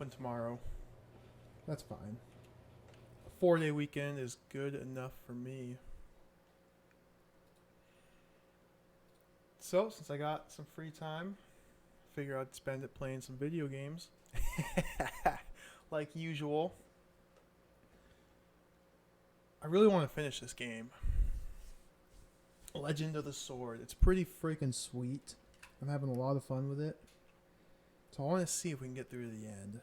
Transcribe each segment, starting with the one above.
open tomorrow. That's fine. A 4-day weekend is good enough for me. So, since I got some free time, I figure I'd spend it playing some video games. Like usual. I really want to finish this game. Legend of the Sword. It's Pretty freaking sweet. I'm having a lot of fun with it. so I want to see if we can get through to the end.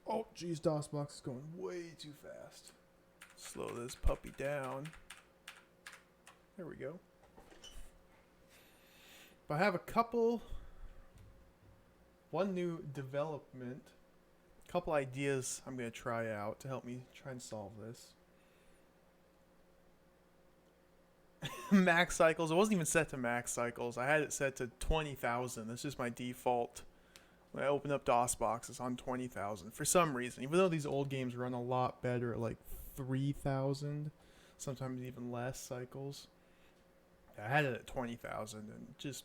Oh, geez, DOSBox is going way too fast. Slow this puppy down. There we go. But I have one new development, a couple ideas I'm going to try out to help me try and solve this. Max cycles. It wasn't even set to max cycles. I had it set to 20,000. That's just my default. When I open up DOSBox, it's on 20,000 for some reason. Even though these old games run a lot better at like 3,000, sometimes even less cycles. I had it at 20,000 and just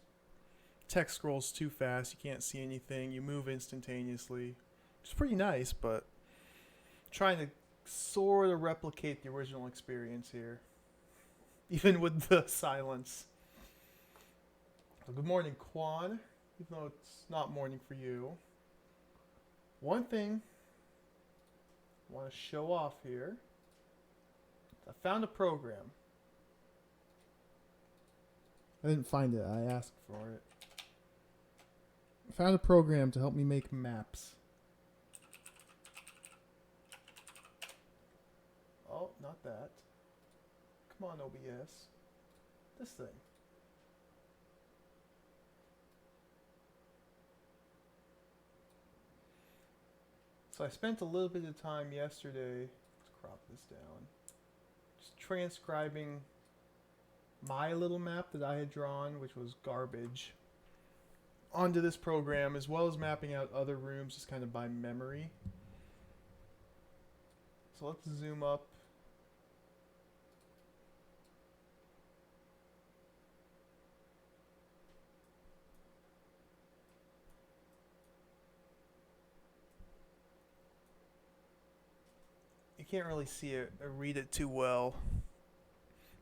text scrolls too fast. You can't see anything. You move instantaneously. It's pretty nice, but trying to sort of replicate the original experience here. Even with the silence. So good morning, Quan. Even though it's not morning for you. One thing I want to show off here. I found a program. I didn't find it. I asked for it. I found a program to help me make maps. Oh, not that. Come on, OBS. This thing. So I spent a little bit of time yesterday, let's crop this down, just transcribing my little map that I had drawn, which was garbage, onto this program, as well as mapping out other rooms just kind of by memory. So let's zoom up. You can't really see it or read it too well.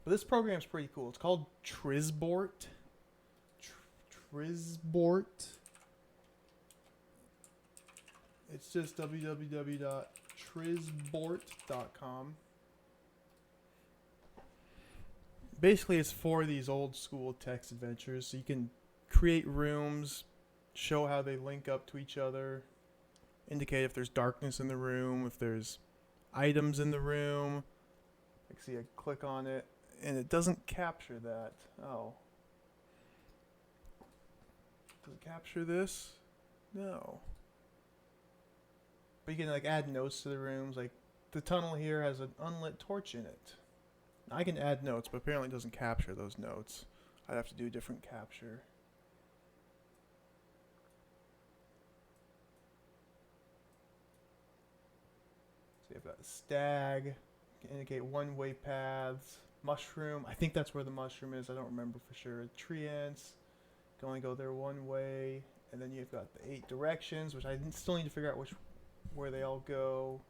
But this program's pretty cool. It's called Trizbort. Trizbort. It's just www.trizbort.com. Basically, it's for these old school text adventures. So you can create rooms, show how they link up to each other, indicate if there's darkness in the room, if there's items in the room. I see I click on it and it doesn't capture that. Oh. Does it capture this? No. But you can like add notes to the rooms. Like the tunnel here has an unlit torch in it. I can add notes, but apparently it doesn't capture those notes. I'd have to do a different capture. So you've got a stag, you can indicate one-way paths, mushroom. I think that's where the mushroom is. I don't remember for sure. Tree ants can only go there one way, and then you've got the 8 directions, which I still need to figure out where they all go.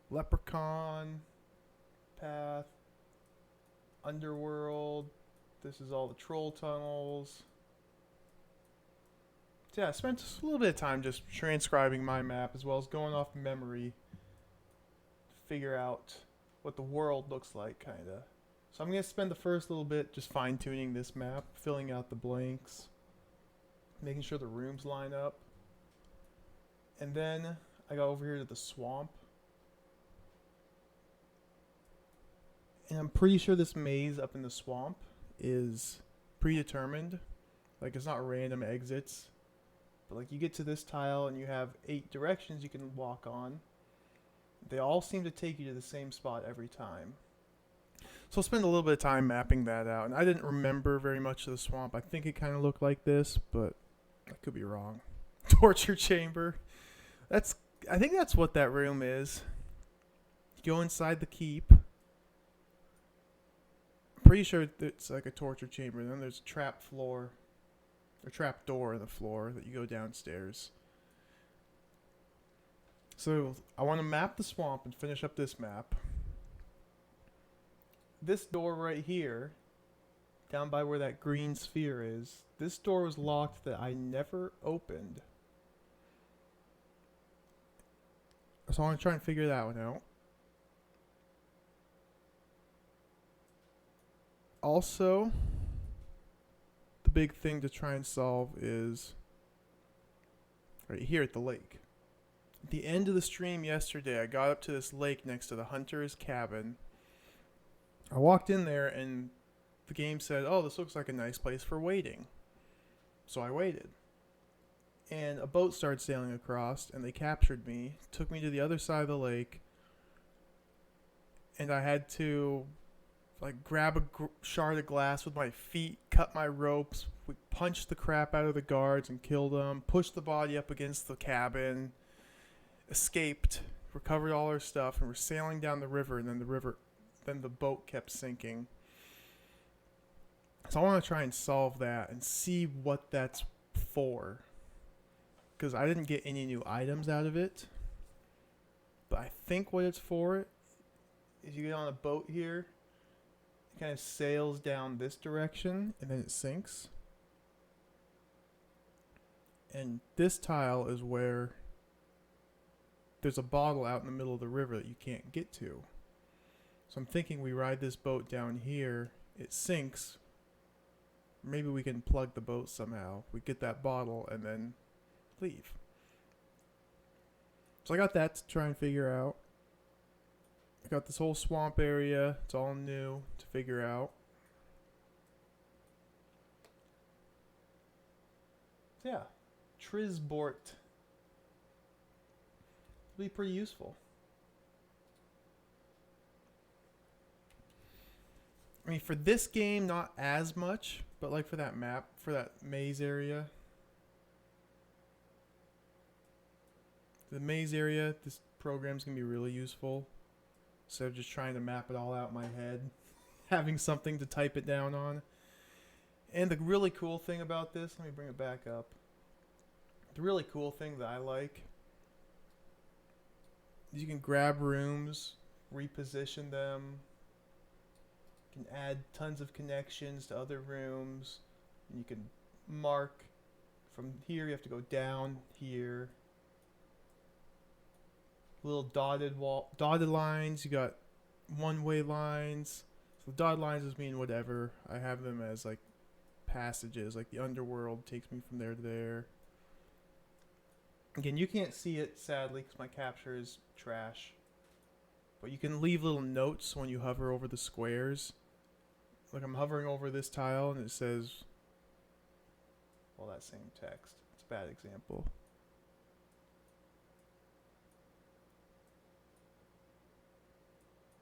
Leprechaun path, underworld. This is all the troll tunnels. So yeah, I spent just a little bit of time just transcribing my map as well as going off memory to figure out what the world looks like, kind of. So I'm going to spend the first little bit just fine-tuning this map, filling out the blanks, making sure the rooms line up. And then I go over here to the swamp. And I'm pretty sure this maze up in the swamp is predetermined. Like, it's not random exits. But, like, you get to this tile and you have 8 directions you can walk on. They all seem to take you to the same spot every time. So I'll spend a little bit of time mapping that out. And I didn't remember very much of the swamp. I think it kind of looked like this, but I could be wrong. Torture chamber. I think that's what that room is. You go inside the keep. pretty sure it's like a torture chamber. And then there's a trap floor, or trap door in the floor that you go downstairs. So I want to map the swamp and finish up this map. This door right here, down by where that green sphere is, this door was locked that I never opened. So I want to try and figure that one out. Also, the big thing to try and solve is right here at the lake. At the end of the stream yesterday, I got up to this lake next to the hunter's cabin. I walked in there and the game said, oh, this looks like a nice place for waiting. So I waited. And a boat started sailing across and they captured me, took me to the other side of the lake, and I had to like grab a shard of glass with my feet, cut my ropes, we punched the crap out of the guards and killed them, pushed the body up against the cabin, escaped, recovered all our stuff, and we're sailing down the river, and then the boat kept sinking. So I want to try and solve that and see what that's for, because I didn't get any new items out of it. But I think what it's for is you get on a boat here, it kind of sails down this direction, and then it sinks. And this tile is where there's a bottle out in the middle of the river that you can't get to. So I'm thinking we ride this boat down here, it sinks, maybe we can plug the boat somehow. We get that bottle and then leave. So I got that to try and figure out. I got this whole swamp area. It's all new to figure out. So yeah, Trisbort. It'll be pretty useful. I mean, for this game, not as much, but like for that map, for that maze area. The maze area, this program's going to be really useful. Instead of just trying to map it all out in my head, having something to type it down on. And the really cool thing about this, let me bring it back up. The really cool thing that I like is you can grab rooms, reposition them. You can add tons of connections to other rooms. And you can mark from here, you have to go down here. Little dotted lines. You got one-way lines. So dotted lines just mean whatever. I have them as like passages, like the underworld takes me from there to there. Again, you can't see it sadly because my capture is trash. But you can leave little notes when you hover over the squares. Like I'm hovering over this tile and it says, well, that same text. It's a bad example.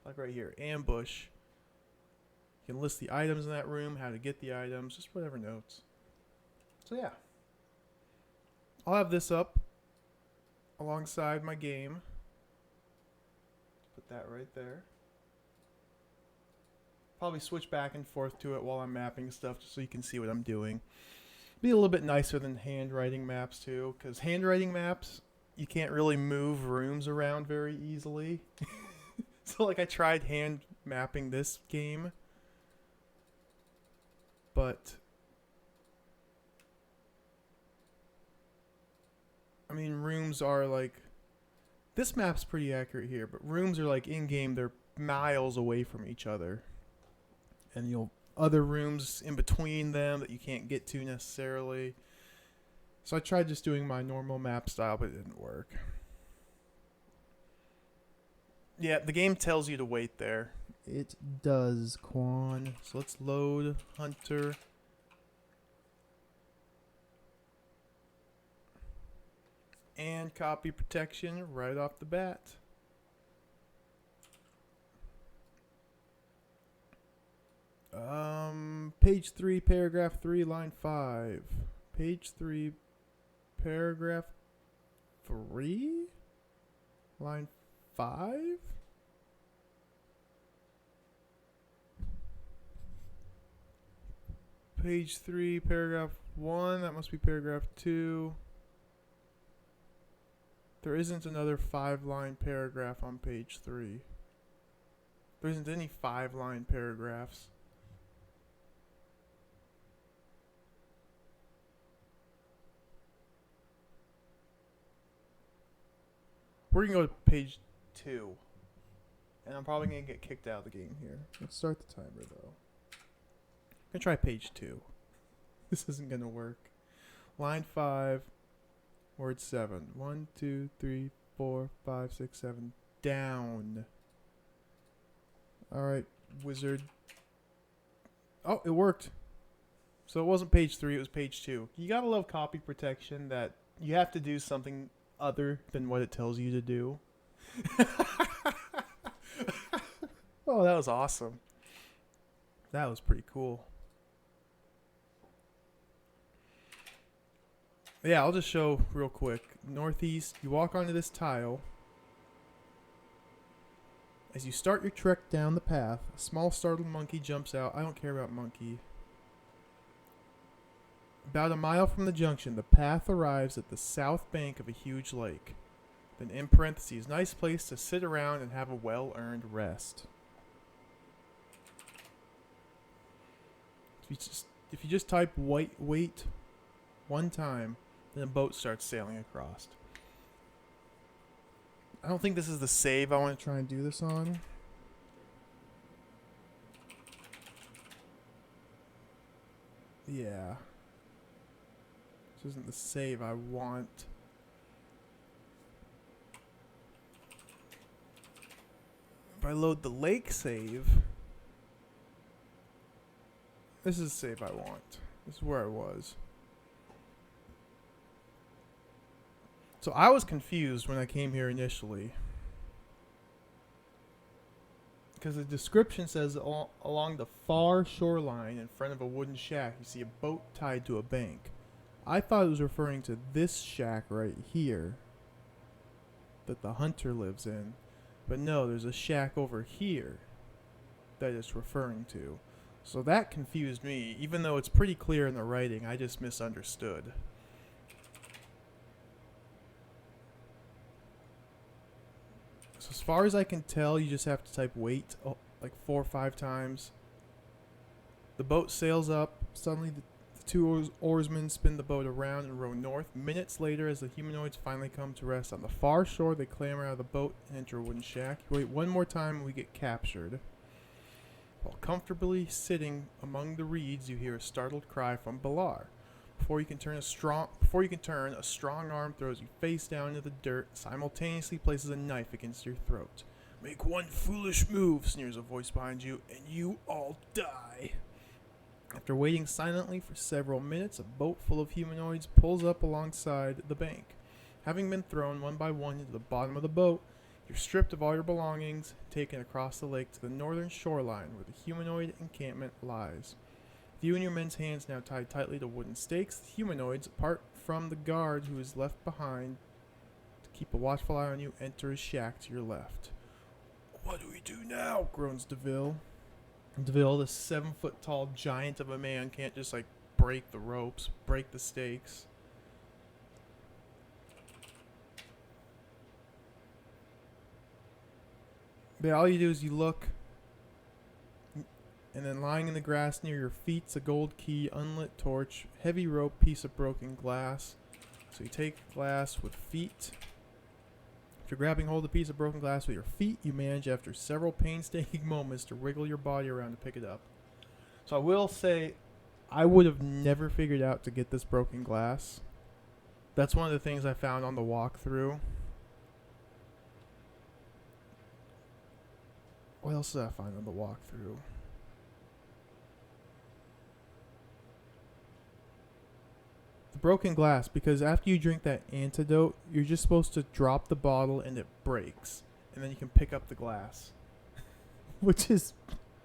Like right here, ambush. You can list the items in that room, how to get the items, just whatever notes. So yeah. I'll have this up alongside my game. Put that right there. Probably switch back and forth to it while I'm mapping stuff just so you can see what I'm doing. Be a little bit nicer than handwriting maps too, because handwriting maps, you can't really move rooms around very easily. So like I tried hand mapping this game, but I mean rooms are like, this map's pretty accurate here, but rooms are like in game, they're miles away from each other. And you'll other rooms in between them that you can't get to necessarily. So I tried just doing my normal map style, but it didn't work. Yeah, the game tells you to wait there. It does, Quan. So let's load Hunter. And copy protection right off the bat. Page 3, paragraph 3, line 5. Page 3, paragraph 3, line 5? Page 3, paragraph 1. That must be paragraph 2. There isn't another 5-line paragraph on page 3. There isn't any 5-line paragraphs. We're going to go to page 2. And I'm probably going to get kicked out of the game here. Let's start the timer though. I'm going to try page 2. This isn't going to work. Line 5, word 7. 1, 2, 3, 4, 5, 6, 7. Down. Alright, wizard. Oh, it worked. So it wasn't page 3, it was page 2. You gotta love copy protection that you have to do something other than what it tells you to do. Oh, that was awesome. That was pretty cool. Yeah, I'll just show real quick. Northeast, you walk onto this tile. As you start your trek down the path, a small startled monkey jumps out. I don't care about monkey. About a mile from the junction, the path arrives at the south bank of a huge lake. Then in parentheses, nice place to sit around and have a well-earned rest. If you just type wait one time, then a boat starts sailing across. I don't think this is the save I want to try and do this on. Yeah. This isn't the save I want. If I load the lake save, this is the save I want. This is where I was. So I was confused when I came here initially. Because the description says along the far shoreline in front of a wooden shack, you see a boat tied to a bank. I thought it was referring to this shack right here that the hunter lives in. But no, there's a shack over here that it's referring to. So that confused me. Even though it's pretty clear in the writing, I just misunderstood. So as far as I can tell, you just have to type wait like 4 or 5 times. The boat sails up. Suddenly the two oarsmen spin the boat around and row north. Minutes later, as the humanoids finally come to rest on the far shore, they clamber out of the boat and enter a wooden shack. You wait one more time and we get captured. While comfortably sitting among the reeds, you hear a startled cry from Balar. Before you can turn, a strong arm throws you face down into the dirt, simultaneously places a knife against your throat. Make one foolish move, sneers a voice behind you, and you all die. After waiting silently for several minutes, a boat full of humanoids pulls up alongside the bank. Having been thrown one by one into the bottom of the boat, you're stripped of all your belongings, taken across the lake to the northern shoreline where the humanoid encampment lies. With you and your men's hands now tied tightly to wooden stakes, the humanoids, apart from the guard who is left behind to keep a watchful eye on you, enter a shack to your left. What do we do now? Groans DeVille. DeVille, this 7-foot-tall giant of a man, can't just like break the ropes, break the stakes. But all you do is you look, and then lying in the grass near your feet's a gold key, unlit torch, heavy rope, piece of broken glass. So you take glass with feet. After grabbing hold of a piece of broken glass with your feet, you manage after several painstaking moments to wriggle your body around to pick it up. So I will say, I would have never figured out to get this broken glass. That's one of the things I found on the walkthrough. What else did I find on the walkthrough? The broken glass, because after you drink that antidote, you're just supposed to drop the bottle and it breaks. And then you can pick up the glass. Which is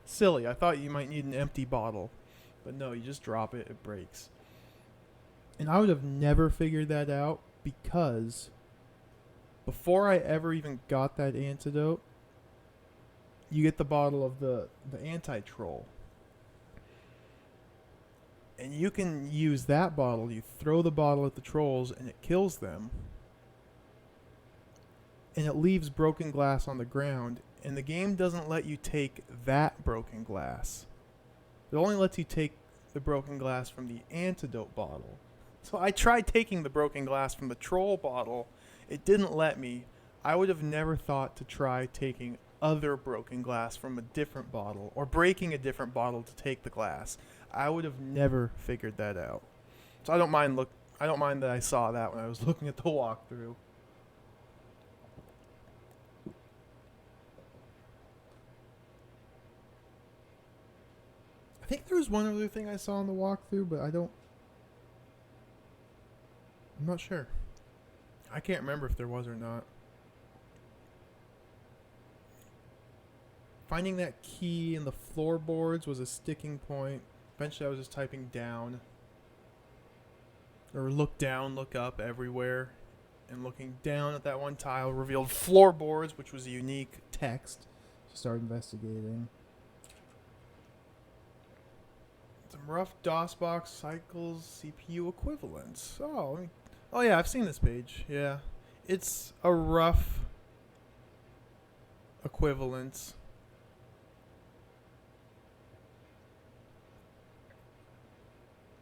silly. I thought you might need an empty bottle. But no, you just drop it, it breaks. And I would have never figured that out because before I ever even got that antidote, you get the bottle of the anti-troll. And you can use that bottle. You throw the bottle at the trolls and it kills them. And it leaves broken glass on the ground. And the game doesn't let you take that broken glass. It only lets you take the broken glass from the antidote bottle. So I tried taking the broken glass from the troll bottle. It didn't let me. I would have never thought to try taking other broken glass from a different bottle or breaking a different bottle to take the glass. I would have never figured that out. So I don't mind that I saw that when I was looking at the walkthrough. I think there was one other thing I saw on the walkthrough, but I'm not sure. I can't remember if there was or not. Finding that key in the floorboards was a sticking point. Eventually I was just typing down. Or look down, look up everywhere. And looking down at that one tile revealed floorboards, which was a unique text. So start investigating. Some rough DOSBox cycles CPU equivalents. Oh yeah, I've seen this page. Yeah. It's a rough equivalence.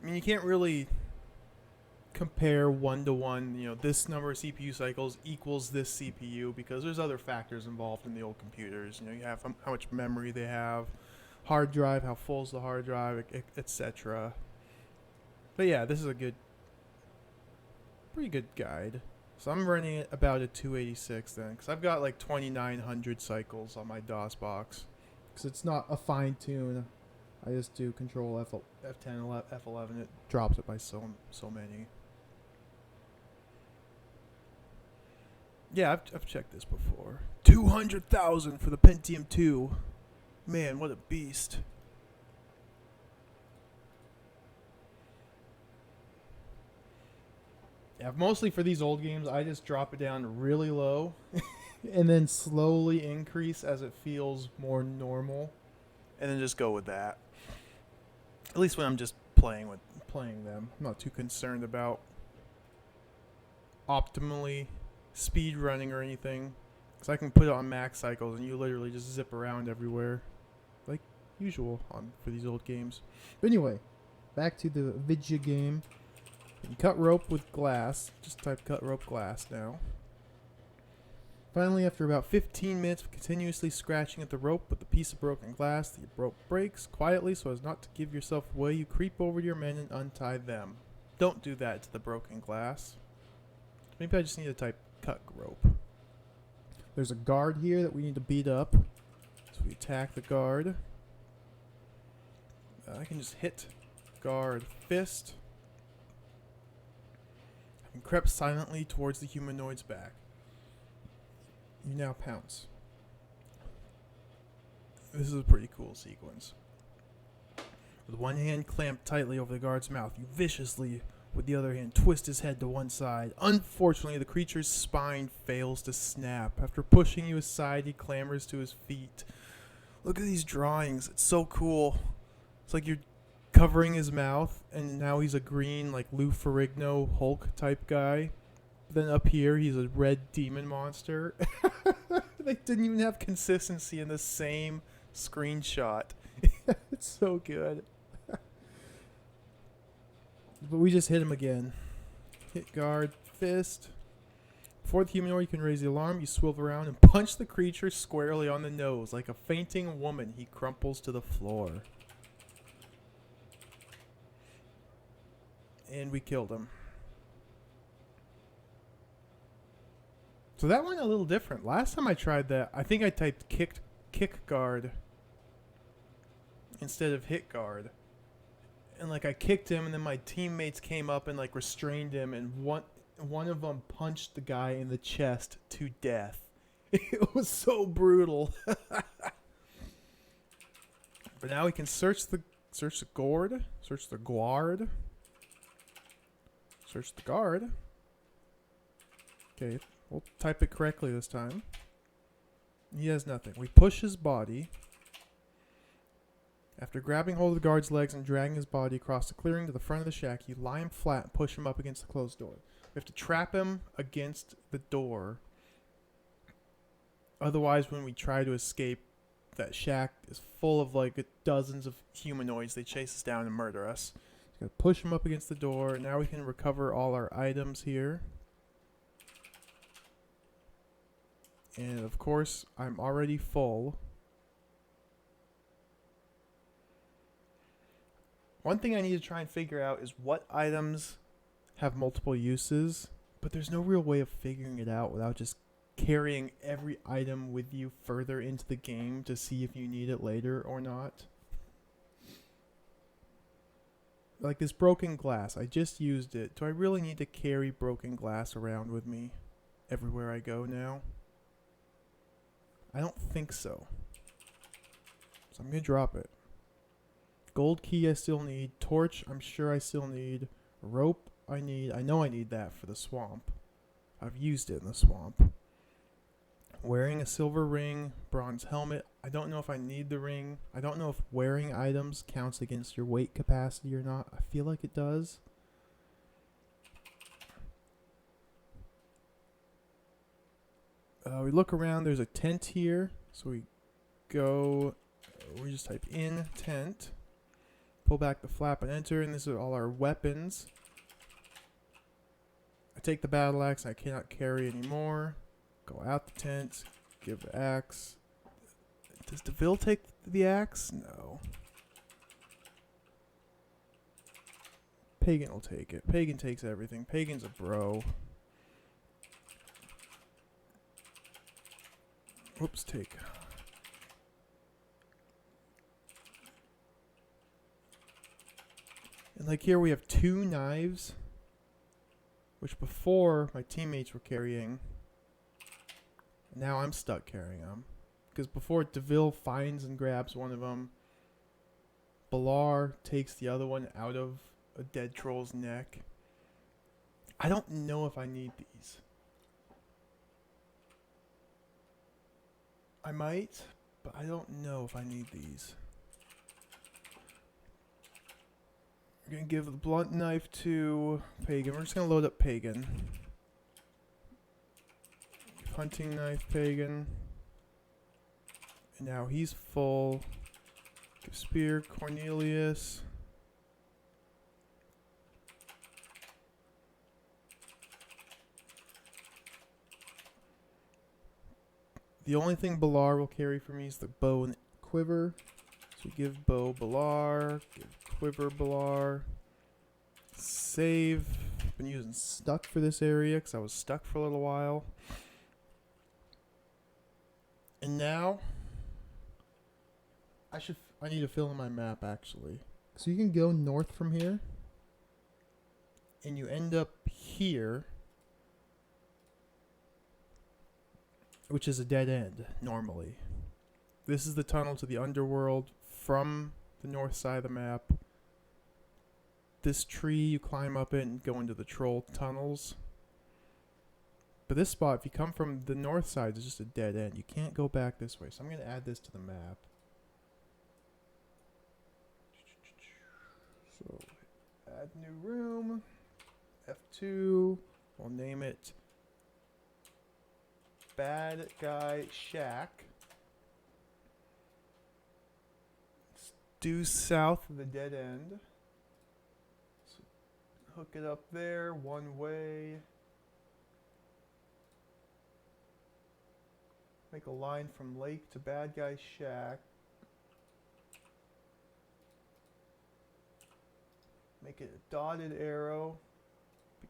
I mean, you can't really compare 1-to-1, this number of CPU cycles equals this CPU because there's other factors involved in the old computers. You have how much memory they have, hard drive, how full is the hard drive, etc. But yeah, this is a pretty good guide. So I'm running it about a 286 then, because I've got like 2,900 cycles on my DOSBox. Because it's not a fine tune. I just do Control F10, F11. It drops it by so many. Yeah, I've checked this before. 200,000 for the Pentium 2. Man, what a beast. Yeah, mostly for these old games, I just drop it down really low and then slowly increase as it feels more normal. And then just go with that. At least when I'm just playing them. I'm not too concerned about optimally speed running or anything. Because I can put it on max cycles and you literally just zip around everywhere. Like usual for these old games. But anyway, back to the Vidya game. You can cut rope with glass. Just type cut rope glass now. Finally, after about 15 minutes of continuously scratching at the rope with a piece of broken glass, the rope breaks. Quietly, so as not to give yourself away, you creep over to your men and untie them. Don't do that to the broken glass. Maybe I just need to type cut rope. There's a guard here that we need to beat up. So we attack the guard. I can just hit guard fist. And crept silently towards the humanoid's back. You now pounce. This is a pretty cool sequence. With one hand clamped tightly over the guard's mouth, you viciously, with the other hand, twist his head to one side. Unfortunately, the creature's spine fails to snap. After pushing you aside, he clambers to his feet. Look at these drawings. It's so cool. It's like you're covering his mouth, and now he's a green, like Lou Ferrigno Hulk type guy. Then up here, he's a red demon monster. They didn't even have consistency in the same screenshot. It's so good. But we just hit him again. Hit guard, fist. Before the humanoid can raise the alarm, you swivel around and punch the creature squarely on the nose. Like a fainting woman, he crumples to the floor. And we killed him. So that went a little different. Last time I tried that, I think I typed kick guard instead of hit guard. And like I kicked him, and then my teammates came up and like restrained him, and one of them punched the guy in the chest to death. It was so brutal. But now we can search the guard. Okay, we'll type it correctly this time. He has nothing. We push his body. After grabbing hold of the guard's legs and dragging his body across the clearing to the front of the shack, you lie him flat and push him up against the closed door. We have to trap him against the door. Otherwise, when we try to escape, that shack is full of like dozens of humanoids. They chase us down and murder us. So gotta push him up against the door. Now we can recover all our items here. And of course, I'm already full. One thing I need to try and figure out is what items have multiple uses, but there's no real way of figuring it out without just carrying every item with you further into the game to see if you need it later or not. Like this broken glass, I just used it. Do I really need to carry broken glass around with me everywhere I go now? I don't think so. So I'm going to drop it. Gold key I still need. Torch I'm sure I still need. Rope I need. I know I need that for the swamp. I've used it in the swamp. Wearing a silver ring. Bronze helmet. I don't know if I need the ring. I don't know if wearing items counts against your weight capacity or not. I feel like it does. We look around. There's a tent here. So we just type in tent. Pull back the flap and enter, and this is all our weapons. I take the battle axe I cannot carry anymore. Go out the tent. Give the axe. Does DeVille take the axe? No. Pagan will take it. Pagan takes everything. Pagan's a bro. Whoops, take. And like here we have 2 knives, which before my teammates were carrying. Now I'm stuck carrying them. Because before DeVille finds and grabs one of them, Balar takes the other one out of a dead troll's neck. I don't know if I need these. I might, but I don't know if I need these. We're going to give the blunt knife to Pagan. We're just going to load up Pagan. Hunting knife, Pagan. And now he's full. Give spear, Cornelius. The only thing Balar will carry for me is the bow and quiver. So give bow Balar, give quiver Balar. Save. Been using stuck for this area because I was stuck for a little while. And now I need to fill in my map actually. So you can go north from here and you end up here, which is a dead end normally. This is the tunnel to the underworld from the north side of the map. This tree, you climb up it and go into the troll tunnels. But this spot, if you come from the north side, is just a dead end. You can't go back this way. So I'm going to add this to the map. So add new room. F2. We'll name it Bad Guy Shack. It's due south of the dead end. So hook it up there, one way. Make a line from lake to Bad Guy Shack. Make it a dotted arrow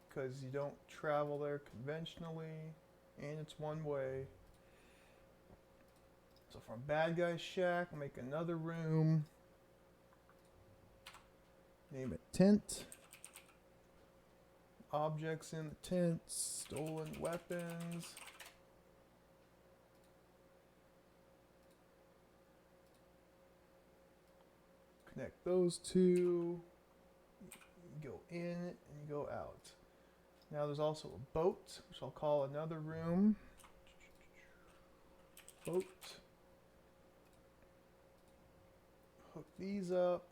because you don't travel there conventionally and it's one way. So from Bad Guy Shack, make another room. Name it tent. Objects in the tent, stolen weapons. Connect those two. You go in and you go out. Now there's also a boat, which I'll call another room. Boat. Hook these up.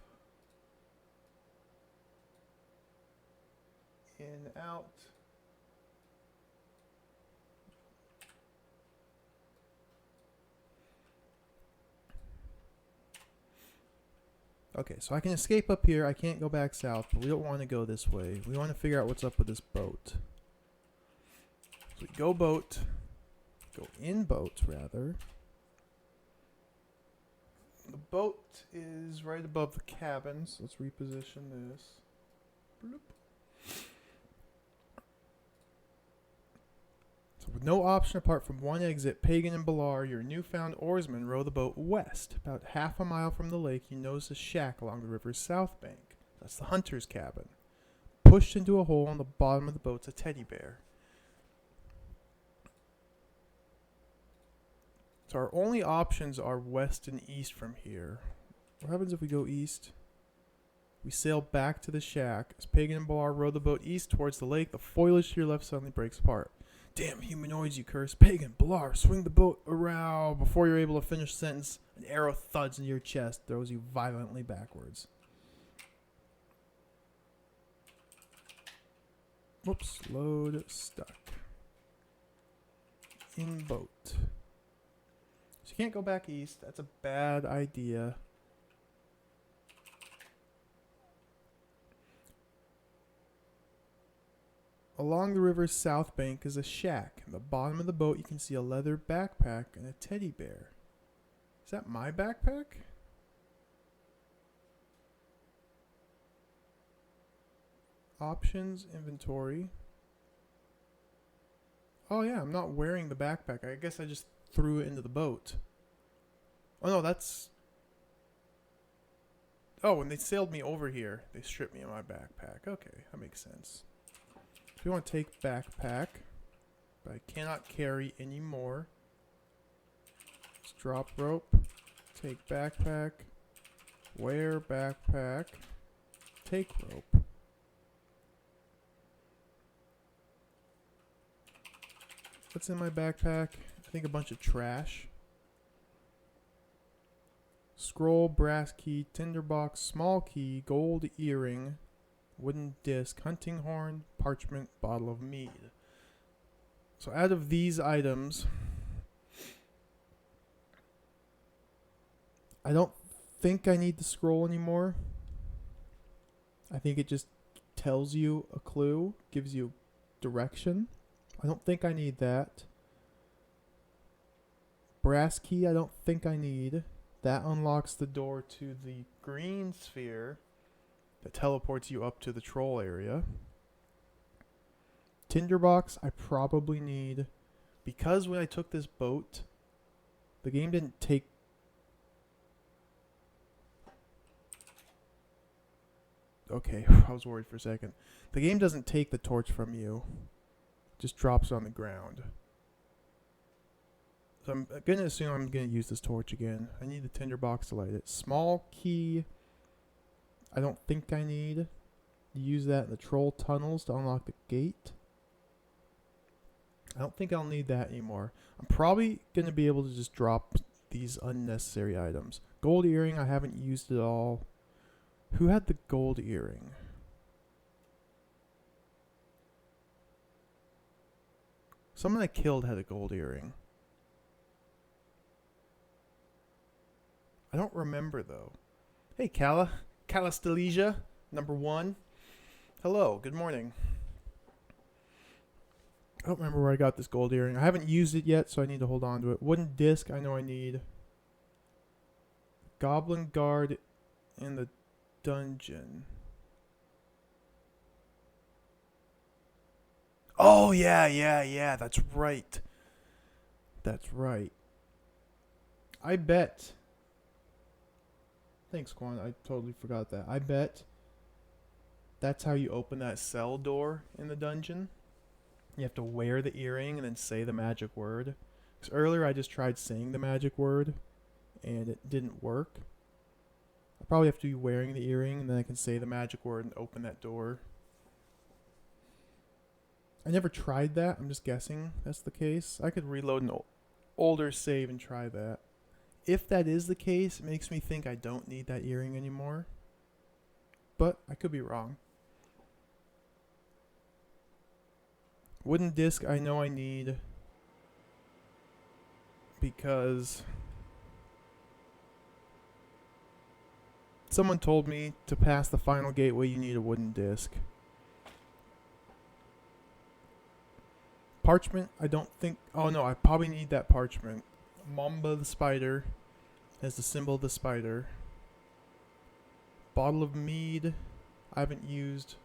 In, out. Okay, so I can escape up here. I can't go back south, but we don't want to go this way. We want to figure out what's up with this boat. So we go boat. Go in boat, rather. The boat is right above the cabins. Let's reposition this. Bloop. So with no option apart from one exit, Pagan and Balar, your newfound oarsmen, row the boat west. About half a mile from the lake, you notice a shack along the river's south bank. That's the hunter's cabin. Pushed into a hole on the bottom of the boat's a teddy bear. So our only options are west and east from here. What happens if we go east? We sail back to the shack. As Pagan and Balar row the boat east towards the lake, the foliage to your left suddenly breaks apart. Damn humanoids, you curse. Pagan, Balar, swing the boat around. Before you're able to finish the sentence, an arrow thuds into your chest, throws you violently backwards. Whoops, load stuck. In boat. So you can't go back east. That's a bad idea. Along the river's south bank is a shack. At the bottom of the boat, you can see a leather backpack and a teddy bear. Is that my backpack? Options, inventory. Oh yeah, I'm not wearing the backpack. I guess I just threw it into the boat. Oh no, that's... Oh, when they sailed me over here, they stripped me of my backpack. Okay, that makes sense. So we want to take backpack, but I cannot carry anymore. Let's drop rope, take backpack, wear backpack, take rope. What's in my backpack? I think a bunch of trash. Scroll, brass key, tinderbox, small key, gold earring, wooden disc, hunting horn, parchment, bottle of mead. So out of these items, I don't think I need the scroll anymore. I think it just tells you a clue, gives you direction. I don't think I need that. Brass key, I don't think I need. That unlocks the door to the green sphere that teleports you up to the troll area. Tinderbox, I probably need. Because when I took this boat, the game didn't take... Okay, I was worried for a second. The game doesn't take the torch from you. Just drops on the ground. So I'm going to assume I'm going to use this torch again. I need the tinderbox to light it. Small key, I don't think I need. Use that in the troll tunnels to unlock the gate. I don't think I'll need that anymore. I'm probably going to be able to just drop these unnecessary items. Gold earring, I haven't used it all. Who had the gold earring? Someone I killed had a gold earring. I don't remember though. Hey Calistelesia, number 1. Hello, good morning. I don't remember where I got this gold earring. I haven't used it yet, so I need to hold on to it. Wooden disc, I know I need. Goblin guard in the dungeon. Oh, yeah, that's right. That's right. I bet. Thanks, Quan. I totally forgot that. I bet that's how you open that cell door in the dungeon. You have to wear the earring and then say the magic word. Because earlier I just tried saying the magic word and it didn't work. I probably have to be wearing the earring and then I can say the magic word and open that door. I never tried that. I'm just guessing that's the case. I could reload an older save and try that. if that is the case, it makes me think I don't need that earring anymore. But I could be wrong. Wooden disc I know I need because someone told me to pass the final gateway you need a wooden disc. Parchment, I don't think... Oh no, I probably need that parchment. Mamba the spider as the symbol of the spider. Bottle of mead I haven't used.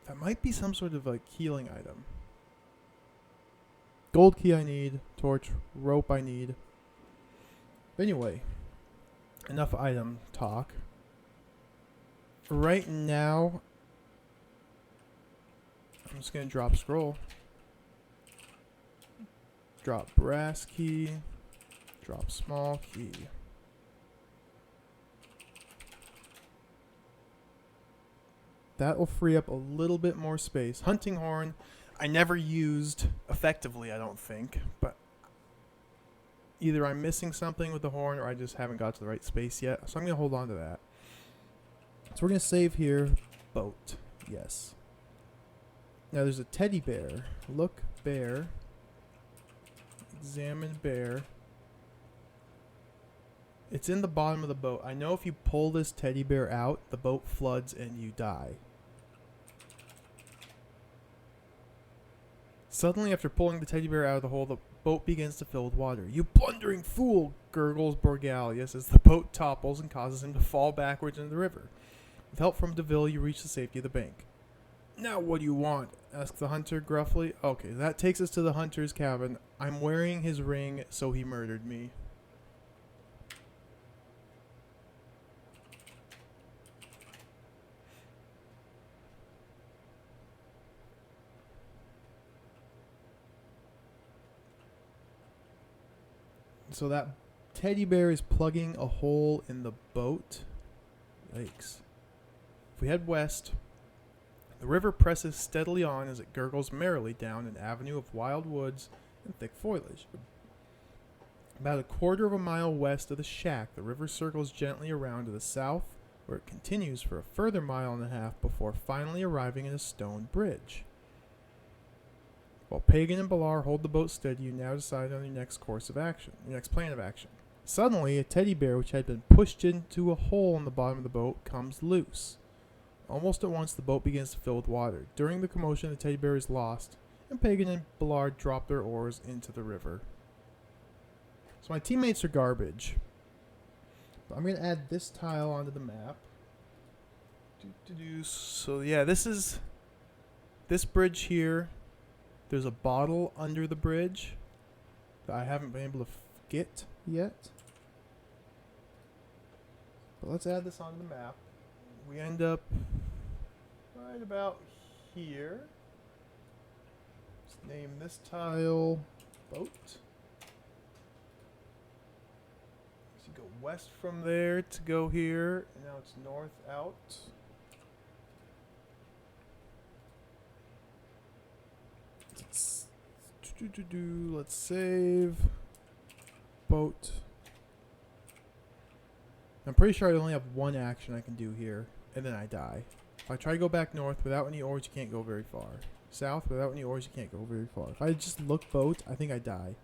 That might be some sort of like healing item. Gold key I need. Torch. Rope I need. But anyway, enough item talk. Right now, I'm just going to drop scroll. Drop brass key. Drop small key. That will free up a little bit more space. Hunting horn, I never used effectively, I don't think. But either I'm missing something with the horn or I just haven't got to the right space yet. So I'm going to hold on to that. So we're going to save here. Boat. Yes. Now there's a teddy bear. Look, bear. Examine bear. It's in the bottom of the boat. I know if you pull this teddy bear out, the boat floods and you die. Suddenly, after pulling the teddy bear out of the hole, the boat begins to fill with water. "You blundering fool!" gurgles Borgalius as the boat topples and causes him to fall backwards into the river. With help from Deville, you reach the safety of the bank. "Now what do you want?" asks the hunter gruffly. Okay, that takes us to the hunter's cabin. I'm wearing his ring, so he murdered me. So that teddy bear is plugging a hole in the boat. Yikes. If we head west, the river presses steadily on as it gurgles merrily down an avenue of wild woods and thick foliage. About a quarter of a mile west of the shack, the river circles gently around to the south, where it continues for a further mile and a half before finally arriving at a stone bridge. While Pagan and Balar hold the boat steady, you now decide on your next course of action, your next plan of action. Suddenly, a teddy bear which had been pushed into a hole in the bottom of the boat comes loose. Almost at once, the boat begins to fill with water. During the commotion, the teddy bear is lost, and Pagan and Ballard drop their oars into the river. So my teammates are garbage. But I'm going to add this tile onto the map. So yeah, this is this bridge here. There's a bottle under the bridge that I haven't been able to get yet. But let's add this onto the map. We end up right about here. Let's name this tile boat. So you go west from there to go here, and now it's north out. Let's save. Boat. I'm pretty sure I only have one action I can do here, and then I die. If I try to go back north without any oars, you can't go very far. South without any oars, you can't go very far. If I just look boat, I think I die.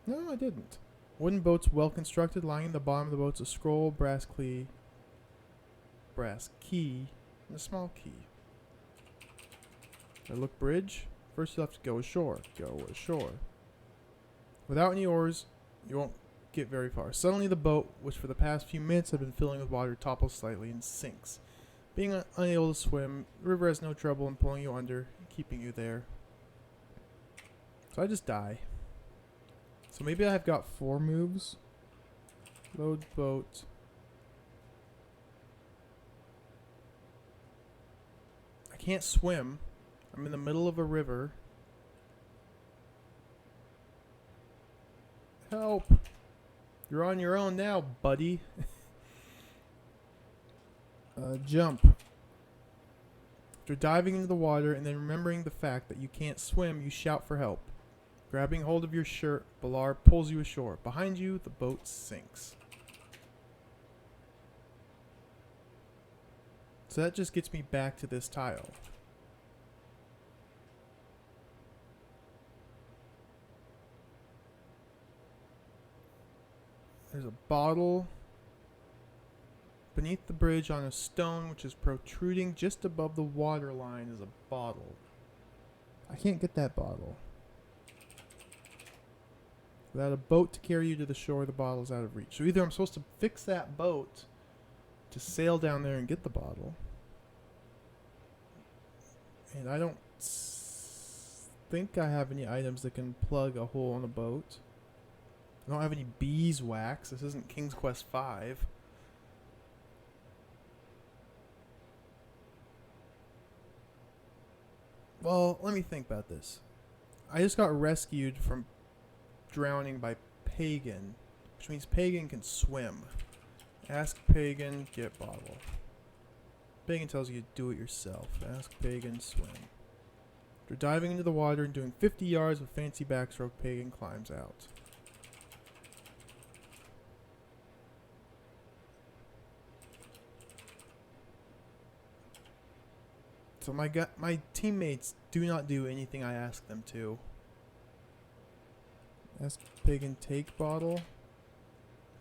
No, I didn't. Wooden boats well constructed, lying in the bottom of the boat's a scroll, brass key, and a small key. I look bridge. First you have to go ashore. Go ashore. Without any oars, you won't get very far. Suddenly the boat, which for the past few minutes had been filling with water, topples slightly and sinks. Being unable to swim, the river has no trouble in pulling you under and keeping you there. So I just die. So maybe I have got 4 moves. Load boat. I can't swim. I'm in the middle of a river. Help! You're on your own now, buddy. Jump. After diving into the water and then remembering the fact that you can't swim, you shout for help. Grabbing hold of your shirt, Balar pulls you ashore. Behind you, the boat sinks. So that just gets me back to this tile. There's a bottle beneath the bridge on a stone which is protruding just above the water line is a bottle. I can't get that bottle. Without a boat to carry you to the shore, the bottle's out of reach. So either I'm supposed to fix that boat to sail down there and get the bottle. And I don't think I have any items that can plug a hole in a boat. I don't have any beeswax. This isn't King's Quest V. Well, let me think about this. I just got rescued from drowning by Pagan, which means Pagan can swim. Ask Pagan, get bottle. Pagan tells you to do it yourself. Ask Pagan, swim. After diving into the water and doing 50 yards with fancy backstroke, Pagan climbs out. So my teammates do not do anything I ask them to. Ask Pagan, take bottle.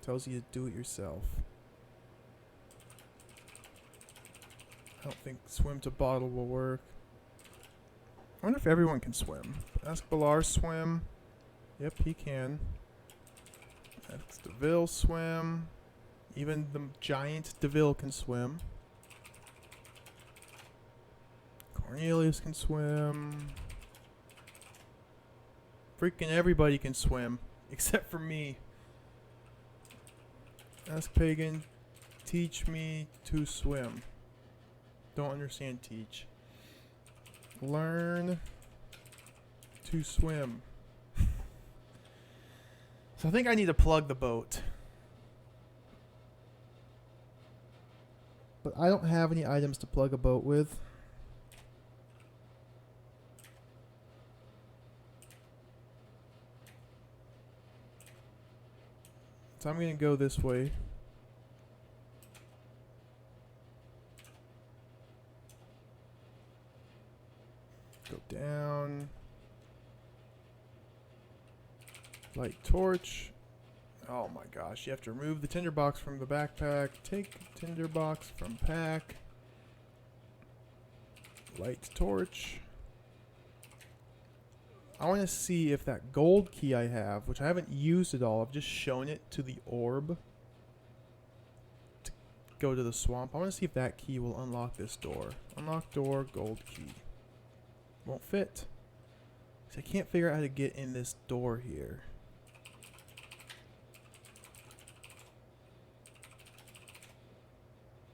Tells you to do it yourself. I don't think swim to bottle will work. I wonder if everyone can swim. Ask Balar, swim. Yep, he can. Ask DeVille, swim. Even the giant DeVille can swim. Cornelius can swim. Freaking everybody can swim. Except for me. Ask Pagan, teach me to swim. Don't understand teach. Learn to swim. So I think I need to plug the boat. But I don't have any items to plug a boat with. So I'm going to go this way. Go down. Light torch. Oh my gosh, you have to remove the tinderbox from the backpack. Take tinderbox from pack. Light torch. I want to see if that gold key I have, which I haven't used at all, I've just shown it to the orb to go to the swamp. I want to see if that key will unlock this door. Unlock door, gold key. Won't fit. So I can't figure out how to get in this door here.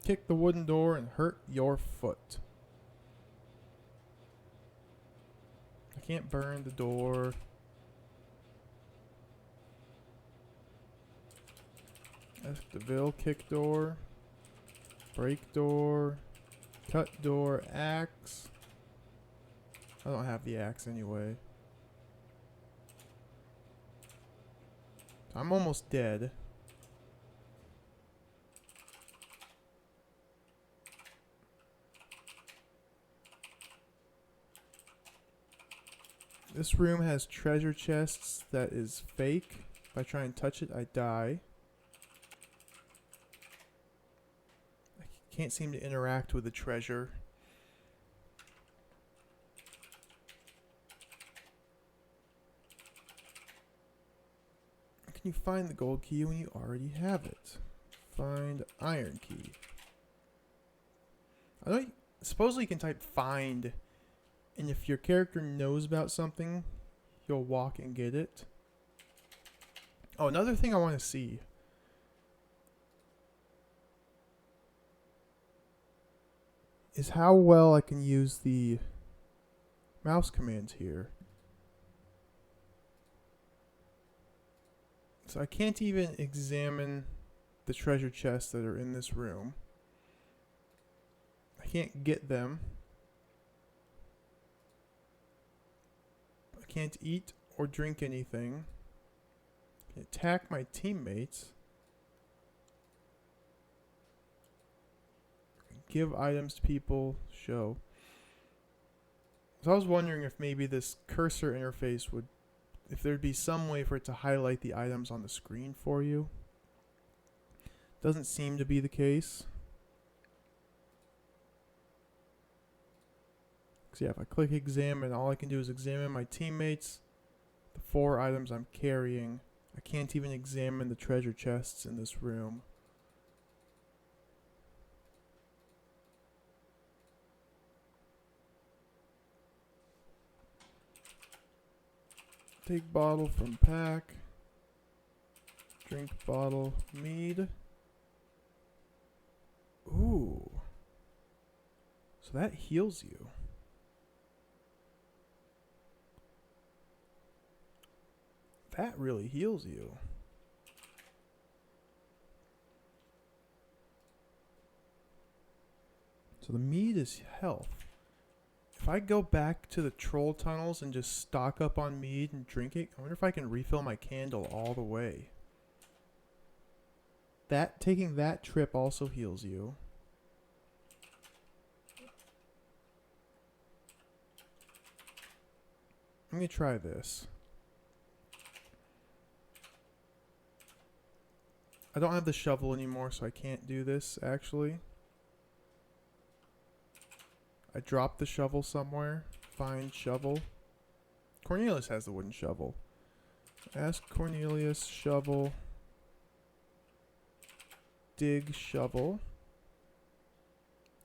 Kick the wooden door and hurt your foot. I can't burn the door. Ask DeVille, kick door. Break door. Cut door, axe. I don't have the axe anyway. I'm almost dead. This room has treasure chests that is fake. If I try and touch it, I die. I can't seem to interact with the treasure. How can you find the gold key when you already have it? Find iron key. I don't. Supposedly you can type find. And if your character knows about something, you'll walk and get it. Oh, another thing I want to see. Is how well I can use the mouse commands here. So I can't even examine the treasure chests that are in this room. I can't get them. Can't eat or drink anything. Can attack my teammates. Give items to people. Show. So I was wondering if maybe this cursor interface would, if there'd be some way for it to highlight the items on the screen for you. Doesn't seem to be the case. So yeah, if I click examine, all I can do is examine my teammates, the 4 items I'm carrying. I can't even examine the treasure chests in this room. Take bottle from pack. Drink bottle mead. Ooh. So that heals you. That really heals you. So the mead is health. If I go back to the troll tunnels and just stock up on mead and drink it, I wonder if I can refill my candle all the way. Taking that trip also heals you. I'm gonna try this. I don't have the shovel anymore, so I can't do this, actually. I dropped the shovel somewhere. Find shovel. Cornelius has the wooden shovel. Ask Cornelius, shovel. Dig shovel.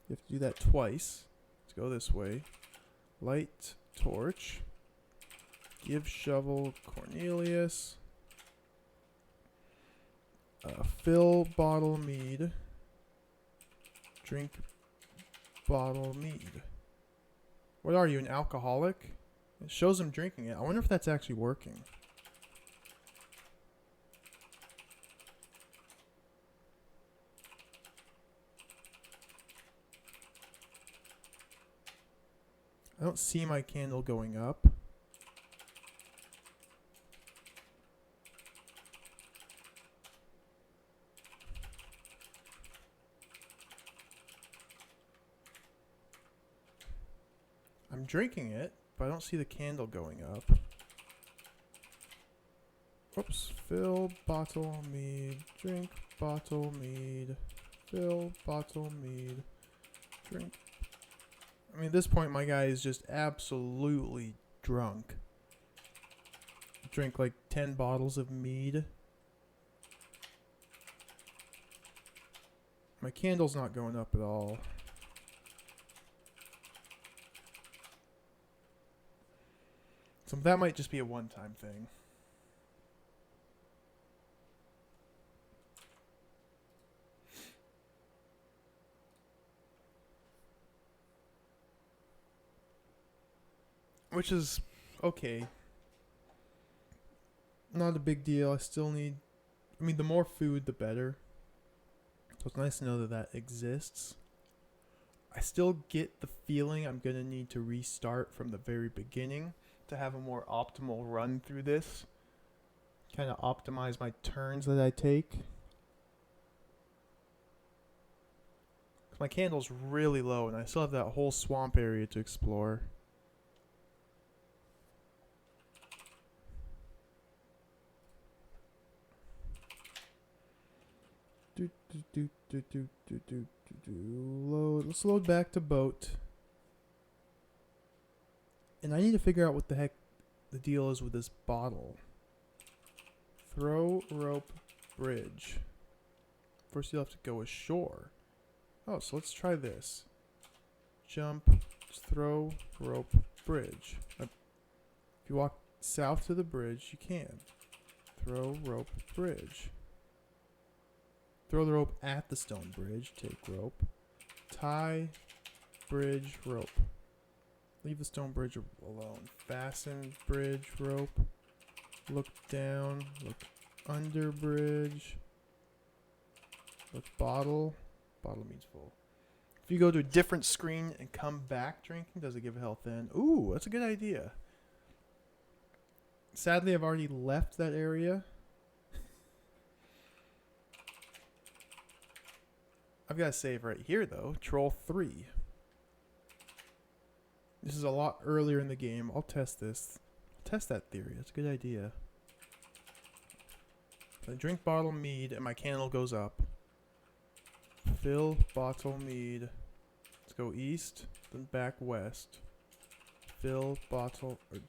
You have to do that twice. Let's go this way. Light torch. Give shovel Cornelius. Fill bottle mead. Drink bottle mead. What are you, an alcoholic? It shows him drinking it. I wonder if that's actually working. I don't see my candle going up. I'm drinking it, but I don't see the candle going up. Oops. Fill bottle mead. Drink bottle mead. Fill bottle mead. Drink. I mean, at this point, my guy is just absolutely drunk. Drink like 10 bottles of mead. My candle's not going up at all. So that might just be a one-time thing. Which is okay. Not a big deal. I still need... I mean, the more food, the better. So it's nice to know that that exists. I still get the feeling I'm going to need to restart from the very beginning to have a more optimal run through this. Kind of optimize my turns that I take. My candle's really low and I still have that whole swamp area to explore. Load. Let's load back to boat. And I need to figure out what the heck the deal is with this bottle. Throw rope bridge. First you'll have to go ashore. Oh, so let's try this. Jump, throw rope bridge. If you walk south to the bridge, you can. Throw rope bridge. Throw the rope at the stone bridge. Take rope. Tie bridge rope. Leave the stone bridge alone. Fasten bridge rope. Look down. Look under bridge. Look bottle. Bottle means full. If you go to a different screen and come back drinking, does it give a health then? Ooh, that's a good idea. Sadly, I've already left that area. I've got to save right here, though. Troll 3. This is a lot earlier in the game. I'll test this. I'll test that theory. That's a good idea. I drink bottle mead and my candle goes up. Fill bottle mead. Let's go east, then back west. Fill bottle, or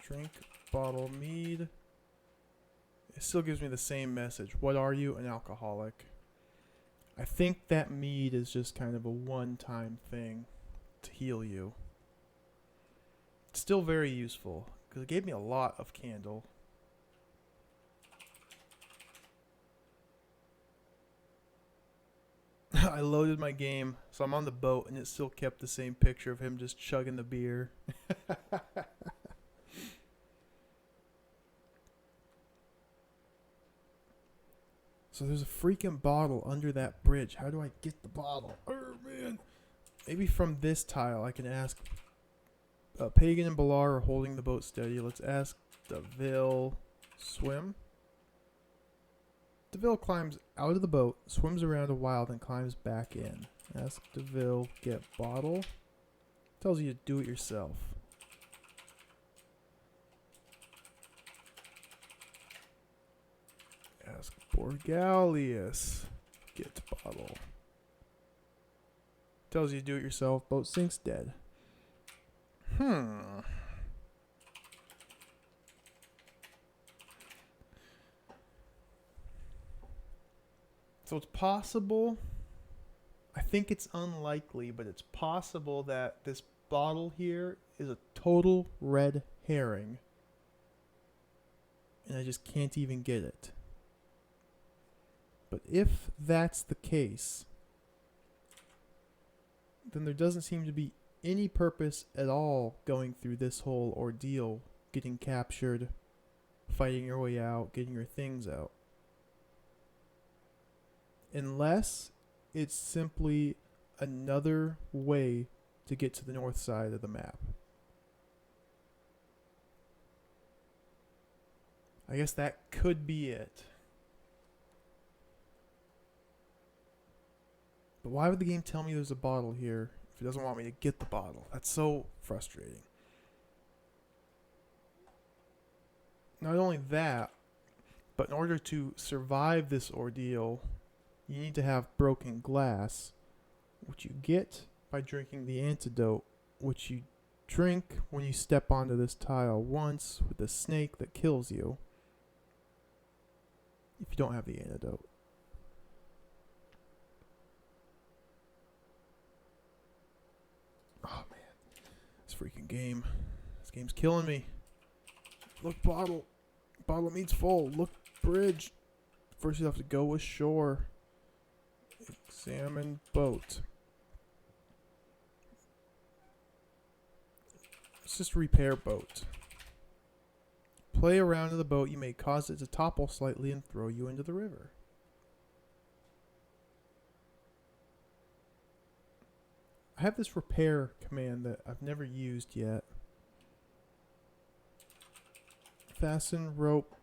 drink bottle mead. It still gives me the same message. What are you? An alcoholic. I think that mead is just kind of a one-time thing to heal you. It's still very useful because it gave me a lot of candle. I loaded my game, so I'm on the boat, and it still kept the same picture of him just chugging the beer. So there's a freaking bottle under that bridge. How do I get the bottle? Oh, man. Maybe from this tile I can ask... Pagan and Balar are holding the boat steady. Let's ask Deville swim. Deville climbs out of the boat, swims around a while, then climbs back in. Ask Deville, get bottle. Tells you to do it yourself. Ask Borgalius, get bottle. Tells you to do it yourself. Boat sinks, dead. So it's possible, I think it's unlikely, but it's possible that this bottle here is a total red herring. And I just can't even get it. But if that's the case, then there doesn't seem to be any purpose at all going through this whole ordeal, getting captured, fighting your way out, getting your things out. Unless it's simply another way to get to the north side of the map. I guess that could be it. But why would the game tell me there's a bottle here if it doesn't want me to get the bottle? That's so frustrating. Not only that, but in order to survive this ordeal, you need to have broken glass, which you get by drinking the antidote, which you drink when you step onto this tile once with the snake that kills you, if you don't have the antidote. Oh man, this freaking game. This game's killing me. Look, bottle. Bottle of meat's full. Look, bridge. First you have to go ashore. Examine boat. Let's just repair boat. Play around in the boat. You may cause it to topple slightly and throw you into the river. I have this repair command that I've never used yet. Fasten rope.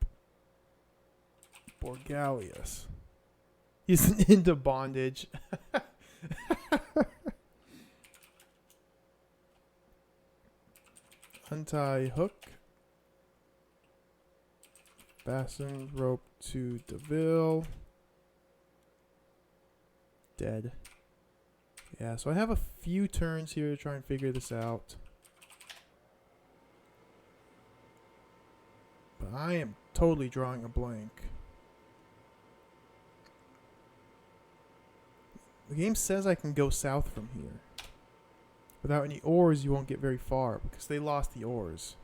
Borgalius. He's into bondage. Untie hook. Fasten rope to Deville. Dead. Yeah, so I have a few turns here to try and figure this out. But I am totally drawing a blank. The game says I can go south from here. Without any ores, you won't get very far because they lost the ores.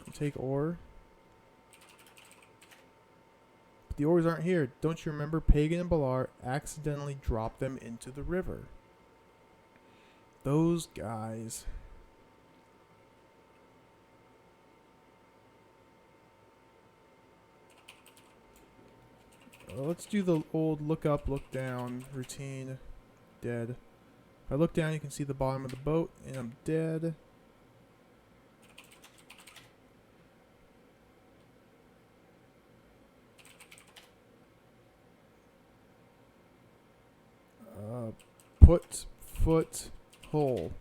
You take ore. But the ores aren't here. Don't you remember Pagan and Balar accidentally dropped them into the river? Those guys. Let's do the old look up, look down routine. Dead. If I look down, you can see the bottom of the boat, and I'm dead. Put foot hole.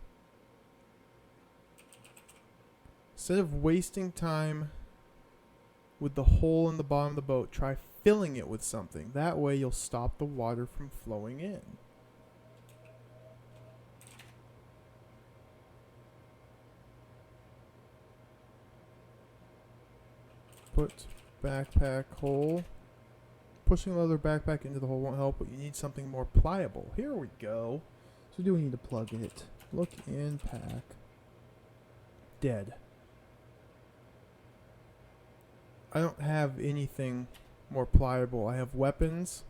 Instead of wasting time with the hole in the bottom of the boat, try filling it with something. That way you'll stop the water from flowing in. Put backpack hole. Pushing the other backpack into the hole won't help, but you need something more pliable. Here we go. So do we need to plug it? Look in pack. Dead. I don't have anything more pliable. I have weapons.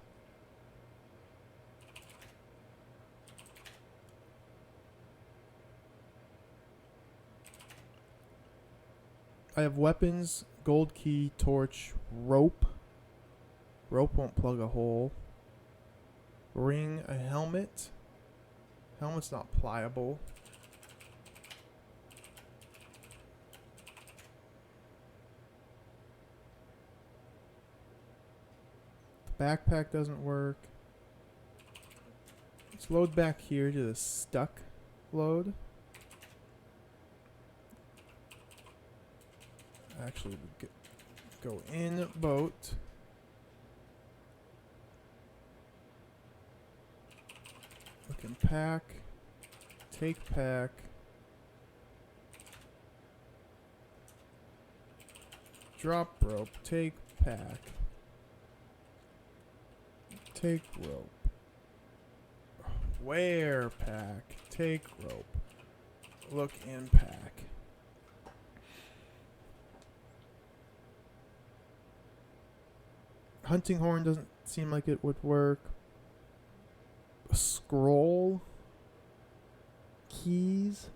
I have weapons, gold key, torch, rope. Rope won't plug a hole. Ring, a helmet. Helmet's not pliable. The backpack doesn't work. Let's load back here to the stuck load. Actually, we go in boat. Look in pack. Take pack. Drop rope. Take pack. Take rope. Wear pack. Take rope. Look in pack. Hunting horn doesn't seem like it would work. A scroll. Keys.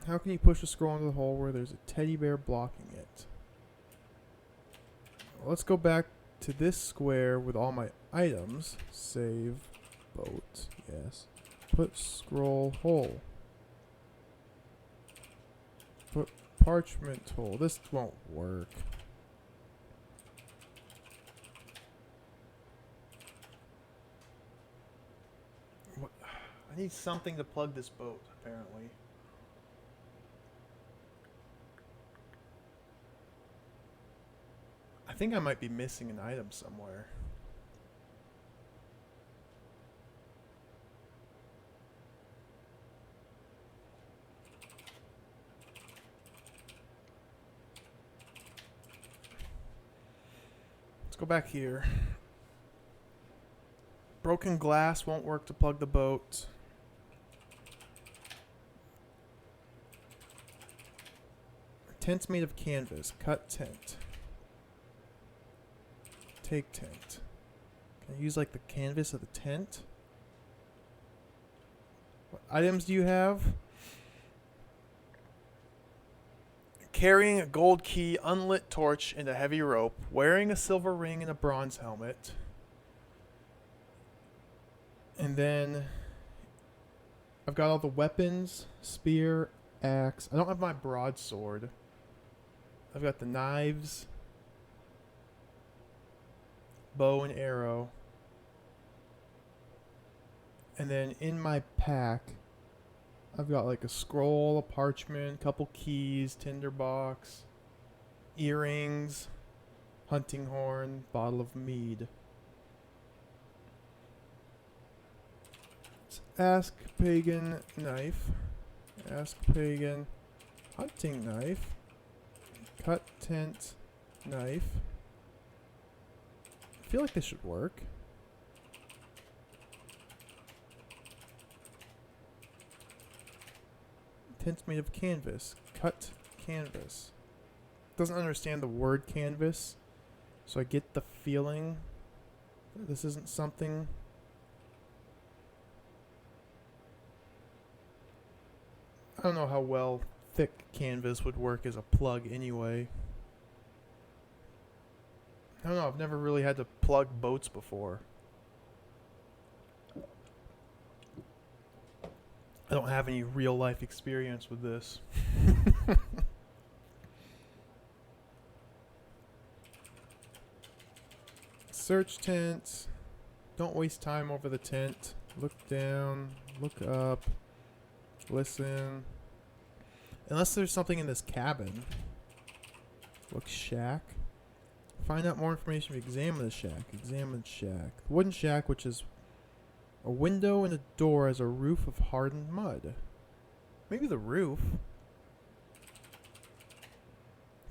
How can you push a scroll into the hole where there's a teddy bear blocking it? Well, let's go back to this square with all my items. Save. Boat. Yes. Put scroll hole. Put parchment hole. This won't work. What? I need something to plug this boat, apparently. I think I might be missing an item somewhere. Let's go back here. Broken glass won't work to plug the boat. Tent's made of canvas. Cut tent. Take tent. Can I use like the canvas of the tent? What items do you have? Carrying a gold key, unlit torch, and a heavy rope. Wearing a silver ring and a bronze helmet. And then I've got all the weapons, spear, axe. I don't have my broadsword. I've got the knives, bow and arrow. And then in my pack, I've got like a scroll, a parchment, couple keys, tinderbox, earrings, hunting horn, bottle of mead. Let's ask pagan knife. Ask pagan hunting knife. Cut tent knife. I feel like this should work. Tent's made of canvas. Cut canvas. Doesn't understand the word canvas, so I get the feeling that this isn't something. I don't know how well thick canvas would work as a plug anyway. I don't know, I've never really had to plug boats before. I don't have any real life experience with this. Search tent. Don't waste time over the tent. Look down. Look up. Listen. Unless there's something in this cabin. Look shack. Find out more information. Examine the shack. Examine shack. Wooden shack, which is a window and a door, has a roof of hardened mud. Maybe the roof.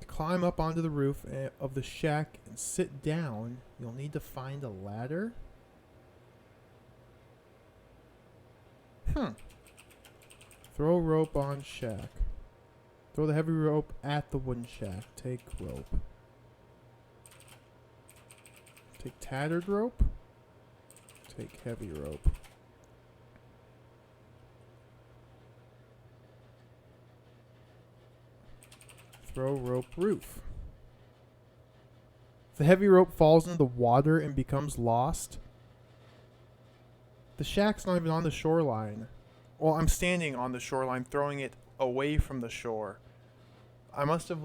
To climb up onto the roof of the shack and sit down, you'll need to find a ladder. Throw rope on shack. Throw the heavy rope at the wooden shack. Take rope. Take tattered rope. Take heavy rope. Throw rope roof. If the heavy rope falls into the water and becomes lost, the shack's not even on the shoreline. Well, I'm standing on the shoreline, throwing it away from the shore. I must have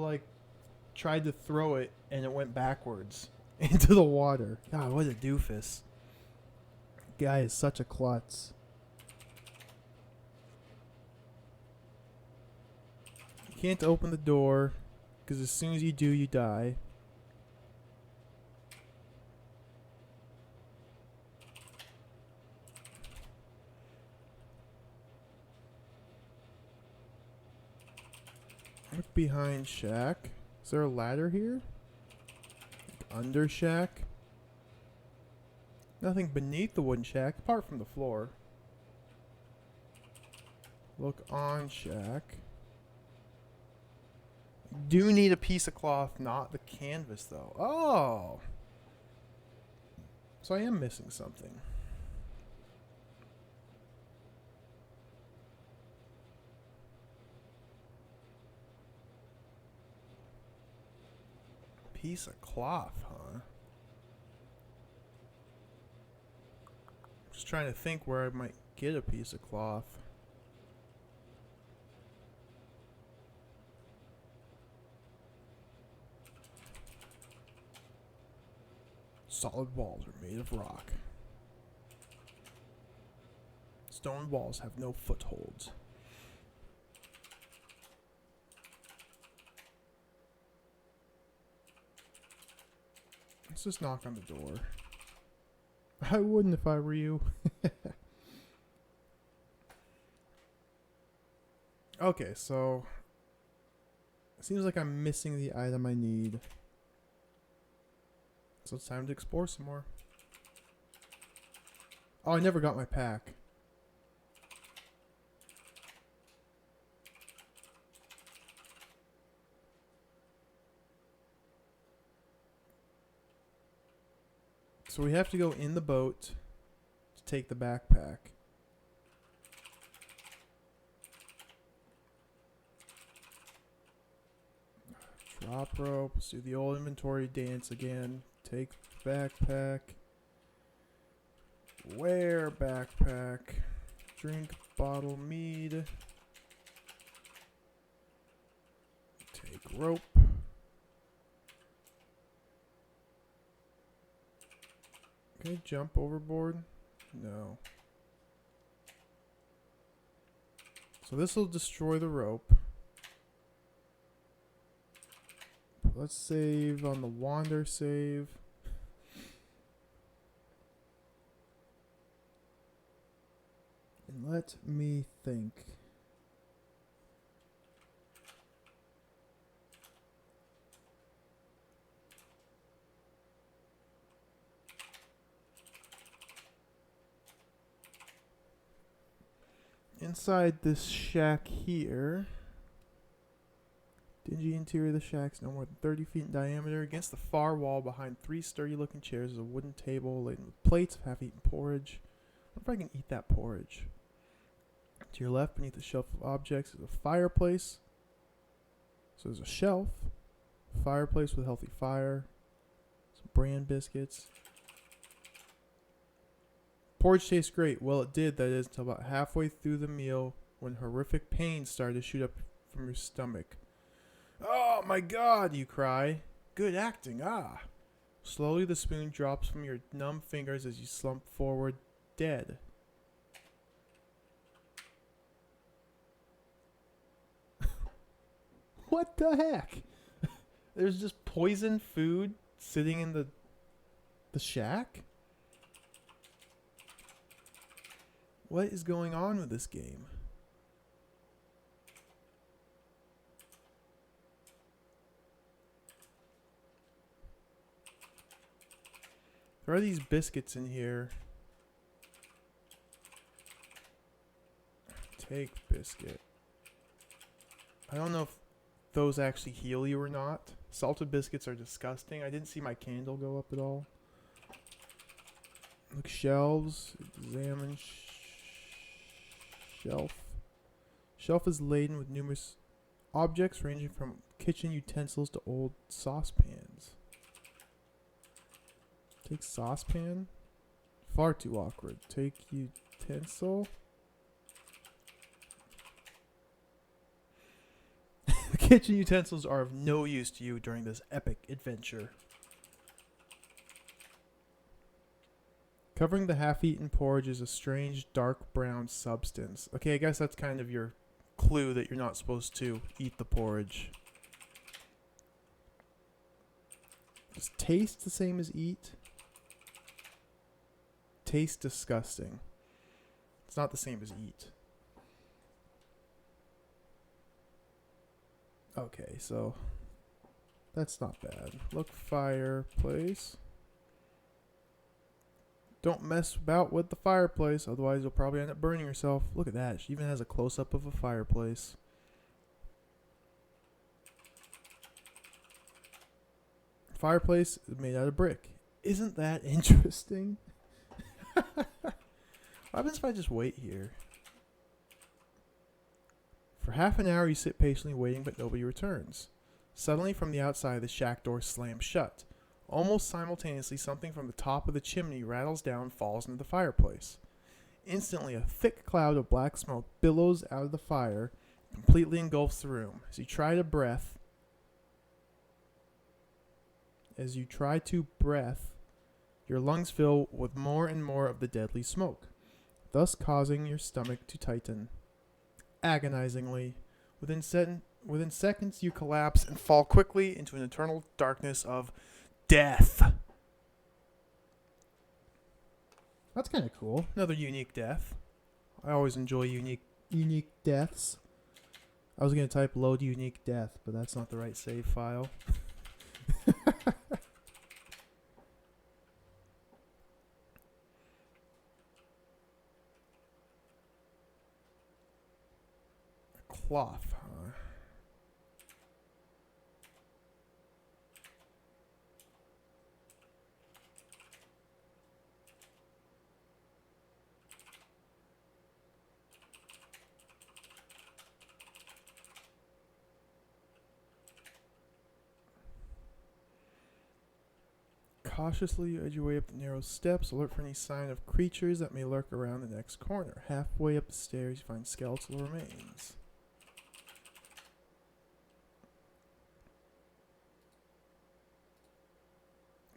tried to throw it and it went backwards into the water. God, what a doofus. Guy is such a klutz. You can't open the door because as soon as you do, you die. Look behind shack. Is there a ladder here? Under shack? Nothing beneath the wooden shack apart from the floor. Look on shack. Do need a piece of cloth, not the canvas though. Oh! So I am missing something. Piece of cloth, huh? Just trying to think where I might get a piece of cloth. Solid walls are made of rock. Stone walls have no footholds. Let's just knock on the door. I wouldn't if I were you. Okay, so it seems like I'm missing the item I need. So it's time to explore some more. Oh, I never got my pack. So we have to go in the boat to take the backpack. Drop rope. Let's do the old inventory dance again. Take backpack. Wear backpack. Drink bottle mead. Take rope. Can I jump overboard? No. So this will destroy the rope. Let's save on the wander save. And let me think. Inside this shack here, dingy interior of the shack's no more than 30 feet in diameter. Against the far wall behind 3 sturdy looking chairs is a wooden table laden with plates of half-eaten porridge. I wonder if I can eat that porridge. To your left, beneath the shelf of objects, is a fireplace. So there's a shelf, fireplace with a healthy fire, some bran biscuits. Porridge tastes great. Well, it did, that is, until about halfway through the meal when horrific pain started to shoot up from your stomach. Oh my God, you cry. Good acting, ah. Slowly, the spoon drops from your numb fingers as you slump forward, dead. What the heck? There's just poisoned food sitting in the shack? What is going on with this game? There are these biscuits in here. Take biscuit. I don't know if those actually heal you or not. Salted biscuits are disgusting. I didn't see my candle go up at all. Look, shelves. Examine shelf. Shelf is laden with numerous objects ranging from kitchen utensils to old saucepans. Take saucepan. Far too awkward. Take utensil. The kitchen utensils are of no use to you during this epic adventure. Covering the half-eaten porridge is a strange dark brown substance. Okay, I guess that's kind of your clue that you're not supposed to eat the porridge. Does taste the same as eat? Taste disgusting. It's not the same as eat. Okay, so that's not bad. Look, fireplace. Don't mess about with the fireplace, otherwise you'll probably end up burning yourself. Look at that. She even has a close-up of a fireplace. Fireplace is made out of brick. Isn't that interesting? What happens if I just wait here? For half an hour you sit patiently waiting, but nobody returns. Suddenly from the outside the shack door slams shut. Almost simultaneously, something from the top of the chimney rattles down and falls into the fireplace. Instantly, a thick cloud of black smoke billows out of the fire, completely engulfs the room. As you try to breath, your lungs fill with more and more of the deadly smoke, thus causing your stomach to tighten. Agonizingly, within seconds you collapse and fall quickly into an eternal darkness of death. That's kind of cool. Another unique death. I always enjoy unique deaths. I was going to type load unique death, but that's not the right save file. Cloth, huh? Cautiously, you edge your way up the narrow steps, alert for any sign of creatures that may lurk around the next corner. Halfway up the stairs, you find skeletal remains.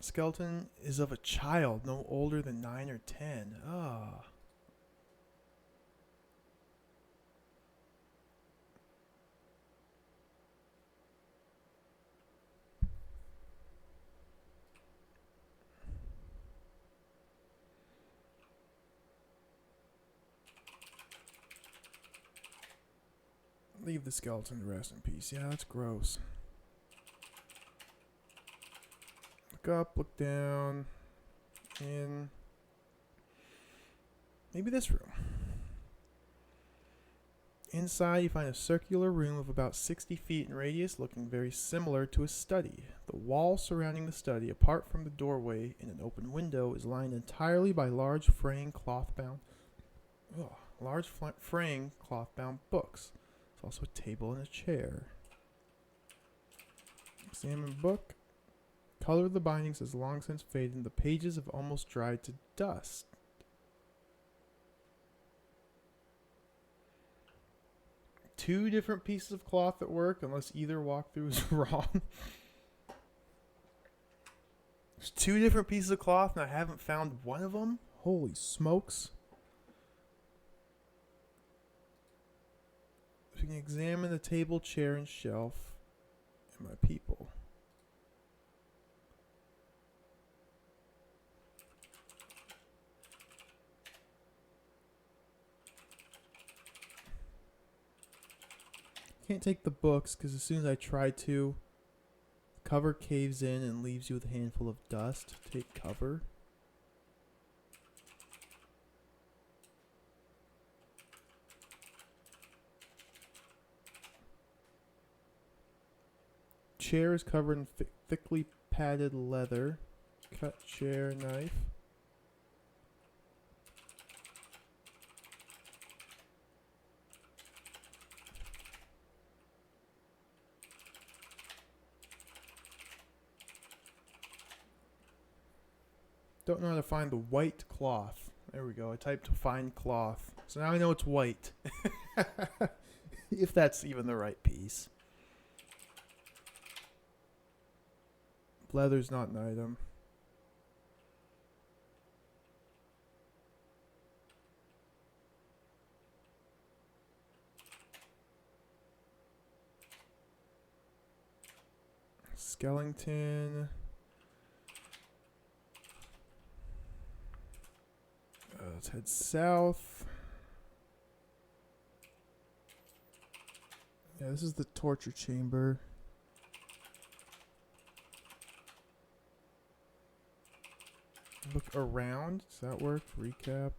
Skeleton is of a child no older than 9 or 10. Ah. Leave the skeleton to rest in peace. Yeah, that's gross. Look up, look down, in. Maybe this room. Inside, you find a circular room of about 60 feet in radius, looking very similar to a study. The wall surrounding the study, apart from the doorway and an open window, is lined entirely by large fraying cloth-bound books. There's also a table and a chair. Examine book. Color of the bindings has long since faded and the pages have almost dried to dust. Two different pieces of cloth at work, unless either walkthrough is wrong. There's 2 different pieces of cloth, and I haven't found one of them. Holy smokes. We can examine the table, chair, and shelf, and my people. Can't take the books because as soon as I try to, the cover caves in and leaves you with a handful of dust. Take cover. Chair is covered in thickly padded leather. Cut chair knife. Don't know how to find the white cloth. There we go. I typed find cloth. So now I know it's white. If that's even the right piece. Leather's not an item. Skellington. Let's head south. Yeah, this is the torture chamber. Look around. Does that work? Recap.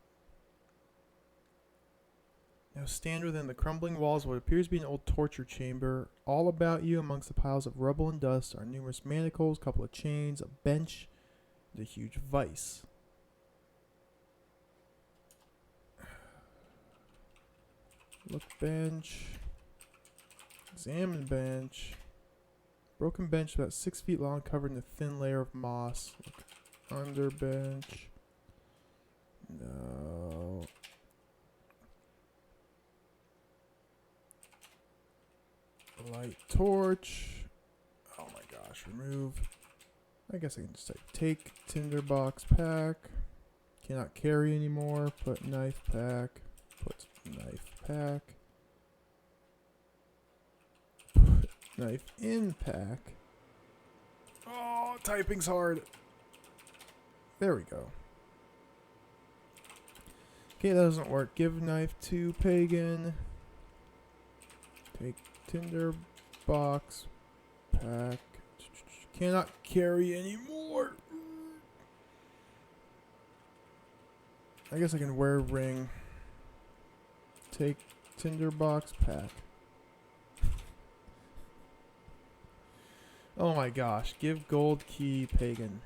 Now stand within the crumbling walls of what appears to be an old torture chamber. All about you, amongst the piles of rubble and dust, are numerous manacles, a couple of chains, a bench, and a huge vice. Look bench. Examine bench. Broken bench about 6 feet long, covered in a thin layer of moss. Look under bench. No. Light torch. Oh my gosh, remove. I guess I can just take tinderbox pack. Cannot carry anymore. Put knife pack. Put knife pack. Put knife in pack. Oh, typing's hard. There we go. Okay, that doesn't work. Give knife to pagan. Take tinder box pack. Cannot carry anymore. I guess I can wear ring. Take tinder box pack. Oh my gosh. Give gold key pagan.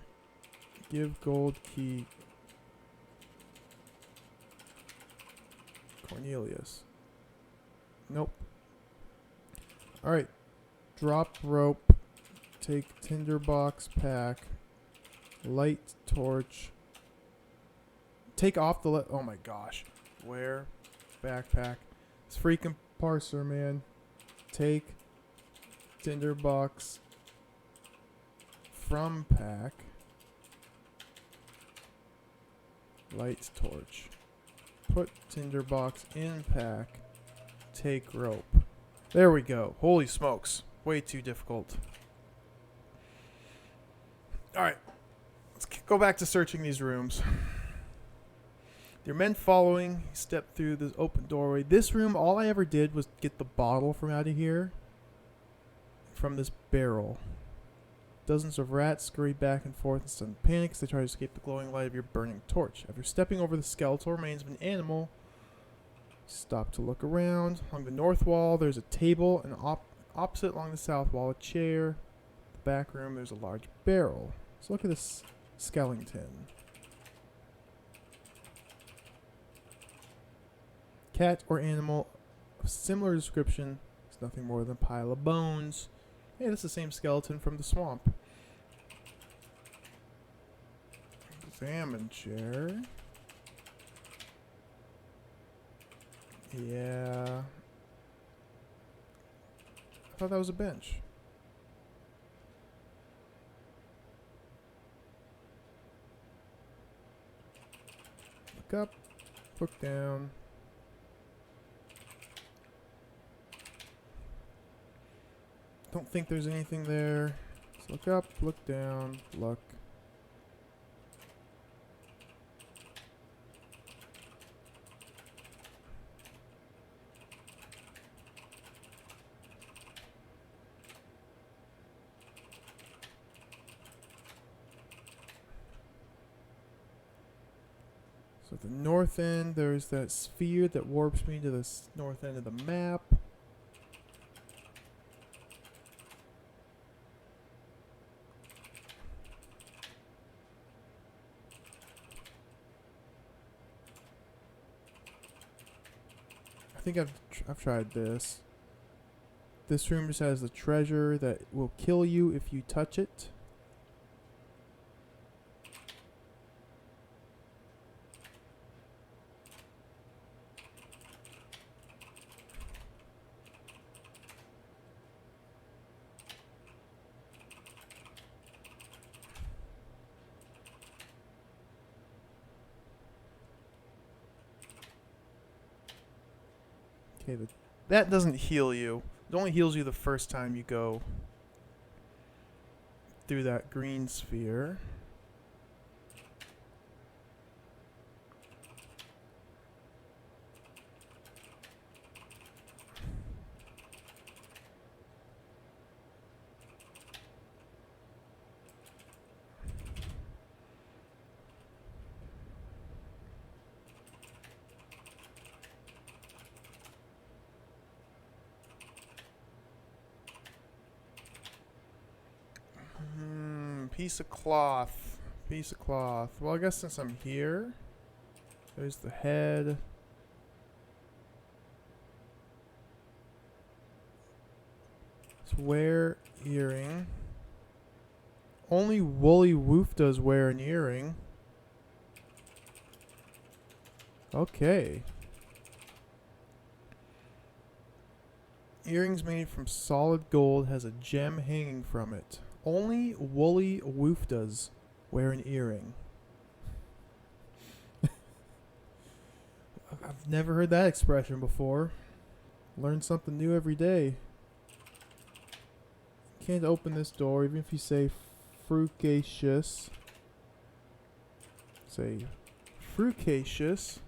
Give gold key Cornelius. Nope. Alright. Drop rope. Take tinderbox pack. Light torch. Take off the oh my gosh. Wear backpack. It's freaking parser, man. Take tinderbox from pack. Light torch. Put tinderbox in pack. Take rope. There we go. Holy smokes. Way too difficult. Alright. Let's go back to searching these rooms. Your men following. Step through this open doorway. This room, all I ever did was get the bottle from out of here. From this barrel. Dozens of rats scurry back and forth in sudden panic as they try to escape the glowing light of your burning torch. After stepping over the skeletal remains of an animal, stop to look around. Along the north wall, there's a table, and opposite along the south wall, a chair. The back room, there's a large barrel. So look at this skeleton. Cat or animal of similar description is nothing more than a pile of bones. Hey, that's the same skeleton from the swamp. Examine chair. Yeah. I thought that was a bench. Look up, look down. Don't think there's anything there. Just look up, look down, look. So at the north end, there's that sphere that warps me to the north end of the map. I think I've tried this. This room just has the treasure that will kill you if you touch it. Okay, That doesn't heal you. It only heals you the first time you go through that green sphere. piece of cloth. Piece of cloth. Well, I guess since I'm here, there's the head. Wear earring. Only Woolly Woof does wear an earring. Okay. Earrings made from solid gold, has a gem hanging from it. Only Woolly Woof does wear an earring. I've never heard that expression before. Learn something new every day. Can't open this door even if you say frucacious. Say frucacious.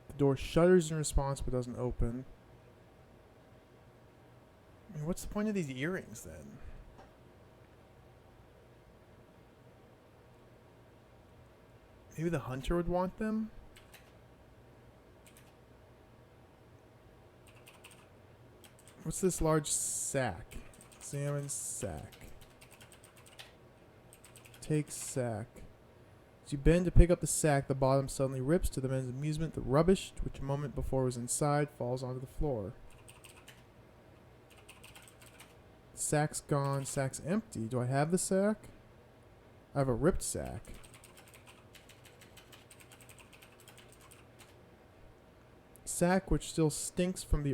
The door shudders in response but doesn't open. I mean, what's the point of these earrings then? Maybe the hunter would want them? What's this large sack? Examine sack. Take sack. As you bend to pick up the sack, the bottom suddenly rips. To the men's amusement, the rubbish, which a moment before was inside, falls onto the floor. Sack's gone. Sack's empty. Do I have the sack? I have a ripped sack. Sack which still stinks from the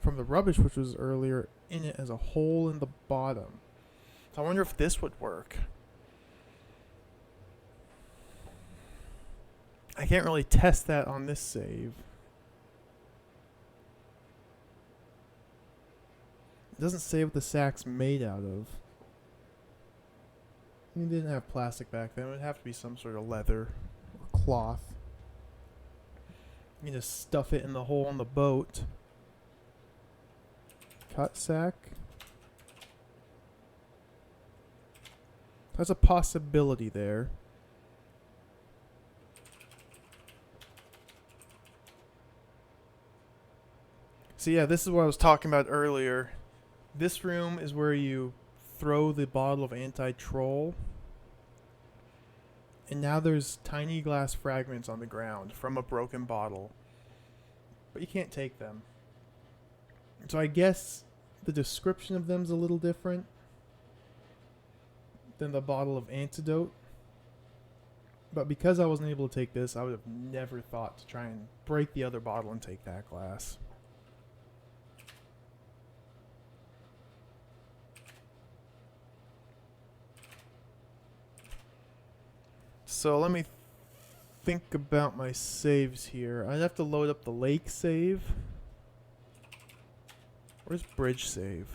rubbish which was earlier in it, as a hole in the bottom. So I wonder if this would work. I can't really test that on this save. It doesn't say what the sack's made out of. You didn't have plastic back then. It would have to be some sort of leather Or cloth. You just stuff it in the hole in the boat. Cut sack. There's a possibility there. So yeah, this is what I was talking about earlier. This room is where you throw the bottle of anti-troll. And now there's tiny glass fragments on the ground from a broken bottle. But you can't take them. So I guess the description of them's a little different than the bottle of antidote. But because I wasn't able to take this, I would have never thought to try and break the other bottle and take that glass. So let me think about my saves here. I'd have to load up the lake save. Where's bridge save?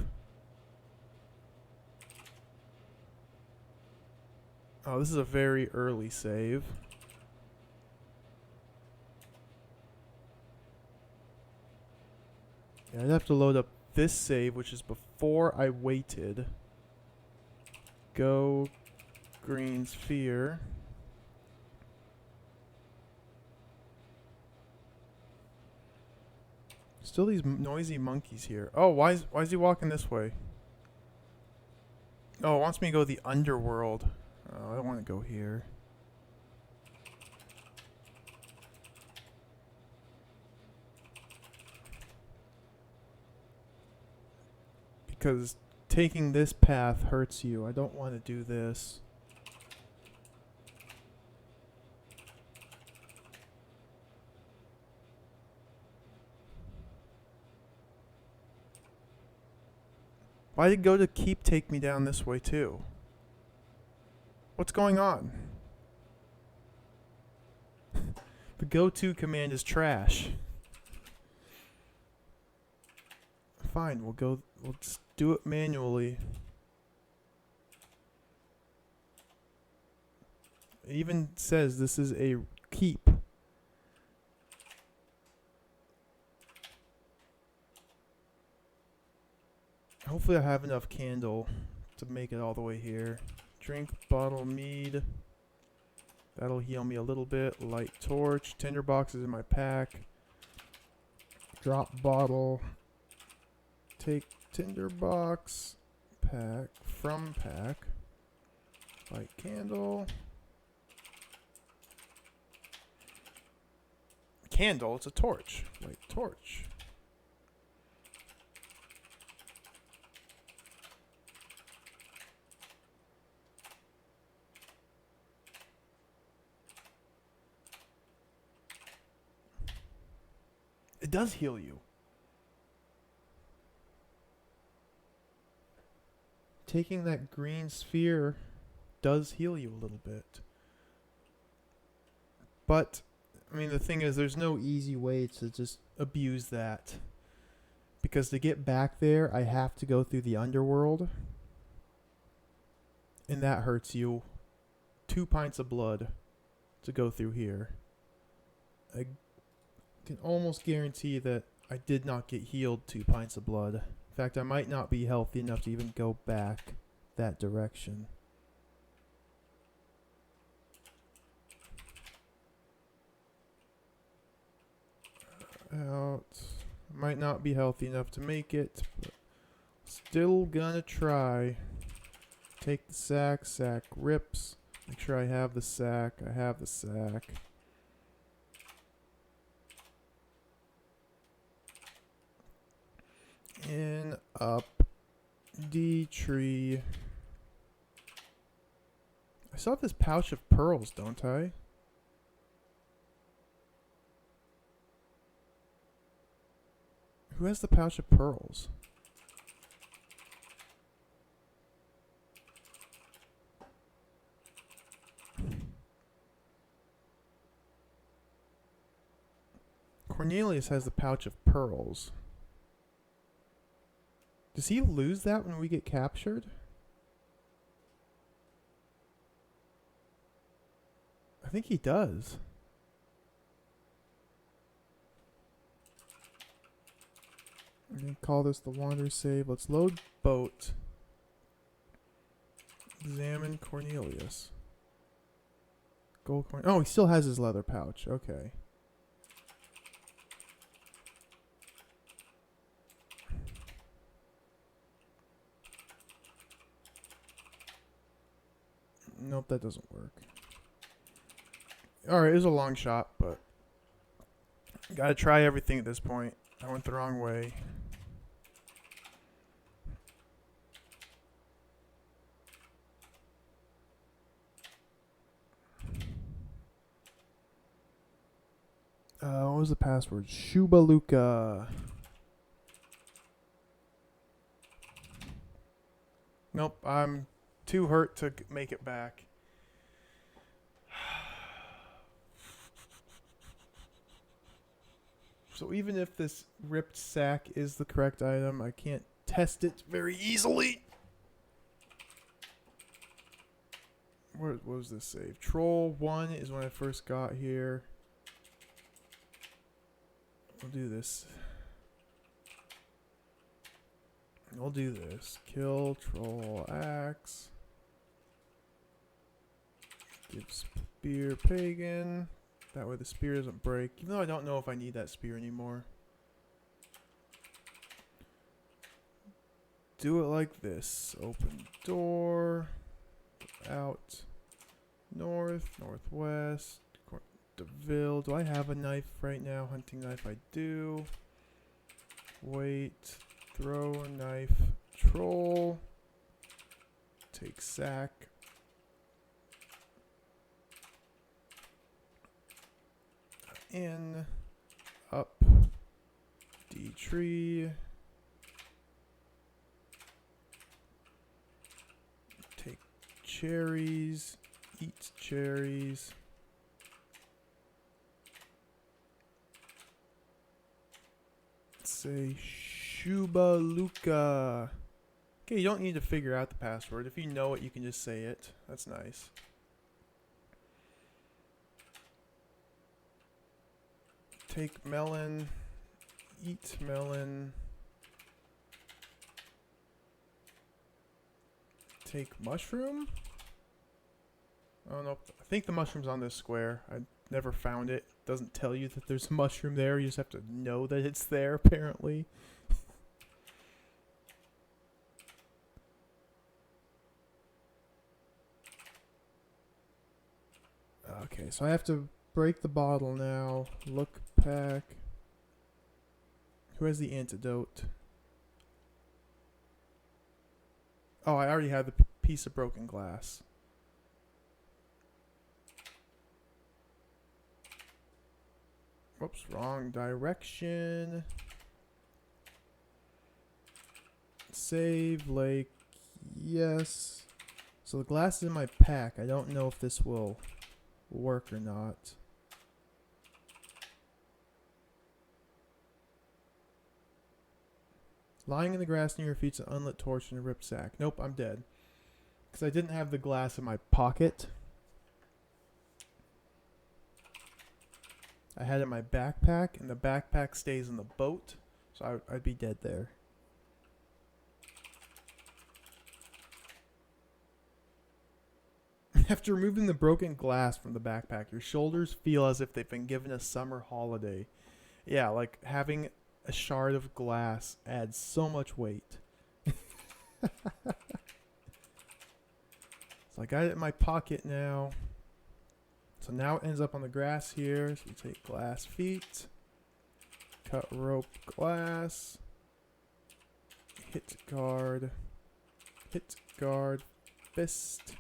Oh, this is a very early save. Yeah, I'd have to load up this save, which is before I waited. Go green sphere. Still these noisy monkeys here. Oh, why is he walking this way? Oh, it wants me to go the underworld. Oh, I don't want to go here. Because taking this path hurts you. I don't want to do this. Why did Go to Keep take me down this way too? What's going on? The go-to command is trash. Fine, we'll just do it manually. It even says this is a keep. Hopefully I have enough candle to make it all the way here. Drink bottle mead. That'll heal me a little bit. Light torch. Tinderbox is in my pack. Drop bottle. Take tinderbox. Pack. From pack. Light candle. Candle? It's a torch. Light torch. It does heal you. Taking that green sphere does heal you a little bit. But, I mean, the thing is, there's no easy way to just abuse that. Because to get back there, I have to go through the underworld. And that hurts you. 2 pints of blood to go through here. I can almost guarantee that I did not get healed 2 pints of blood. In fact, I might not be healthy enough to even go back that direction. Out. Might not be healthy enough to make it, but still gonna try. Take the sack. Sack rips. Make sure I have the sack. I have the sack. In, up, D tree. I still have this pouch of pearls, don't I? Who has the pouch of pearls? Cornelius has the pouch of pearls. Does he lose that when we get captured? I think he does. I'm going to call this the wander save. Let's load boat. Examine Cornelius. Gold coin. Oh, he still has his leather pouch. Okay. Nope, that doesn't work. Alright, it was a long shot, but gotta try everything at this point. I went the wrong way. What was the password? Shubaluka. Nope, I'm too hurt to make it back. So even if this ripped sack is the correct item, I can't test it very easily. What was this save? Troll 1 is when I first got here. I'll do this. I'll do this. Kill troll axe. Give spear pagan. That way the spear doesn't break. Even though I don't know if I need that spear anymore. Do it like this. Open door. Out. North. Northwest. Deville. Do I have a knife right now? Hunting knife I do. Wait. Throw a knife. Troll. Take sack. In. Up. D tree. Take cherries. Eat cherries. Say Shuba Luka. Okay, you don't need to figure out the password. If you know it, you can just say it. That's nice. Take melon. Eat melon. Take mushroom? Oh no, I think the mushroom's on this square. I never found it. Doesn't tell you that there's a mushroom there. You just have to know that it's there, apparently. Okay, so I have to break the bottle now. Look pack. Who has the antidote? Oh, I already have the piece of broken glass. Whoops, wrong direction. Save, lake, yes. So the glass is in my pack. I don't know if this will work or not. Lying in the grass near your feet's an unlit torch and a ripped sack. Nope, I'm dead. Because I didn't have the glass in my pocket. I had it in my backpack, and the backpack stays in the boat, so I'd be dead there. After removing the broken glass from the backpack, your shoulders feel as if they've been given a summer holiday. Yeah, like having a shard of glass adds so much weight. So I got it in my pocket now. So now it ends up on the grass here. So we take glass feet. Cut rope glass. Hit guard. Hit guard fist.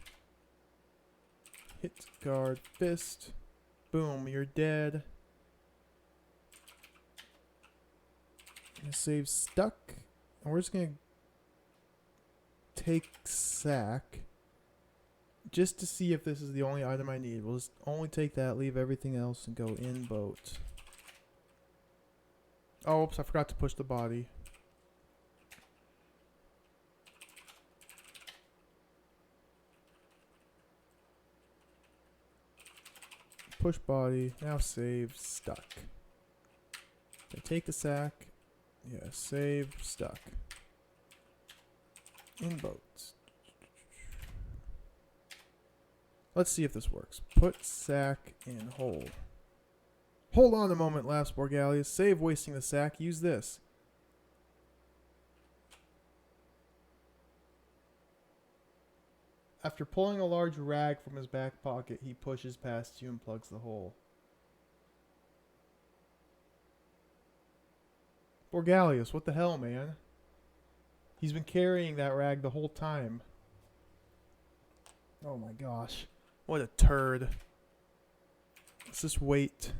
Hit guard fist. Boom, you're dead. Gonna save stuck. And we're just gonna take sack. Just to see if this is the only item I need. We'll just only take that, leave everything else, and go in boat. Oh, oops, I forgot to push the body. Push body, now save, stuck. Okay, take the sack. Yeah, save, stuck. In boat. Let's see if this works. Put sack in hole. Hold on a moment, laughs Borgalius. Save wasting the sack. Use this. After pulling a large rag from his back pocket, he pushes past you and plugs the hole. Borgalius, what the hell, man? He's been carrying that rag the whole time. Oh my gosh. What a turd. Let's just wait.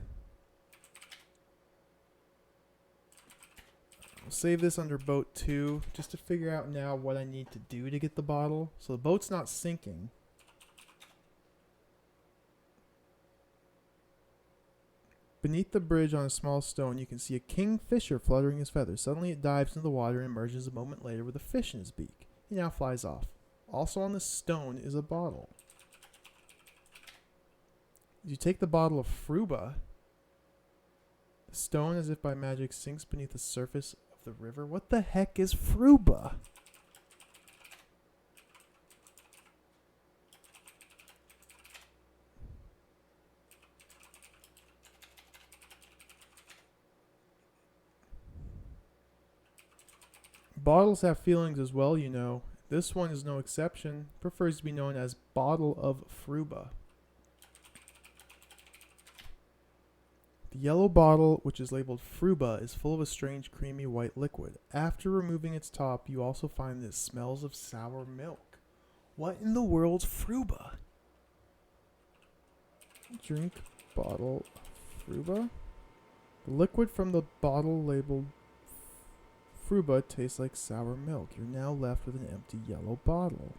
I'll save this under boat 2 just to figure out now what I need to do to get the bottle. So the boat's not sinking. Beneath the bridge on a small stone, you can see a kingfisher fluttering his feathers. Suddenly it dives into the water and emerges a moment later with a fish in his beak. He now flies off. Also on the stone is a bottle. You take the bottle of Fruba. The stone, as if by magic, sinks beneath the surface of the river. What the heck is Fruba? Bottles have feelings as well, you know. This one is no exception. Prefers to be known as Bottle of Fruba. The yellow bottle, which is labeled Fruba, is full of a strange creamy white liquid. After removing its top, you also find that it smells of sour milk. What in the world's Fruba? Drink bottle Fruba. The liquid from the bottle labeled Fruba tastes like sour milk. You're now left with an empty yellow bottle.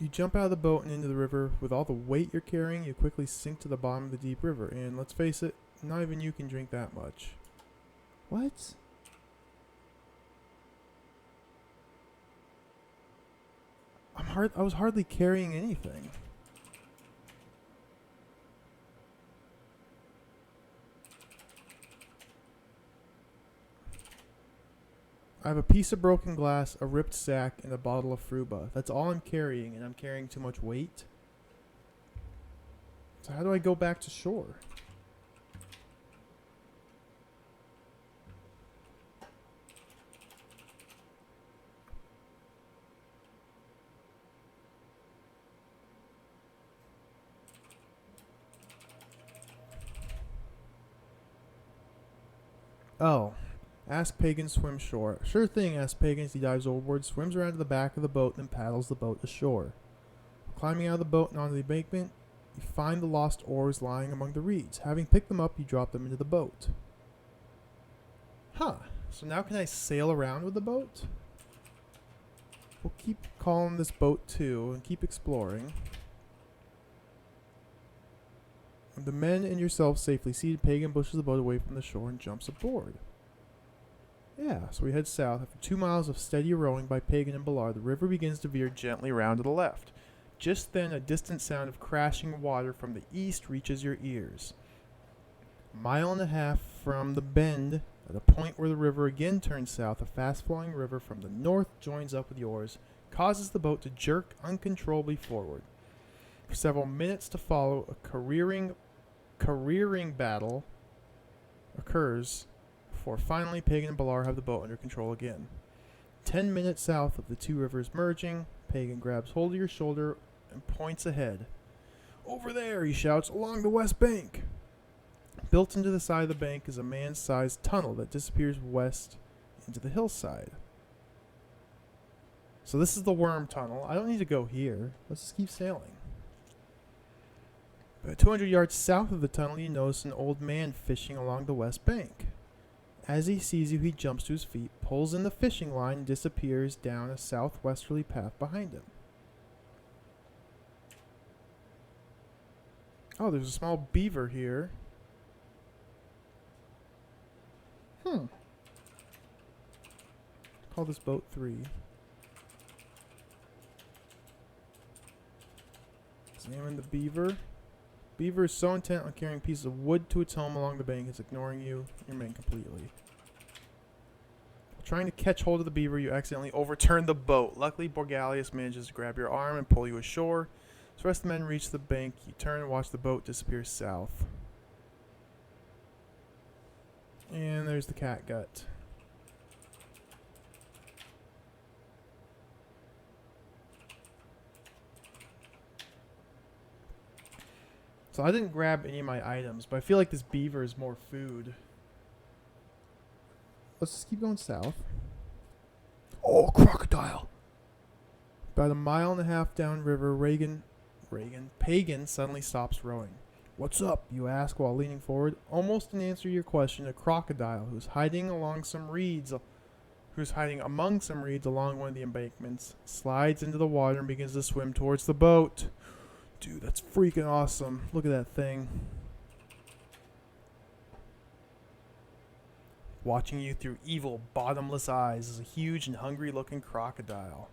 You jump out of the boat and into the river. With all the weight you're carrying, you quickly sink to the bottom of the deep river. And let's face it, not even you can drink that much. What? I was hardly carrying anything. I have a piece of broken glass, a ripped sack, and a bottle of Fruba. That's all I'm carrying, and I'm carrying too much weight. So how do I go back to shore? Oh. Ask Pagan swim shore. Sure thing, asks Pagan as he dives overboard, swims around to the back of the boat, then paddles the boat ashore. Climbing out of the boat and onto the embankment, you find the lost oars lying among the reeds. Having picked them up, you drop them into the boat. Huh. So now can I sail around with the boat? We'll keep calling this boat 2 and keep exploring. The men and yourself safely seated, Pagan pushes the boat away from the shore and jumps aboard. Yeah, so we head south. After 2 miles of steady rowing by Pagan and Ballard, the river begins to veer gently around to the left. Just then, a distant sound of crashing water from the east reaches your ears. A mile and a half from the bend, at a point where the river again turns south, a fast-flowing river from the north joins up with yours, causes the boat to jerk uncontrollably forward. For several minutes to follow, a careering battle occurs before finally Pagan and Ballard have the boat under control again. 10 minutes south of the two rivers merging, Pagan grabs hold of your shoulder and points ahead. Over there, he shouts, along the west bank. Built into the side of the bank is a man-sized tunnel that disappears west into the hillside. So this is the worm tunnel. I don't need to go here. Let's just keep sailing. About 200 yards south of the tunnel, you notice an old man fishing along the west bank. As he sees you, he jumps to his feet, pulls in the fishing line, and disappears down a southwesterly path behind him. Oh, there's a small beaver here. Call this boat 3. Examine the beaver. Beaver is so intent on carrying pieces of wood to its home along the bank, it's ignoring you, your men, completely. Trying to catch hold of the beaver, you accidentally overturn the boat. Luckily, Borgalius manages to grab your arm and pull you ashore. So the rest of the men reach the bank. You turn and watch the boat disappear south. And there's the catgut. So I didn't grab any of my items, but I feel like this beaver is more food. Let's just keep going south. Oh, crocodile! About a mile and a half downriver, Pagan suddenly stops rowing. What's up, you ask while leaning forward. Almost in answer to your question, a crocodile who's hiding along some reeds who's hiding among some reeds along one of the embankments, slides into the water and begins to swim towards the boat. Dude, that's freaking awesome. Look at that thing. Watching you through evil, bottomless eyes is a huge and hungry-looking crocodile.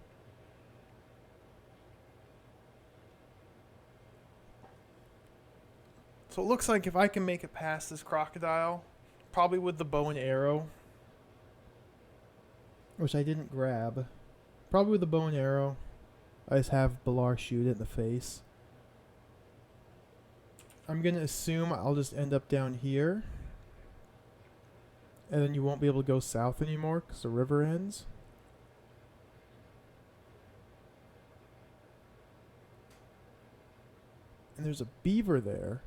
So it looks like if I can make it past this crocodile, probably with the bow and arrow, which I didn't grab, probably with the bow and arrow, I just have Balar shoot it in the face. I'm going to assume I'll just end up down here. And then you won't be able to go south anymore because the river ends. And there's a beaver there.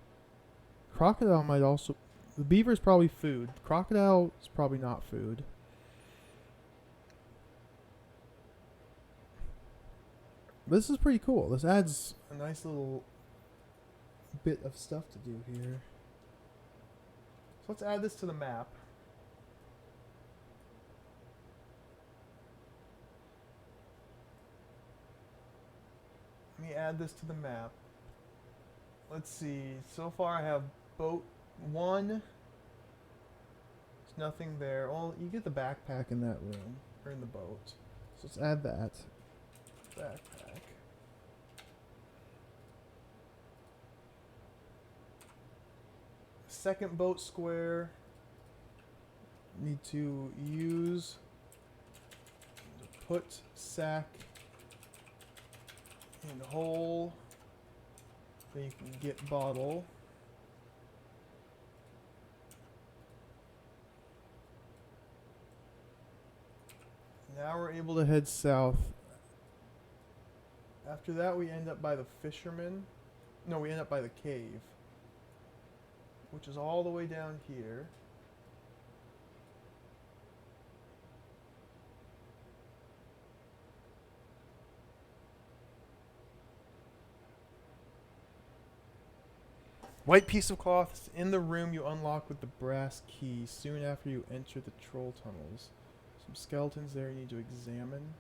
Crocodile might also... The beaver is probably food. Crocodile is probably not food. This is pretty cool. This adds a nice little bit of stuff to do here. So let's add this to the map. Let me add this to the map. Let's see. So far I have boat 1. There's nothing there. Well, you get the backpack in that room. Or in the boat. So let's add that. Backpack. Second boat square. Need to use to put sack in hole. Then you can get bottle. Now we're able to head south. After that we end up by the fisherman. No, we end up by the cave, which is all the way down here. White piece of cloth is in the room you unlock with the brass key soon after you enter the troll tunnels. Some skeletons there you need to examine.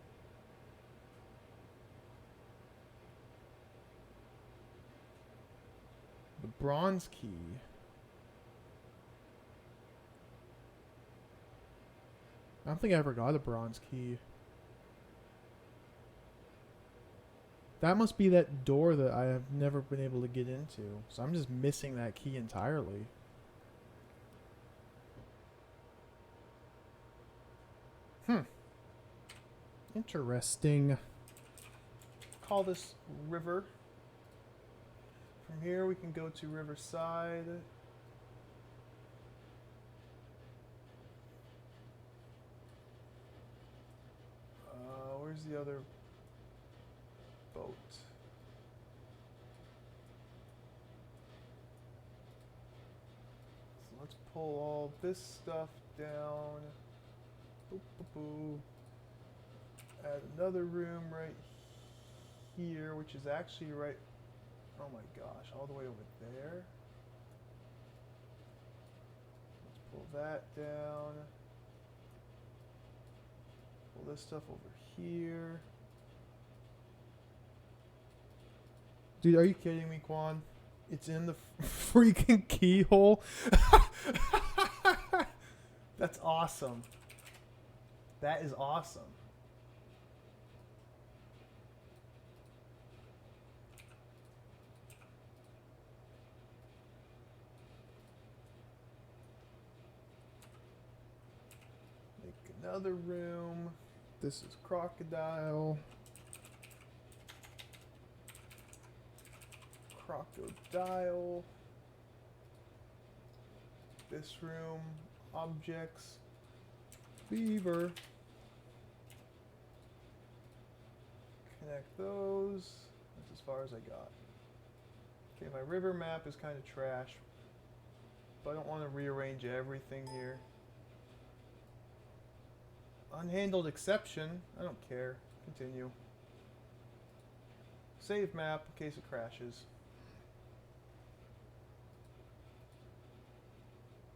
The bronze key. I don't think I ever got a bronze key. That must be that door that I have never been able to get into. So I'm just missing that key entirely. Interesting. Call this river. From here we can go to Riverside. Where's the other boat? So let's pull all this stuff down. Boop, boop, boop. Add another room right here, which is actually right... Oh my gosh, all the way over there. Let's pull that down. Pull this stuff over here. Dude, are you kidding me, Quan? It's in the freaking keyhole. That's awesome. That is awesome. Make another room. This is crocodile. Crocodile. This room, objects, beaver. Connect those. That's as far as I got. Okay, my river map is kind of trash, but I don't want to rearrange everything here. Unhandled exception. I don't care. Continue. Save map in case it crashes.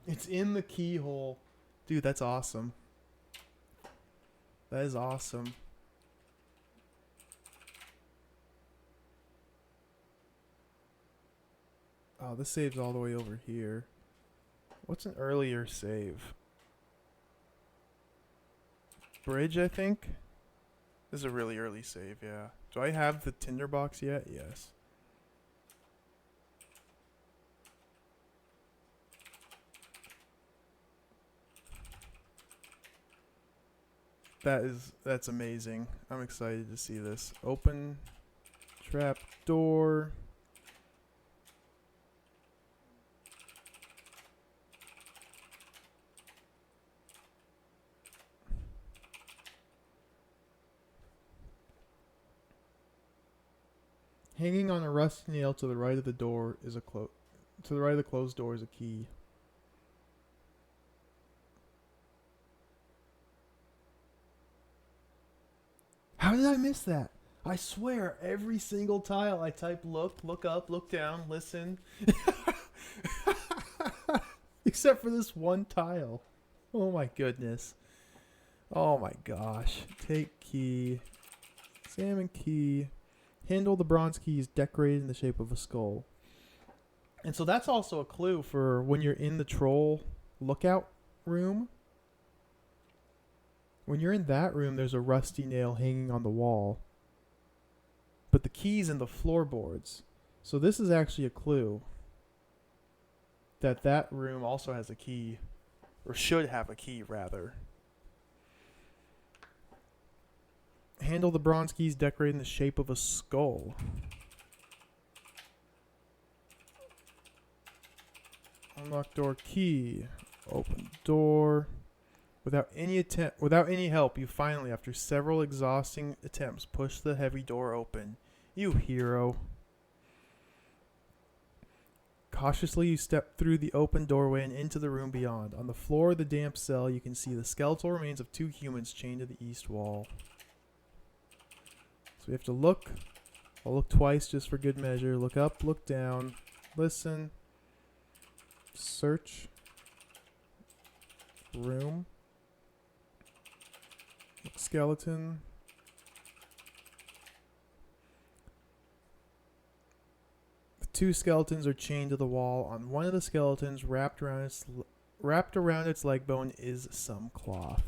It's in the keyhole. Dude, that's awesome. That is awesome. Oh, this saves all the way over here. What's an earlier save? Bridge, I think? This is a really early save, yeah. Do I have the tinderbox yet? Yes. That's amazing. I'm excited to see this. Open trap door. Hanging on a rusty nail to the right of the door is a to the right of the closed door is a key. How did I miss that? I swear, every single tile I type look up, look down, listen. Except for this one tile. Oh my goodness. Oh my gosh. Take key. Examine key. Handle the bronze key is decorated in the shape of a skull. And so that's also a clue for when you're in the troll lookout room. When you're in that room, there's a rusty nail hanging on the wall. But the key's in the floorboards. So this is actually a clue that that room also has a key. Or should have a key, rather. Handle the bronze keys decorated in the shape of a skull. Unlock door key. Open door. Without any help, you finally, after several exhausting attempts, push the heavy door open. You hero. Cautiously, you step through the open doorway and into the room beyond. On the floor of the damp cell, you can see the skeletal remains of 2 humans chained to the east wall. So we have to look. I'll look twice just for good measure. Look up, look down, listen, search, room, skeleton. The 2 skeletons are chained to the wall. On one of the skeletons, wrapped around its leg bone, is some cloth.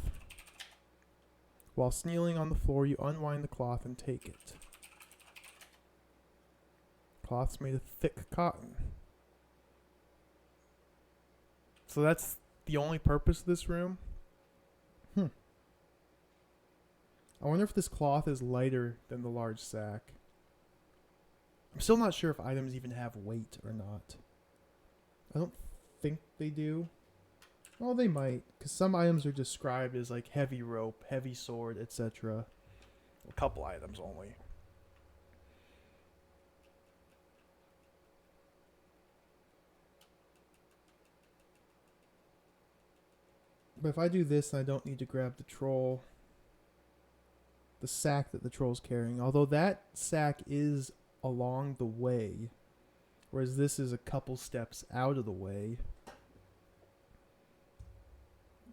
While kneeling on the floor, you unwind the cloth and take it. Cloth's made of thick cotton. So that's the only purpose of this room? I wonder if this cloth is lighter than the large sack. I'm still not sure if items even have weight or not. I don't think they do. Well, they might, because some items are described as like heavy rope, heavy sword, etc. A couple items only. But if I do this, I don't need to grab the troll. The sack that the troll's carrying. Although that sack is along the way. Whereas this is a couple steps out of the way.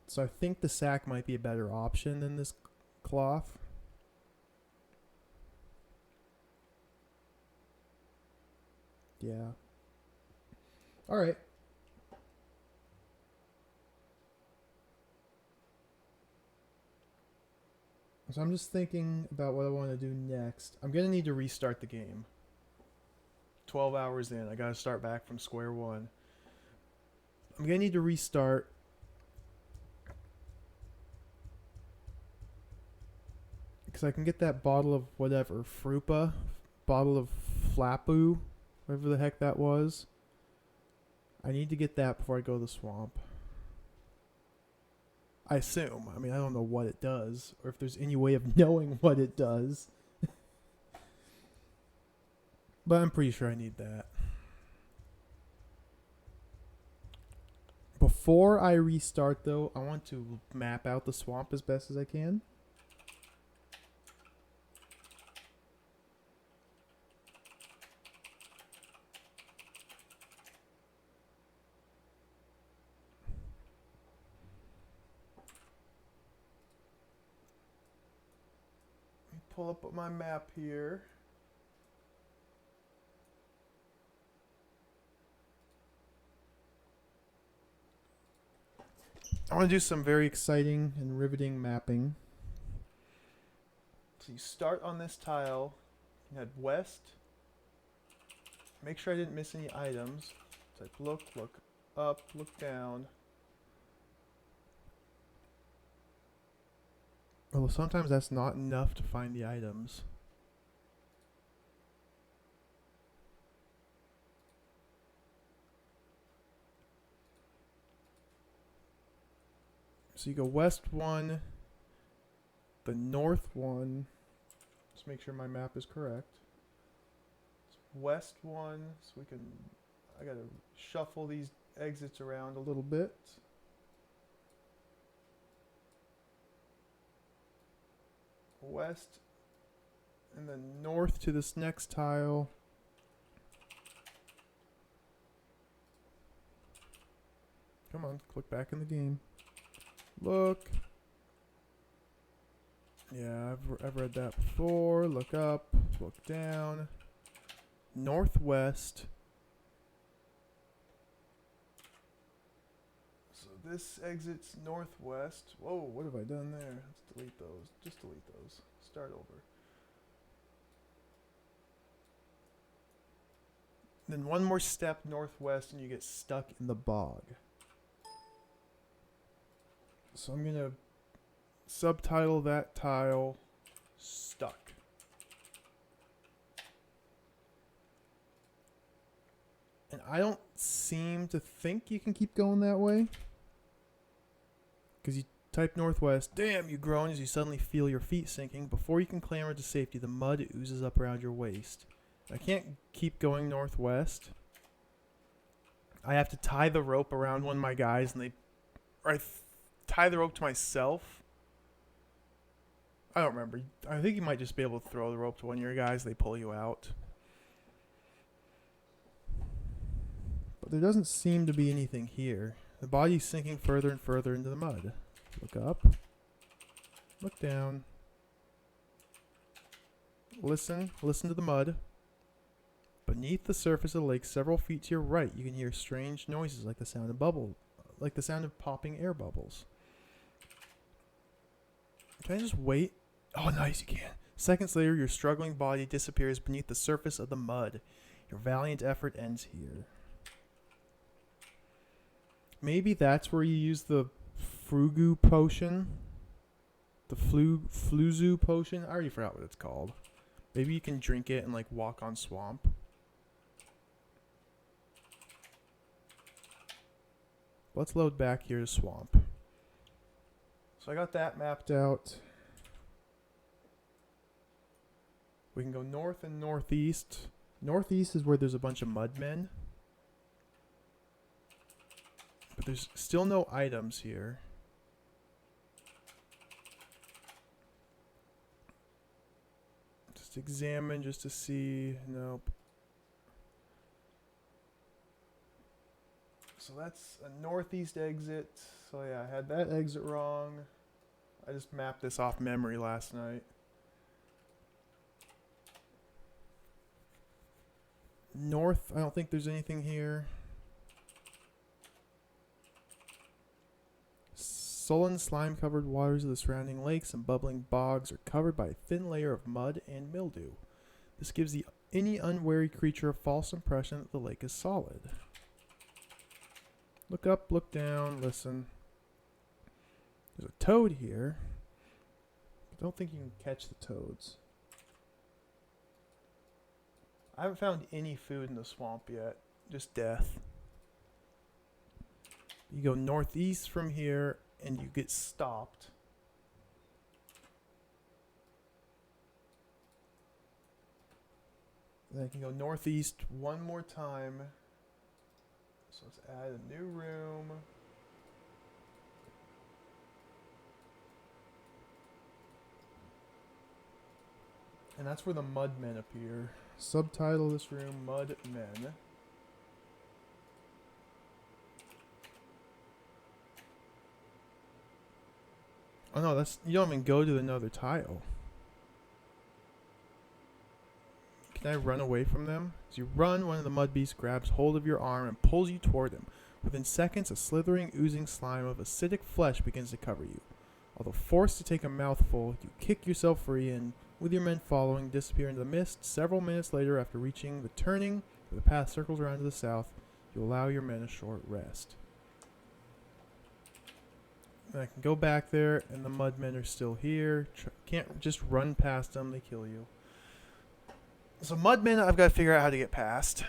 So I think the sack might be a better option than this cloth. Yeah. Alright. So I'm just thinking about what I want to do next. I'm going to need to restart the game. 12 hours in. I got to start back from square one. I'm going to need to restart. Because I can get that bottle of whatever. Frupa. Bottle of Flapu. Whatever the heck that was. I need to get that before I go to the swamp. I assume. I mean, I don't know what it does, or if there's any way of knowing what it does. But I'm pretty sure I need that. Before I restart, though, I want to map out the swamp as best as I can. pull up my map here. I want to do some very exciting and riveting mapping. So you start on this tile, you head west. Make sure I didn't miss any items. Type look up, look down. Although sometimes that's not enough to find the items. So you go west 1, the north 1. Just make sure my map is correct. West 1, so we can, I gotta shuffle these exits around a little bit. West, and then north to this next tile. Come on, click back in the game. Look. Yeah, I've read that before. Look up, look down. Northwest. So this exits northwest. Whoa, what have I done there? Let's delete those. Just delete those. Start over. Then one more step northwest and you get stuck in the bog. So I'm gonna subtitle that tile stuck. And I don't seem to think you can keep going that way. Because you type northwest. Damn, you groan as you suddenly feel your feet sinking. Before you can clamber to safety, the mud oozes up around your waist. I can't keep going northwest. I have to tie the rope around one of my guys, and tie the rope to myself. I don't remember. I think you might just be able to throw the rope to one of your guys. They pull you out. But there doesn't seem to be anything here. The body's sinking further and further into the mud. Look up. Look down. Listen. Listen to the mud. Beneath the surface of the lake, several feet to your right, you can hear strange noises like the sound of popping air bubbles. Can I just wait? Oh, nice, you can. Seconds later, your struggling body disappears beneath the surface of the mud. Your valiant effort ends here. Maybe that's where you use the Frugu potion. The Fluzu potion. I already forgot what it's called. Maybe you can drink it and like walk on swamp. Let's load back here to swamp. So I got that mapped out. We can go north and northeast. Northeast is where there's a bunch of mudmen. But there's still no items here. Just examine just to see. Nope. So that's a northeast exit. So yeah, I had that exit wrong. I just mapped this off memory last night. North, I don't think there's anything here. Sullen, slime-covered waters of the surrounding lakes and bubbling bogs are covered by a thin layer of mud and mildew. This gives any unwary creature a false impression that the lake is solid. Look up, look down, listen. There's a toad here. I don't think you can catch the toads. I haven't found any food in the swamp yet. Just death. You go northeast from here and you get stopped. Then I can go northeast one more time. So let's add a new room. And that's where the mudmen appear. Subtitle this room, Mudmen. Oh no, you don't even go to another tile. Can I run away from them? As you run, one of the mud beasts grabs hold of your arm and pulls you toward him. Within seconds, a slithering, oozing slime of acidic flesh begins to cover you. Although forced to take a mouthful, you kick yourself free and, with your men following, disappear into the mist. Several minutes later, after reaching the turning where the path circles around to the south, you allow your men a short rest. And I can go back there, and the mudmen are still here. Can't just run past them, they kill you. So mudmen, I've got to figure out how to get past.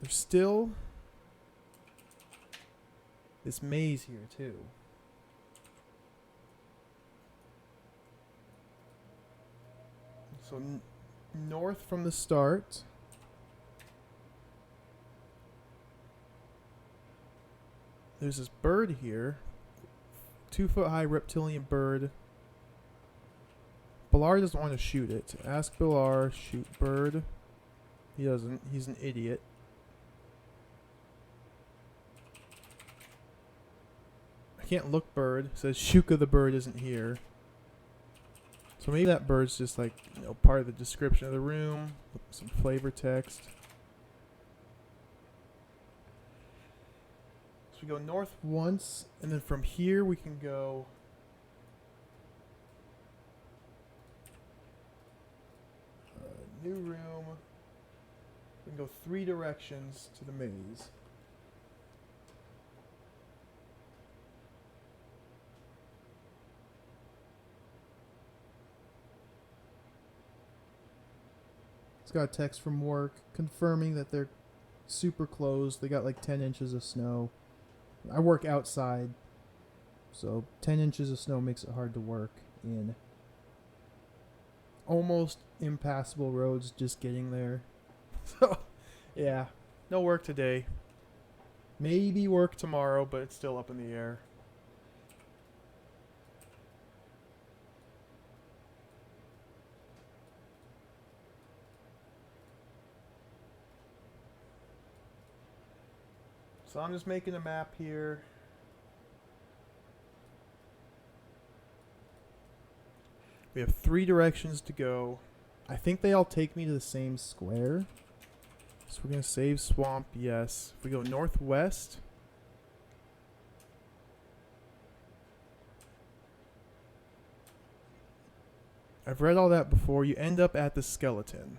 There's still this maze here, too. So north from the start. There's this bird here. 2-foot-high reptilian bird. Bilar doesn't want to shoot it. Ask Bilar, shoot bird. He doesn't. He's an idiot. I can't look bird. It says Shuka the bird isn't here. So maybe that bird's just like, you know, part of the description of the room. With some flavor text. So we go north once, and then from here we can go new room. We can go 3 directions to the maze. It's got a text from work confirming that they're super closed. They got like 10 inches of snow. I work outside, so 10 inches of snow makes it hard to work in. Almost impassable roads just getting there. So, yeah, no work today. Maybe work tomorrow, but it's still up in the air. So I'm just making a map here. We have 3 directions to go. I think they all take me to the same square. So we're going to save swamp, yes. If we go northwest. I've read all that before. You end up at the skeleton.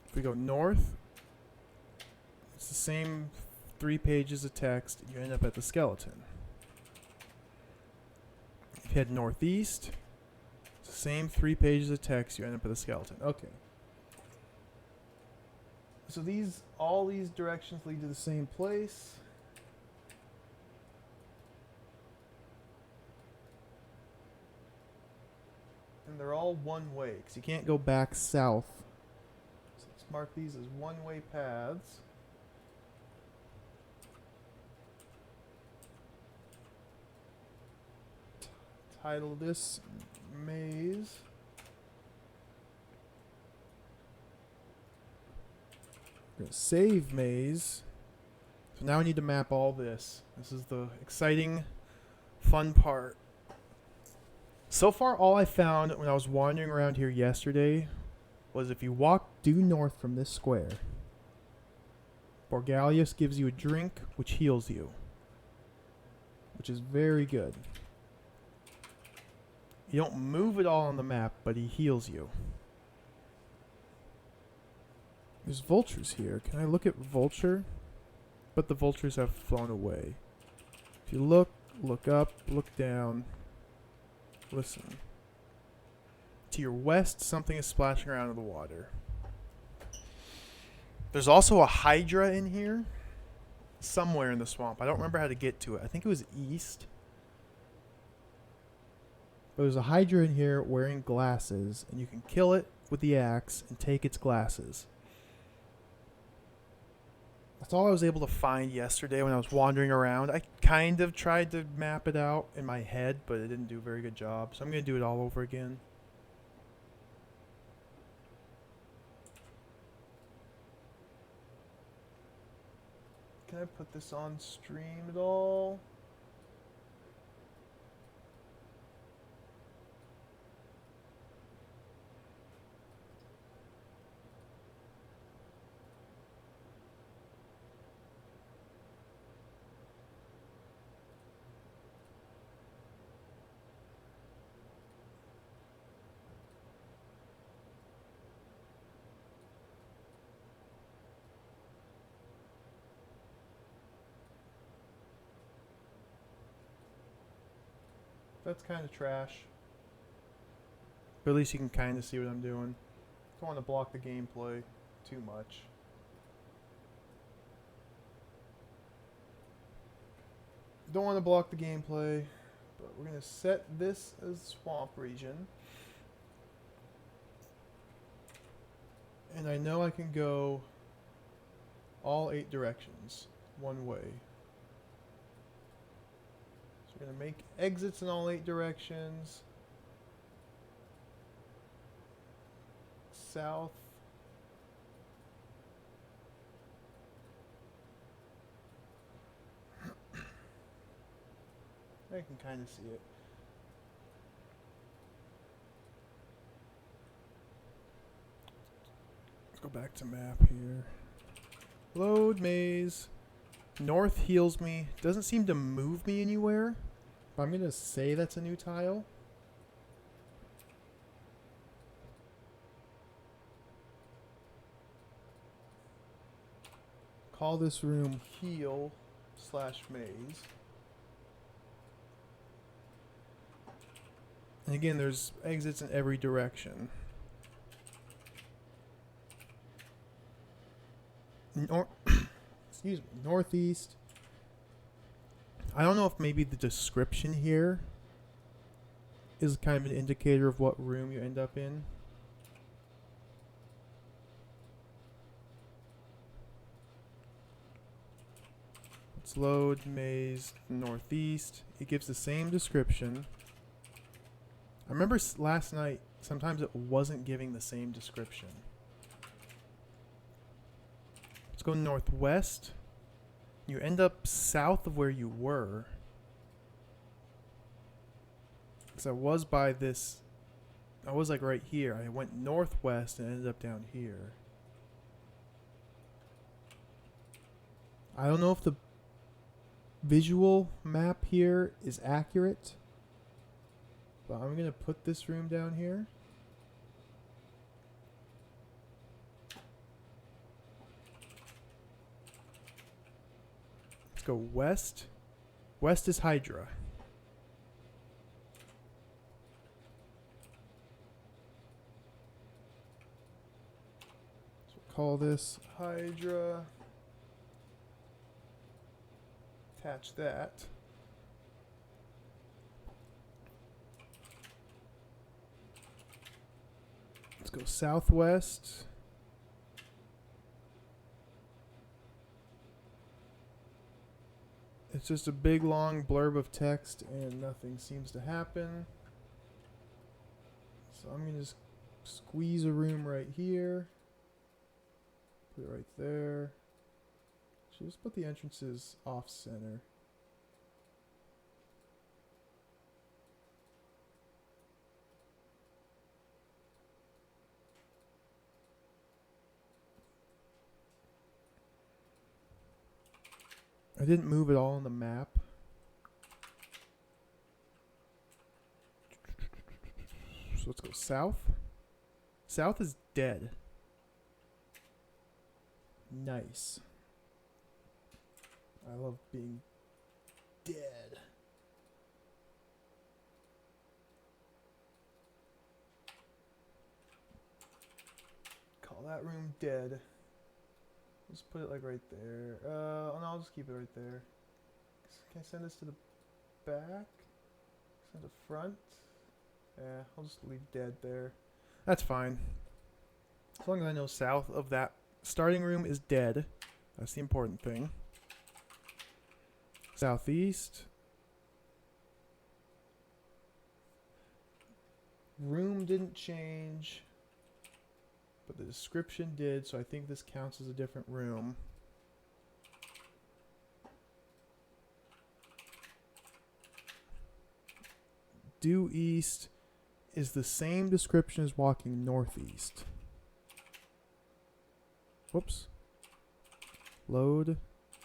If we go north, it's the same 3 pages of text. You end up at the skeleton. If you head northeast, it's the same 3 pages of text. You end up at the skeleton. Okay. So all these directions lead to the same place. And they're all one way, because you can't go back south. So let's mark these as one-way paths. Title this maze. We're gonna save maze. So now we need to map all this. This is the exciting, fun part. So far, all I found when I was wandering around here yesterday was if you walk due north from this square, Borgalius gives you a drink which heals you, which is very good. You don't move it all on the map, but he heals you. There's vultures here. Can I look at vulture? But the vultures have flown away. If you look up, look down, listen. To your west, something is splashing around in the water. There's also a hydra in here. Somewhere in the swamp. I don't remember how to get to it. I think it was east. But there's a hydra in here wearing glasses, and you can kill it with the axe and take its glasses. That's all I was able to find yesterday when I was wandering around. I kind of tried to map it out in my head, but it didn't do a very good job. So I'm going to do it all over again. Can I put this on stream at all? That's kind of trash. But at least you can kind of see what I'm doing. Don't want to block the gameplay too much. Don't want to block the gameplay, but we're going to set this as swamp region. And I know I can go all 8 directions one way. So we're going to make exits in all 8 directions. South. I can kind of see it. Let's go back to map here. Load maze. North heals me. Doesn't seem to move me anywhere. But I'm going to say that's a new tile. Call this room heal / maze. And again, there's exits in every direction. Excuse me, northeast. I don't know if maybe the description here is kind of an indicator of what room you end up in. Let's load maze northeast. It gives the same description. I remember last night, sometimes it wasn't giving the same description. Let's go northwest. You end up south of where you were. Because I was by this... I was like right here. I went northwest and ended up down here. I don't know if the visual map here is accurate. But I'm going to put this room down here. Let's go west. West is Hydra. So we'll call this Hydra. Attach that. Let's go southwest. It's just a big long blurb of text and nothing seems to happen. So I'm going to just squeeze a room right here. Put it right there. Just put the entrances off center. I didn't move it all on the map. So let's go south. South is dead. Nice. I love being dead. Call that room dead. Let's put it like right there. Oh no, I'll just keep it right there. Can I send this to the back? Send to front? Yeah, I'll just leave dead there. That's fine. As long as I know south of that starting room is dead. That's the important thing. Southeast. Room didn't change. But the description did, so I think this counts as a different room. Due east is the same description as walking northeast. Whoops. Load,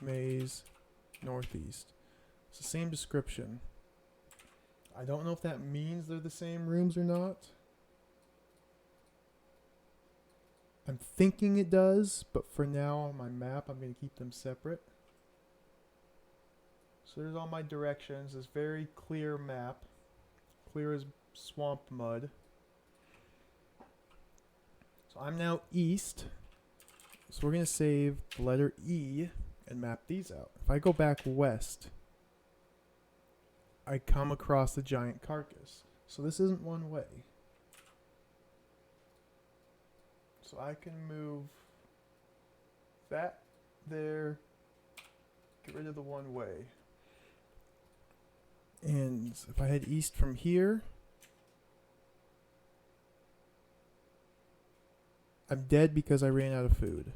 maze, northeast. It's the same description. I don't know if that means they're the same rooms or not. I'm thinking it does, but for now on my map, I'm going to keep them separate. So there's all my directions. This very clear map. clear as swamp mud. So I'm now east. So we're going to save the letter E and map these out. If I go back west, I come across the giant carcass. So this isn't one way. So I can move that there, get rid of the one way. And if I head east from here, I'm dead because I ran out of food.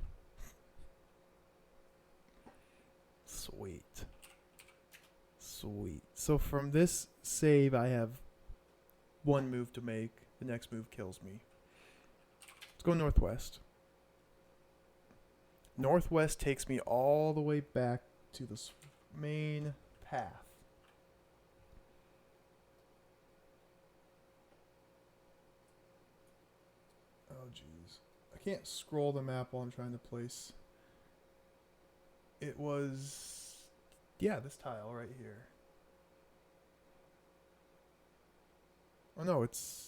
Sweet. Sweet. So from this save, I have one move to make. The next move kills me. Let's go northwest. Northwest takes me all the way back to the main path. Oh, jeez. I can't scroll the map while I'm trying to place. It was... yeah, this tile right here. Oh, no, it's...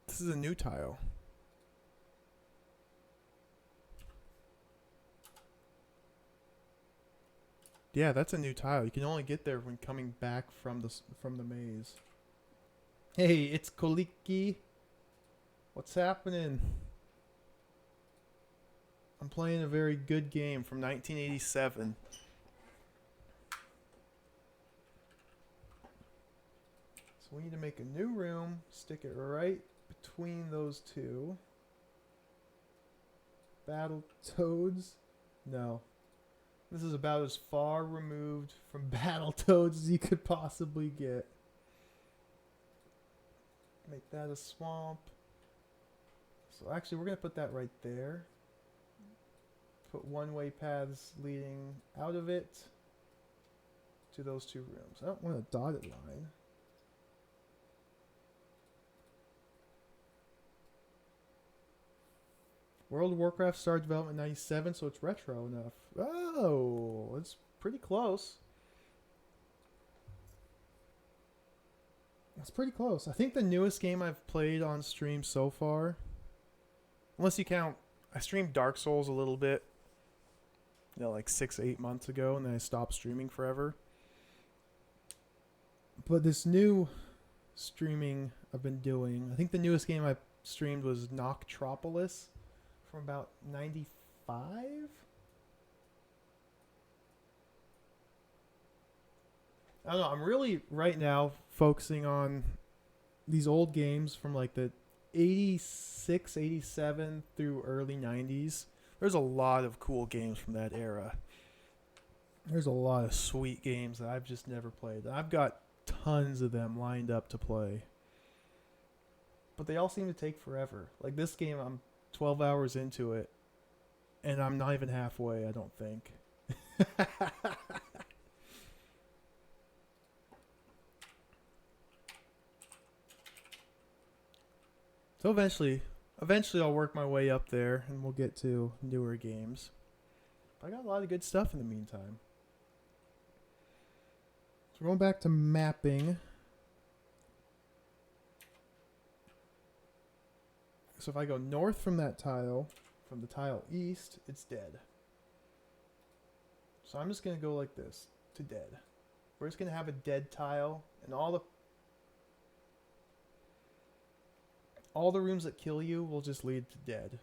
this is a new tile. Yeah, that's a new tile. You can only get there when coming back from the maze. Hey, it's Koliki. What's happening? I'm playing a very good game from 1987. So we need to make a new room, stick it right between those two. Battle toads? No. This is about as far removed from battle toads as you could possibly get. Make that a swamp. So actually we're going to put that right there. Put one-way paths leading out of it to those two rooms. I don't want a dotted line. World of Warcraft started development in 97, so it's retro enough. Oh, it's pretty close. It's pretty close. I think the newest game I've played on stream so far, unless you count, I streamed Dark Souls a little bit, you know, like 6 8 months ago, and then I stopped streaming forever. But this new streaming I've been doing, I think the newest game I streamed was Noctropolis from about 95? I don't know, I'm really right now focusing on these old games from like the 86, 87 through early 90s. There's a lot of cool games from that era. There's a lot of sweet games that I've just never played. I've got tons of them lined up to play. But they all seem to take forever. Like this game, I'm 12 hours into it, and I'm not even halfway, I don't think. So eventually I'll work my way up there, and we'll get to newer games. But I got a lot of good stuff in the meantime. So we're going back to mapping. So if I go north from that tile, from the tile east, it's dead. So I'm just going to go like this, to dead. We're just going to have a dead tile, and all the rooms that kill you will just lead to dead.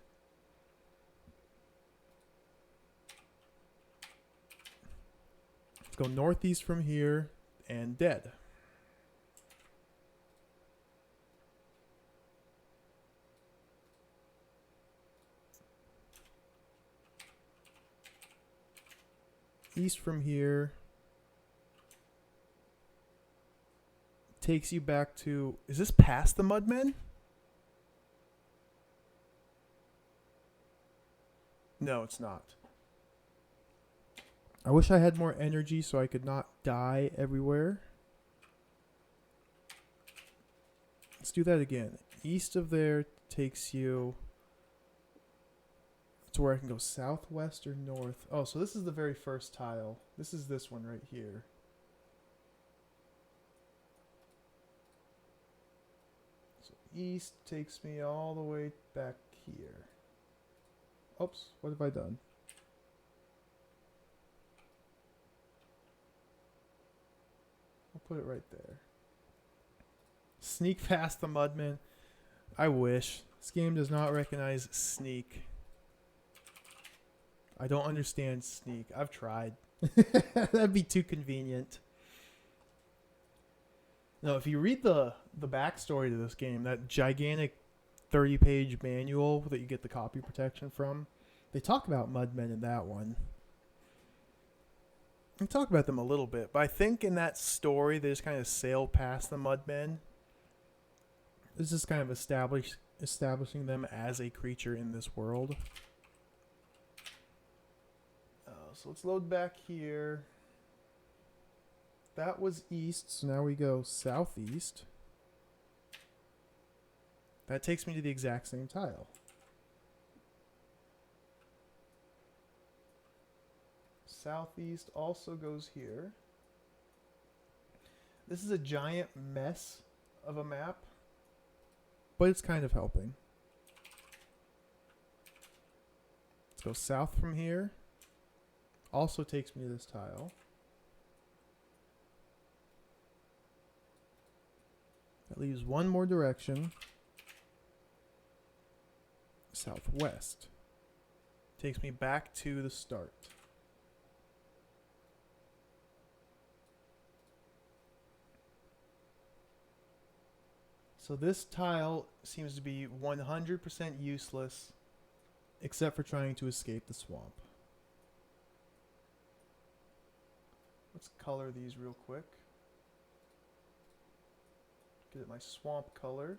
Let's go northeast from here, and dead. East from here takes you back to... is this past the Mudmen? No, it's not. I wish I had more energy so I could not die everywhere. Let's do that again. East of there takes you to where I can go southwest or north. Oh, so this is the very first tile. This is this one right here. So east takes me all the way back here. Oops, what have I done? I'll put it right there. Sneak past the Mudmen. I wish. This game does not recognize sneak. I don't understand sneak. I've tried. That'd be too convenient. No, if you read the backstory to this game, that gigantic 30-page manual that you get the copy protection from, they talk about Mudmen in that one. They talk about them a little bit, but I think in that story they just kind of sail past the Mudmen. This is kind of establishing them as a creature in this world. So let's load back here. That was east, so now we go southeast. That takes me to the exact same tile. Southeast also goes here. This is a giant mess of a map, but it's kind of helping. Let's go south from here. Also takes me to this tile. That leaves one more direction. Southwest. Takes me back to the start. So this tile seems to be 100% useless, except for trying to escape the swamp. Let's color these real quick. Get it my swamp color.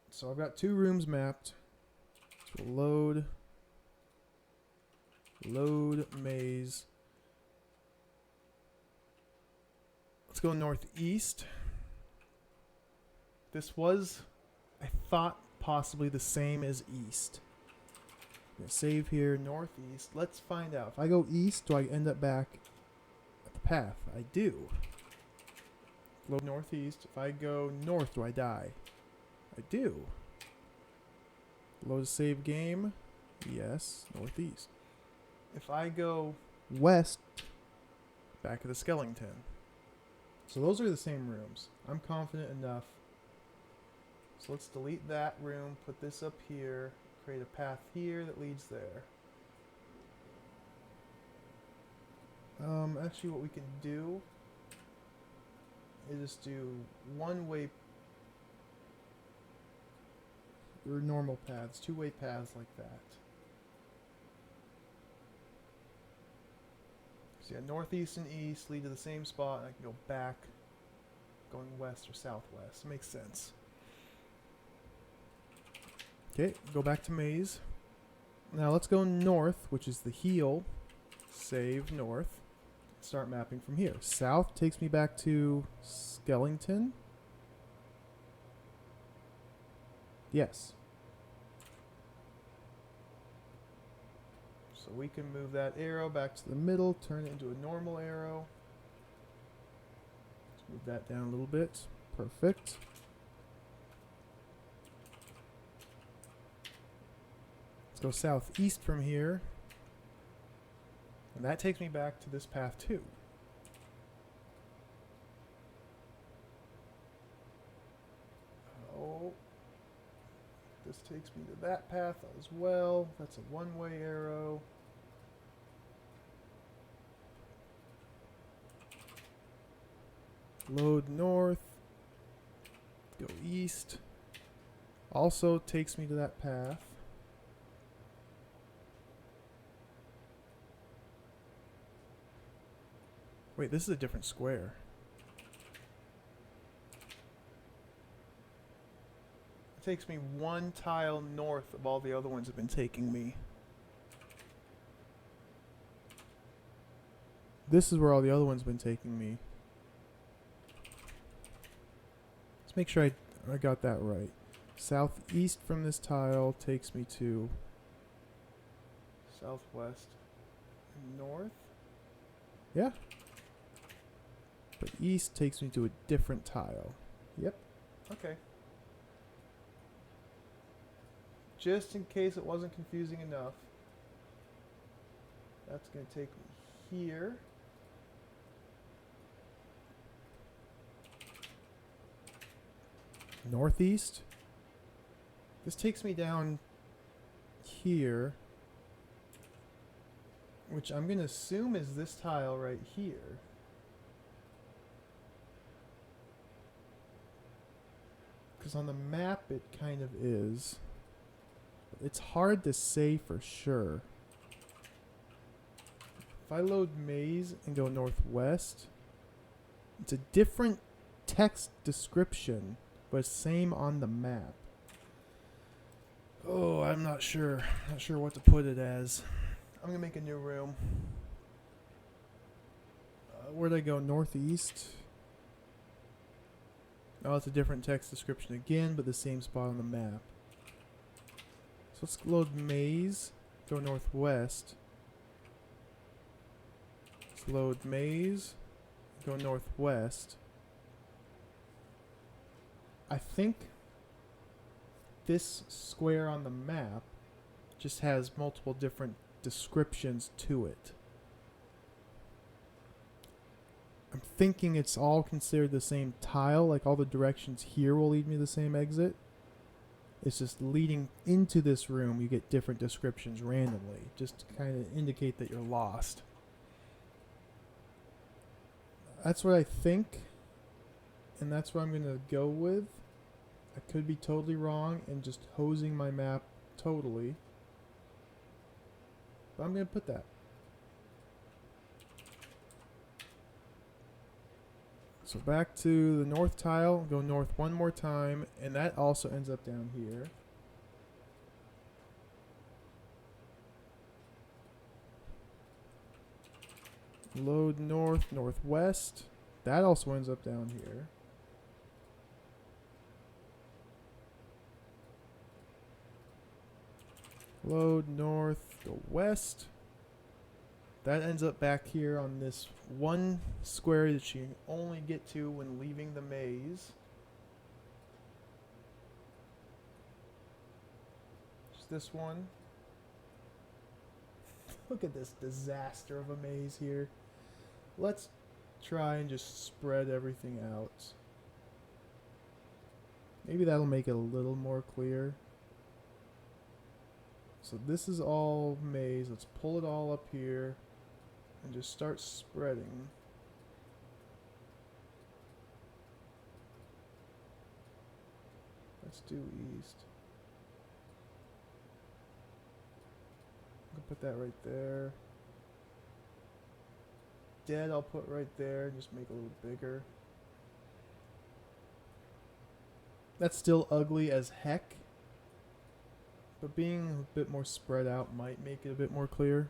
So I've got 2 rooms mapped. So load maze. Let's go northeast. This was, I thought, possibly the same as east. I'm gonna save here, northeast. Let's find out. If I go east, do I end up back at the path? I do. Load northeast. If I go north, do I die? I do. Load save game. Yes, northeast. If I go west, back of the skeleton. So those are the same rooms. I'm confident enough. So let's delete that room, put this up here, create a path here that leads there. Actually what we can do is just do one-way or normal paths, 2-way paths like that. So yeah, northeast and east lead to the same spot, and I can go back going west or southwest. Makes sense. Okay, go back to maze. Now let's go north, which is the heel. Save north. Start mapping from here. South takes me back to Skellington. Yes. So we can move that arrow back to the middle, turn it into a normal arrow. Let's move that down a little bit. Perfect. Go southeast from here, and that takes me back to this path too. Oh, this takes me to that path as well. That's a one-way arrow. Load north, go east. Also takes me to that path. Wait, this is a different square. It takes me one tile north of all the other ones have been taking me. This is where all the other ones have been taking me. Let's make sure I got that right. Southeast from this tile takes me to southwest and north. Yeah. But east takes me to a different tile. Yep. Okay. Just in case it wasn't confusing enough. That's going to take me here. Northeast. This takes me down here, which I'm going to assume is this tile right here. Because on the map it kind of is. It's hard to say for sure. If I load maze and go northwest, it's a different text description, but it's same on the map. Oh, I'm not sure. Not sure what to put it as. I'm going to make a new room. Where'd I go? Northeast? Oh, it's a different text description again, but the same spot on the map. So let's load maze, go northwest. Let's load maze, go northwest. I think this square on the map just has multiple different descriptions to it. I'm thinking it's all considered the same tile, like all the directions here will lead me to the same exit. It's just leading into this room, you get different descriptions randomly, just to kind of indicate that you're lost. That's what I think, and that's what I'm going to go with. I could be totally wrong and just hosing my map totally. But I'm going to put that. So back to the north tile, go north one more time, and that also ends up down here. Load north, northwest, that also ends up down here. Load north, go west. That ends up back here on this one square that you only get to when leaving the maze. Just this one. Look at this disaster of a maze here. Let's try and just spread everything out. Maybe that'll make it a little more clear. So this is all maze. Let's pull it all up here and just start spreading. Let's do east. I'll put that right there. Dead I'll put right there, just make it a little bigger. That's still ugly as heck, but being a bit more spread out might make it a bit more clear.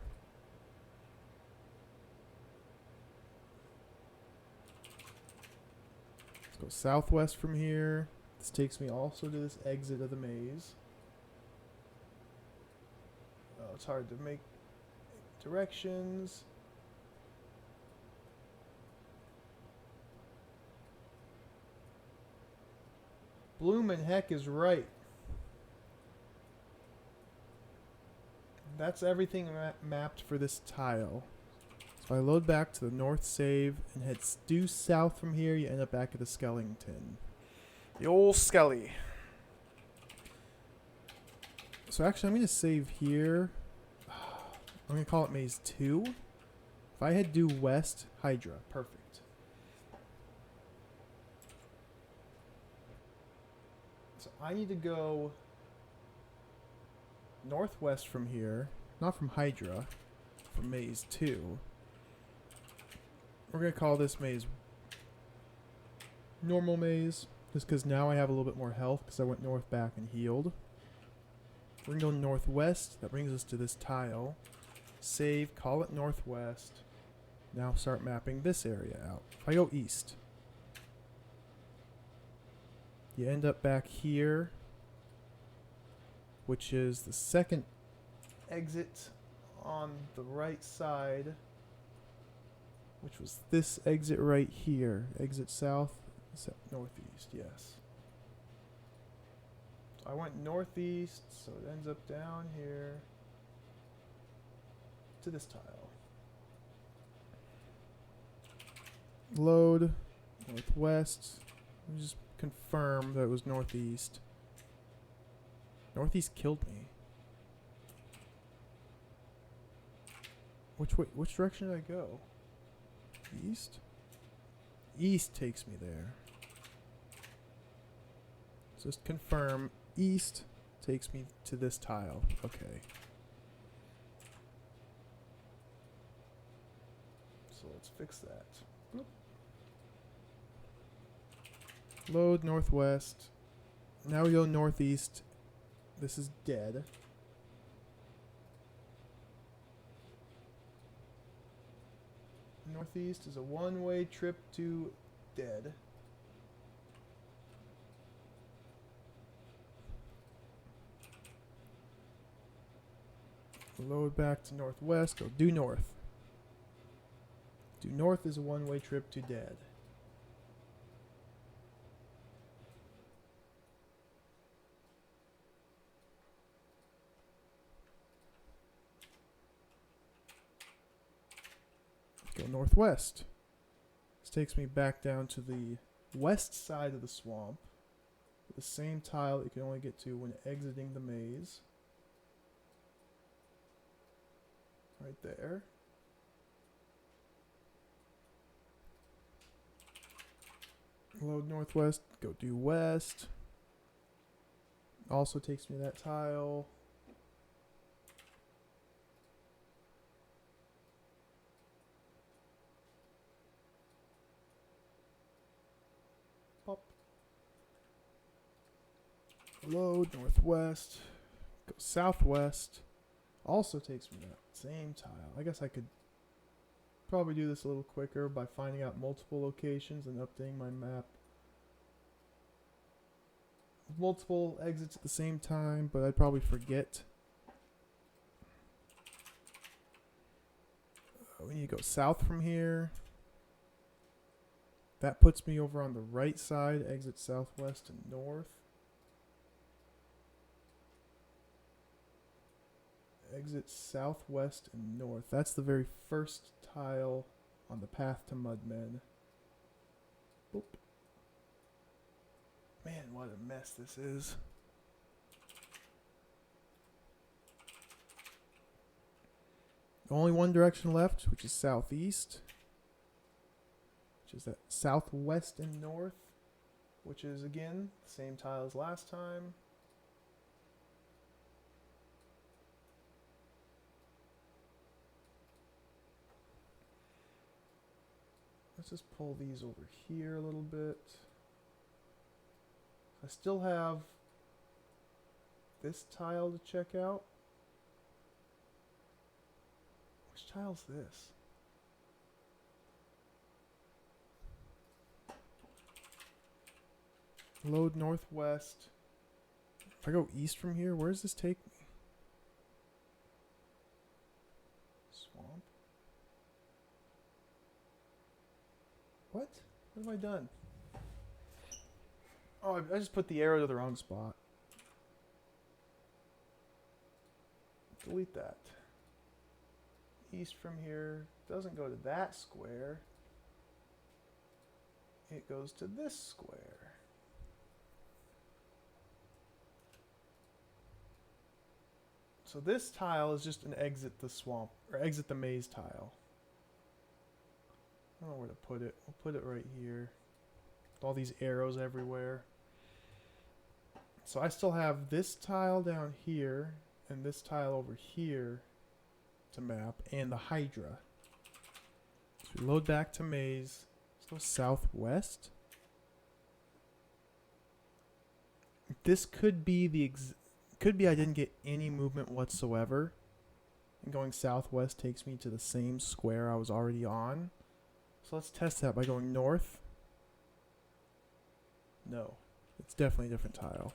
Let's go southwest from here. This takes me also to this exit of the maze. Oh, it's hard to make directions. Bloomin' heck is right. That's everything mapped for this tile. So if I load back to the north save and head due south from here, you end up back at the Skellington. The old Skelly. So actually I'm going to save here. I'm going to call it maze 2. If I head due west, Hydra. Perfect. So I need to go northwest from here. Not from Hydra. From maze 2. We're going to call this maze normal maze. Just because now I have a little bit more health because I went north back and healed. We're going to go northwest. That brings us to this tile. Save, call it northwest. Now start mapping this area out. If I go east, you end up back here, which is the second exit on the right side which was this exit right here. Exit south, northeast, yes. So I went northeast, so it ends up down here to this tile. Load, northwest. Let me just confirm that it was northeast. Northeast killed me. Which direction did I go? East? East takes me there. Just confirm, east takes me to this tile. Okay. So let's fix that. Boop. Load northwest. Now we go northeast. This is dead. Northeast is a one-way trip to dead. Load back to northwest. Go due north. Due north is a one-way trip to dead. Go northwest. This takes me back down to the west side of the swamp. The same tile you can only get to when exiting the maze. Right there. Load northwest, go due west. Also takes me to that tile. Pop. Load northwest, go southwest. Also takes me to that same tile. I guess I could probably do this a little quicker by finding out multiple locations and updating my map. Multiple exits at the same time, but I'd probably forget. We need to go south from here. That puts me over on the right side, exit southwest and north. Exit southwest and north. That's the very first tile on the path to Mudmen. Boop. Man, what a mess this is. Only one direction left, which is southeast. Which is that southwest and north. Which is, again, the same tile as last time. Let's just pull these over here a little bit. I still have this tile to check out. Which tile's this? Load northwest. If I go east from here, where does this take me? Swamp? What? What have I done? Oh, I just put the arrow to the wrong spot. Delete that. East from here doesn't go to that square. It goes to this square. So this tile is just an exit the swamp, or exit the maze tile. I don't know where to put it. We'll put it right here. With all these arrows everywhere. So I still have this tile down here and this tile over here to map, and the Hydra. So we load back to maze. Let's go southwest. This could be could be I didn't get any movement whatsoever. And going southwest takes me to the same square I was already on. So let's test that by going north. No, it's definitely a different tile.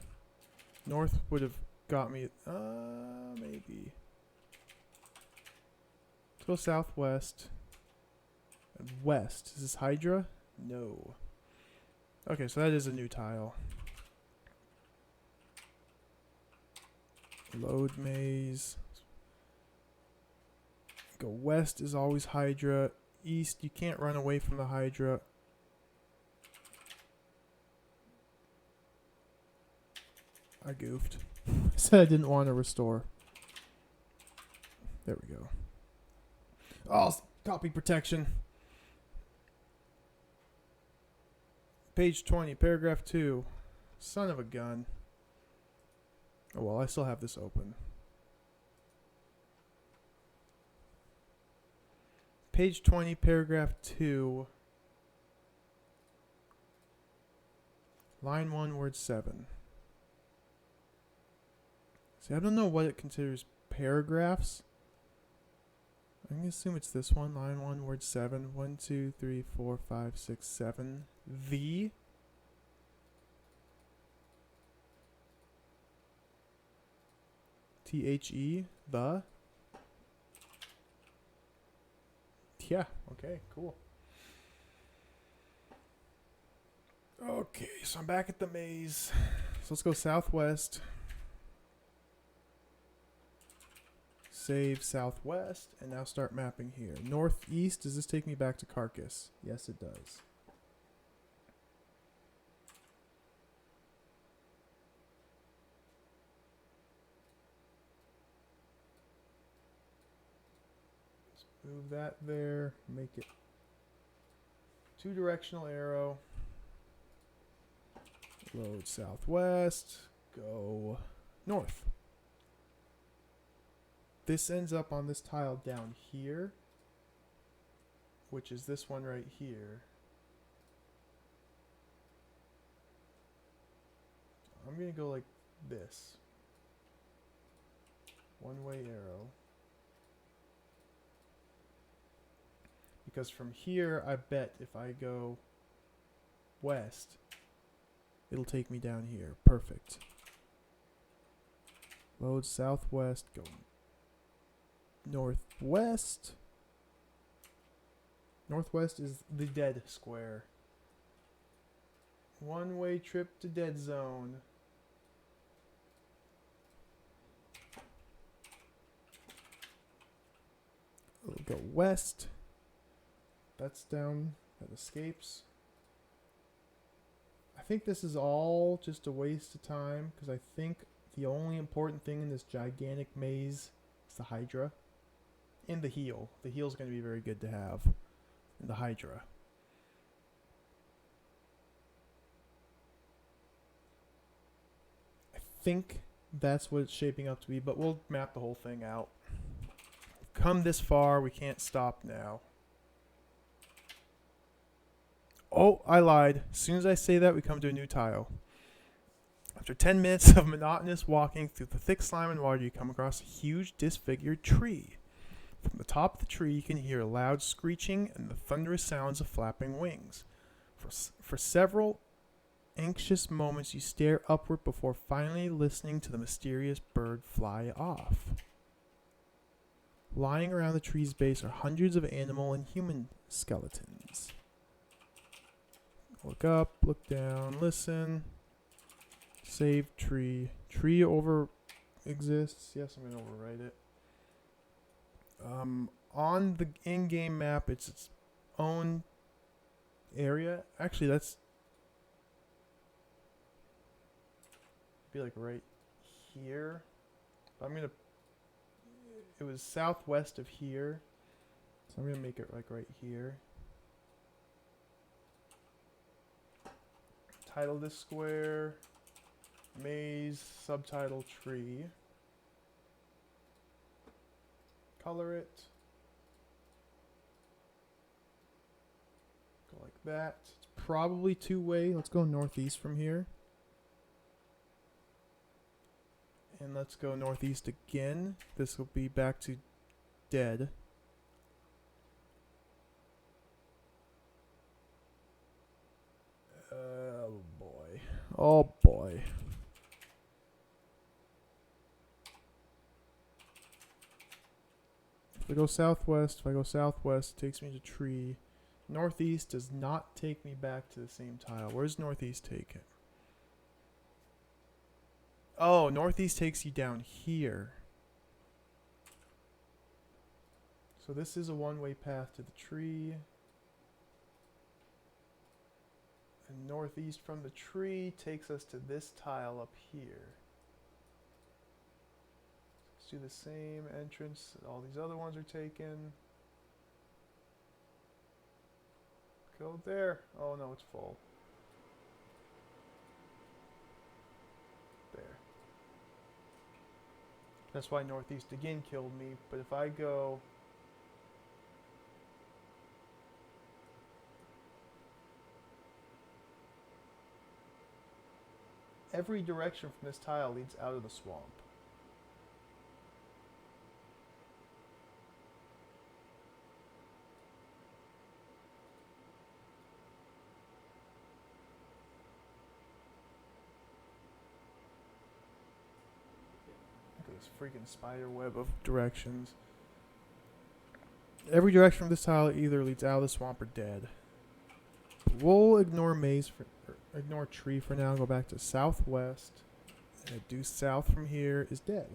North would have got me, maybe. Let's go southwest. And west. Is this Hydra? No. Okay, so that is a new tile. Load maze. Go west is always Hydra. East, you can't run away from the Hydra. I goofed. Said I didn't want to restore. There we go. Oh, copy protection. Page 20, paragraph 2. Son of a gun. Oh well, I still have this open. Page 20, paragraph 2. Line 1, word 7. See, I don't know what it considers paragraphs. I'm going to assume it's this one. Line 1, word 7. 1, 2, 3, 4, 5, 6, 7. The. T-H-E. The. Yeah, okay, cool. Okay, so I'm back at the maze. So let's go southwest. Save southwest, and now start mapping here. Northeast, does this take me back to Carcass? Yes, it does. Let's move that there, make it two-directional arrow. Load southwest, go north. This ends up on this tile down here, which is this one right here. I'm going to go like this. One-way arrow. Because from here, I bet if I go west, it'll take me down here. Perfect. Load southwest, go northwest. Northwest is the dead square. One-way trip to dead zone. We'll go west. That's down. That escapes. I think this is all just a waste of time because I think the only important thing in this gigantic maze is the Hydra. And the heal. The heal is going to be very good to have. And the Hydra. I think that's what it's shaping up to be, but we'll map the whole thing out. We've come this far, we can't stop now. Oh, I lied. As soon as I say that, we come to a new tile. After 10 minutes of monotonous walking through the thick slime and water, you come across a huge disfigured tree. From the top of the tree, you can hear loud screeching and the thunderous sounds of flapping wings. For several anxious moments, you stare upward before finally listening to the mysterious bird fly off. Lying around the tree's base are hundreds of animal and human skeletons. Look up, look down, listen. Save tree. Tree over exists. Yes, I'm going to overwrite it. On the in-game map, it's its own area. Actually, that's be like right here. I'm gonna. It was southwest of here, so I'm gonna make it like right here. Title this square. Maze. Subtitle tree. Color it. Go like that. It's probably two-way. Let's go northeast from here. And let's go northeast again. This will be back to dead. Oh boy. Oh boy. If I go southwest, it takes me to tree. Northeast does not take me back to the same tile. Where's northeast take it? Oh, northeast takes you down here. So this is a one-way path to the tree. And northeast from the tree takes us to this tile up here. Let's do the same entrance that all these other ones are taken. Go there. Oh no, it's full. There. That's why northeast again killed me. But if I go... Every direction from this tile leads out of the swamp. Look at this freaking spider web of directions. Every direction from this tile either leads out of the swamp or dead. We'll ignore maze for, ignore tree for now. Go back to southwest. And due south from here is dead.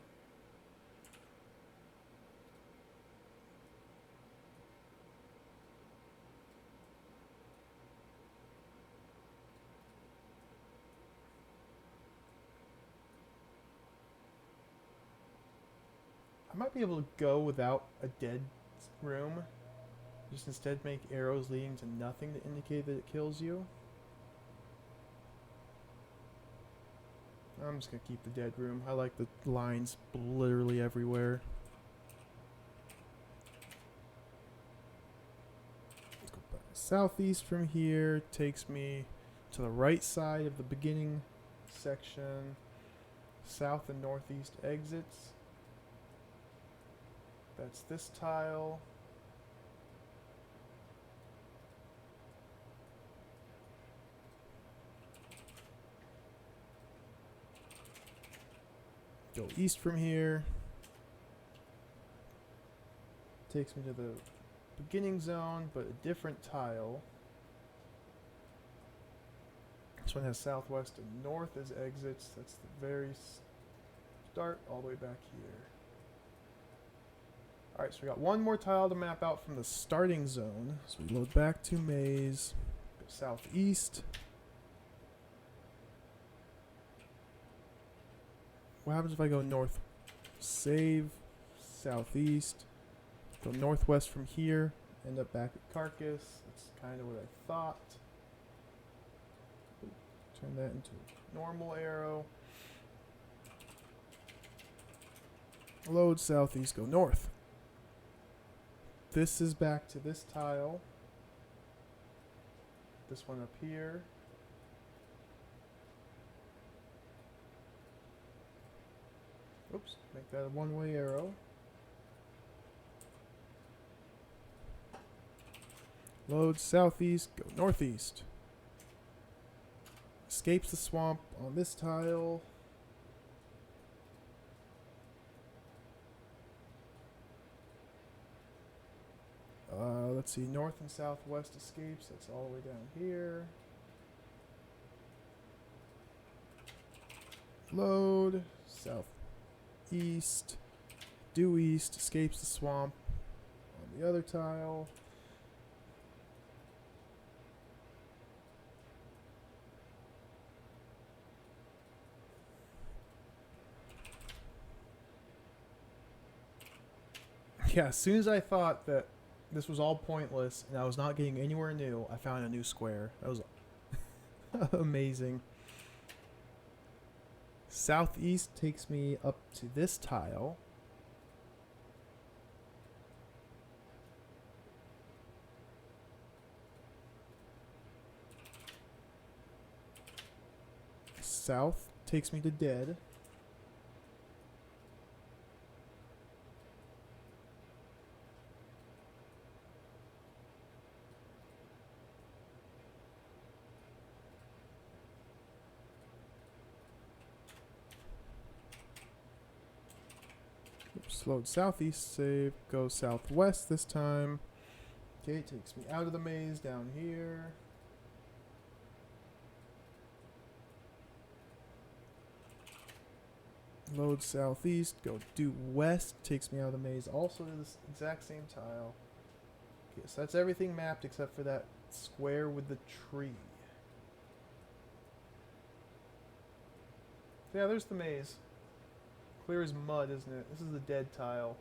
I might be able to go without a dead room. Just instead make arrows leading to nothing to indicate that it kills you. I'm just going to keep the dead room. I like the lines literally everywhere. Let's go back. Southeast from here takes me to the right side of the beginning section. South and northeast exits. That's this tile. Go east from here. Takes me to the beginning zone, but a different tile. This one has southwest and north as exits. That's the very start all the way back here. Alright, so we got one more tile to map out from the starting zone. So we load back to maze. Go southeast. What happens if I go north? Save. Southeast. Go northwest from here. End up back at Carcass. That's kind of what I thought. Turn that into a normal arrow. Load southeast. Go north. This is back to this tile. This one up here. Oops, make that a one-way arrow. Load southeast, go northeast. Escapes the swamp on this tile. Let's see, north and southwest escapes. That's all the way down here. Load southeast, due east, escapes the swamp on the other tile. Yeah, as soon as I thought that this was all pointless and I was not getting anywhere new, I found a new square. That was amazing. Southeast takes me up to this tile. South takes me to dead. Oops, load southeast, save, go southwest this time. Okay, it takes me out of the maze down here. Load southeast, go due west, takes me out of the maze, also to this exact same tile. Okay, so that's everything mapped except for that square with the tree. So yeah, there's the maze. Clear as mud, isn't it? This is the dead tile.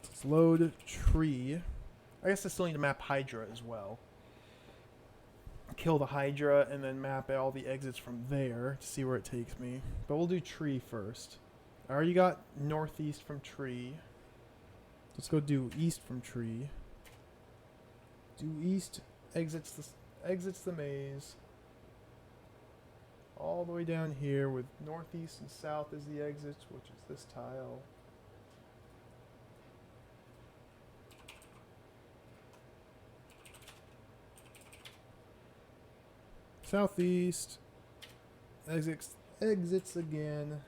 Let's load tree. I guess I still need to map Hydra as well. Kill the Hydra and then map all the exits from there to see where it takes me. But we'll do tree first. I already got northeast from tree. Let's go do east from tree. Due east exits the maze. All the way down here with northeast and south as the exits, which is this tile. Southeast exits again.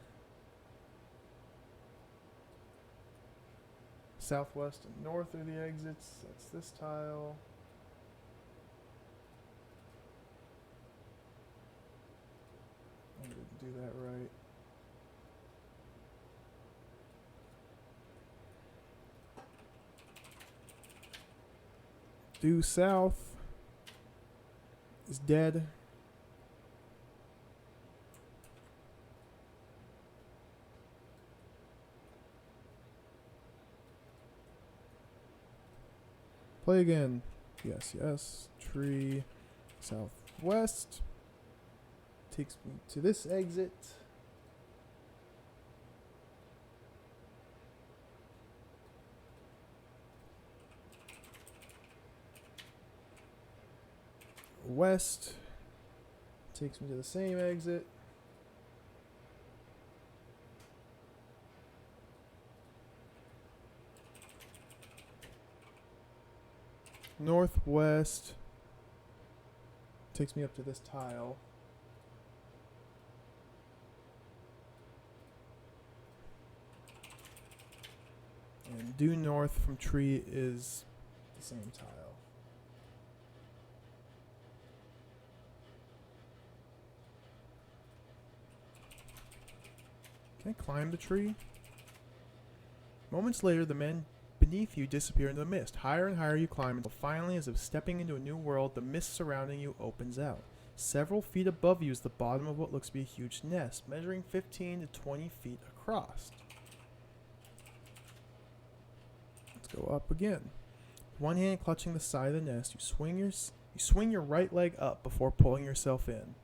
Southwest and north are the exits. That's this tile. I didn't do that right. Due south is dead. Play again. Yes, yes. Tree. Southwest. Takes me to this exit. West. Takes me to the same exit. Northwest takes me up to this tile. And due north from tree is the same tile. Can I climb the tree? Moments later, the men beneath you disappear into the mist. Higher and higher you climb until finally, as if stepping into a new world, the mist surrounding you opens out. Several feet above you is the bottom of what looks to be a huge nest, measuring 15 to 20 feet across. Let's go up again. With one hand clutching the side of the nest, you swing your right leg up before pulling yourself in.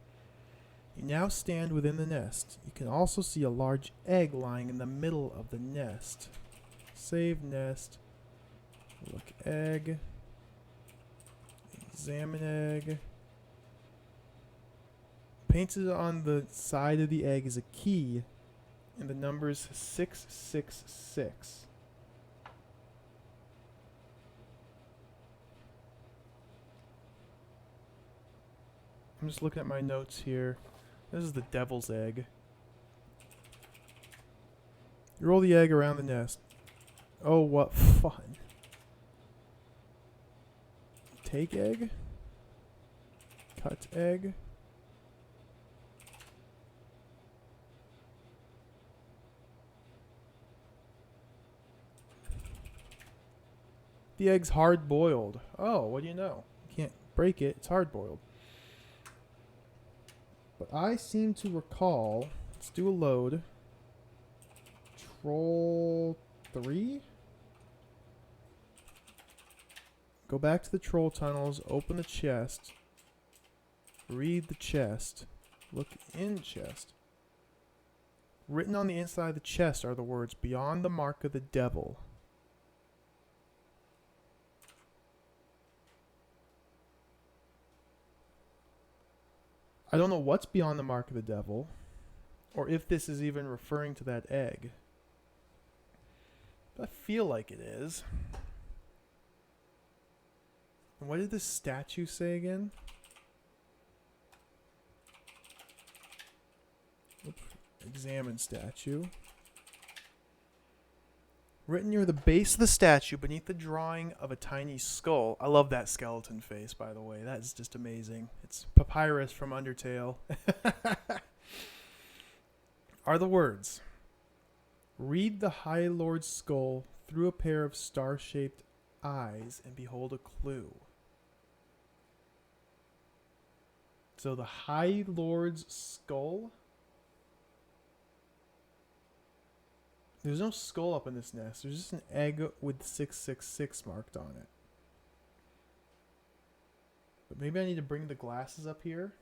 You now stand within the nest. You can also see a large egg lying in the middle of the nest. Save nest. Look egg. Examine egg. Painted on the side of the egg is a key and the numbers 666. I'm just looking at my notes here. This is the devil's egg. You roll the egg around the nest. Oh, what fun. Take egg. Cut egg. The egg's hard boiled. Oh, what do you know? You can't break it. It's hard boiled. But I seem to recall. Let's do a load. Troll 3? Go back to the troll tunnels. Open the chest. Read the chest. Look in chest. Written on the inside of the chest are the words, "Beyond the mark of the devil." I don't know what's beyond the mark of the devil, or if this is even referring to that egg. But I feel like it is. And what did this statue say again? Examine statue. Written near the base of the statue, beneath the drawing of a tiny skull. I love that skeleton face, by the way. That is just amazing. It's Papyrus from Undertale. Are the words: read the High Lord's skull through a pair of star-shaped eyes and behold a clue. So the High Lord's skull? There's no skull up in this nest. There's just an egg with 666 marked on it. But maybe I need to bring the glasses up here.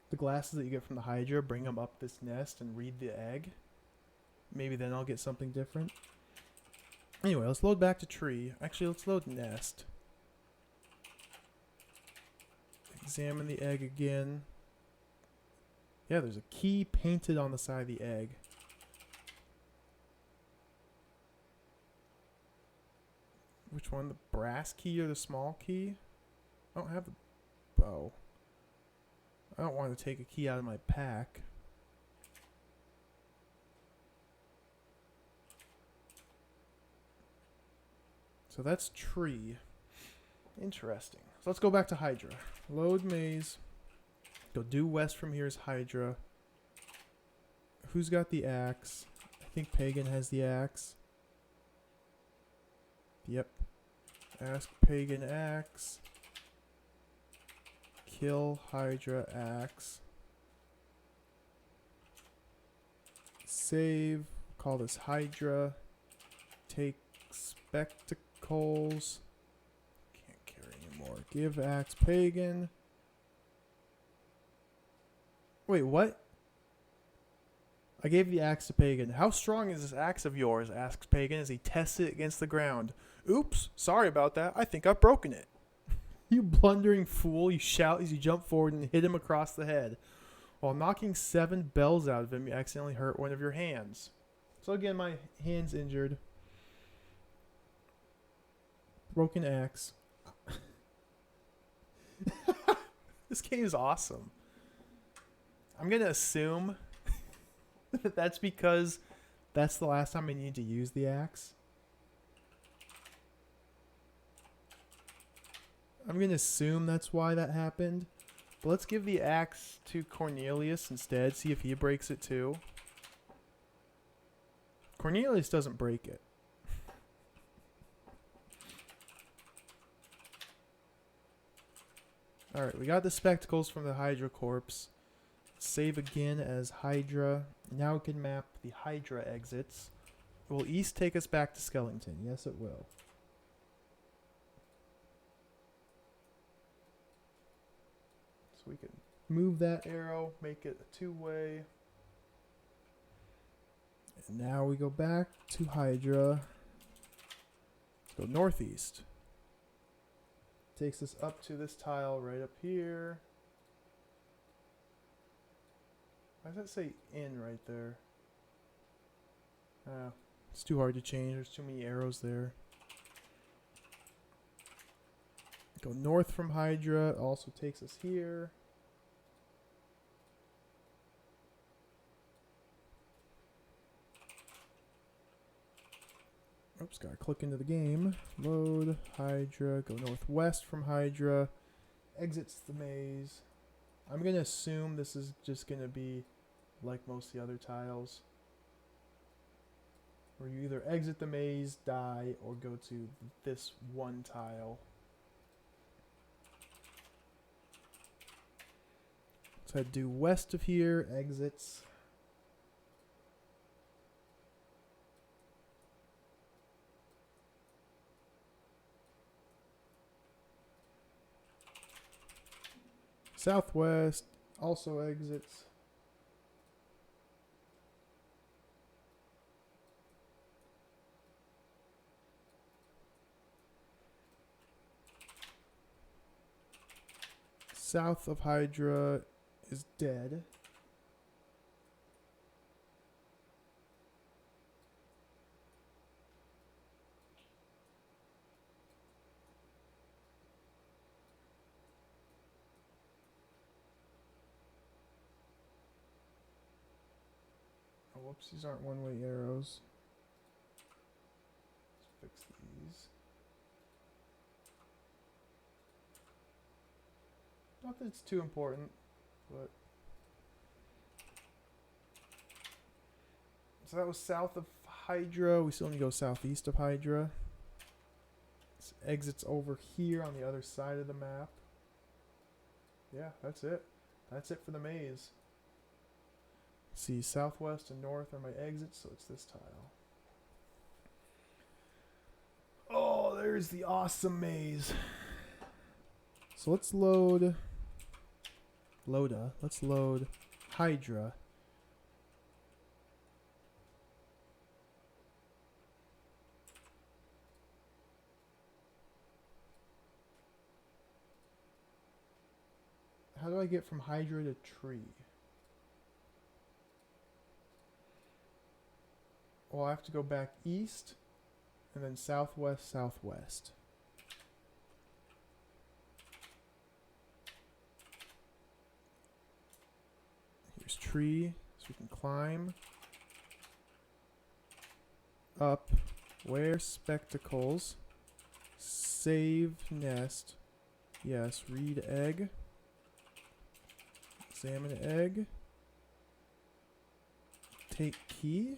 The glasses that you get from the Hydra, bring them up this nest and read the egg. Maybe then I'll get something different. Anyway, let's load back to tree. Actually, let's load nest. Examine the egg again. Yeah, there's a key painted on the side of the egg. Which one? The brass key or the small key? I don't have the bow. I don't want to take a key out of my pack. So that's tree. Interesting. So let's go back to Hydra. Load maze. Go due west from here is Hydra. Who's got the axe? I think Pagan has the axe. Yep. Ask Pagan axe. Kill Hydra axe. Save. Call this Hydra. Take spectacles. Can't carry anymore. Give axe Pagan. Wait, what? I gave the axe to Pagan. How strong is this axe of yours? Asks Pagan as he tests it against the ground. Oops, sorry about that. I think I've broken it. You blundering fool, you shout as you jump forward and hit him across the head. While knocking 7 bells out of him, you accidentally hurt one of your hands. So again, my hand's injured. Broken axe. This game is awesome. I'm going to assume that that's because that's the last time I need to use the axe. I'm going to assume that's why that happened. But let's give the axe to Cornelius instead. See if he breaks it too. Cornelius doesn't break it. Alright, we got the spectacles from the Hydra corpse. Save again as Hydra. Now we can map the Hydra exits. Will east take us back to Skellington? Yes, it will. So we can move that arrow, make it a 2-way. And now we go back to Hydra. Let's go northeast. Takes us up to this tile right up here. Why does that say in right there? It's too hard to change. There's too many arrows there. Go north from Hydra. Also takes us here. Oops, gotta click into the game. Load Hydra. Go northwest from Hydra. Exits the maze. I'm gonna assume this is just gonna be like most of the other tiles, where you either exit the maze, die, or go to this one tile. So I'd do west of here, exits. Southwest, also exits. South of Hydra is dead. whoops, these aren't one-way arrows. Let's fix these. Not that it's too important, but... So that was south of Hydra. We still need to go southeast of Hydra. This exit's over here on the other side of the map. Yeah, that's it. That's it for the maze. See, southwest and north are my exits, so it's this tile. Oh, there's the awesome maze. So let's load... Let's load Hydra. How do I get from Hydra to Tree? Well, I have to go back east and then southwest, southwest. Here's Tree, so we can climb up, wear spectacles, save nest, yes, read egg, examine egg, take key,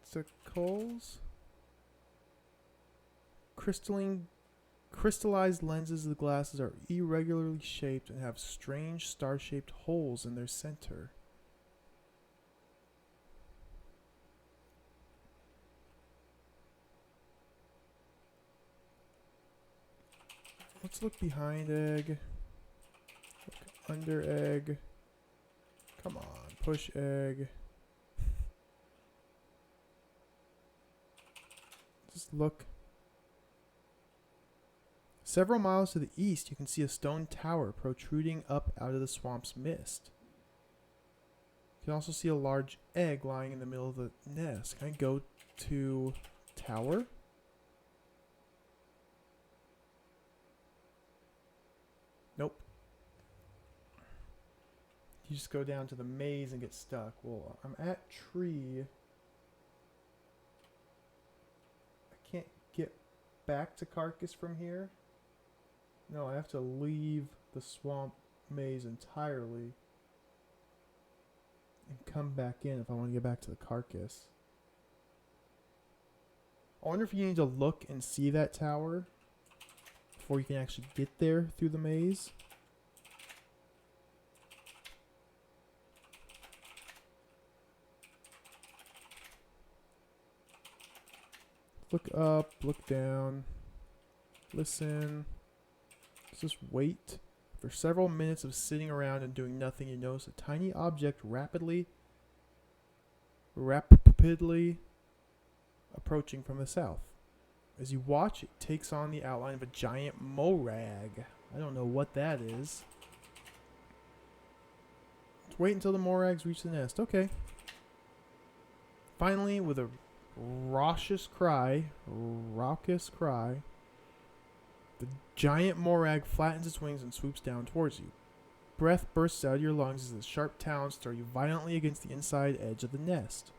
spectacles, crystallized lenses of the glasses are irregularly shaped and have strange star-shaped holes in their center. Let's look behind egg. Look under egg. Come on, push egg. Just look. Several miles to the east, you can see a stone tower protruding up out of the swamp's mist. You can also see a large egg lying in the middle of the nest. Can I go to tower? Nope. You just go down to the maze and get stuck. Well, I'm at tree. I can't get back to Carcass from here. No, I have to leave the swamp maze entirely and come back in if I want to get back to the Carcass. I wonder if you need to look and see that tower before you can actually get there through the maze. Look up, look down, listen. Just wait. For several minutes of sitting around and doing nothing, you notice a tiny object rapidly approaching from the south. As you watch, it takes on the outline of a giant morag. I don't know what that is. Let's wait until the morags reach the nest. Okay. Finally, with a raucous cry, the giant morag flattens its wings and swoops down towards you. Breath bursts out of your lungs as the sharp talons throw you violently against the inside edge of the nest.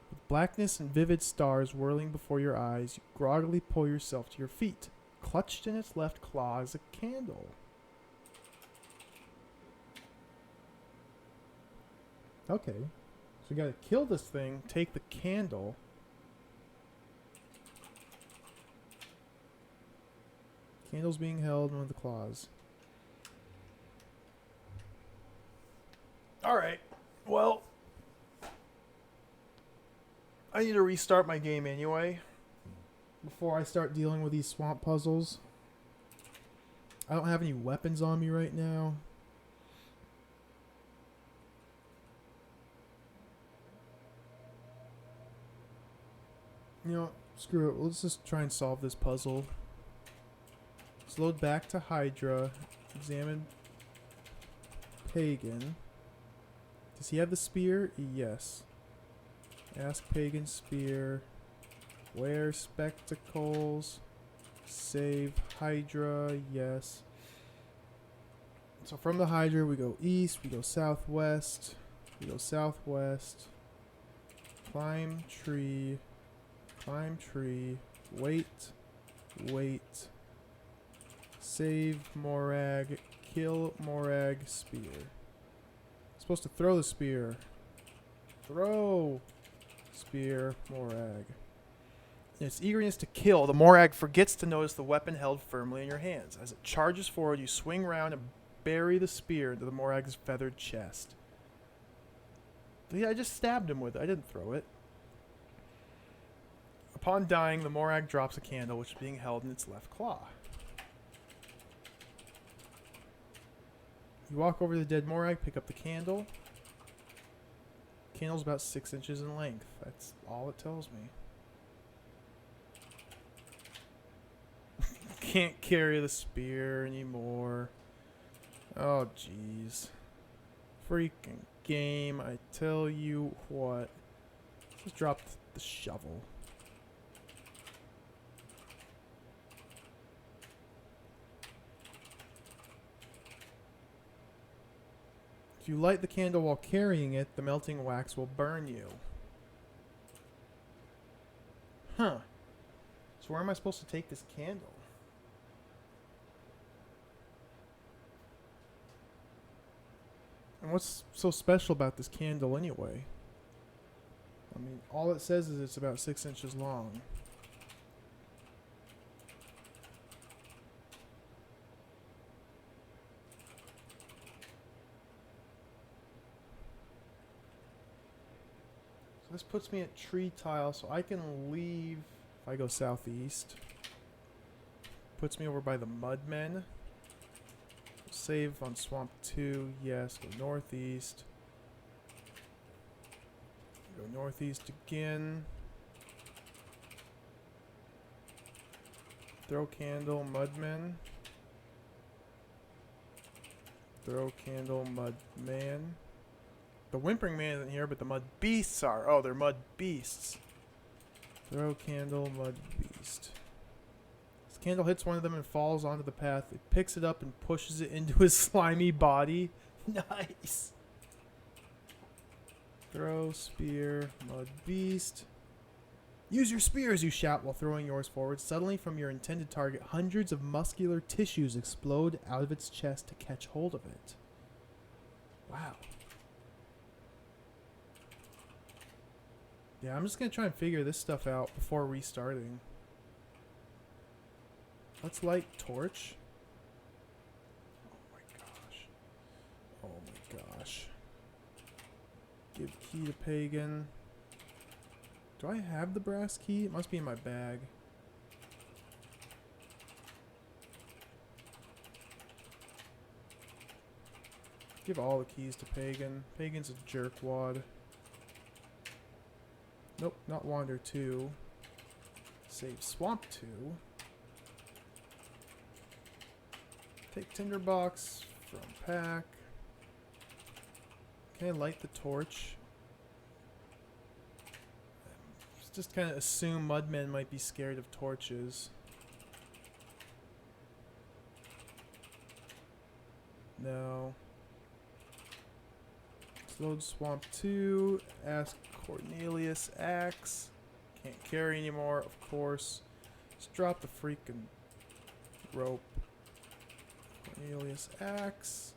With blackness and vivid stars whirling before your eyes, you groggily pull yourself to your feet. Clutched in its left claw is a candle. Okay, so we gotta kill this thing, take the candle. Candle's being held in one of the claws. Alright, well, I need to restart my game anyway before I start dealing with these swamp puzzles. I don't have any weapons on me right now. You know, screw it. Let's just try and solve this puzzle. Let's load back to Hydra. Examine Pagan. Does he have the spear? Yes. Ask Pagan spear. Wear spectacles. Save Hydra. Yes. So from the Hydra, we go east, we go southwest, we go southwest, climb tree, wait, save Morag, kill Morag, spear. Supposed to throw the spear. Throw! Spear, Morag. In its eagerness to kill, the Morag forgets to notice the weapon held firmly in your hands. As it charges forward, you swing round and bury the spear into the Morag's feathered chest. Yeah, I just stabbed him with it. I didn't throw it. Upon dying, the Morag drops a candle, which is being held in its left claw. You walk over to the dead Morag, pick up the candle. Candle's about 6 inches in length. That's all it tells me. Can't carry the spear anymore. Oh, jeez. Freaking game, I tell you what. Just drop the shovel. If you light the candle while carrying it, the melting wax will burn you. Huh. So where am I supposed to take this candle? And what's so special about this candle anyway? I mean, all it says is it's about 6 inches long. So this puts me at tree tile, so I can leave if I go southeast. Puts me over by the Mudmen. Save on Swamp 2, yes, go northeast. Go northeast again. Throw candle, Mudmen. Throw candle, Mudman. The Whimpering Man isn't here, but the Mud Beasts are. Oh, they're Mud Beasts. Throw candle, Mud Beast. This candle hits one of them and falls onto the path. It picks it up and pushes it into his slimy body. Nice. Throw, spear, Mud Beast. Use your spear as you shout while throwing yours forward. Suddenly, from your intended target, hundreds of muscular tissues explode out of its chest to catch hold of it. Wow. Yeah, I'm just going to try and figure this stuff out before restarting. Let's light torch. Oh my gosh. Oh my gosh. Give key to Pagan. Do I have the brass key? It must be in my bag. Give all the keys to Pagan. Pagan's a jerkwad. Nope, not Wander 2. Save Swamp 2. Take Tinderbox from pack. Okay, light the torch. Just kind of assume Mudmen might be scared of torches. No. Load Swamp 2. Ask Cornelius Axe. Can't carry anymore, of course. Just drop the freaking rope. Cornelius Axe.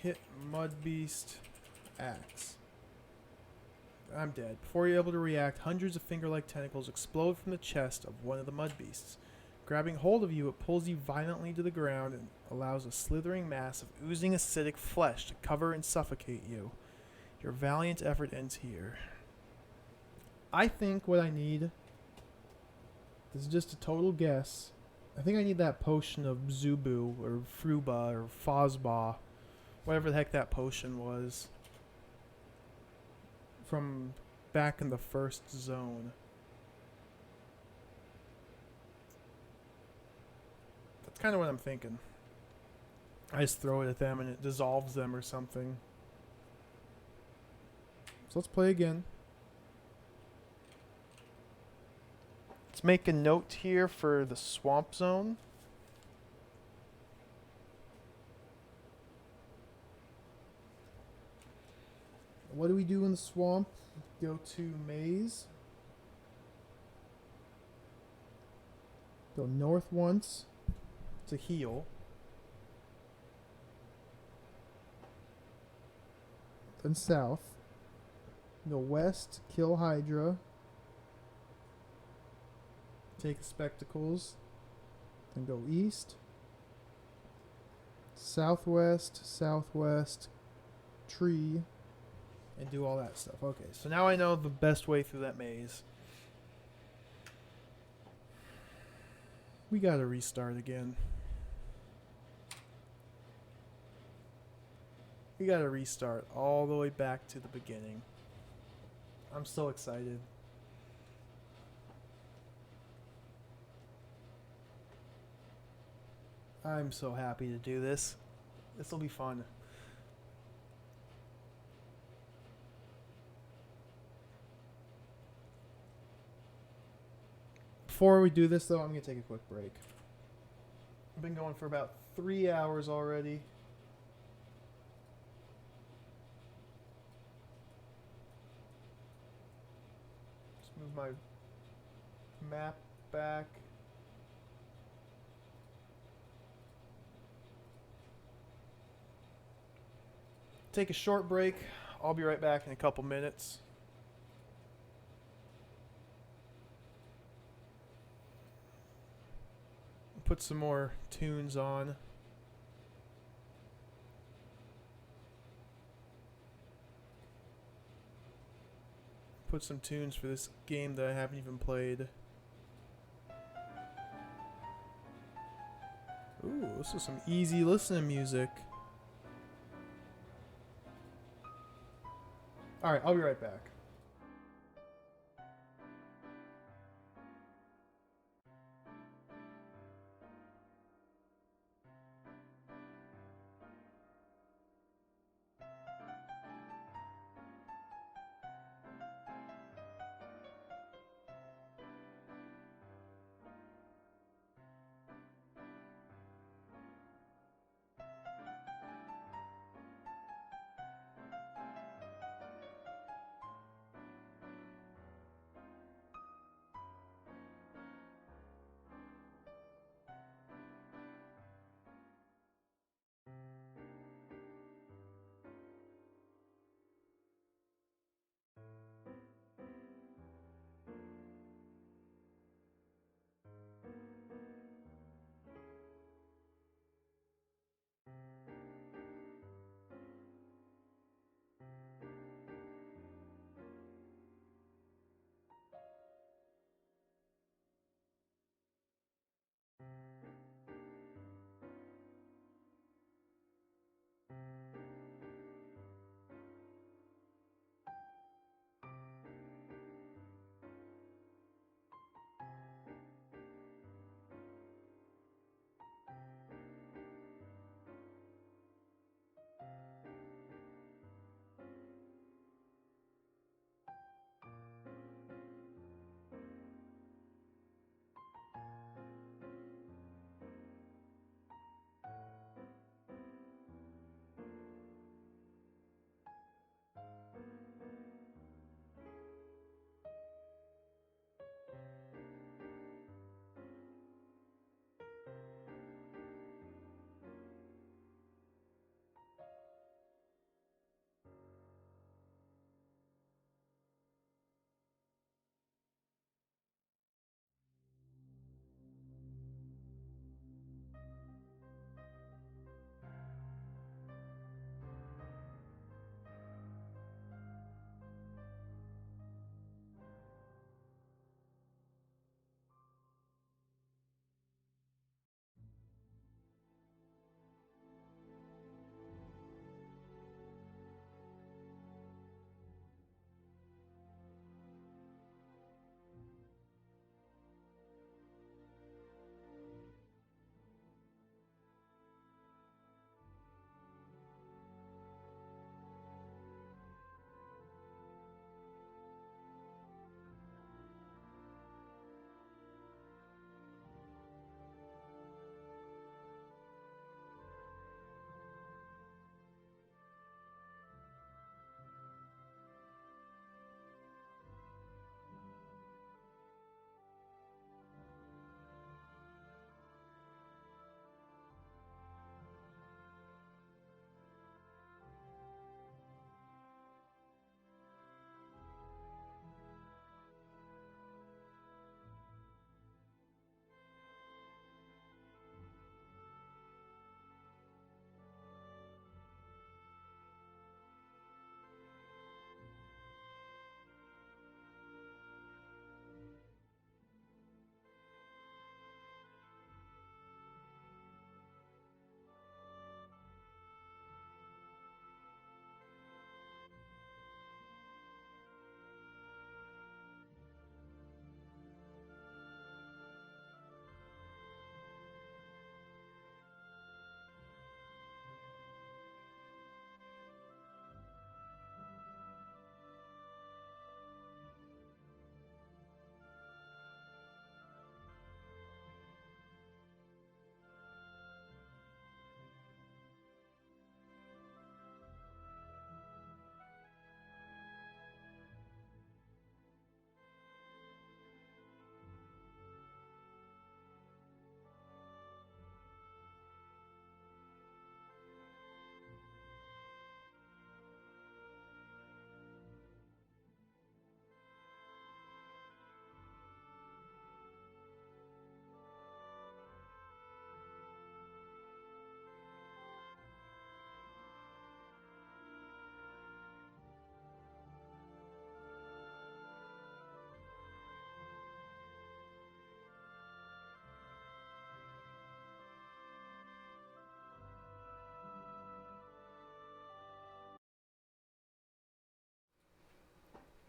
Hit Mudbeast. Axe. I'm dead. Before you're able to react, hundreds of finger-like tentacles explode from the chest of one of the Mudbeasts. Grabbing hold of you, it pulls you violently to the ground and allows a slithering mass of oozing acidic flesh to cover and suffocate you. Your valiant effort ends here. I think what I need, this is just a total guess, I think I need that potion of Zubu or Fruba or Fozba, whatever the heck that potion was, from back in the first zone. That's kind of what I'm thinking. I just throw it at them and it dissolves them or something. So let's play again. It's Let's make a note here for the swamp zone. What do we do in the swamp? Go to maze. Go north once to heal. Then south. Go west, kill Hydra. Take spectacles. Then go east. Southwest, southwest, tree. And do all that stuff. Okay, So now I know the best way through that maze. we gotta restart again. We gotta restart all the way back to the beginning. I'm so excited. I'm so happy to do this. This will be fun. Before we do this, though, I'm gonna take a quick break. I've been going for about 3 hours already. Just move my map back. Take a short break. I'll be right back in a couple minutes. Put some more tunes on. Put some tunes for this game that I haven't even played. Ooh, this is some easy listening music. Alright, I'll be right back.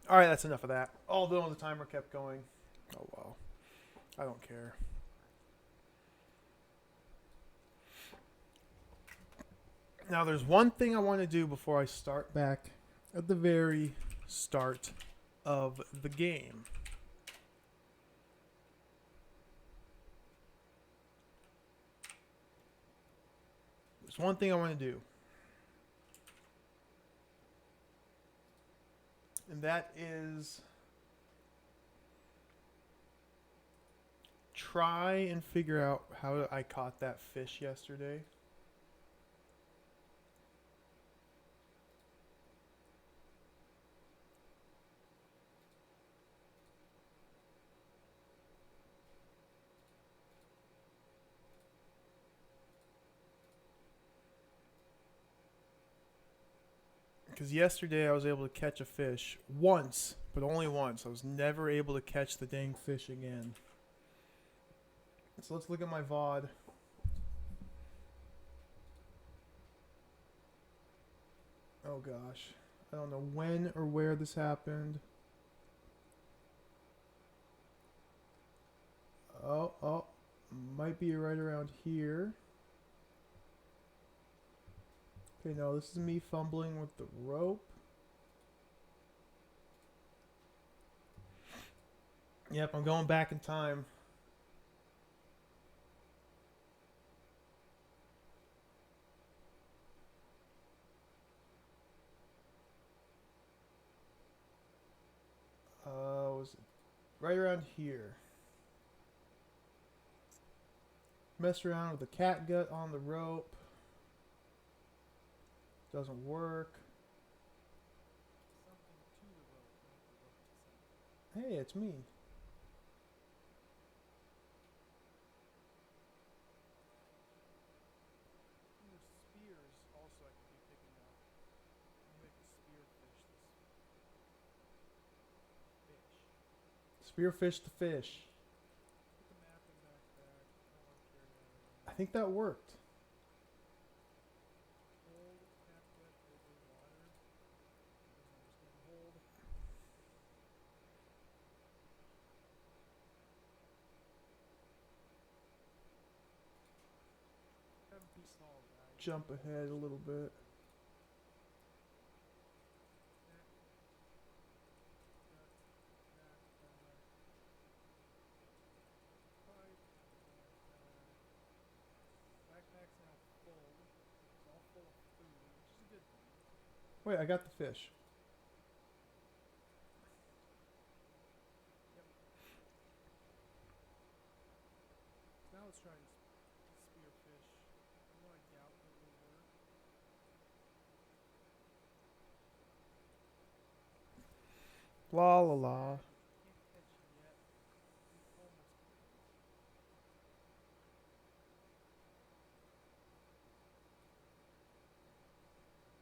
All right, that's enough of that. Although the timer kept going. Oh well. I don't care. Now there's one thing I want to do before I start back at the very start of the game. There's one thing I want to do. And that is try and figure out how I caught that fish yesterday. Because yesterday I was able to catch a fish once, but only once. I was never able to catch the dang fish again. So let's look at my VOD. Oh gosh. I don't know when or where this happened. Oh. Might be right around here. Okay, no, this is me fumbling with the rope. Yep, I'm going back in time. Was it right around here? Messed around with the catgut on the rope. Doesn't work. Hey, it's me. There's spears also I could be picking up. Maybe I can spearfish this fish. Spearfish the fish. Put the map in backpack. I don't want to carry that around. I think that worked. Hold catgut over water. Doesn't understand hold. Jump ahead a little bit. Backpack's now full. It's all full of food, which is a good thing. Wait, I got the fish. Yep. Now let's try and spearfish. Although I doubt that will work. La la la. Can't catch it yet. He's almost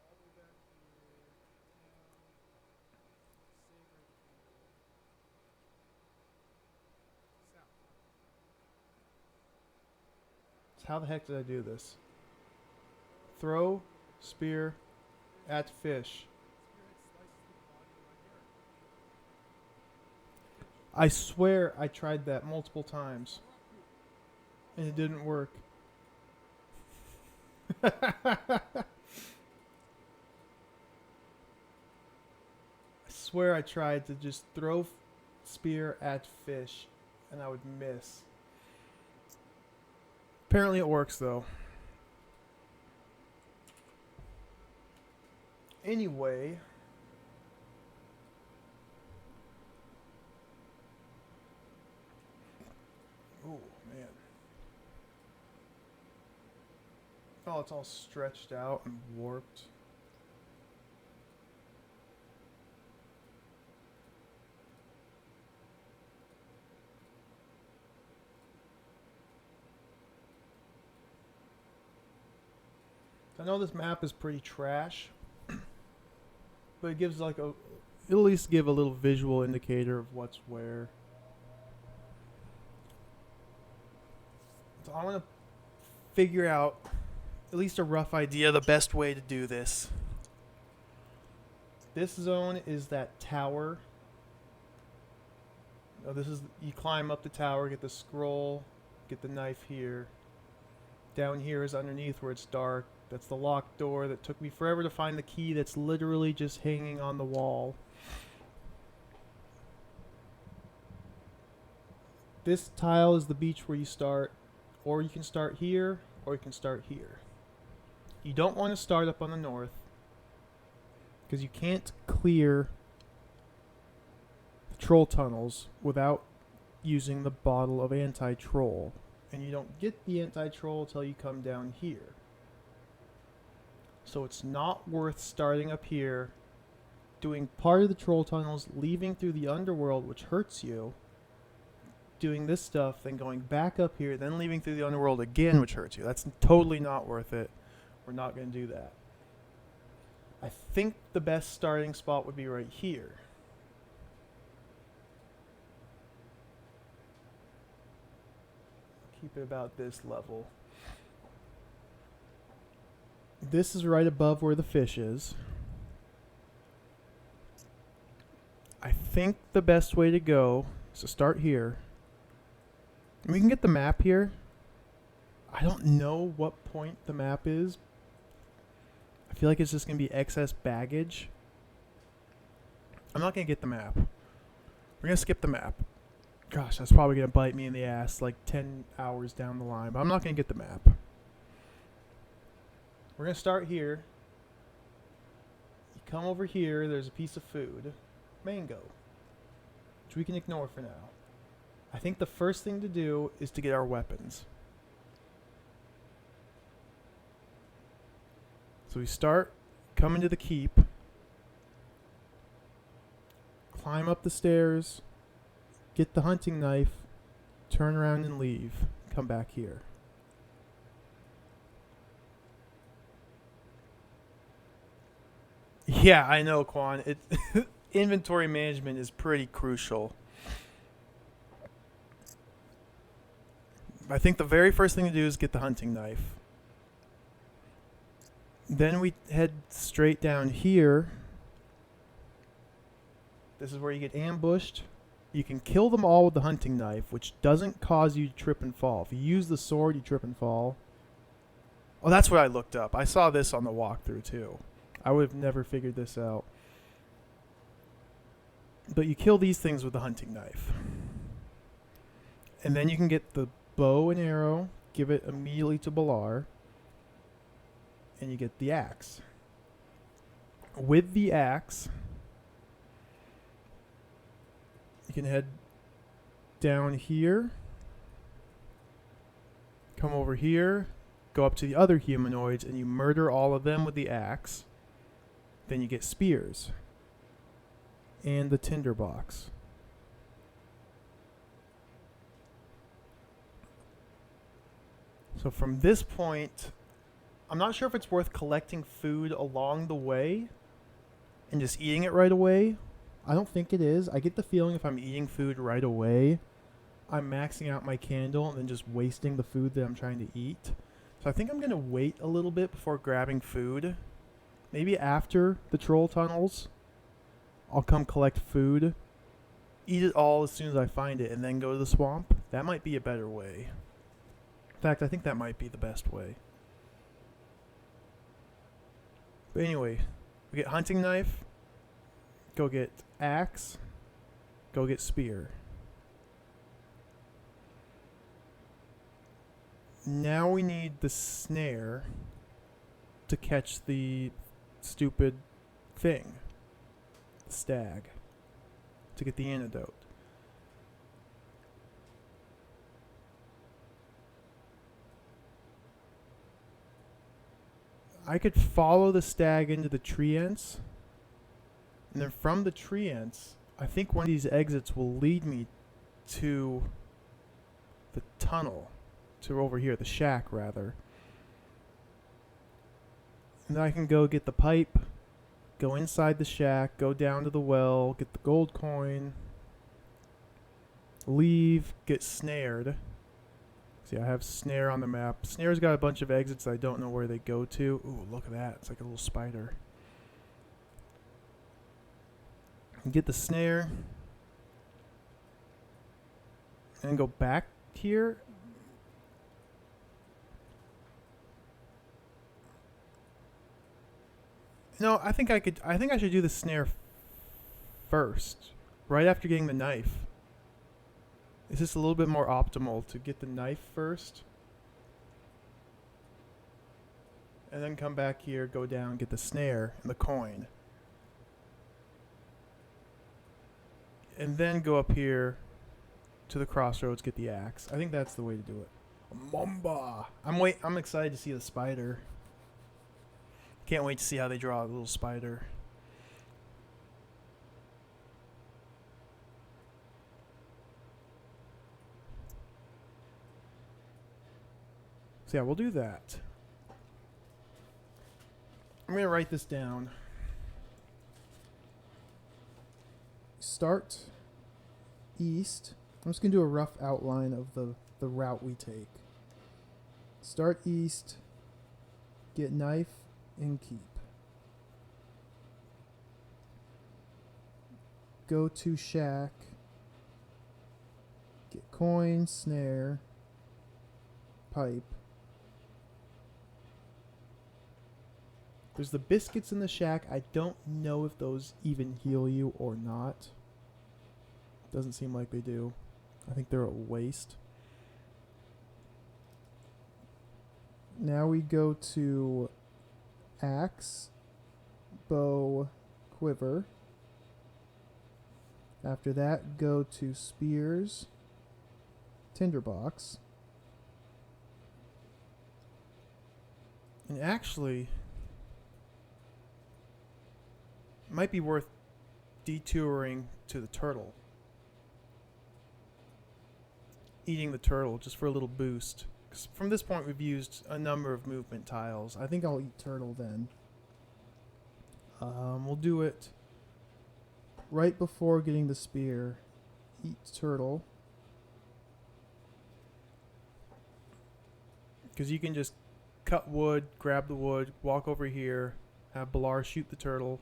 all the way back here. Down. Save right here. South. So how the heck did I do this? Throw spear at fish. I swear I tried that multiple times. And it didn't work. I swear I tried to just throw spear at fish and I would miss. Apparently it works though. Anyway. Oh, man. Oh, it's all stretched out and warped. I know this map is pretty trash, but it gives like it'll at least give a little visual indicator of what's where. So I want to figure out at least a rough idea of the best way to do this. This zone is that tower Oh, this is, you climb up the tower, get the scroll, get the knife here. Down here is underneath where it's dark. That's the locked door that took me forever to find the key that's literally just hanging on the wall. This tile is the beach where you start, or you can start here, or you can start here. You don't want to start up on the north, because you can't clear the troll tunnels without using the bottle of anti-troll. And you don't get the anti-troll until you come down here. So it's not worth starting up here, doing part of the troll tunnels, leaving through the underworld, which hurts you, doing this stuff, then going back up here, then leaving through the underworld again, which hurts you. That's totally not worth it. We're not going to do that. I think the best starting spot would be right here. Keep it about this level. This is right above where the fish is. I think the best way to go is to start here. We can get the map here. I don't know what point the map is. I feel like it's just going to be excess baggage. I'm not going to get the map. We're going to skip the map. Gosh, that's probably going to bite me in the ass like 10 hours down the line. But I'm not going to get the map. We're going to start here. You come over here. There's a piece of food. Mango. Which we can ignore for now. I think the first thing to do is to get our weapons. So we start, come into the keep, climb up the stairs, get the hunting knife, turn around and leave. Come back here. Yeah, I know, Quan. Inventory management is pretty crucial. I think the very first thing to do is get the hunting knife. Then we head straight down here. This is where you get ambushed. You can kill them all with the hunting knife, which doesn't cause you to trip and fall. If you use the sword, you trip and fall. Oh, that's what I looked up. I saw this on the walkthrough too. I would have never figured this out. But you kill these things with the hunting knife. And then you can get the bow and arrow, give it immediately to Balar, and you get the axe. With the axe, you can head down here, come over here, go up to the other humanoids, and you murder all of them with the axe. Then you get spears and the tinderbox. So from this point, I'm not sure if it's worth collecting food along the way and just eating it right away. I don't think it is. I get the feeling if I'm eating food right away, I'm maxing out my candle and then just wasting the food that I'm trying to eat. So I think I'm going to wait a little bit before grabbing food. Maybe after the troll tunnels, I'll come collect food, eat it all as soon as I find it, and then go to the swamp. That might be a better way. In fact, I think that might be the best way. But anyway, we get hunting knife, go get axe, go get spear. Now we need the snare to catch the stupid thing, the stag, to get the antidote. I could follow the stag into the treants, and then from the treants, I think one of these exits will lead me to the tunnel, to over here, the shack rather. And then I can go get the pipe, go inside the shack, go down to the well, get the gold coin, leave, get snared. See, I have snare on the map. Snare's got a bunch of exits I don't know where they go to. Ooh, look at that. It's like a little spider. Get the snare. and go back here. No, I think I should do the snare first, right after getting the knife. Is this a little bit more optimal to get the knife first? And then come back here, go down, get the snare and the coin. And then go up here to the crossroads, get the axe. I think that's the way to do it. Mamba! I'm excited to see the spider. Can't wait to see how they draw a little spider. So yeah, we'll do that. I'm going to write this down. Start east. I'm just going to do a rough outline of the route we take. Start east, get knife, and keep. Go to shack, get coin, snare, pipe. There's the biscuits in the shack. I don't know if those even heal you or not. Doesn't seem like they do. I think they're a waste. Now we go to axe, bow, quiver. After that, go to spears, tinderbox. And actually, it might be worth detouring to the turtle. Eating the turtle just for a little boost. 'Cause from this point, we've used a number of movement tiles. I think I'll eat turtle then. We'll do it right before getting the spear. Eat turtle. Because you can just cut wood, grab the wood, walk over here, have Balar shoot the turtle.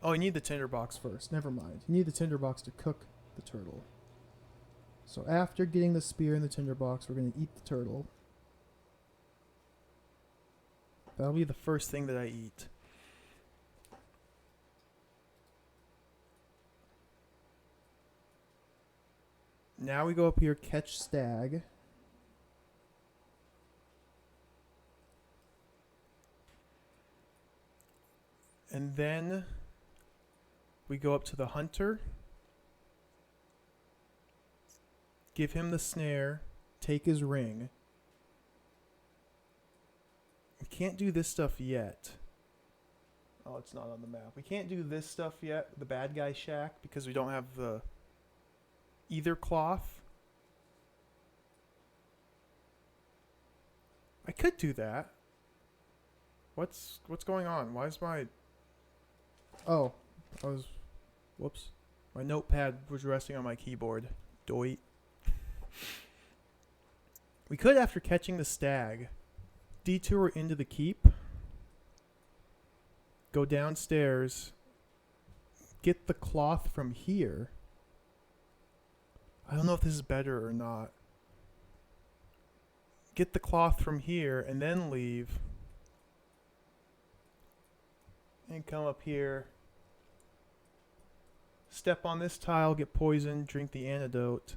Oh, you need the tinderbox first. Never mind. You need the tinderbox to cook the turtle. So after getting the spear and the tinderbox, we're going to eat the turtle. That'll be the first thing that I eat. Now we go up here, catch stag. And then we go up to the hunter. Give him the snare. Take his ring. We can't do this stuff yet. Oh, it's not on the map. We can't do this stuff yet, the bad guy shack, because we don't have the either cloth. I could do that. What's going on? Why is my... Oh, whoops. My notepad was resting on my keyboard. Doit. We could, after catching the stag, detour into the keep, go downstairs, get the cloth from here. I don't know if this is better or not. Get the cloth from here and then leave. And come up here. Step on this tile, get poisoned, drink the antidote.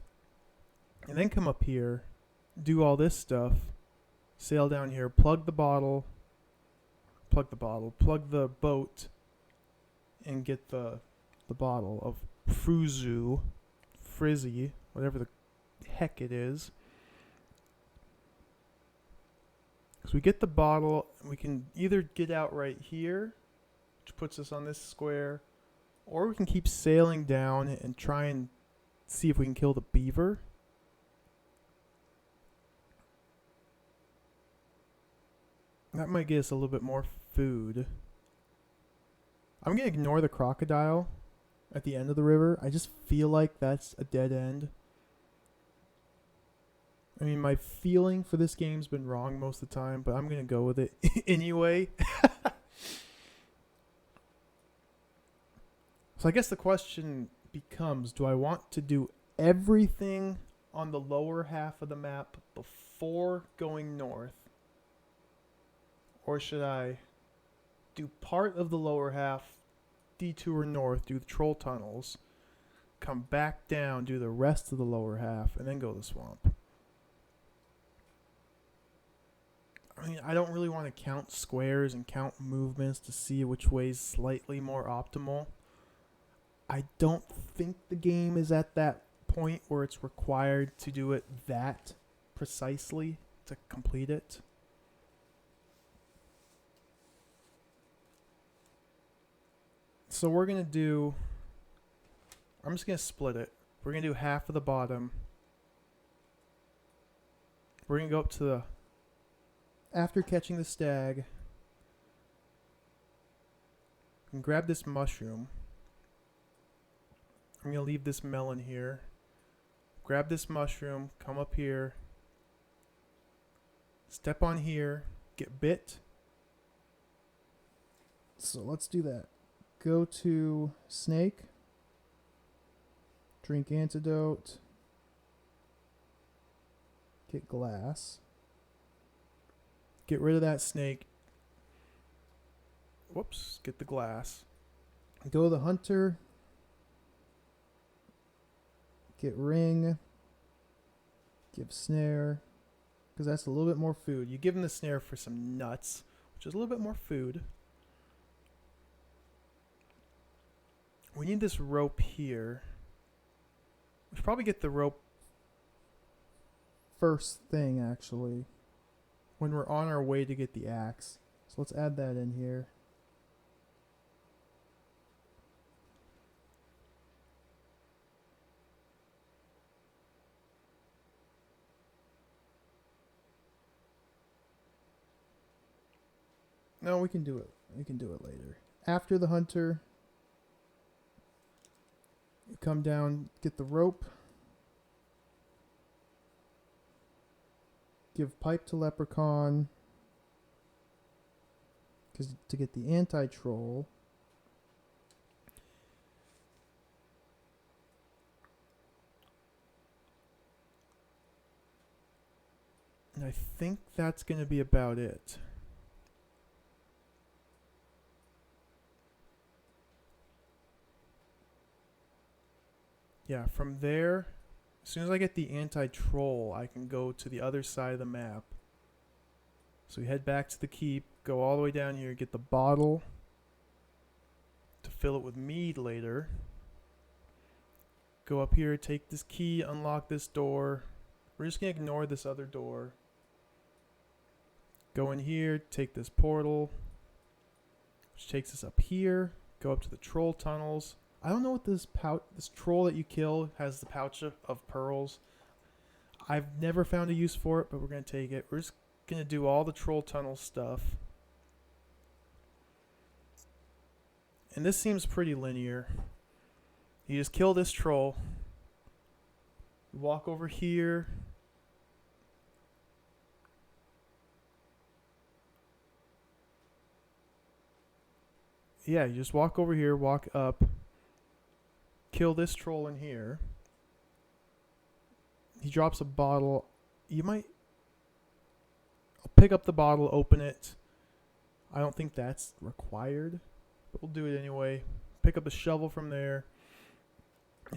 And then come up here, do all this stuff. Sail down here, plug the boat, and get the bottle of Frizzy, whatever the heck it is. So we get the bottle, we can either get out right here, which puts us on this square, or we can keep sailing down and try and see if we can kill the beaver. That might get us a little bit more food. I'm going to ignore the crocodile at the end of the river. I just feel like that's a dead end. I mean, my feeling for this game's been wrong most of the time, but I'm going to go with it anyway. So I guess the question becomes, do I want to do everything on the lower half of the map before going north? Or should I do part of the lower half, detour north, do the troll tunnels, come back down, do the rest of the lower half, and then go to the swamp? I mean, I don't really want to count squares and count movements to see which way's slightly more optimal. I don't think the game is at that point where it's required to do it that precisely to complete it. So we're going to do... I'm just going to split it. We're going to do half of the bottom. We're going to go up to the... After catching the stag, and grab this mushroom. I'm going to leave this melon here. Grab this mushroom, come up here. Step on here, get bit. So let's do that. Go to snake. Drink antidote. Get glass. Get rid of that snake. Whoops, get the glass. Go to the hunter. Get ring. Give snare. Because that's a little bit more food. You give him the snare for some nuts, which is a little bit more food. We need this rope here. We should probably get the rope first thing, actually, when we're on our way to get the axe. So let's add that in here. No, we can do it. We can do it later. After the hunter, you come down, get the rope. Give pipe to leprechaun. Because to get the anti-troll. And I think that's going to be about it. Yeah, from there, as soon as I get the anti-troll, I can go to the other side of the map. So we head back to the keep, go all the way down here, get the bottle to fill it with mead later. Go up here, take this key, unlock this door. We're just going to ignore this other door. Go in here, take this portal, which takes us up here. Go up to the troll tunnels. I don't know what this troll that you kill has the pouch of pearls. I've never found a use for it, but we're going to take it. We're just going to do all the troll tunnel stuff. And this seems pretty linear. You just kill this troll. You walk over here. Yeah, you just walk over here, walk up. Kill this troll in here. He drops a bottle. You might... I'll pick up the bottle, open it. I don't think that's required, but we'll do it anyway. Pick up a shovel from there.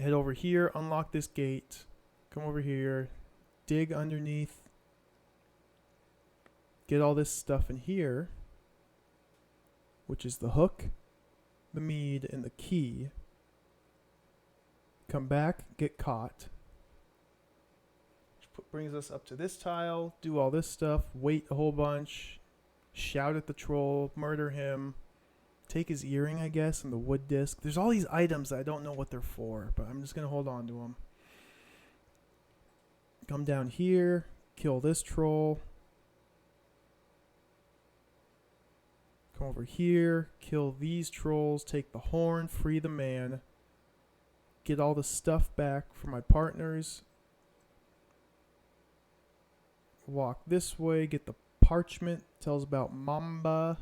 Head over here, unlock this gate. Come over here. Dig underneath. Get all this stuff in here, which is the hook, the mead, and the key. Come back, get caught. Which brings us up to this tile, do all this stuff, wait a whole bunch, shout at the troll, murder him, take his earring, I guess, and the wood disc. There's all these items that I don't know what they're for, but I'm just going to hold on to them. Come down here, kill this troll. Come over here, kill these trolls, take the horn, free the man. Get all the stuff back for my partners. Walk this way, get the parchment, tells about Mamba.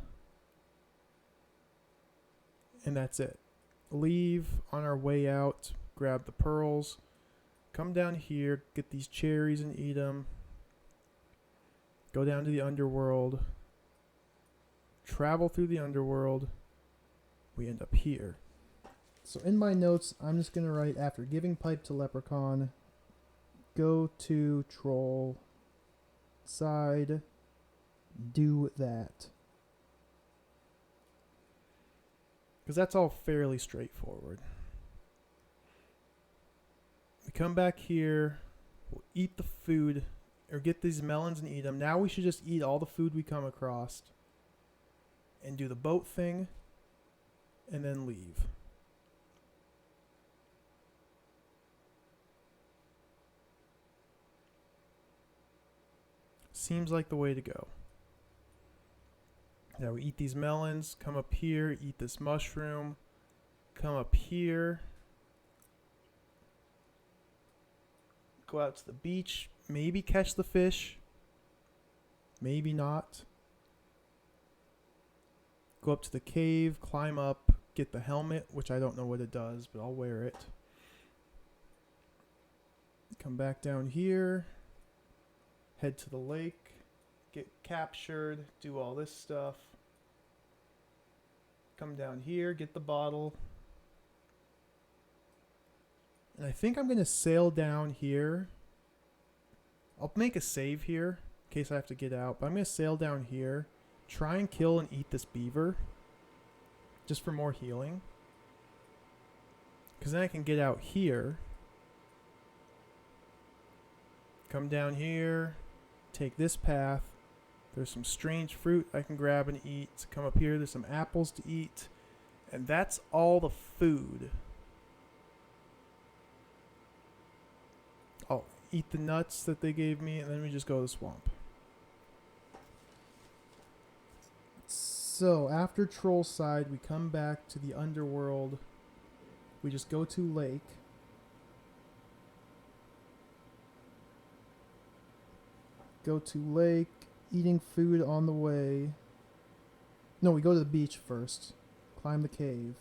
And that's it. Leave on our way out, grab the pearls, come down here, get these cherries and eat them. Go down to the underworld. Travel through the underworld. We end up here. So in my notes, I'm just going to write, after giving pipe to leprechaun, go to troll side, do that. Because that's all fairly straightforward. We come back here, we'll eat the food, or get these melons and eat them. Now we should just eat all the food we come across and do the boat thing and then leave. Seems like the way to go. Now we eat these melons, come up here, eat this mushroom, come up here, go out to the beach, maybe catch the fish, maybe not. Go up to the cave, climb up, get the helmet, which I don't know what it does, but I'll wear it. Come back down here, head to the lake, get captured, do all this stuff. Come down here, get the bottle. And I think I'm going to sail down here. I'll make a save here in case I have to get out, but I'm going to sail down here, try and kill and eat this beaver just for more healing. Because then I can get out here, come down here, take this path. There's some strange fruit I can grab and eat. Come up here, there's some apples to eat. And that's all the food. I'll eat the nuts that they gave me, and then we just go to the swamp. So, after Troll Side, we come back to the underworld. We just go to lake. Go to lake. Eating food on the way. No, we go to the beach first. Climb the cave.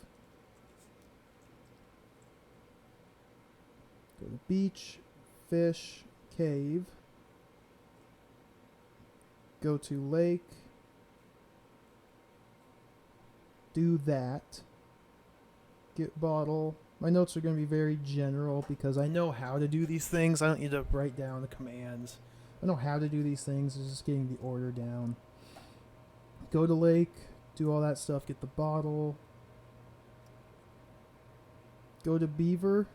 Go to beach, fish, cave. Go to lake. Do that. Get bottle. My notes are going to be very general because I know how to do these things. I don't need to write down the commands. I know how to do these things. It's just getting the order down. Go to lake. Do all that stuff. Get the bottle. Go to beaver.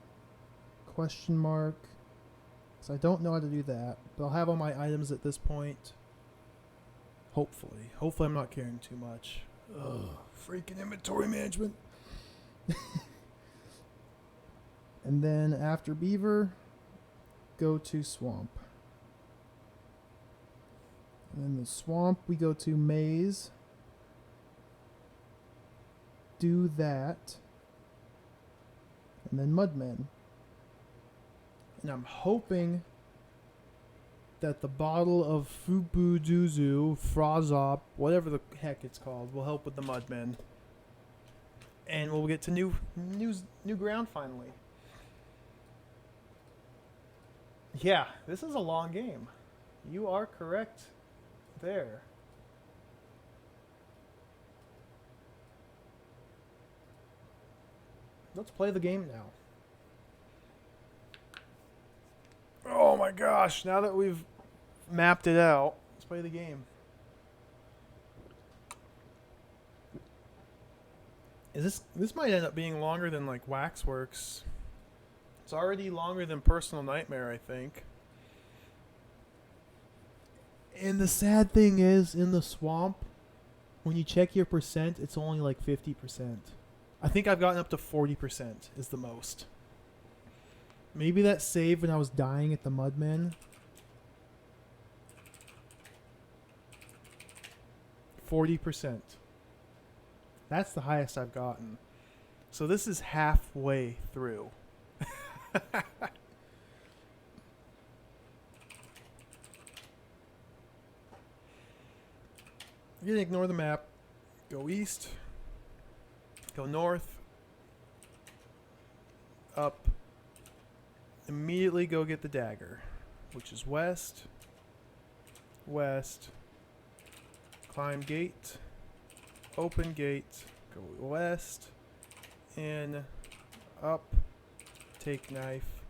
Question mark. So I don't know how to do that. But I'll have all my items at this point. Hopefully. Hopefully I'm not carrying too much. Ugh. Freaking inventory management. And then after beaver, go to swamp. And in the swamp, we go to maze. Do that. And then mudmen. And I'm hoping that the bottle of Fubuduzu, Frozop, whatever the heck it's called, will help with the mudmen. And we'll get to new ground finally. Yeah, this is a long game. You are correct there. Let's play the game now. Oh my gosh, now that we've mapped it out, let's play the game. This might end up being longer than like Waxworks. It's already longer than Personal Nightmare, I think. And the sad thing is, in the swamp, when you check your percent, it's only like 50%. I think I've gotten up to 40% is the most. Maybe that saved when I was dying at the Mudmen. 40%. That's the highest I've gotten. So this is halfway through. You're gonna ignore the map. Go east. Go north. Up. immediately go get the dagger, which is west, west, climb gate, open gate, go west, in, up, take knife,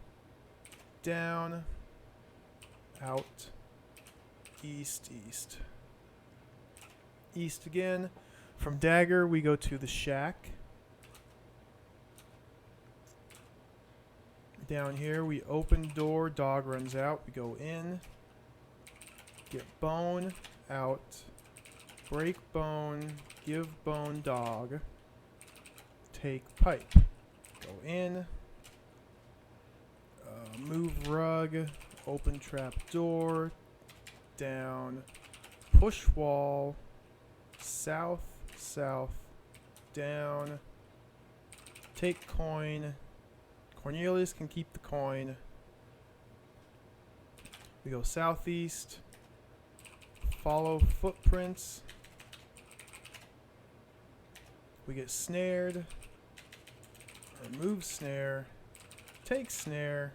down, out, east, east. East again. From dagger, we go to the shack. Down here, we open door, dog runs out, we go in, get bone, out, break bone, give bone, dog, take pipe, go in, move rug, open trap door, down, push wall, south, south, down, take coin. Cornelius can keep the coin. We go southeast, follow footprints. We get snared, remove snare, take snare.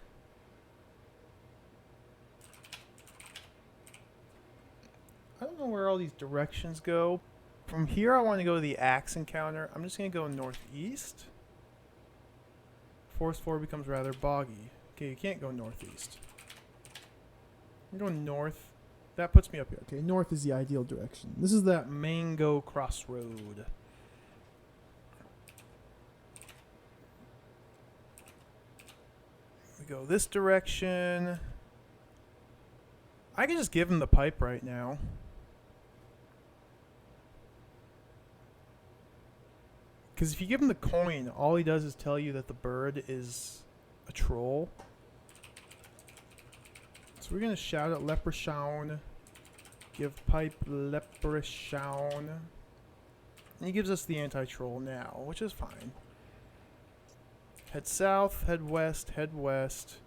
I don't know where all these directions go. From here I want to go to the axe encounter. I'm just going to go northeast. Force 4 becomes rather boggy. Okay, you can't go northeast. I'm going north. That puts me up here. Okay, north is the ideal direction. This is that Mango Crossroad. We go this direction. I can just give him the pipe right now. Because if you give him the coin, all he does is tell you that the bird is a troll. So we're going to shout at Leprechaun. Give pipe Leprechaun. And he gives us the anti-troll now, which is fine. Head south, head west, head west.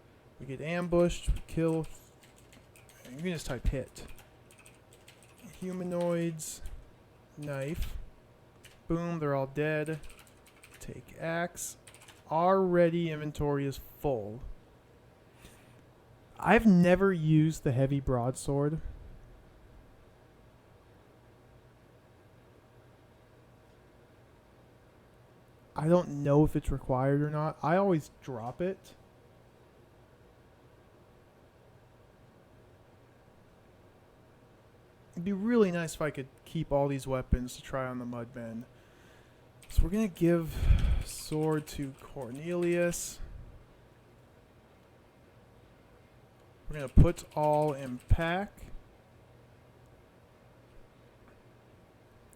We get ambushed, we kill. You can just type hit. Humanoids. Knife. Boom, they're all dead. Take axe. Already inventory is full. I've never used the heavy broadsword. I don't know if it's required or not. I always drop it. It'd be really nice if I could keep all these weapons to try on the Mudmen. So we're going to give sword to Cornelius. We're going to put all in pack.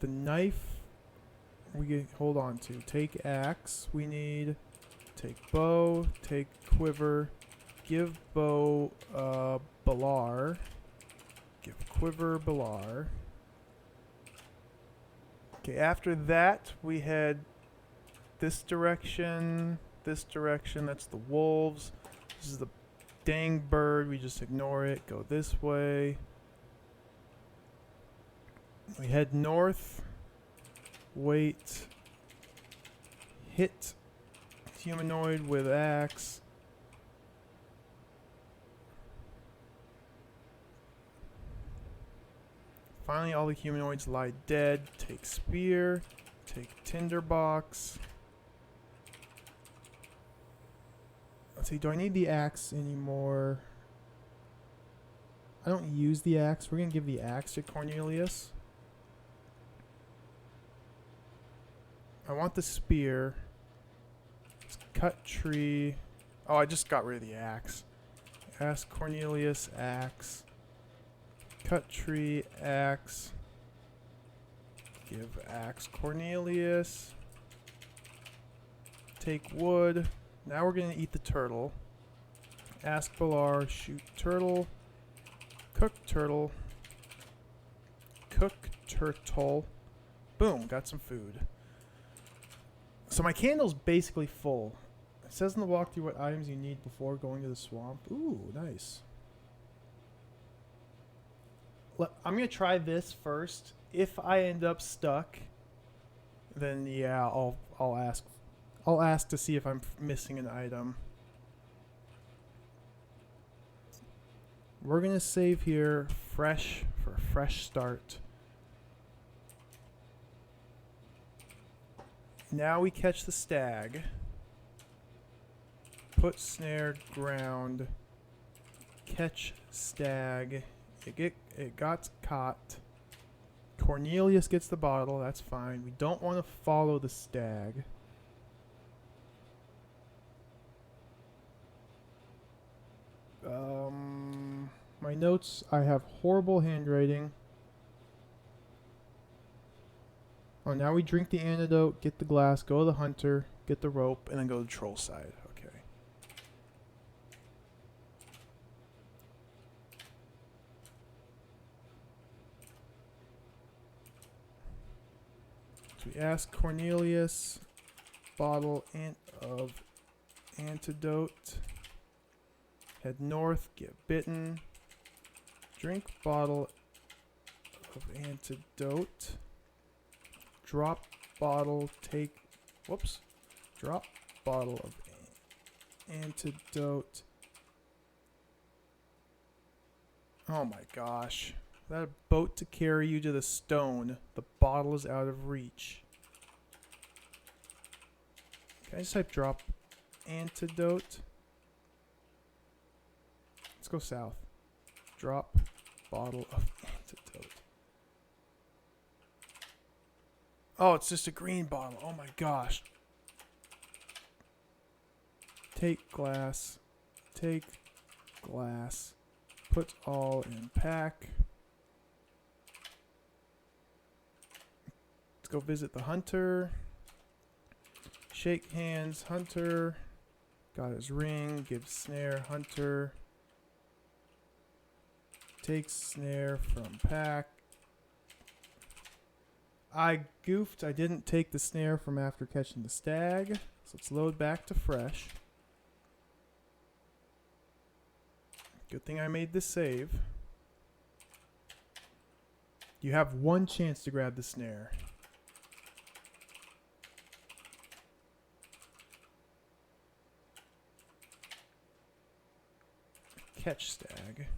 The knife we get, hold on to. Take axe we need. Take bow. Take quiver. Give bow Balar. Give quiver Balar. Okay, after that we head this direction, that's the wolves. This is the dang bird, we just ignore it, go this way. We head north, wait, hit humanoid with axe. Finally, all the humanoids lie dead. Take spear. Take tinderbox. Let's see, do I need the axe anymore? I don't use the axe. We're going to give the axe to Cornelius. I want the spear. Let's cut tree. Oh, I just got rid of the axe. Ask Cornelius, axe. Cut tree, axe. Give axe Cornelius. Take wood. Now we're going to eat the turtle. Ask Balar, shoot turtle. Cook turtle. Cook turtle. Boom, got some food. So my candle's basically full. It says in the walkthrough what items you need before going to the swamp. Ooh, nice. I'm going to try this first. If I end up stuck, then yeah, I'll ask to see if I'm missing an item. We're going to save here fresh for a fresh start. Now we catch the stag. Put snare, ground. Catch stag. It got caught. Cornelius gets the bottle. That's fine. We don't want to follow the stag. My notes, I have horrible handwriting. Oh, now we drink the antidote, get the glass, go to the hunter, get the rope, And then go to the troll side. Okay. so we ask Cornelius, bottle of antidote. Head north, get bitten. Drink bottle of antidote. Drop bottle, take. Whoops. Drop bottle of antidote. Oh my gosh. Is that a boat to carry you to the stone? The bottle is out of reach. Can I just type drop antidote? Let's go south. Drop bottle of antidote. Oh, it's just a green bottle. Oh my gosh. Take glass. Take glass. Put all in pack. Let's go visit the hunter. Shake hands, hunter. Got his ring. Give snare, hunter. Takes snare from pack. I goofed. I didn't take the snare from after catching the stag. So let's load back to fresh. Good thing I made this save. You have one chance to grab the snare. Catch stag.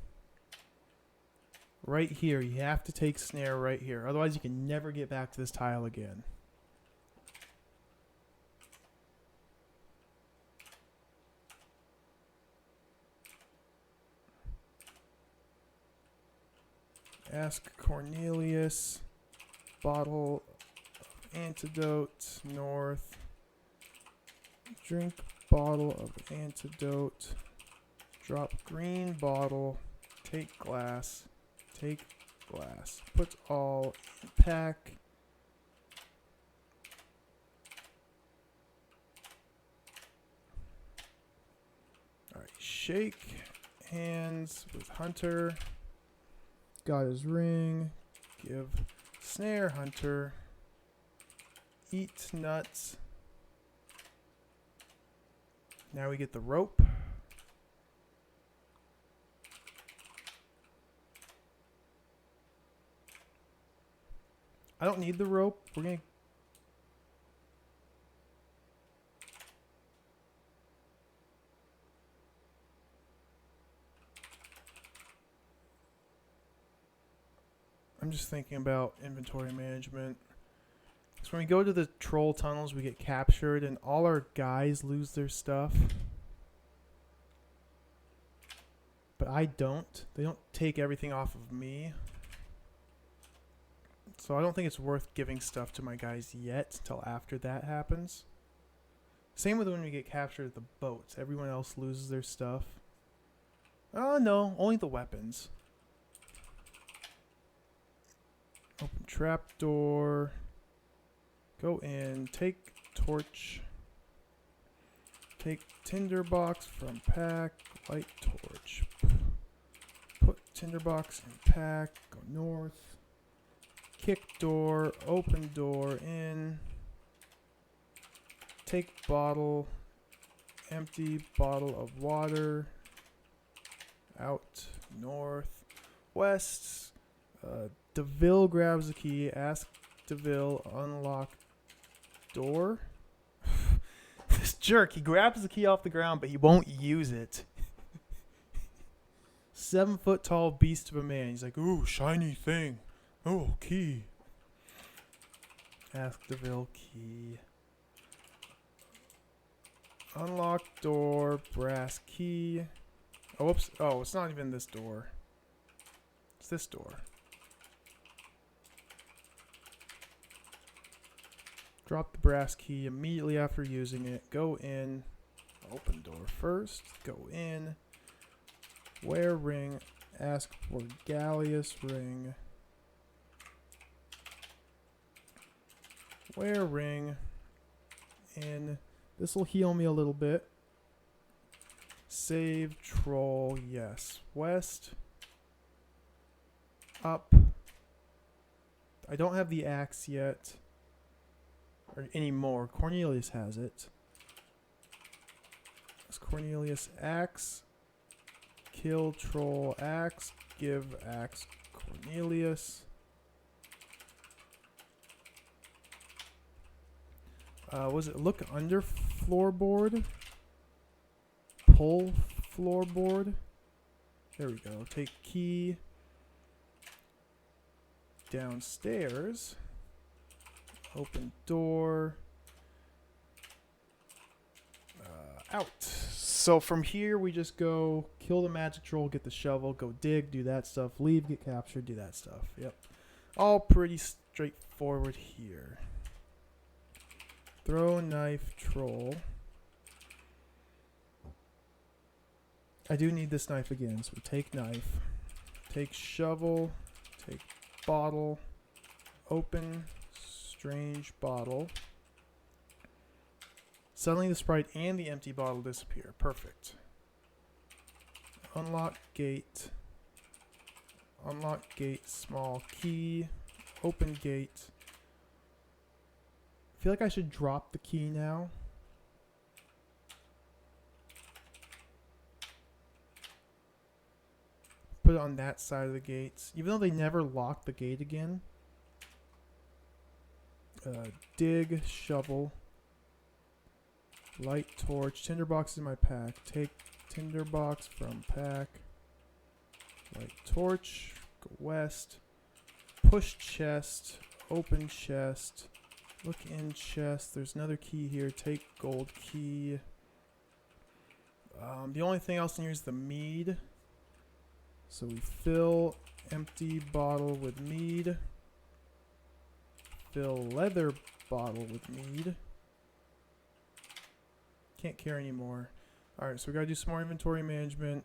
Right here, you have to take snare right here. Otherwise, you can never get back to this tile again. Ask Cornelius. Bottle of antidote. North. Drink bottle of antidote. Drop green bottle. Take glass. Take glass. Put all in pack. Alright, shake hands with hunter. Got his ring. Give snare hunter. Eat nuts. Now we get the rope. I don't need the rope. We're going to... I'm just thinking about inventory management. So when we go to the troll tunnels, we get captured and all our guys lose their stuff. But I don't. They don't take everything off of me. So I don't think it's worth giving stuff to my guys yet until after that happens. Same with when we get captured at the boats. Everyone else loses their stuff. Oh no, only the weapons. Open trapdoor. Go in. Take torch. Take tinderbox from pack. Light torch. Put tinderbox in pack. Go north. Kick door, open door, in. Take bottle, empty bottle of water. Out, north, west. DeVille grabs the key. Ask DeVille, unlock door. This jerk, he grabs the key off the ground, but he won't use it. 7-foot tall beast of a man. He's like, ooh, shiny thing. Oh, key. Ask DeVille key. Unlock door, brass key. Oh, whoops. Oh, it's not even this door. It's this door. Drop the brass key immediately after using it. Go in. Open door first. Go in. Wear ring. Ask for Gallius ring. Wear ring. In. This will heal me a little bit. Save troll. Yes. West. Up. I don't have the axe yet. Or anymore. Cornelius has it. It's Cornelius axe. Kill troll axe. Give axe Cornelius. Was it look under floorboard? Pull floorboard. There we go. Take key. Downstairs. Open door. Out. So from here we just go kill the magic troll, get the shovel, go dig, do that stuff, leave, get captured, do that stuff. Yep. All pretty straightforward here. Throw knife troll. I do need this knife again, so we take knife. Take shovel. Take bottle. Open. Strange bottle. Suddenly the sprite and the empty bottle disappear. Perfect. Unlock gate. Unlock gate, small key. Open gate. I feel like I should drop the key now. Put it on that side of the gates. Even though they never lock the gate again. Dig, shovel. Light torch. Tinderbox is in my pack. Take tinderbox from pack. Light torch. Go west. Push chest. Open chest. Look in chest. There's another key here. Take gold key. The only thing else in here is the mead. So we fill empty bottle with mead. Fill leather bottle with mead. Can't carry anymore. Alright, so we gotta do some more inventory management.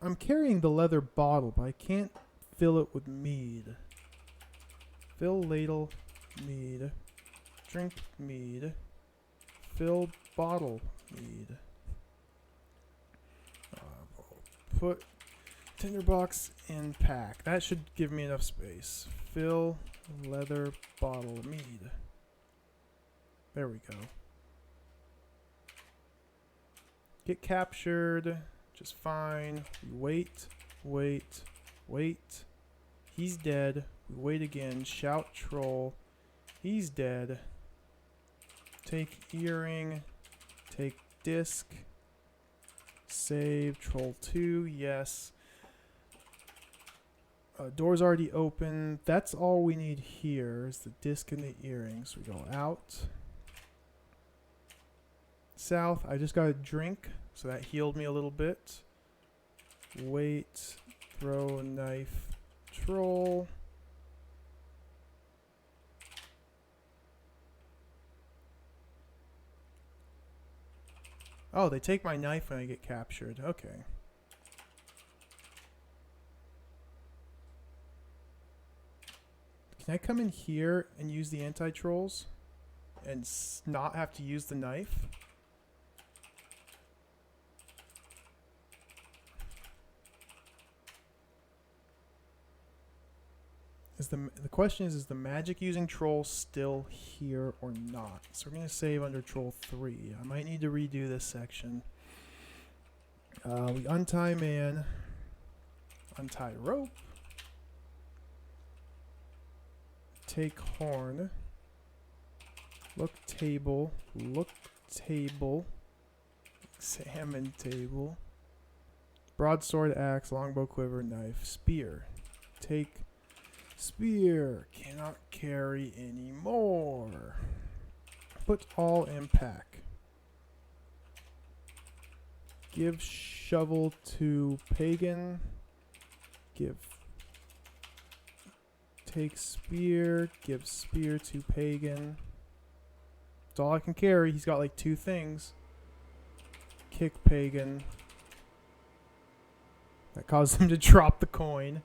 I'm carrying the leather bottle, but I can't fill it with mead. Fill ladle, mead. Drink mead. Fill bottle, mead. Put tinderbox in pack. That should give me enough space. Fill leather bottle, mead. There we go. Get captured. Just fine. We wait. Wait. Wait. He's dead. We wait again. Shout troll. He's dead. Take earring. Take disc. Save. Troll 2. Yes. Door's already open. That's all we need here is the disc and the earrings. We go out. South. I just got a drink, so that healed me a little bit. Wait. Throw a knife. Troll. Oh, they take my knife when I get captured. Okay. Can I come in here and use the anti-trolls? And not have to use the knife? The question is the magic using troll still here or not? So we're going to save under troll 3. I might need to redo this section. We untie man. Untie rope. Take horn. Look table. Look table. Examine table. Broadsword, axe, longbow, quiver, knife, spear. Take spear. Cannot carry anymore. Put all in pack. Give shovel to pagan. Take spear. Give spear to pagan. That's all I can carry. He's got like 2 things. Kick pagan. That caused him to drop the coin.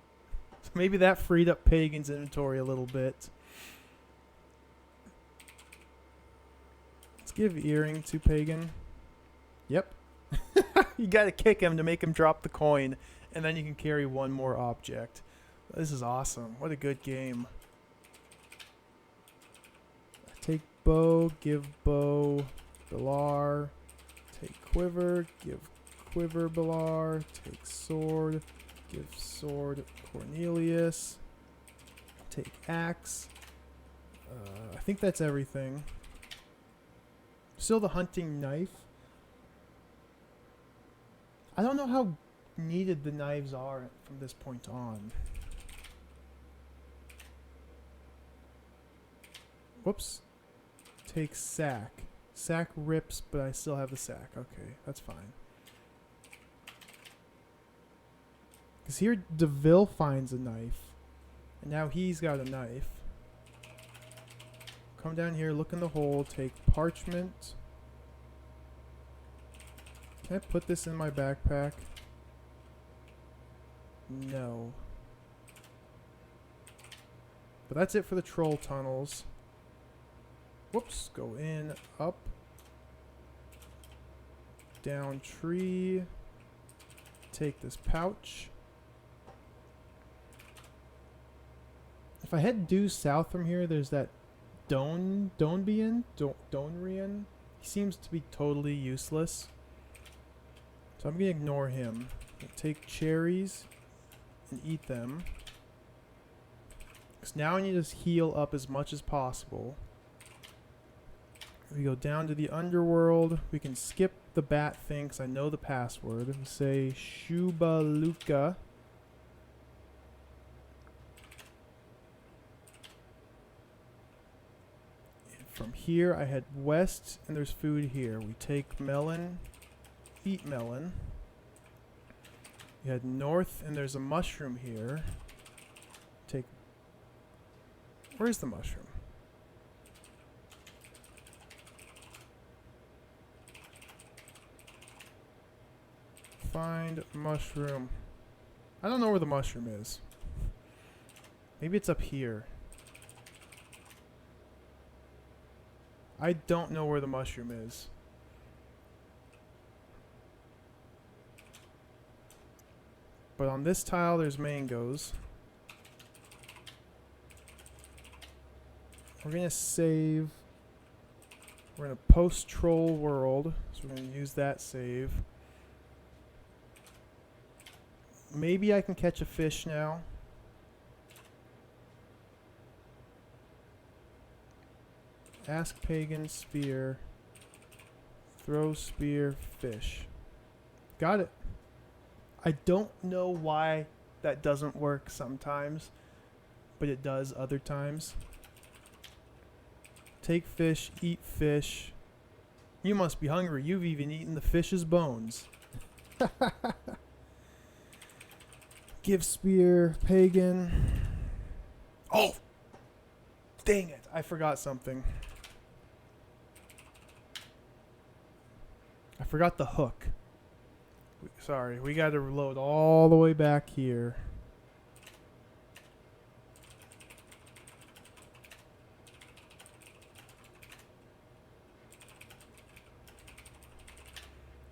So maybe that freed up pagan's inventory a little bit. Let's give earring to pagan. Yep. You gotta kick him to make him drop the coin, and then you can carry 1 more object. This is awesome. What a good game. Take bow, give bow, Bilar. Take quiver, give quiver, Bilar. Take sword, give sword, Cornelius. Take axe. I think that's everything. Still the hunting knife. I don't know how needed the knives are from this point on. Whoops. Take sack. Sack rips, but I still have the sack. Okay, that's fine. Because here DeVille finds a knife. And now he's got a knife. Come down here, look in the hole, take parchment. Can I put this in my backpack? No. But that's it for the troll tunnels. Whoops, go in, up, down tree, take this pouch. If I head due south from here, there's that Donrian. He seems to be totally useless. So I'm gonna ignore him. Take cherries and eat them. Because now I need to heal up as much as possible. We go down to the underworld. We can skip the bat thing because I know the password. We say Shubaluka. And from here I head west and there's food here. We take melon, eat melon. We head north and there's a mushroom here. Take... Where's the mushroom? Find mushroom. I don't know where the mushroom is. Maybe it's up here. I don't know where the mushroom is. But on this tile there's mangoes. We're gonna save. We're in a post-troll world, so we're gonna use that save. Maybe I can catch a fish now. Ask pagan, spear. Throw spear, fish. Got it. I don't know why that doesn't work sometimes, but it does other times. Take fish, eat fish. You must be hungry. You've even eaten the fish's bones. Give spear, pagan. Oh! Dang it. I forgot something. I forgot the hook. Sorry, we got to reload all the way back here.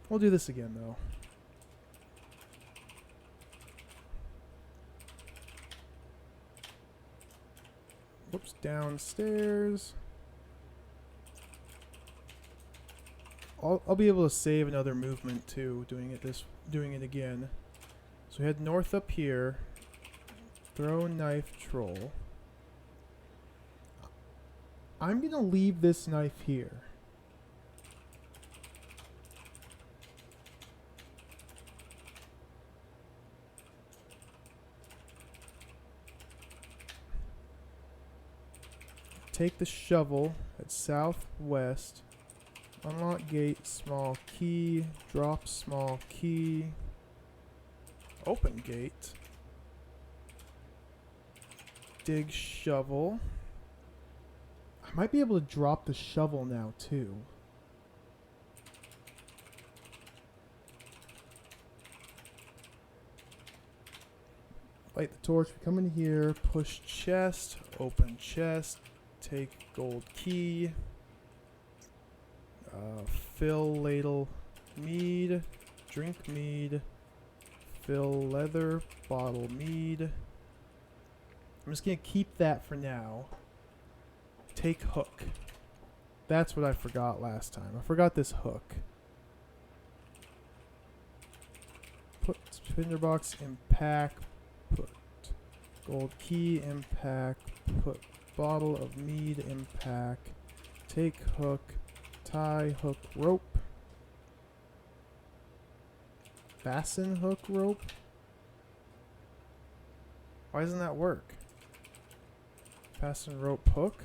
We'll do this again, though. Whoops, downstairs. I'll be able to save another movement too, doing it again. So head north up here. Throw knife troll. I'm gonna leave this knife here. take the shovel at southwest. Unlock gate, small key. Drop small key. Open gate. Dig shovel. I might be able to drop the shovel now too. Light the torch. We come in here. Push chest. Open chest. Take gold key. Fill ladle mead. Drink mead. Fill leather. Bottle mead. I'm just going to keep that for now. Take hook. That's what I forgot last time. I forgot this hook. Put tinderbox in pack. Put gold key in pack. Put bottle of mead in pack. Take hook. Tie hook rope. Fasten hook rope. Why doesn't that work? Fasten rope hook.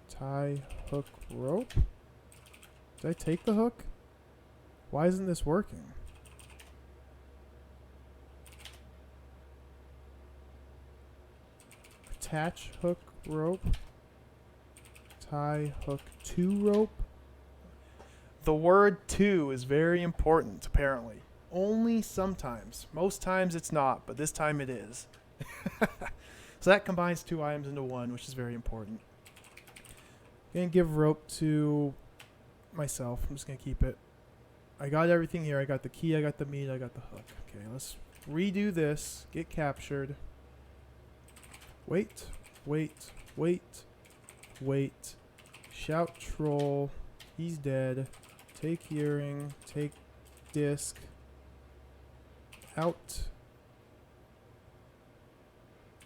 Tie hook rope. Did I take the hook? Why isn't this working? Attach hook rope. Tie hook to rope. The word to is very important, apparently. Only sometimes. Most times it's not, but this time it is. So that combines two items into one, which is very important. Gonna give rope to myself. I'm just gonna keep it. I got everything here. I got the key, I got the meat, I got the hook. Okay, let's redo this. Get captured. Wait, wait, wait, wait. Shout troll. He's dead. Take earring. Take disc. Out.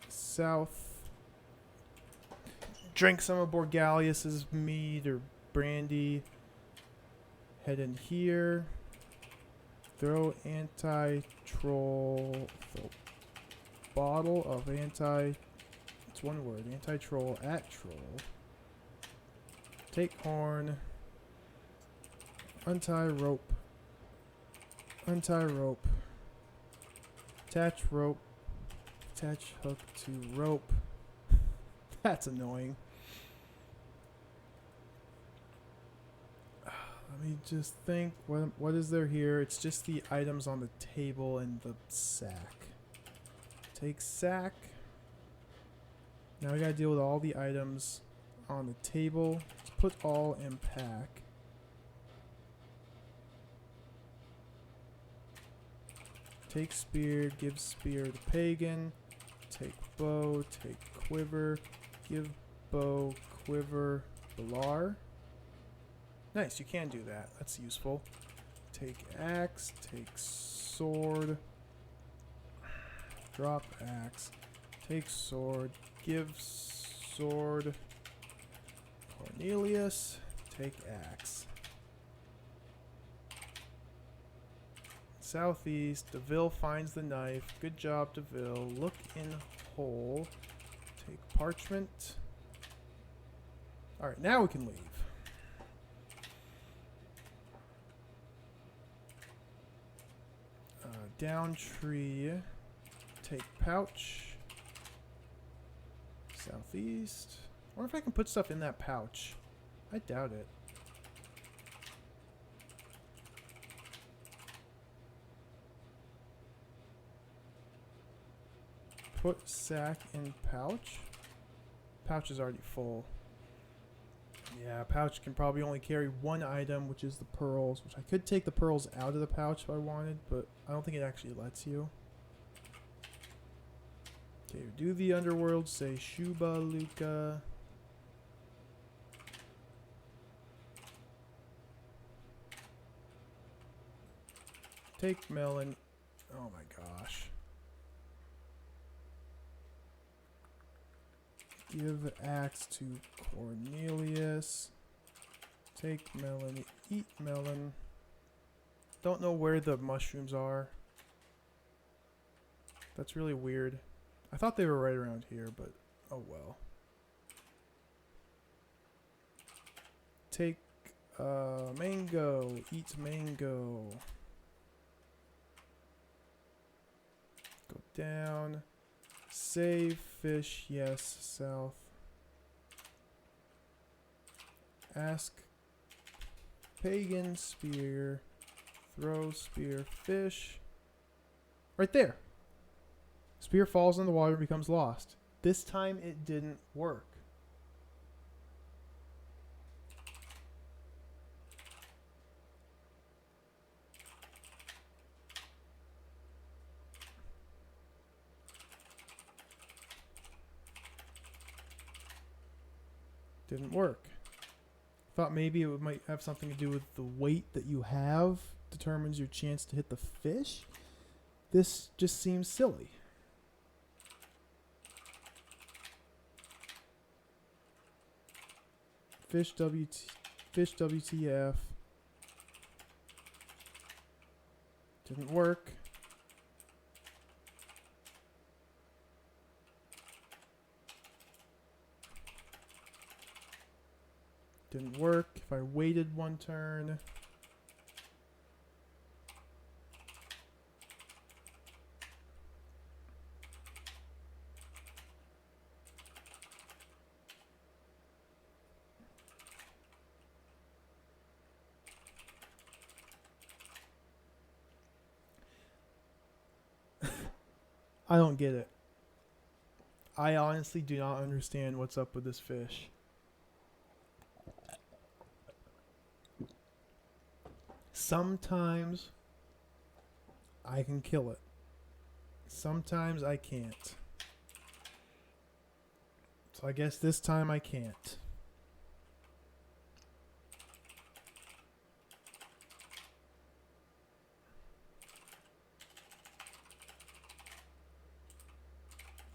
South. Drink some of Borgalius's mead or brandy. Head in here. Throw anti-troll. Throw bottle of it's one word. Anti-troll at troll. Take horn. Untie rope. Untie rope. Attach rope. Attach hook to rope. That's annoying. Let me just think. What is there here? It's just the items on the table and the sack. Take sack. Now we gotta deal with all the items on the table. Let's put all in pack. Take spear. Give spear to pagan. Take bow. Take quiver. Give bow, quiver, Balar. Nice, you can do that. That's useful. Take axe, take sword. Drop axe. Take sword. Give sword. Cornelius. Take axe. Southeast. DeVille finds the knife. Good job, DeVille. Look in hole. Take parchment. Alright, now we can leave. Down tree. Take pouch. Southeast. I wonder if I can put stuff in that pouch. I doubt it. Put sack in pouch. Pouch is already full. Yeah, pouch can probably only carry one item, which is the pearls, which I could take the pearls out of the pouch if I wanted, but I don't think it actually lets you. Okay, do the underworld, say Shuba Luca. Take melon. Oh my gosh. Give axe to Cornelius. Take melon. Eat melon. Don't know where the mushrooms are. That's really weird. I thought they were right around here, but oh well. take mango. Eat mango. Go down. Save fish. Yes. South. Ask pagan spear. Throw spear fish. Right there. Spear falls in the water and becomes lost. This time it didn't work. Didn't work. Thought maybe it might have something to do with the weight that you have determines your chance to hit the fish. This just seems silly. Fish WTF. Didn't work. Didn't work. If I waited one turn. I don't get it. I honestly do not understand what's up with this fish. Sometimes I can kill it. Sometimes I can't. So I guess this time I can't.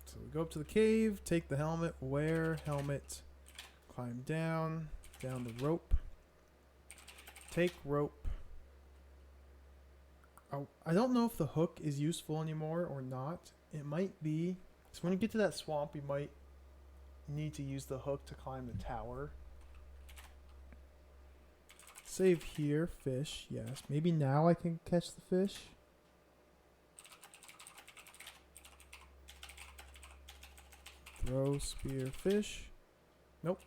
So we go up to the cave, take the helmet, wear helmet, climb down the rope, take rope. I don't know if the hook is useful anymore or not. It might be. So when you get to that swamp, you might need to use the hook to climb the tower. Save here, fish, yes. Maybe now I can catch the fish. Throw, spear, fish. Nope.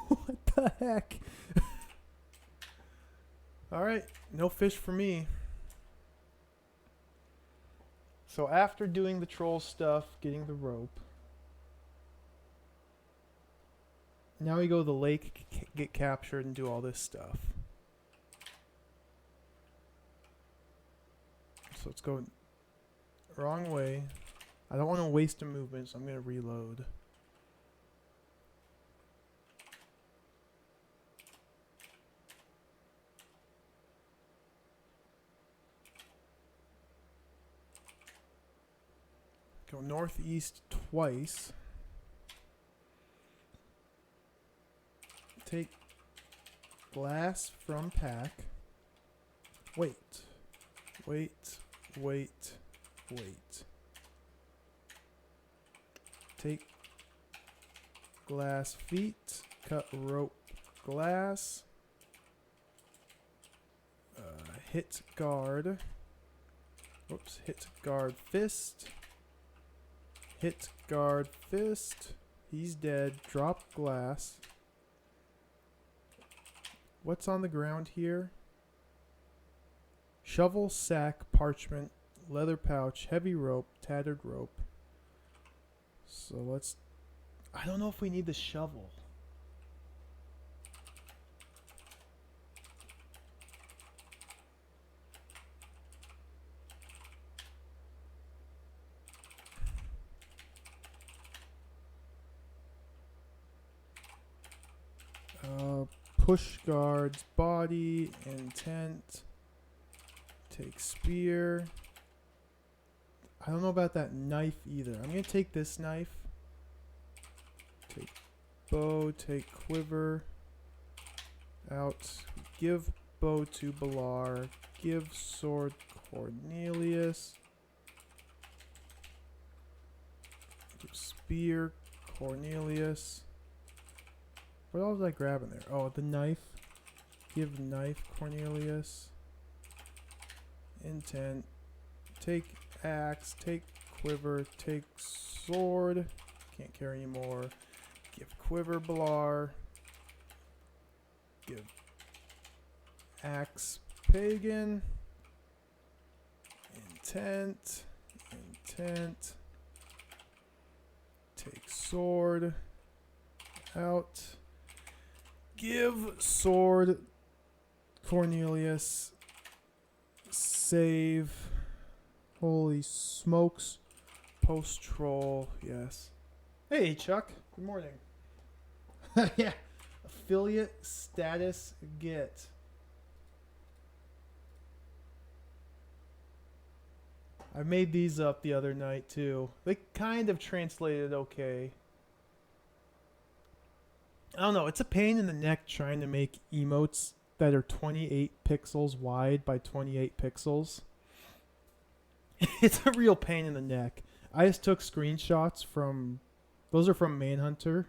What the heck? Alright, no fish for me. So after doing the troll stuff, getting the rope, now we go to the lake, get captured, and do all this stuff. So let's go wrong way. I don't want to waste a movement, so I'm going to reload. Go northeast twice. Take glass from pack. Wait. Take glass feet. Cut rope glass. Hit guard. Whoops. Hit guard fist. Hit guard fist. He's dead. Drop glass. What's on the ground here? Shovel, sack, parchment, leather pouch, heavy rope, tattered rope. So let's... I don't know if we need the shovel. Push guard's body, intent, take spear. I don't know about that knife either. I'm going to take this knife. Take bow, take quiver. Out. Give bow to Balar. Give sword Cornelius. Give spear Cornelius. What else was I grabbing there? Oh, the knife. Give knife, Cornelius. Intent. Take axe. Take quiver. Take sword. Can't carry anymore. Give quiver, Balar. Give axe, pagan. Intent. Intent. Take sword. Out. Give sword, Cornelius. Save. Holy smokes. Post troll. Yes. Hey, Chuck. Good morning. Yeah. Affiliate status get. I made these up the other night too. They kind of translated okay. I don't know. It's a pain in the neck trying to make emotes that are 28 pixels wide by 28 pixels. It's a real pain in the neck. I just took screenshots from... Those are from Manhunter.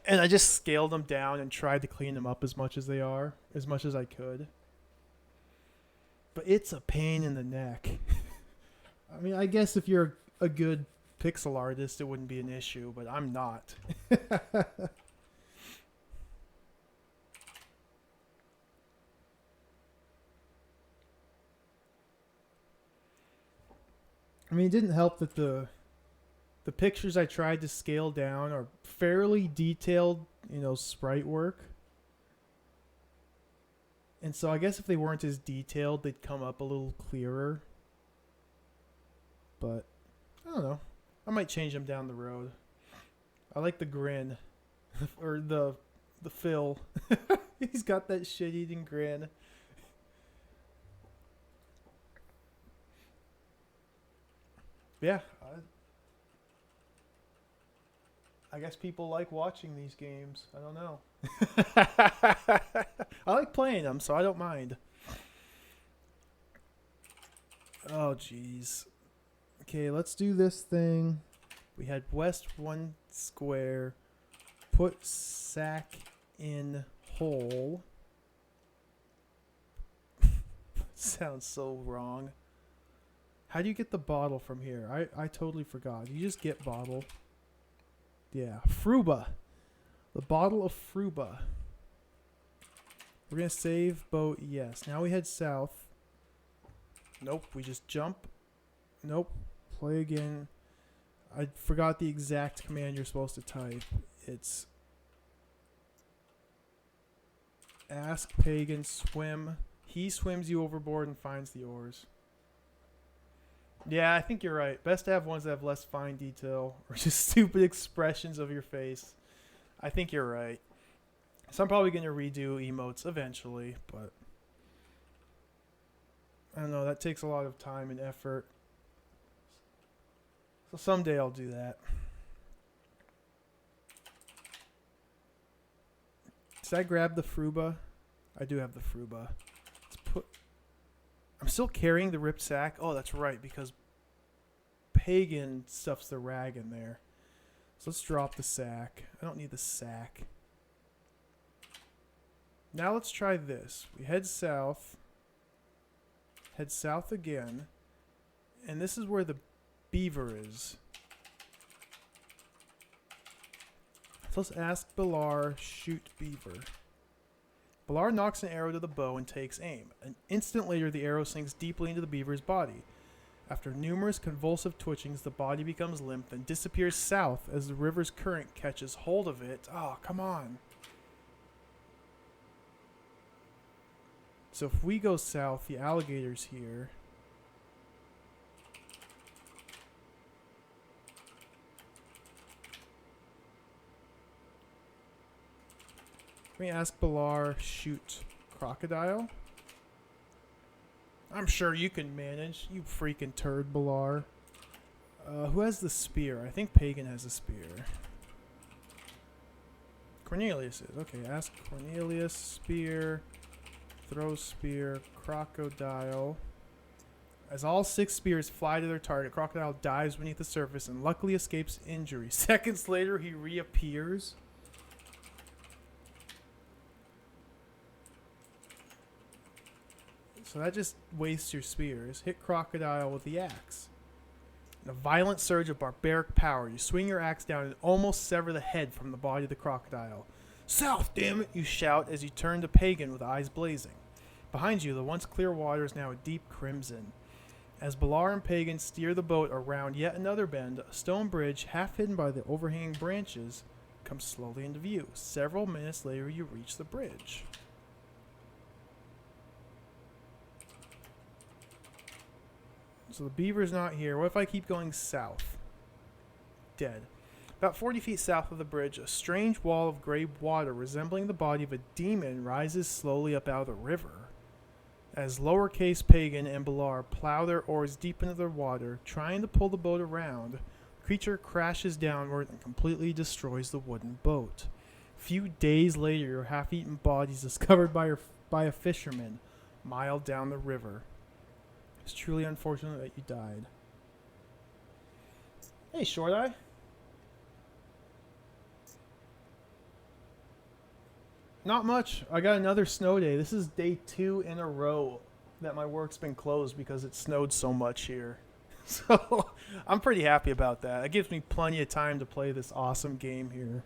And I just scaled them down and tried to clean them up as much as they are. As much as I could. But it's a pain in the neck. I mean, I guess if you're a good pixel artist, it wouldn't be an issue, but I'm not. I mean, it didn't help that the pictures I tried to scale down are fairly detailed, sprite work. And so I guess if they weren't as detailed, they'd come up a little clearer. But I don't know. I might change them down the road. I like the grin. Or the Phil. He's got that shit-eating grin. Yeah. I guess people like watching these games. I don't know. I like playing them, so I don't mind. Oh, jeez. Okay, let's do this thing. We had west 1 square. Put sack in hole. Sounds so wrong. How do you get the bottle from here? I totally forgot. You just get bottle. Yeah, Fruba. The bottle of Fruba. We're going to save boat, yes. Now we head south. Nope, we just jump. Nope, play again. I forgot the exact command you're supposed to type. It's ask pagan swim. He swims you overboard and finds the oars. Yeah, I think you're right. Best to have ones that have less fine detail or just stupid expressions of your face. I think you're right. So I'm probably going to redo emotes eventually, but I don't know. That takes a lot of time and effort. So someday I'll do that. Did I grab the Fruba? I do have the Fruba. I'm still carrying the ripped sack. Oh, that's right, because pagan stuffs the rag in there. So let's drop the sack. I don't need the sack. Now let's try this. We head south. Head south again. And this is where the beaver is. So let's ask Balar, shoot beaver. Balar knocks an arrow to the bow and takes aim. An instant later, the arrow sinks deeply into the beaver's body. After numerous convulsive twitchings, the body becomes limp and disappears south as the river's current catches hold of it. Oh, come on. So if we go south, the alligator's here. Let me ask Balar, shoot crocodile. I'm sure you can manage, you freaking turd, Balar. Who has the spear? I think Pagan has the spear. Cornelius is. Okay, ask Cornelius, spear, throw spear, crocodile. As all 6 spears fly to their target, crocodile dives beneath the surface and luckily escapes injury. Seconds later, he reappears. So that just wastes your spears. Hit Crocodile with the axe. In a violent surge of barbaric power, you swing your axe down and almost sever the head from the body of the crocodile. South, damn it, you shout as you turn to Pagan with eyes blazing. Behind you, the once clear water is now a deep crimson. As Balar and Pagan steer the boat around yet another bend, a stone bridge, half hidden by the overhanging branches, comes slowly into view. Several minutes later, you reach the bridge. So the beaver's not here. What if I keep going south? Dead. About 40 feet south of the bridge, a strange wall of gray water resembling the body of a demon rises slowly up out of the river. As lowercase Pagan and Balar plow their oars deep into the water, trying to pull the boat around, the creature crashes downward and completely destroys the wooden boat. A few days later, your half-eaten body is discovered by a fisherman a mile down the river. It's truly unfortunate that you died. Hey, Short Eye. Not much. I got another snow day. This is day 2 in a row that my work's been closed because it snowed so much here. So I'm pretty happy about that. It gives me plenty of time to play this awesome game here.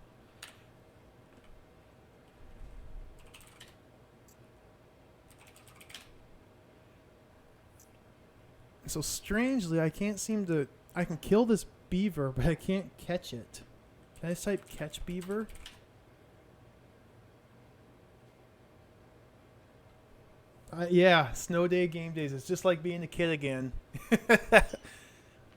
So strangely, I can't seem to... I can kill this beaver, but I can't catch it. Can I just type catch beaver? Yeah, snow day game days. It's just like being a kid again.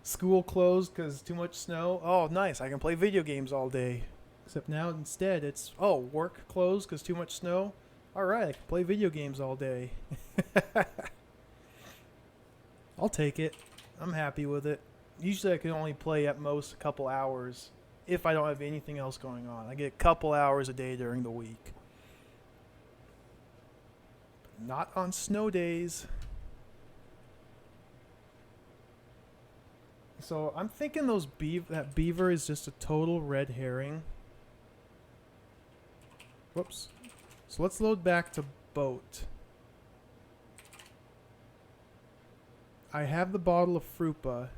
School closed because too much snow. Oh, nice. I can play video games all day. Except now instead it's, oh, work closed because too much snow. All right, I can play video games all day. I'll take it. I'm happy with it. Usually I can only play at most a couple hours if I don't have anything else going on. I get a couple hours a day during the week. Not on snow days. So I'm thinking that beaver is just a total red herring. Whoops. So let's load back to boat. I have the bottle of Frupa.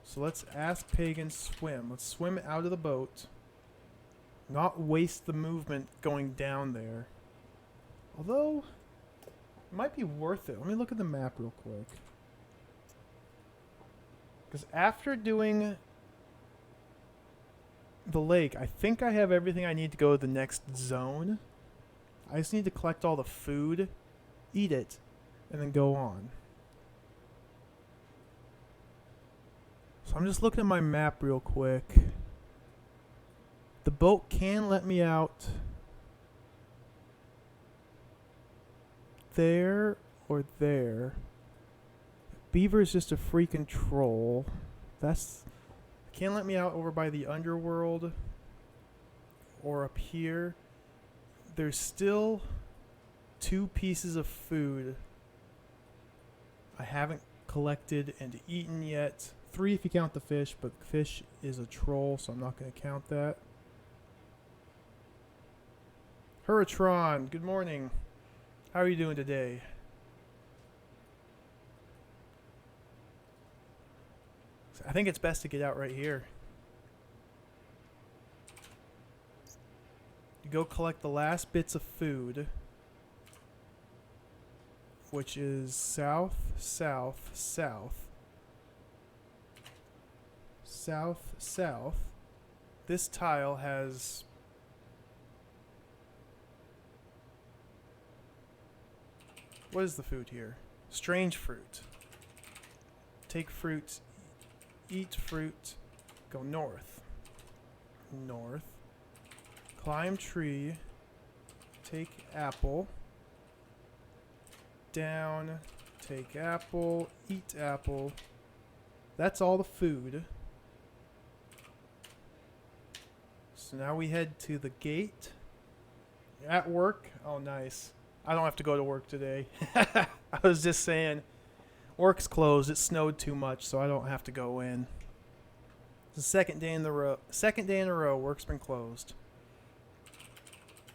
So let's ask Pagan swim. Let's swim out of the boat. Not waste the movement going down there. Although... it might be worth it. Let me look at the map real quick. Because after doing the lake, I think I have everything I need to go to the next zone. I just need to collect all the food, eat it, and then go on. So I'm just looking at my map real quick. The boat can let me out there or there. Beaver is just a freaking troll. That's... can't let me out over by the underworld or up here. There's still 2 pieces of food I haven't collected and eaten yet. 3 if you count the fish, but the fish is a troll, so I'm not going to count that. Huratron, good morning. How are you doing today? I think it's best to get out right here. You go collect the last bits of food, which is south, south, south, south, south. This tile has... what is the food here? Strange fruit. Take fruit, eat fruit, go north. North. Climb tree, take apple. Down, take apple, eat apple. That's all the food. So now we head to the gate. At work? Oh, nice. I don't have to go to work today. I was just saying, work's closed. It snowed too much, so I don't have to go in. It's the second day in a row, work's been closed.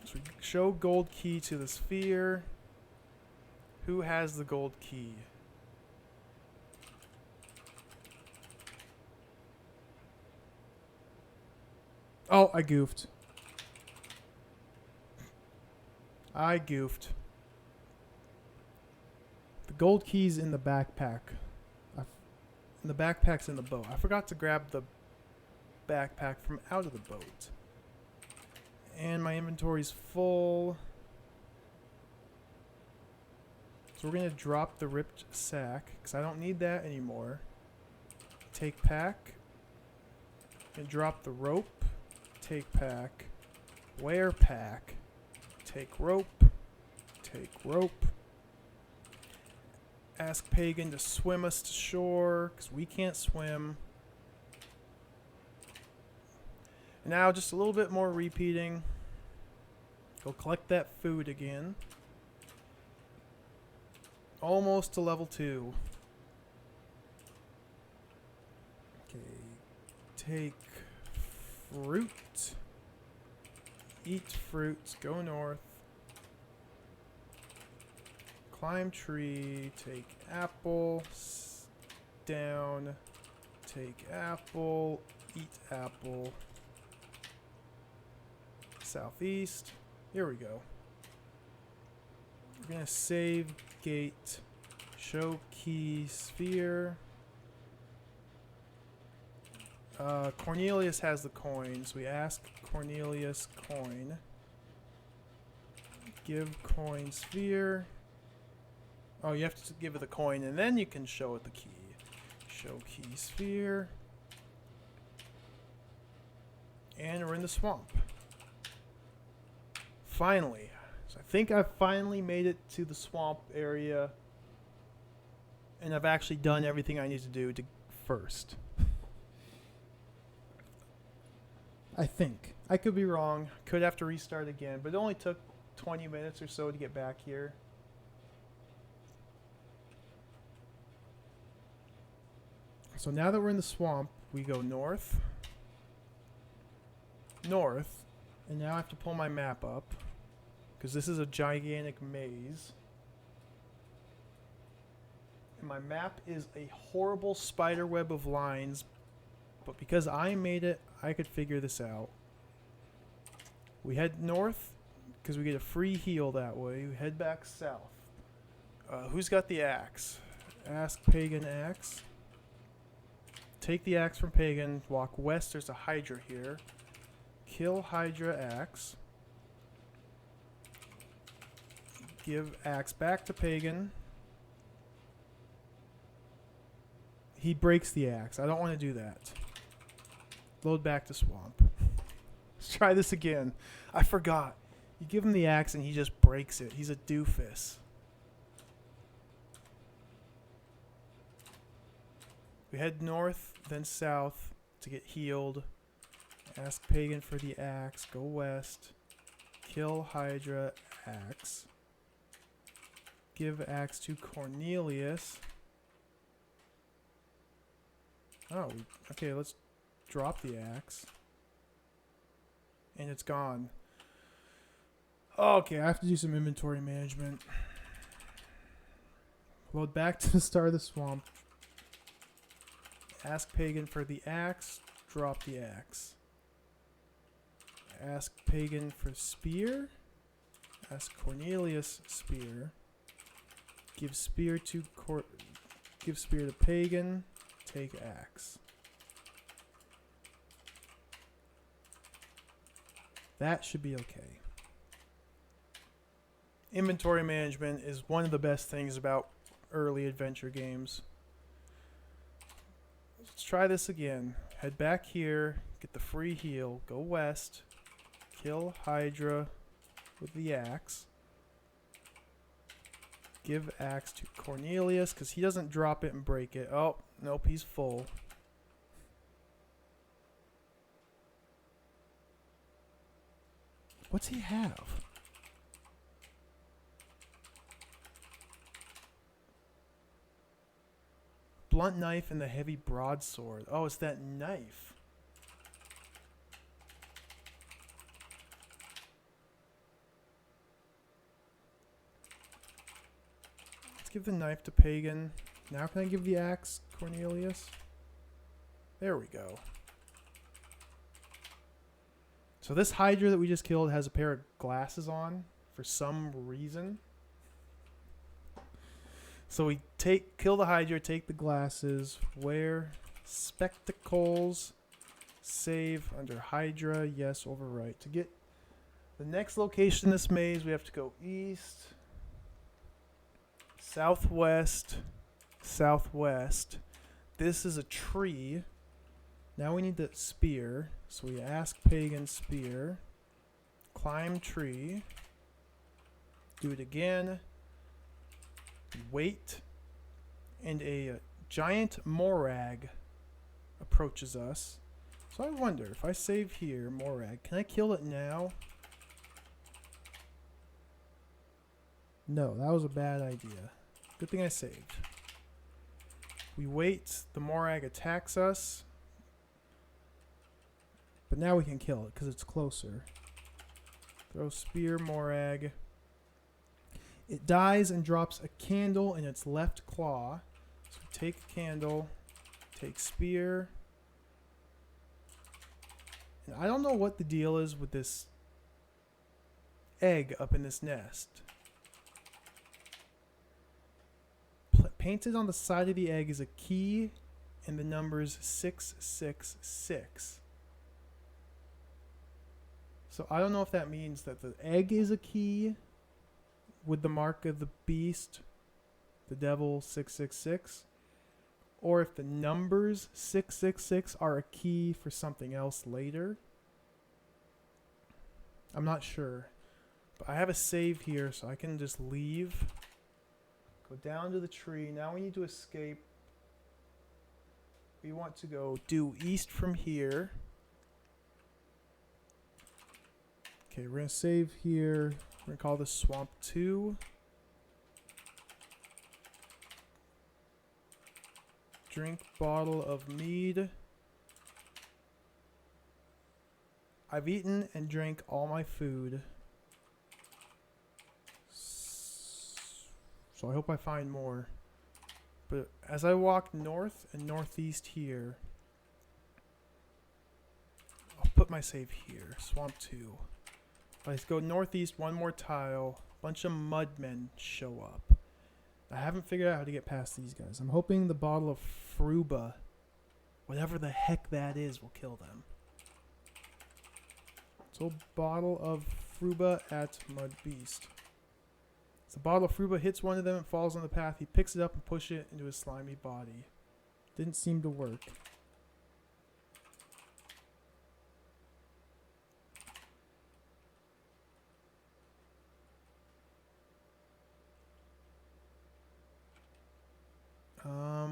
So we show gold key to the sphere. Who has the gold key? Oh, I goofed. I goofed. The gold key's in the backpack. And the backpack's in the boat. I forgot to grab the backpack from out of the boat. And my inventory's full. So we're going to drop the ripped sack, because I don't need that anymore. Take pack. And drop the rope. Take pack. Wear pack. Take rope. Take rope. Ask Pagan to swim us to shore, because we can't swim. Now just a little bit more repeating. Go collect that food again. Almost to level 2. Okay. Take fruit. Eat fruits. Go north. Climb tree. Take apple. Down. Take apple. Eat apple. Southeast. Here we go. We're gonna save gate. Show key sphere. Cornelius has the coin, so we ask Cornelius coin. Give coin sphere. Oh, you have to give it the coin, and then you can show it the key. Show key sphere. And we're in the swamp. Finally. So I think I've finally made it to the swamp area. And I've actually done everything I need to do to first. I think. I could be wrong. Could have to restart again. But it only took 20 minutes or so to get back here. So now that we're in the swamp, we go north. North. And now I have to pull my map up. Because this is a gigantic maze. And my map is a horrible spider web of lines. But because I made it, I could figure this out. We head north because we get a free heal that way. We head back south. Who's got the axe? Ask Pagan axe. Take the axe from Pagan. Walk west. There's a Hydra here. Kill Hydra axe. Give axe back to Pagan. He breaks the axe. I don't want to do that. Load back to swamp. Let's try this again. I forgot. You give him the axe and he just breaks it. He's a doofus. We head north, then south to get healed. Ask Pagan for the axe. Go west. Kill Hydra axe. Give axe to Cornelius. Oh, okay, let's drop the axe. And it's gone. Okay, I have to do some inventory management. Load back to the start of the swamp. Ask Pagan for the axe. Drop the axe. Ask Pagan for spear. Ask Cornelius spear. Give spear to Pagan. Take axe. That should be okay. Inventory management is one of the best things about early adventure games. Let's try this again. Head back here, get the free heal, go west, kill Hydra with the axe. Give axe to Cornelius, because he doesn't drop it and break it. Oh, nope, he's full. What's he have? Blunt knife and the heavy broadsword. Oh, it's that knife. give the knife to Pagan. Now can I give the axe, Cornelius? There we go. So this Hydra that we just killed has a pair of glasses on for some reason. So we kill the Hydra, take the glasses, wear spectacles, save under Hydra, yes, overwrite. To get the next location in this maze, we have to go east, southwest, southwest. This is a tree. Now we need the spear. So we ask Pagan spear. Climb tree. Do it again. Wait. And a giant Morag approaches us. So I wonder, if I save here, Morag, can I kill it now? No, that was a bad idea. Good thing I saved. We wait. The Morag attacks us. But now we can kill it because it's closer. Throw spear, Morag. It dies and drops a candle in its left claw. So take a candle, take spear. And I don't know what the deal is with this egg up in this nest. Painted on the side of the egg is a key and the numbers 666. So I don't know if that means that the egg is a key with the mark of the beast, the devil 666, or if the numbers 666 are a key for something else later. I'm not sure. But I have a save here, so I can just leave. Go down to the tree. Now we need to escape. We want to go due east from here. Okay, we're going to save here. We're going to call this Swamp 2. Drink bottle of mead. I've eaten and drank all my food. So I hope I find more. But as I walk north and northeast here, I'll put my save here. Swamp 2. If I go northeast one more tile, a bunch of mudmen show up. I haven't figured out how to get past these guys. I'm hoping the bottle of Fruba, whatever the heck that is, will kill them. So bottle of Fruba at Mud Beast. As the bottle of Fruba hits one of them and falls on the path, he picks it up and pushes it into his slimy body. Didn't seem to work.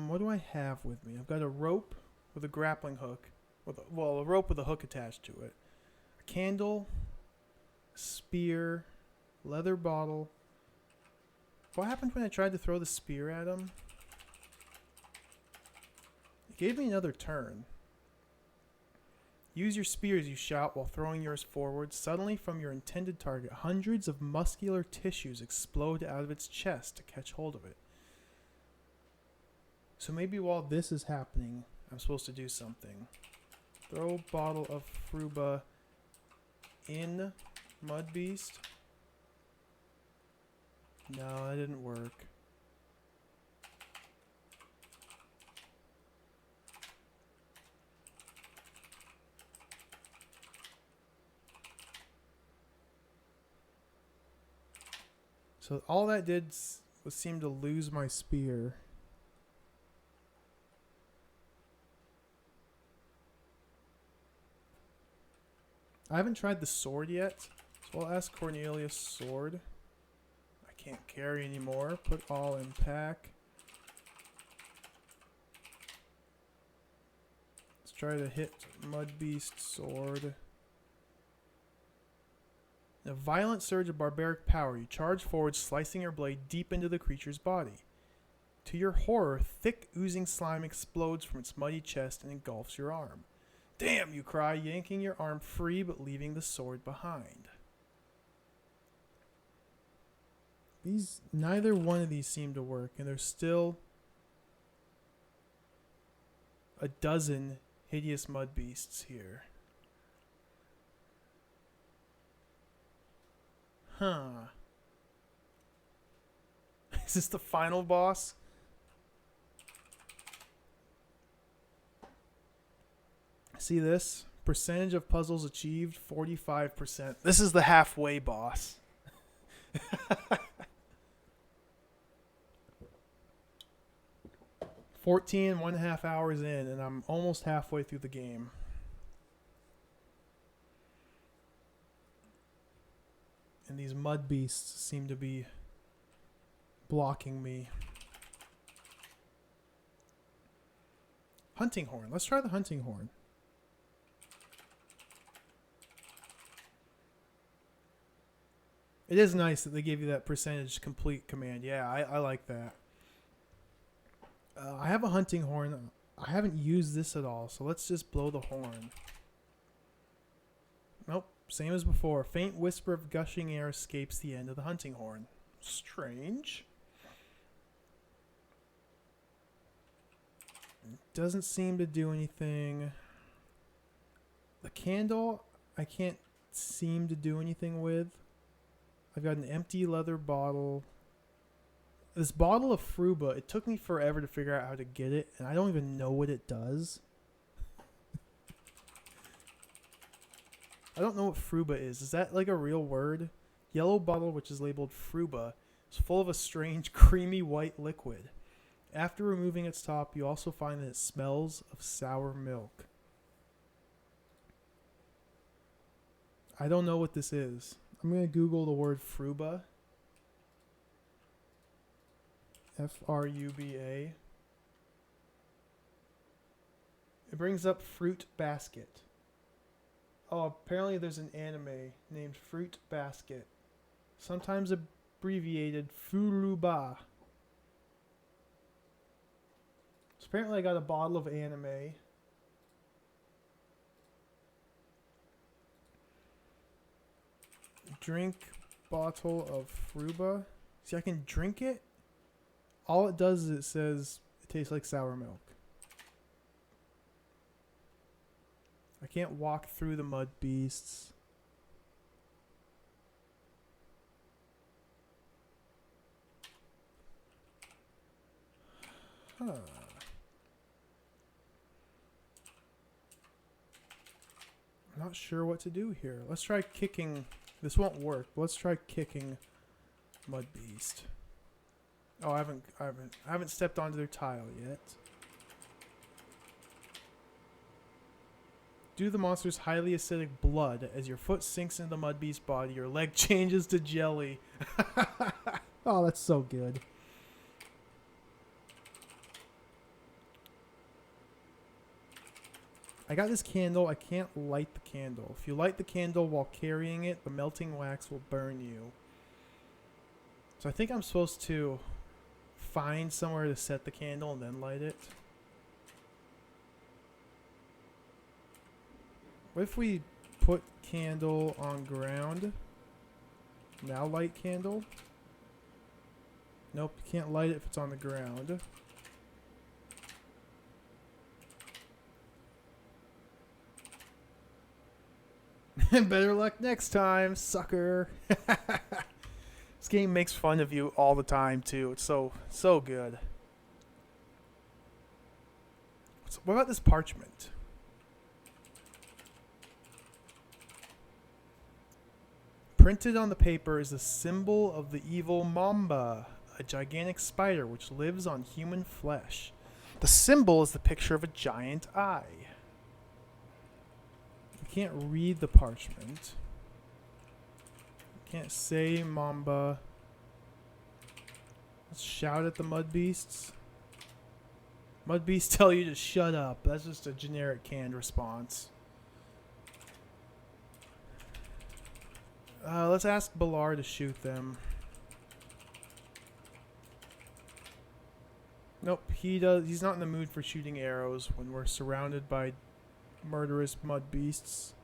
What do I have with me? I've got a rope with a grappling hook. A rope with a hook attached to it. A candle, a spear, leather bottle. What happened when I tried to throw the spear at him? It gave me another turn. Use your spear as you shout while throwing yours forward. Suddenly, from your intended target, hundreds of muscular tissues explode out of its chest to catch hold of it. So maybe while this is happening, I'm supposed to do something. Throw bottle of Fruba in Mud Beast. No, that didn't work. So all that did was seem to lose my spear. I haven't tried the sword yet, so I'll ask Cornelius sword. I can't carry anymore. Put all in pack. Let's try to hit Mud Beast sword. In a violent surge of barbaric power, you charge forward, slicing your blade deep into the creature's body. To your horror, thick, oozing slime explodes from its muddy chest and engulfs your arm. Damn, you cry, yanking your arm free but leaving the sword behind. Neither one of these seem to work, and there's still a dozen hideous mud beasts here. Huh. Is this the final boss? See this? Percentage of puzzles achieved, 45%. This is the halfway boss. 14.5 hours in, and I'm almost halfway through the game. And these mud beasts seem to be blocking me. Hunting horn. Let's try the hunting horn. It is nice that they give you that percentage complete command. Yeah, I like that. I have a hunting horn. I haven't used this at all, so let's just blow the horn. Nope, same as before. Faint whisper of gushing air escapes the end of the hunting horn. Strange. Doesn't seem to do anything. The candle, I can't seem to do anything with. I've got an empty leather bottle. This bottle of Fruba, it took me forever to figure out how to get it, and I don't even know what it does. I don't know what Fruba is. Is that like a real word? Yellow bottle, which is labeled Fruba, is full of a strange creamy white liquid. After removing its top, you also find that it smells of sour milk. I don't know what this is. I'm going to Google the word Fruba. F-R-U-B-A. It brings up Fruit Basket. Oh, apparently there's an anime named Fruit Basket. Sometimes abbreviated Furuba. So apparently I got a bottle of anime. Drink bottle of Fruba. See, I can drink it. All it does is it says it tastes like sour milk. I can't walk through the mud beasts. Huh. I'm not sure what to do here. Let's try kicking. This won't work. Let's try kicking mud beast. Oh, I haven't stepped onto their tile yet. Due to the monster's highly acidic blood, as your foot sinks into the mud beast's body, your leg changes to jelly. Oh, that's so good. I got this candle. I can't light the candle. If you light the candle while carrying it, the melting wax will burn you. So I think I'm supposed to find somewhere to set the candle and then light it. What if we put candle on ground? Now light candle? Nope, you can't light it if it's on the ground. Better luck next time, sucker. This game makes fun of you all the time too. It's so good. So what about this parchment? Printed on the paper is a symbol of the evil Mamba, a gigantic spider which lives on human flesh. The symbol is the picture of a giant eye. You can't read the parchment. Can't say Mamba. Let's shout at the mud beasts. Mud beasts tell you to shut up. That's just a generic canned response. Let's ask Balar to shoot them. Nope, he's not in the mood for shooting arrows when we're surrounded by murderous mud beasts.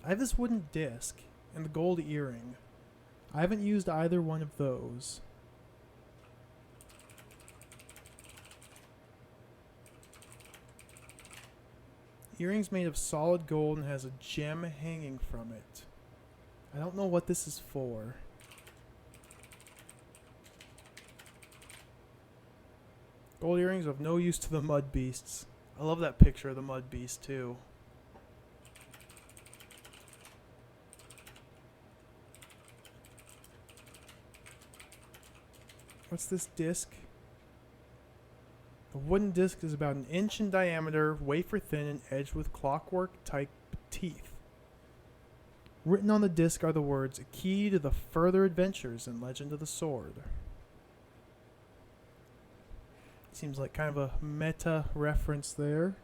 I have this wooden disc and the gold earring. I haven't used either one of those. Earrings made of solid gold and has a gem hanging from it. I don't know what this is for. Gold earrings of no use to the mud beasts. I love that picture of the mud beast too. What's this disc? The wooden disc is about 1 inch in diameter, wafer thin, and edged with clockwork type teeth. Written on the disc are the words, "A key to the further adventures in Legend of the Sword." Seems like kind of a meta reference there.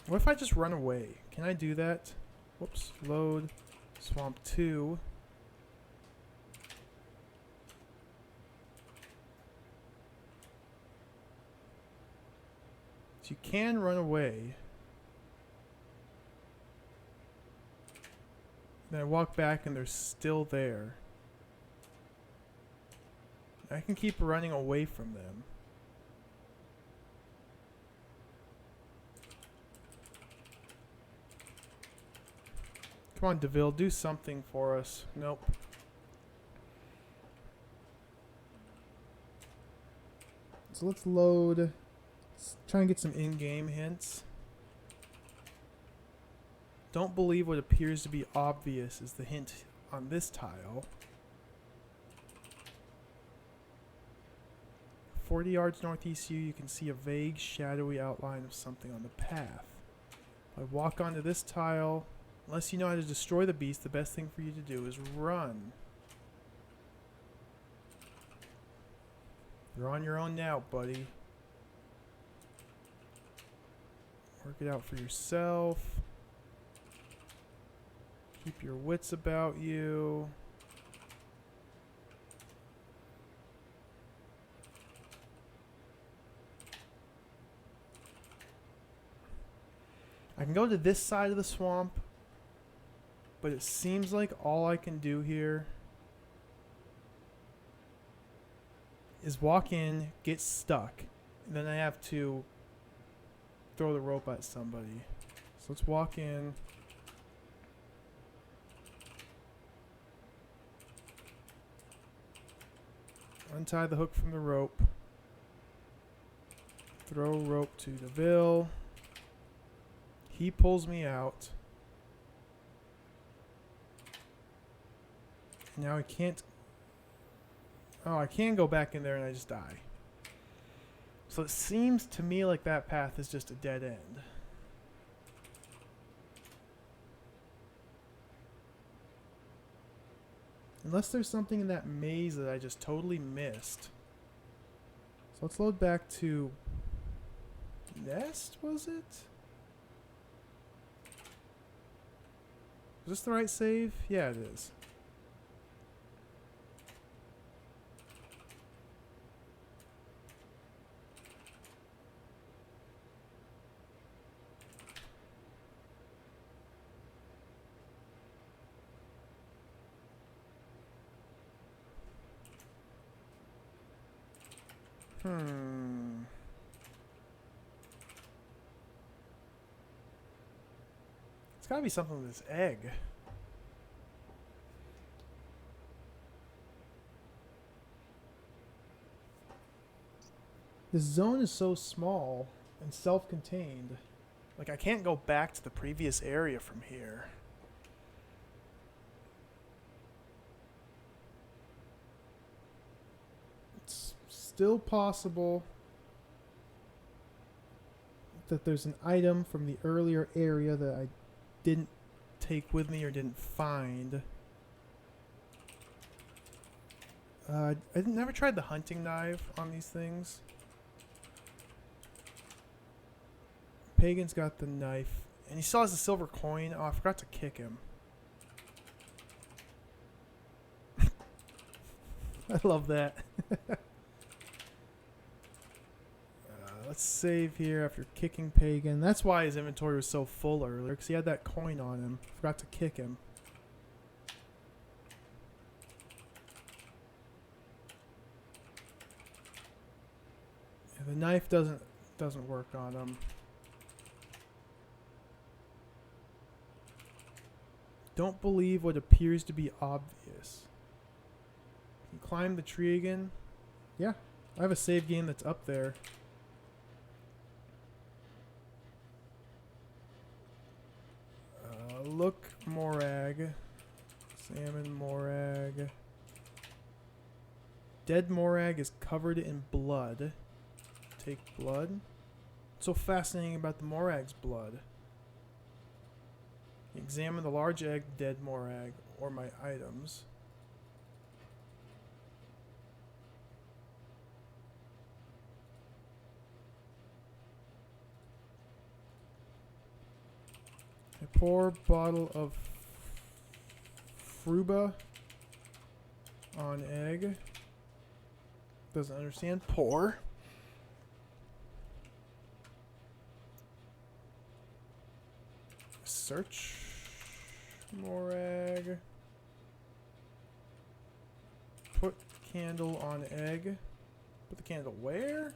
What if I just run away? Can I do that? Whoops. Load. Swamp 2. So you can run away. Then I walk back and they're still there. I can keep running away from them. Come on, DeVille, do something for us. Nope. So let's load. Let's try and get some in-game hints. Don't believe what appears to be obvious is the hint on this tile. 40 yards northeast you can see a vague, shadowy outline of something on the path. If I walk onto this tile, unless you know how to destroy the beast, the best thing for you to do is run. You're on your own now, buddy. Work it out for yourself. Keep your wits about you. I can go to this side of the swamp, but it seems like all I can do here is walk in, get stuck, and then I have to throw the rope at somebody. So let's walk in. Untie the hook from the rope. Throw rope to DeVille. He pulls me out. Now I can't... Oh, I can go back in there and I just die. So it seems to me like that path is just a dead end. Unless there's something in that maze that I just totally missed. So let's load back to... Nest, was it? Is this the right save? Yeah, it is. It's gotta be something with this egg. This zone is so small and self-contained. Like, I can't go back to the previous area from here. It's still possible that there's an item from the earlier area that I didn't take with me or didn't find. I never tried the hunting knife on these things. Pagan's got the knife. And he still has a silver coin. Oh, I forgot to kick him. I love that. Let's save here after kicking Pagan. That's why his inventory was so full earlier, because he had that coin on him. Forgot to kick him. The knife doesn't work on him. Don't believe what appears to be obvious. Can you climb the tree again? Yeah, I have a save game that's up there. Look, Morag. Salmon Morag. Dead Morag is covered in blood. Take blood. What's so fascinating about the Morag's blood? Examine the large egg, dead Morag, or my items. A pour bottle of Fruba on egg. Doesn't understand. Pour. Search. Morag. Put candle on egg. Put the candle where?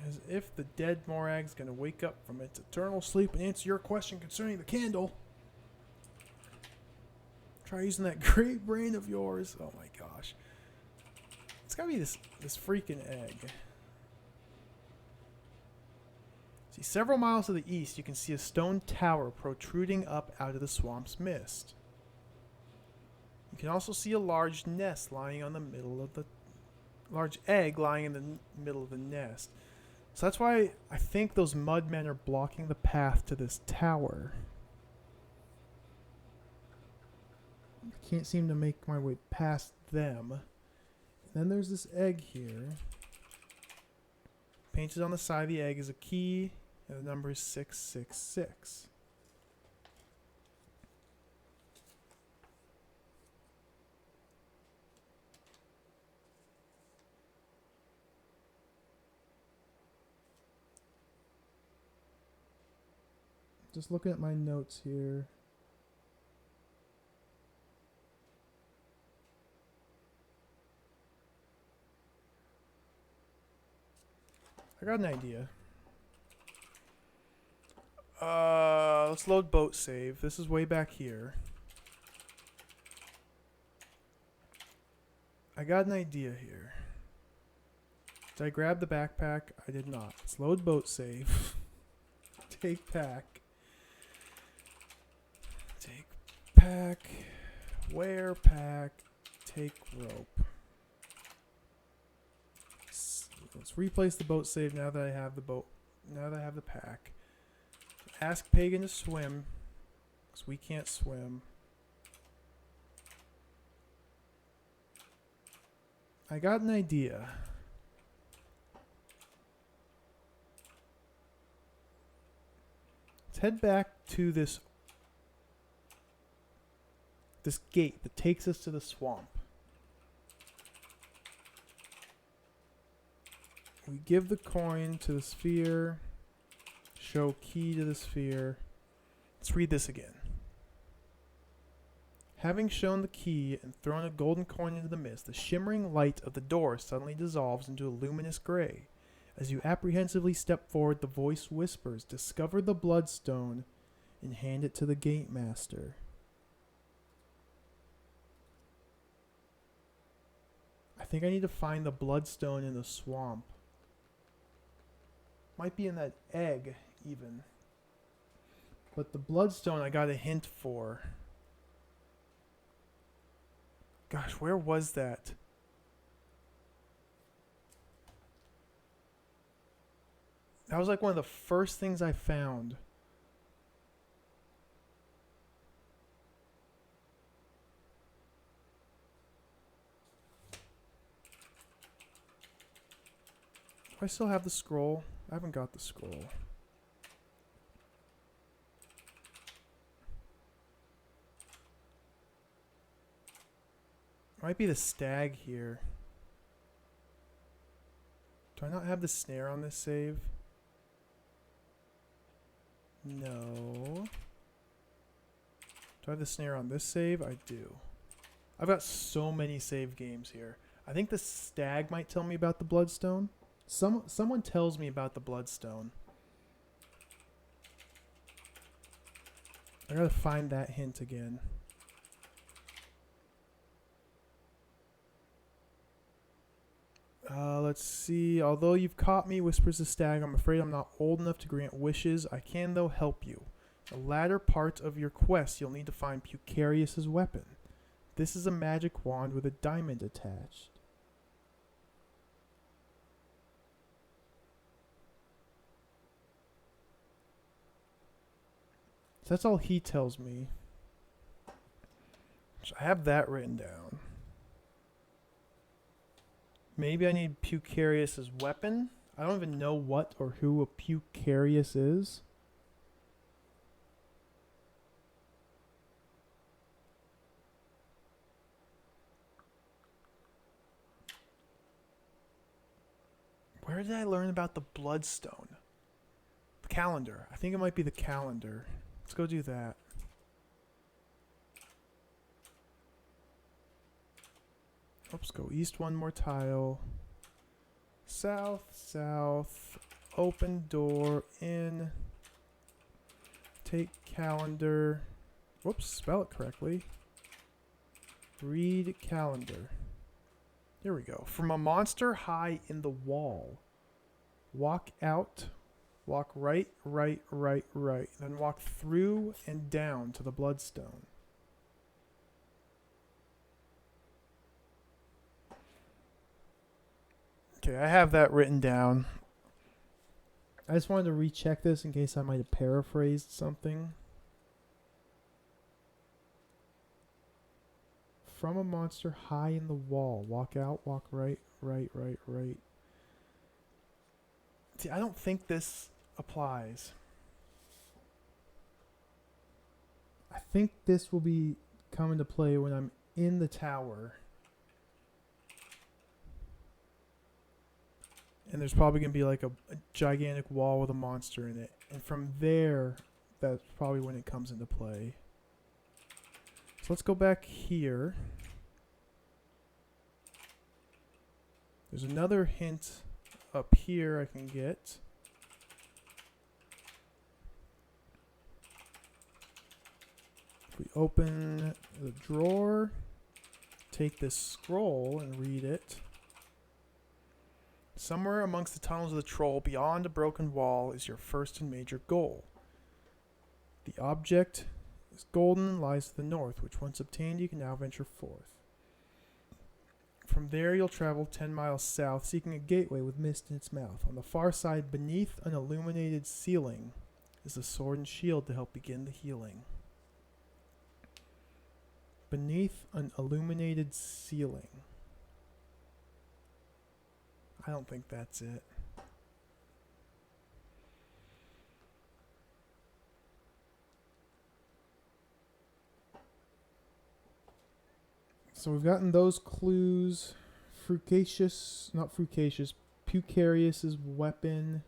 As if the dead Morag's gonna wake up from its eternal sleep and answer your question concerning the candle. Try using that great brain of yours. Oh my gosh. It's gotta be this freaking egg. See, several miles to the east, you can see a stone tower protruding up out of the swamp's mist. You can also see a large nest lying on the middle of the large egg lying in the middle of the nest. So that's why I think those mudmen are blocking the path to this tower. I can't seem to make my way past them. And then there's this egg here. Painted on the side of the egg is a key, and the number is 666. Just looking at my notes here. I got an idea. Let's load boat save. This is way back here. I got an idea here. Did I grab the backpack? I did not. Let's load boat save. Take pack. Take pack. Wear pack. Take rope. Let's replace the boat save now that I have the boat. Now that I have the pack. Ask Pagan to swim, because we can't swim. I got an idea. Let's head back to this gate that takes us to the swamp. We give the coin to the sphere. Show key to the sphere. Let's read this again. Having shown the key and thrown a golden coin into the mist, the shimmering light of the door suddenly dissolves into a luminous gray. As you apprehensively step forward, the voice whispers, "Discover the bloodstone and hand it to the gate master." I think I need to find the bloodstone in the swamp. Might be in that egg, even. But the bloodstone I got a hint for. Gosh, where was that? That was like one of the first things I found. Do I still have the scroll? I haven't got the scroll. Might be the stag here. Do I not have the snare on this save? No. Do I have the snare on this save? I do. I've got so many save games here. I think the stag might tell me about the bloodstone. Someone tells me about the bloodstone. I gotta find that hint again. Let's see. Although you've caught me, whispers the stag, I'm afraid I'm not old enough to grant wishes. I can, though, help you. The latter part of your quest, you'll need to find Pucarius' weapon. This is a magic wand with a diamond attached. So that's all he tells me. So I have that written down. Maybe I need Pucarius' weapon. I don't even know what or who a Pucarius is. Where did I learn about the bloodstone? The calendar. I think it might be the calendar. Let's go do that. Oops, go east one more tile. South, south. Open door, in. Take calendar. Whoops, spell it correctly. Read calendar. Here we go. From a monster high in the wall. Walk out. Walk right, right, right, right. Then walk through and down to the bloodstone. Okay, I have that written down. I just wanted to recheck this in case I might have paraphrased something. From a monster high in the wall. Walk out, walk right, right, right, right. See, I don't think this applies. I think this will be coming to play when I'm in the tower. And there's probably going to be like a gigantic wall with a monster in it. And from there, that's probably when it comes into play. So let's go back here. There's another hint up here I can get. If we open the drawer, take this scroll and read it. Somewhere amongst the tunnels of the troll, beyond a broken wall, is your first and major goal. The object is golden and lies to the north, which once obtained you can now venture forth. From there you'll travel 10 miles south, seeking a gateway with mist in its mouth. On the far side, beneath an illuminated ceiling, is a sword and shield to help begin the healing. Beneath an illuminated ceiling. I don't think that's it. So we've gotten those clues. Pucarius' weapon.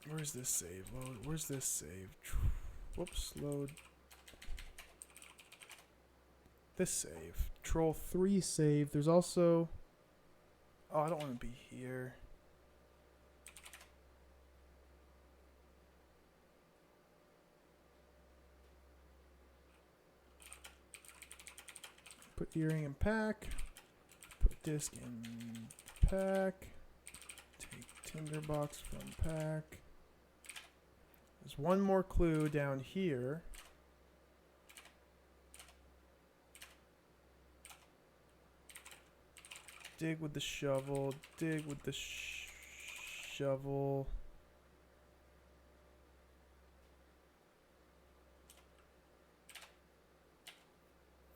Where's this save? Load. Where's this save? Whoops, load. This save. Troll 3 save. There's also... Oh, I don't want to be here. Put earring in pack. Put disc in pack. Take tinderbox from pack. There's one more clue down here. Dig with the shovel. Dig with the shovel.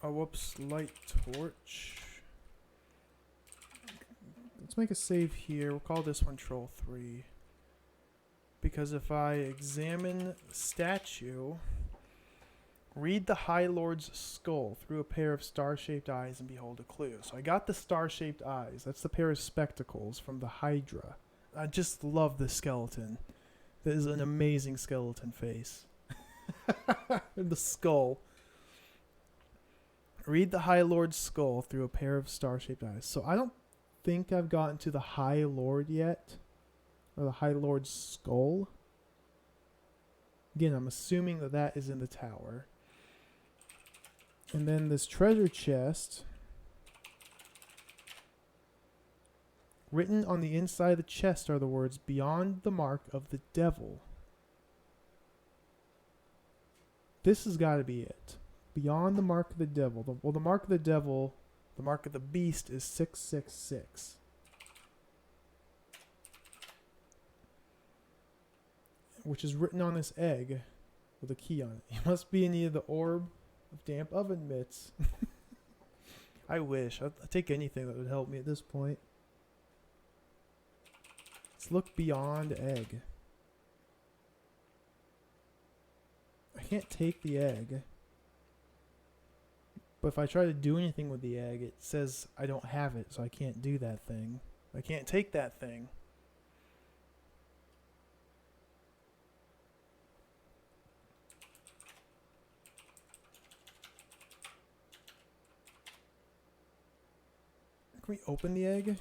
Oh, whoops. Light torch. Let's make a save here. We'll call this one Troll 3. because if I examine the statue, read the High Lord's skull through a pair of star-shaped eyes and behold a clue. So I got the star-shaped eyes. That's the pair of spectacles from the Hydra. I just love this skeleton. That is an amazing skeleton face. The skull. Read the High Lord's skull through a pair of star-shaped eyes. So I don't think I've gotten to the High Lord yet. Or the High Lord's skull. Again, I'm assuming that that is in the tower. And then this treasure chest. Written on the inside of the chest are the words, "Beyond the mark of the devil." This has got to be it. Beyond the mark of the devil. The mark of the devil, the mark of the beast is 666. Which is written on this egg with a key on it. You must be in need of the orb of damp oven mitts. I wish. I'd take anything that would help me at this point. Let's look beyond egg. I can't take the egg. But if I try to do anything with the egg, it says I don't have it, so I can't do that thing. I can't take that thing. Can we open the egg?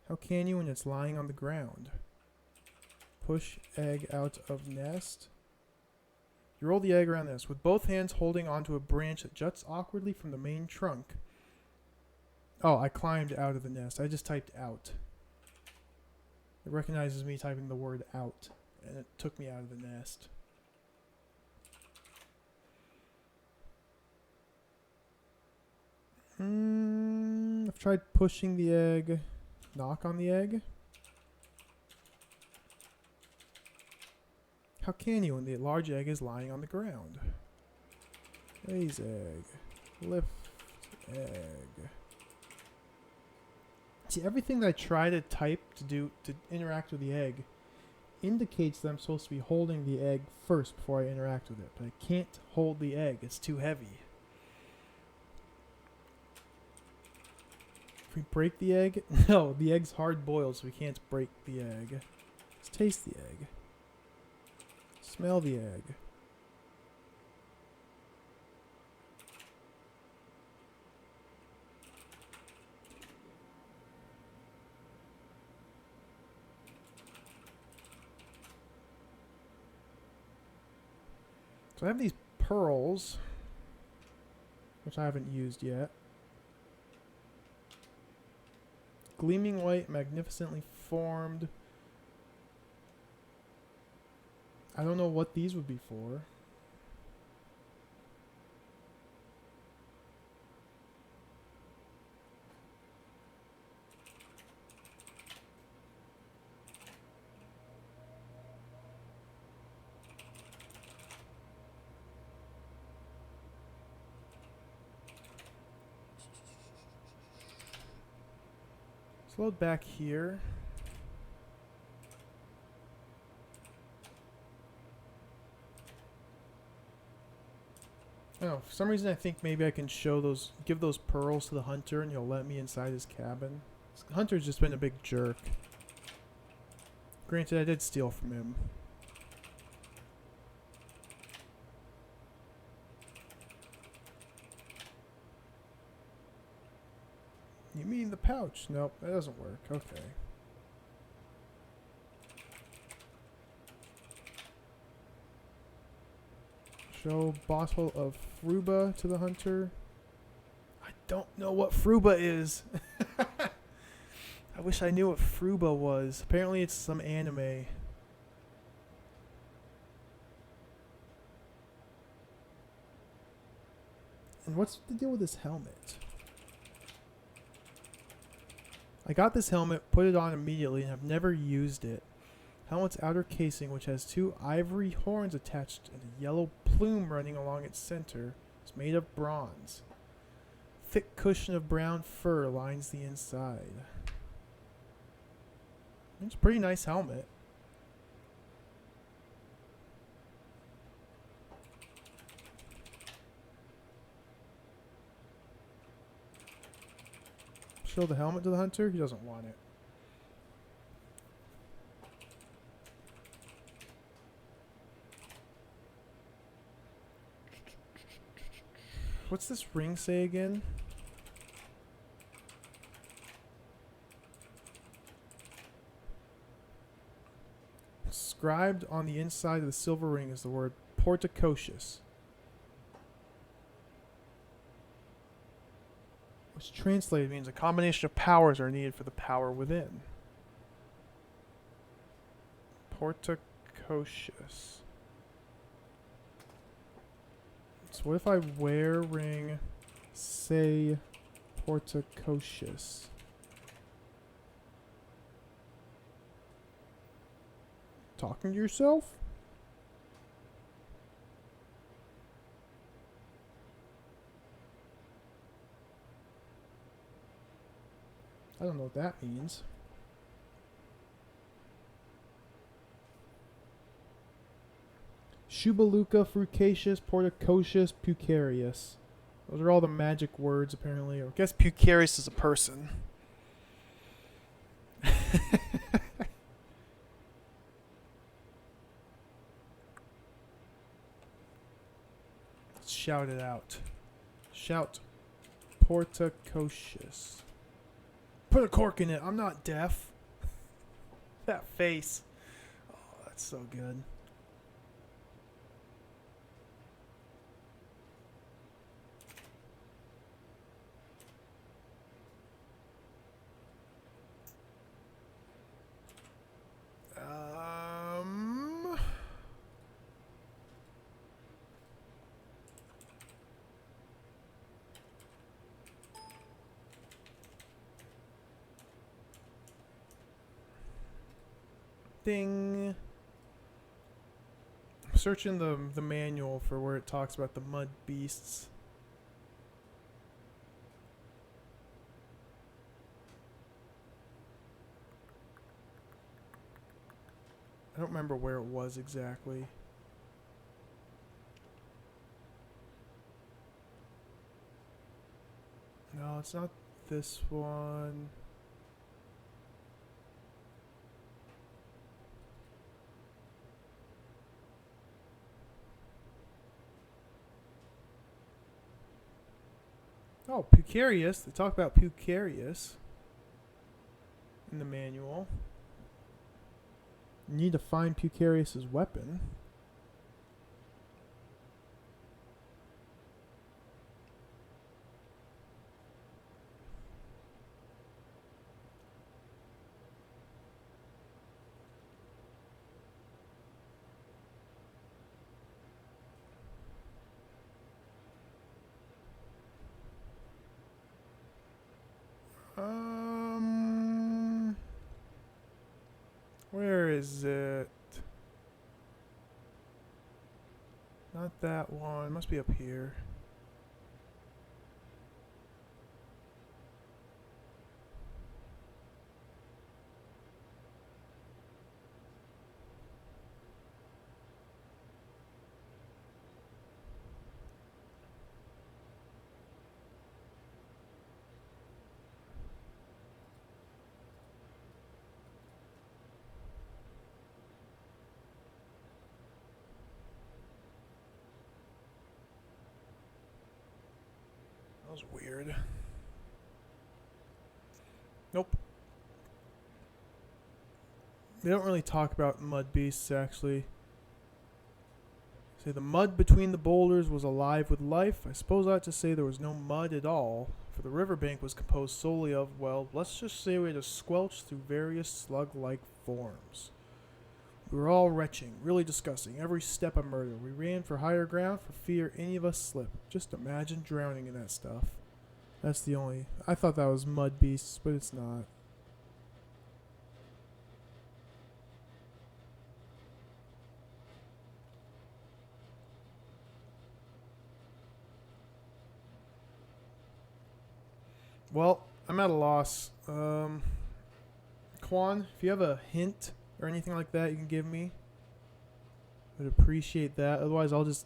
How can you when it's lying on the ground? Push egg out of nest. You roll the egg around this, with both hands holding onto a branch that juts awkwardly from the main trunk. Oh, I climbed out of the nest. I just typed out. It recognizes me typing the word out, and it took me out of the nest. I've tried pushing the egg. Knock on the egg. How can you when the large egg is lying on the ground? Raise egg. Lift egg. See, everything that I try to type to interact with the egg indicates that I'm supposed to be holding the egg first before I interact with it. But I can't hold the egg. It's too heavy. If we break the egg? No, the egg's hard boiled, so we can't break the egg. Let's taste the egg. Smell the egg. So I have these pearls, which I haven't used yet. Gleaming white, magnificently formed. I don't know what these would be for. Let's load back here. I don't know, for some reason I think maybe I can give those pearls to the hunter and he'll let me inside his cabin. This hunter's just been a big jerk. Granted, I did steal from him. You mean the pouch? Nope, that doesn't work. Okay. Show bottle of Fruba to the hunter. I don't know what Fruba is. I wish I knew what Fruba was. Apparently it's some anime. And what's the deal with this helmet? I got this helmet, put it on immediately, and have never used it. Helmet's outer casing, which has 2 ivory horns attached and a yellow plume running along its center, is made of bronze. Thick cushion of brown fur lines the inside. It's a pretty nice helmet. Show the helmet to the hunter. He doesn't want it. What's this ring say again? Inscribed on the inside of the silver ring is the word Portacocious, which translated means a combination of powers are needed for the power within. Portacocious. So what if I wear ring, say Portacocious? Talking to yourself? I don't know what that means. Shubaluca, Frucacious, Portacocious, Pucarius. Those are all the magic words, apparently. I guess Pucarius is a person. Let's shout it out. Shout Portacocious. Put a cork in it. I'm not deaf. That face. Oh, that's so good. Ding. I'm searching the manual for where it talks about the mud beasts. I don't remember where it was exactly. No, it's not this one. Oh, Pucarius. They talk about Pucarius in the manual. You need to find Pucarius's weapon. Where is it? Not that one. It must be up here. That was weird. Nope. They don't really talk about mud beasts, actually. Say the mud between the boulders was alive with life. I suppose I ought to say there was no mud at all, for the riverbank was composed solely of, well, let's just say we had to squelch through various slug-like forms. We were all retching, really discussing every step a murder. We ran for higher ground for fear any of us slip. Just imagine drowning in that stuff. That's the only... I thought that was mud beasts, but it's not. Well, I'm at a loss. Quan, if you have a hint or anything like that you can give me, I'd appreciate that. Otherwise, I'll just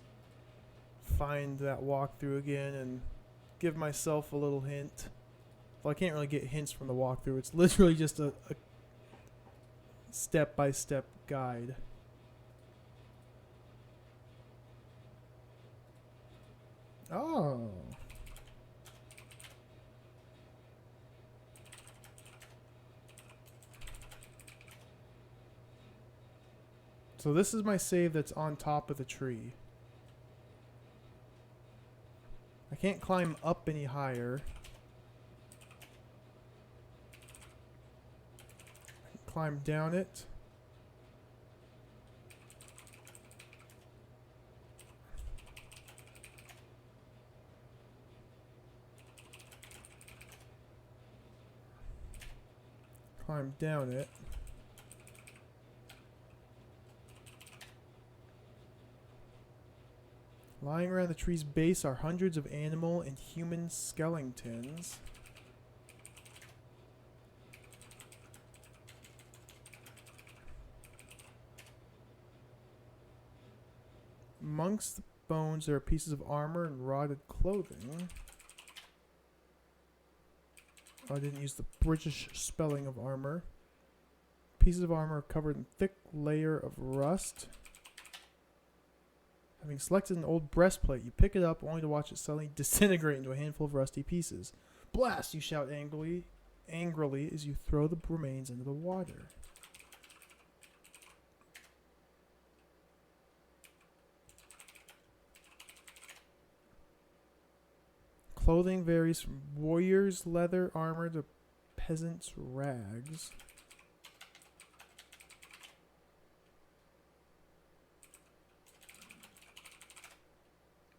find that walkthrough again and give myself a little hint. Well, I can't really get hints from the walkthrough. It's literally just a step-by-step guide. Oh. So this is my save that's on top of the tree. I can't climb up any higher. I can climb down it. Climb down it. Lying around the tree's base are hundreds of animal and human skeletons. Amongst the bones, there are pieces of armor and rotted clothing. Oh, I didn't use the British spelling of armor. Pieces of armor are covered in thick layer of rust. Having selected an old breastplate, you pick it up only to watch it suddenly disintegrate into a handful of rusty pieces. Blast! You shout angrily as you throw the remains into the water. Clothing varies from warrior's leather armor to peasant's rags.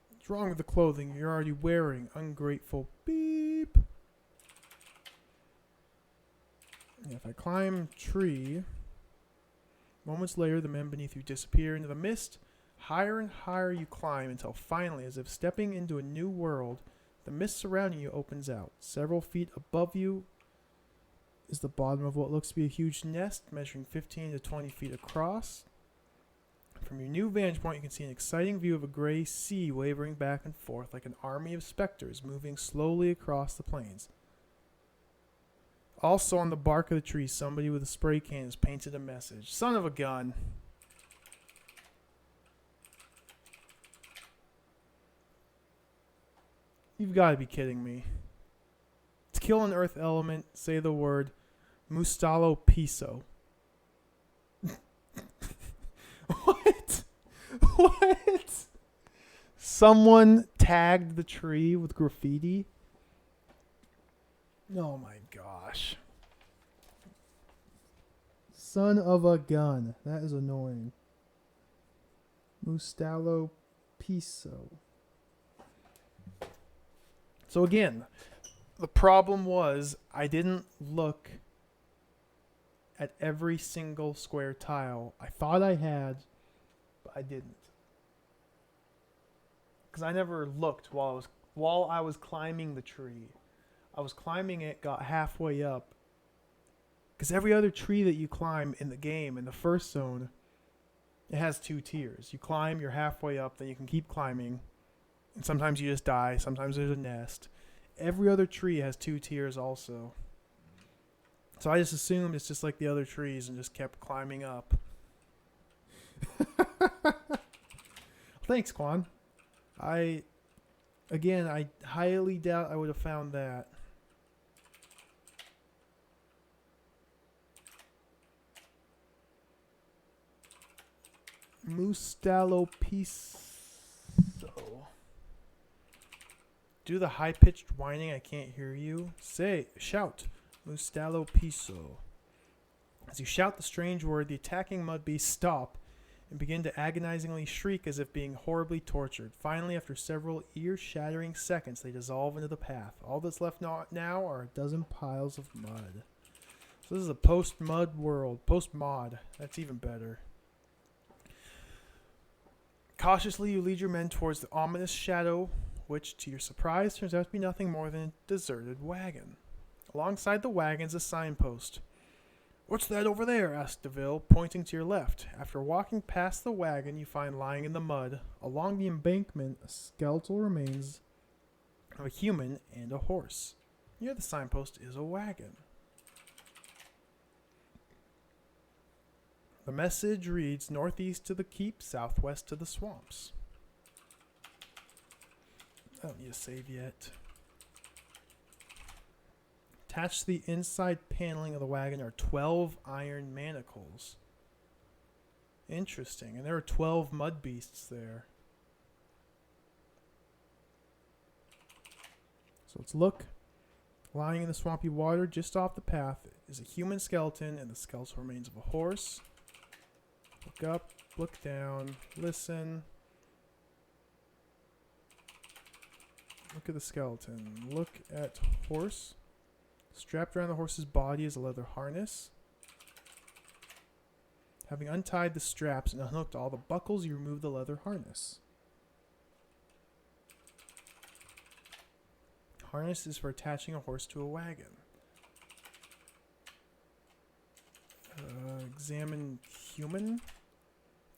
What's wrong with the clothing you're already wearing? Ungrateful beep. Yeah, if I climb tree, moments later the men beneath you disappear into the mist. Higher and higher you climb until finally, as if stepping into a new world, the mist surrounding you opens out. Several feet above you is the bottom of what looks to be a huge nest measuring 15 to 20 feet across. From your new vantage point, you can see an exciting view of a gray sea wavering back and forth like an army of specters moving slowly across the plains. Also on the bark of the tree, somebody with a spray can has painted a message. Son of a gun. You've got to be kidding me. To kill an earth element, say the word Mustalo Piso. What? What? Someone tagged the tree with graffiti? Oh my gosh. Son of a gun. That is annoying. Mustalo Piso. So again, the problem was I didn't look at every single square tile. I thought I had, but I didn't. Because I never looked while I was climbing the tree. I was climbing it, got halfway up. Because every other tree that you climb in the game, in the first zone, it has 2 tiers. You climb, you're halfway up, then you can keep climbing. And sometimes you just die, sometimes there's a nest. Every other tree has 2 tiers also. So I just assumed it's just like the other trees and just kept climbing up. Thanks, Quan. I highly doubt I would have found that. Mustalopiso. Do the high-pitched whining, I can't hear you. Shout. Mustalopiso. As you shout the strange word, the attacking mud beasts stop and begin to agonizingly shriek as if being horribly tortured. Finally, after several ear-shattering seconds, they dissolve into the path. All that's left now are a dozen piles of mud. So this is a post-mud world. Post-mod. That's even better. Cautiously, you lead your men towards the ominous shadow, which, to your surprise, turns out to be nothing more than a deserted wagon. Alongside the wagon's a signpost. "What's that over there?" asked DeVille, pointing to your left. After walking past the wagon, you find lying in the mud, along the embankment, skeletal remains of a human and a horse. Near the signpost is a wagon. The message reads, northeast to the keep, southwest to the swamps. I don't need to save yet. Attached to the inside paneling of the wagon are 12 iron manacles. Interesting. And there are 12 mud beasts there. So let's look. Lying in the swampy water just off the path is a human skeleton and the skeletal remains of a horse. Look up, look down, listen. Look at the skeleton. Look at horse. Strapped around the horse's body is a leather harness. Having untied the straps and unhooked all the buckles, you remove the leather harness. Harness is for attaching a horse to a wagon. Examine human.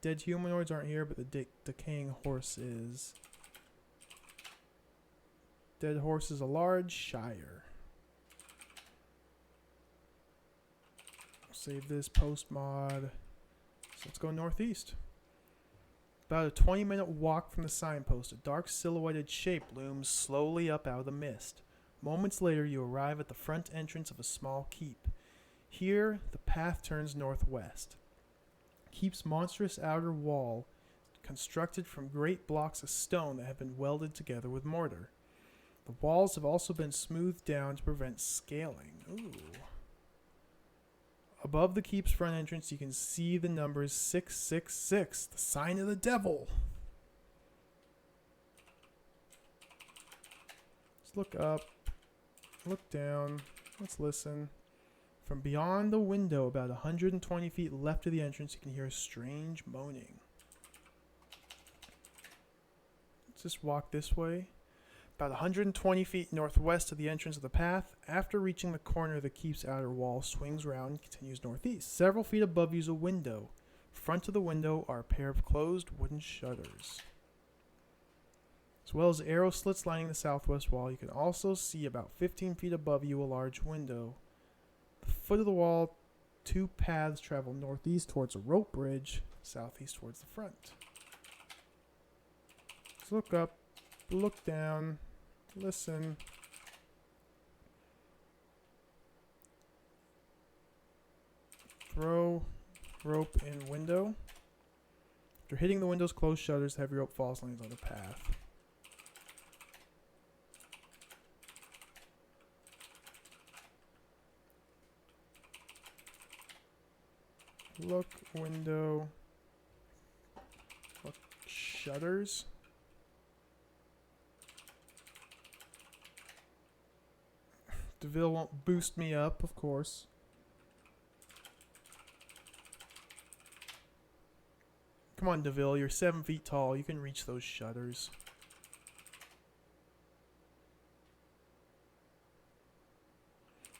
Dead humanoids aren't here, but the decaying horse is. Dead horse is a large shire. Save this post mod. So let's go northeast. About a 20-minute walk from the signpost, a dark silhouetted shape looms slowly up out of the mist. Moments later, you arrive at the front entrance of a small keep. Here, the path turns northwest. Keep's monstrous outer wall, constructed from great blocks of stone that have been welded together with mortar. The walls have also been smoothed down to prevent scaling. Ooh. Above the keep's front entrance, you can see the numbers 666, the sign of the devil. Let's look up, look down, let's listen. From beyond the window, about 120 feet left of the entrance, you can hear a strange moaning. Let's just walk this way. About 120 feet northwest of the entrance of the path, after reaching the corner of the keep's outer wall, swings around and continues northeast. Several feet above you is a window. Front of the window are a pair of closed wooden shutters. As well as arrow slits lining the southwest wall, you can also see about 15 feet above you a large window. At the foot of the wall, two paths travel northeast towards a rope bridge, southeast towards the front. Let's look up. Look down, listen. Throw rope in window. After hitting the window's closed shutters, heavy rope falls and lands on the path. Look, window. Look, shutters. DeVille won't boost me up, of course. Come on, DeVille, you're 7 feet tall. You can reach those shutters.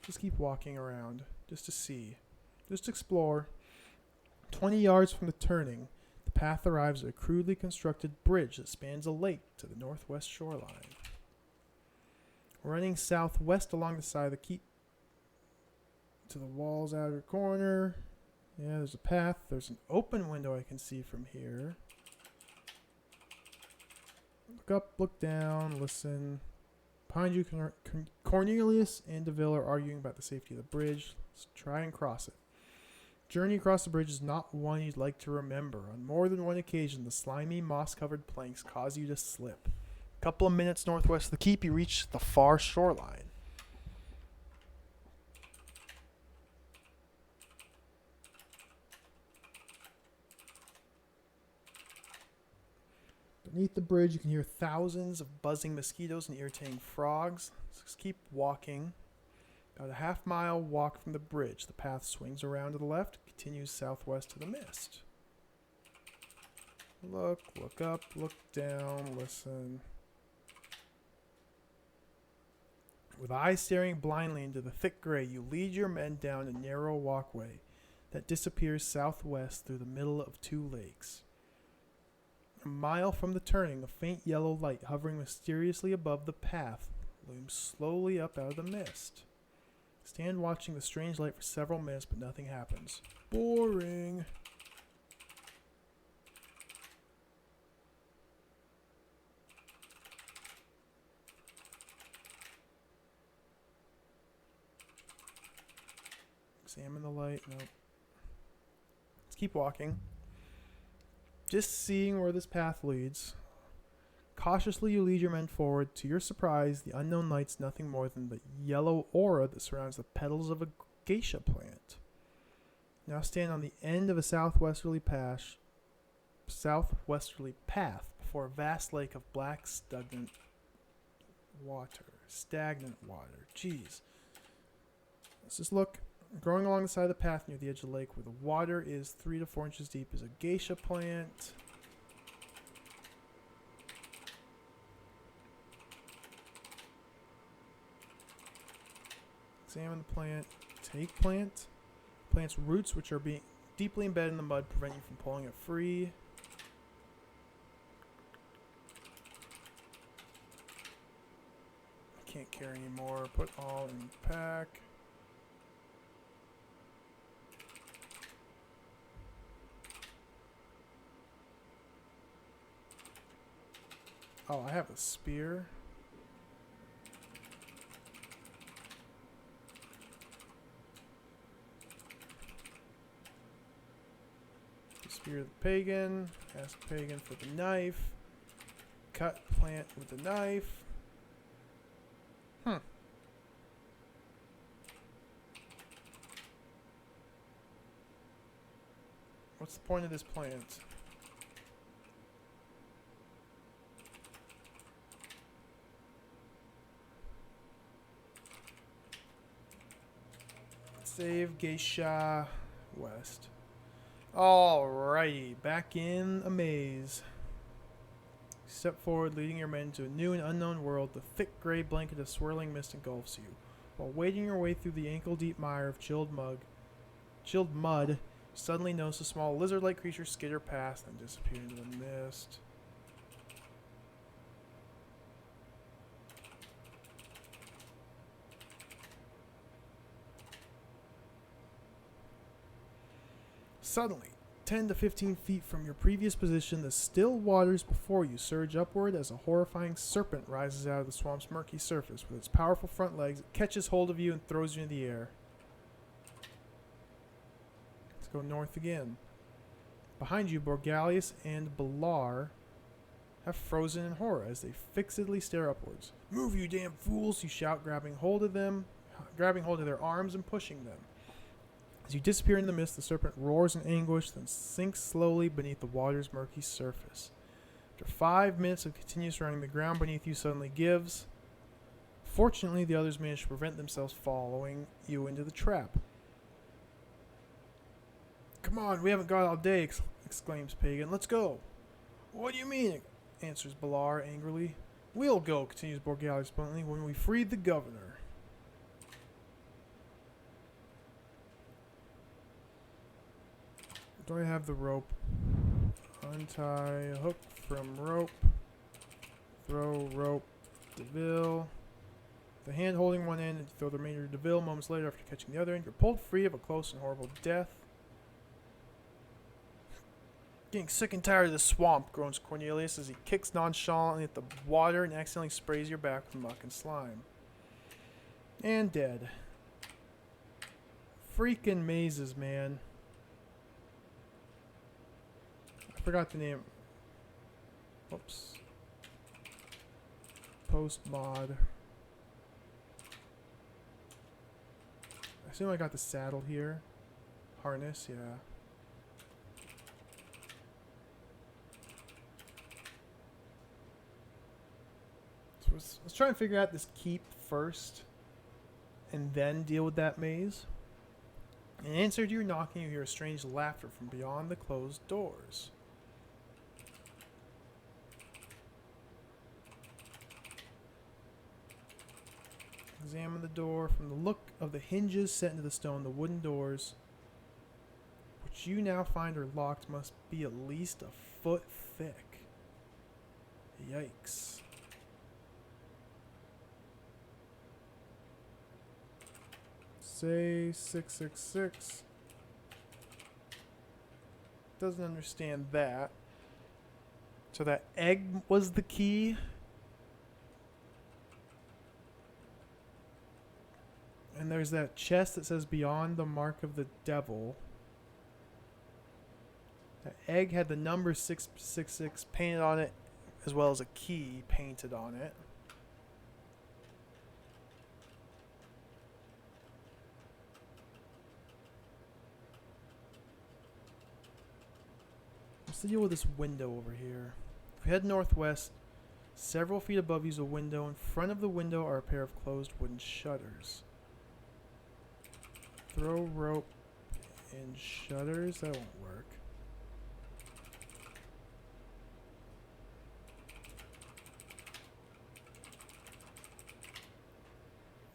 Just keep walking around, just to see. Just explore. 20 yards from the turning, the path arrives at a crudely constructed bridge that spans a lake to the northwest shoreline. Running southwest along the side of the keep to the wall's outer corner. Yeah, there's a path. There's an open window I can see from here. Look up, look down, listen. Behind you, Cornelius and DeVille are arguing about the safety of the bridge. Let's try and cross it. Journey across the bridge is not one you'd like to remember. On more than one occasion, the slimy, moss-covered planks cause you to slip. Couple of minutes northwest of the keep, you reach the far shoreline. Beneath the bridge, you can hear thousands of buzzing mosquitoes and irritating frogs. Just keep walking. About a half-mile walk from the bridge, the path swings around to the left, continues southwest to the mist. Look up, look down, listen. With eyes staring blindly into the thick gray, you lead your men down a narrow walkway that disappears southwest through the middle of two lakes. A mile from the turning, a faint yellow light hovering mysteriously above the path looms slowly up out of the mist. Stand watching the strange light for several minutes, but nothing happens. Boring. Examine the light. Nope. Let's keep walking. Just seeing where this path leads. Cautiously, you lead your men forward. To your surprise, the unknown light's nothing more than the yellow aura that surrounds the petals of a geisha plant. Now stand on the end of a southwesterly path before a vast lake of black, stagnant water. Jeez. Let's just look. Growing along the side of the path near the edge of the lake where the water is 3 to 4 inches deep is a geisha plant. Examine the plant. Take plant. Plant's roots, which are being deeply embedded in the mud, prevent you from pulling it free. I can't carry anymore. Put all in pack. Oh, I have a spear. Spear the pagan. Ask pagan for the knife. Cut plant with the knife. What's the point of this plant? Save geisha west. Alrighty, back in a maze. Step forward, leading your men to a new and unknown world. The thick gray blanket of swirling mist engulfs you. While wading your way through the ankle-deep mire of chilled mud, you suddenly notice a small lizard-like creature skitter past and disappear into the mist. Suddenly, 10 to 15 feet from your previous position, the still waters before you surge upward as a horrifying serpent rises out of the swamp's murky surface. With its powerful front legs, it catches hold of you and throws you into the air. Let's go north again. Behind you, Borgalius and Balar have frozen in horror as they fixedly stare upwards. "Move, you damn fools!" you shout, grabbing hold of their arms and pushing them. As you disappear in the mist, the serpent roars in anguish, then sinks slowly beneath the water's murky surface. After 5 minutes of continuous running, the ground beneath you suddenly gives. Fortunately, the others manage to prevent themselves following you into the trap. "Come on, we haven't got all day," exclaims Pagan. "Let's go." "What do you mean?" answers Balar angrily. "We'll go," continues Borgalius bluntly, "when we freed the governor." Do I have the rope? Untie hook from rope. Throw rope. Deville. The hand holding one end and throw the remainder to Deville. Moments later, after catching the other end, you're pulled free of a close and horrible death. "Getting sick and tired of this swamp," groans Cornelius as he kicks nonchalantly at the water and accidentally sprays your back with muck and slime. And dead. Freaking mazes, man. Forgot the name. Oops. Post mod. I assume I got the saddle here. Harness, yeah. So let's try and figure out this keep first and then deal with that maze. In answer to your knocking, you hear a strange laughter from beyond the closed doors. Examine the door. From the look of the hinges set into the stone, the wooden doors, which you now find are locked, must be at least a foot thick. Yikes. Say 666. Doesn't understand that. So that egg was the key. And there's that chest that says beyond the mark of the devil. That egg had the number 666 painted on it, as well as a key painted on it. What's the deal with this window over here? If we head northwest, several feet above you is a window. In front of the window are a pair of closed wooden shutters. Throw rope and shutters? That won't work.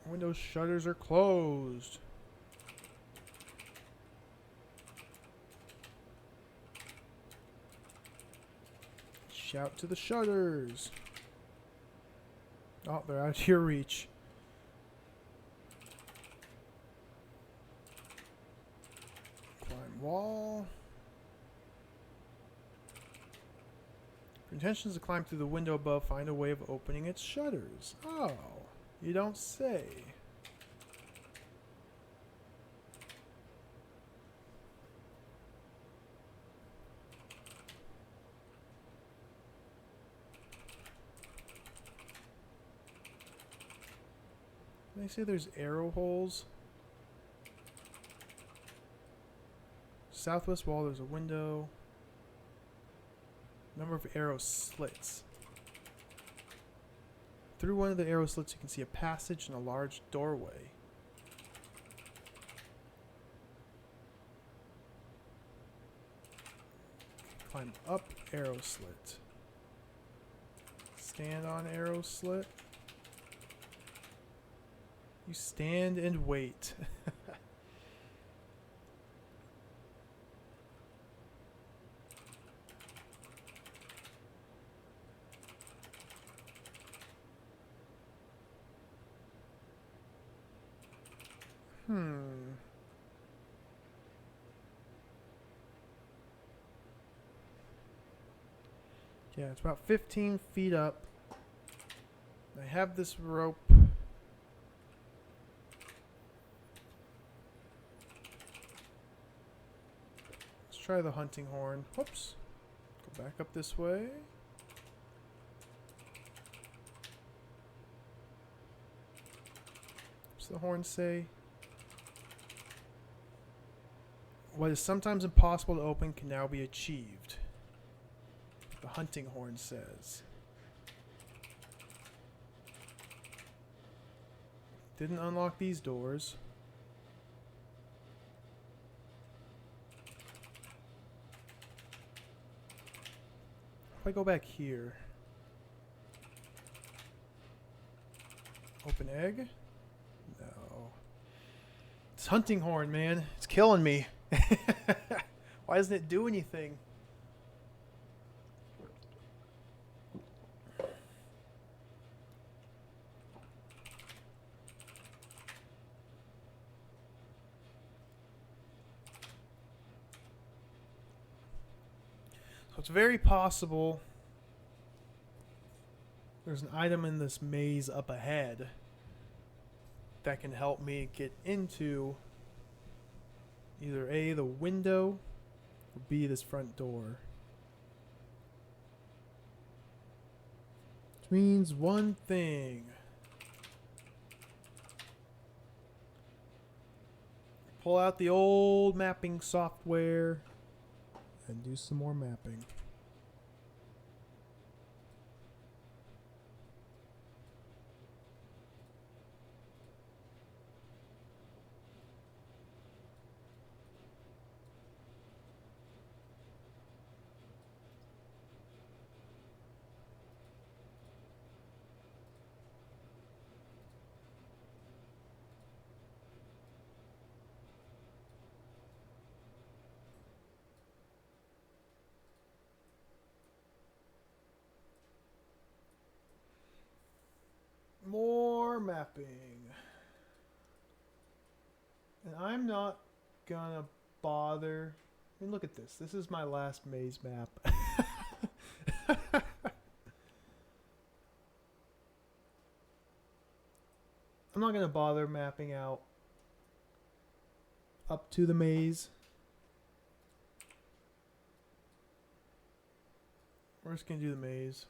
Window shutters are closed. Shout to the shutters. Oh, they're out of your reach. Climb wall. Your intention is to climb through the window above, find a way of opening its shutters. Oh, you don't say. They say there's arrow holes. Southwest wall, there's a window. Number of arrow slits. Through one of the arrow slits, you can see a passage and a large doorway. Climb up arrow slit. Stand on arrow slit. You stand and wait. Yeah, it's about 15 feet up. I have this rope. Let's try the hunting horn. Whoops. Go back up this way. What's the horn say? What is sometimes impossible to open can now be achieved. The hunting horn says. Didn't unlock these doors. If I go back here. Open egg? No. This hunting horn, man. It's killing me. Why doesn't it do anything? So it's very possible there's an item in this maze up ahead that can help me get into either A, the window, or B, this front door. Which means one thing. Pull out the old mapping software and do some more mapping. More mapping. And I'm not gonna bother. I mean, look at this. This is my last maze map. I'm not gonna bother mapping out up to the maze. We're just gonna do the maze.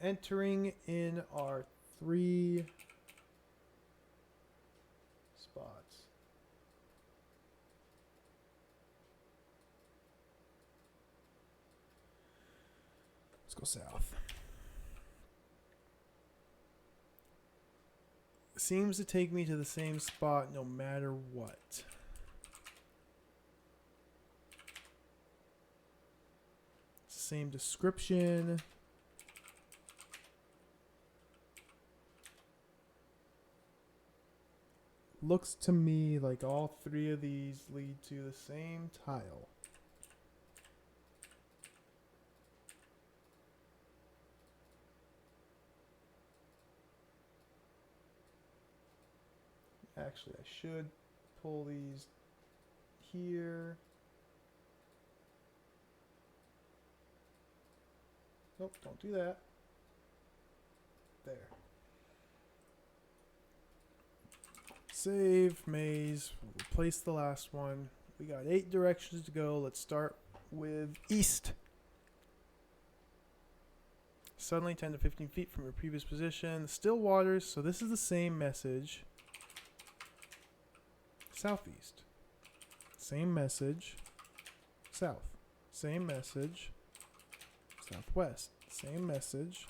Entering in our 3 spots. Let's go south. Seems to take me to the same spot no matter what. Same description. Looks to me like all 3 of these lead to the same tile. Actually, I should pull these here. Nope, don't do that. There. Save maze. We'll replace the last one. We got 8 directions to go. Let's start with east. Suddenly 10 to 15 feet from your previous position. Still waters, so this is the same message. Southeast. Same message. South. Same message. Southwest. Same message.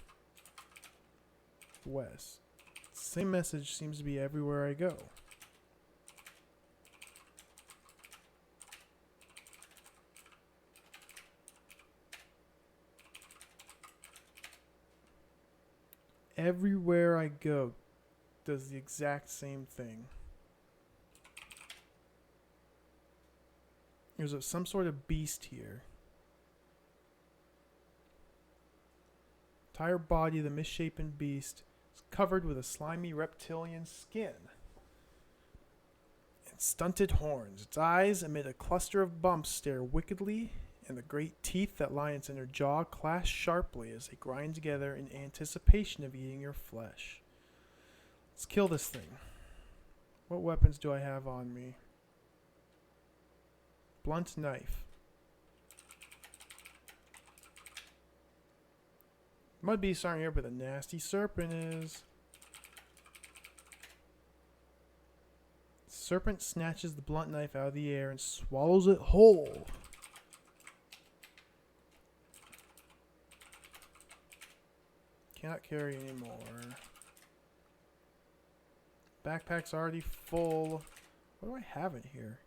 West. Same message seems to be everywhere I go. Everywhere I go does the exact same thing. There's some sort of beast here. Entire body of the misshapen beast is covered with a slimy reptilian skin and stunted horns. Its eyes, amid a cluster of bumps, stare wickedly, and the great teeth that lie in its inner jaw clash sharply as they grind together in anticipation of eating your flesh. Let's kill this thing. What weapons do I have on me? Blunt knife. Mud beasts aren't here, but the nasty serpent is. Serpent snatches the blunt knife out of the air and swallows it whole. Cannot carry anymore. Backpack's already full. What do I have in here?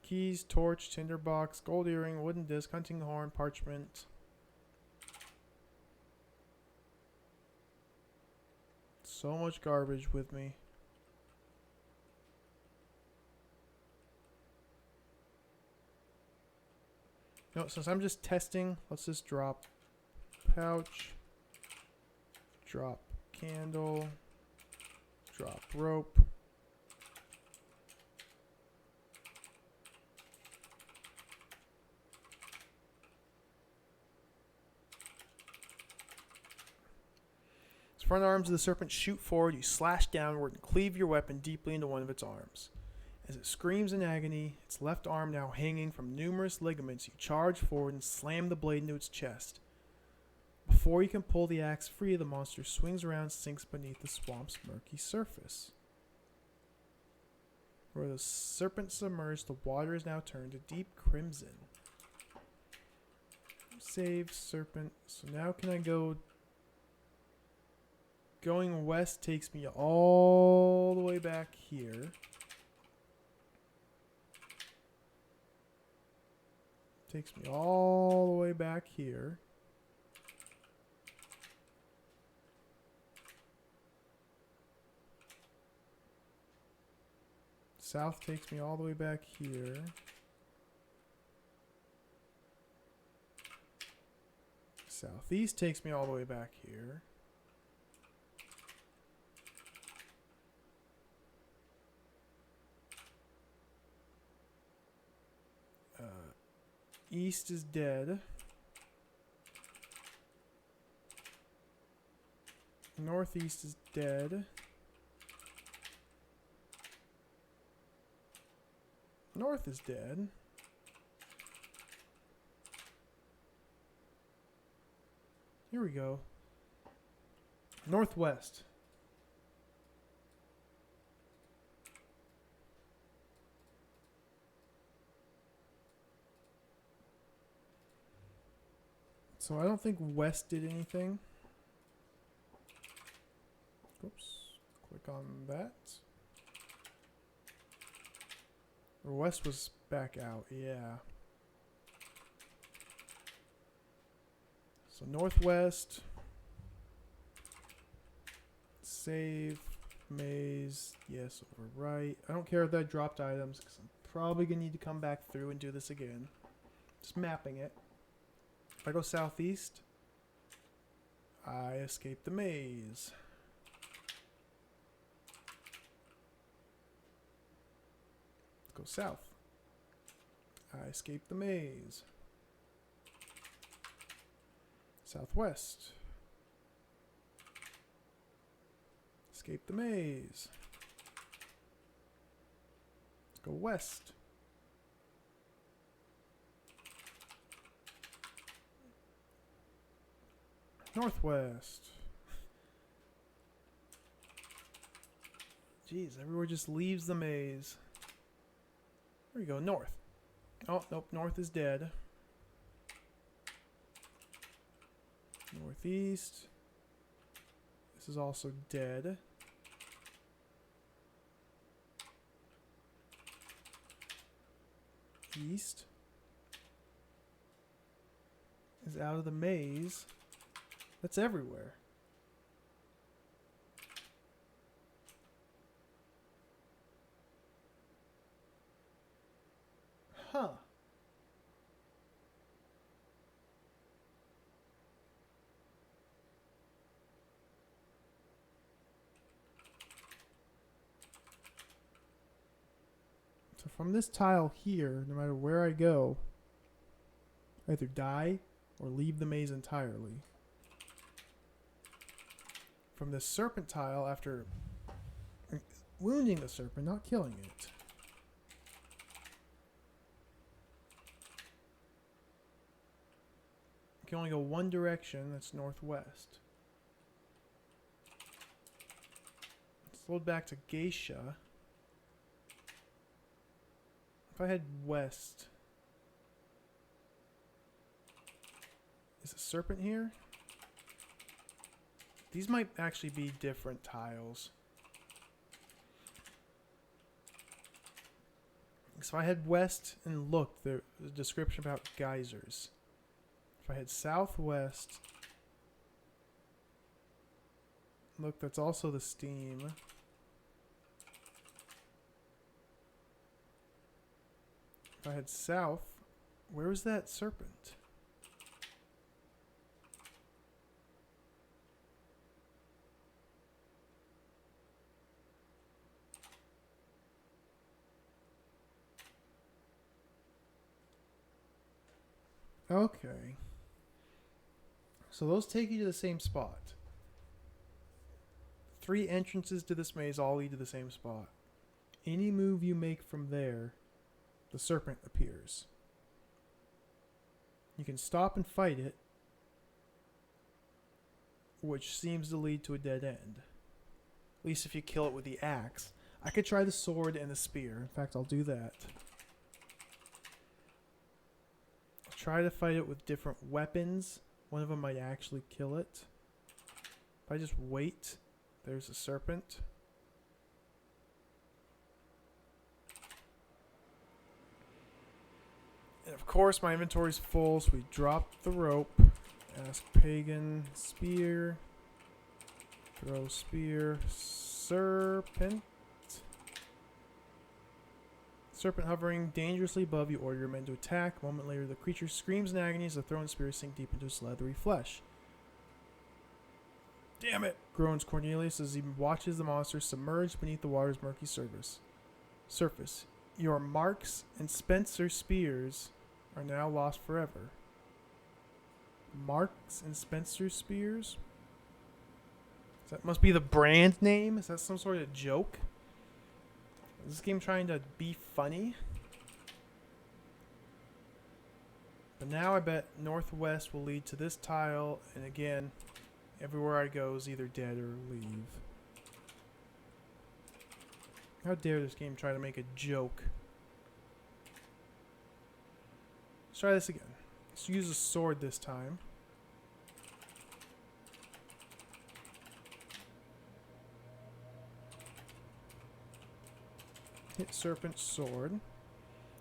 Keys, torch, tinderbox, gold earring, wooden disc, hunting horn, parchment. So much garbage with me. No, since I'm just testing, let's just drop pouch, drop candle, drop rope. Front arms of the serpent shoot forward. You slash downward and cleave your weapon deeply into one of its arms. As it screams in agony, its left arm now hanging from numerous ligaments, you charge forward and slam the blade into its chest. Before you can pull the axe free, the monster swings around and sinks beneath the swamp's murky surface. Where the serpent submerged, the water is now turned to deep crimson. Save serpent. So now can I go... Going west takes me all the way back here. Takes me all the way back here. South takes me all the way back here. Southeast takes me all the way back here. East is dead. Northeast is dead. North is dead. Here we go. Northwest. So I don't think West did anything. Oops. Click on that. Or West was back out, yeah. So Northwest. Save. Maze. Yes, overwrite. I don't care if that dropped items because I'm probably going to need to come back through and do this again. Just mapping it. If I go southeast, I escape the maze. Go south. I escape the maze. Southwest. Escape the maze. Let's go west. Northwest. Jeez, everywhere just leaves the maze. There we go, north. Oh, nope, north is dead. Northeast. This is also dead. East is out of the maze. That's everywhere. Huh. So from this tile here, no matter where I go, I either die or leave the maze entirely. From this serpent tile, after wounding the serpent, not killing it, you can only go one direction, that's northwest. Let's load back to Geisha. If I head west, is a serpent here? These might actually be different tiles. So if I head west and look, there's a description about geysers. If I head southwest, look, that's also the steam. If I head south, where is that serpent? Okay. So those take you to the same spot. 3 entrances to this maze all lead to the same spot. Any move you make from there, the serpent appears. You can stop and fight it, which seems to lead to a dead end. At least if you kill it with the axe. I could try the sword and the spear. In fact, I'll do that. Try to fight it with different weapons. One of them might actually kill it. If I just wait, there's a serpent. And of course my inventory's full, so we drop the rope. Ask pagan, spear. Throw spear, serpent. Serpent hovering dangerously above you, order your men to attack. A moment later, the creature screams in agony as the thrown spear sink deep into its leathery flesh. Damn it! Groans Cornelius as he watches the monster submerged beneath the water's murky surface. Your Marks and Spencer spears are now lost forever. Marks and Spencer spears? That must be the brand name? Is that some sort of joke? Is this game trying to be funny? But now I bet northwest will lead to this tile, and again, everywhere I go is either dead or leave. How dare this game try to make a joke? Let's try this again. Let's use a sword this time. Hit serpent sword.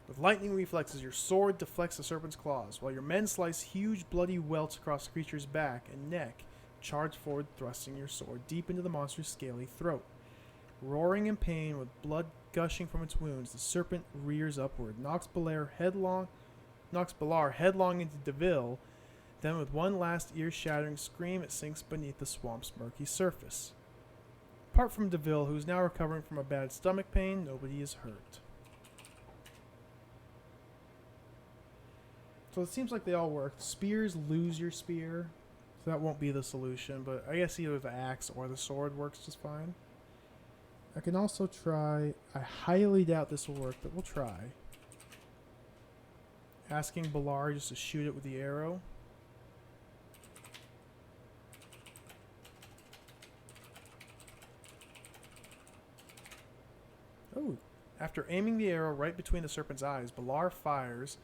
With lightning reflexes, your sword deflects the serpent's claws, while your men slice huge bloody welts across the creature's back and neck. Charge forward, thrusting your sword deep into the monster's scaly throat. Roaring in pain, with blood gushing from its wounds, the serpent rears upward, knocks Belair headlong into Deville. Then, with one last ear-shattering scream, it sinks beneath the swamp's murky surface. Apart from Deville, who is now recovering from a bad stomach pain, nobody is hurt. So it seems like they all work. Spears lose your spear, so that won't be the solution, but I guess either the axe or the sword works just fine. I can also try, I highly doubt this will work, but we'll try. Asking Balar just to shoot it with the arrow. Oh. After aiming the arrow right between the serpent's eyes, Balar fires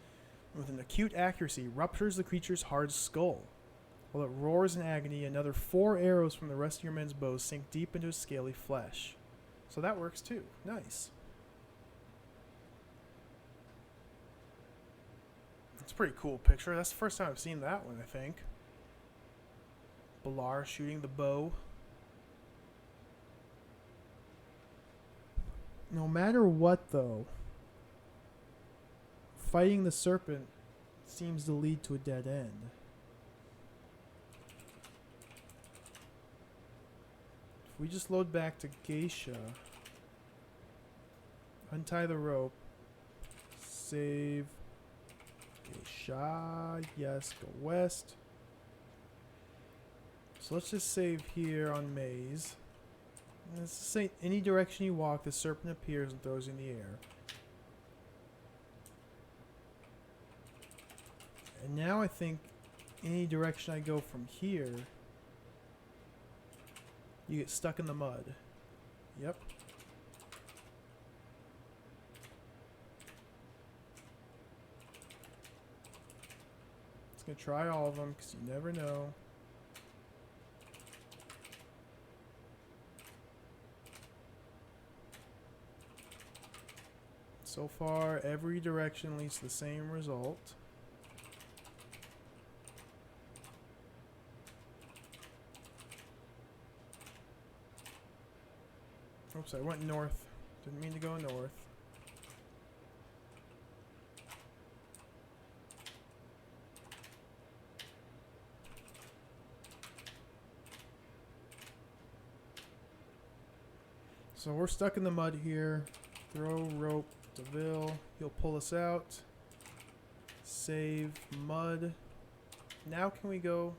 and with an acute accuracy ruptures the creature's hard skull. While it roars in agony, another 4 arrows from the rest of your men's bows sink deep into his scaly flesh. So that works too. Nice. It's a pretty cool picture. That's the first time I've seen that one, I think. Balar shooting the bow. No matter what, though, fighting the serpent seems to lead to a dead end. If we just load back to Geisha, untie the rope, save Geisha, yes, go west. So let's just save here on Maze. And let's just say any direction you walk, the serpent appears and throws you in the air. And now I think any direction I go from here, you get stuck in the mud. Yep. Just gonna try all of them because you never know. So far, every direction leads to the same result. Oops, I went north. Didn't mean to go north. So we're stuck in the mud here. Throw rope. Deville, he'll pull us out. Save mud. Now can we go?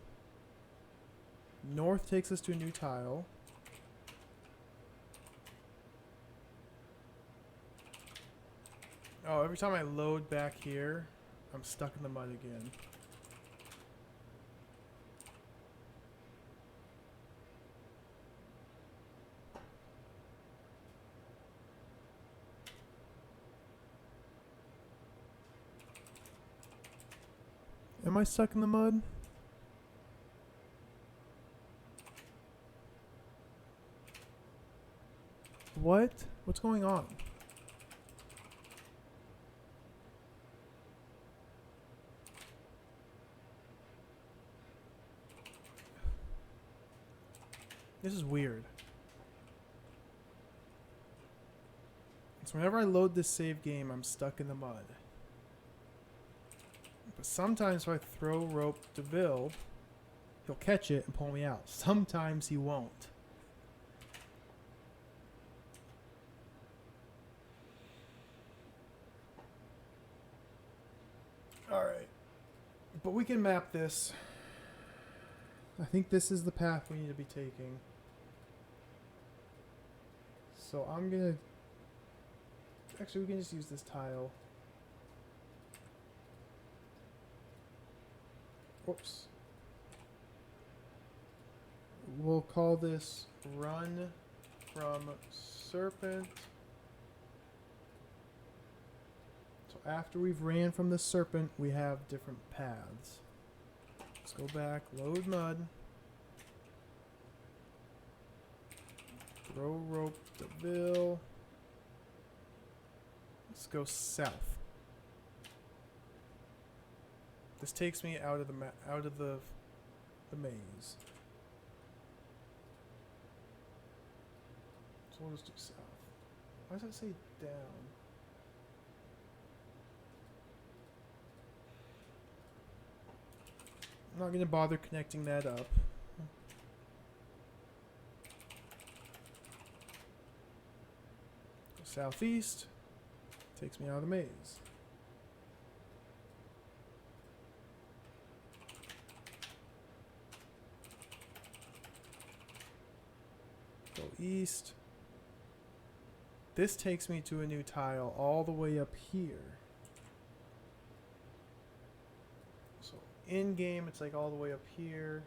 North takes us to a new tile. Oh, every time I load back here, I'm stuck in the mud again. Am I stuck in the mud? What? What's going on? This is weird. So whenever I load this save game, I'm stuck in the mud. But sometimes if I throw rope to Bill, he'll catch it and pull me out. Sometimes he won't. Alright. But we can map this. I think this is the path we need to be taking. So I'm gonna... Actually, we can just use this tile. Whoops. We'll call this run from serpent. So after we've ran from the serpent, we have different paths. Let's go back, load mud. Throw rope to Bill. Let's go south. This takes me out of the maze. So we'll just do south. Why does it say down? I'm not gonna bother connecting that up. Go southeast. Takes me out of the maze. Go east. This takes me to a new tile all the way up here. So in game, it's like all the way up here.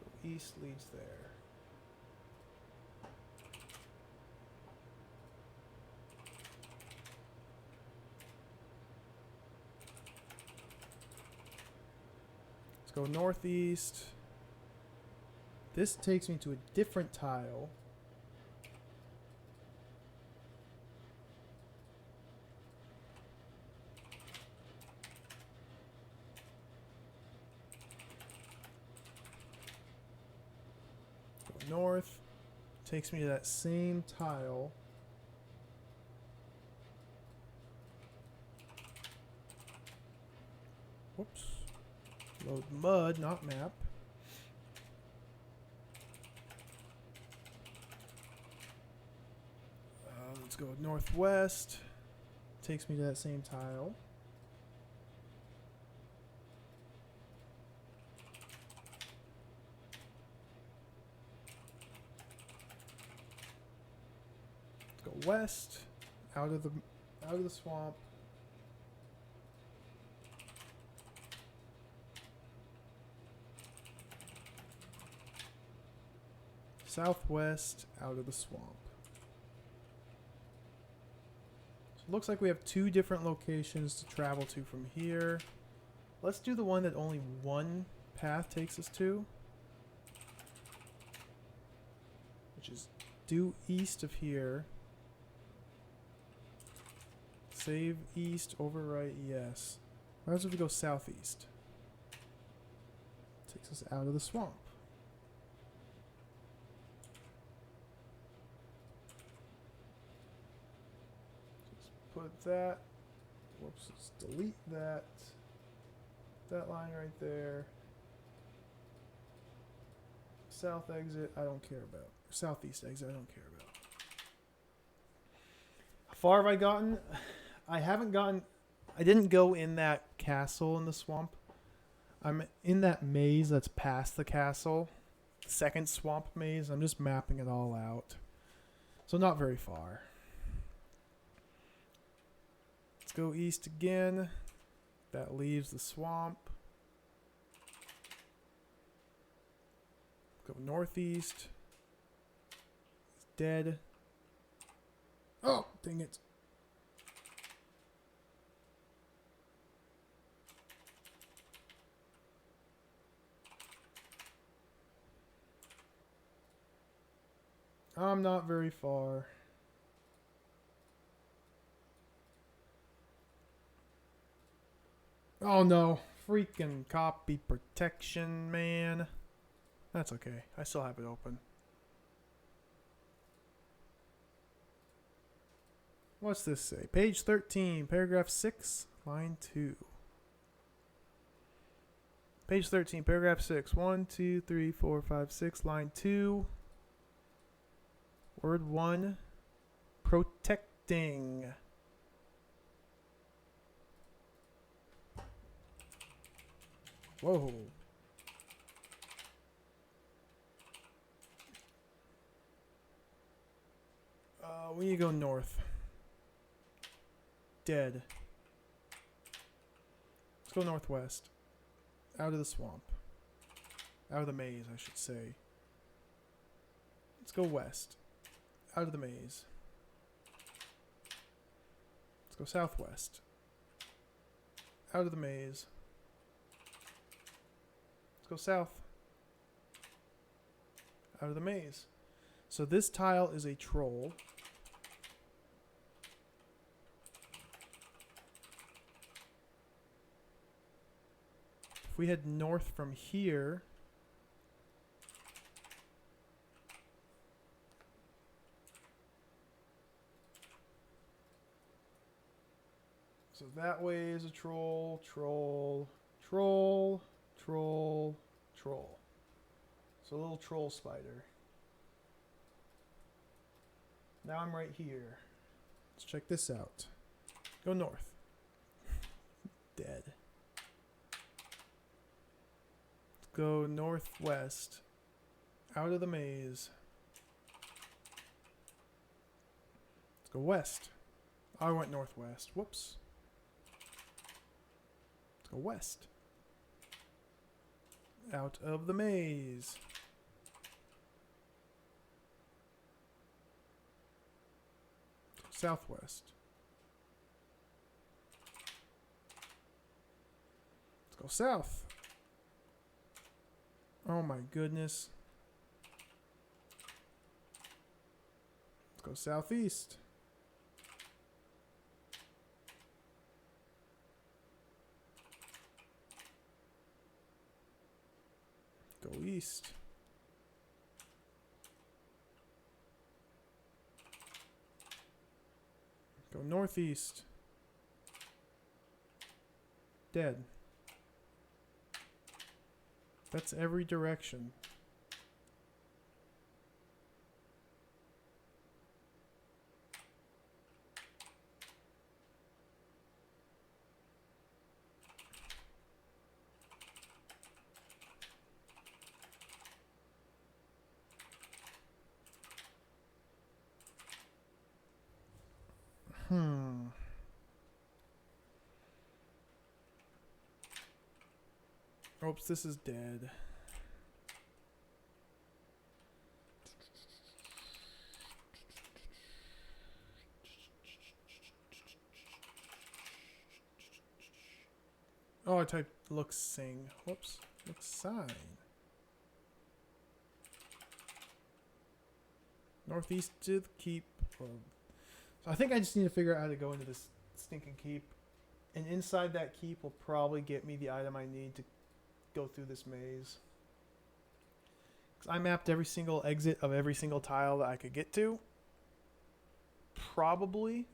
Go east leads there. Let's go northeast. This takes me to a different tile. Go north. Takes me to that same tile. Whoops. Load mud, not map. Let's go northwest. Takes me to that same tile. Let's go west, out of the swamp. Southwest, out of the swamp. So it looks like we have two different locations to travel to from here. Let's do the one that only one path takes us to, which is due east of here. Save east, overwrite yes. Why don't we go southeast? Takes us out of the swamp. Put that, whoops, let's delete that, that line right there. South exit, I don't care about. Southeast exit, I don't care about. How far have I gotten? I didn't go in that castle in the swamp. I'm in that maze that's past the castle. Second swamp maze, I'm just mapping it all out. So not very far. Go east again. That leaves the swamp. Go northeast. It's dead. Oh, dang it. I'm not very far. Oh no, freaking copy protection, man. That's okay. I still have it open. What's this say? Page 13, paragraph 6, line 2. Page 13, paragraph 6. 1, 2, 3, 4, 5, 6, line 2. Word 1. Protecting. Whoa. We need to go north. Dead. Let's go northwest. Out of the swamp. Out of the maze, I should say. Let's go west. Out of the maze. Let's go southwest. Out of the maze. Let's go south. Out of the maze. So this tile is a troll. If we head north from here, so that way is a troll, troll, troll, troll, troll. So a little troll spider. Now I'm right here. Let's check this out. Go north. Dead. Go northwest. Out of the maze. Let's go west. Oh, I went northwest. Whoops. Let's go west. Out of the maze. Southwest. Let's go south. Oh my goodness. Let's go southeast. Go east. Go northeast. Dead. That's every direction. Oops, this is dead. Oh, I typed looks sing. Whoops. Looks sign. Northeast to the keep. So I think I just need to figure out how to go into this stinking keep. And inside that keep will probably get me the item I need to go through this maze. 'Cause I mapped every single exit of every single tile that I could get to. Probably.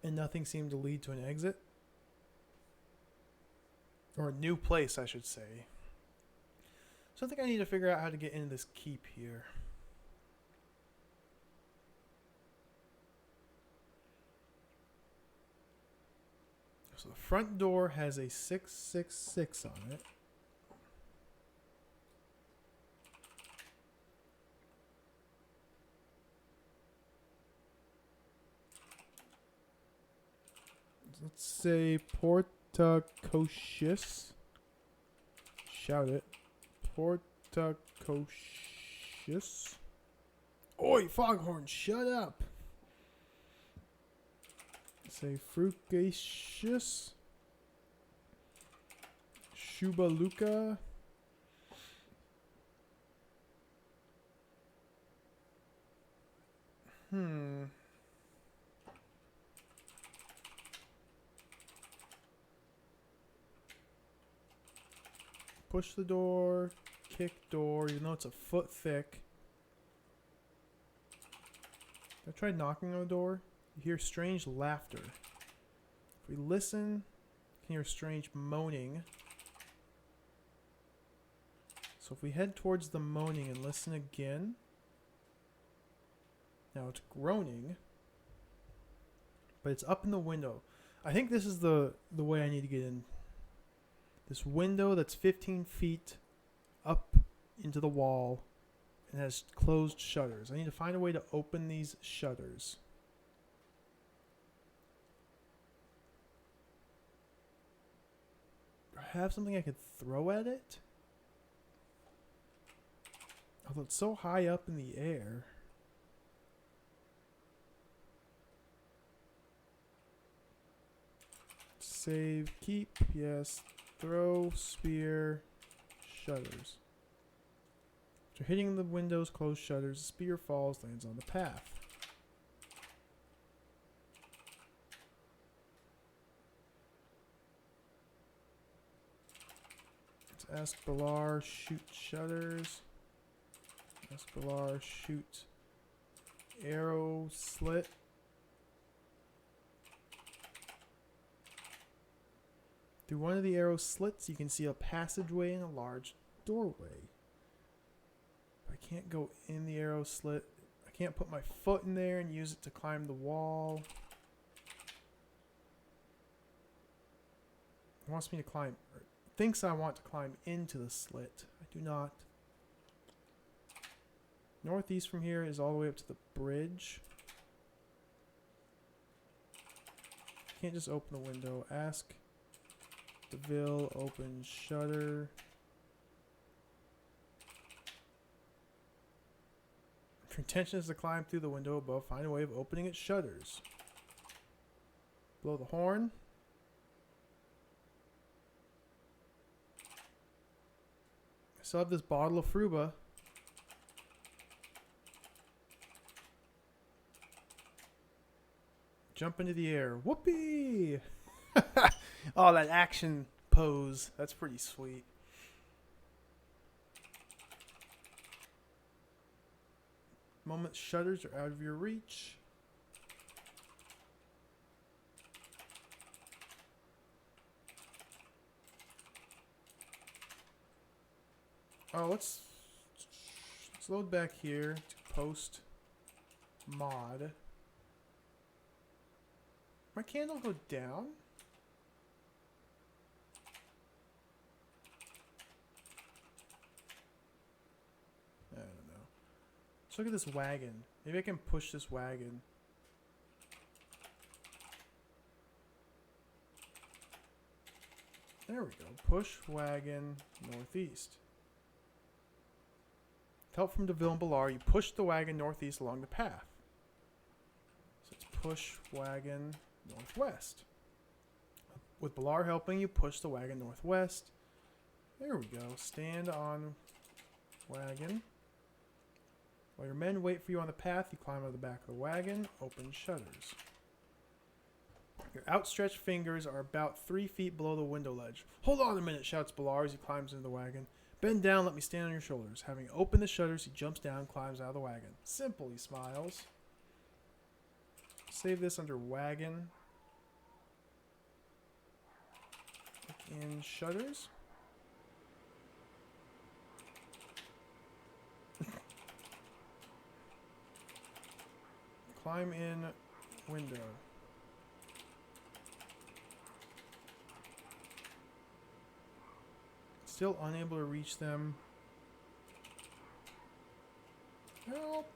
And nothing seemed to lead to an exit. Or a new place, I should say. So I think I need to figure out how to get into this keep here. So the front door has a 666 on it. Let's say Portacocious. Shout it. Portacocious. Oi, Foghorn, shut up. Say Frugacious. Shubaluka. Push the door. kick door, even though it's a foot thick. I tried knocking on the door. You hear strange laughter. If we listen, you can hear strange moaning. So if we head towards the moaning and listen again. Now it's groaning. But it's up in the window. I think this is the way I need to get in. This window that's 15 feet up into the wall and has closed shutters. I need to find a way to open these shutters. Do I have something I could throw at it? Although it's so high up in the air. Save, keep, yes. Throw, spear, shutters. After hitting the window's closed shutters, the spear falls, lands on the path. Let's ask Balar, shoot shutters. Ask Balar, shoot arrow slit. Through one of the arrow slits, you can see a passageway and a large doorway. I can't go in the arrow slit. I can't put my foot in there and use it to climb the wall. It wants me to climb, or thinks I want to climb into the slit. I do not. Northeast from here is all the way up to the bridge. Can't just open the window. Ask DeVille, open shutter. If your intention is to climb through the window above, find a way of opening its shutters. Blow the horn. I still have this bottle of Fruba. Jump into the air. Whoopee! Oh, that action pose. That's pretty sweet. Moment shutters are out of your reach. Oh, let's load back here to post mod. My candle go down? I don't know. Let's look at this wagon. Maybe I can push this wagon. There we go. Push wagon northeast. With help from DeVille and Balar, you push the wagon northeast along the path. So let's push wagon northwest. With Balar helping you, push the wagon northwest. There we go. Stand on wagon. While your men wait for you on the path, you climb out of the back of the wagon, open shutters. Your outstretched fingers are about 3 feet below the window ledge. Hold on a minute, shouts Balar as he climbs into the wagon. Bend down, let me stand on your shoulders. Having opened the shutters, he jumps down, climbs out of the wagon. Simple, he smiles. Save this under wagon. Click in shutters. Climb in window. Still unable to reach them. Help!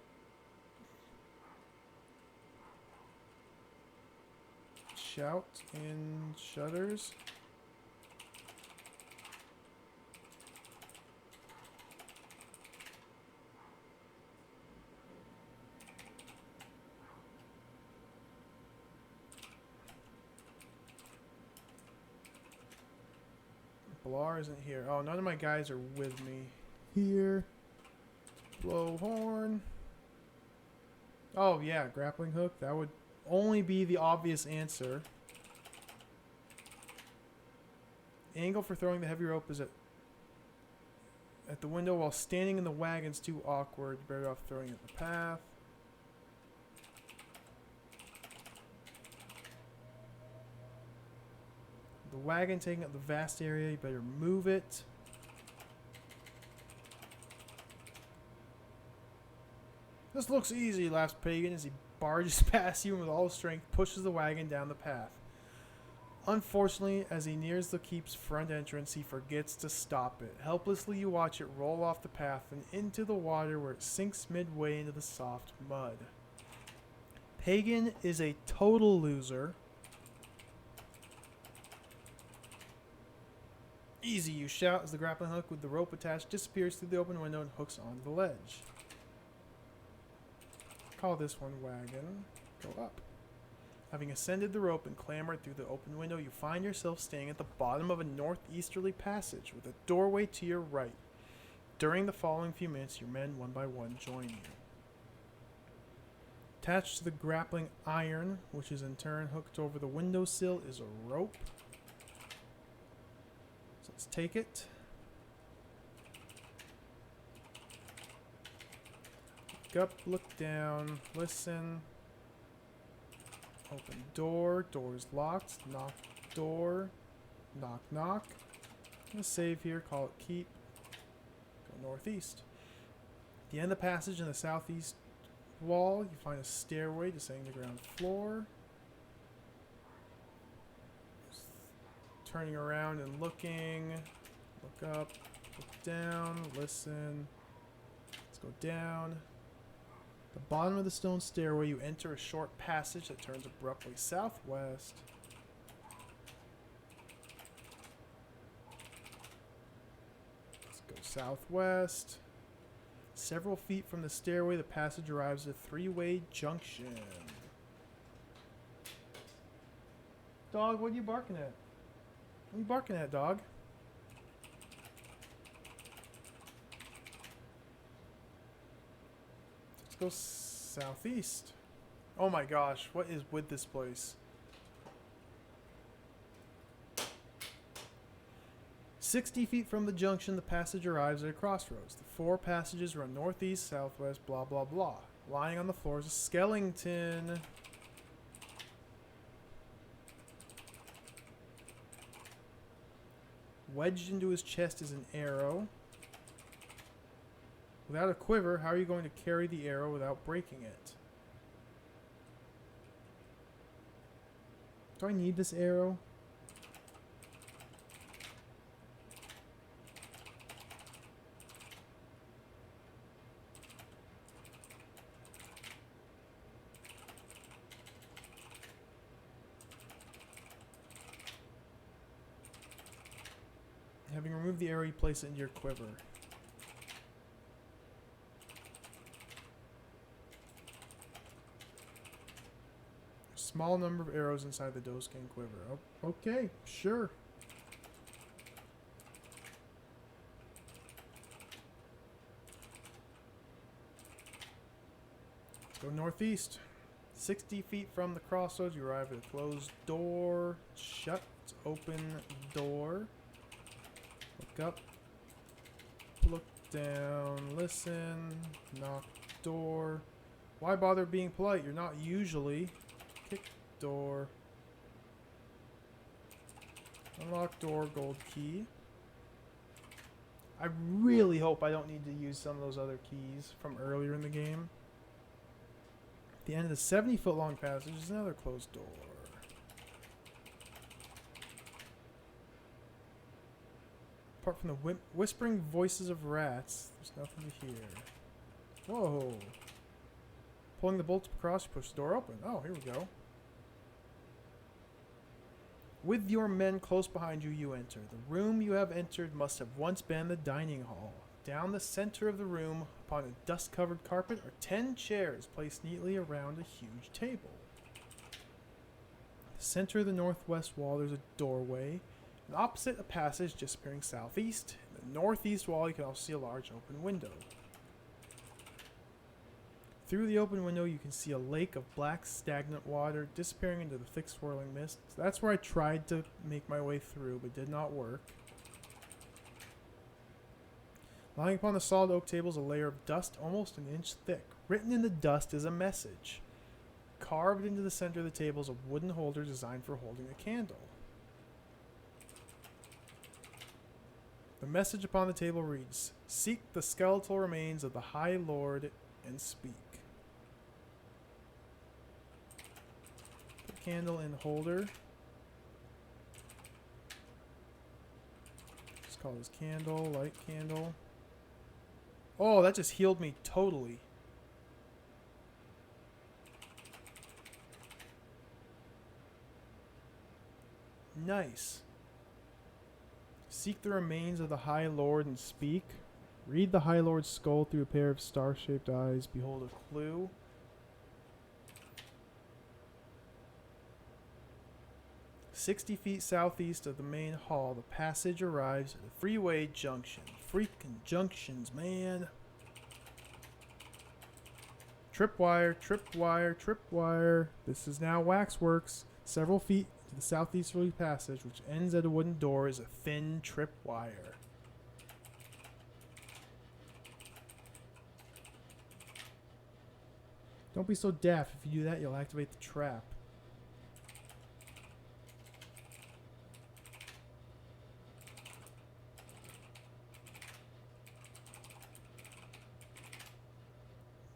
Shout in shutters. Balar isn't here. Oh, none of my guys are with me. Here. Blow horn. Oh, yeah, grappling hook. That would only be the obvious answer. Angle for throwing the heavy rope is at the window while standing in the wagon's too awkward. Better off throwing it in the path. The wagon taking up the vast area. You better move it. This looks easy, laughs Pagan as he barges past you and with all his strength pushes the wagon down the path. Unfortunately, as he nears the keep's front entrance, he forgets to stop it. Helplessly, you watch it roll off the path and into the water where it sinks midway into the soft mud. Pagan is a total loser. Easy, you shout as the grappling hook with the rope attached disappears through the open window and hooks onto the ledge. Call this one wagon. Go up. Having ascended the rope and clambered through the open window, you find yourself standing at the bottom of a northeasterly passage with a doorway to your right. During the following few minutes, your men one by one join you. Attached to the grappling iron, which is in turn hooked over the windowsill, is a rope. So let's take it. Look up, look down, listen. Open door, door's locked, knock door, knock knock. I'm gonna save here, call it keep. Go northeast. At the end of the passage in the southeast wall, you find a stairway descending to the ground floor. Just turning around and looking. Look up, look down, listen. Let's go down. The bottom of the stone stairway, you enter a short passage that turns abruptly southwest. Let's go southwest. Several feet from the stairway, the passage arrives at a three-way junction. Dog, what are you barking at? What are you barking at, dog? Go southeast. Oh my gosh, what is with this place? 60 feet from the junction, the passage arrives at a crossroads. The four passages run northeast, southwest, blah blah blah. Lying on the floor is a skeleton. Wedged into his chest is an arrow. Without a quiver, how are you going to carry the arrow without breaking it? Do I need this arrow? Having removed the arrow, you place it into your quiver. Small number of arrows inside the doeskin quiver. Oh, okay, sure. Let's go northeast. 60 feet from the crossroads, you arrive at a closed door. Shut. Open door. Look up. Look down. Listen. Knock door. Why bother being polite? You're not usually. Kick door. Unlock door, gold key. I really hope I don't need to use some of those other keys from earlier in the game. At the end of the 70-foot long passage is another closed door. Apart from the whispering voices of rats, there's nothing to hear. Whoa. Pulling the bolt across, push the door open. Oh, here we go. With your men close behind you, you enter. The room you have entered must have once been the dining hall. Down the center of the room, upon a dust-covered carpet, are 10 chairs placed neatly around a huge table. At the center of the northwest wall, there's a doorway, and opposite a passage disappearing southeast. In the northeast wall, you can also see a large open window. Through the open window, you can see a lake of black, stagnant water disappearing into the thick, swirling mist. So that's where I tried to make my way through, but did not work. Lying upon the solid oak table is a layer of dust almost an inch thick. Written in the dust is a message. Carved into the center of the table is a wooden holder designed for holding a candle. The message upon the table reads, "Seek the skeletal remains of the High Lord and speak." Put candle in holder. Just call this candle, light candle. Oh, that just healed me totally. Nice. Seek the remains of the High Lord and speak. Read the High Lord's skull through a pair of star-shaped eyes. Behold a clue. "60 feet southeast of the main hall, the passage arrives at a freeway junction." Freaking junctions, man. Tripwire, tripwire, tripwire. This is now Waxworks. Several feet to the southeasterly passage, which ends at a wooden door, is a thin tripwire. Don't be so daft. If you do that, you'll activate the trap.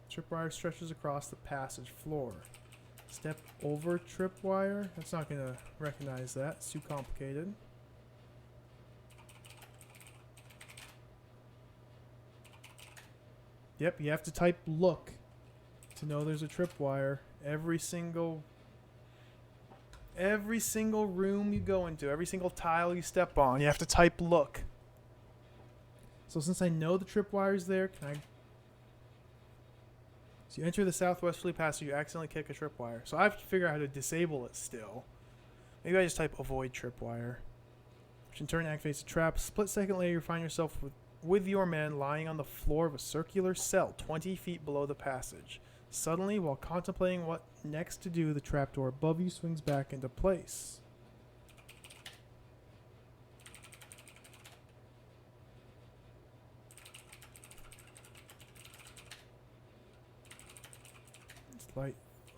Tripwire stretches across the passage floor. Step over tripwire. That's not going to recognize that. It's too complicated. Yep, you have to type "look" to know there's a tripwire. Every single room you go into, every single tile you step on, you have to type "look." So since I know the tripwire's there, can I... So you enter the southwesterly passage, you accidentally kick a tripwire. So I have to figure out how to disable it still. Maybe I just type "avoid tripwire," which in turn activates the trap. Split second later, you find yourself with your man lying on the floor of a circular cell 20 feet below the passage. Suddenly, while contemplating what next to do, the trapdoor above you swings back into place.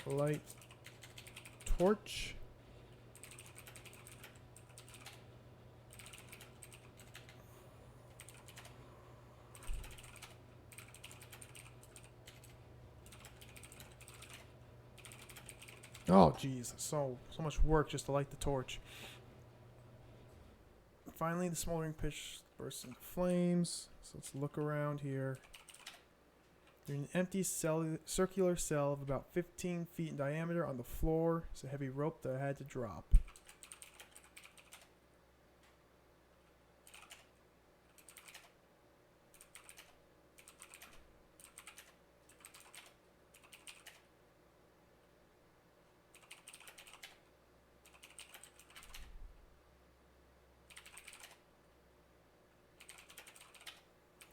Light, torch. Oh, geez, so much work just to light the torch. Finally, the smoldering pitch bursts into flames. So let's look around here. You're in an empty circular cell of about 15 feet in diameter. On the floor is a heavy rope that I had to drop.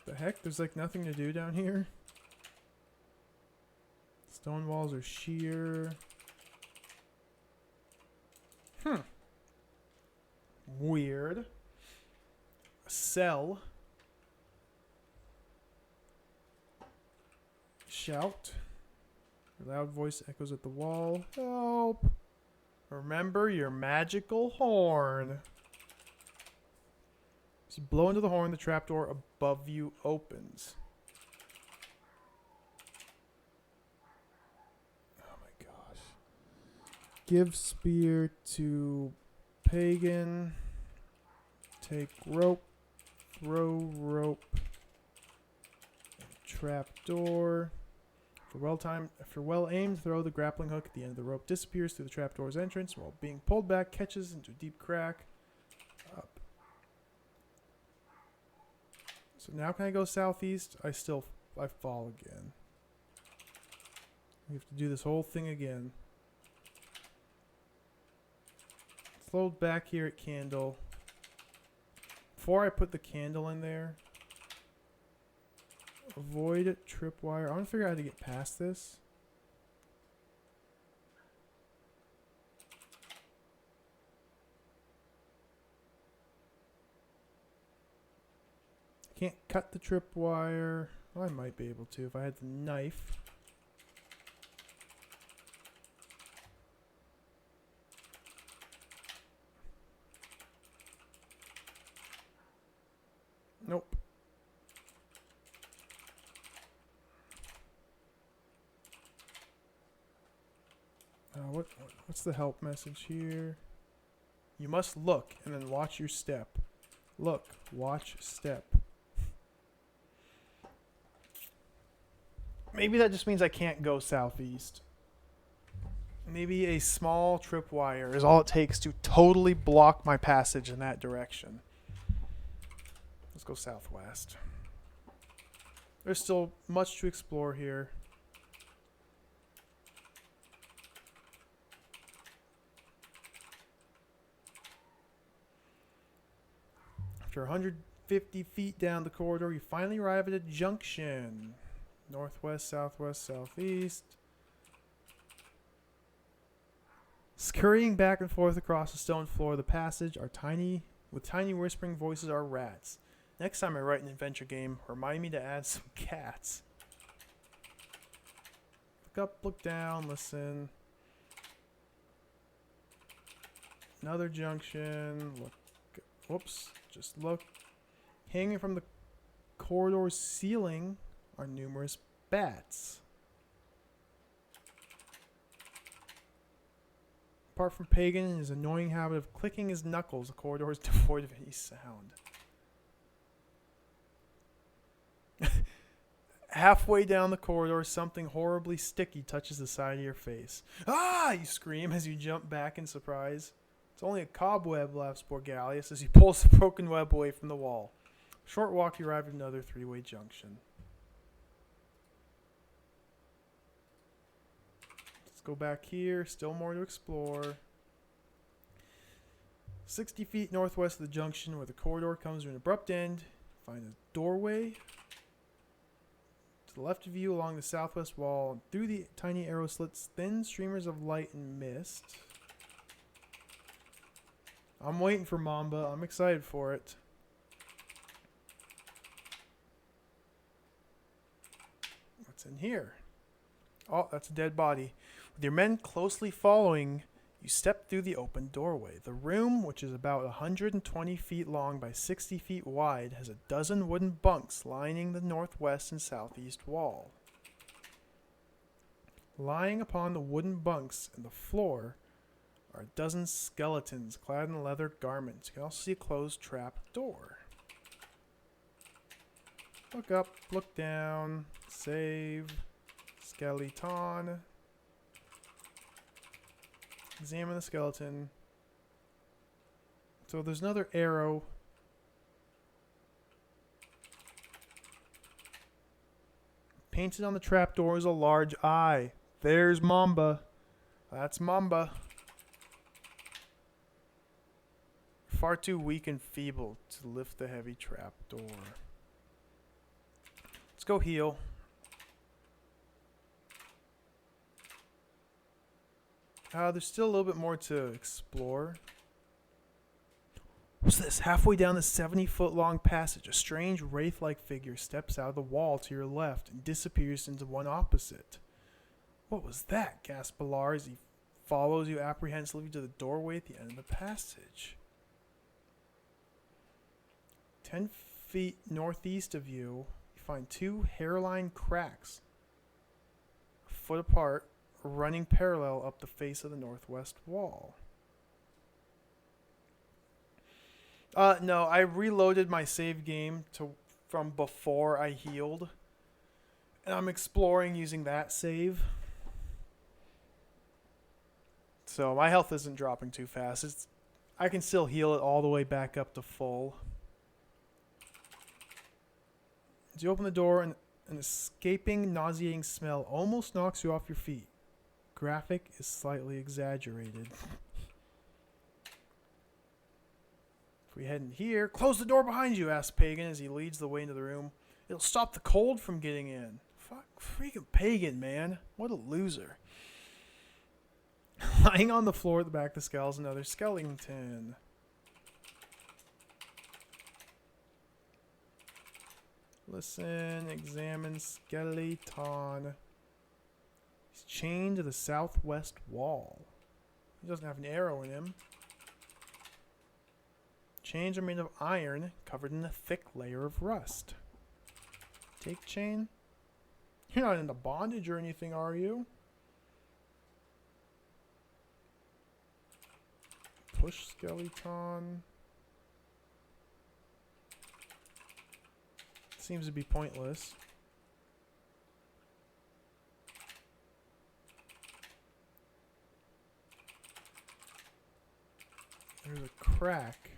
The heck? There's like nothing to do down here. Stone walls are sheer. Weird. A cell. Shout. Your loud voice echoes at the wall. Help! Remember your magical horn. As you blow into the horn, the trapdoor above you opens. Give spear to pagan. Take rope. Throw rope. Trapdoor. After well aimed, throw the grappling hook at the end of the rope. Disappears through the trapdoor's entrance. While being pulled back, catches into a deep crack. Up. So now can I go southeast? I fall again. We have to do this whole thing again. Load back here at candle. Before I put the candle in there, avoid tripwire. I want to figure out how to get past this. Can't cut the tripwire. Well, I might be able to if I had the knife. Nope. What's the help message here? You must look and then watch your step. Look, watch, step. Maybe that just means I can't go southeast. Maybe a small tripwire is all it takes to totally block my passage in that direction. Let's go southwest. There's still much to explore here. After 150 feet down the corridor, you finally arrive at a junction. Northwest, southwest, southeast. Scurrying back and forth across the stone floor of the passage are tiny whispering voices are rats. Next time I write an adventure game, remind me to add some cats. Look up, look down, listen. Another junction. Look. Whoops. Just look. Hanging from the corridor's ceiling are numerous bats. Apart from Pagan and his annoying habit of clicking his knuckles, the corridor is devoid of any sound. Halfway down the corridor, something horribly sticky touches the side of your face. Ah! You scream as you jump back in surprise. It's only a cobweb, laughs Borgalius as he pulls the broken web away from the wall. Short walk, you arrive at another three-way junction. Let's go back here. Still more to explore. 60 feet northwest of the junction where the corridor comes to an abrupt end, find a doorway. To the left of you along the southwest wall, and through the tiny arrow slits, thin streamers of light and mist. I'm waiting for Mamba. I'm excited for it. What's in here? Oh, that's a dead body. With your men closely following, you step through the open doorway. The room, which is about 120 feet long by 60 feet wide, has a dozen wooden bunks lining the northwest and southeast wall. Lying upon the wooden bunks and the floor are a dozen skeletons clad in leather garments. You can also see a closed trap door. Look up, look down, save, skeleton. Examine the skeleton. So there's another arrow. Painted on the trapdoor is a large eye. There's Mamba. That's Mamba. Far too weak and feeble to lift the heavy trapdoor. Let's go heal. There's still a little bit more to explore. What's this? Halfway down the 70-foot long passage, a strange wraith-like figure steps out of the wall to your left and disappears into one opposite. What was that? Gasps Ballard as he follows you apprehensively to the doorway at the end of the passage. 10 feet northeast of you, you find two hairline cracks, a foot apart, running parallel up the face of the northwest wall. No, I reloaded my save game from before I healed, and I'm exploring using that save. So my health isn't dropping too fast. I can still heal it all the way back up to full. As you open the door, an escaping, nauseating smell almost knocks you off your feet. Graphic is slightly exaggerated. If we head in here, close the door behind you, asks Pagan as he leads the way into the room. It'll stop the cold from getting in. Fuck, freaking Pagan, man. What a loser. Lying on the floor at the back of the skull is another skeleton. Listen, examine skeleton. He's chained to the southwest wall. He doesn't have an arrow in him. Chains are made of iron, covered in a thick layer of rust. Take chain? You're not into bondage or anything, are you? Push skeleton. Seems to be pointless. There's a crack.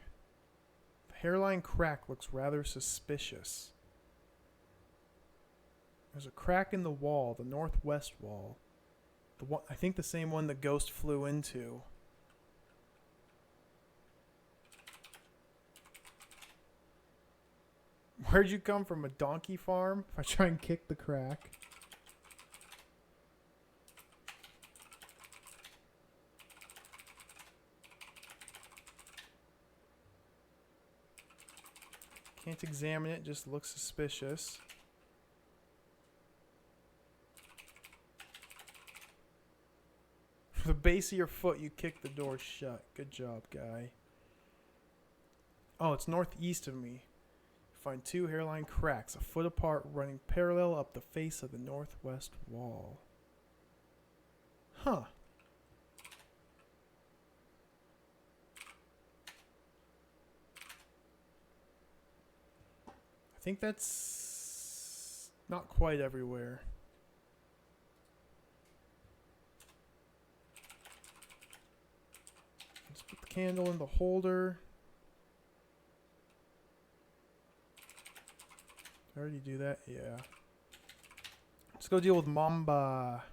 The hairline crack looks rather suspicious. There's a crack in the wall, the northwest wall. The one, I think the same one the ghost flew into. Where'd you come from? A donkey farm? If I try and kick the crack. Can't examine it, just looks suspicious. The base of your foot, you kick the door shut. Good job, guy. Oh, it's northeast of me. Find two hairline cracks, a foot apart, running parallel up the face of the northwest wall. Huh. I think that's not quite everywhere. Let's put the candle in the holder. Did I already do that? Yeah. Let's go deal with Mamba.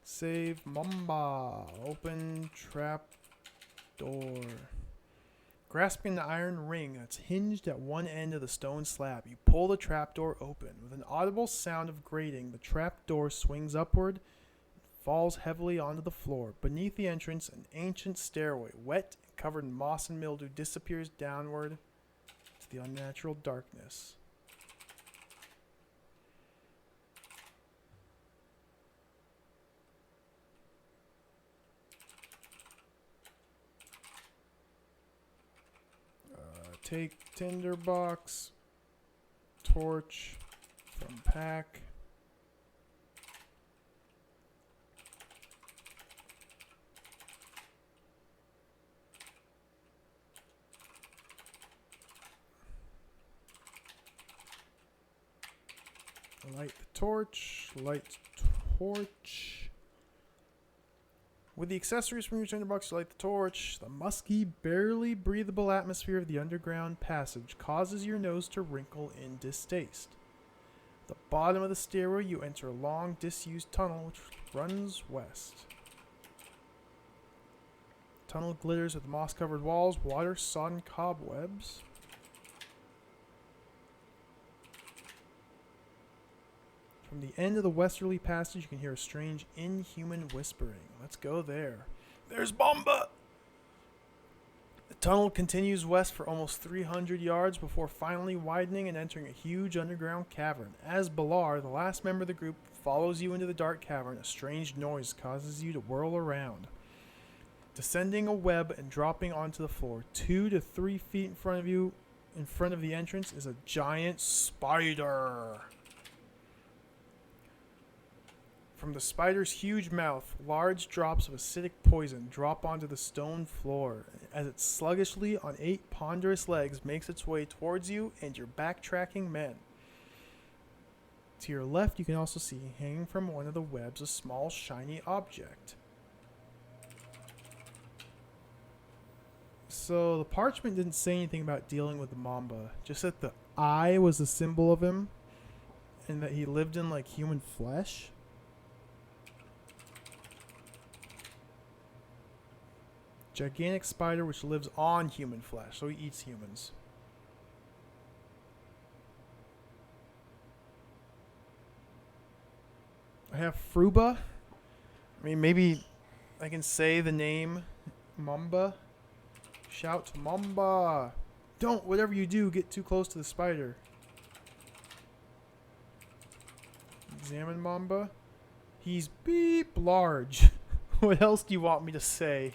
Save Mamba. Open trap door. Grasping the iron ring that's hinged at one end of the stone slab, you pull the trapdoor open. With an audible sound of grating, the trapdoor swings upward and falls heavily onto the floor. Beneath the entrance, an ancient stairway, wet and covered in moss and mildew, disappears downward to the unnatural darkness. Take tinderbox, torch from pack. Light the torch, light torch. With the accessories from your tinderbox to light the torch, the musky, barely breathable atmosphere of the underground passage causes your nose to wrinkle in distaste. At the bottom of the stairway, you enter a long, disused tunnel which runs west. The tunnel glitters with moss-covered walls, water-sodden cobwebs. From the end of the westerly passage, you can hear a strange, inhuman whispering. Let's go there. There's Bomba! The tunnel continues west for almost 300 yards before finally widening and entering a huge underground cavern. As Balar, the last member of the group, follows you into the dark cavern, a strange noise causes you to whirl around. Descending a web and dropping onto the floor, 2 to 3 feet in front of you, in front of the entrance, is a giant spider. From the spider's huge mouth, large drops of acidic poison drop onto the stone floor as it sluggishly, on 8 ponderous legs, makes its way towards you and your backtracking men. To your left, you can also see, hanging from one of the webs, a small, shiny object. So, the parchment didn't say anything about dealing with the Mamba, just that the eye was a symbol of him, and that he lived in, like, human flesh. Gigantic spider which lives on human flesh, so he eats humans. I have Fruba. I mean, maybe I can say the name Mamba. Shout Mamba. Don't, whatever you do, get too close to the spider. Examine Mamba. He's beep large. What else do you want me to say?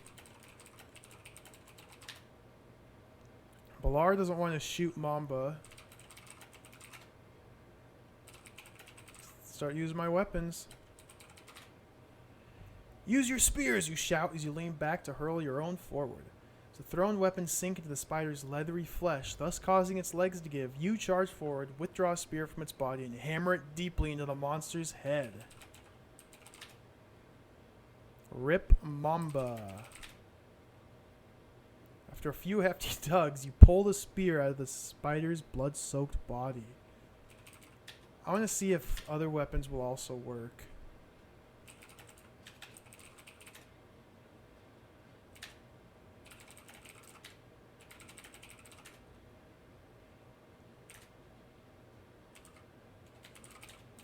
Ballard doesn't want to shoot Mamba. Start using my weapons. Use your spears, you shout as you lean back to hurl your own forward. As the thrown weapons sink into the spider's leathery flesh, thus causing its legs to give, you charge forward, withdraw a spear from its body, and hammer it deeply into the monster's head. Rip Mamba. After a few hefty tugs, you pull the spear out of the spider's blood-soaked body. I want to see if other weapons will also work.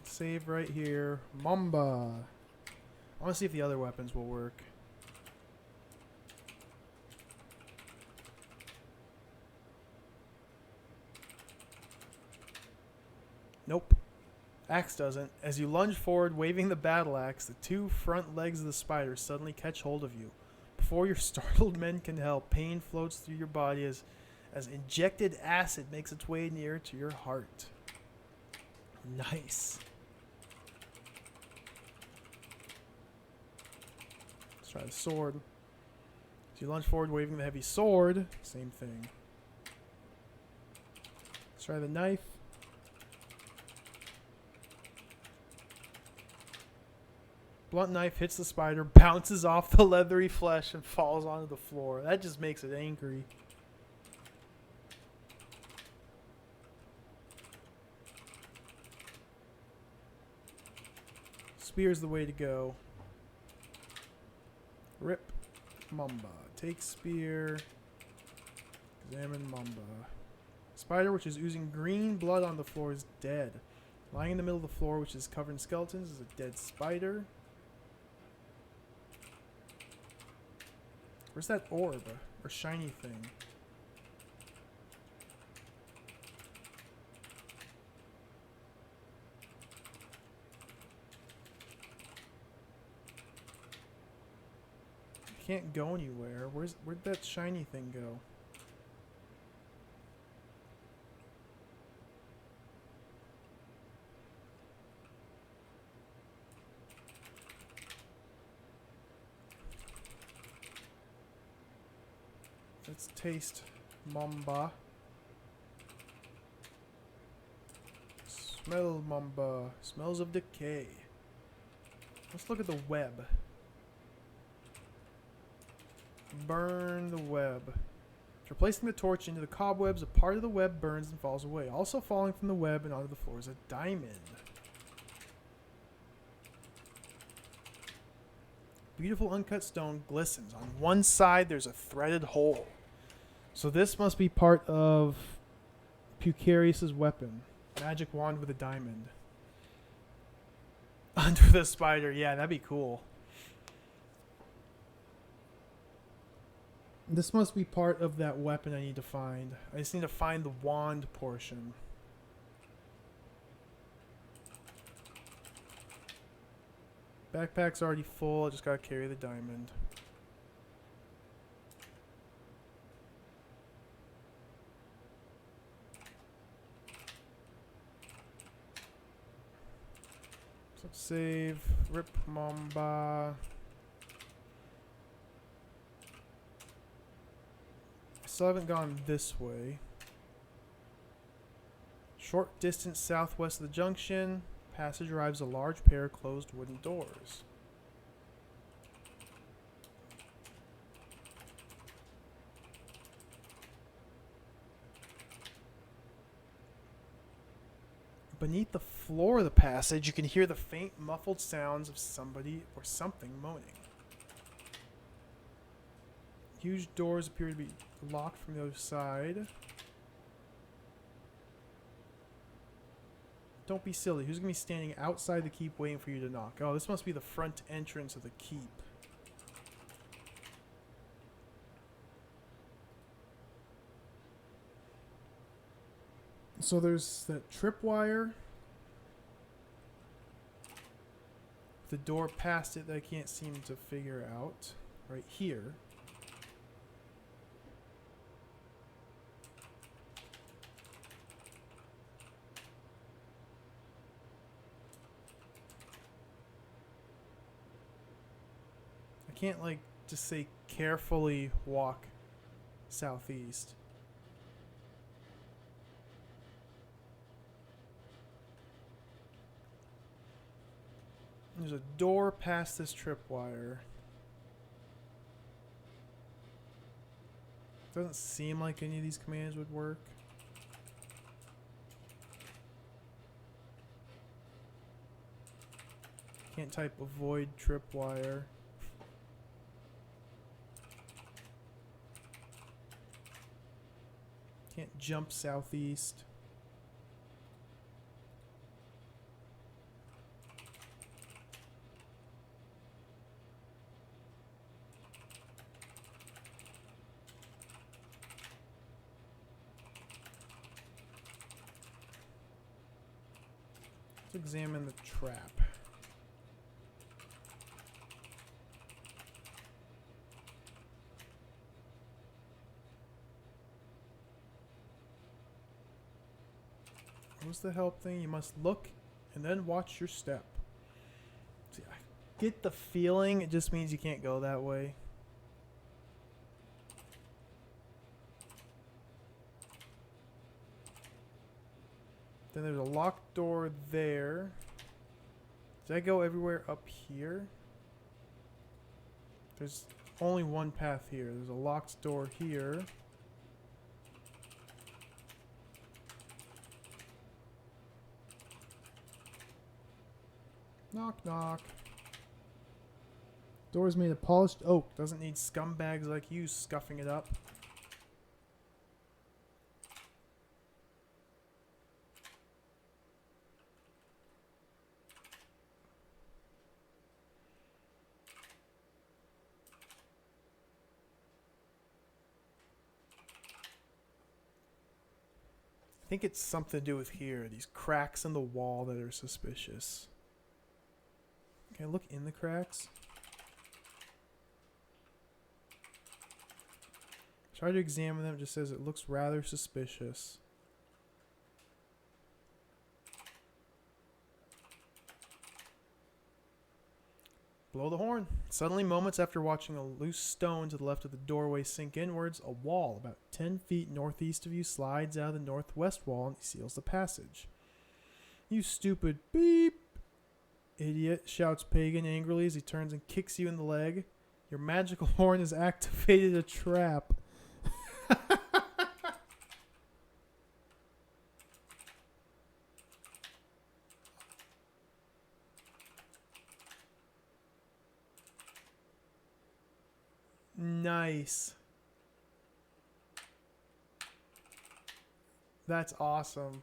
Save right here. Mamba. I want to see if the other weapons will work. Nope. Axe doesn't. As you lunge forward, waving the battle axe, the two front legs of the spider suddenly catch hold of you. Before your startled men can help, pain floats through your body as injected acid makes its way near to your heart. Nice. Let's try the sword. As you lunge forward, waving the heavy sword, same thing. Let's try the knife. Blunt knife hits the spider, bounces off the leathery flesh, and falls onto the floor. That just makes it angry. Spear's the way to go. Rip Mamba. Take spear. Examine Mamba. Spider, which is oozing green blood on the floor, is dead. Lying in the middle of the floor, which is covered in skeletons, is a dead spider. Where's that orb or shiny thing? Can't go anywhere. Where'd that shiny thing go? Let's taste Mamba. Smell Mamba. Smells of decay. Let's look at the web. Burn the web. After placing the torch into the cobwebs, a part of the web burns and falls away. Also falling from the web and onto the floor is a diamond. Beautiful uncut stone glistens. On one side, there's a threaded hole. So this must be part of Pucarius's weapon. Magic wand with a diamond. Under the spider. Yeah, that'd be cool. This must be part of that weapon I need to find. I just need to find the wand portion. Backpack's already full. I just gotta carry the diamond. So save. Rip Mamba. Still haven't gone this way. Short distance southwest of the junction, passage arrives a large pair of closed wooden doors. Beneath the floor of the passage, you can hear the faint, muffled sounds of somebody or something moaning. Huge doors appear to be locked from the other side. Don't be silly. Who's going to be standing outside the keep waiting for you to knock? Oh, this must be the front entrance of the keep. So there's that tripwire. The door past it that I can't seem to figure out. Right here. I can't, like, just say carefully walk southeast. There's a door past this tripwire. Doesn't seem like any of these commands would work. Can't type avoid tripwire. Can't jump southeast. Let's examine the trap. What was the help thing? You must look and then watch your step. See, I get the feeling it just means you can't go that way. Then there's a locked door there. Did I go everywhere up here? There's only one path here. There's a locked door here. Knock, knock. Door's made of polished oak. Doesn't need scumbags like you scuffing it up. I think it's something to do with here. These cracks in the wall that are suspicious. Can I look in the cracks? Try to examine them. It just says it looks rather suspicious. Blow the horn. Suddenly, moments after watching a loose stone to the left of the doorway sink inwards, a wall about 10 feet northeast of you slides out of the northwest wall and seals the passage. You stupid beep, idiot, shouts Pagan angrily as he turns and kicks you in the leg. Your magical horn has activated a trap. Nice. That's awesome.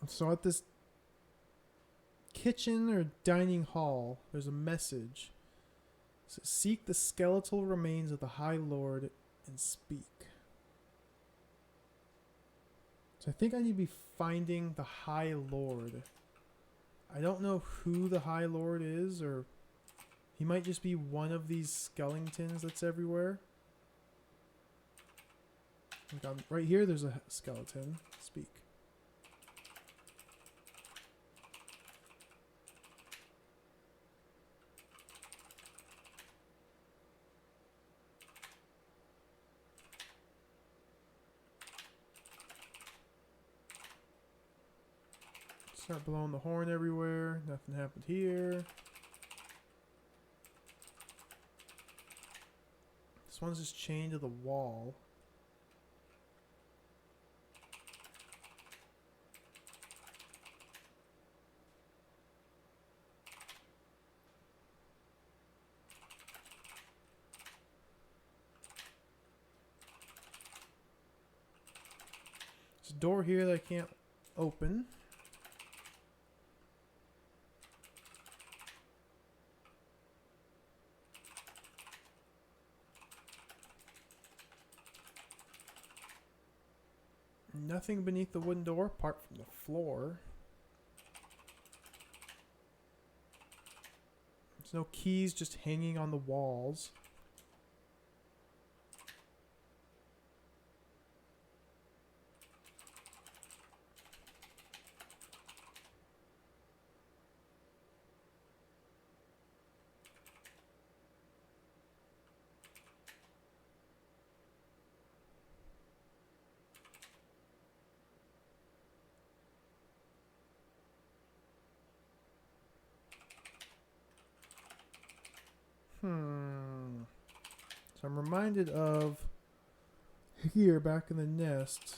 So at this kitchen or dining hall, there's a message. It says, seek the skeletal remains of the High Lord and speak. So I think I need to be finding the High Lord. I don't know who the High Lord is, or he might just be one of these skeletons that's everywhere. Like right here, there's a skeleton. Speak. Start blowing the horn everywhere. Nothing happened here. This one's just chained to the wall. There's a door here that I can't open. Nothing beneath the wooden door apart from the floor. There's no keys just hanging on the walls. So I'm reminded of here back in the nest.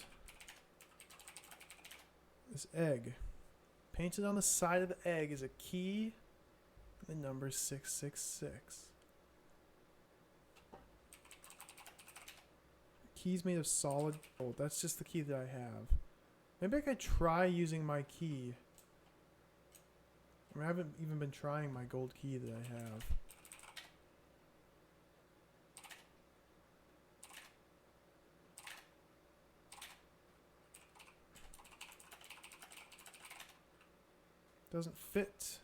This egg. Painted on the side of the egg is a key. The number 666. Key's made of solid gold. That's just the key that I have. Maybe I could try using my key. I haven't even been trying my gold key that I have. Doesn't fit.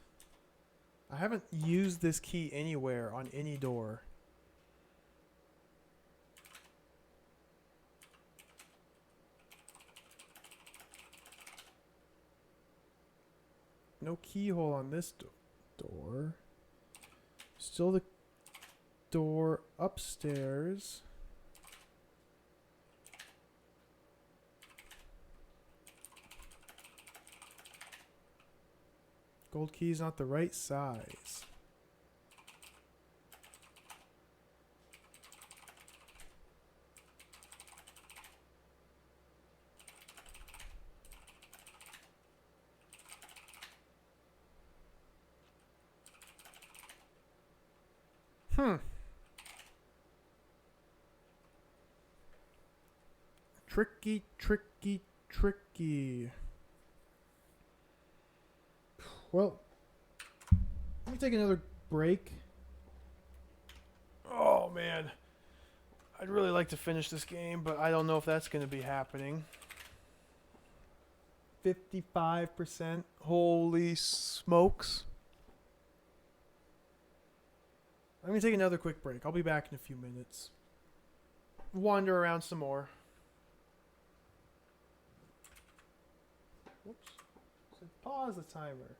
I haven't used this key anywhere on any door. No keyhole on this door. Still the door upstairs. Gold key's not the right size. Tricky, tricky, tricky. Well, let me take another break. Oh, man. I'd really like to finish this game, but I don't know if that's going to be happening. 55%. Holy smokes. I'm going to take another quick break. I'll be back in a few minutes. Wander around some more. Whoops. So pause the timer.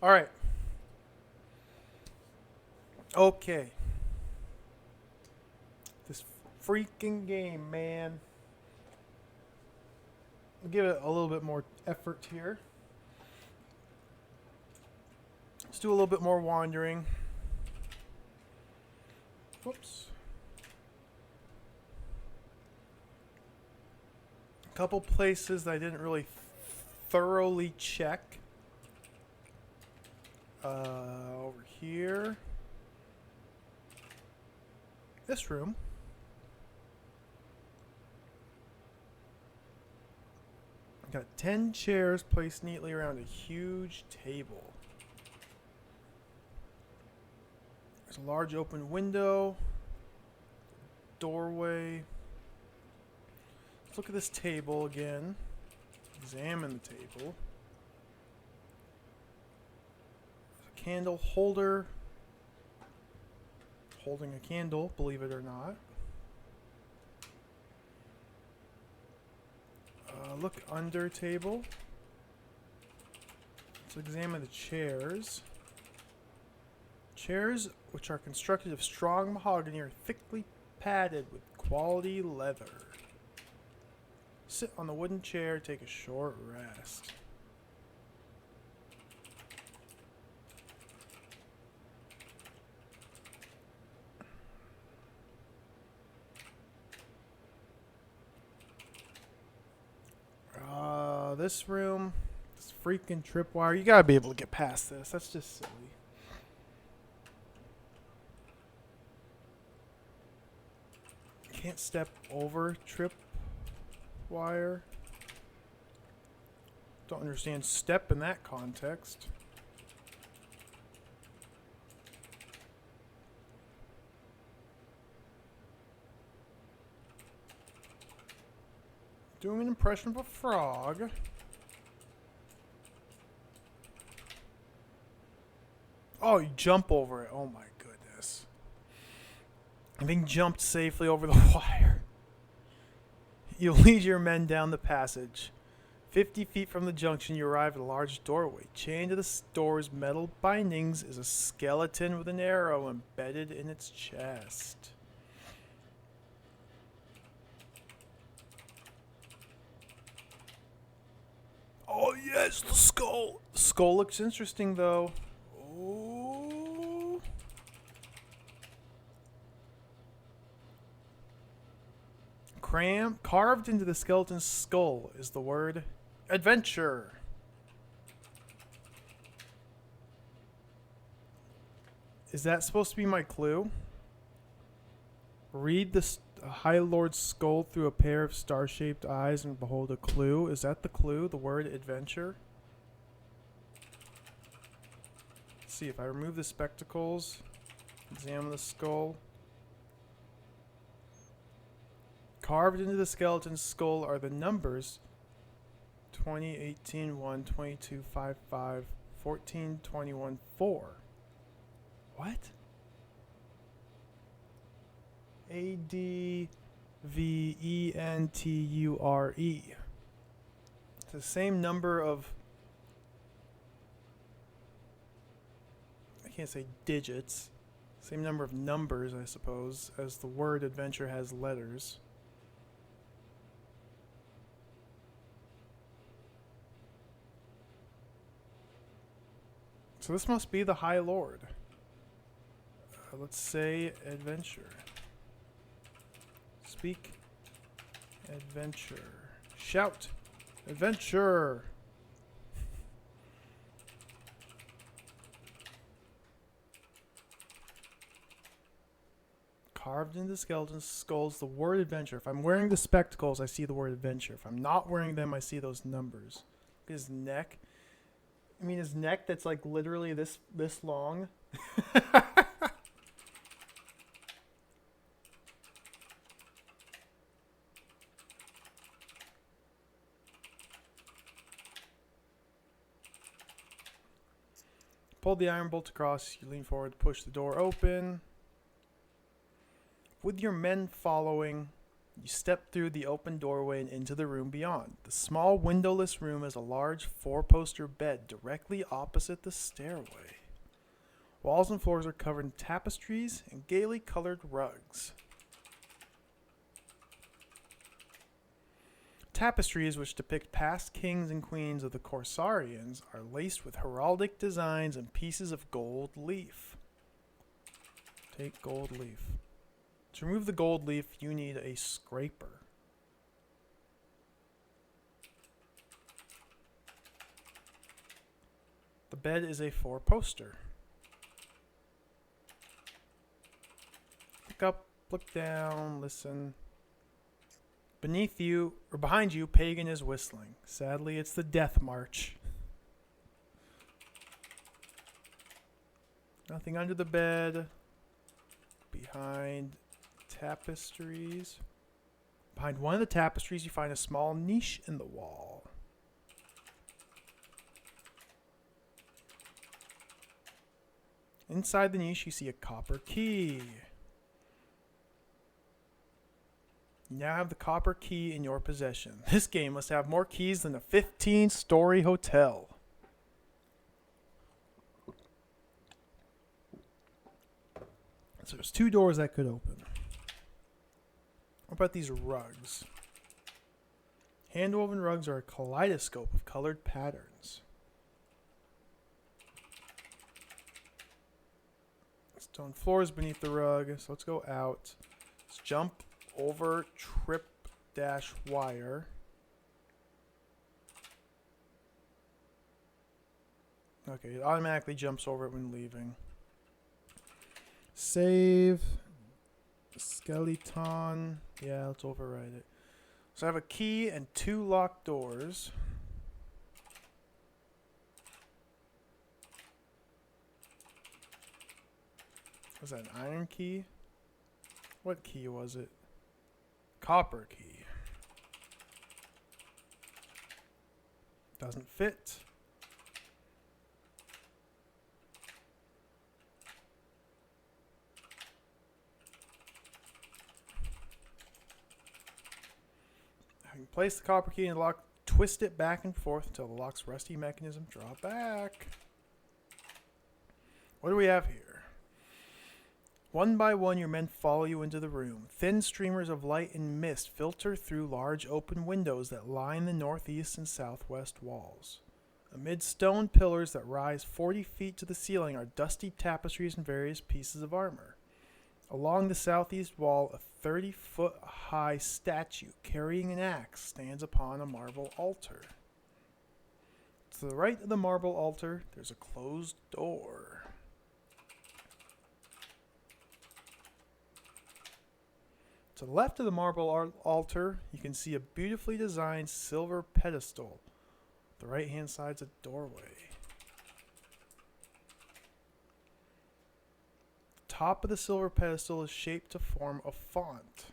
All right. Okay. This freaking game, man. I'll give it a little bit more effort here. Let's do a little bit more wandering. Whoops. A couple places that I didn't really thoroughly check. Over here. This room. Got 10 chairs placed neatly around a huge table. There's a large open window, doorway. Let's look at this table again. Examine the table. There's a candle holder. Holding a candle, believe it or not. Look under table. Let's examine the chairs. Chairs, which are constructed of strong mahogany, are thickly padded with quality leather. Sit on the wooden chair, take a short rest. This room, this freaking tripwire, you gotta be able to get past this. That's just silly. Can't step over tripwire. Don't understand step in that context. Doing an impression of a frog. Oh, you jump over it. Oh my goodness. Having jumped safely over the wire, you lead your men down the passage. 50 feet from the junction, you arrive at a large doorway. Chained to the door's metal bindings is a skeleton with an arrow embedded in its chest. Oh yes, the skull. The skull looks interesting though. Oh. Carved into the skeleton's skull is the word adventure. Is that supposed to be my clue? Read the High Lord's skull through a pair of star-shaped eyes and behold a clue. Is that the clue? The word adventure? Let's see, if I remove the spectacles, examine the skull. Carved into the skeleton's skull are the numbers 20, 18, 1, 22, 5, 5, 14, 21, 4. What? ADVENTURE. It's the same number of, I can't say digits, same number of numbers, I suppose, as the word adventure has letters. So this must be the High Lord. Let's say adventure. Speak adventure. Shout adventure. Carved into the skeleton's skulls the word adventure. If I'm wearing the spectacles, I see the word adventure. If I'm not wearing them, I see those numbers. Look at his neck. I mean, his neck that's like literally this long. Pull the iron bolt across. You lean forward to push the door open. With your men following, You step through the open doorway and into the room beyond. The small windowless room has a large four-poster bed directly opposite the stairway. Walls and floors are covered in tapestries and gaily colored rugs. Tapestries, which depict past kings and queens of the Corsarians, are laced with heraldic designs and pieces of gold leaf. Take gold leaf. To remove the gold leaf, you need a scraper. The bed is a four-poster. Look up, look down, listen. Beneath you, or behind you, Pagan is whistling. Sadly, it's the Death March. Nothing under the bed. Behind tapestries. Behind one of the tapestries, you find a small niche in the wall. Inside the niche, you see a copper key. You now have the copper key in your possession. This game must have more keys than a 15-story hotel. So there's two doors that could open. What about these rugs? Hand-woven rugs are a kaleidoscope of colored patterns. Stone floors beneath the rug, so let's go out. Let's jump over trip-wire. Okay, it automatically jumps over it when leaving. Save. Skeleton. Yeah, let's override it. So I have a key and two locked doors. Was that an iron key? What key was it? Copper key. Doesn't fit. Having placed the copper key in the lock, twist it back and forth until the lock's rusty mechanism draw back. What do we have here? One by one, your men follow you into the room. Thin streamers of light and mist filter through large open windows that line the northeast and southwest walls. Amid stone pillars that rise 40 feet to the ceiling are dusty tapestries and various pieces of armor. Along the southeast wall, a 30-foot-high statue carrying an axe stands upon a marble altar. To the right of the marble altar, there's a closed door. To the left of the marble altar, you can see a beautifully designed silver pedestal. The right-hand side's a doorway. The top of the silver pedestal is shaped to form a font.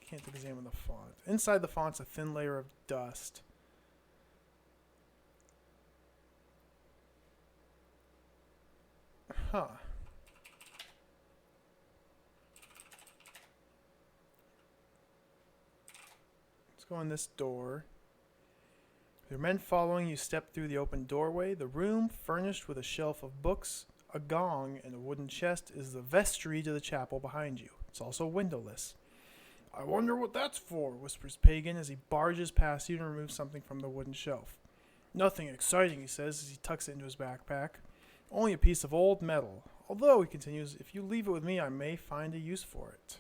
Can't think of the name of the font. Inside the font's a thin layer of dust. Huh. Go in this door. With your men following, you step through the open doorway. The room, furnished with a shelf of books, a gong, and a wooden chest, is the vestry to the chapel behind you. It's also windowless. I wonder what that's for, whispers Pagan as he barges past you and removes something from the wooden shelf. Nothing exciting, he says as he tucks it into his backpack. Only a piece of old metal. Although, he continues, if you leave it with me, I may find a use for it.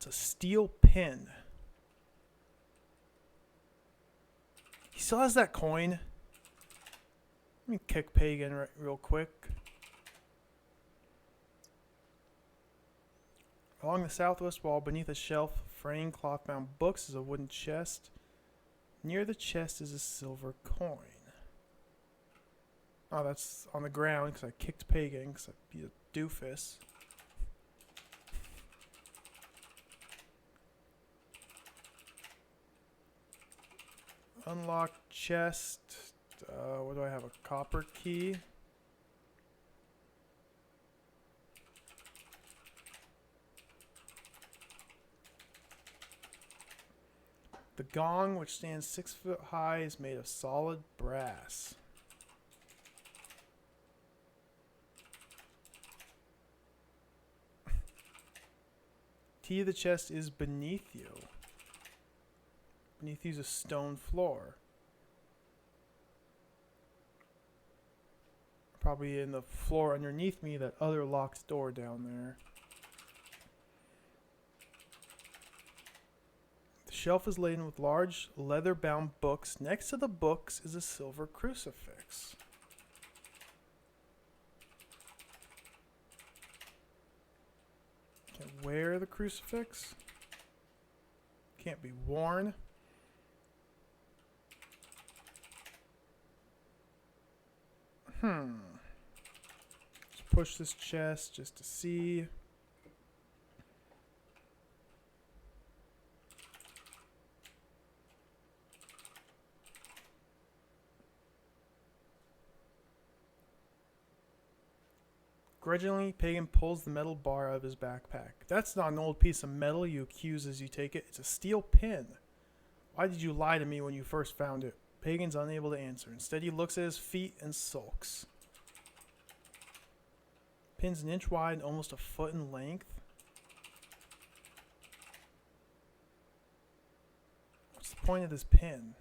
It's a steel pin. He still has that coin. Let me kick Pagan real quick. Along the southwest wall, beneath a shelf of fraying cloth-bound books, is a wooden chest. Near the chest is a silver coin. Oh, that's on the ground because I kicked Pagan because I'd be a doofus. Unlock chest. What do I have? A copper key. The gong, which stands 6 foot high, is made of solid brass. Key of the chest is beneath you. Beneath you is a stone floor. Probably in the floor underneath me, that other locked door down there. The shelf is laden with large leather-bound books. Next to the books is a silver crucifix. Can I wear the crucifix? Can't be worn. Let's push this chest just to see. Grudgingly, Pagan pulls the metal bar out of his backpack. That's not an old piece of metal, you accuse as you take it. It's a steel pin. Why did you lie to me when you first found it? Pagan's unable to answer. Instead, he looks at his feet and sulks. Pin's an inch wide and almost a foot in length. What's the point of this pin?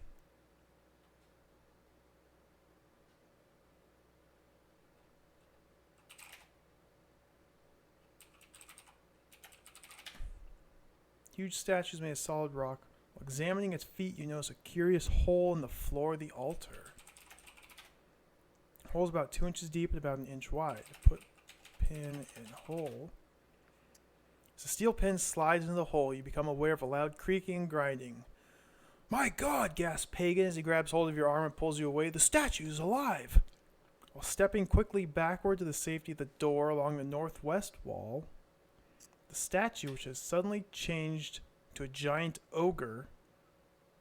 Huge statues made of solid rock. While examining its feet, you notice a curious hole in the floor of the altar. The hole is about 2 inches deep and about an inch wide. Put pin in hole. As the steel pin slides into the hole, you become aware of a loud creaking and grinding. My God, gasps Pagan as he grabs hold of your arm and pulls you away. The statue is alive! While stepping quickly backward to the safety of the door along the northwest wall, the statue, which has suddenly changed to a giant ogre,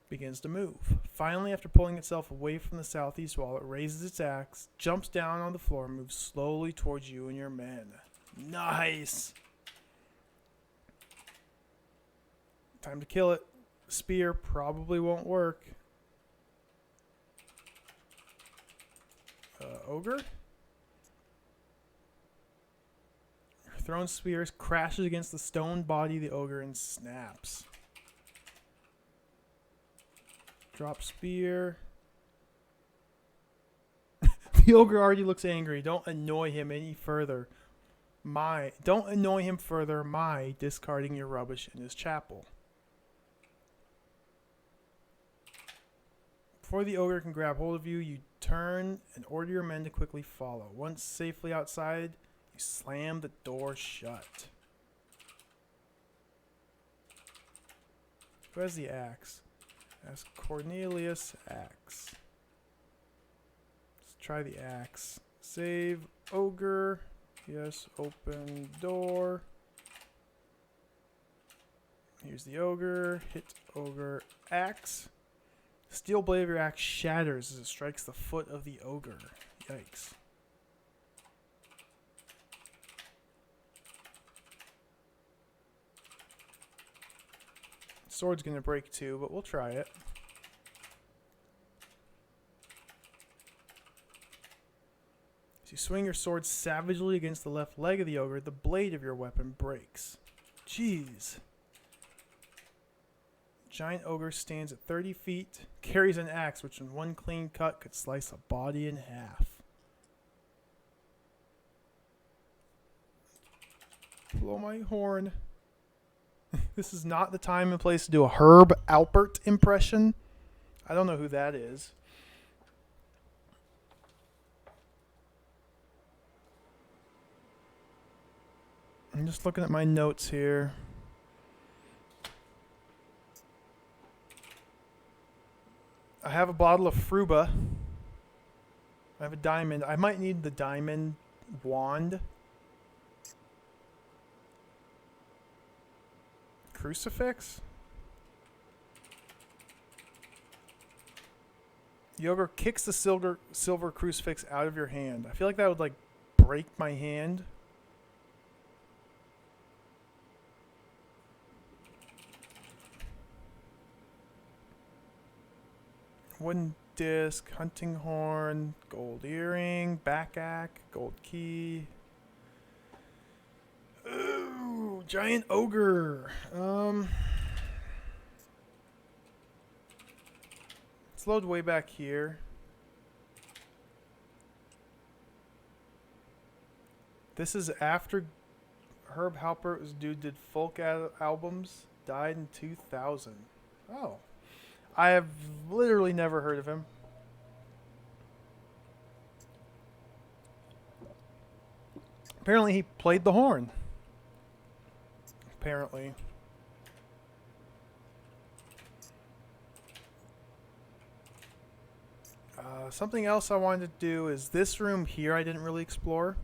begins to move. Finally, after pulling itself away from the southeast wall, it raises its axe, jumps down on the floor, and moves slowly towards you and your men. Nice! Time to kill it. Spear probably won't work. Ogre? Thrown spears crashes against the stone body of the ogre and snaps. Drop spear. The ogre already looks angry. Don't annoy him any further. Don't annoy him further. Discarding your rubbish in his chapel. Before the ogre can grab hold of you, you turn and order your men to quickly follow. Once safely outside, you slam the door shut. Who has the axe? Ask Cornelius axe. Let's try the axe. Save ogre. Yes, open door. Here's the ogre. Hit ogre axe. The steel blade of your axe shatters as it strikes the foot of the ogre. Yikes. Sword's gonna break too, but we'll try it. As you swing your sword savagely against the left leg of the ogre, the blade of your weapon breaks. Jeez. Giant ogre stands at 30 feet, carries an axe which in one clean cut could slice a body in half. Blow my horn. This is not the time and place to do a Herb Alpert impression. I don't know who that is. I'm just looking at my notes here. I have a bottle of Fruba. I have a diamond. I might need the diamond wand. Crucifix? The ogre kicks the silver crucifix out of your hand. I feel like that would like break my hand. wooden disc, hunting horn, gold earring, back ack, gold key. Ooh, giant ogre. Let's load way back here. This is after Herb Halpert's dude did folk albums. Died in 2000. Oh. I have literally never heard of him. Apparently he played the horn. Apparently. Something else I wanted to do is this room here I didn't really explore.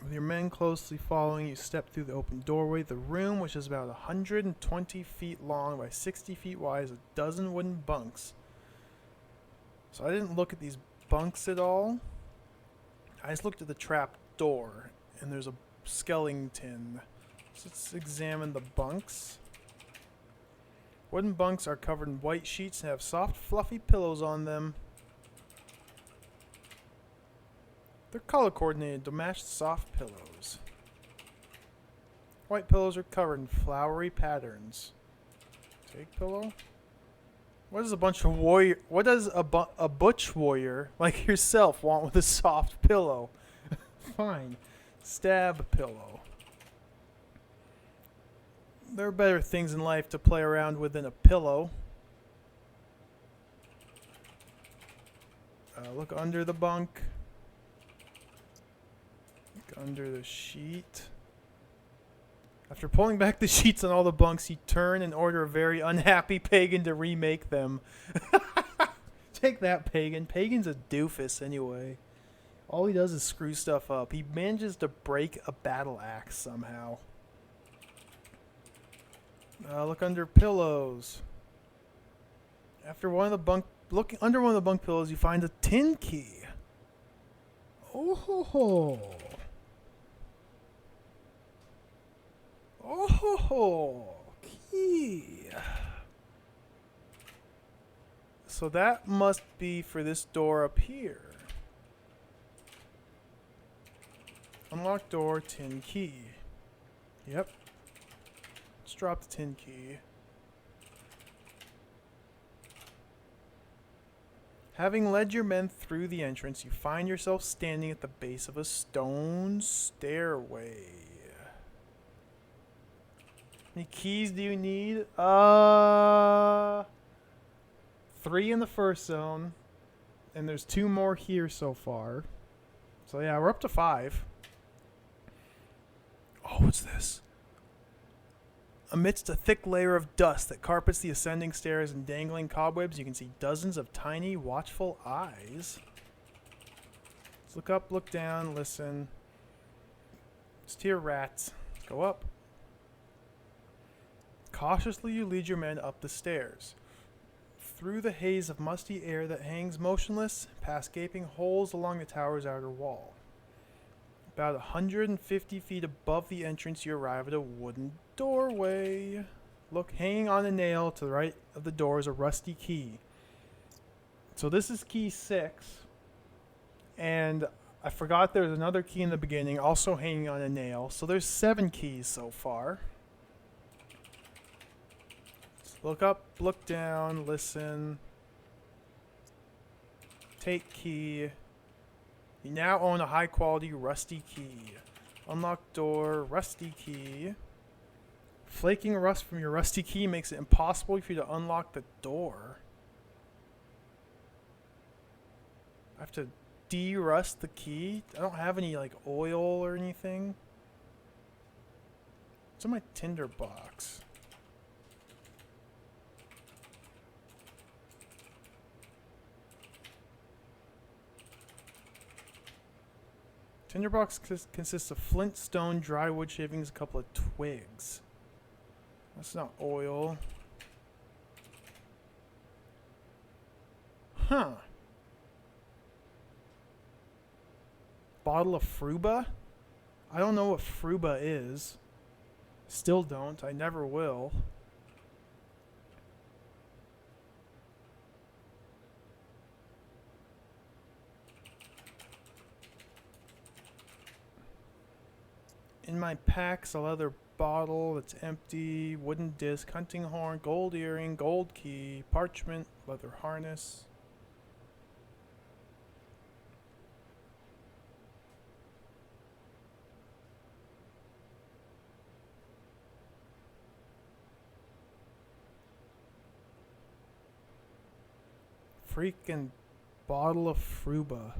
With your men closely following, you step through the open doorway. The room, which is about 120 feet long by 60 feet wide, has a dozen wooden bunks. So I didn't look at these bunks at all. I just looked at the trap door, and there's a skeleton. So let's examine the bunks. Wooden bunks are covered in white sheets and have soft, fluffy pillows on them. They're color coordinated to match the soft pillows. White pillows are covered in flowery patterns. Take pillow. What does a bunch of warrior? What does a butch warrior like yourself want with a soft pillow? Fine, stab pillow. There are better things in life to play around with than a pillow. Look under the bunk. Look under the sheet. After pulling back the sheets on all the bunks, you turn and order a very unhappy pagan to remake them. Take that, pagan. Pagan's a doofus anyway. All he does is screw stuff up. He manages to break a battle axe somehow. Look under pillows. After one of the bunk, look under one of the bunk pillows, you find a tin key. Oh ho ho! Oh ho ho! Key. So that must be for this door up here. Unlock door, tin key. Yep. Let's drop the tin key. Having led your men through the entrance, you find yourself standing at the base of a stone stairway. How many keys do you need? 3 in the first zone. And there's 2 more here so far. So yeah, we're up to 5. Oh, what's this? Amidst a thick layer of dust that carpets the ascending stairs and dangling cobwebs, you can see dozens of tiny, watchful eyes. Let's look up, look down, listen. Just hear rats. Let's go up. Cautiously, you lead your men up the stairs. Through the haze of musty air that hangs motionless, past gaping holes along the tower's outer wall. About 150 feet above the entrance, you arrive at a wooden doorway. Look, hanging on a nail to the right of the door is a rusty key. So this is key 6. And I forgot there's another key in the beginning, also hanging on a nail. So there's 7 keys so far. Let's look up, look down, listen. Take key. You now own a high-quality rusty key. Unlock door, rusty key. Flaking rust from your rusty key makes it impossible for you to unlock the door. I have to de-rust the key? I don't have any, like, oil or anything. What's in my tinder box? Tinderbox consists of flint, stone, dry wood shavings, a couple of twigs. That's not oil. Huh. Bottle of Fruba? I don't know what Fruba is. Still don't. I never will. In my packs, a leather bottle that's empty, wooden disc, hunting horn, gold earring, gold key, parchment, leather harness. Freaking bottle of Fruba.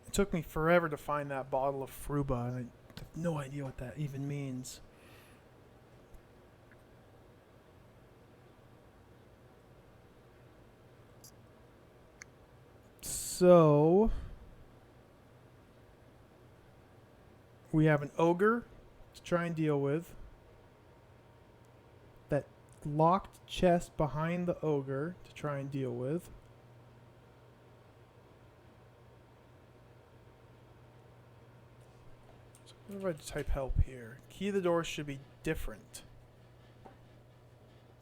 It took me forever to find that bottle of Fruba, and I have no idea what that even means. So, we have an ogre to try and deal with. That locked chest behind the ogre to try and deal with. So what if I type help here? Key to the door should be different.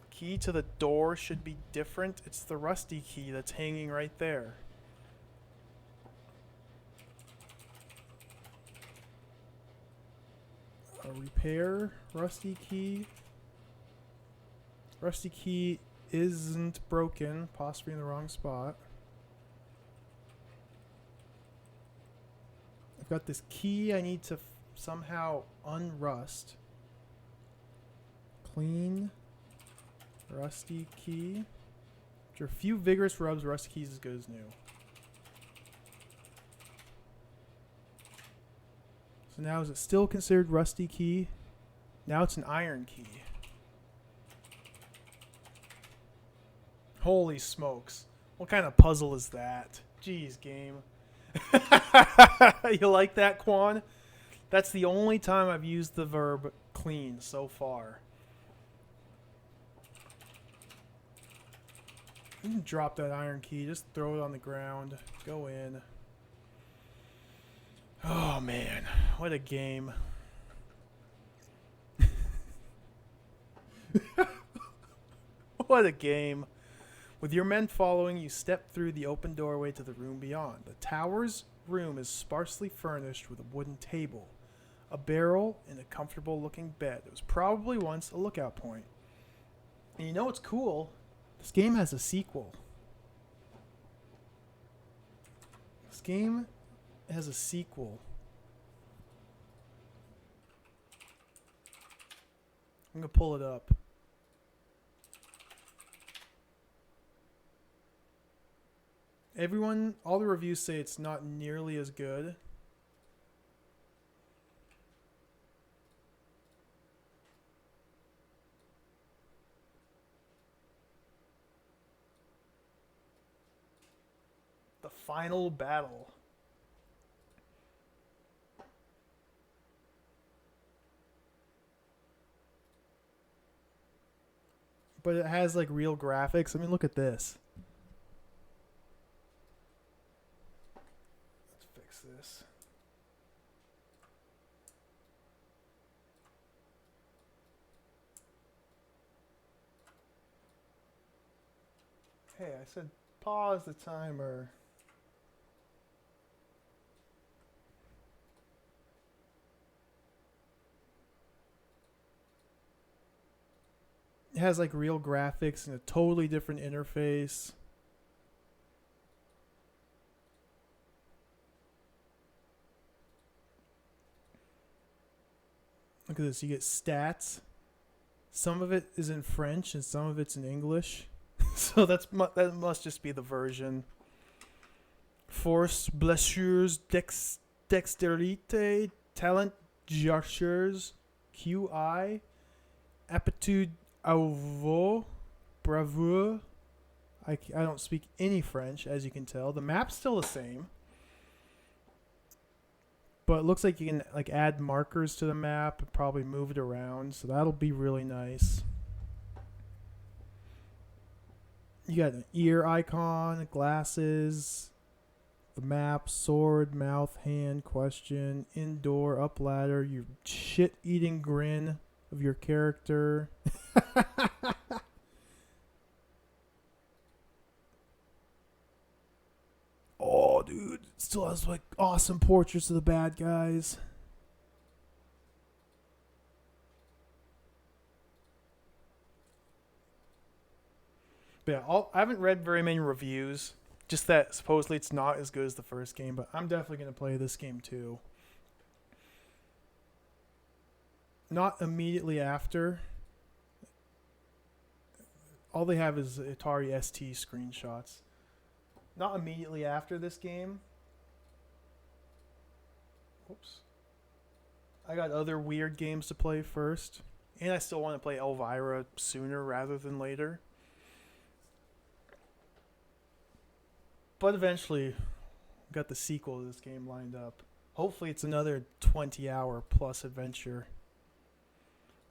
Key to the door should be different. It's the rusty key that's hanging right there. Repair rusty key. Rusty key isn't broken, possibly in the wrong spot. I've got this key I need to somehow unrust. Clean rusty key. After a few vigorous rubs, rusty key is as good as new. So now is it still considered rusty key? Now it's an iron key. Holy smokes. What kind of puzzle is that? Jeez, game. You like that, Quan? That's the only time I've used the verb clean so far. You can drop that iron key. Just throw it on the ground. Go in. Oh, man. What a game. What a game. With your men following, you step through the open doorway to the room beyond. The tower's room is sparsely furnished with a wooden table, a barrel, and a comfortable-looking bed. It was probably once a lookout point. And you know what's cool? This game has a sequel. This game has a sequel. I'm going to pull it up. All the reviews say it's not nearly as good. The final battle. But it has like real graphics. I mean, look at this. Let's fix this. Hey, I said pause the timer. It has like real graphics and a totally different interface. Look at this. You get stats. Some of it is in French and some of it's in English. So that must just be the version. Force, blessures, dexterité, talent, gestures, QI, aptitude, Auvo, bravoure. I don't speak any French, as you can tell. The map's still the same, but it looks like you can like add markers to the map and probably move it around. So that'll be really nice. You got an ear icon, glasses, the map, sword, mouth, hand, question, indoor, up ladder, your shit-eating grin of your character. Oh, dude, Still has like awesome portraits of the bad guys. But yeah, I haven't read very many reviews. Just that supposedly it's not as good as the first game, but I'm definitely going to play this game too. Not immediately after. All they have is Atari ST screenshots. Not immediately after this game. Oops. I got other weird games to play first. And I still want to play Elvira sooner rather than later. But eventually, got the sequel to this game lined up. Hopefully it's another 20-hour plus adventure.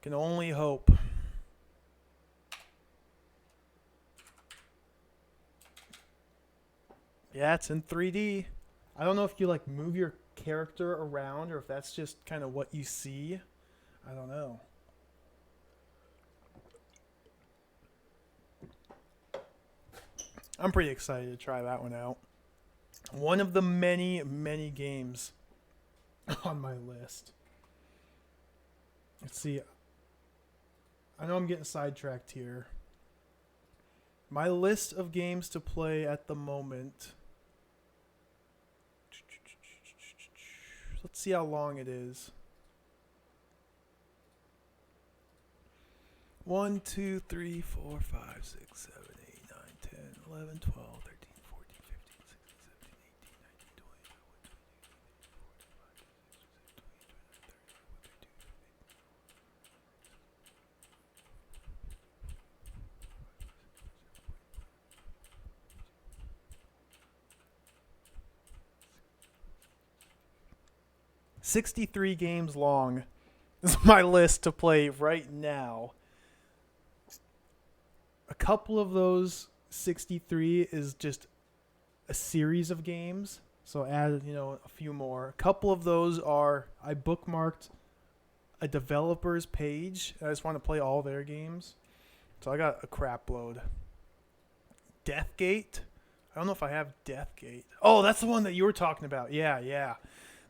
Can only hope. Yeah, it's in 3D. I don't know if you like move your character around or if that's just kind of what you see. I don't know. I'm pretty excited to try that one out. One of the many, many games on my list. Let's see. I know I'm getting sidetracked here. My list of games to play at the moment. Let's see how long it is. 1, 2, 3, 4, 5, 6, 7, 8, 9, 10, 11, 12, 13, 14, 15, 16, 17, 18, 19, 20, 63 games long is my list to play right now. A couple of those 63 is just a series of games. So add, a few more. A couple of those are I bookmarked a developer's page. I just want to play all their games. So I got a crap load. Deathgate. I don't know if I have Deathgate. Oh, that's the one that you were talking about. Yeah.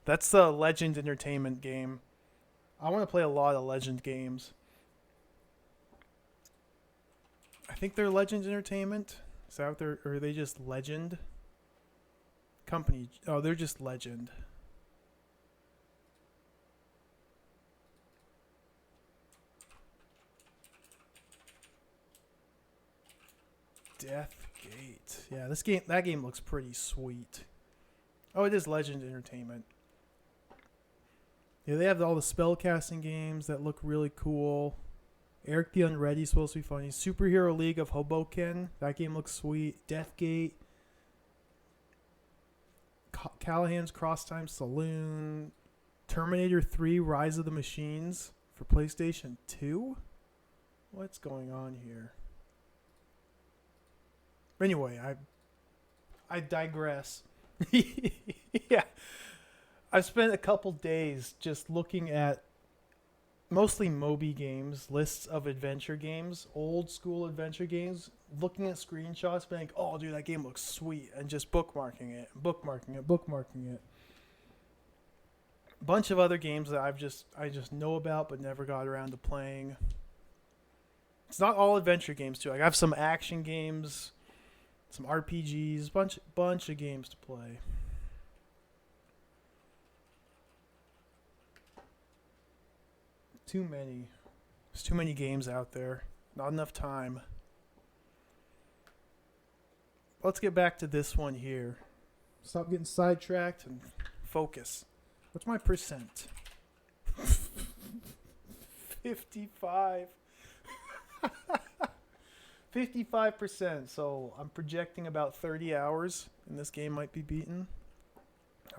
That's the Legend Entertainment game. I want to play a lot of Legend games. I think they're Legend Entertainment. Is that what they're, or are they just Legend? Company. Oh, they're just Legend. Deathgate. Yeah, that game looks pretty sweet. Oh, it is Legend Entertainment. Yeah, they have all the spellcasting games that look really cool. Eric the Unready is supposed to be funny. Superhero League of Hoboken. That game looks sweet. Deathgate. Callahan's Cross Time Saloon. Terminator 3 Rise of the Machines for PlayStation 2? What's going on here? Anyway, I digress. Yeah. I've spent a couple days just looking at mostly Moby games, lists of adventure games, old school adventure games, looking at screenshots, being like, oh, dude, that game looks sweet, and just bookmarking it. Bunch of other games that I just know about but never got around to playing. It's not all adventure games, too. I have some action games, some RPGs, bunch of games to play. Too many. There's too many games out there. Not enough time. Let's get back to this one here. Stop getting sidetracked and focus. What's my percent? 55. 55%. So I'm projecting about 30 hours, and this game might be beaten.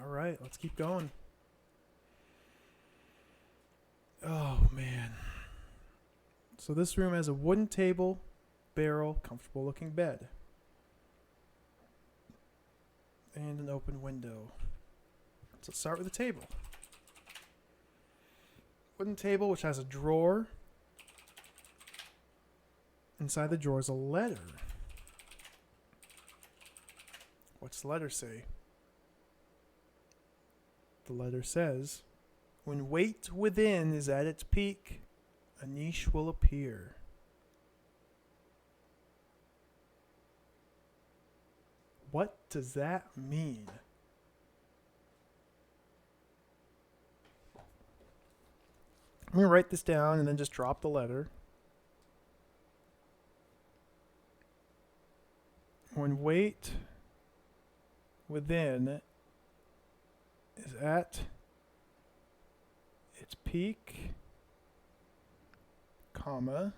All right, let's keep going. Oh, man. So this room has a wooden table, barrel, comfortable looking bed. And an open window. So let's start with the table. Wooden table which has a drawer. Inside the drawer is a letter. What's the letter say? The letter says, when weight within is at its peak, a niche will appear. What does that mean? I'm going to write this down and then just drop the letter. When weight within is at its peak, comma,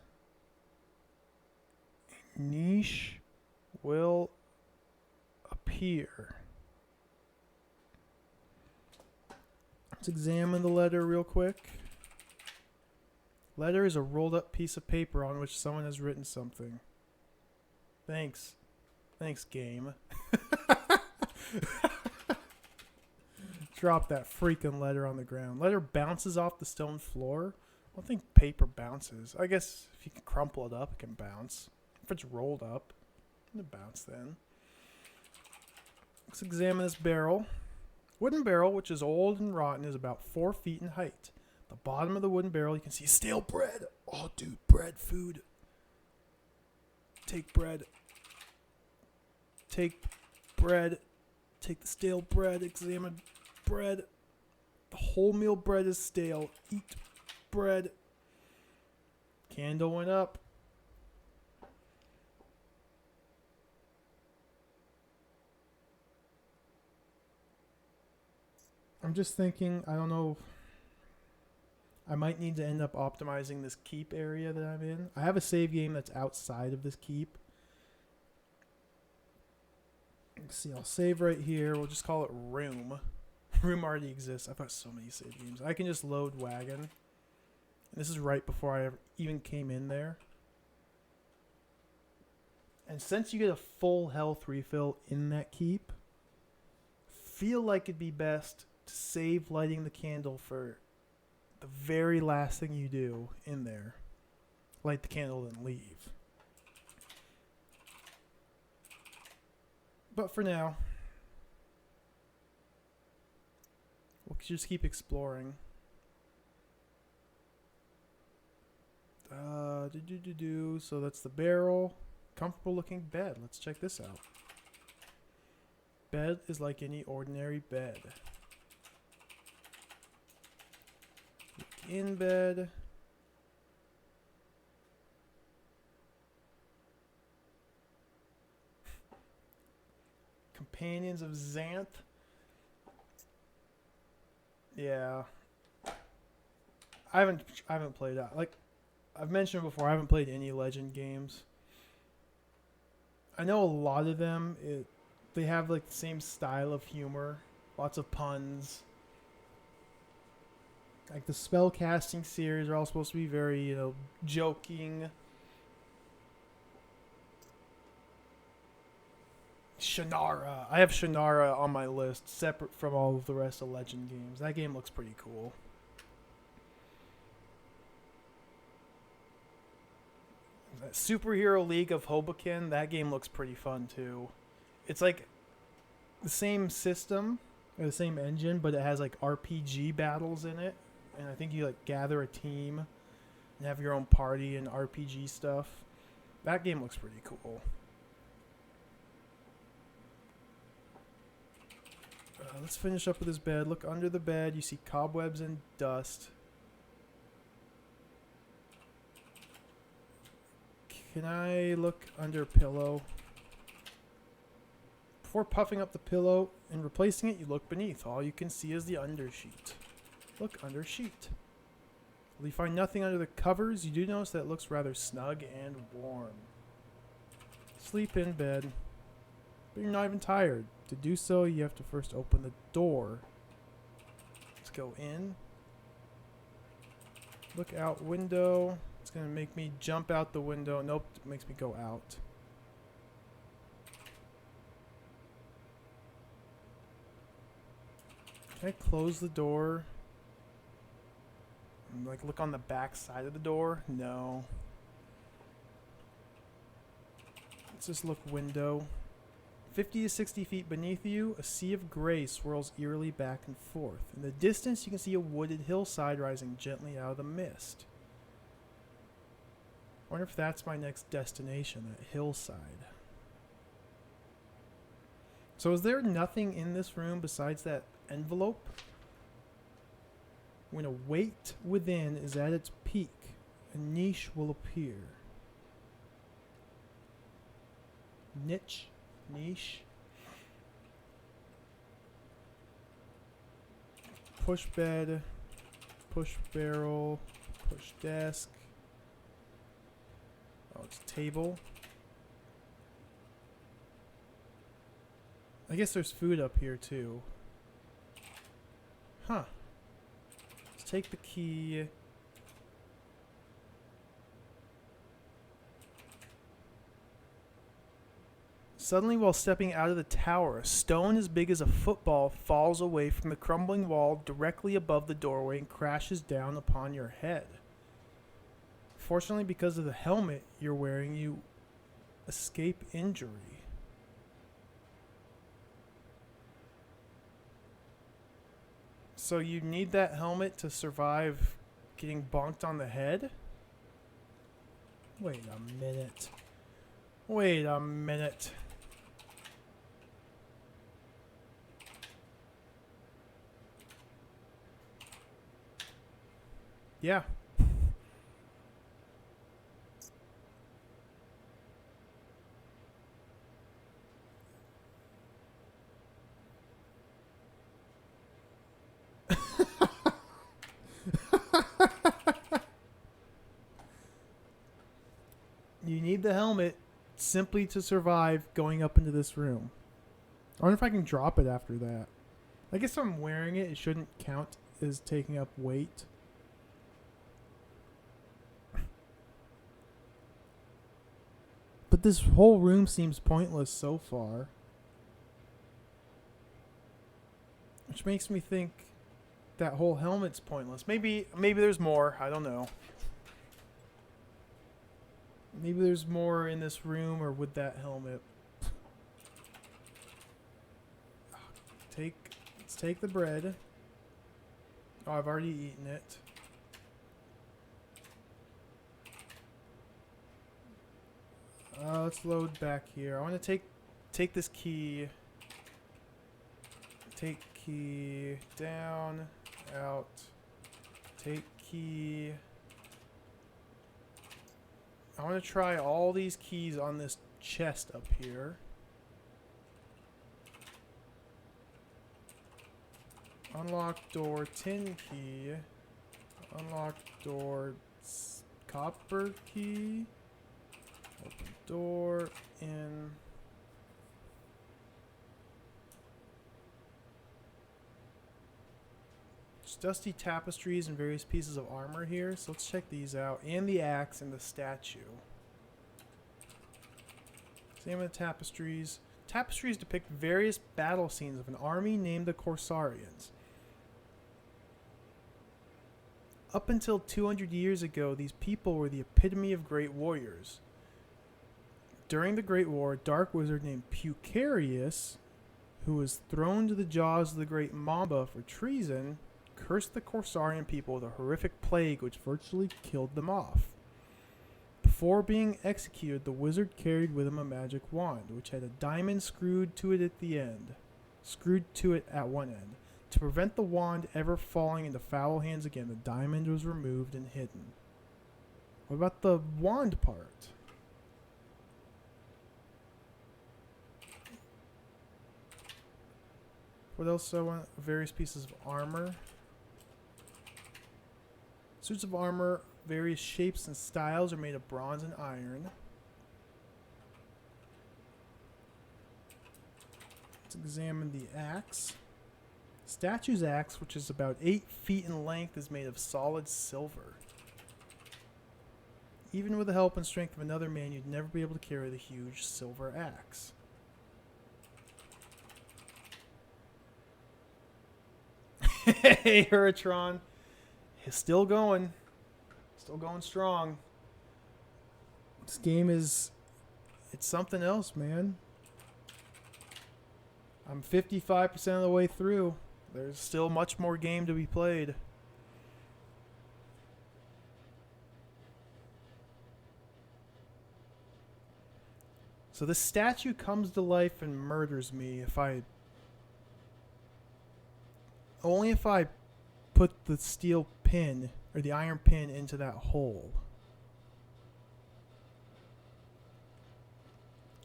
a niche will appear. Let's examine the letter real quick. Letter is a rolled up piece of paper on which someone has written something. Thanks. Thanks, game. Drop that freaking letter on the ground. Letter bounces off the stone floor. I don't think paper bounces. I guess if you can crumple it up, it can bounce. If it's rolled up, it'll bounce then. Let's examine this barrel. Wooden barrel, which is old and rotten, is about 4 feet in height. The bottom of the wooden barrel, you can see stale bread. Oh, dude, bread, food. Take bread. Take bread. Take the stale bread. Examine bread. The wholemeal bread is stale. Eat bread. Candle went up. I'm just thinking, I don't know. I might need to end up optimizing this keep area that I'm in. I have a save game that's outside of this keep. Let's see, I'll save right here. We'll just call it room. Room already exists. I've got so many save games. I can just load wagon. And this is right before I even came in there. And since you get a full health refill in that keep, feel like it'd be best to save lighting the candle for the very last thing you do in there. Light the candle and leave. But for now, we'll just keep exploring. So that's the barrel. Comfortable looking bed. Let's check this out. Bed is like any ordinary bed. In bed. Companions of Xanth. Yeah. I haven't played that. Like I've mentioned before, I haven't played any Legend games. I know a lot of them they have like the same style of humor, lots of puns. Like the spell casting series are all supposed to be very, joking. Shannara. I have Shannara on my list, separate from all of the rest of Legend games. That game looks pretty cool. That Superhero League of Hoboken, that game looks pretty fun too. It's like the same system, or the same engine, but it has like RPG battles in it. And I think you like gather a team and have your own party and RPG stuff. That game looks pretty cool. Let's finish up with this bed. Look under the bed. You see cobwebs and dust. Can I look under pillow? Before puffing up the pillow and replacing it, you look beneath. All you can see is the undersheet. Look under sheet. Will you find nothing under the covers? You do notice that it looks rather snug and warm. Sleep in bed. But you're not even tired. To do so, you have to first open the door. Let's go in. Look out window. It's going to make me jump out the window. Nope, it makes me go out. Can I close the door? And like look on the back side of the door? No. Let's just look window. 50 to 60 feet beneath you, a sea of gray swirls eerily back and forth. In the distance, you can see a wooded hillside rising gently out of the mist. I wonder if that's my next destination, that hillside. So is there nothing in this room besides that envelope? When a weight within is at its peak, a niche will appear. Niche. Push bed, push barrel, push desk. Oh, it's table. I guess there's food up here too. Huh. Let's take the key. Suddenly, while stepping out of the tower, a stone as big as a football falls away from the crumbling wall directly above the doorway and crashes down upon your head. Fortunately, because of the helmet you're wearing, you escape injury. So you need that helmet to survive getting bonked on the head? Wait a minute. Wait a minute. Yeah. You need the helmet simply to survive going up into this room. I wonder if I can drop it after that. I guess if I'm wearing it, it shouldn't count as taking up weight. But this whole room seems pointless so far. Which makes me think that whole helmet's pointless. Maybe there's more. I don't know. Maybe there's more in this room or with that helmet. Let's take the bread. Oh, I've already eaten it. Let's load back here. I want to take this key. Take key down, out. Take key. I want to try all these keys on this chest up here. Unlock door, tin key. Unlock door, copper key. Open door, in. Just dusty tapestries and various pieces of armor here. So let's check these out. And the axe and the statue. Examine the tapestries. Tapestries depict various battle scenes of an army named the Corsarians. Up until 200 years ago, these people were the epitome of great warriors. During the Great War, a dark wizard named Pucarius, who was thrown to the jaws of the great Mamba for treason, cursed the Corsarian people with a horrific plague which virtually killed them off. Before being executed, the wizard carried with him a magic wand, which had a diamond screwed to it at one end. To prevent the wand ever falling into foul hands again, the diamond was removed and hidden. What about the wand part? What else? I want various pieces of armor. Suits of armor, various shapes and styles, are made of bronze and iron. Let's examine the axe. Statue's axe, which is about 8 feet in length, is made of solid silver. Even with the help and strength of another man, you'd never be able to carry the huge silver axe. Hey, Hurritron. He's still going. Still going strong. This game is... it's something else, man. I'm 55% of the way through. There's still much more game to be played. So this statue comes to life and murders me if I... Only if I put the steel pin, or the iron pin, into that hole.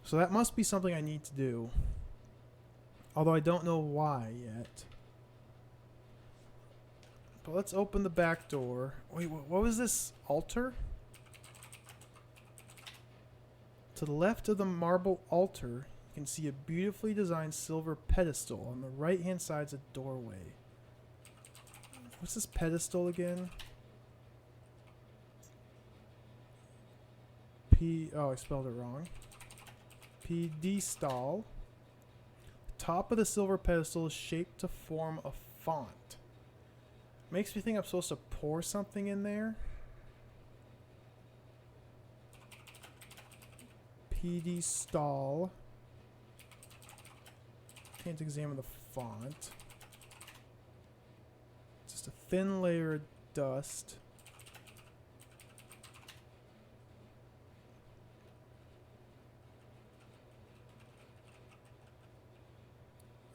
So that must be something I need to do. Although I don't know why yet. But let's open the back door. Wait, what was this? Altar? To the left of the marble altar, you can see a beautifully designed silver pedestal. On the right-hand side is a doorway. What's this pedestal again? Oh, I spelled it wrong. Pedestal. The top of the silver pedestal is shaped to form a font. Makes me think I'm supposed to pour something in there. Pedestal. Can't examine the font. Just a thin layer of dust.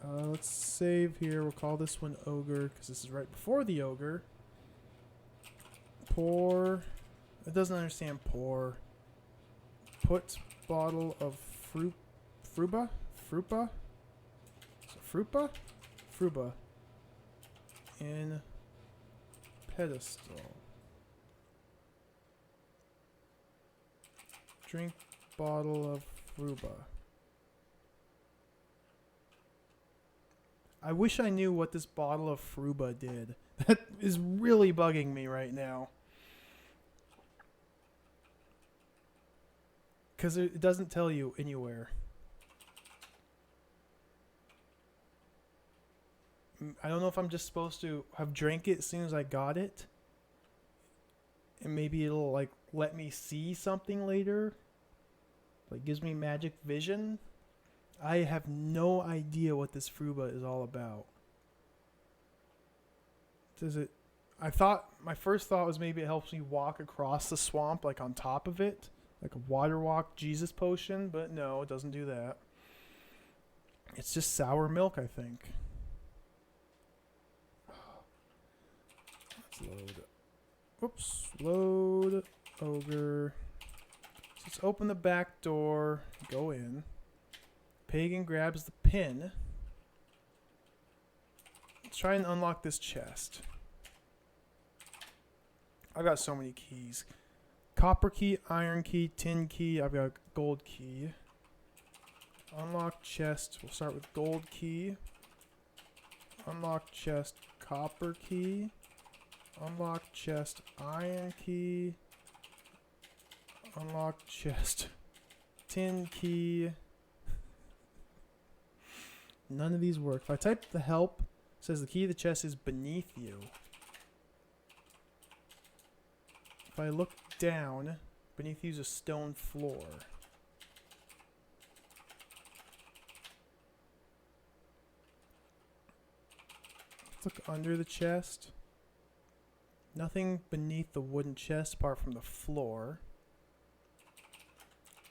Let's save here. We'll call this one Ogre because this is right before the Ogre. Pour. It doesn't understand pour. Put bottle of Fruba? Frupa? Frupa? Fruba. In pedestal. Drink bottle of Fruba. I wish I knew what this bottle of Fruba did. That is really bugging me right now. Because it doesn't tell you anywhere. I don't know if I'm just supposed to have drank it as soon as I got it. And maybe it'll like let me see something later. Like gives me magic vision. I have no idea what this Fruba is all about. Does it... my first thought was maybe it helps me walk across the swamp like on top of it. Like a water walk Jesus potion, but no, it doesn't do that. It's just sour milk, I think. Let's load. Whoops. Load. Ogre. Let's open the back door. Go in. Pagan grabs the pin. Let's try and unlock this chest. I've got so many keys. Copper key, iron key, tin key. I've got gold key. Unlock chest. We'll start with gold key. Unlock chest, copper key. Unlock chest, iron key. Unlock chest, tin key. None of these work. If I type the help, it says the key to the chest is beneath you. If I look down, beneath you is a stone floor. Let's look under the chest. Nothing beneath the wooden chest apart from the floor.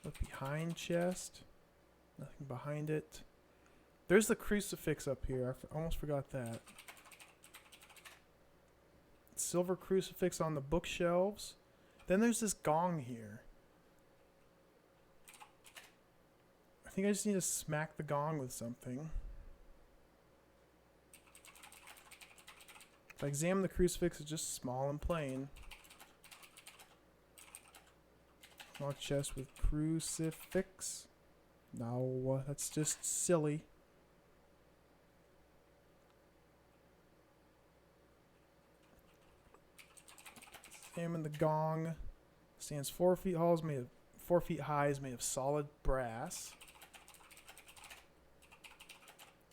Look behind chest. Nothing behind it. There's the crucifix up here. I almost forgot that. Silver crucifix on the bookshelves. Then there's this gong here. I think I just need to smack the gong with something. If I examine the crucifix, it's just small and plain. Lock chest with crucifix. No, that's just silly. Examine the gong. Stands 4 feet tall, is made of 4 feet high, is made of solid brass.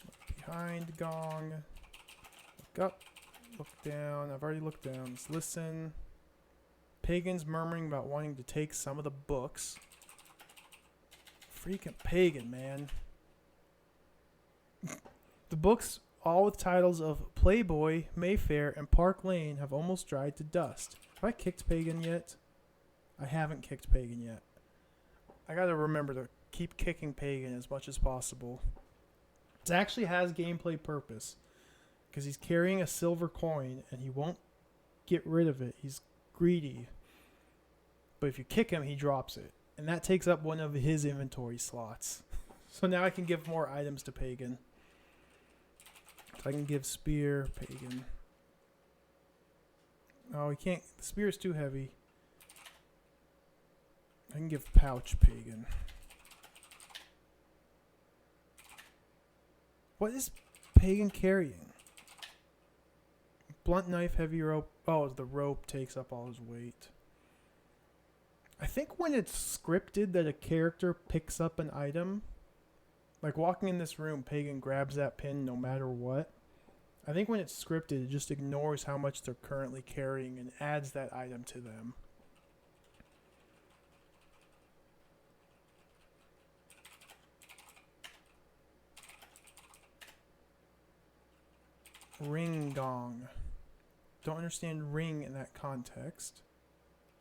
Look behind gong. Look up. Look down. I've already looked down. Let's listen. Pagans murmuring about wanting to take some of the books. Freaking pagan, man. books, all with titles of Playboy, Mayfair, and Park Lane, have almost dried to dust. Have I kicked Pagan yet? I haven't kicked Pagan yet. I gotta remember to keep kicking Pagan as much as possible. It actually has gameplay purpose, because he's carrying a silver coin and he won't get rid of it. He's greedy. But if you kick him, he drops it. And that takes up one of his inventory slots. So now I can give more items to Pagan. So I can give Spear, Pagan. Oh, he can't. The Spear is too heavy. I can give Pouch, Pagan. What is Pagan carrying? Blunt knife, heavy rope. Oh, the rope takes up all his weight. I think when it's scripted that a character picks up an item, like walking in this room, Pagan grabs that pin no matter what. I think when it's scripted, it just ignores how much they're currently carrying and adds that item to them. Ring gong. Don't understand ring in that context.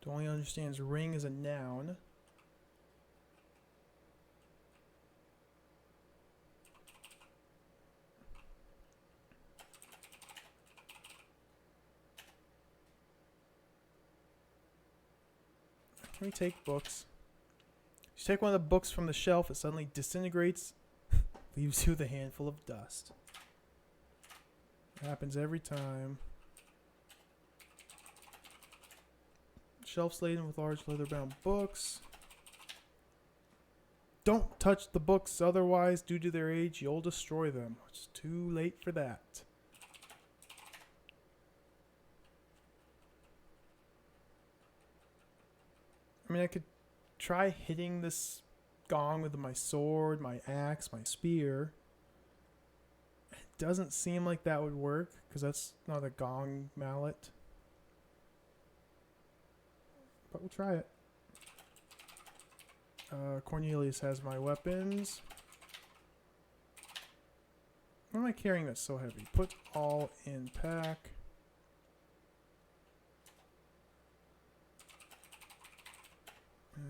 Only understands ring as a noun. Can we take books? You take one of the books from the shelf, it suddenly disintegrates, leaves you with a handful of dust. It happens every time. Shelves laden with large leather-bound books. Don't touch the books, otherwise, due to their age, you'll destroy them. It's too late for that. I mean, I could try hitting this gong with my sword, my axe, my spear. It doesn't seem like that would work, because that's not a gong mallet. But we'll try it. Cornelius has my weapons. What am I carrying that's so heavy? Put all in pack.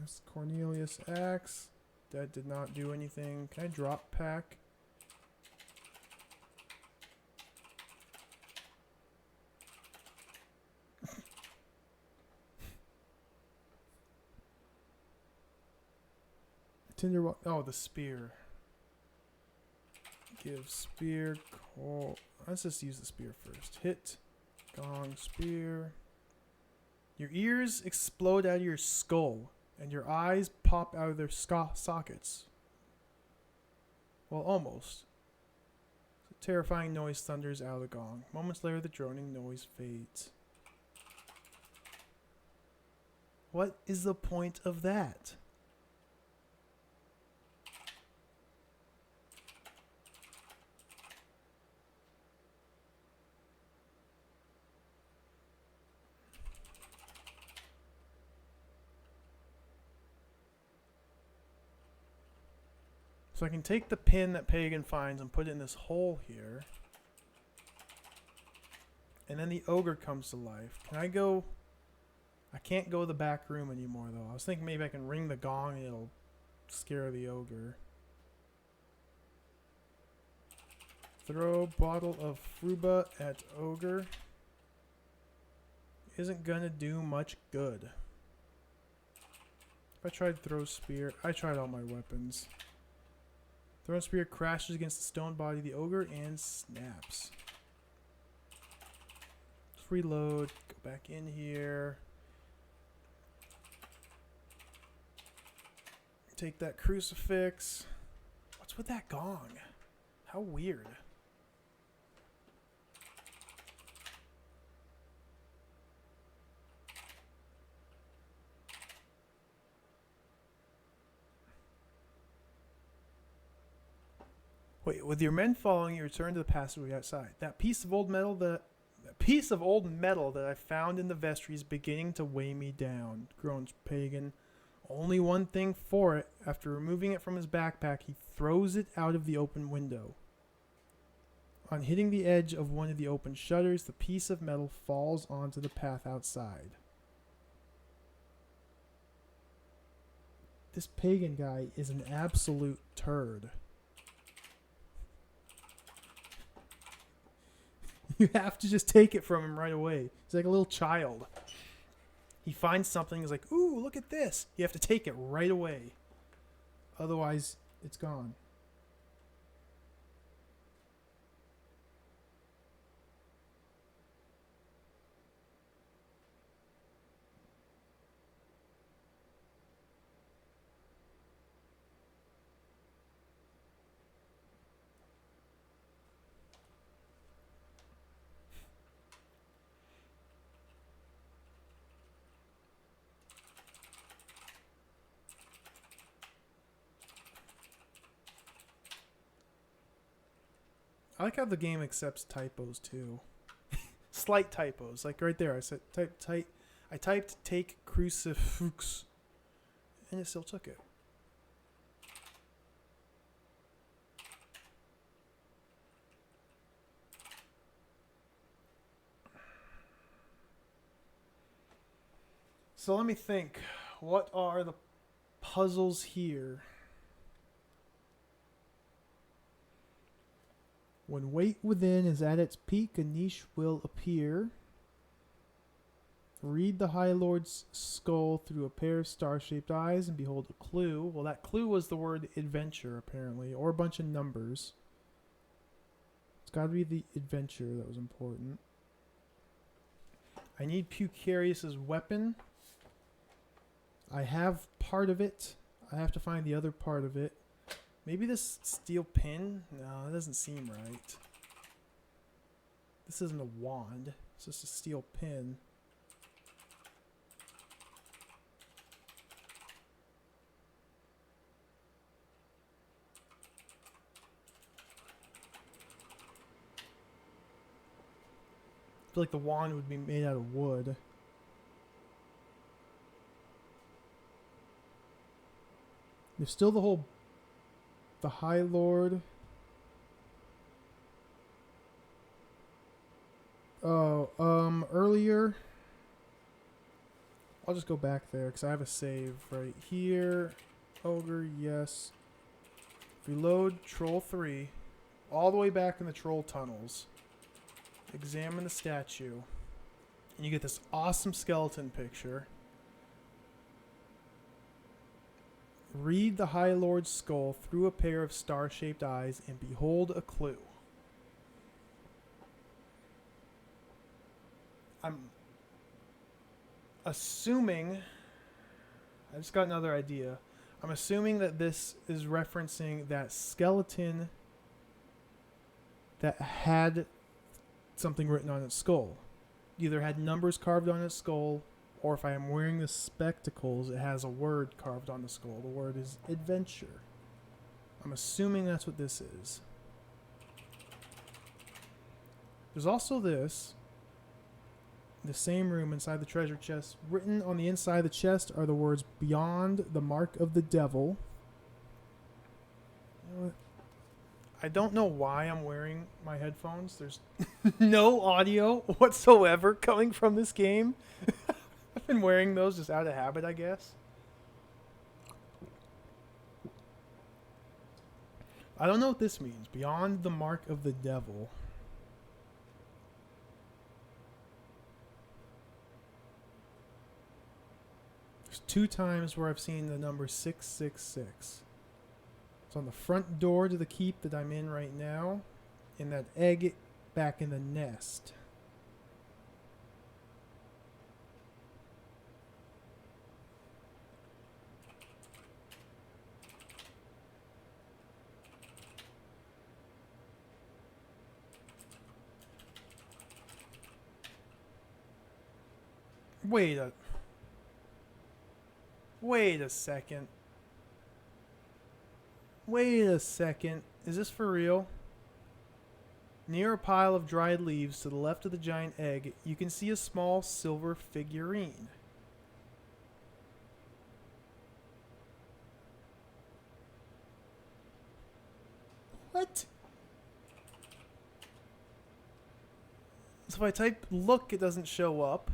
Yes, Cornelius axe. That did not do anything. Can I drop pack? Tinder. Oh, the spear. Give spear. Coal. Let's just use the spear first. Hit. Gong. Spear. Your ears explode out of your skull, and your eyes pop out of their sockets. Well, almost. A terrifying noise thunders out of the gong. Moments later, the droning noise fades. What is the point of that? So I can take the pin that Pagan finds and put it in this hole here. And then the ogre comes to life. Can I go? I can't go to the back room anymore though. I was thinking maybe I can ring the gong and it'll scare the ogre. Throw bottle of Fruba at ogre. Isn't gonna do much good. If I tried throw spear, I tried all my weapons. Thrown spear crashes against the stone body of the ogre and snaps. Let's reload. Go back in here. Take that crucifix. What's with that gong? How weird. Wait, with your men following, you return to the passageway outside. That piece of old metal that I found in the vestry is beginning to weigh me down, groans Pagan. Only one thing for it. After removing it from his backpack, he throws it out of the open window. On hitting the edge of one of the open shutters, the piece of metal falls onto the path outside. This pagan guy is an absolute turd. You have to just take it from him right away. He's like a little child. He finds something, he's like, ooh, look at this. You have to take it right away. Otherwise, it's gone. I like how the game accepts typos too. Slight typos, like right there. I said I typed take crucifix, and it still took it. So let me think. What are the puzzles here? When weight within is at its peak, a niche will appear. Read the High Lord's skull through a pair of star-shaped eyes and behold a clue. Well, that clue was the word adventure, apparently, or a bunch of numbers. It's got to be the adventure that was important. I need Pucarius's weapon. I have part of it. I have to find the other part of it. Maybe this steel pin? No, that doesn't seem right. This isn't a wand. It's just a steel pin. I feel like the wand would be made out of wood. There's still the High Lord. Oh, earlier. I'll just go back there because I have a save right here. Ogre, yes. Reload Troll 3. All the way back in the troll tunnels. Examine the statue. And you get this awesome skeleton picture. Read the High Lord's skull through a pair of star-shaped eyes and behold a clue. I'm assuming... I just got another idea. I'm assuming that this is referencing that skeleton that had something written on its skull. Either had numbers carved on its skull, or if I am wearing the spectacles, it has a word carved on the skull. The word is adventure. I'm assuming that's what this is. There's also this. The same room inside the treasure chest. Written on the inside of the chest are the words, beyond the mark of the devil. I don't know why I'm wearing my headphones. There's no audio whatsoever coming from this game. I've been wearing those just out of habit, I guess. I don't know what this means. Beyond the mark of the devil. There's 2 times where I've seen the number 666. It's on the front door to the keep that I'm in right now. And that egg back in the nest. Wait a second. Wait a second. Is this for real? Near a pile of dried leaves to the left of the giant egg, you can see a small silver figurine. What? So if I type look, it doesn't show up.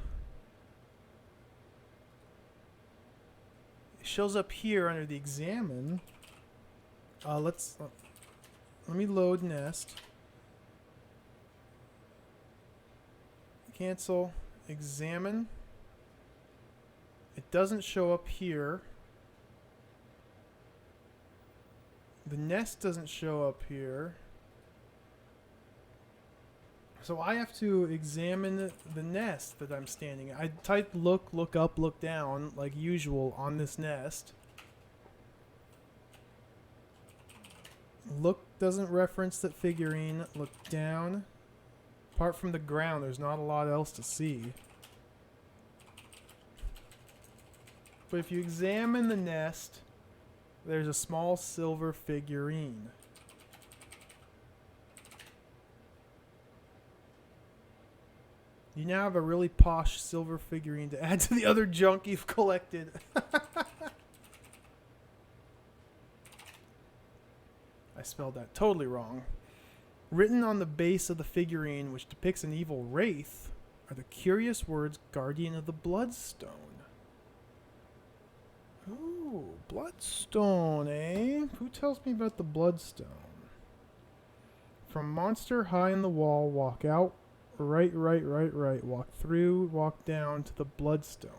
It shows up here under the examine. Let me load nest. Cancel. Examine. It doesn't show up here. The nest doesn't show up here. So I have to examine the nest that I'm standing in. I typed look, look up, look down, like usual on this nest. Look doesn't reference that figurine. Look down. Apart from the ground, there's not a lot else to see. But if you examine the nest, there's a small silver figurine. You now have a really posh silver figurine to add to the other junk you've collected. I spelled that totally wrong. Written on the base of the figurine, which depicts an evil wraith, are the curious words Guardian of the Bloodstone. Ooh, Bloodstone, eh? Who tells me about the Bloodstone? From monster high in the wall, walk out. Right. Walk through, walk down to the Bloodstone.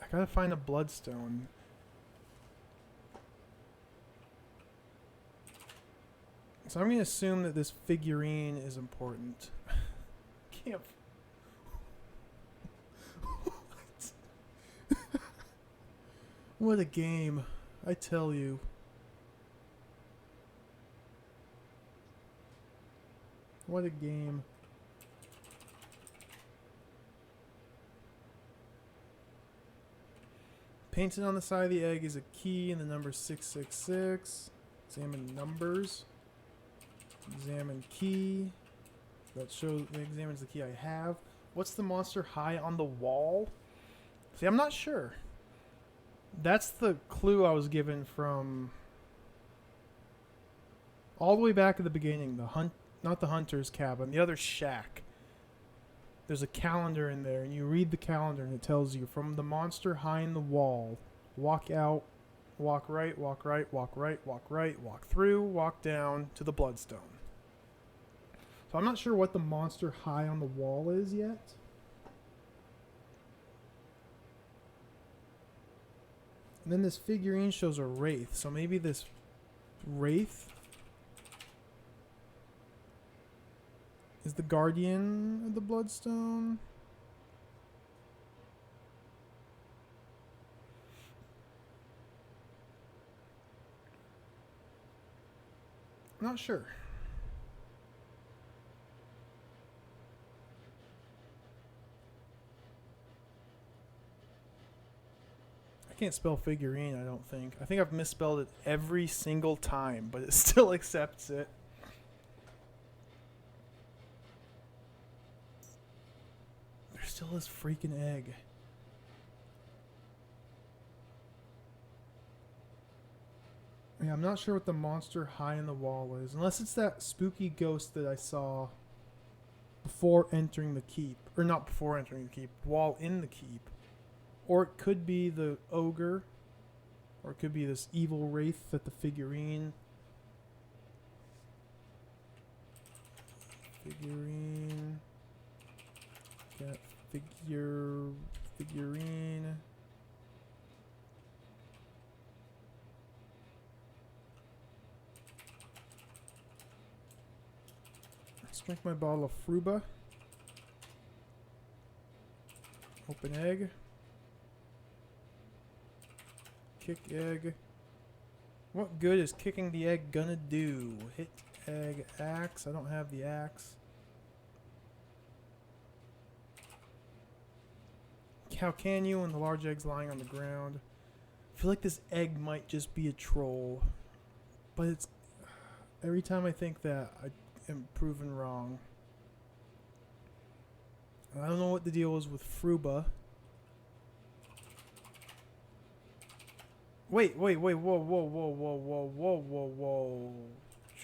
I gotta find a Bloodstone. So I'm gonna assume that this figurine is important. Can't. What a game, I tell you. What a game. Painted on the side of the egg is a key and the number 666. Examine numbers. Examine key. That examines the key I have. What's the monster high on the wall? See, I'm not sure. That's the clue I was given from all the way back at the beginning. Not the hunter's cabin, the other shack. There's a calendar in there, and you read the calendar, and it tells you from the monster high in the wall, walk out, walk right, walk right, walk right, walk right, walk through, walk down to the Bloodstone. So I'm not sure what the monster high on the wall is yet. And then this figurine shows a wraith. So maybe this wraith is the guardian of the Bloodstone. I'm not sure. I can't spell figurine, I don't think. I think I've misspelled it every single time, but it still accepts it. There's still this freaking egg. Yeah, I'm not sure what the monster high in the wall is. Unless it's that spooky ghost that I saw before entering the keep. Or not before entering the keep, while in the keep. Or it could be the ogre. Or it could be this evil wraith at the figurine. Figurine. Got figurine. Let's drink my bottle of Fruba. Open egg. Kick egg. What good is kicking the egg gonna do? Hit egg axe. I don't have the axe. How can you when the large egg's lying on the ground? I feel like this egg might just be a troll. But it's... Every time I think that, I am proven wrong. I don't know what the deal is with Fruba. Wait, whoa, whoa, whoa, whoa, whoa, whoa, whoa.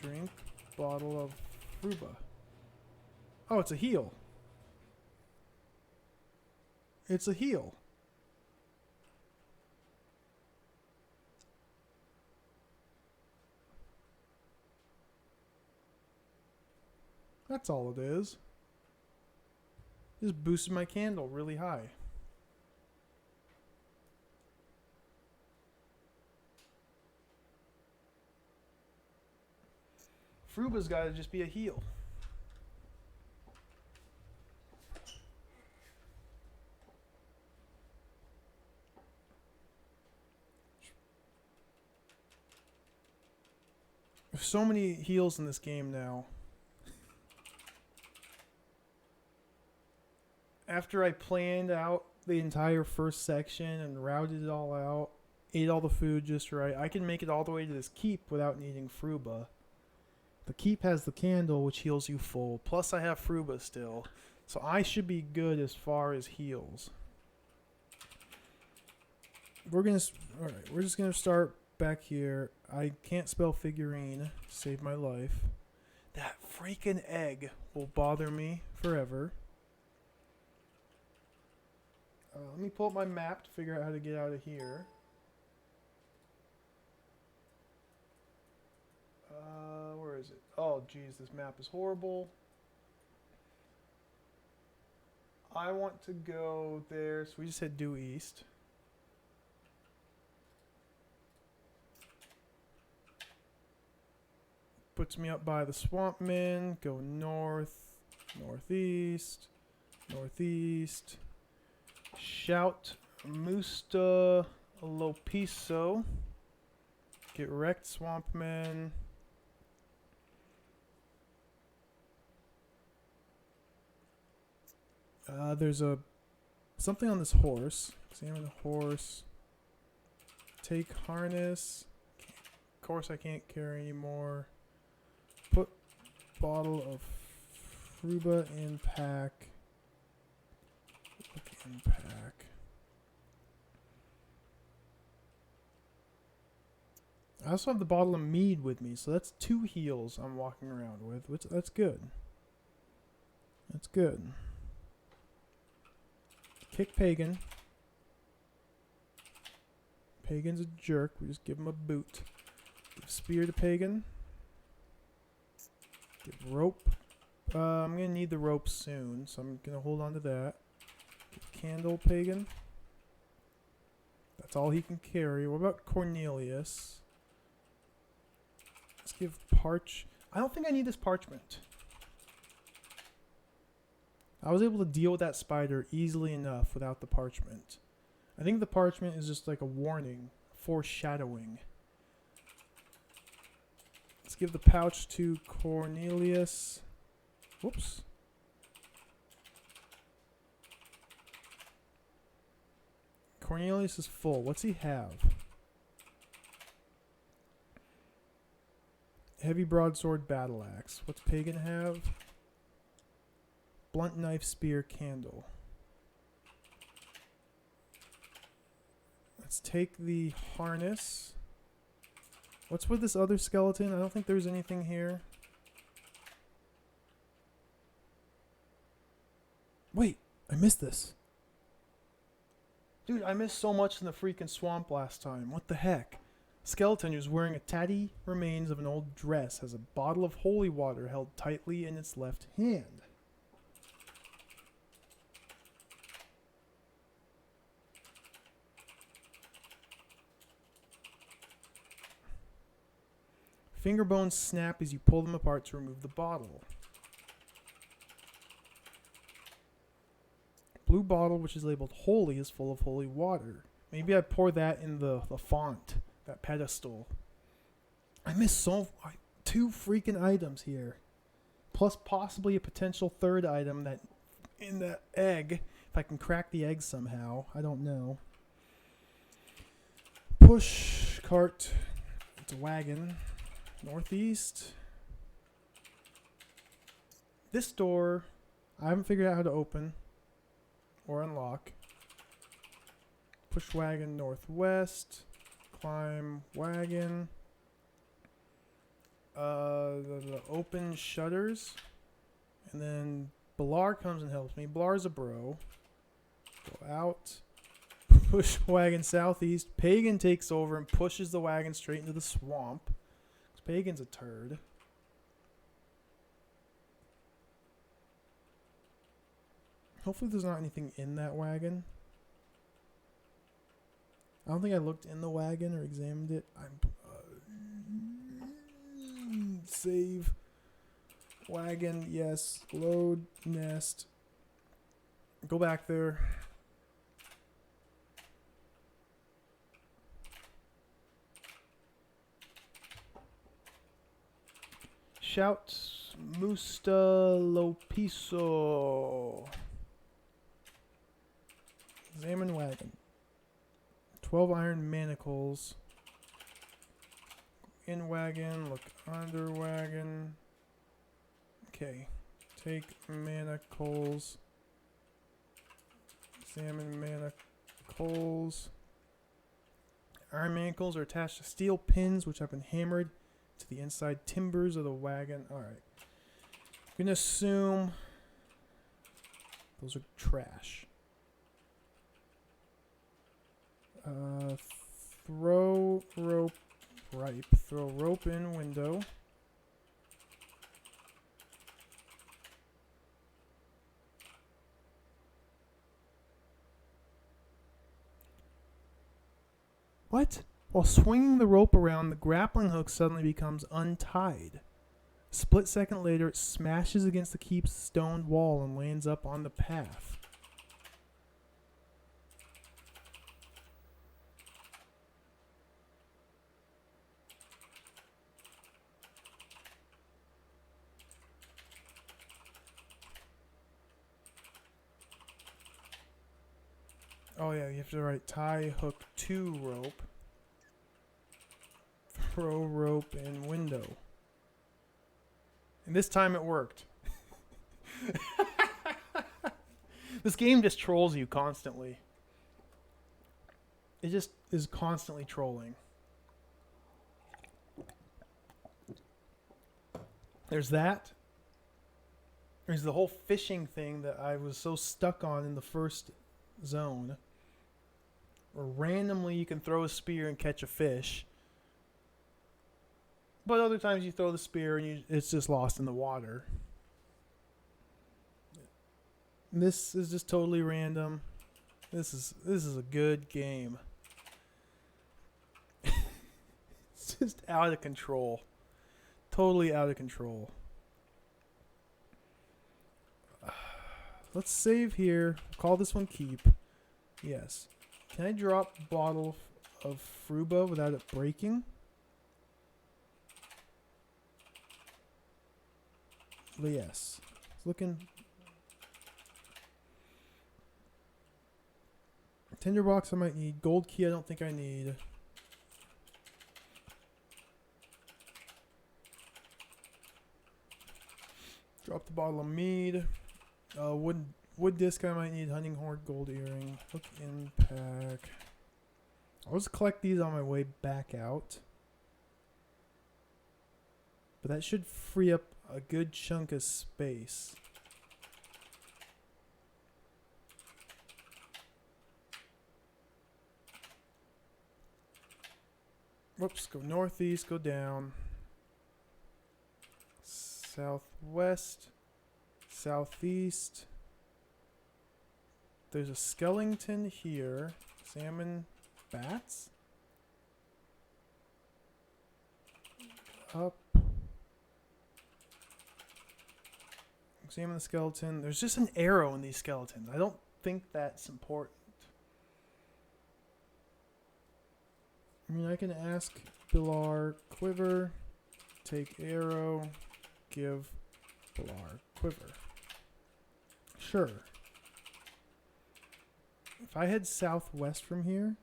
Drink bottle of Fruba. Oh, it's a heal. It's a heal. That's all it is. Just boosted my candle really high. Fruba's got to just be a heal. There's so many heals in this game now. After I planned out the entire first section and routed it all out, ate all the food just right, I can make it all the way to this keep without needing Fruba. The keep has the candle, which heals you full. Plus, I have Fruba still. So I should be good as far as heals. We're just gonna start back here. I can't spell figurine. Save my life. That freaking egg will bother me forever. Let me pull up my map to figure out how to get out of here. Where is it? Oh, geez, this map is horrible. I want to go there, so we just head due east. Puts me up by the Swampman. Go north, northeast, northeast. Shout Musta Lopiso. Get wrecked, Swampman. There's something on this horse. Examine the horse. Take harness. Of course, I can't carry anymore. Put bottle of Fruba in pack. Look in pack. I also have the bottle of mead with me, so that's 2 heals I'm walking around with, which that's good. That's good. Kick Pagan. Pagan's a jerk. We just give him a boot. Give spear to Pagan. Give rope. I'm going to need the rope soon, so I'm going to hold on to that. Give candle Pagan. That's all he can carry. What about Cornelius? Let's give parch. I don't think I need this parchment. I was able to deal with that spider easily enough without the parchment. I think the parchment is just like a warning, foreshadowing. Let's give the pouch to Cornelius. Whoops. Cornelius is full. What's he have? Heavy broadsword, battle axe. What's Pagan have? Blunt knife, spear, candle. Let's take the harness. What's with this other skeleton? I don't think there's anything here. Wait, I missed this. Dude, I missed so much in the freaking swamp last time. What the heck? Skeleton who's wearing a tatty remains of an old dress has a bottle of holy water held tightly in its left hand. Finger bones snap as you pull them apart to remove the bottle. Blue bottle, which is labeled holy, is full of holy water. Maybe I pour that in the font, that pedestal. I missed 2 freaking items here. Plus possibly a potential 3rd item that in that egg. If I can crack the egg somehow. I don't know. Push cart. It's a wagon. Northeast. This door, I haven't figured out how to open or unlock. Push wagon northwest. climb wagon. The open shutters. And then Blar comes and helps me. Blar's a bro. Go out. Push wagon southeast. Pagan takes over and pushes the wagon straight into the swamp. 'Cause Pagan's a turd. Hopefully there's not anything in that wagon. I don't think I looked in the wagon or examined it. Save. Wagon, yes. Load, nest. Go back there. Shout Musta Lopiso. Examine wagon. 12 iron manacles. In wagon, look under wagon. Okay. Take manacles. Examine manacles. Iron manacles are attached to steel pins which have been hammered to the inside timbers of the wagon. Alright. I'm gonna assume those are trash. Throw rope ripe. Throw rope in window. What? While swinging the rope around, the grappling hook suddenly becomes untied. A split second later, it smashes against the keep's stone wall and lands up on the path. Oh yeah, you have to write tie hook to rope. Throw rope in window. And this time it worked. This game just trolls you constantly. It just is constantly trolling. There's that. There's the whole fishing thing that I was so stuck on in the first zone. Where randomly you can throw a spear and catch a fish. But other times you throw the spear and it's just lost in the water. This is just totally random. This is a good game. It's just out of control. Totally out of control. Let's save here. Call this one keep. Yes. Can I drop a bottle of Fruba without it breaking? Yes. It's looking. Tinderbox I might need. Gold key I don't think I need. Drop the bottle of mead. Wood disc I might need. Hunting horn, gold earring. Hook in pack. I'll just collect these on my way back out. But that should free up a good chunk of space. Whoops, go northeast, go down. Southwest. Southeast. There's a skeleton here. Salmon bats. Up. Examine the skeleton. There's just an arrow in these skeletons. I don't think that's important. I mean, I can ask Blar quiver. Take arrow. Give Blar quiver. Sure. If I head southwest from here,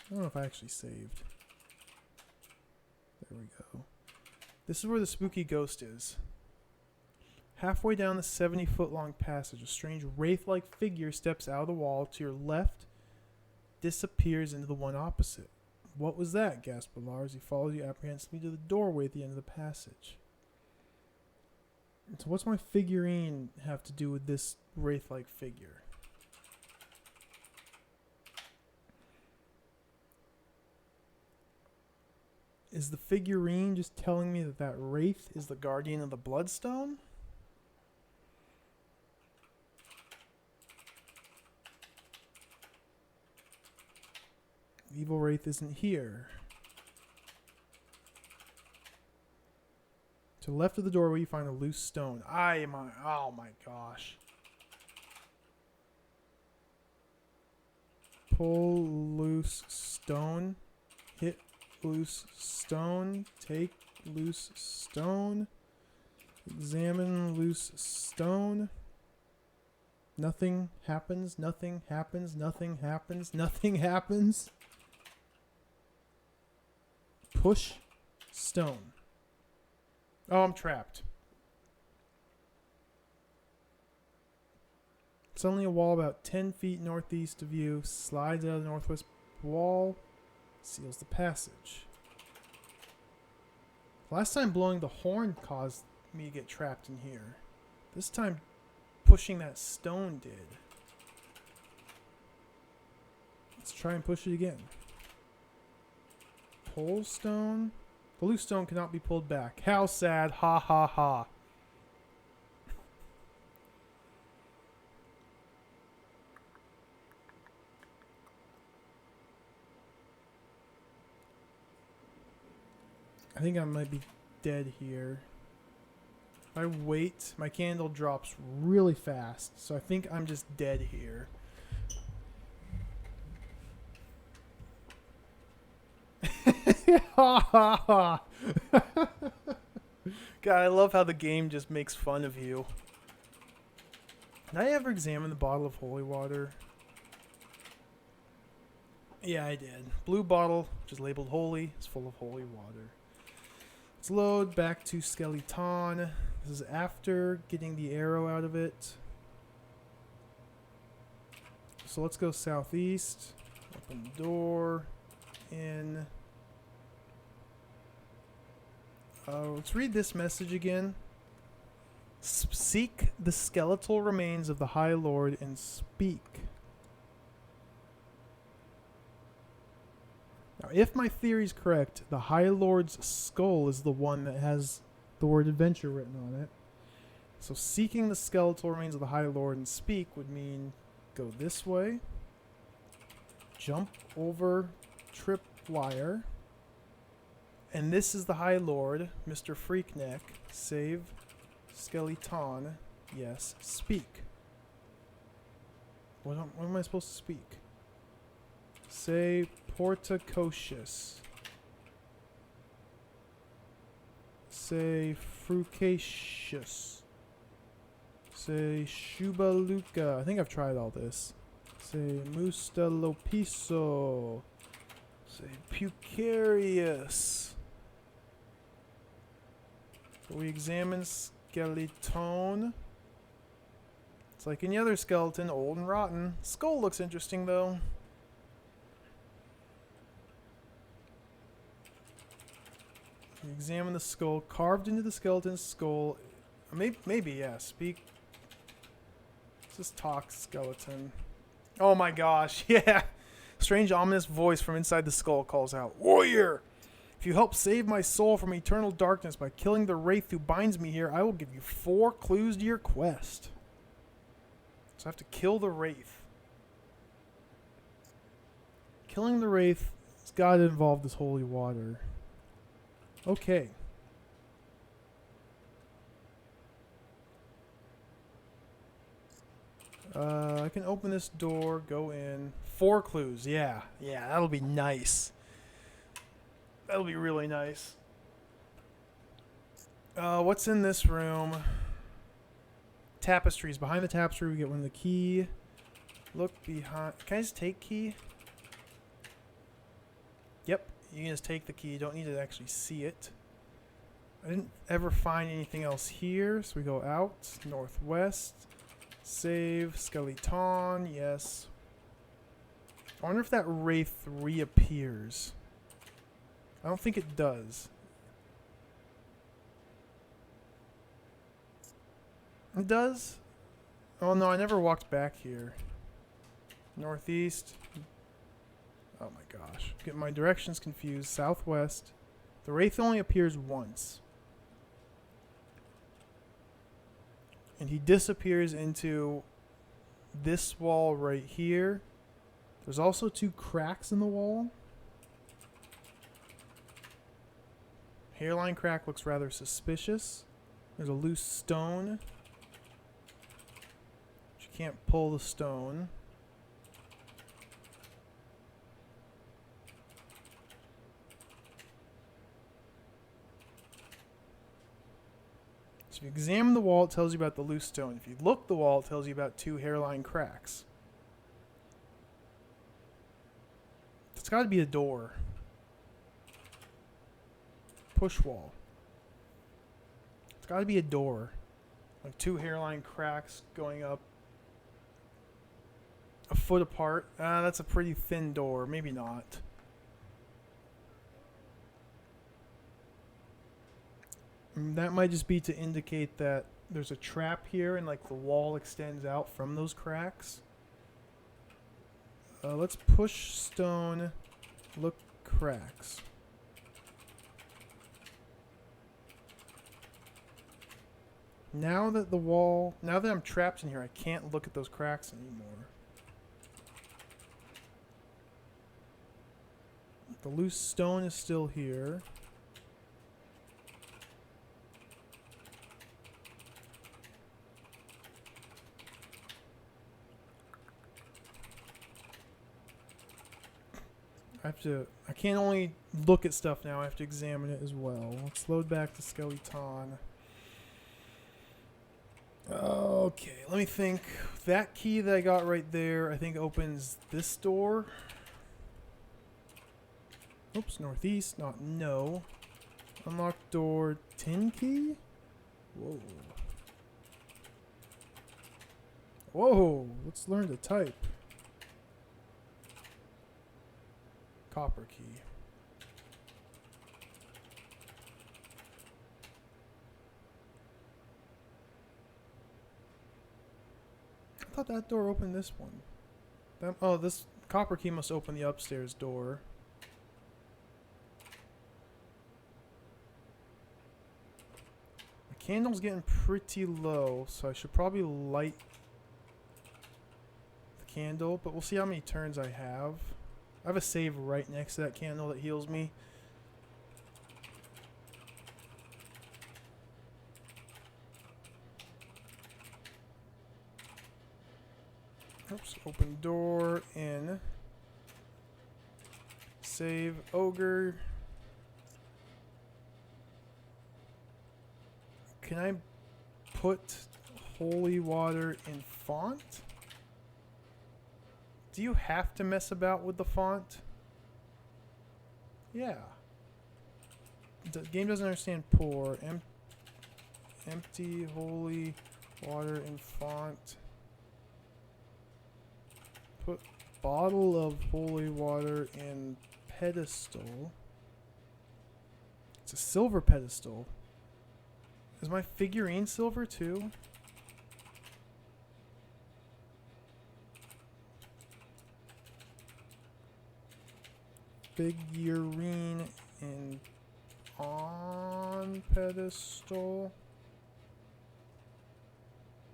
I don't know if I actually saved. There we go. This is where the spooky ghost is. Halfway down the 70-foot long passage, a strange wraith-like figure steps out of the wall to your left, disappears into the one opposite. What was that? Gasped Ballard as he followed you apprehensively to the doorway at the end of the passage. So what's my figurine have to do with this wraith-like figure? Is the figurine just telling me that that wraith is the guardian of the Bloodstone? The evil wraith isn't here. To the left of the doorway, you find a loose stone. Oh my gosh. Pull loose stone. Hit loose stone. Take loose stone. Examine loose stone. Nothing happens. Nothing happens. Nothing happens. Nothing happens. Push stone. Oh, I'm trapped. Suddenly a wall about 10 feet northeast of you slides out of the northwest wall, seals the passage. Last time blowing the horn caused me to get trapped in here. This time pushing that stone did. Let's try and push it again. Pull stone. The loose stone cannot be pulled back. How sad. Ha ha ha. I think I might be dead here. If I wait, my candle drops really fast, so I think I'm just dead here. Ha ha ha. God, I love how the game just makes fun of you. Did I ever examine the bottle of holy water? Yeah, I did. Blue bottle, which is labeled holy, is full of holy water. Let's load back to Skeleton. This is after getting the arrow out of it. So let's go southeast. Open the door. In. Let's read this message again. Seek the skeletal remains of the High Lord and speak. Now, if my theory is correct, the High Lord's skull is the one that has the word adventure written on it. So seeking the skeletal remains of the High Lord and speak would mean go this way, jump over tripwire, and this is the High Lord, Mr. Freakneck. Save Skeleton. Yes, speak. What am I supposed to speak? Say Portacocious. Say Frucacious. Say Shubaluka. I think I've tried all this. Say Mustalopiso. Say Pucarius. So we examine Skeleton. It's like any other skeleton, old and rotten. Skull looks interesting though. We examine the skull. Carved into the skeleton's skull. Maybe yeah. Speak. Let's just talk skeleton. Oh my gosh, yeah. Strange ominous voice from inside the skull calls out, "Warrior! If you help save my soul from eternal darkness by killing the wraith who binds me here, I will give you 4 clues to your quest." So I have to kill the wraith. Killing the wraith has got to involve this holy water. Okay. I can open this door, go in. 4 clues, yeah. Yeah, that'll be nice. That'll be really nice. What's in this room? Tapestries. Behind the tapestry, we get one of the key. Look behind. Can I just take key? Yep, you can just take the key. You don't need to actually see it. I didn't ever find anything else here, so we go out. Northwest. Save. Skeleton. Yes. I wonder if that wraith reappears. I don't think it does. It does? Oh no, I never walked back here. Northeast. Oh my gosh. Get my directions confused. Southwest. The Wraith only appears once. And he disappears into this wall right here. There's also 2 cracks in the wall. Hairline crack looks rather suspicious. There's a loose stone. You can't pull the stone. So if you examine the wall, it tells you about the loose stone. If you look the wall, it tells you about 2 hairline cracks. It's got to be a door. Push wall. It's got to be a door. Like 2 hairline cracks going up a foot apart. That's a pretty thin door. Maybe not. That might just be to indicate that there's a trap here and like the wall extends out from those cracks. Let's push stone. Look cracks. Now that I'm trapped in here, I can't look at those cracks anymore. The loose stone is still here. I can't only look at stuff now, I have to examine it as well. Let's load back to Skeleton. Okay, let me think. That key that I got right there, I think opens this door. Oops, northeast, not no. Unlock door, 10 key? Whoa. Whoa, let's learn to type. Copper key. I thought that door opened this one. Oh, this copper key must open the upstairs door. The candle's getting pretty low, so I should probably light the candle, but we'll see how many turns I have. I have a save right next to that candle that heals me. Oops, open door, in. Save, ogre. Can I put holy water in font? Do you have to mess about with the font? Yeah. The game doesn't understand pour. Empty holy water in font. Put bottle of holy water in pedestal. It's a silver pedestal. Is my figurine silver too? Figurine in on pedestal.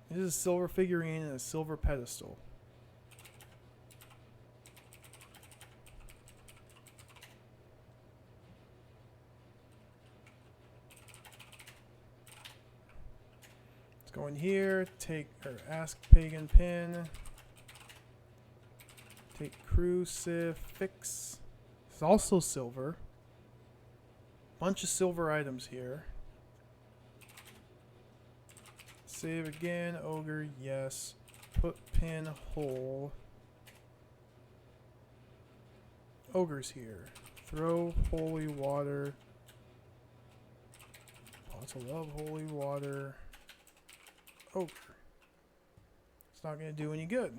This is a silver figurine and a silver pedestal. Let's go in here, ask pagan pin. Take crucifix. It's also silver. Bunch of silver items here. Save again, ogre, yes. Put pin hole. Ogre's here. Throw holy water. Bottle of holy water. Ogre. It's not going to do any good.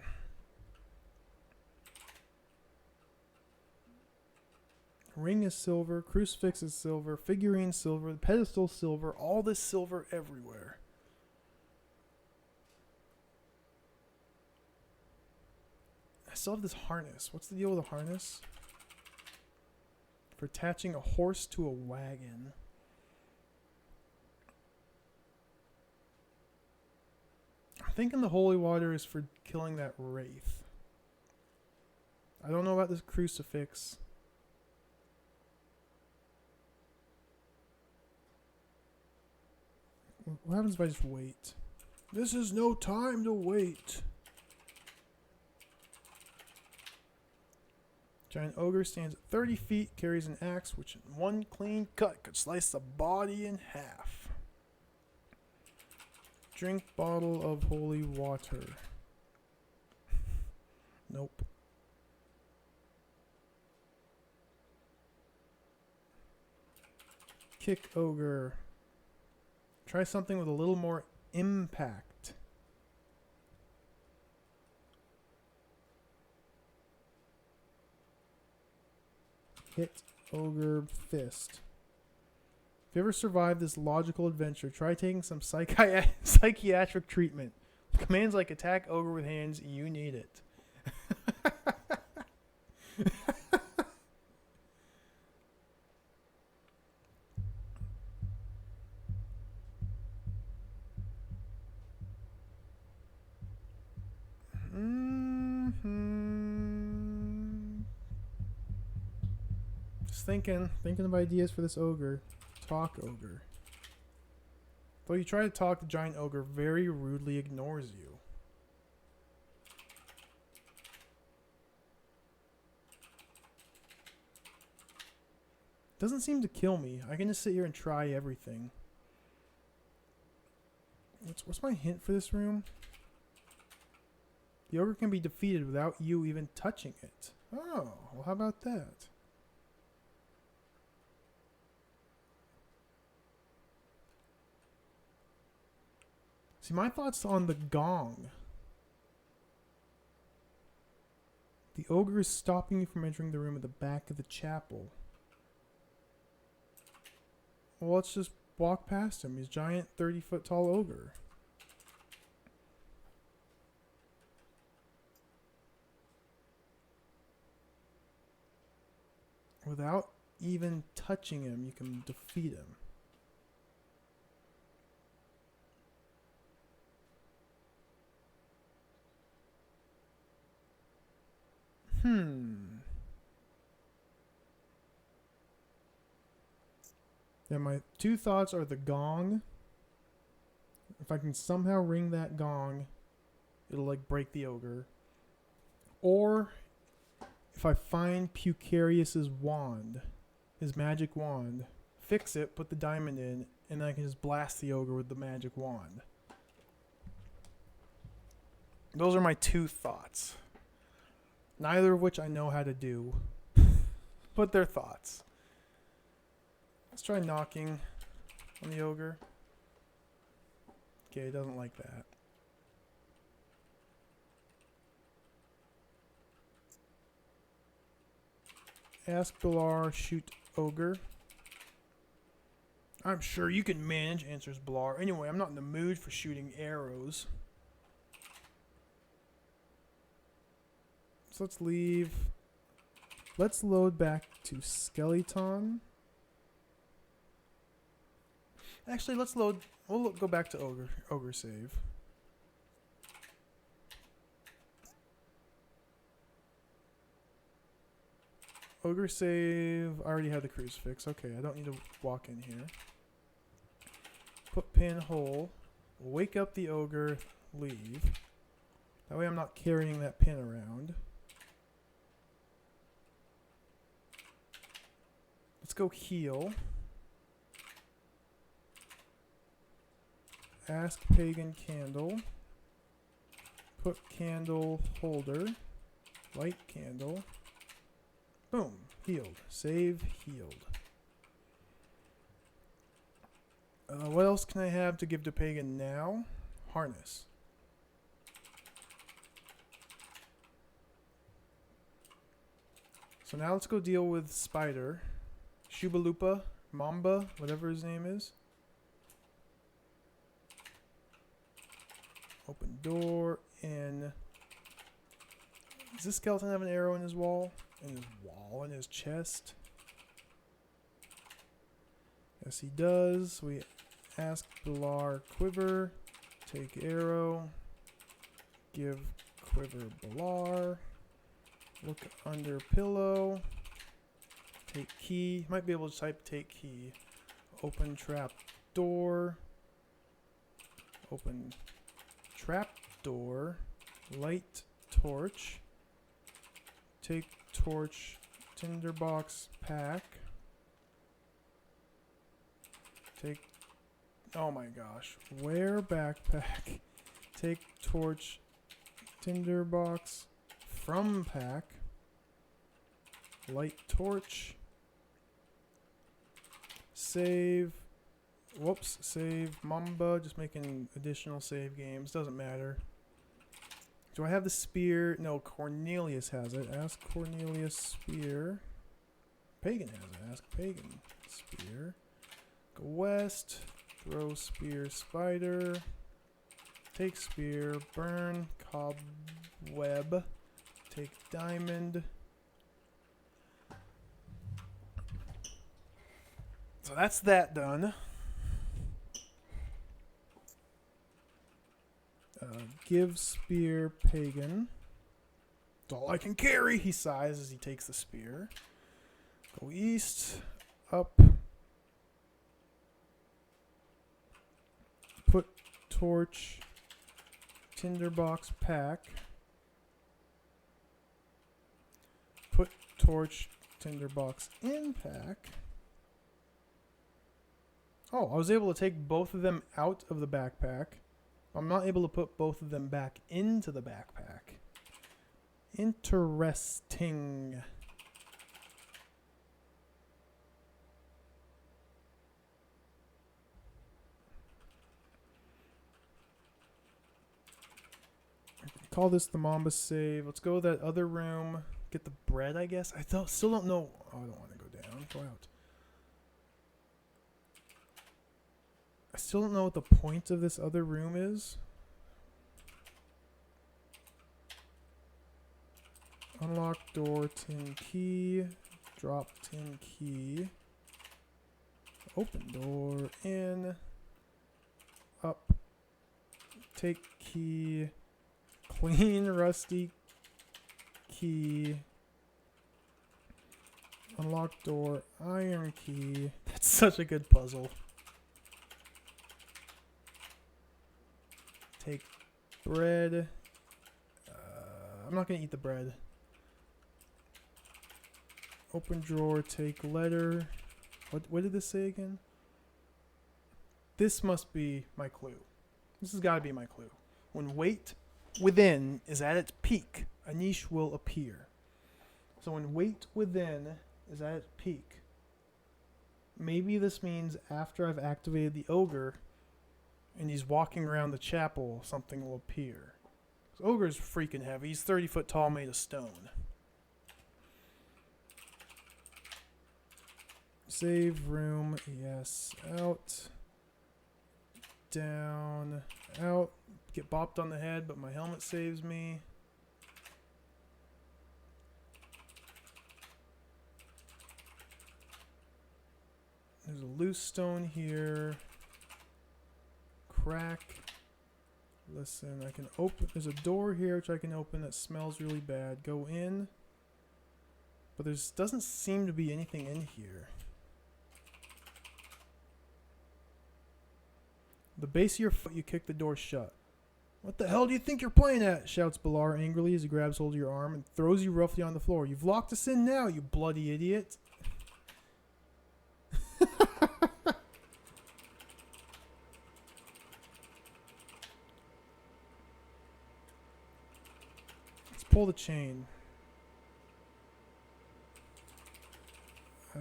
Ring is silver, crucifix is silver, figurine silver, the pedestal silver, all this silver everywhere. I still have this harness. What's the deal with the harness? For attaching a horse to a wagon. I'm thinking the holy water is for killing that wraith. I don't know about this crucifix. What happens if I just wait? This is no time to wait. Giant ogre stands at 30 feet, carries an axe which in one clean cut could slice the body in half. Drink bottle of holy water. Nope. Kick ogre. Try something with a little more impact. Hit ogre fist. If you ever survive this logical adventure, try taking some psychiatric treatment. Commands like attack ogre with hands, you need it. Just thinking of ideas for this ogre. Talk ogre. Though you try to talk, the giant ogre very rudely ignores you. Doesn't seem to kill me. I can just sit here and try everything. What's my hint for this room? The ogre can be defeated without you even touching it. Oh, well, how about that? See, my thoughts on the gong. The ogre is stopping you from entering the room at the back of the chapel. Well, let's just walk past him. He's a giant 30-foot tall ogre. Without even touching him, you can defeat him. Yeah, my two thoughts are the gong. If I can somehow ring that gong, it'll like break the ogre. Or if I find Pucarius's wand, his magic wand, fix it, put the diamond in, and then I can just blast the ogre with the magic wand. Those are my two thoughts. Neither of which I know how to do. But they're thoughts. Let's try knocking on the ogre. Okay, it doesn't like that. Ask Blar, shoot ogre. I'm sure you can manage, answers Blar. Anyway, I'm not in the mood for shooting arrows. So let's leave. Let's load back to Skeleton. Actually, let's load. We'll go back to ogre save. Ogre save. I already have the crucifix. Okay, I don't need to walk in here. Put pin hole. Wake up the ogre. Leave. That way I'm not carrying that pin around. Let's go heal. Ask pagan candle. Put candle holder. Light candle. Boom. Healed. Save. Healed. What else can I have to give to pagan now? Harness. So now let's go deal with Spider. Shubalupa, Mamba, whatever his name is. Open door, in. Does this skeleton have an arrow in his wall? In his chest? Yes, he does. We ask Balar quiver. Take arrow. Give quiver Balar. Look under pillow. Take key. Might be able to type take key. Open trap door. Open trap door. Light torch. Take torch. Tinderbox pack. Take. Oh my gosh. Wear backpack. Take torch. Tinderbox. From pack. Light torch. Save. Whoops. Save. Mamba. Just making additional save games. Doesn't matter. Do I have the spear? No, Cornelius has it. Ask Cornelius spear. Pagan has it. Ask Pagan spear. Go west. Throw spear spider. Take spear. Burn cobweb. Take diamond. So that's that done. Give spear pagan. It's all I can carry, he sighs as he takes the spear. Go east. Up. Put torch. Tinderbox pack. Put torch. Tinderbox in pack. Oh, I was able to take both of them out of the backpack. I'm not able to put both of them back into the backpack. Interesting. Call this the Mamba save. Let's go to that other room. Get the bread, I guess. Still don't know. Oh, I don't want to go down. Go out. I still don't know what the point of this other room is. Unlock door, tin key. Drop tin key. Open door, in. Up. Take key. Clean rusty key. Unlock door, iron key. That's such a good puzzle. Take bread. I'm not going to eat the bread. Open drawer, take letter. What did this say again? This must be my clue. This has got to be my clue. When weight within is at its peak, a niche will appear. So when weight within is at its peak, maybe this means after I've activated the ogre and he's walking around the chapel, something will appear. This ogre's freaking heavy. He's 30 foot tall, made of stone. Save room, yes, out, down, out. Get bopped on the head, but my helmet saves me. There's a loose stone here. Crack. Listen, I can open. There's a door here which I can open that smells really bad. Go in. But there doesn't seem to be anything in here. The base of your foot, you kick the door shut. What the hell do you think you're playing at? Shouts Balar angrily as he grabs hold of your arm and throws you roughly on the floor. You've locked us in now, you bloody idiot. Let's pull the chain.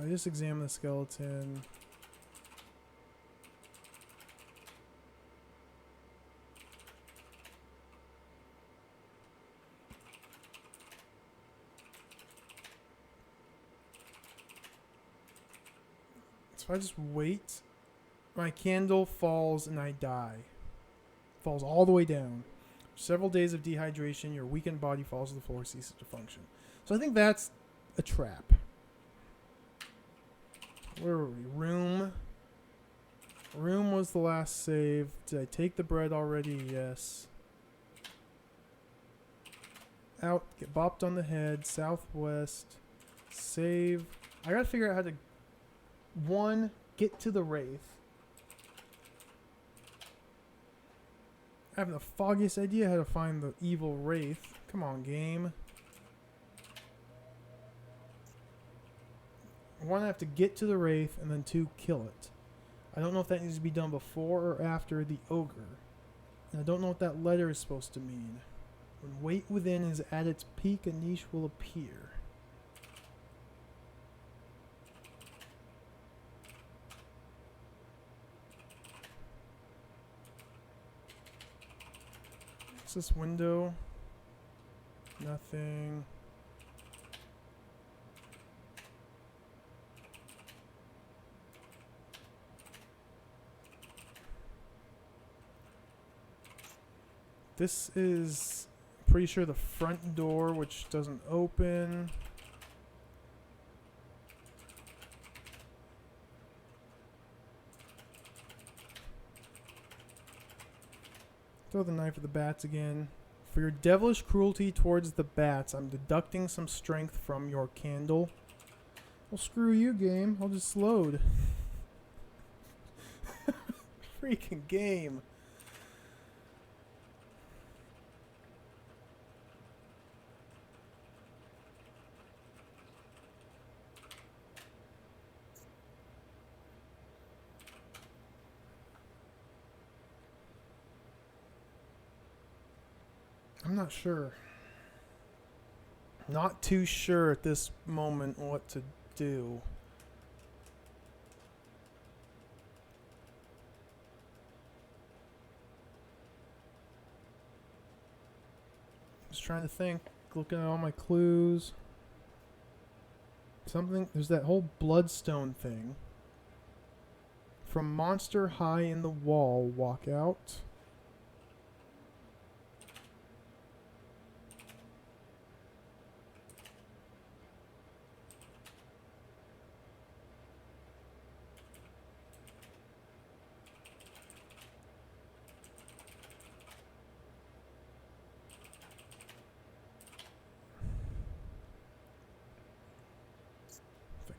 Just examine the skeleton. If I just wait, my candle falls and I die. Falls all the way down. Several days of dehydration, your weakened body falls to the floor, ceases to function. So I think that's a trap. Where were we? Room. Room was the last save. Did I take the bread already? Yes. Out. Get bopped on the head. Southwest. Save. I gotta figure out how to... One, get to the Wraith. I have the foggiest idea how to find the evil Wraith. Come on, game. One, I have to get to the Wraith, and then two, kill it. I don't know if that needs to be done before or after the Ogre. And I don't know what that letter is supposed to mean. When weight within is at its peak, a niche will appear. What's this window? Nothing. This is pretty sure the front door, which doesn't open. Throw the knife at the bats again. For your devilish cruelty towards the bats, I'm deducting some strength from your candle. Well, screw you, game. I'll just load. Freaking game. I'm not sure. Not too sure at this moment what to do. Just trying to think, looking at all my clues. Something, there's that whole bloodstone thing. From monster high in the wall, walk out.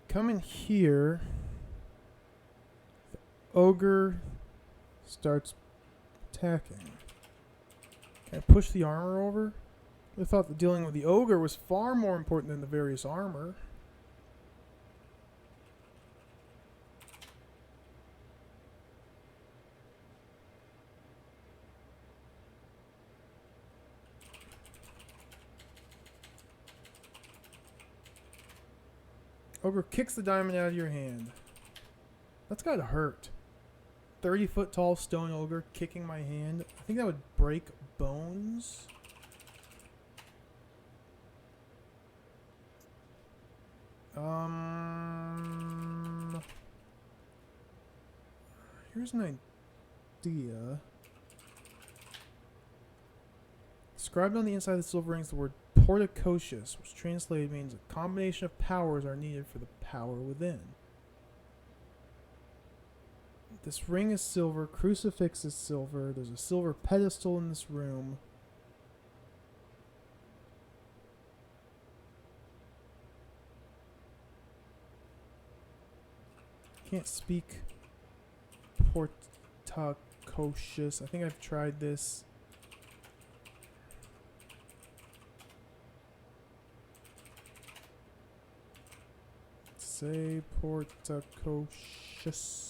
Come in here, the ogre starts attacking. Can I push the armor over? I thought that dealing with the ogre was far more important than the various armor. Ogre kicks the diamond out of your hand. That's gotta hurt. 30-foot tall stone ogre kicking my hand. I think that would break bones. Here's an idea. Inscribed on the inside of the silver ring is the word Porticocious, which translated means a combination of powers are needed for the power within. This ring is silver, crucifix is silver, there's a silver pedestal in this room. Can't speak Porticocious. I think I've tried this. Say Porticocious.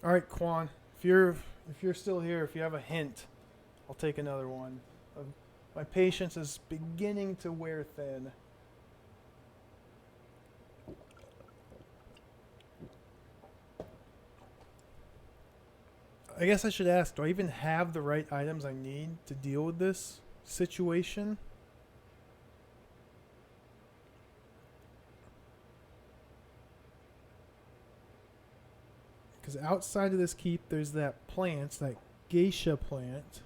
All right, Quan. If you're still here, if you have a hint, I'll take another one. My patience is beginning to wear thin. I guess I should ask, do I even have the right items I need to deal with this situation? Because outside of this keep, there's that plant, that geisha plant.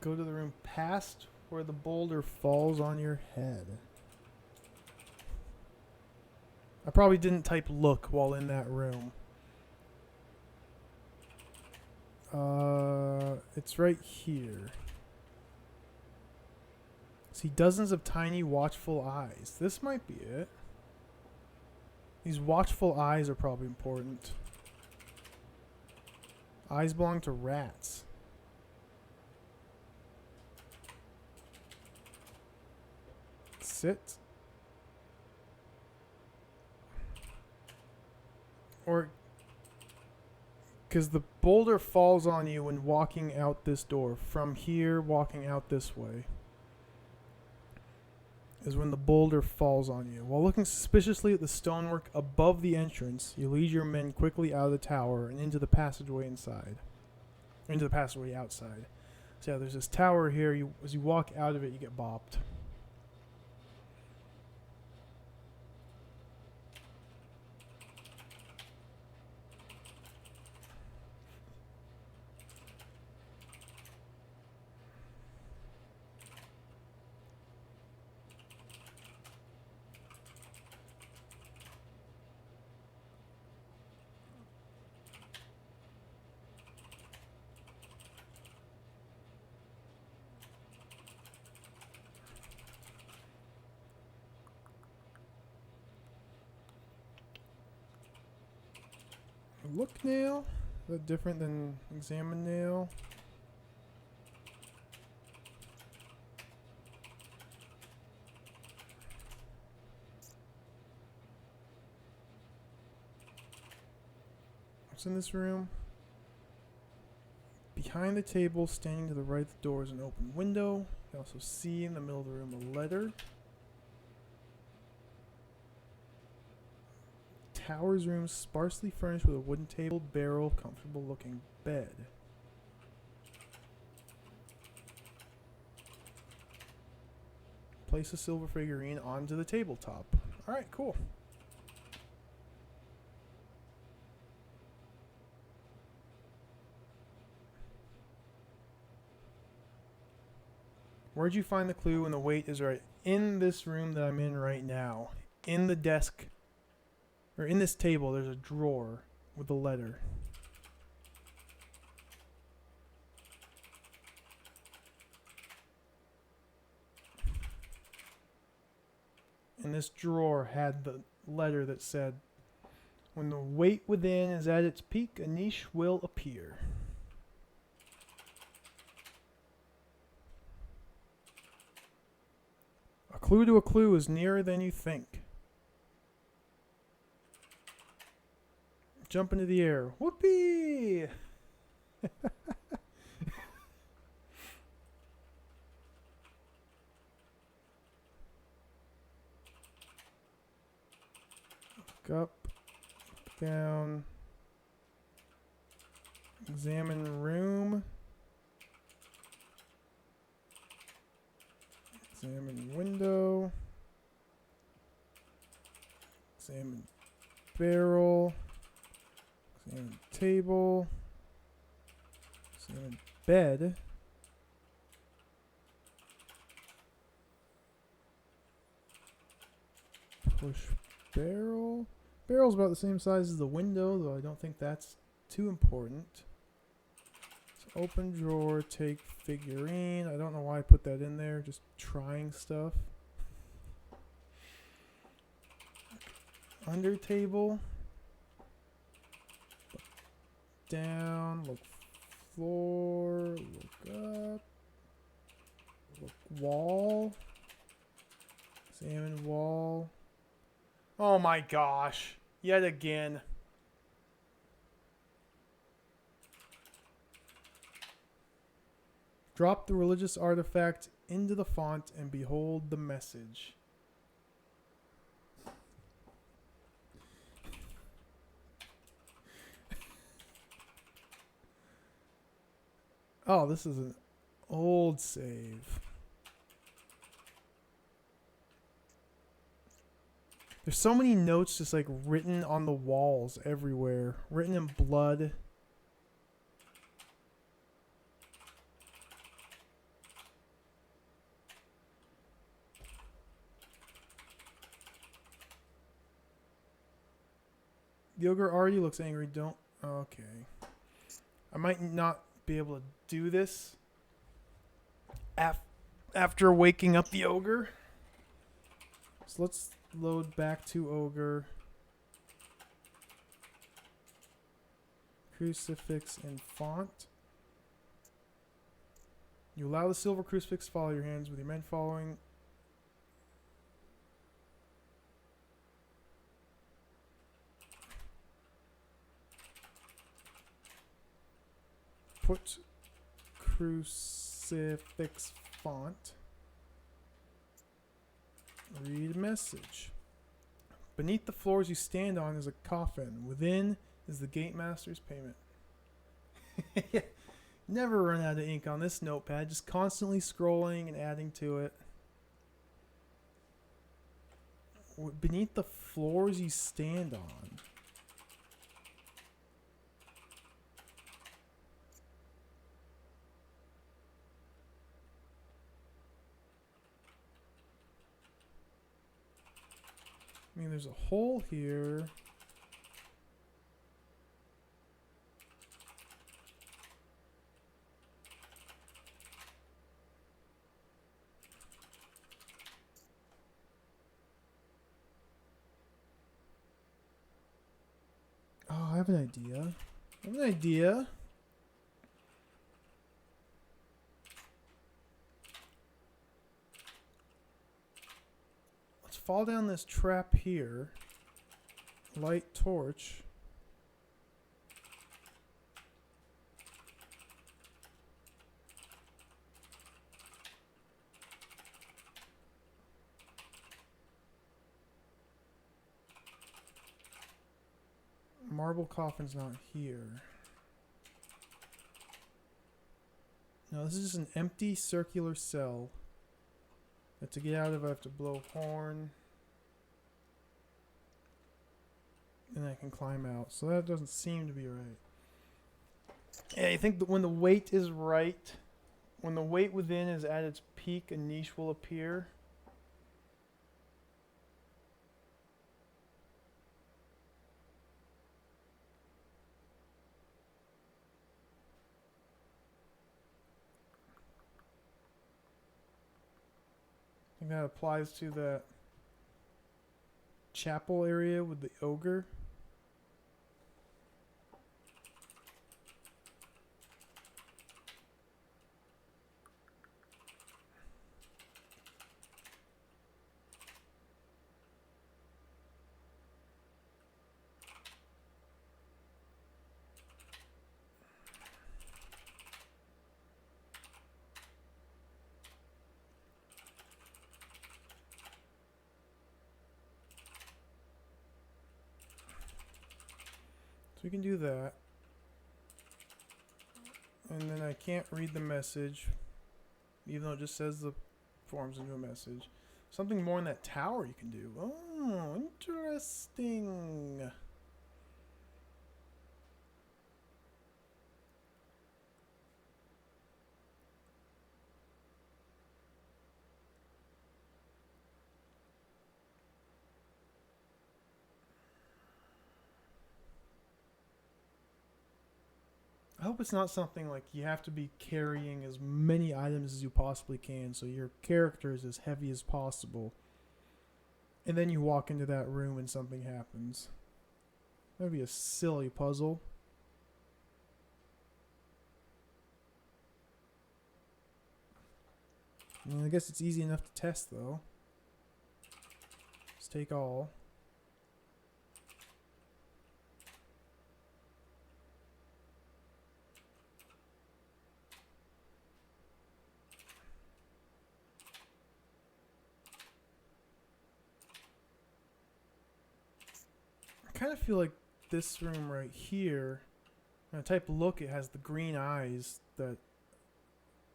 Go to the room past where the boulder falls on your head. I probably didn't type look while in that room. It's right here. See, dozens of tiny watchful eyes. This might be it. These watchful eyes are probably important. Eyes belong to rats. Sit. Or, because the boulder falls on you when walking out this door. From here, walking out this way is when the boulder falls on you. While looking suspiciously at the stonework above the entrance, you lead your men quickly out of the tower and into the passageway inside. Into the passageway outside. So yeah, there's this tower here. As you walk out of it, you get bopped. Look nail? Is that different than examine nail? What's in this room? Behind the table, standing to the right of the door, is an open window. You can also see in the middle of the room a letter. Tower's room sparsely furnished with a wooden table, barrel, comfortable looking bed. Place a silver figurine onto the tabletop. Alright, cool. Where'd you find the clue when the weight is right? In this room that I'm in right now. In the desk. Or in this table, there's a drawer with a letter. And this drawer had the letter that said, "When the weight within is at its peak, a niche will appear." A clue to a clue is nearer than you think. Jump into the air. Whoopee! Look up, down, examine room, examine window, examine barrel, examine table, examine bed, push barrel. Barrel's about the same size as the window, though I don't think that's too important. So open drawer, take figurine. I don't know why I put that in there, just trying stuff. Under table. Look down, look floor, look up. Look wall. Examine wall. Oh my gosh. Yet again. Drop the religious artifact into the font and behold the message. Oh, this is an old save. There's so many notes just like written on the walls everywhere, written in blood. The ogre already looks angry. Don't. Okay. I might not be able to do this after waking up the ogre. So let's load back to ogre. Crucifix and font. You allow the silver crucifix to follow your hands with your men following. Put crucifix font. Read message. Beneath the floors you stand on is a coffin. Within is the gate master's payment. Never run out of ink on this notepad. Just constantly scrolling and adding to it. Beneath the floors you stand on. I mean, there's a hole here. Oh, I have an idea. I have an idea. Let's fall down this trap here. Light torch. Marble coffin's not here. No, this is just an empty circular cell. That to get out of, I have to blow horn. And I can climb out. So that doesn't seem to be right. Yeah, I think that when the weight is right, when the weight within is at its peak, a niche will appear. I think that applies to the chapel area with the ogre. So we can do that. And then I can't read the message, even though it just says the forms into a message. Something more in that tower you can do. Oh, interesting. I hope it's not something like you have to be carrying as many items as you possibly can so your character is as heavy as possible. And then you walk into that room and something happens. That'd be a silly puzzle. I mean, I guess it's easy enough to test though. Let's take all. kind of feel like this room right here, when I type look, it has the green eyes that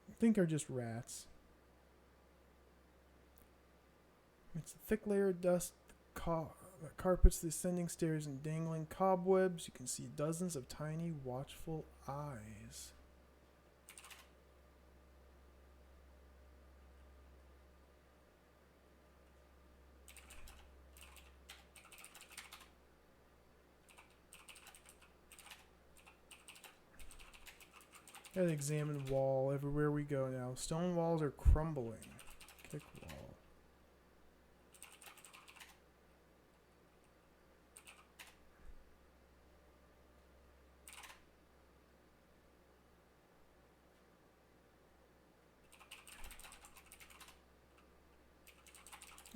I think are just rats. It's a thick layer of dust that carpets the ascending stairs and dangling cobwebs. You can see dozens of tiny, watchful eyes. Gotta examine wall everywhere we go now. Stone walls are crumbling. Kick wall.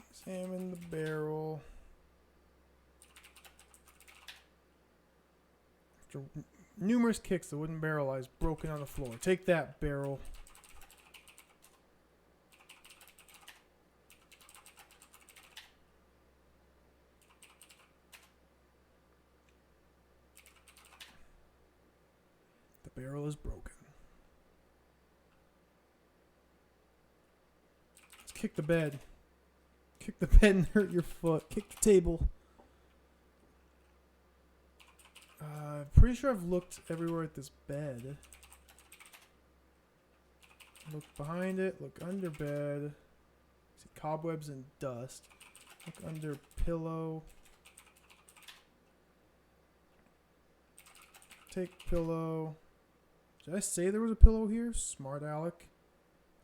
Examine the barrel. After numerous kicks, the wooden barrel lies broken on the floor. Take that, barrel. The barrel is broken. Let's kick the bed. Kick the bed and hurt your foot. Kick the table. Pretty sure I've looked everywhere at this bed. Look behind it. Look under bed. See cobwebs and dust. Look under pillow. Take pillow. Did I say there was a pillow here? Smart Alec.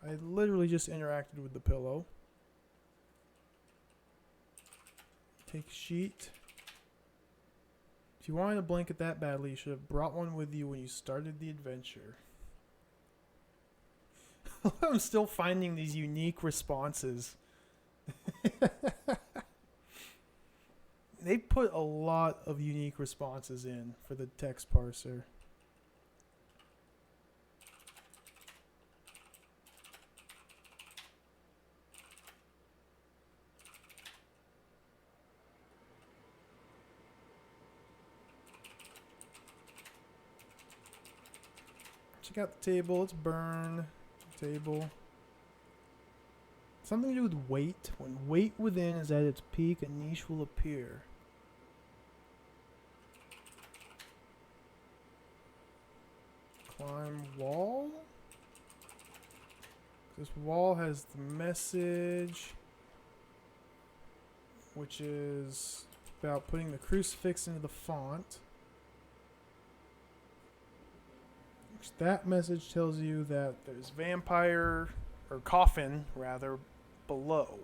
I literally just interacted with the pillow. Take sheet. If you wanted a blanket that badly, you should have brought one with you when you started the adventure. I'm still finding these unique responses. They put a lot of unique responses in for the text parser. Check out the table. Let's burn the table. Something to do with weight. When weight within is at its peak, a niche will appear. Climb wall. This wall has the message, which is about putting the crucifix into the font. That message tells you that there's vampire, or coffin, rather, below.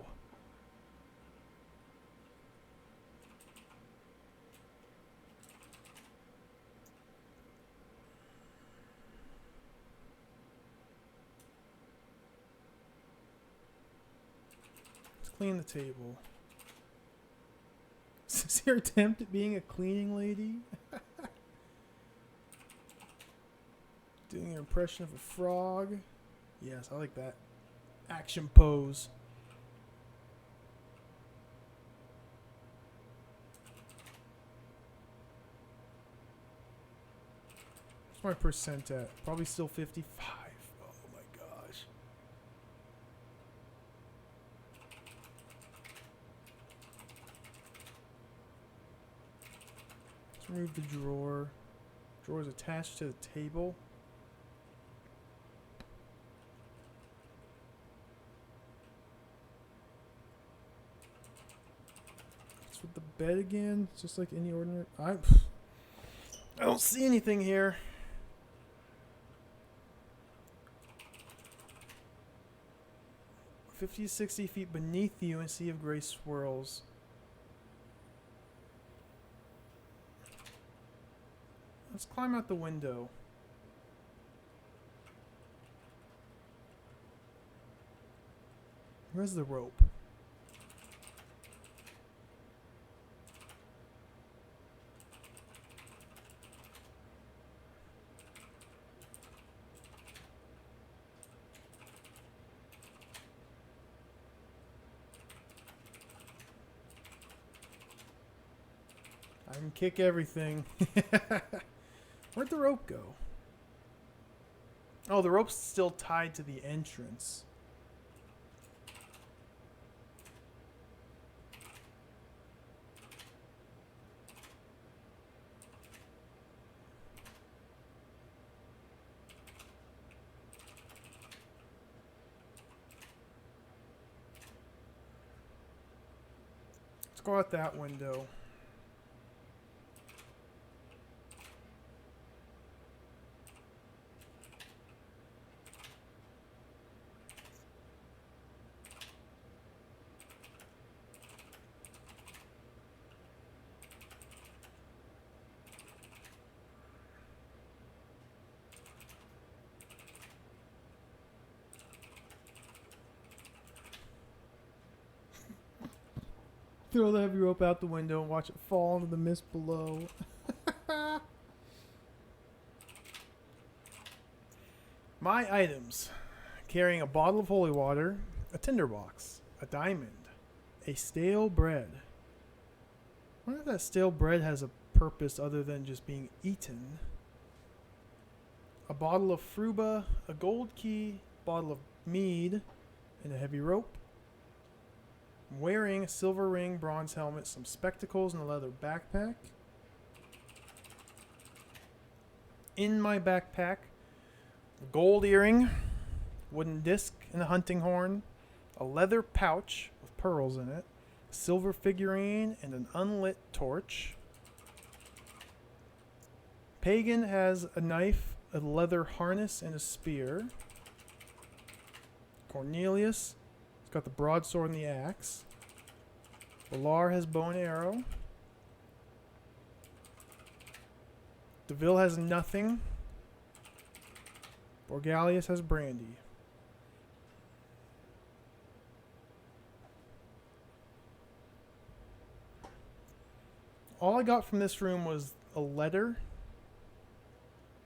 Let's clean the table. Is this your attempt at being a cleaning lady? Doing your impression of a frog. Yes, I like that. Action pose. What's my percent at? Probably still 55. Oh my gosh. Let's remove the drawer. Drawer is attached to the table. With the bed again, it's just like any ordinary. I don't see anything here. "50 to 60 feet beneath you, a sea of gray swirls." Let's climb out the window. Where's the rope? I can kick everything. Where'd the rope go? Oh, the rope's still tied to the entrance. Let's go out that window. Throw the heavy rope out the window and watch it fall into the mist below. My items. Carrying a bottle of holy water, a tinderbox, a diamond, a stale bread. I wonder if that stale bread has a purpose other than just being eaten. A bottle of fruba, a gold key, bottle of mead, and a heavy rope. I'm wearing a silver ring, bronze helmet, some spectacles, and a leather backpack. In my backpack, a gold earring, wooden disc and a hunting horn, a leather pouch with pearls in it, a silver figurine, and an unlit torch. Pagan has a knife, a leather harness, and a spear. Cornelius has got the broadsword and the axe. Valar has bow and arrow. Deville has nothing. Borgalius has brandy. All I got from this room was a letter.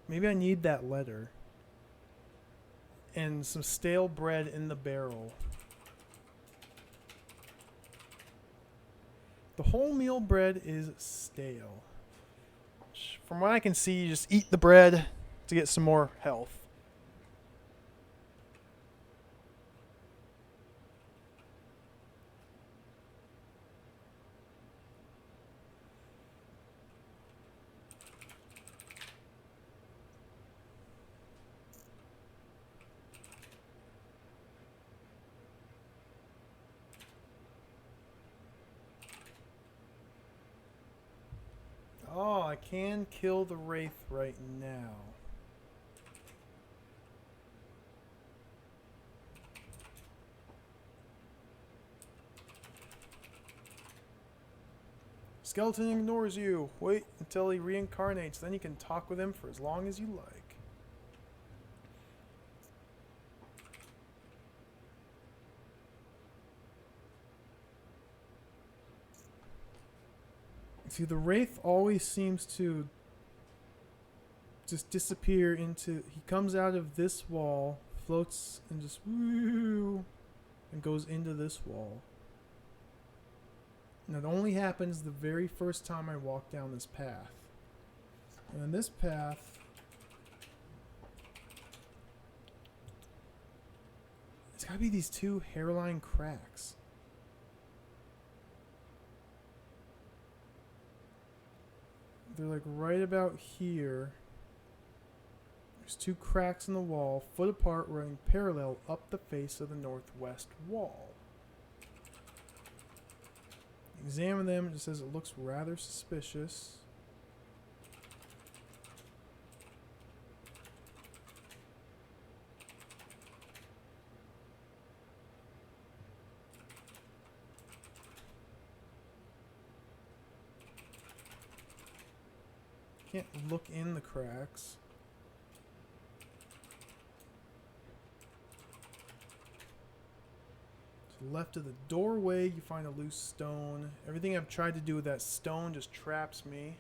Maybe I need that letter. And some stale bread in the barrel. The wholemeal bread is stale. From what I can see, you just eat the bread to get some more health. Oh, I can kill the Wraith right now. Skeleton ignores you. Wait until he reincarnates, then you can talk with him for as long as you like. See, the Wraith always seems to just disappear into... He comes out of this wall, floats, and just woo, and goes into this wall. And it only happens the very first time I walk down this path. And in this path... It's gotta be these two hairline cracks. They're like right about here. There's two cracks in the wall, foot apart, running parallel up the face of the northwest wall. Examine them, it just says it looks rather suspicious. Can't look in the cracks. To the left of the doorway, you find a loose stone. Everything I've tried to do with that stone just traps me.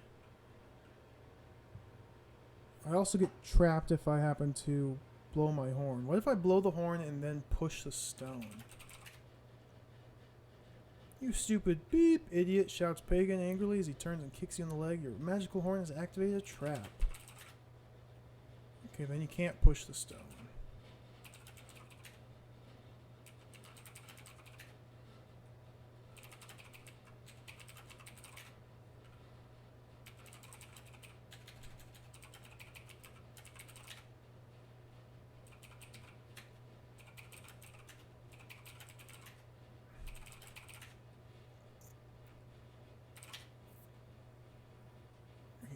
I also get trapped if I happen to blow my horn. What if I blow the horn and then push the stone? You stupid beep idiot, shouts Pagan angrily as he turns and kicks you in the leg. Your magical horn has activated a trap. Okay, then you can't push the stone.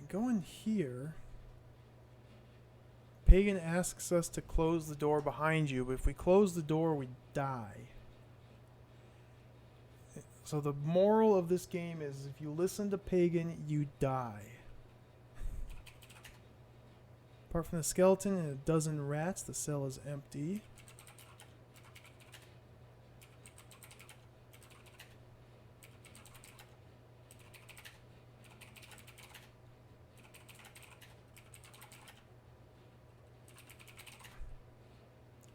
Go in here. Pagan asks us to close the door behind you, but if we close the door, we die. So the moral of this game is if you listen to Pagan, you die. Apart from the skeleton and a dozen rats, the cell is empty.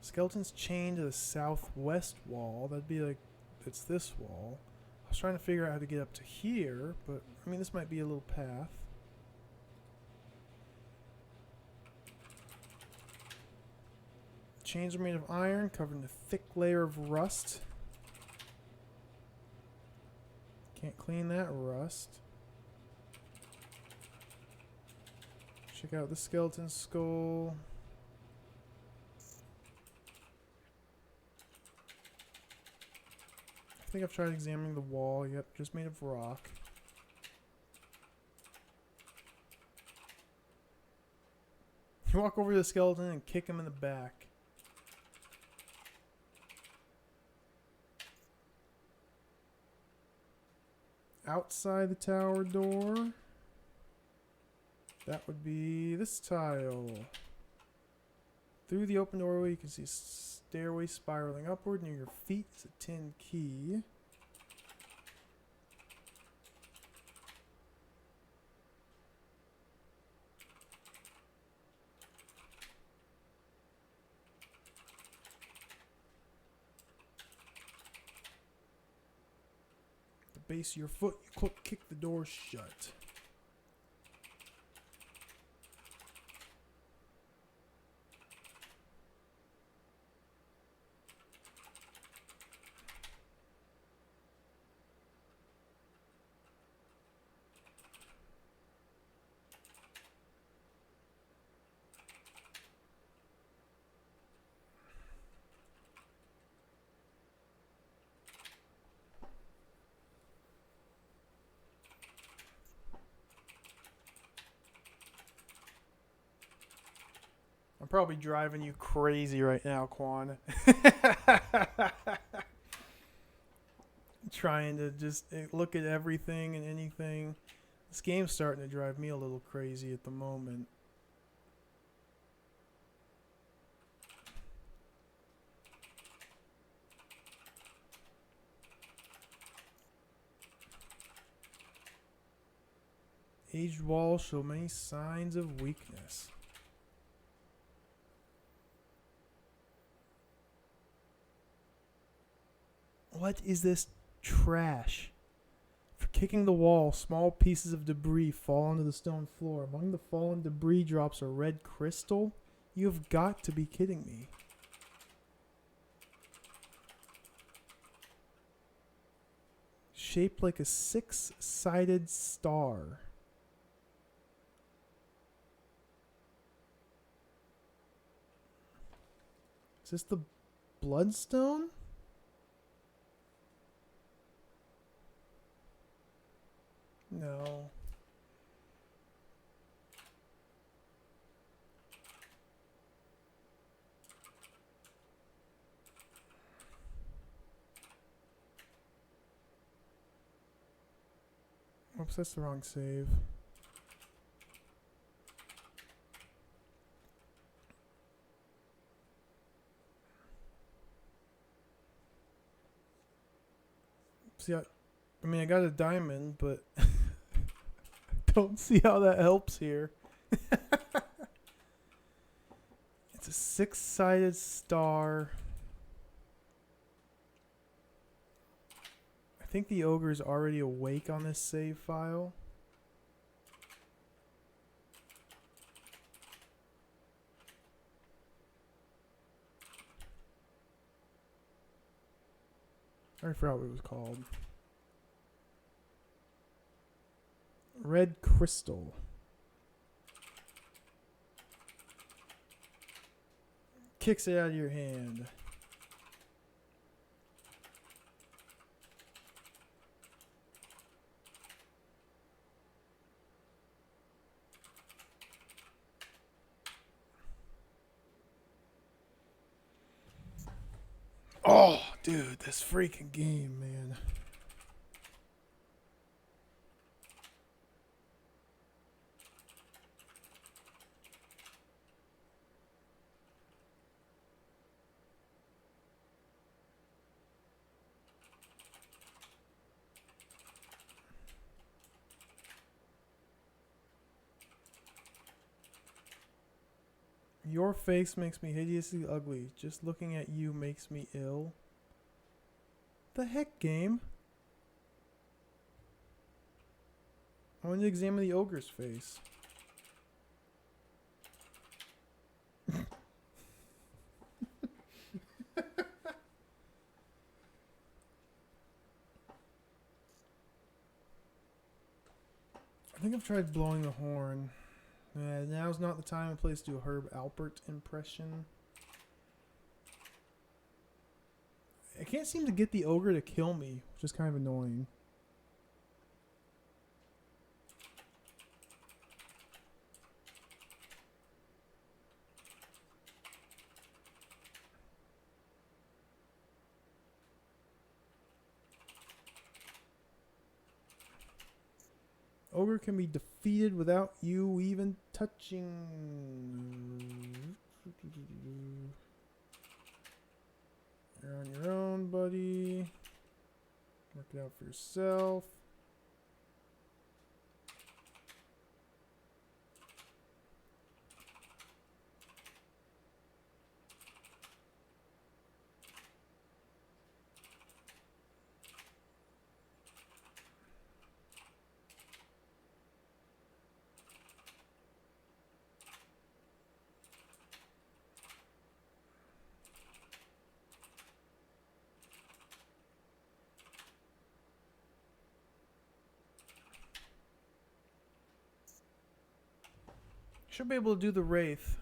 Skeleton's chained to the southwest wall. That'd be like, it's this wall. I was trying to figure out how to get up to here, but I mean, this might be a little path. Chains are made of iron, covered in a thick layer of rust. Can't clean that rust. Check out the skeleton skull. I think I've tried examining the wall. Yep, just made of rock. You walk over to the skeleton and kick him in the back. Outside the tower door, that would be this tile. Through the open doorway, you can see a stairway spiraling upward. Near your feet is a tin key. The base of your foot, you kick the door shut. I'm probably driving you crazy right now, Quan. Trying to just look at everything and anything. This game's starting to drive me a little crazy at the moment. Aged walls show many signs of weakness. What is this trash? For kicking the wall, small pieces of debris fall onto the stone floor. Among the fallen debris drops a red crystal. You have got to be kidding me. Shaped like a six-sided star. Is this the bloodstone? No. Oops, that's the wrong save. See, I mean, I got a diamond, but don't see how that helps here. It's a six-sided star. I think the ogre's already awake on this save file. I forgot what it was called. Red crystal. Kicks it out of your hand. Oh, dude, this freaking game, man. Your face makes me hideously ugly. Just looking at you makes me ill. The heck, game? I want to examine the ogre's face. I think I've tried blowing the horn. Now's not the time and place to do a Herb Alpert impression. I can't seem to get the ogre to kill me, which is kind of annoying. Ogre can be defeated without you even touching. You're on your own, buddy. Work it out for yourself. Should be able to do the Wraith.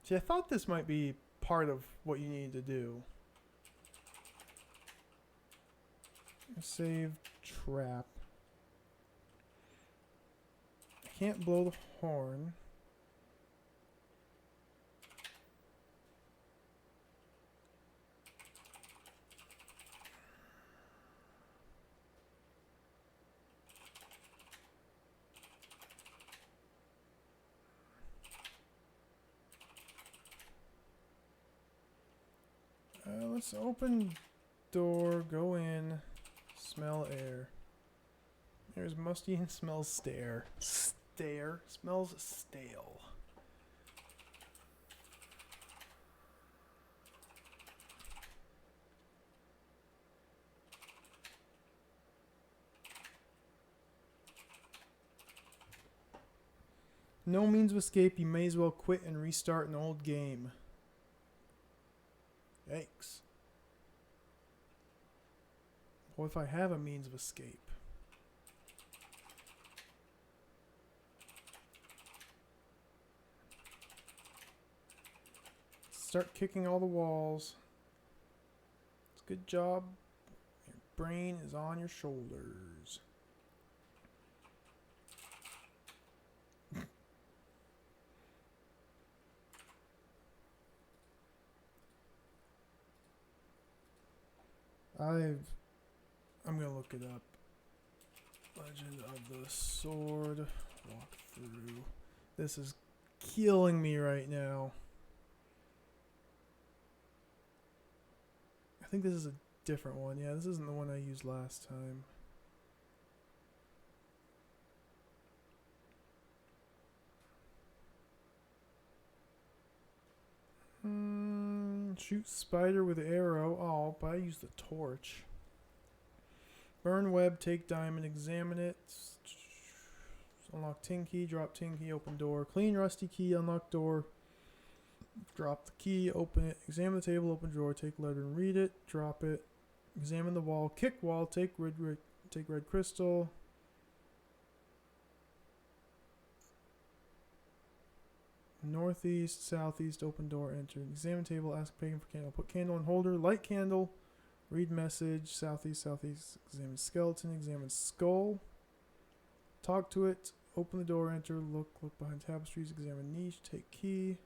See, I thought this might be part of what you need to do. Save trap. I can't blow the horn. Let's open door, go in. Smell air. There's musty and smells stale. Smells stale. No means of escape. You may as well quit and restart an old game. Yikes. What if I have a means of escape? Start kicking all the walls. It's a good job. Your brain is on your shoulders. I'm gonna look it up. Legend of the Sword walkthrough. This has killing me right now. I think this is a different one. Yeah, this isn't the one I used last time. Shoot spider with arrow. Oh, but I used the torch. Burn web, take diamond, examine it. Unlock tin key, drop tin key, open door. Clean rusty key, unlock door. Drop the key, open it. Examine the table, open drawer, take letter and read it. Drop it. Examine the wall, kick wall, take red crystal. Northeast, southeast, open door, enter. Examine table, ask pagan for candle. Put candle in holder, light candle. Read message, southeast, southeast. Examine skeleton, examine skull. Talk to it, open the door, enter. Look behind tapestries, examine niche, take key.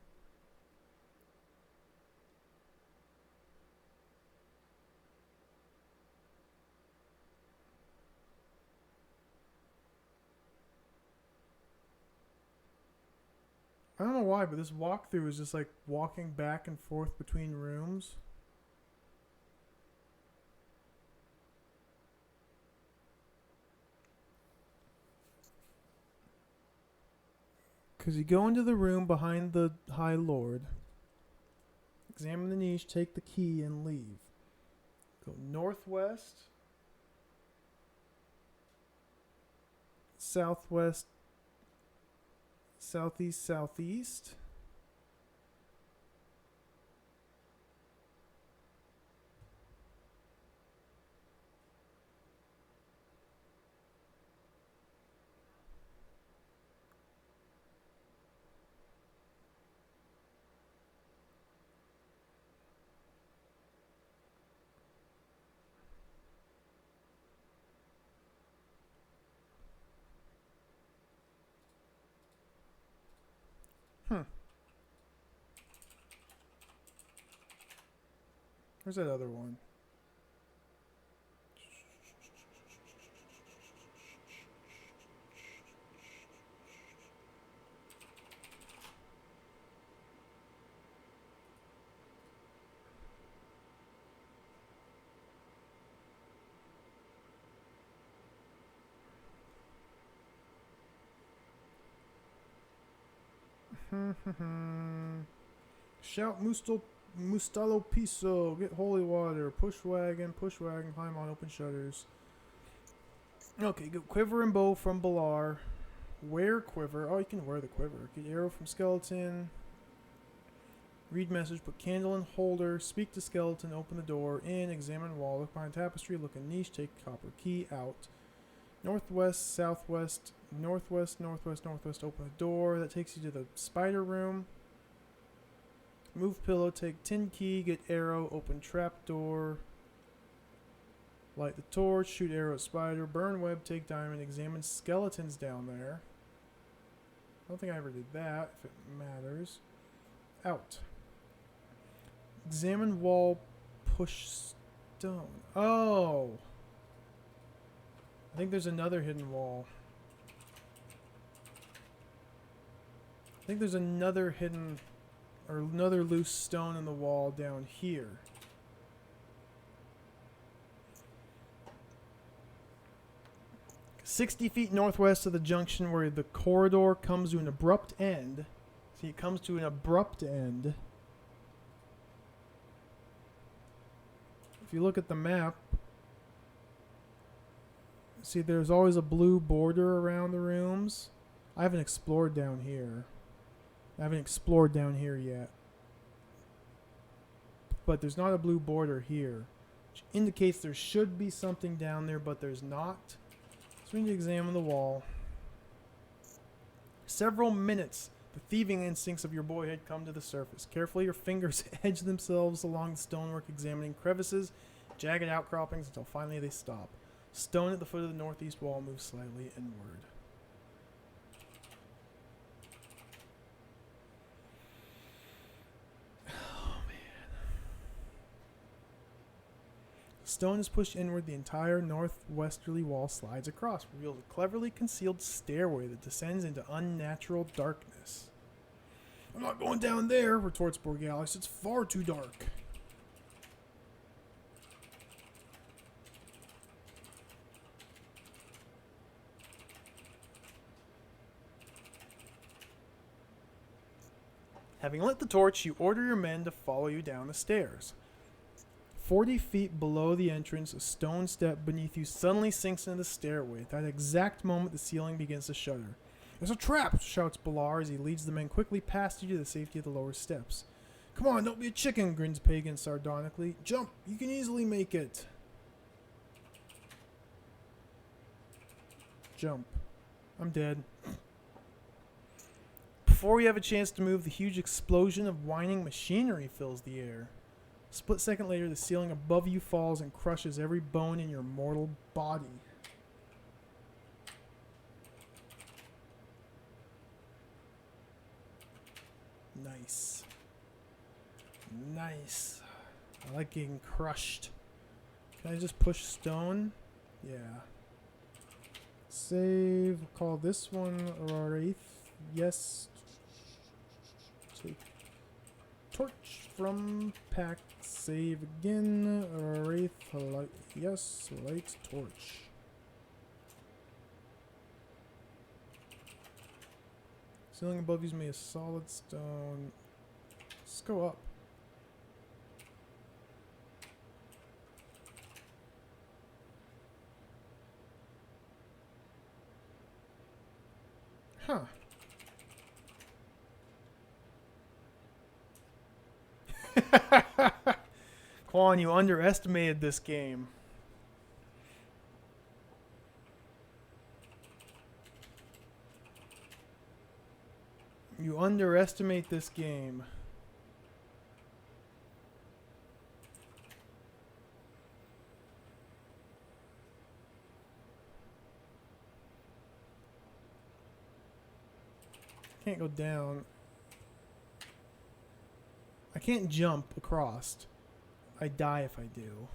I don't know why, but this walkthrough is just like walking back and forth between rooms. Because you go into the room behind the High Lord, examine the niche, take the key, and leave. Go northwest, southwest, southeast, southeast. Where's that other one? Shout Mustalo Piso, get holy water, push wagon, climb on open shutters. Okay, go quiver and bow from Balar. Wear quiver. Oh, you can wear the quiver. Get arrow from skeleton. Read message, put candle in holder, speak to skeleton, open the door, in, examine wall, look behind tapestry, look in niche, take copper key, out. Northwest, southwest, northwest, open the door. That takes you to the spider room. Move pillow, take tin key, get arrow, open trap door. Light the torch, shoot arrow at spider, burn web, take diamond, examine skeletons down there. I don't think I ever did that, if it matters. Out. Examine wall, push stone. Oh! I think there's another hidden wall. I think there's another hidden, or another loose stone in the wall down here. "60 feet northwest of the junction where the corridor comes to an abrupt end." See, it comes to an abrupt end. If you look at the map, see there's always a blue border around the rooms. I haven't explored down here. Yet. But there's not a blue border here, which indicates there should be something down there, but there's not. So we need to examine the wall. Several minutes, the thieving instincts of your boy had come to the surface. Carefully, your fingers edge themselves along the stonework, examining crevices, jagged outcroppings, until finally they stop. Stone at the foot of the northeast wall moves slightly inward. Stone is pushed inward. The entire northwesterly wall slides across, reveals a cleverly concealed stairway that descends into unnatural darkness. I'm not going down there, retorts Borgalis. It's far too dark. Having lit the torch, you order your men to follow you down the stairs. 40 feet below the entrance, a stone step beneath you suddenly sinks into the stairway. At that exact moment, the ceiling begins to shudder. There's a trap, shouts Balar as he leads the men quickly past you to the safety of the lower steps. Come on, don't be a chicken, grins Pagan sardonically. Jump, you can easily make it. Jump. I'm dead. Before you have a chance to move, the huge explosion of whining machinery fills the air. A split second later, the ceiling above you falls and crushes every bone in your mortal body. Nice. Nice. I like getting crushed. Can I just push stone? Yeah. Save. Call this one Wraith. Yes. Take torch from pack. Save again. Wraith. Light. Yes. Light torch. Ceiling above you is made of solid stone. Let's go up. Huh. Quan, you underestimated this game. You underestimate this game. Can't go down. I can't jump across. I die if I do.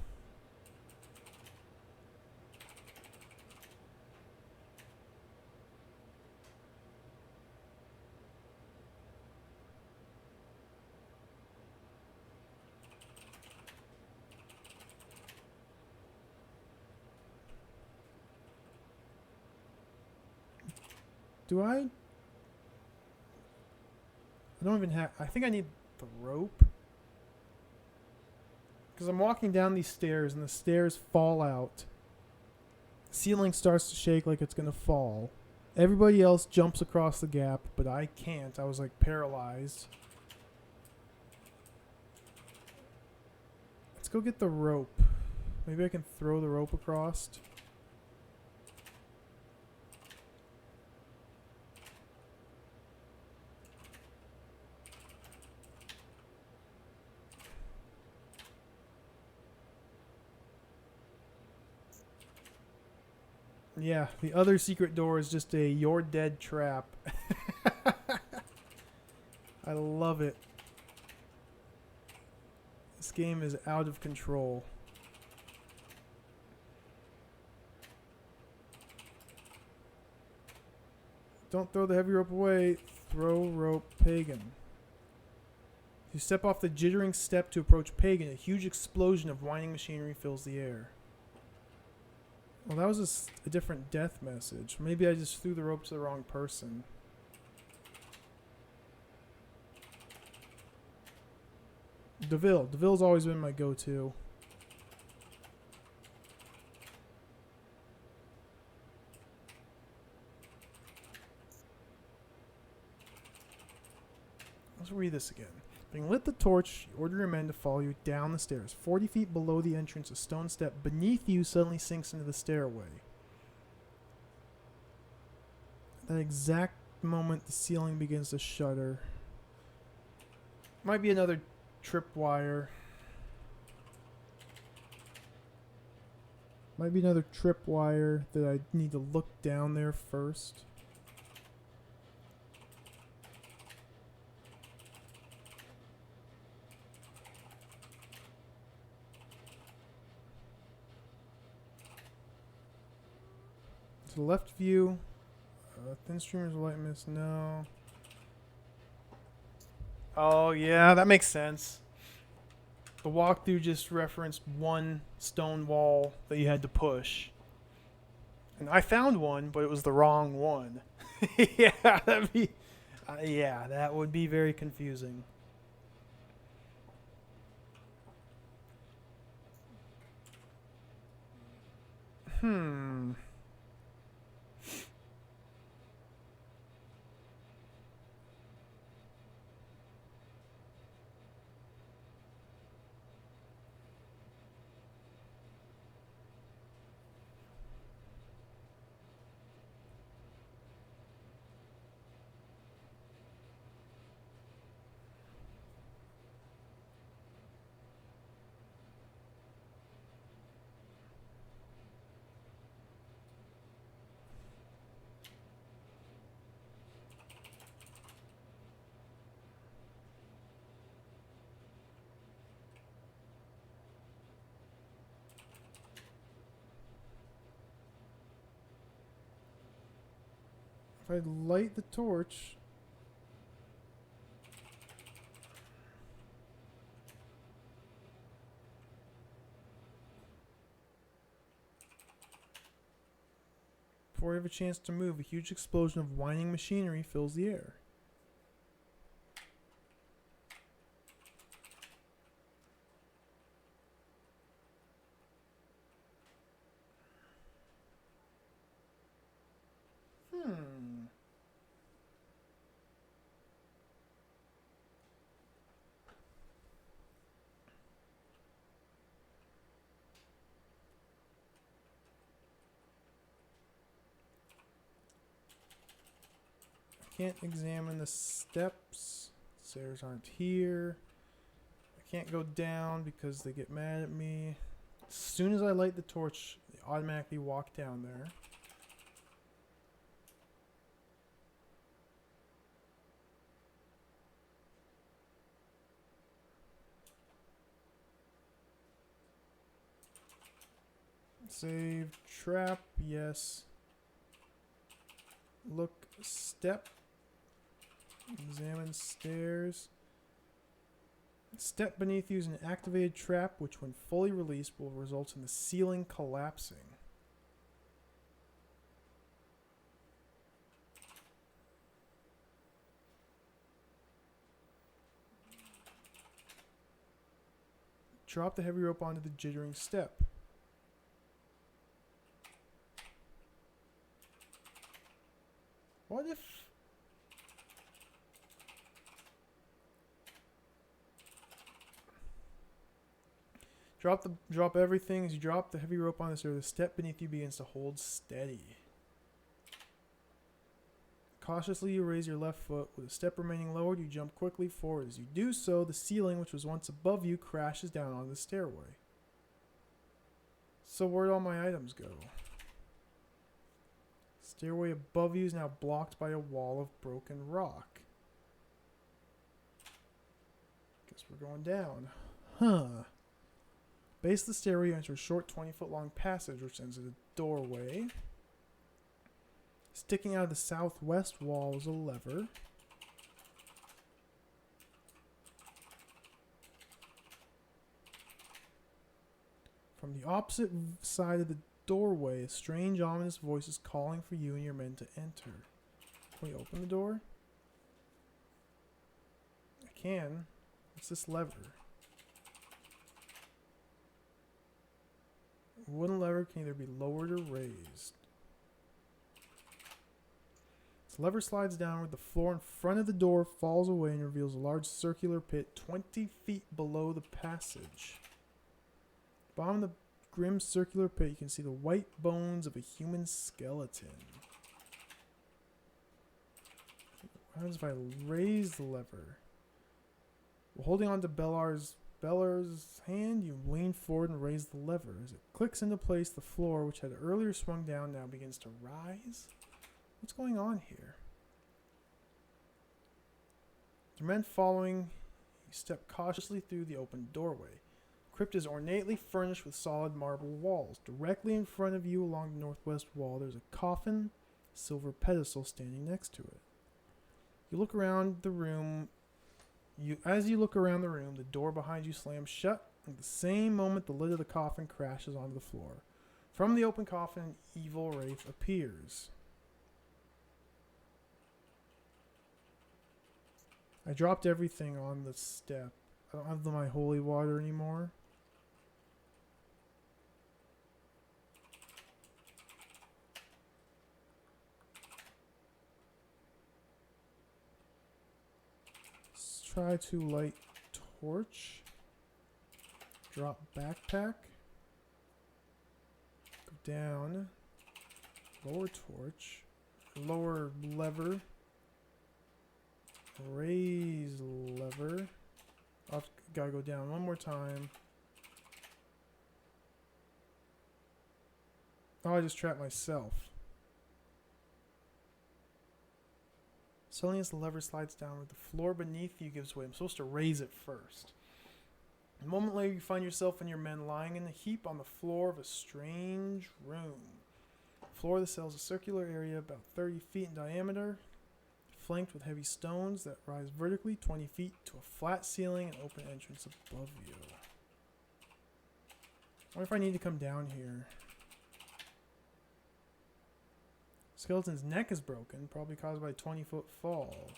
Do I? I don't even have... I think I need the rope. Because I'm walking down these stairs and the stairs fall out. The ceiling starts to shake like it's going to fall. Everybody else jumps across the gap, but I can't. I was like paralyzed. Let's go get the rope. Maybe I can throw the rope across. Yeah, the other secret door is just a you're dead trap. I love it. This game is out of control. Don't throw the heavy rope away. Throw rope Pagan. You step off the jittering step to approach Pagan. A huge explosion of whining machinery fills the air. Well, that was a different death message. Maybe I just threw the rope to the wrong person. DeVille. DeVille's always been my go-to. Let's read this again. Having lit the torch, you order your men to follow you down the stairs. 40 feet below the entrance, a stone step beneath you suddenly sinks into the stairway. At that exact moment, the ceiling begins to shudder. Might be another tripwire. Might be another tripwire that I need to look down there first. To the left view, thin streamers of light mist, no. Oh, yeah, that makes sense. The walkthrough just referenced one stone wall that you had to push. And I found one, but it was the wrong one. Yeah, yeah, that would be very confusing. Hmm. If I light the torch, before I have a chance to move, a huge explosion of whining machinery fills the air. Hmm. I can't examine the steps. Stairs aren't here. I can't go down because they get mad at me. As soon as I light the torch, they automatically walk down there. Save trap, yes. Look, step. Examine stairs. Step beneath you is an activated trap, which when fully released will result in the ceiling collapsing. Drop the heavy rope onto the jittering step. What if... Drop everything. As you drop the heavy rope on this area, the step beneath you begins to hold steady. Cautiously, you raise your left foot. With the step remaining lowered, you jump quickly forward. As you do so, the ceiling, which was once above you, crashes down onto the stairway. So where'd all my items go? Stairway above you is now blocked by a wall of broken rock. Guess we're going down. Huh. Base of the stairway, you enter a short 20-foot long passage which ends at a doorway. Sticking out of the southwest wall is a lever. From the opposite side of the doorway, a strange, ominous voice is calling for you and your men to enter. Can we open the door? I can. What's this lever? A wooden lever can either be lowered or raised. This lever slides downward. The floor in front of the door falls away and reveals a large circular pit 20 feet below the passage. Bottom of the grim circular pit, you can see the white bones of a human skeleton. What happens if I raise the lever? While holding on to Bellar's hand, you lean forward and raise the lever. As it clicks into place, the floor, which had earlier swung down, now begins to rise. What's going on here? The men following, you step cautiously through the open doorway. The crypt is ornately furnished with solid marble walls. Directly in front of you along the northwest wall, there's a coffin, silver pedestal standing next to it. You look around the room. As you look around the room, the door behind you slams shut. At the same moment, the lid of the coffin crashes onto the floor. From the open coffin, an evil wraith appears. I dropped everything on the step. I don't have my holy water anymore. Let's try to light torch. Drop backpack. Go down. Lower torch. Lower lever. Raise lever. I've gotta go down one more time. Oh, I just trapped myself. Suddenly as the lever slides downward, the floor beneath you gives way. I'm supposed to raise it first. A moment later, you find yourself and your men lying in a heap on the floor of a strange room. The floor of the cell is a circular area about 30 feet in diameter, flanked with heavy stones that rise vertically 20 feet to a flat ceiling and open entrance above you. I wonder if I need to come down here. Skeleton's neck is broken, probably caused by a 20-foot fall.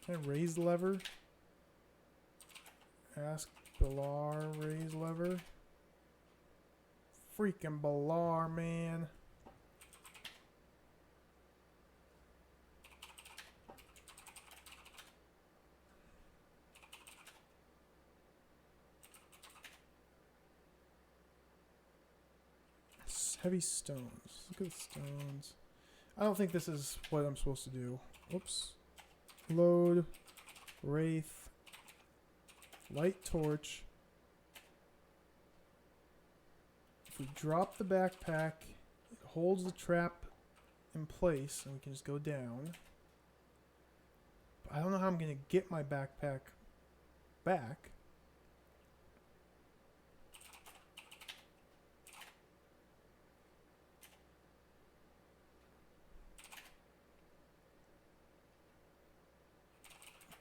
Can I raise the lever? Ask Balar, raise lever. Freaking Balar, man. Heavy stones. Look at the stones. I don't think this is what I'm supposed to do. Oops. Load. Wraith. Light torch. If we drop the backpack, it holds the trap in place and we can just go down. But I don't know how I'm going to get my backpack back.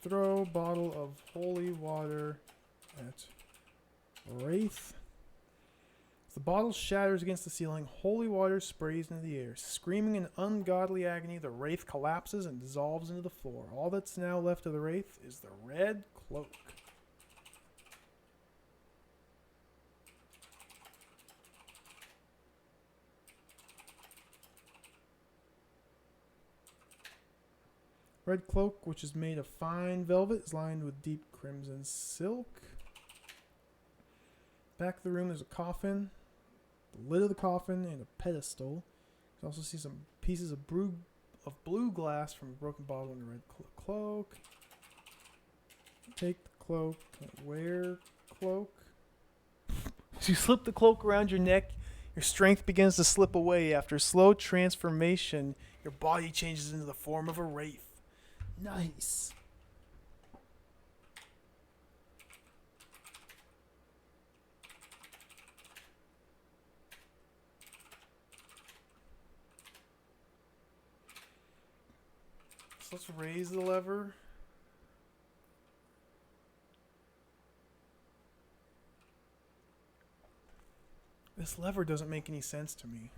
Throw bottle of holy water at Wraith. As the bottle shatters against the ceiling, holy water sprays into the air. Screaming in ungodly agony, the Wraith collapses and dissolves into the floor. All that's now left of the Wraith is the red cloak. Red cloak, which is made of fine velvet, is lined with deep crimson silk. Back of the room, there's a coffin, the lid of the coffin, and a pedestal. You can also see some pieces of blue glass from a broken bottle in a red cloak. Take the cloak, wear cloak. As you slip the cloak around your neck, your strength begins to slip away. After slow transformation, your body changes into the form of a wraith. Nice. So let's raise the lever. This lever doesn't make any sense to me.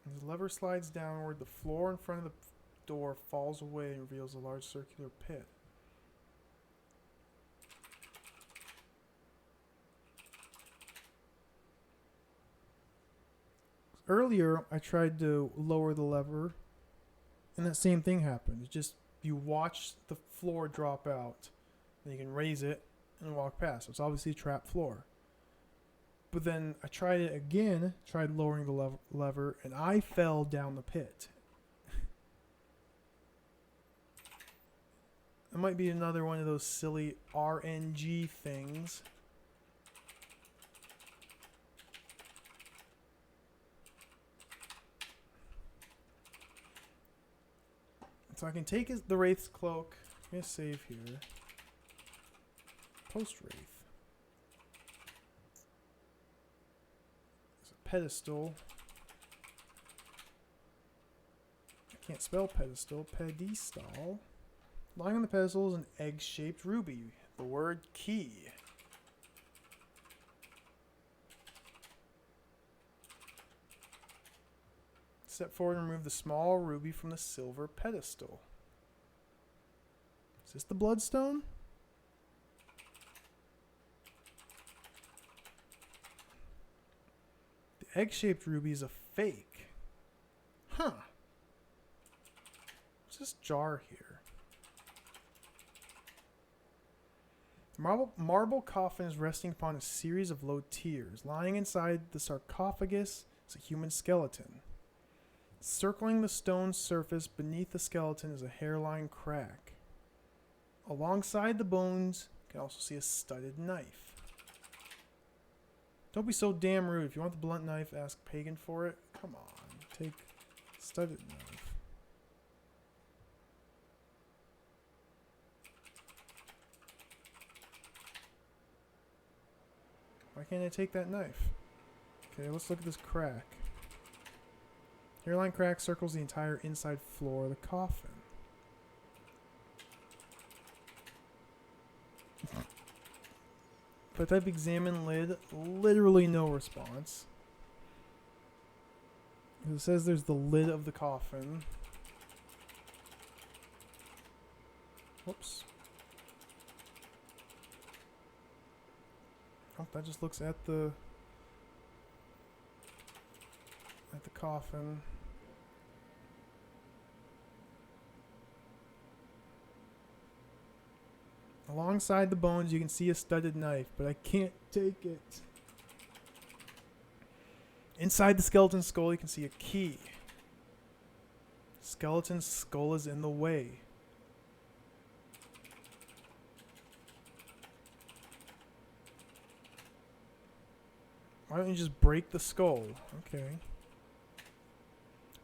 As the lever slides downward, the floor in front of the door falls away and reveals a large circular pit. Earlier, I tried to lower the lever, and that same thing happened. It's just you watch the floor drop out, and you can raise it and walk past. It's obviously a trapped floor. But then I tried it again, tried lowering the lever, and I fell down the pit. It might be another one of those silly RNG things. So I can take the Wraith's cloak. I'm gonna save here. Post Wraith. There's a pedestal. I can't spell pedestal. Pedestal. Lying on the pedestal is an egg-shaped ruby. The word key. Step forward and remove the small ruby from the silver pedestal. Is this the bloodstone? The egg-shaped ruby is a fake. Huh. What's this jar here? Marble coffin is resting upon a series of low tiers. Lying inside the sarcophagus is a human skeleton. Circling the stone surface beneath the skeleton is a hairline crack. Alongside the bones, you can also see a studded knife. Don't be so damn rude. If you want the blunt knife, ask Pagan for it. Come on, take studded knife. Why can't I take that knife? Okay, let's look at this crack. Hairline crack circles the entire inside floor of the coffin. If I type examine lid, literally no response. It says there's the lid of the coffin. Whoops. Oh, that just looks at the coffin. Alongside the bones, you can see a studded knife, but I can't take it. Inside the skeleton skull, you can see a key. Skeleton skull is in the way. Why don't you just break the skull? Okay.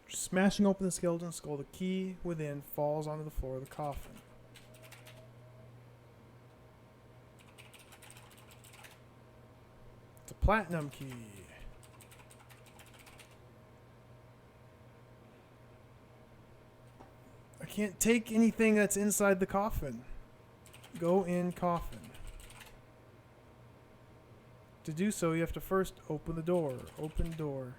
Just smashing open the skeleton skull, the key within falls onto the floor of the coffin. It's a platinum key. I can't take anything that's inside the coffin. Go in coffin. To do so, you have to first open the door. Open door.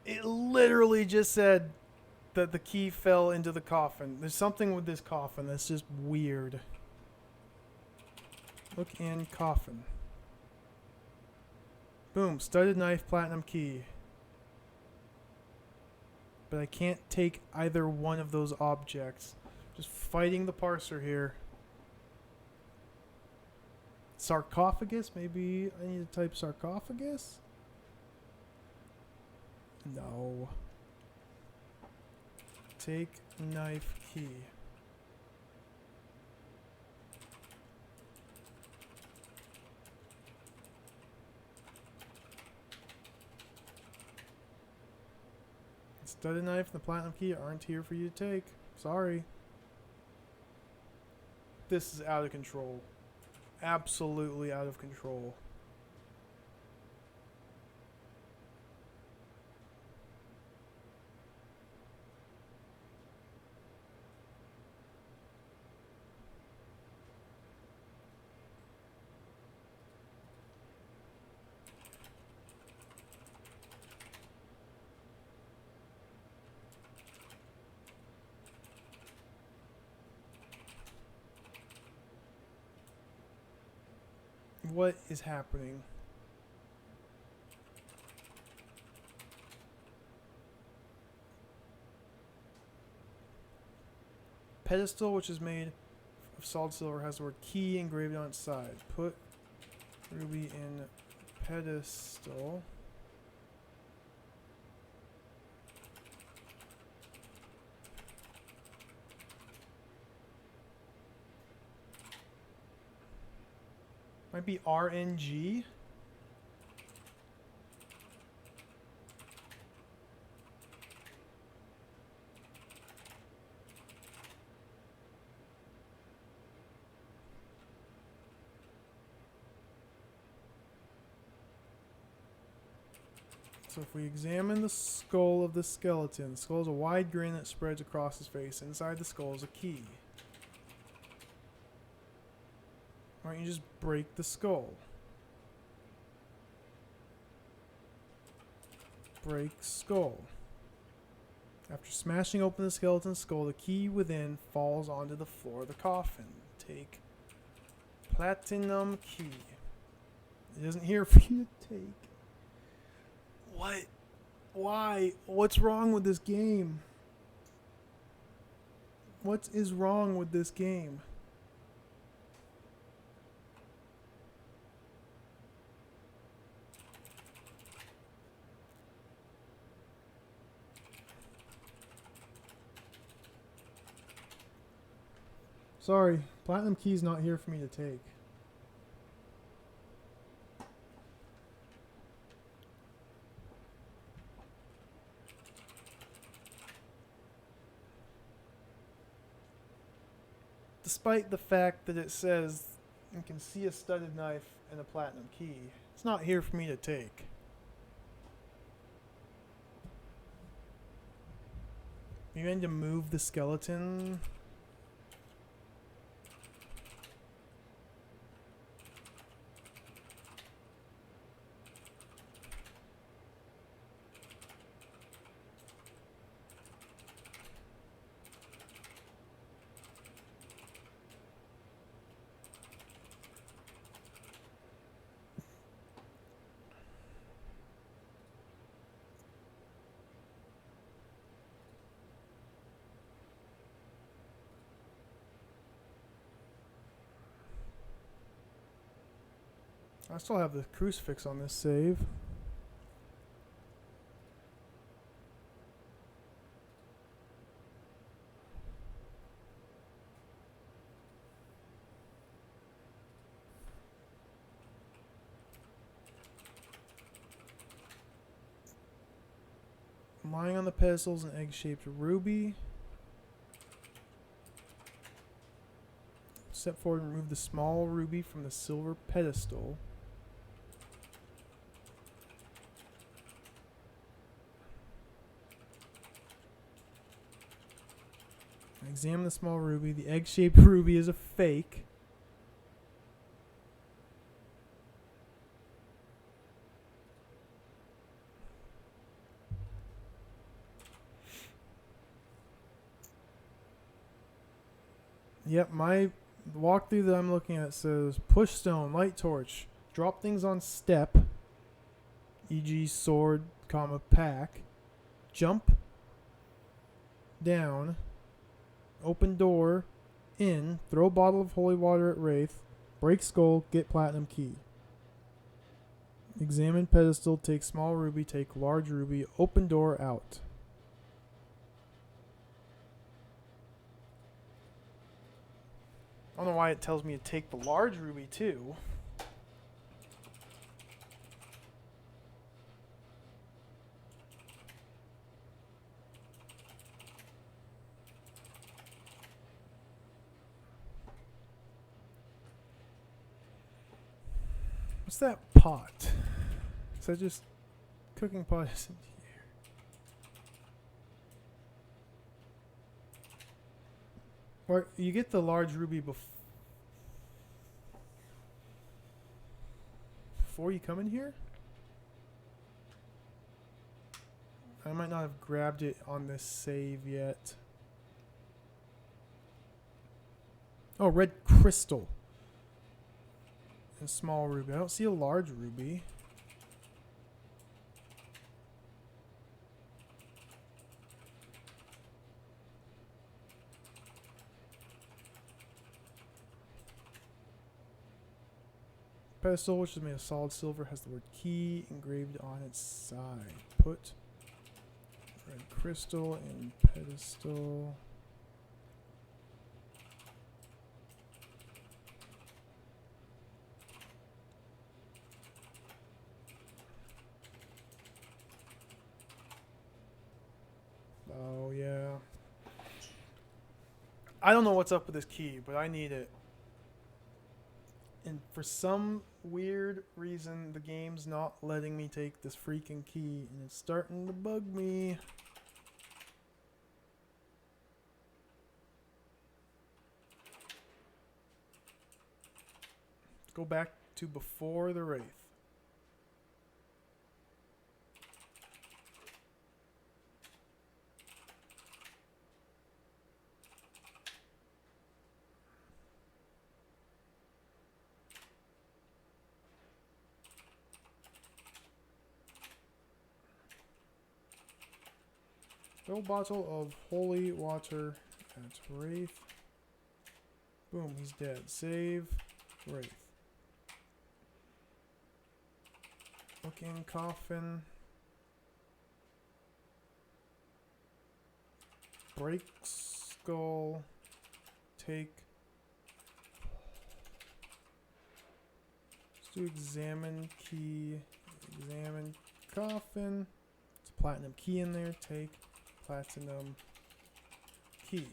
It literally just said that the key fell into the coffin. There's something with this coffin that's just weird. Look in coffin. Boom, studded knife, platinum key. But I can't take either one of those objects. Just fighting the parser here. Sarcophagus? Maybe I need to type sarcophagus? No. Take knife key. Studded knife and the platinum key aren't here for you to take. Sorry. This is out of control. Absolutely out of control. What is happening? Pedestal, which is made of solid silver, has the word key engraved on its side. Put ruby in pedestal. Might be RNG. So if we examine the skull of the skeleton, the skull is a wide grin that spreads across his face. Inside the skull is a key. Why don't you just break the skull? Break skull. After smashing open the skeleton's skull, the key within falls onto the floor of the coffin. Take platinum key. It isn't here for you to take. What? Why? What's wrong with this game? What is wrong with this game? Sorry, platinum key's not here for me to take. Despite the fact that it says you can see a studded knife and a platinum key, it's not here for me to take. Maybe I need to move the skeleton. I still have the crucifix on this save. Lying on the pedestal is an egg-shaped ruby. Step forward and remove the small ruby from the silver pedestal. Examine the small ruby. The egg-shaped ruby is a fake. Yep, my walkthrough that I'm looking at says push stone, light torch, drop things on step, e.g. sword, comma, pack, jump down, open door, in, throw bottle of holy water at wraith, break skull, get platinum key. Examine pedestal, take small ruby, take large ruby, open door, out. I don't know why it tells me to take the large ruby too. What's that pot? Is that just cooking pot isn't here? Or you get the large ruby before you come in here? I might not have grabbed it on this save yet. Oh, red crystal. And small ruby. I don't see a large ruby. Pedestal, which is made of solid silver, has the word key engraved on its side. Put red crystal in pedestal. I don't know what's up with this key, but I need it. And for some weird reason, the game's not letting me take this freaking key, and it's starting to bug me. Let's go back to before the Wraith. Fill bottle of holy water at Wraith. Boom, he's dead. Save Wraith. Looking coffin. Break skull. Take. Let's do examine key. Examine coffin. It's a platinum key in there. Take. Platinum key.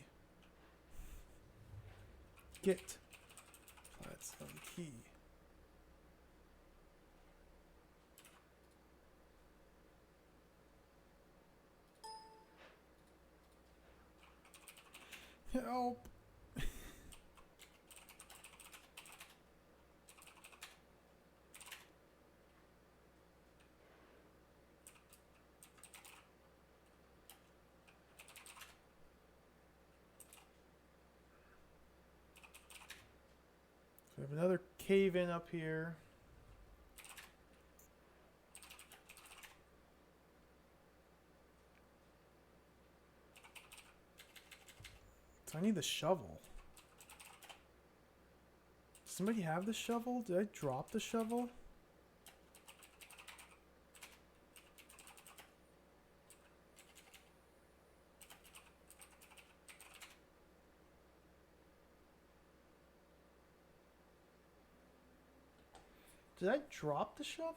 Get platinum key. Help. We have another cave in up here. So I need the shovel. Does somebody have the shovel? Did I drop the shovel? Did I drop the shovel?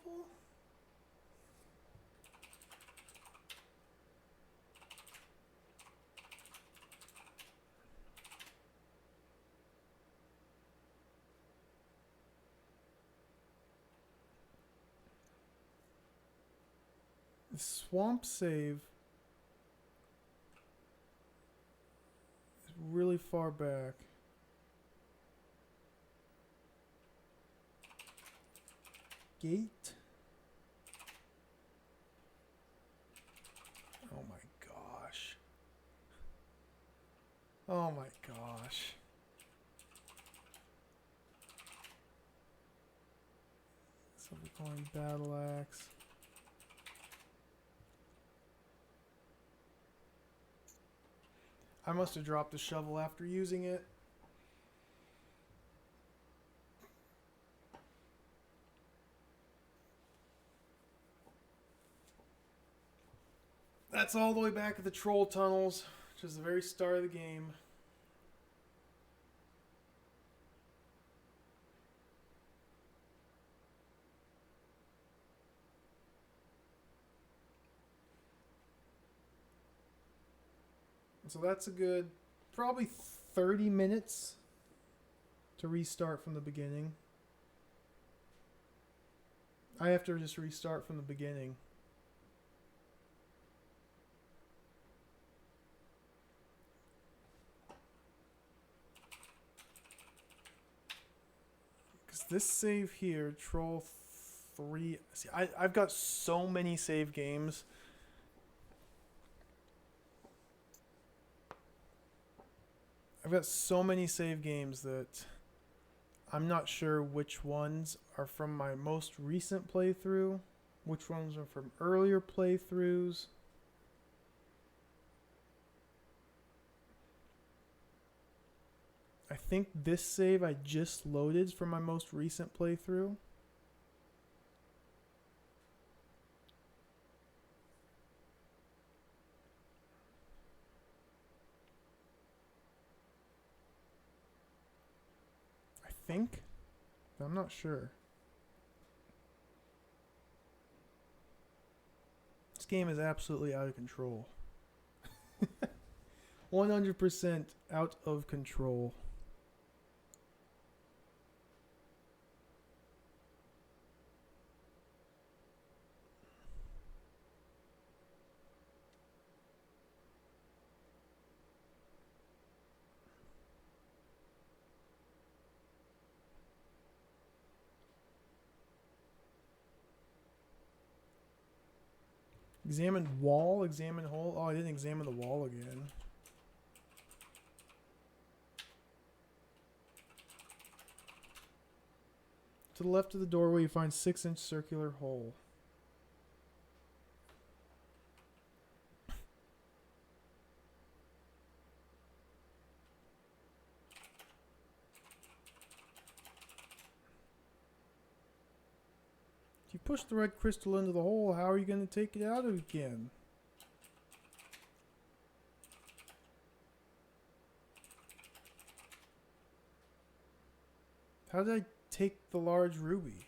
The swamp save is really far back. Gate. Oh my gosh. Oh my gosh. Silvercoin battle axe. I must have dropped the shovel after using it. That's all the way back at the troll tunnels, which is the very start of the game. So that's a good probably 30 minutes to restart from the beginning. I have to just restart from the beginning. Because this save here, Troll 3... See, I've got so many save games. I've got so many save games that I'm not sure which ones are from my most recent playthrough, which ones are from earlier playthroughs. I think this save I just loaded from my most recent playthrough. Think, but I'm not sure. This game is absolutely out of control. 100% out of control. Examine wall, examine hole. Oh, I didn't examine the wall again. To the left of the doorway, you find 6-inch circular hole. If you push the red crystal into the hole, how are you going to take it out again? How did I take the large ruby?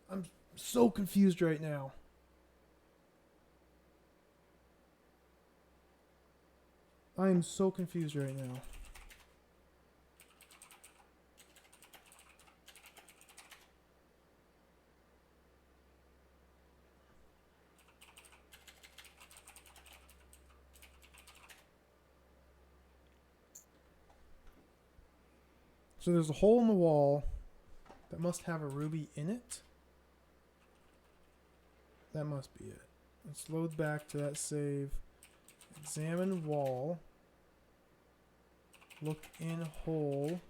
I'm so confused right now. I am so confused right now. So there's a hole in the wall that must have a ruby in it. That must be it. Let's load back to that save. Examine wall. Look in hole.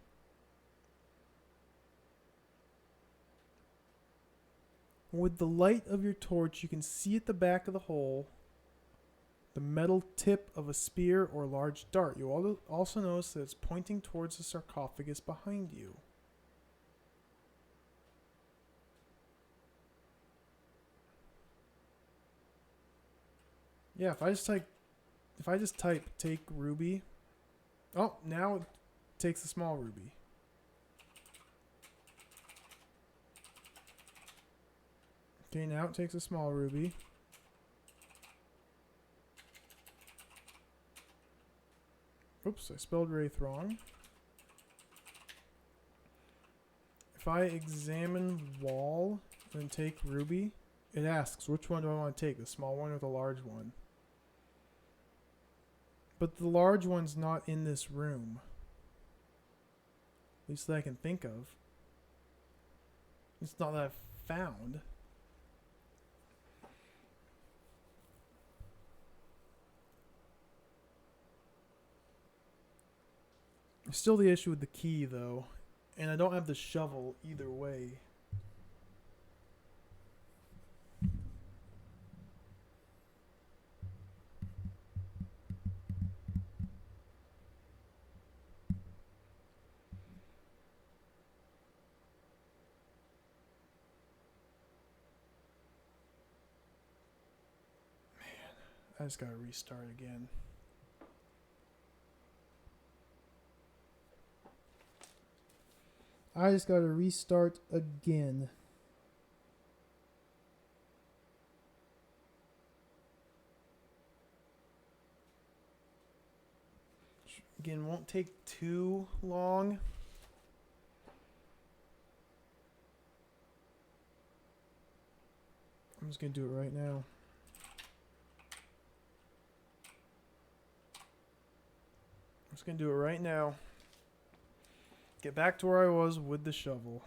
With the light of your torch, you can see at the back of the hole the metal tip of a spear or large dart. You also notice that it's pointing towards the sarcophagus behind you. Yeah, if I just type take ruby. Oh, now it takes a small ruby. Okay, now it takes a small ruby. Oops, I spelled Wraith wrong. If I examine wall and take ruby, it asks which one do I want to take, the small one or the large one? But the large one's not in this room. At least that I can think of. It's not that I've found. Still the issue with the key, though. And I don't have the shovel either way. Man, I just gotta restart again. I just gotta restart again. Again, won't take too long. I'm just gonna do it right now. I'm just gonna do it right now. Get back to where I was with the shovel.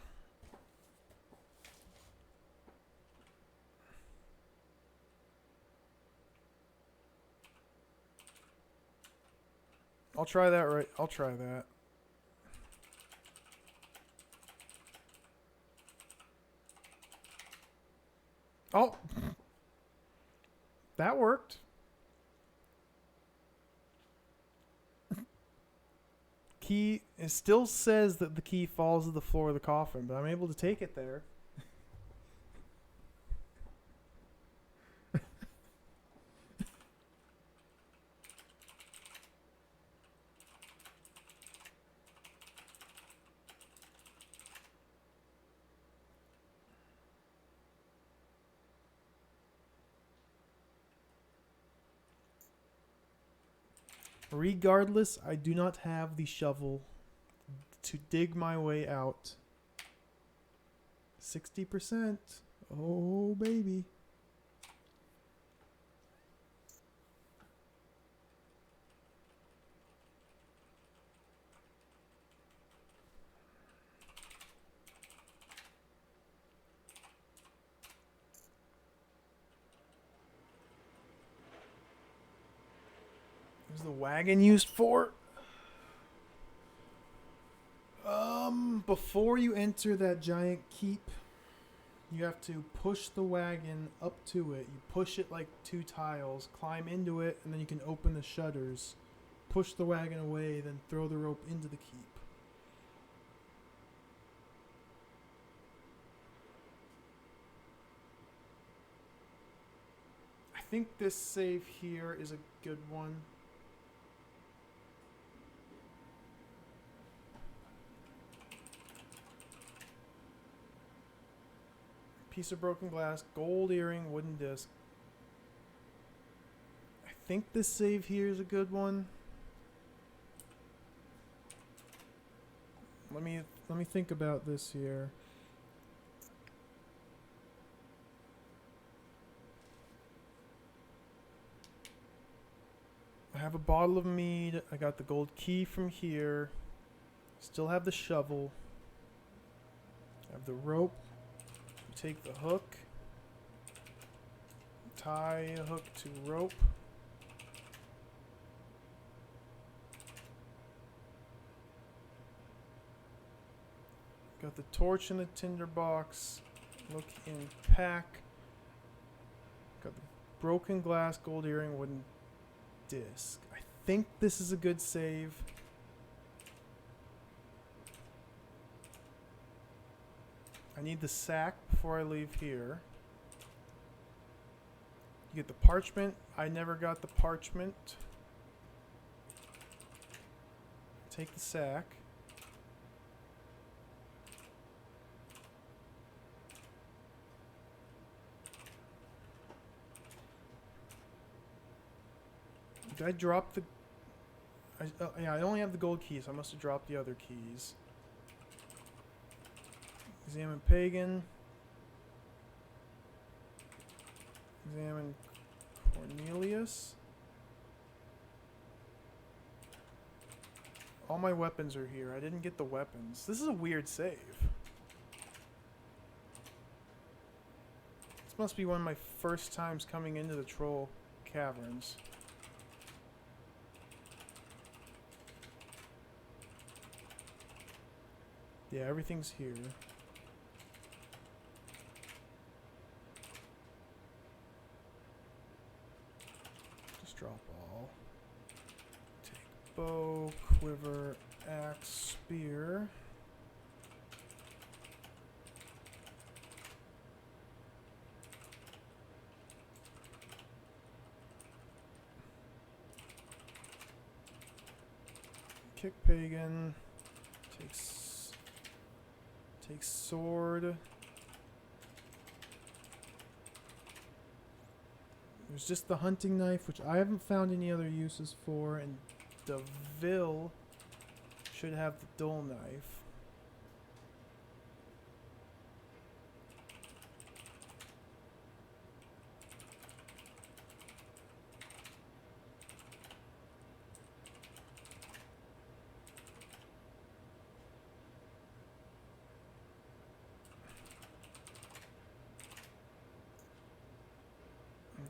I'll try that right. I'll try that. Oh! That worked. Key, it still says that the key falls to the floor of the coffin, but I'm able to take it there. Regardless, I do not have the shovel to dig my way out. 60%. Oh, baby. What's the wagon used for? Before you enter that giant keep, you have to push the wagon up to it. You push it like 2 tiles, climb into it, and then you can open the shutters. Push the wagon away, then throw the rope into the keep. I think this save here is a good one. Piece of broken glass, gold earring, wooden disc. I think this save here is a good one. Let me think about this here. I have a bottle of mead. I got the gold key from here. Still have the shovel. I have the rope. Take the hook, tie a hook to rope, got the torch in the tinder box, look in pack, got the broken glass, gold earring, wooden disc. I think this is a good save. I need the sack before I leave here. You get the parchment. I never got the parchment. Take the sack. Did I drop the... yeah, I only have the gold keys. So I must have dropped the other keys. Examine pagan. Examine Cornelius. All my weapons are here. I didn't get the weapons. This is a weird save. This must be one of my first times coming into the Troll Caverns. Yeah, everything's here. Just drop all. Take bow, quiver, axe, spear. Kick pagan. Take sword. There's just the hunting knife, which I haven't found any other uses for, and Deville should have the dull knife.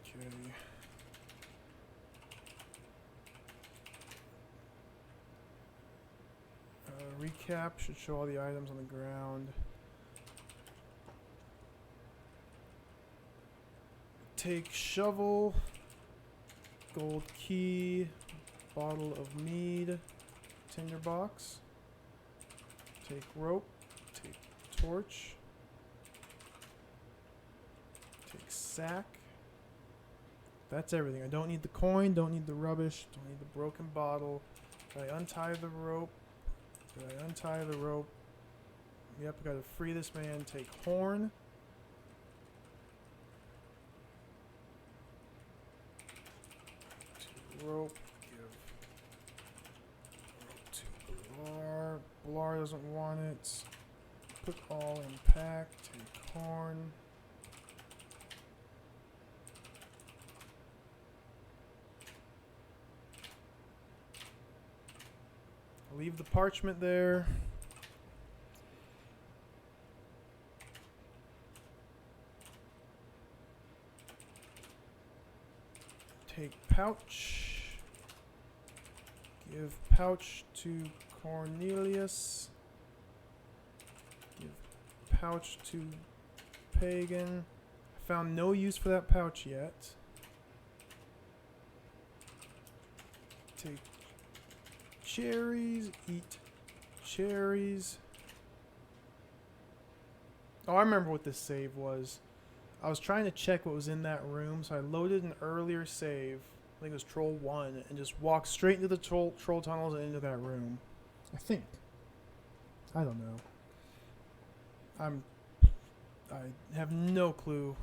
Okay. Recap should show all the items on the ground. Take shovel, gold key, bottle of mead, tinderbox. Take rope, take torch, take sack. That's everything. I don't need the coin, don't need the rubbish, don't need the broken bottle. Did I untie the rope? Did I untie the rope? Yep, I gotta free this man. Take horn. Rope. Give Blar doesn't want it. Put all in pack. Take corn. Leave the parchment there. Take pouch. Give pouch to Cornelius. Give pouch to Pagan. I found no use for that pouch yet. Take cherries. Eat cherries. Oh, I remember what this save was. I was trying to check what was in that room, so I loaded an earlier save. I think it was Troll 1, and just walked straight into the troll tunnels and into that room. I think. I don't know. I have no clue.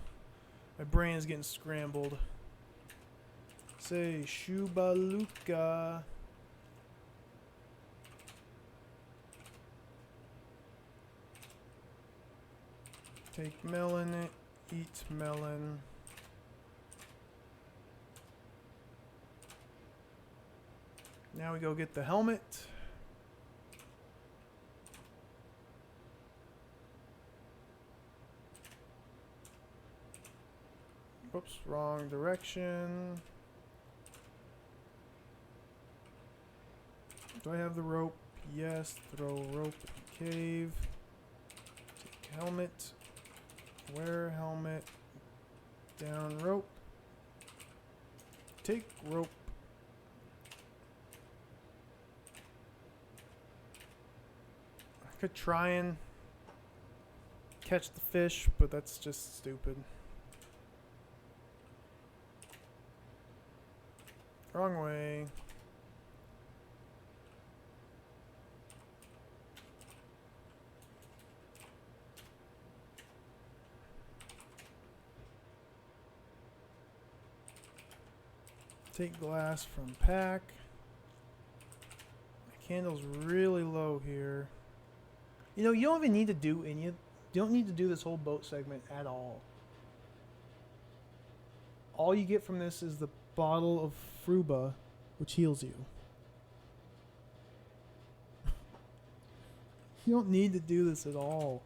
My brain is getting scrambled. Say Shubaluka. Take melon. Eat melon. Now we go get the helmet. Whoops, wrong direction. Do I have the rope? Yes, throw rope in the cave. Take helmet. Wear helmet. Down rope. Take rope. I could try and catch the fish, but that's just stupid. Wrong way. Take glass from pack. My candle's really low here. You know, you don't even need to do any. You don't need to do this whole boat segment at all. All you get from this is the bottle of Fruba, which heals you. You don't need to do this at all.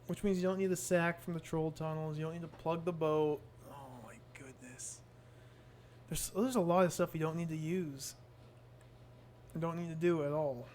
Which means you don't need the sack from the troll tunnels. You don't need to plug the boat. Oh my goodness. There's a lot of stuff you don't need to use. You don't need to do at all.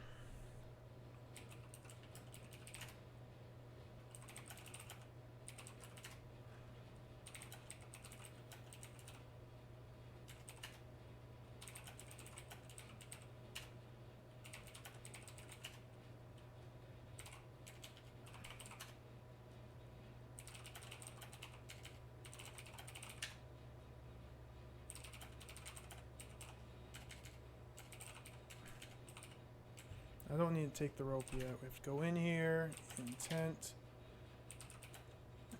I don't need to take the rope yet. We have to go in here, intent,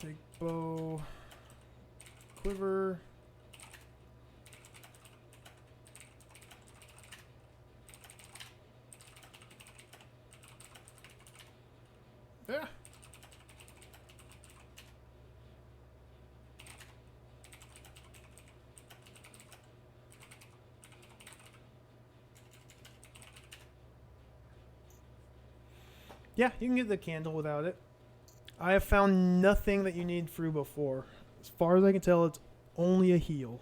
big bow, quiver. Yeah. Yeah, you can get the candle without it. I have found nothing that you need Fruba for. As far as I can tell, it's only a heal.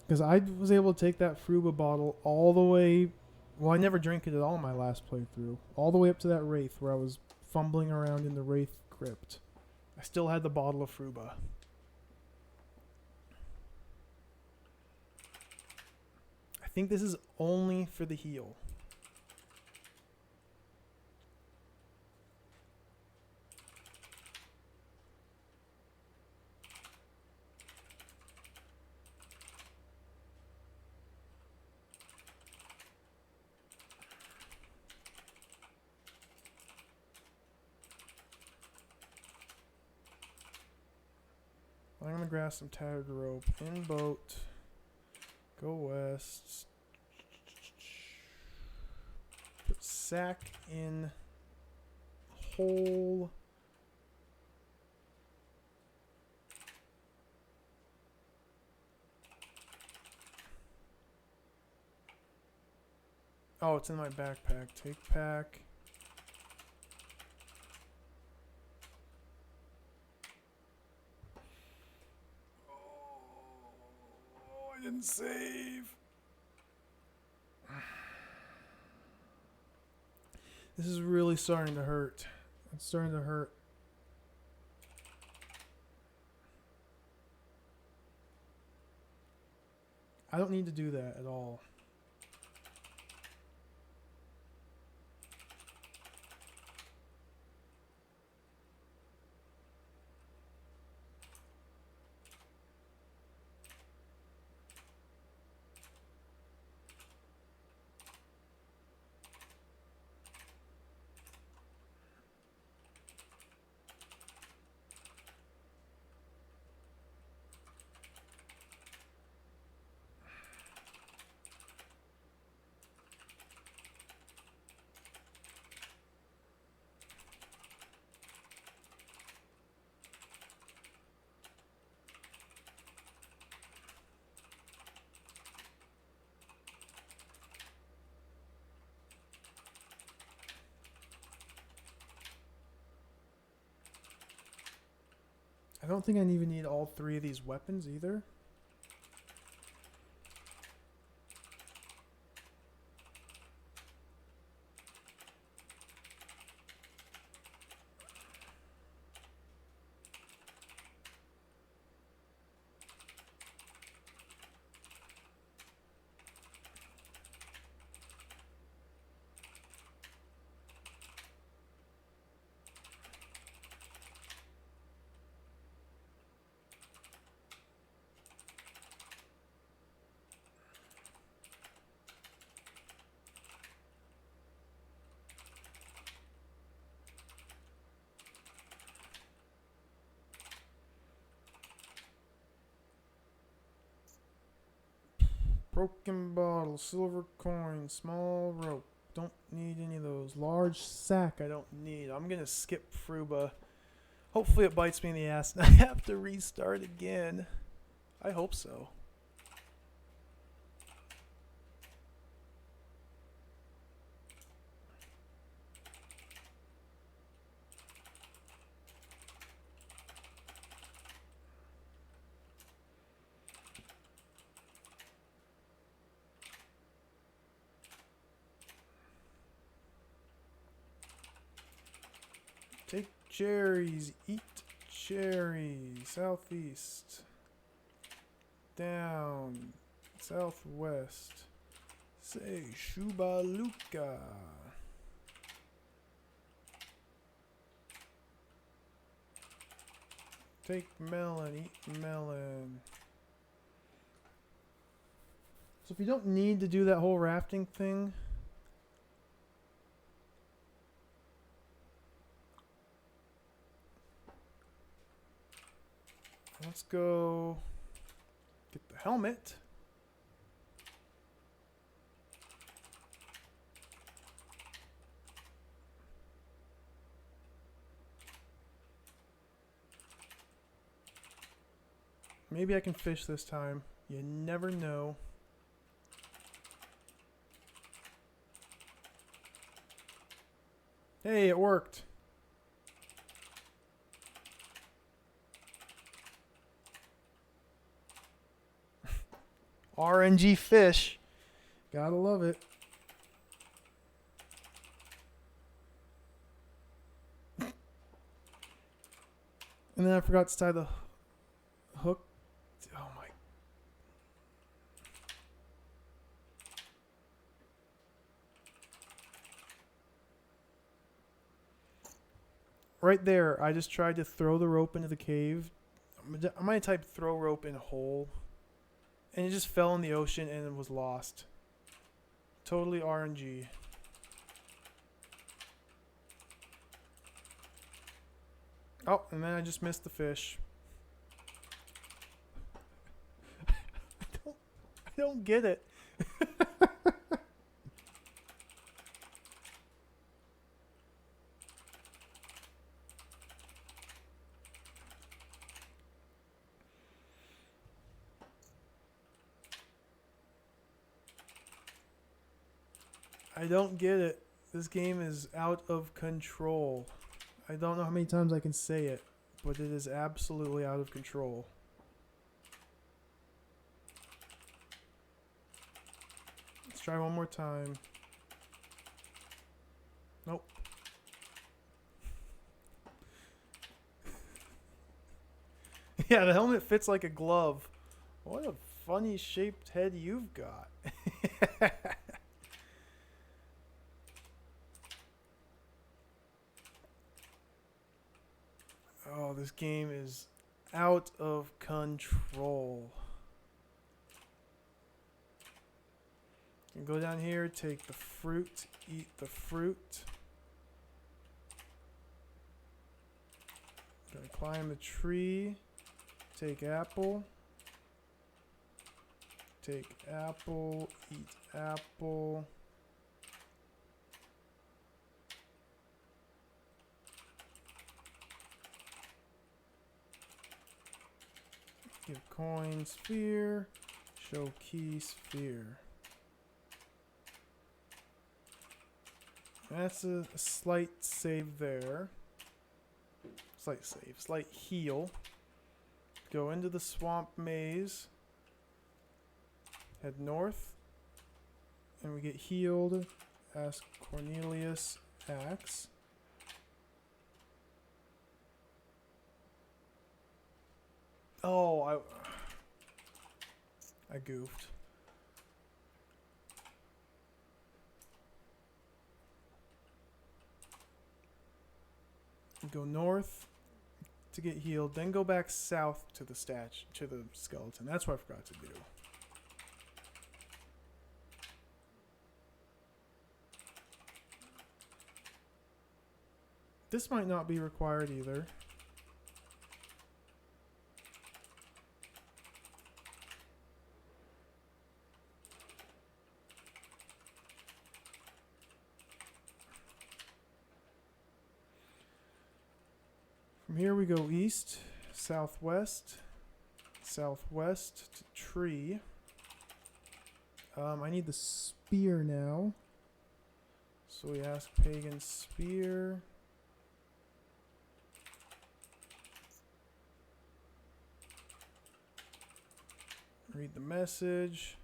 Because I was able to take that Fruba bottle all the way... Well, I never drank it at all in my last playthrough. All the way up to that Wraith where I was fumbling around in the Wraith crypt. I still had the bottle of Fruba. I think this is only for the heal. I'm gonna grab some tattered rope in boat. Go west. Put sack in hole. Oh, it's in my backpack. Take pack. Oh, I didn't save. This is really starting to hurt. It's starting to hurt. I don't need to do that at all. I don't think I even need all three of these weapons either. Broken bottle, silver coin, small rope. Don't need any of those. Large sack I don't need. I'm going to skip Fruba. Hopefully it bites me in the ass and I have to restart again. I hope so. Take cherries, eat cherries. Southeast. Down. Southwest. Say Shubaluka. Take melon, eat melon. So if you don't need to do that whole rafting thing, let's go get the helmet. Maybe I can fish this time. You never know. Hey, it worked. RNG fish. Gotta love it. And then I forgot to tie the hook. Oh my. Right there, I just tried to throw the rope into the cave. I might type throw rope in hole. And it just fell in the ocean and it was lost. Totally RNG. Oh, and then I just missed the fish. don't get it. I don't get it. This game is out of control. I don't know how many times I can say it, but it is absolutely out of control. Let's try one more time. Nope. Yeah, the helmet fits like a glove. What a funny shaped head you've got. Oh, this game is out of control. You can go down here, take the fruit, eat the fruit. Gonna climb the tree, take apple. Take apple, eat apple. Give coin, sphere, show key, sphere. That's a slight save there. Slight save, slight heal. Go into the swamp maze. Head north. And we get healed. Ask Cornelius Axe. Oh, I goofed. Go north to get healed, then go back south to the skeleton. That's what I forgot to do. This might not be required either. From here we go east, southwest, southwest to tree. I need the spear now. So we ask Pagan spear. Read the message.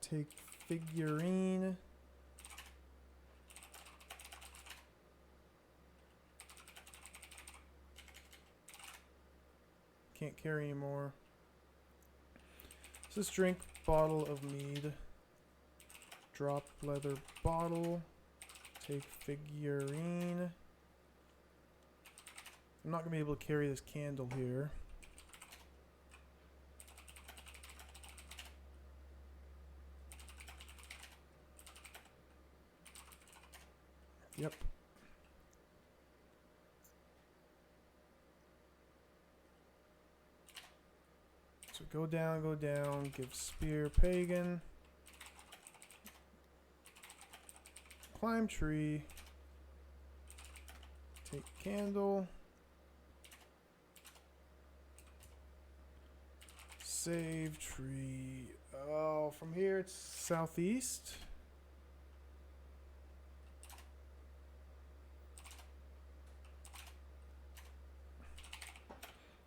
Take figurine. Can't carry anymore. Let's just drink bottle of mead. Drop leather bottle. Take figurine. I'm not going to be able to carry this candle here. Yep. So go down, give spear pagan. Climb tree. Take candle. Save tree. Oh, from here it's southeast.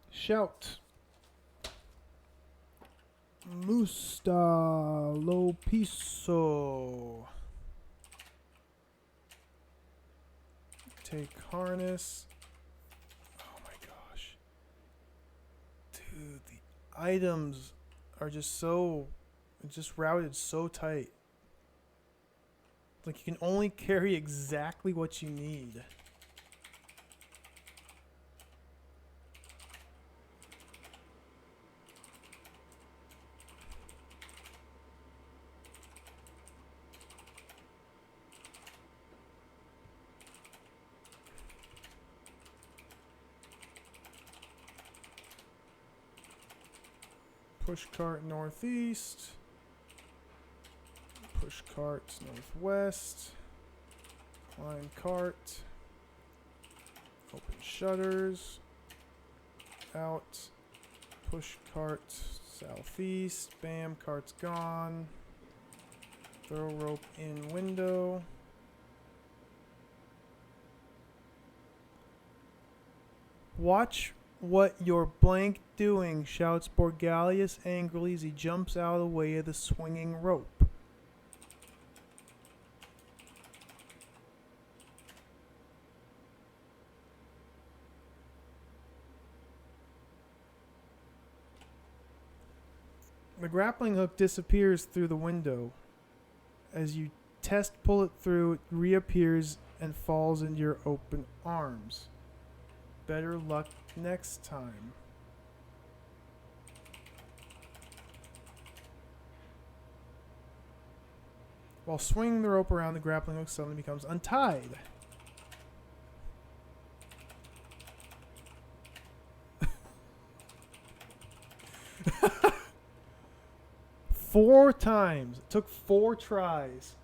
Shout. Musta lo piso. Take harness. Oh my gosh. Dude, the items are just routed so tight. Like you can only carry exactly what you need. Push cart northeast. Push cart northwest. Climb cart. Open shutters. Out. Push cart southeast. Bam, cart's gone. Throw rope in window. Watch what you're blank doing, shouts Borgalius angrily as he jumps out of the way of the swinging rope. The grappling hook disappears through the window. As you pull it through, it reappears and falls into your open arms. Better luck next time. While swinging the rope around, the grappling hook suddenly becomes untied. Four times. It took 4 tries.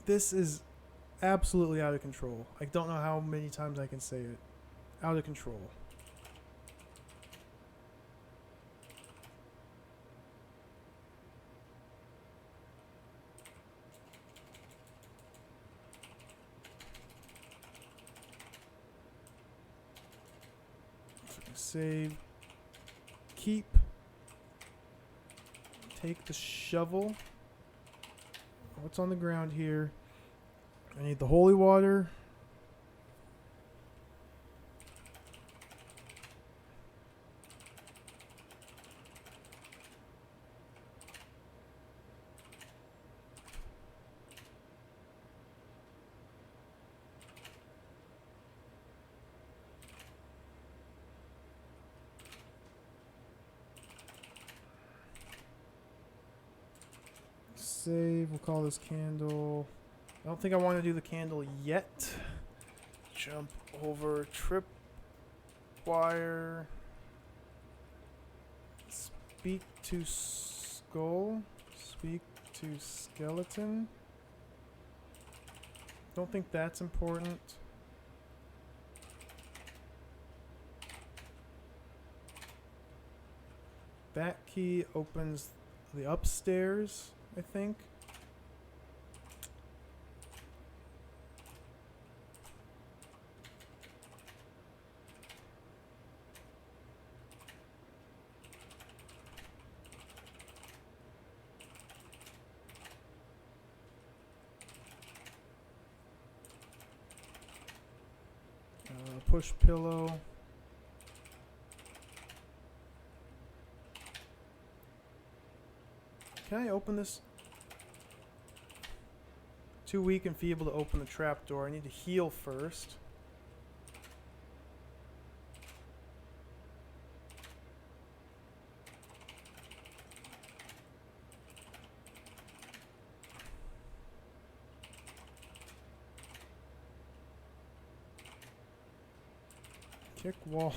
This is absolutely out of control. I don't know how many times I can say it. Out of control. Save. Keep. Take the shovel. What's on the ground here? I need the holy water. Save. We'll call this candle. I don't think I want to do the candle yet. Jump over trip wire. Speak to skull. Speak to skeleton. Don't think that's important. That key opens the upstairs, I think. Push pillow. Can I open this? Too weak and feeble to open the trapdoor. I need to heal first. Kick wall.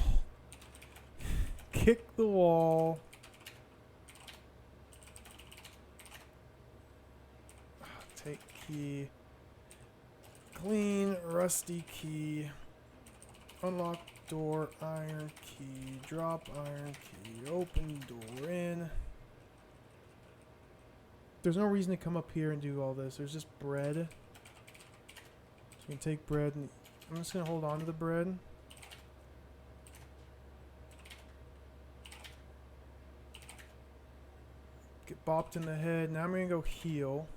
Kick the wall. Take key. Clean, rusty key. Unlock door, iron key. Drop iron key. Open door in. There's no reason to come up here and do all this. There's just bread. So you can take bread and I'm just going to hold on to the bread. Get bopped in the head. Now I'm going to go heal.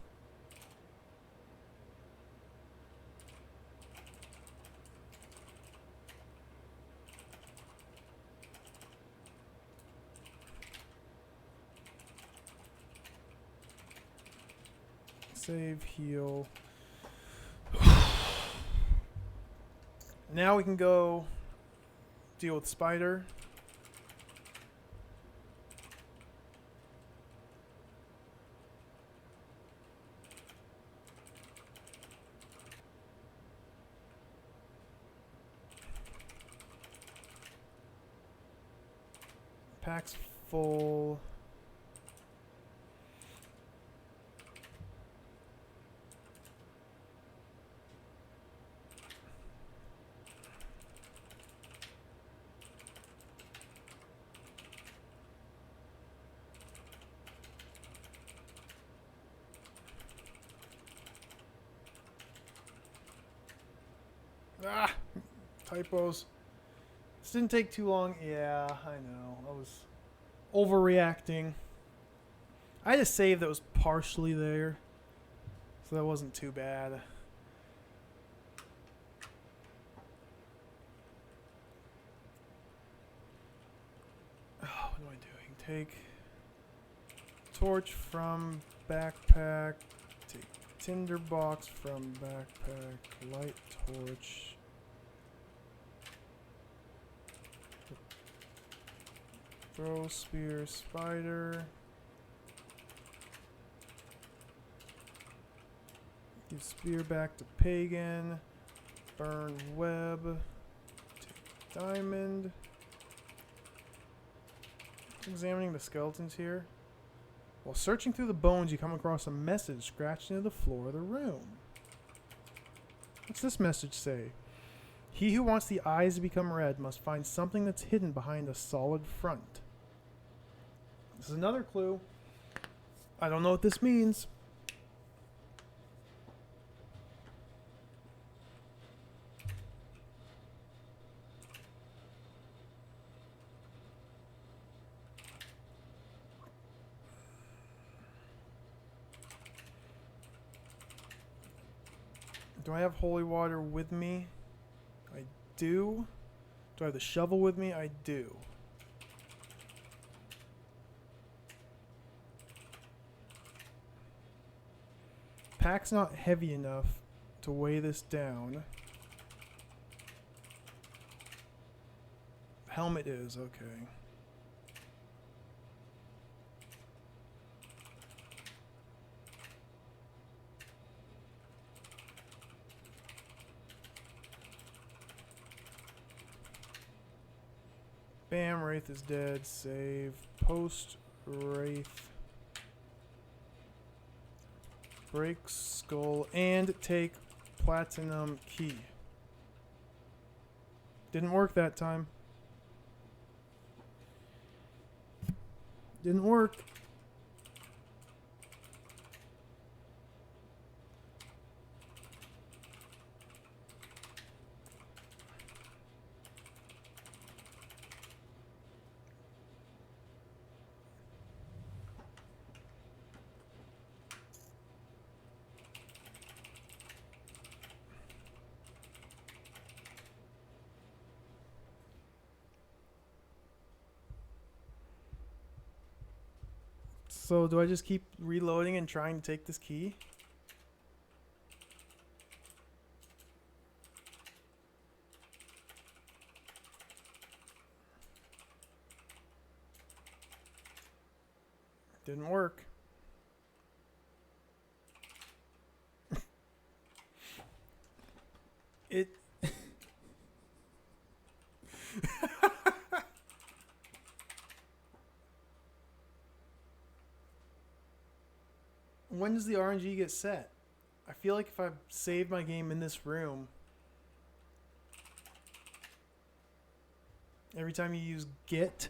Save, heal. Now we can go deal with Spider. Pack's full. Ah, typos. This didn't take too long. Yeah, I know. I was overreacting. I had a save that was partially there, so that wasn't too bad. Oh, what am I doing? Take torch from backpack. Take tinderbox from backpack. Light torch. Throw spear spider. Give spear back to pagan. Burn web. Take diamond. Examining the skeletons here. While searching through the bones, you come across a message scratched into the floor of the room. What's this message say? He who wants the eyes to become red must find something that's hidden behind a solid front. This is another clue. I don't know what this means. Do I have holy water with me? I do. Do I have the shovel with me? I do. Pack's not heavy enough to weigh this down. Helmet is, okay. Bam, Wraith is dead. Save. Post Wraith. Break skull and take platinum key. Didn't work that time. Didn't work. So do I just keep reloading and trying to take this key? Didn't work. It... When does the RNG get set? I feel like if I save my game in this room, every time you use get,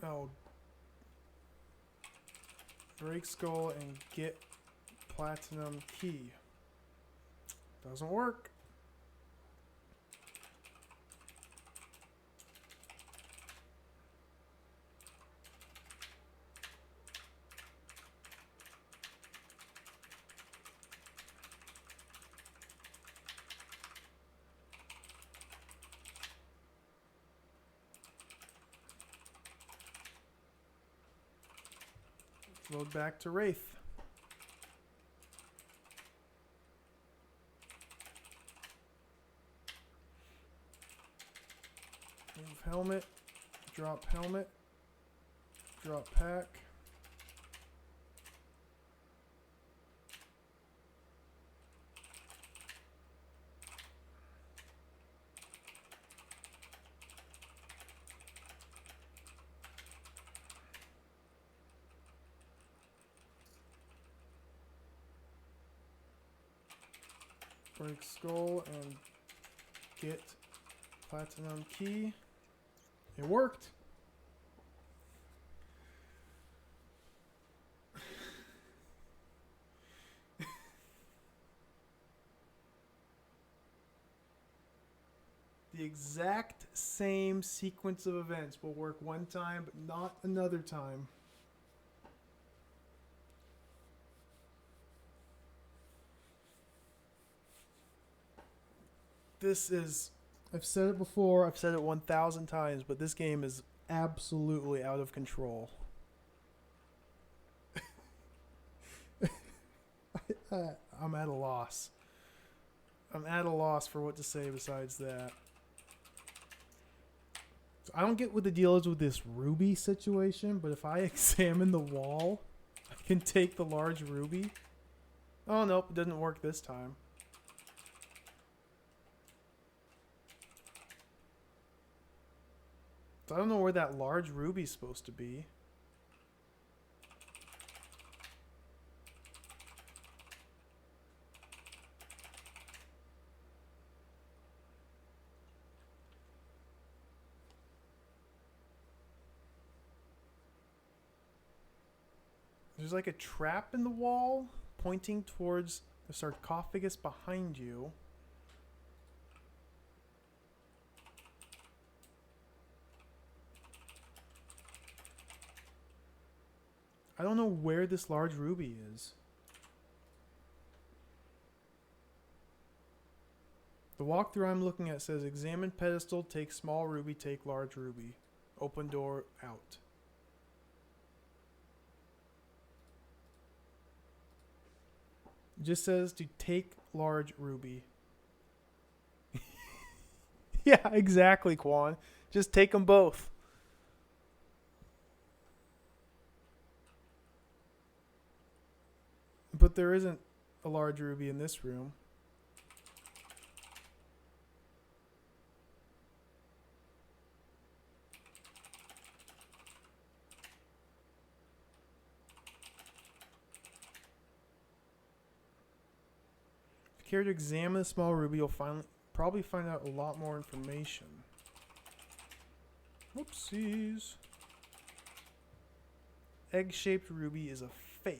oh, break skull and get platinum key. Doesn't work. Load back to Wraith. Move helmet. Drop helmet. Drop pack. break skull and get platinum key. It worked. The exact same sequence of events will work one time, but not another time. This is, I've said it before, I've said it 1,000 times, but this game is absolutely out of control. I'm at a loss. I'm at a loss for what to say besides that. So I don't get what the deal is with this ruby situation, but if I examine the wall, I can take the large ruby. Oh, nope, it didn't work this time. So I don't know where that large ruby's supposed to be. There's like a trap in the wall pointing towards the sarcophagus behind you. I don't know where this large ruby is. The walkthrough I'm looking at says examine pedestal, take small ruby, take large ruby. Open door, out. It just says to take large ruby. Yeah, exactly, Quan. Just take them both. But there isn't a large ruby in this room. If you care to examine the small ruby, you'll probably find out a lot more information. Whoopsies. Egg-shaped ruby is a fake.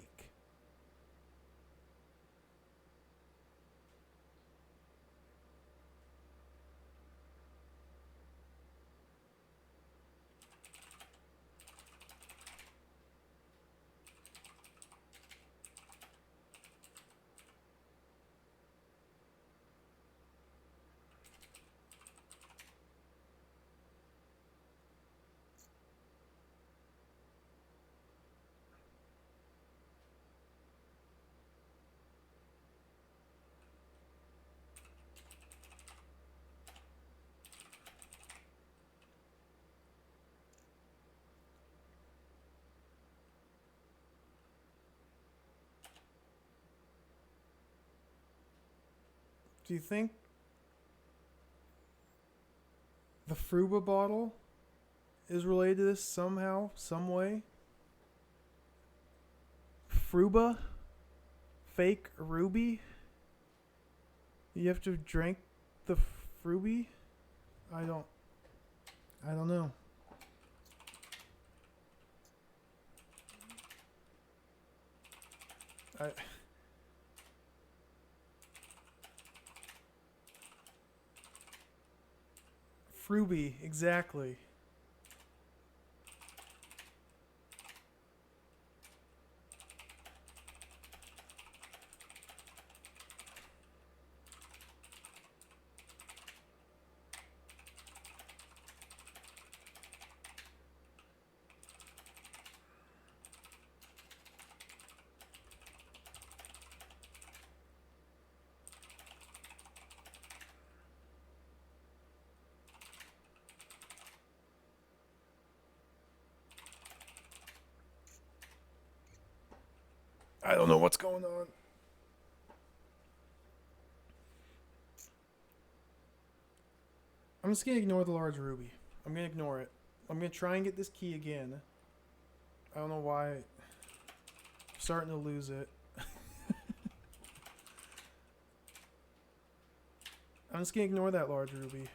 Do you think the Fruba bottle is related to this somehow, some way? Fruba? Fake ruby? You have to drink the Fruby? I don't know. Fruby, exactly. I don't know what's going on. I'm just going to ignore the large ruby. I'm going to ignore it. I'm going to try and get this key again. I don't know why. I'm starting to lose it. I'm just gonna ignore that large ruby.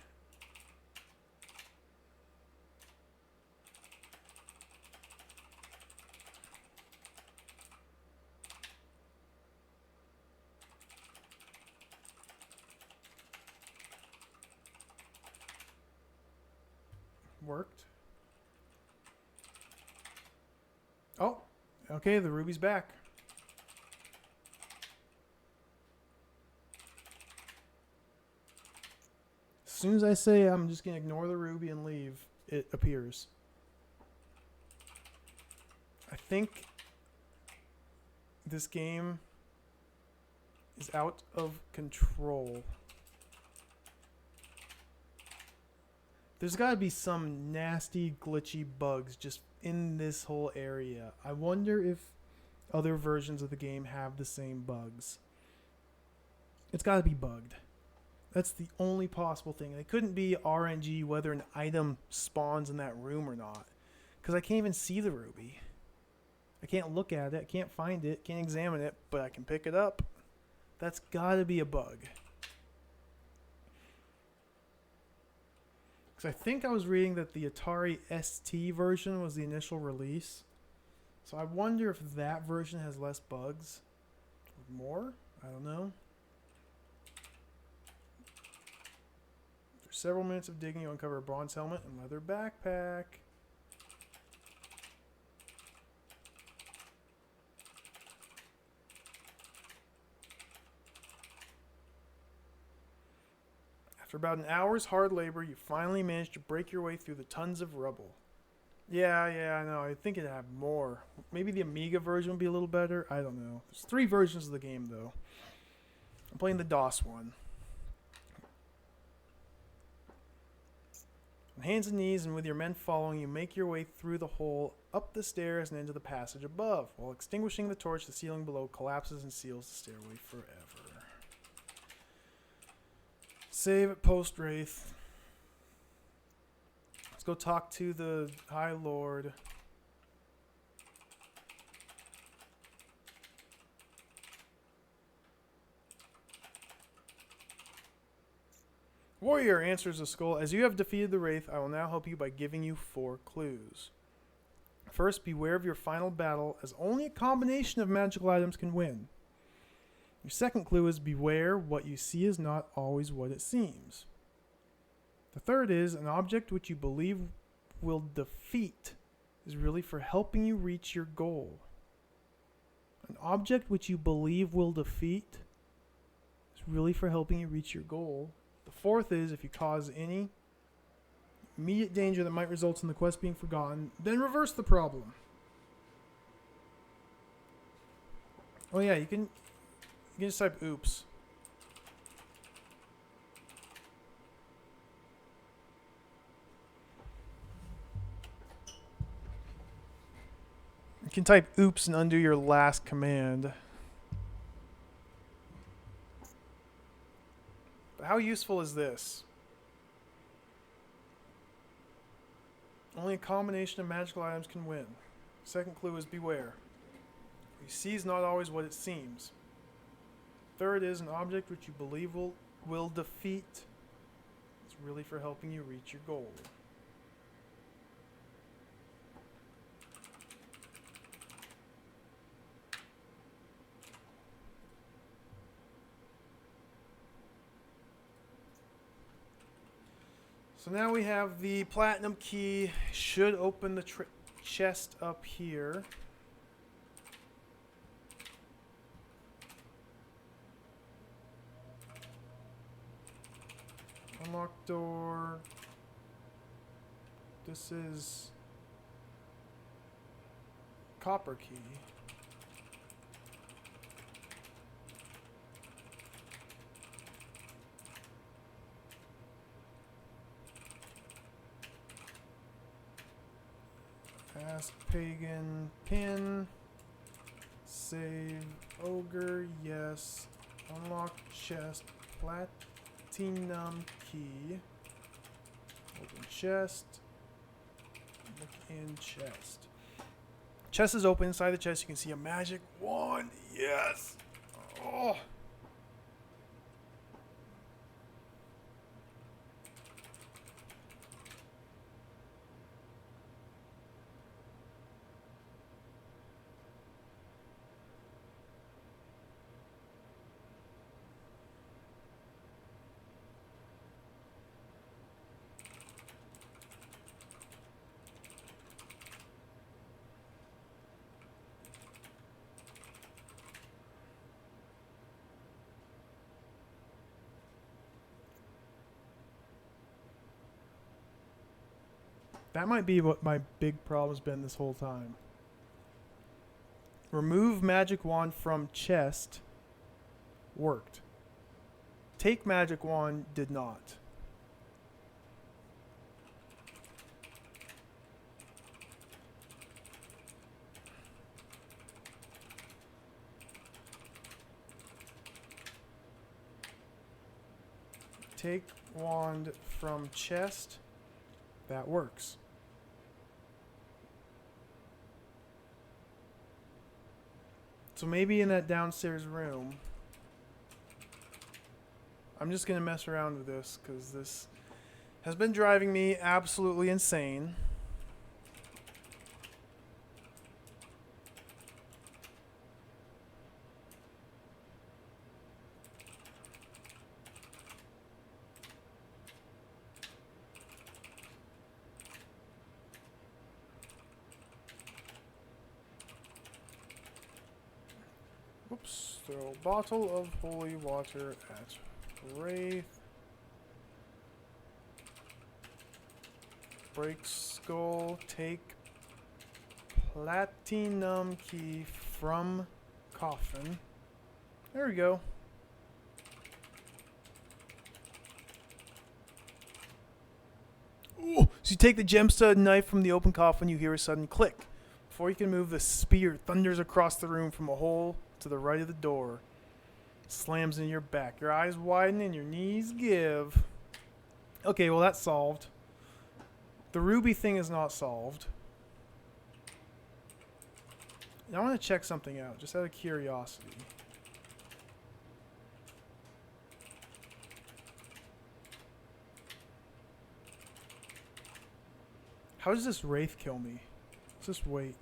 Worked. Oh, okay, the ruby's back. As soon as I say I'm just gonna ignore the ruby and leave, it appears. I think this game is out of control. There's got to be some nasty, glitchy bugs just in this whole area. I wonder if other versions of the game have the same bugs. It's got to be bugged. That's the only possible thing. It couldn't be RNG whether an item spawns in that room or not. Because I can't even see the ruby. I can't look at it. I can't find it. Can't examine it. But I can pick it up. That's got to be a bug. Because I think I was reading that the Atari ST version was the initial release. So I wonder if that version has less bugs. Or more? I don't know. After several minutes of digging, you uncover a bronze helmet and leather backpack. After about an hour's hard labor, you finally managed to break your way through the tons of rubble. Yeah, I know. I think it'd have more. Maybe the Amiga version would be a little better. I don't know. There's 3 versions of the game, though. I'm playing the DOS one. On hands and knees and with your men following, you make your way through the hole, up the stairs, and into the passage above. While extinguishing the torch, the ceiling below collapses and seals the stairway forever. Save at Post Wraith. Let's go talk to the High Lord. Warrior, answers the skull. As you have defeated the Wraith, I will now help you by giving you 4 clues. First, beware of your final battle, as only a combination of magical items can win. Your second clue is beware, what you see is not always what it seems. The third is an object which you believe will defeat is really for helping you reach your goal. An object which you believe will defeat is really for helping you reach your goal. The fourth is if you cause any immediate danger that might result in the quest being forgotten, then reverse the problem. Oh yeah, you can just type oops. You can type oops and undo your last command. But how useful is this? Only a combination of magical items can win. Second clue is beware. What you see is not always what it seems. Third is an object which you believe will defeat. It's really for helping you reach your goal. So now we have the platinum key. Should open the chest up here. Unlock door. This is copper key. Ask pagan pin. Save ogre. Yes. Unlock chest. Platinum key. Open chest. Look in chest. Chest is open. Inside the chest you can see a magic wand. Yes. Oh. That might be what my big problem's been this whole time. Remove magic wand from chest worked. Take magic wand did not. Take wand from chest. That works. So maybe in that downstairs room, I'm just going to mess around with this because this has been driving me absolutely insane. Oops, throw a bottle of holy water at Wraith. Break skull, take platinum key from coffin. There we go. Ooh, so you take the gemstud knife from the open coffin, you hear a sudden click. Before you can move, the spear thunders across the room from a hole to the right of the door. Slams into your back. Your eyes widen and your knees give. Okay, well that's solved. The ruby thing is not solved. I want to check something out, just out of curiosity. How does this wraith kill me? Let's just wait.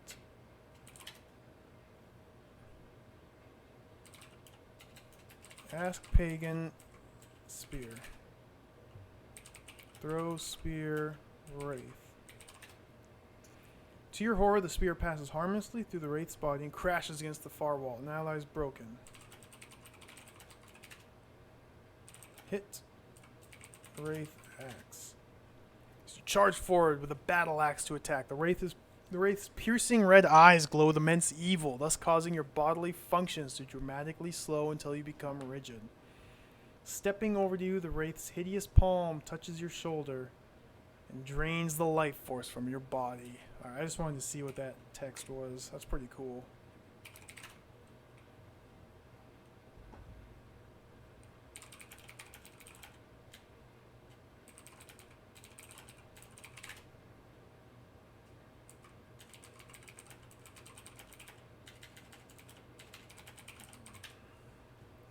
Ask pagan spear. Throw spear wraith. To your horror, the spear passes harmlessly through the wraith's body and crashes against the far wall. Now lies broken. Hit wraith axe. So you charge forward with a battle axe to attack. The wraith's piercing red eyes glow with immense evil, thus causing your bodily functions to dramatically slow until you become rigid. Stepping over to you, the wraith's hideous palm touches your shoulder and drains the life force from your body. Alright, I just wanted to see what that text was. That's pretty cool.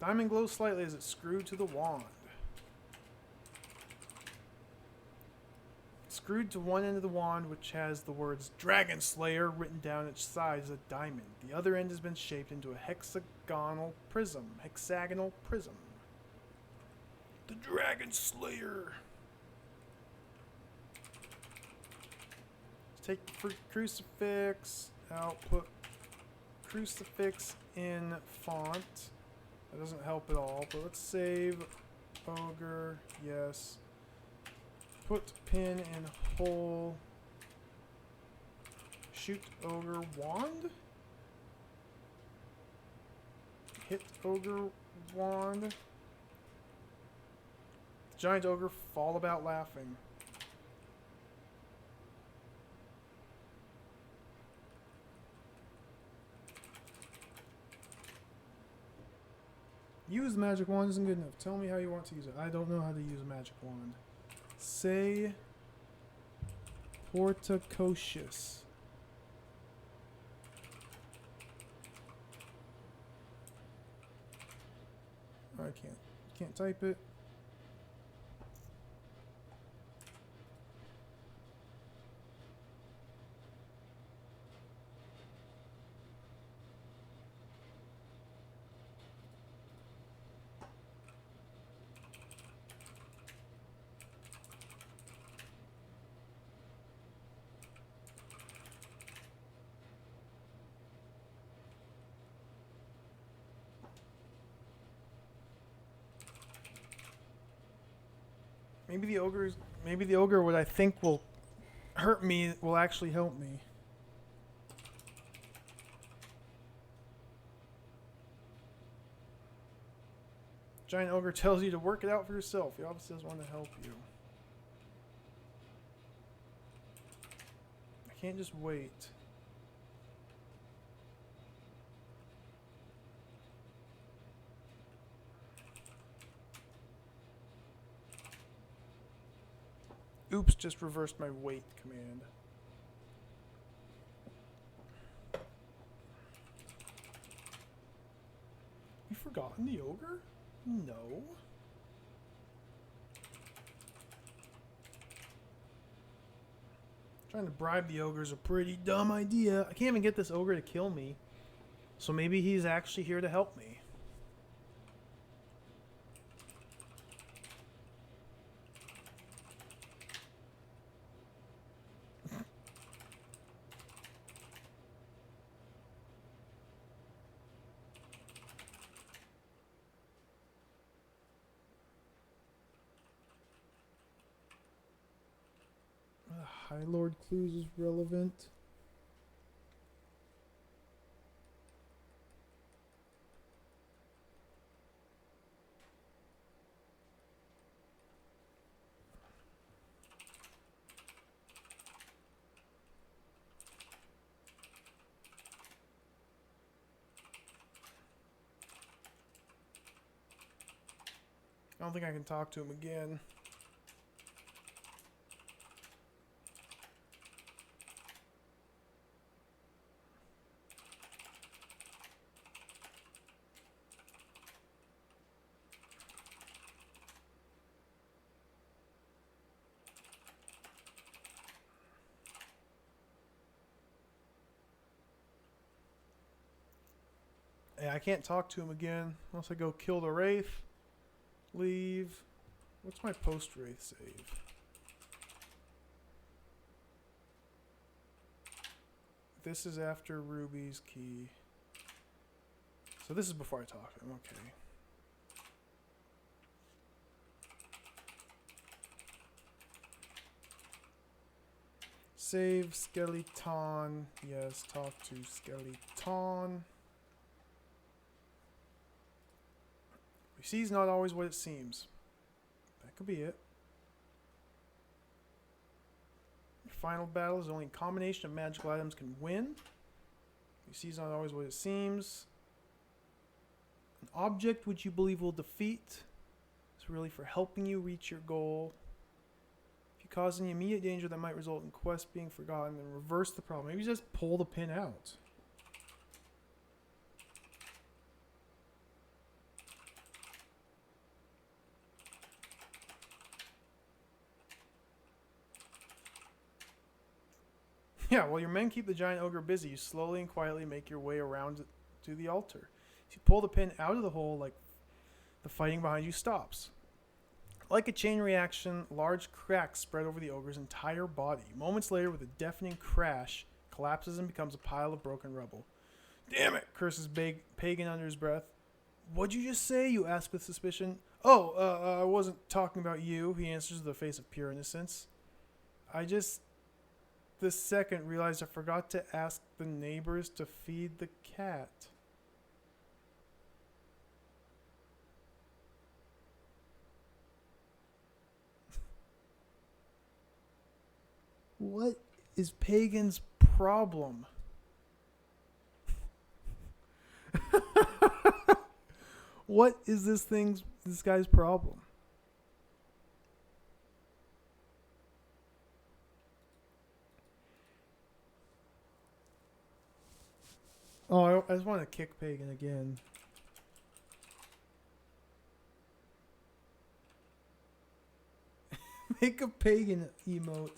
Diamond glows slightly as it's screwed to the wand. Screwed to one end of the wand, which has the words Dragon Slayer written down its side, is a diamond. The other end has been shaped into a hexagonal prism. The Dragon Slayer. Let's take the crucifix out, put crucifix in font. That doesn't help at all, but let's save ogre, yes. Put pin in hole. Shoot ogre wand. Hit ogre wand. Giant ogre fall about laughing. Use the magic wand isn't good enough. Tell me how you want to use it. I don't know how to use a magic wand. Say Portacocious. I can't type it. Maybe the ogre what I think will hurt me will actually help me. Giant ogre tells you to work it out for yourself. He obviously doesn't want to help you. I can't just wait. Oops, just reversed my wait command. You forgotten the ogre? No. Trying to bribe the ogre is a pretty dumb idea. I can't even get this ogre to kill me. So maybe he's actually here to help me. High Lord Clues is relevant. I don't think I can talk to him again. Yeah, I can't talk to him again unless I go kill the Wraith. Leave. What's my post-Wraith save? This is after Ruby's key. So this is before I talk to him. Okay. Save Skeleton. Yes, talk to Skeleton. You see, it's not always what it seems. That could be it. Your final battle is only a combination of magical items can win. You see, it's not always what it seems. An object which you believe will defeat is really for helping you reach your goal. If you cause any immediate danger that might result in quest being forgotten, then reverse the problem. Maybe just pull the pin out. Yeah, while your men keep the giant ogre busy, you slowly and quietly make your way around to the altar. As you pull the pin out of the hole, like the fighting behind you stops. Like a chain reaction, large cracks spread over the ogre's entire body. Moments later, with a deafening crash, collapses and becomes a pile of broken rubble. Damn it, curses Pagan under his breath. What'd you just say? You ask with suspicion. I wasn't talking about you, he answers with a face of pure innocence. I just... this second realized I forgot to ask the neighbors to feed the cat. What is Pagan's problem? What is this guy's problem? Oh, I just want to kick Pagan again. Make a Pagan emote.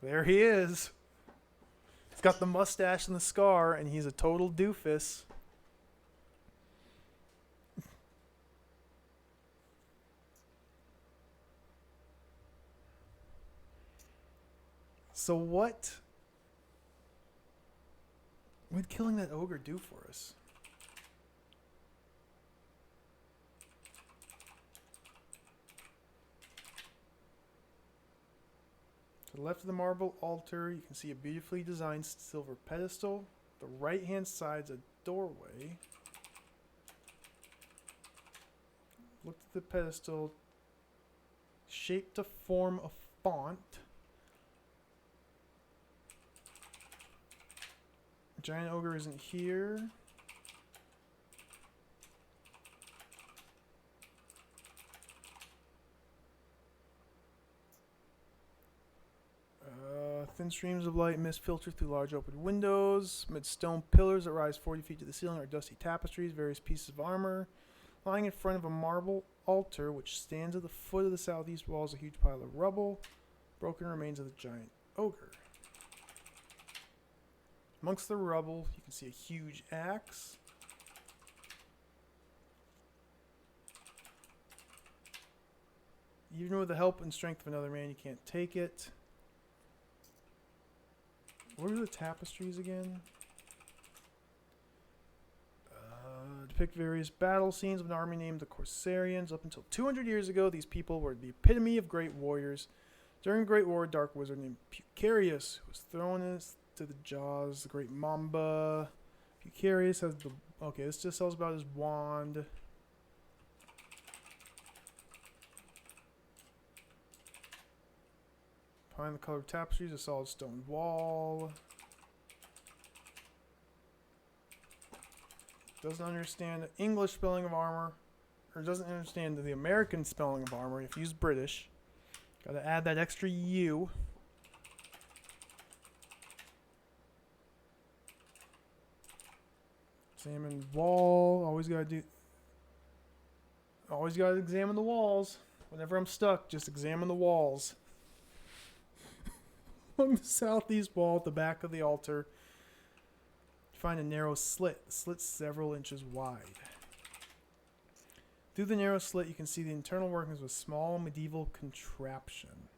There he is. He's got the mustache and the scar, and he's a total doofus. So what would killing that ogre do for us? the left of the marble altar, you can see a beautifully designed silver pedestal. The right-hand side's a doorway. Look at the pedestal, shaped to form a font. Giant ogre isn't here. Thin streams of light and mist filter through large open windows. Amid stone pillars that rise 40 feet to the ceiling are dusty tapestries, various pieces of armor. Lying in front of a marble altar, which stands at the foot of the southeast wall, is a huge pile of rubble. Broken remains of the giant ogre. Amongst the rubble, you can see a huge axe. Even with the help and strength of another man, you can't take it. What are the tapestries again? Depict various battle scenes of an army named the Corsarians. Up until 200 years ago, these people were the epitome of great warriors. During the Great War, a dark wizard named Pucarius was thrown into the jaws of the great Mamba. Pucarius has the... Okay, this just tells about his wand. Behind the colored tapestries, a solid stone wall. Doesn't understand the English spelling of armor. Or doesn't understand the American spelling of armor if you use British. Gotta add that extra U. Examine wall. Always gotta examine the walls. Whenever I'm stuck, just examine the walls. On the southeast wall at the back of the altar, you find a narrow slit. The slit's several inches wide. Through the narrow slit, you can see the internal workings of a small medieval contraption.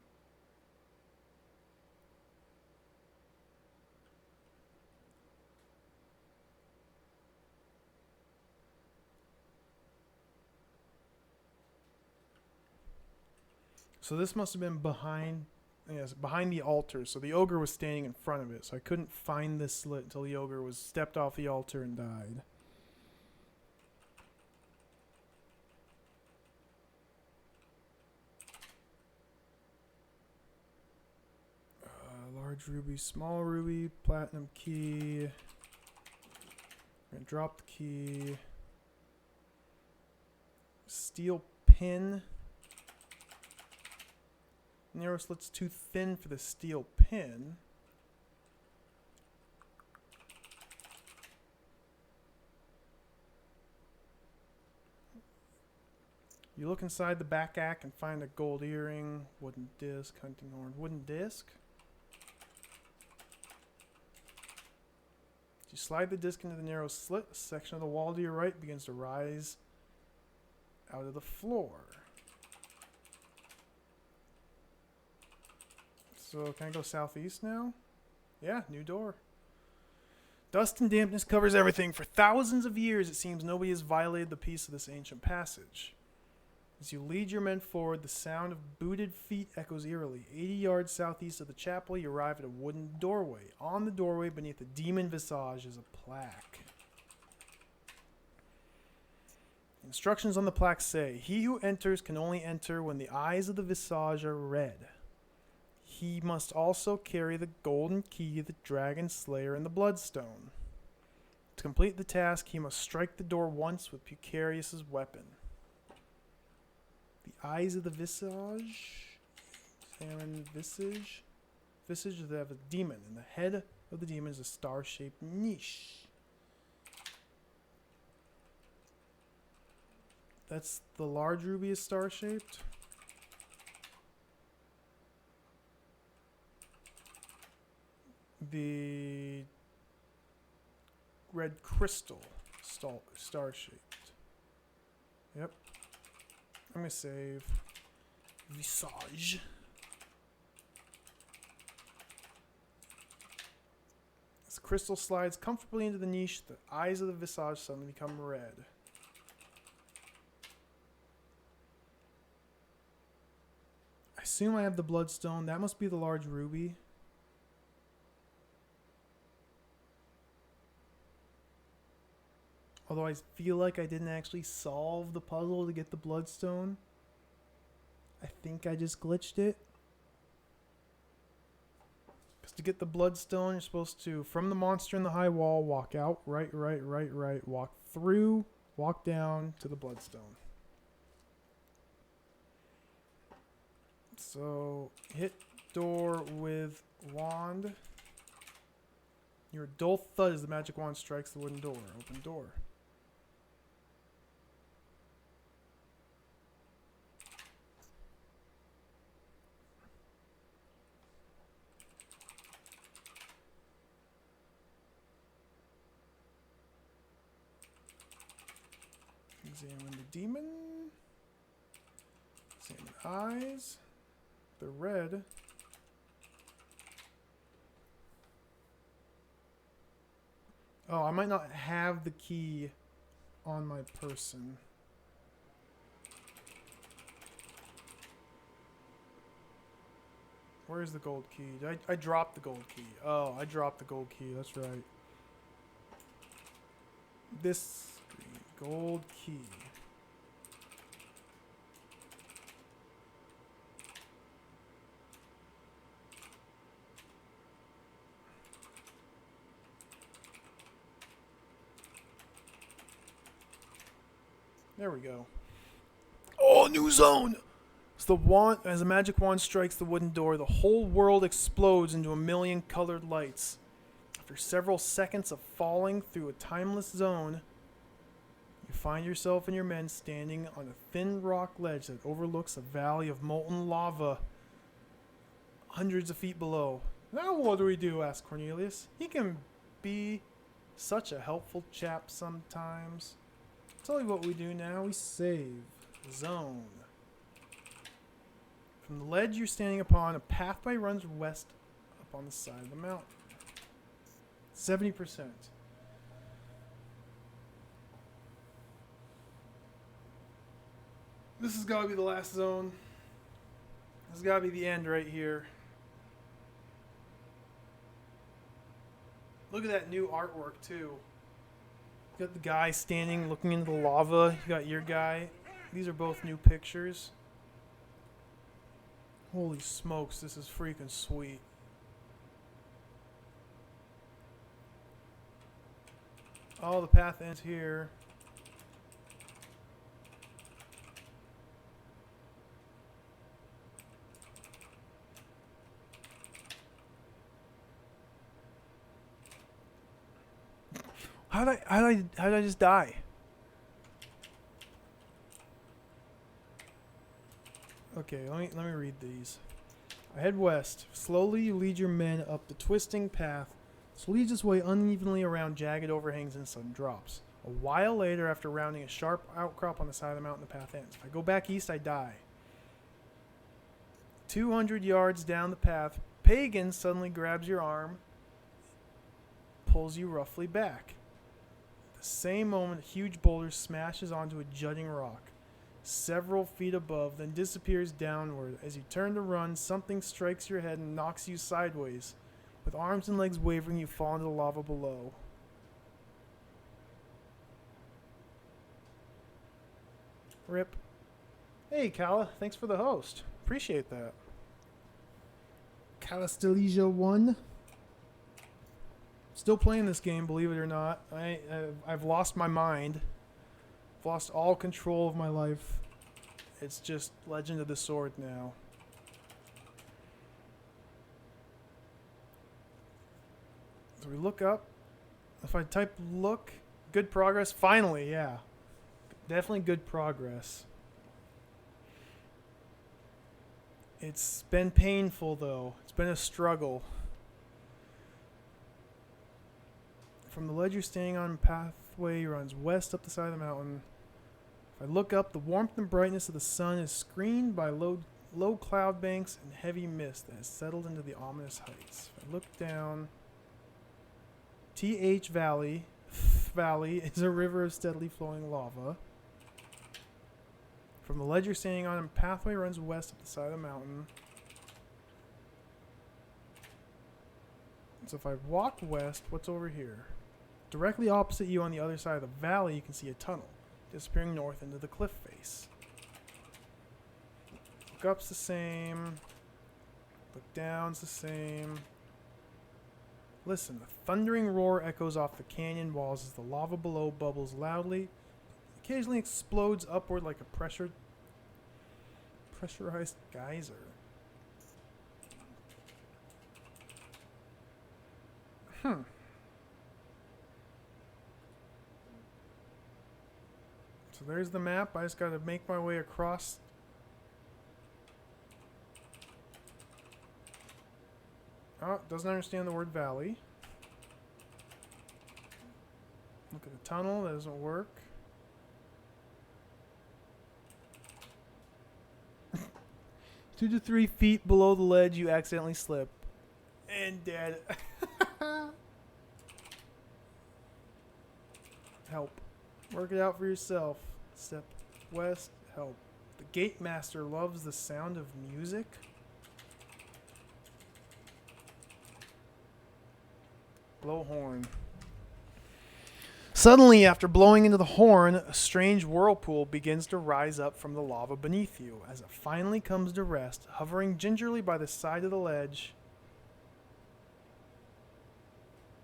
So this must have been behind the altar. So the ogre was standing in front of it. So I couldn't find this slit until the ogre was stepped off the altar and died. Large ruby, small ruby, platinum key. I'm gonna drop the key. Steel pin. Narrow slit's too thin for the steel pin. You look inside the back ack and find a gold earring, wooden disc, hunting horn, wooden disc. You slide the disc into the narrow slit. A section of the wall to your right begins to rise out of the floor. So can I go southeast now? Yeah, new door. Dust and dampness covers everything. For thousands of years, it seems nobody has violated the peace of this ancient passage. As you lead your men forward, the sound of booted feet echoes eerily. 80 yards southeast of the chapel, you arrive at a wooden doorway. On the doorway, beneath the demon visage, is a plaque. Instructions on the plaque say, "He who enters can only enter when the eyes of the visage are red. He must also carry the golden key, the dragon slayer, and the bloodstone. To complete the task, he must strike the door once with Pucarius' weapon." The eyes of the visage. Examine visage. Visage of a demon, and the head of the demon is a star-shaped niche. That's the large ruby is star-shaped. The red crystal star-shaped. Yep. I'm going to save visage. As the crystal slides comfortably into the niche, the eyes of the visage suddenly become red. I assume I have the bloodstone. That must be the large ruby. Although I feel like I didn't actually solve the puzzle to get the bloodstone. I think I just glitched it. Because to get the bloodstone, you're supposed to, from the monster in the high wall, walk out, right, walk through, walk down to the bloodstone. So, hit door with wand. Your dull thud as the magic wand strikes the wooden door. Open door. Examine the demon. Examine eyes. They're red. Oh, I might not have the key on my person. Where's the gold key? I dropped the gold key. Oh, I dropped the gold key. That's right. This gold key. There we go. Oh, new zone! As a magic wand strikes the wooden door, the whole world explodes into a million colored lights. After several seconds of falling through a timeless zone, you find yourself and your men standing on a thin rock ledge that overlooks a valley of molten lava hundreds of feet below. Now what do we do? Asked Cornelius. He can be such a helpful chap sometimes. Tell you what we do now. We save. Zone. From the ledge you're standing upon, a pathway runs west up on the side of the mountain. 70%. This has got to be the last zone. This has got to be the end right here. Look at that new artwork, too. You got the guy standing looking into the lava. You got your guy. These are both new pictures. Holy smokes, this is freaking sweet. Oh, the path ends here. How did I just die? Okay, let me read these. I head west. Slowly you lead your men up the twisting path, so leads its way unevenly around jagged overhangs and sudden drops. A while later, after rounding a sharp outcrop on the side of the mountain, the path ends. If I go back east, I die. 200 yards down the path, Pagan suddenly grabs your arm, pulls you roughly back. At the same moment, a huge boulder smashes onto a jutting rock several feet above, then disappears downward. As you turn to run, something strikes your head and knocks you sideways. With arms and legs wavering, you fall into the lava below. Rip. Hey, Kala. Thanks for the host. Appreciate that. Calistelesia 1. Still playing this game, believe it or not. I've lost my mind. I've lost all control of my life. It's just Legend of the Sword now. So we look up. If I type look, good progress. Finally, yeah. Definitely good progress. It's been painful, though. It's been a struggle. From the ledge you're standing on, pathway runs west up the side of the mountain. If I look up, the warmth and brightness of the sun is screened by low cloud banks and heavy mist that has settled into the ominous heights. If I look down, TH Valley is a river of steadily flowing lava. From the ledge you're standing on, a pathway runs west up the side of the mountain. So if I walk west, what's over here? Directly opposite you on the other side of the valley, you can see a tunnel disappearing north into the cliff face. Look up's the same. Look down's the same. Listen, the thundering roar echoes off the canyon walls as the lava below bubbles loudly, occasionally explodes upward like a pressurized geyser. So there's the map. I just gotta make my way across. Oh, doesn't understand the word valley. Look at the tunnel. That doesn't work. 2 to 3 feet below the ledge, you accidentally slip. And dead. Help. Work it out for yourself. Step west. Help. The gate master loves the sound of music. Blow horn. Suddenly, after blowing into the horn, a strange whirlpool begins to rise up from the lava beneath you. As it finally comes to rest, hovering gingerly by the side of the ledge,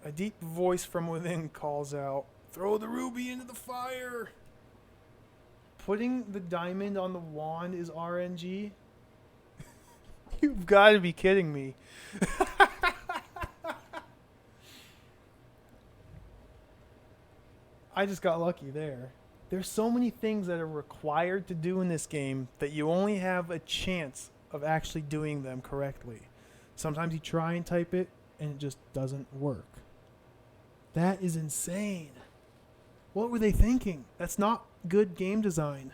a deep voice from within calls out, "Throw the ruby into the fire!" Putting the diamond on the wand is RNG? You've got to be kidding me. I just got lucky there. There's so many things that are required to do in this game that you only have a chance of actually doing them correctly. Sometimes you try and type it and it just doesn't work. That is insane. What were they thinking? That's not good game design.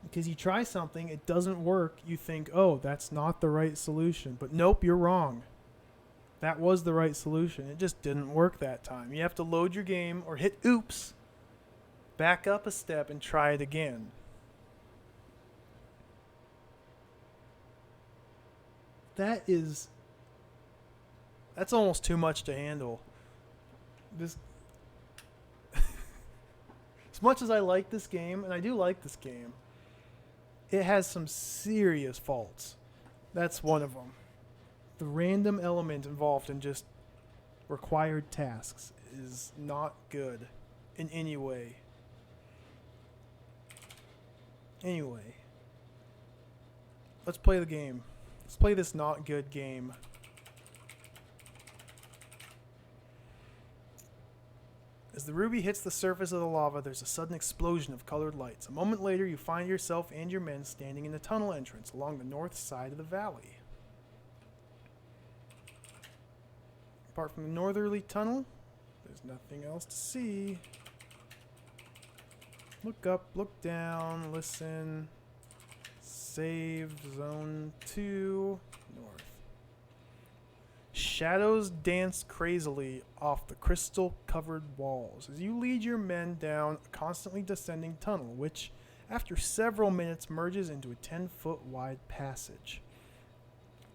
Because you try something, it doesn't work, you think, oh, that's not the right solution. But nope, you're wrong. That was the right solution. It just didn't work that time. You have to load your game or hit oops, back up a step, and try it again. That's almost too much to handle. This, as much as I like this game, and I do like this game, it has some serious faults. That's one of them. The random element involved in just required tasks is not good in any way. Anyway, let's play the game. Let's play this not good game. As the ruby hits the surface of the lava, there's a sudden explosion of colored lights. A moment later, you find yourself and your men standing in the tunnel entrance along the north side of the valley. Apart from the northerly tunnel, there's nothing else to see. Look up, look down, listen. Save zone 2, north. Shadows dance crazily off the crystal-covered walls as you lead your men down a constantly descending tunnel, which, after several minutes, merges into a 10-foot wide passage.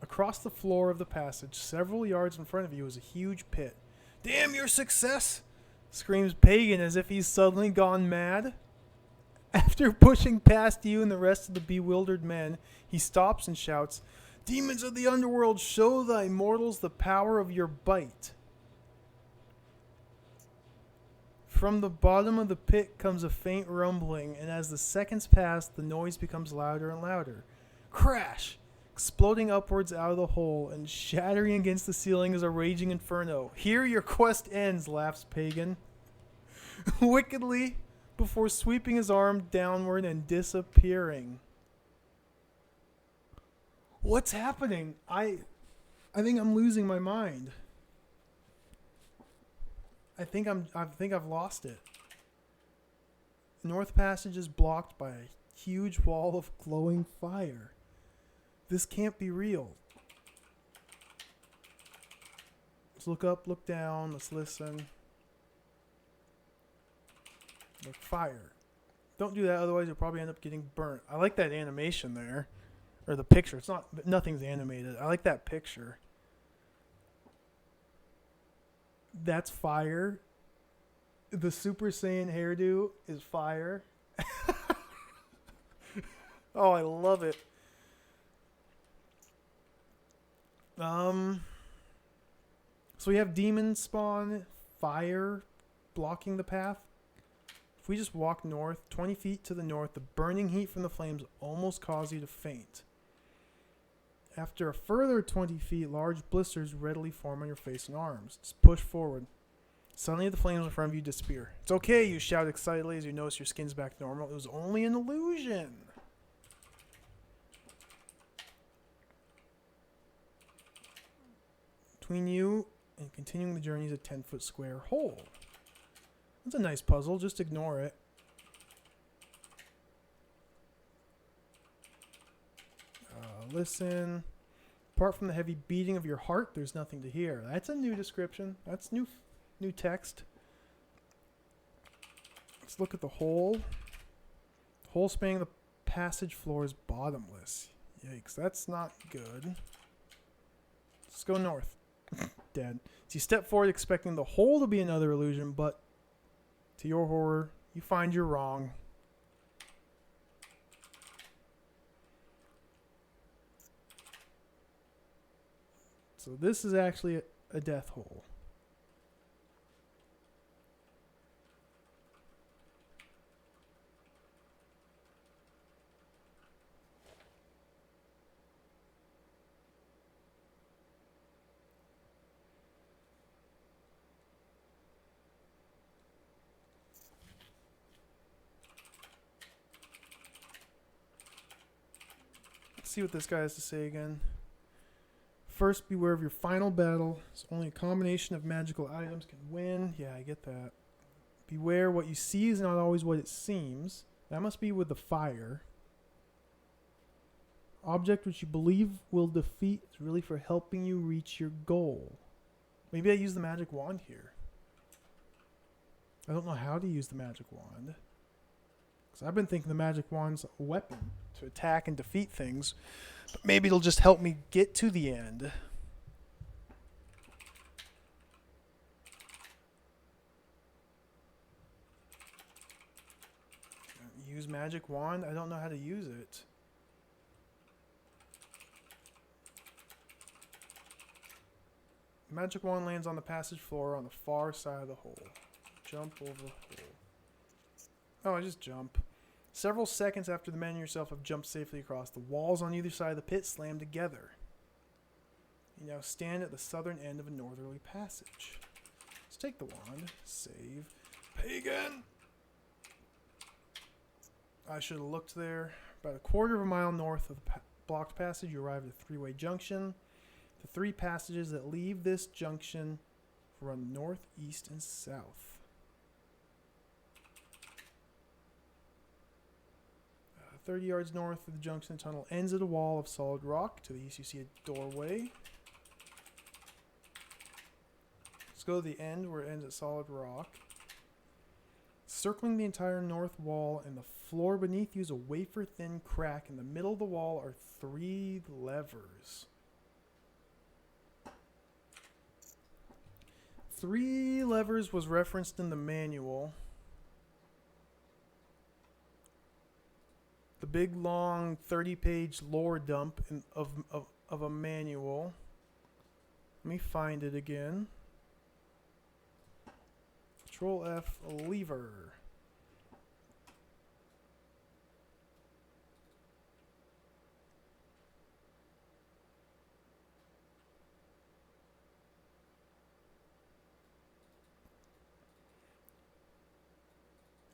Across the floor of the passage, several yards in front of you, is a huge pit. "Damn your success!" screams Pagan as if he's suddenly gone mad. After pushing past you and the rest of the bewildered men, he stops and shouts, "Demons of the underworld, show thy mortals the power of your bite." From the bottom of the pit comes a faint rumbling, and as the seconds pass, the noise becomes louder and louder. Crash! Exploding upwards out of the hole and shattering against the ceiling is a raging inferno. "Here your quest ends," laughs Pagan wickedly before sweeping his arm downward and disappearing. What's happening? I think I'm losing my mind. I think I've lost it. The North Passage is blocked by a huge wall of glowing fire. This can't be real. Let's look up, look down, let's listen. Look, fire. Don't do that, otherwise you'll probably end up getting burnt. I like that animation there. Or the picture. It's not, nothing's animated. I like that picture. That's fire. The Super Saiyan hairdo is fire. Oh, I love it. So we have demon spawn, fire blocking the path. If we just walk north, 20 feet to the north, the burning heat from the flames almost cause you to faint. After a further 20 feet, large blisters readily form on your face and arms. Just push forward. Suddenly the flames in front of you disappear. It's okay, you shout excitedly as you notice your skin's back to normal. It was only an illusion. Between you and continuing the journey is a 10-foot square hole. That's a nice puzzle, just ignore it. Listen. Apart from the heavy beating of your heart, there's nothing to hear. That's a new description. That's new text. Let's look at the hole. The hole spanning the passage floor is bottomless. Yikes, that's not good. Let's go north. Dead. So you step forward expecting the hole to be another illusion, but to your horror, you find you're wrong. So this is actually a death hole. Let's see what this guy has to say again. First, beware of your final battle. It's only a combination of magical items can win. Yeah, I get that. Beware, what you see is not always what it seems. That must be with the fire. Object which you believe will defeat is really for helping you reach your goal. Maybe I use the magic wand here. I don't know how to use the magic wand. Because I've been thinking the magic wand's a weapon to attack and defeat things. But maybe it'll just help me get to the end. Use magic wand? I don't know how to use it. Magic wand lands on the passage floor on the far side of the hole. Jump over the hole. Oh, I just jump. Several seconds after the men and yourself have jumped safely across, the walls on either side of the pit slam together. You now stand at the southern end of a northerly passage. Let's take the wand. Save. Pagan! I should have looked there. About a quarter of a mile north of the blocked passage, you arrive at a three-way junction. The three passages that leave this junction run north, east, and south. 30 yards north of the junction, the tunnel ends at a wall of solid rock. To the east, you see a doorway. Let's go to the end where it ends at solid rock. Circling the entire north wall and the floor beneath you is a wafer-thin crack. In the middle of the wall are 3 levers. 3 levers was referenced in the manual. The big, long, 30-page lore dump of a manual. Let me find it again. Control F, lever.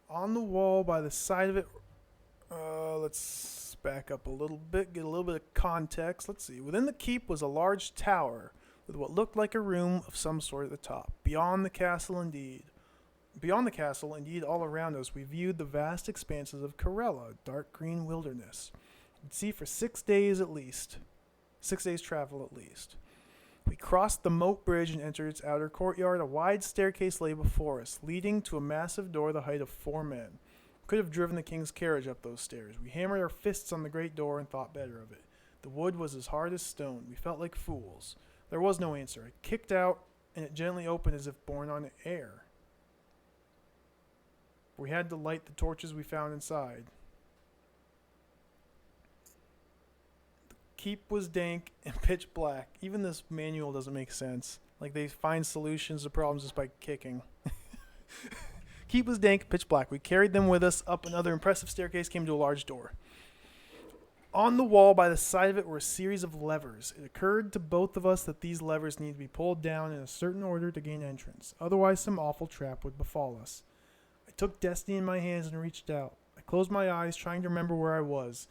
On the wall by the side of it, let's back up a little bit, get a little bit of context. Let's see. Within the keep was a large tower with what looked like a room of some sort at the top. Beyond the castle, indeed, all around us, we viewed the vast expanses of Corella, dark green wilderness. We'd see for 6 days at least. 6 days travel at least. We crossed the moat bridge and entered its outer courtyard. A wide staircase lay before us, leading to a massive door the height of 4 men. Could have driven the king's carriage up those stairs. We hammered our fists on the great door and thought better of it. The wood was as hard as stone. We felt like fools. There was no answer. I kicked out and it gently opened as if borne on air. We had to light the torches we found inside. The keep was dank and pitch black. Even this manual doesn't make sense. Like, they find solutions to problems just by kicking. Keep was dank, pitch black. We carried them with us up another impressive staircase, came to a large door. On the wall by the side of it were a series of levers. It occurred to both of us that these levers needed to be pulled down in a certain order to gain entrance. Otherwise, some awful trap would befall us. I took destiny in my hands and reached out. I closed my eyes, trying to remember where I was.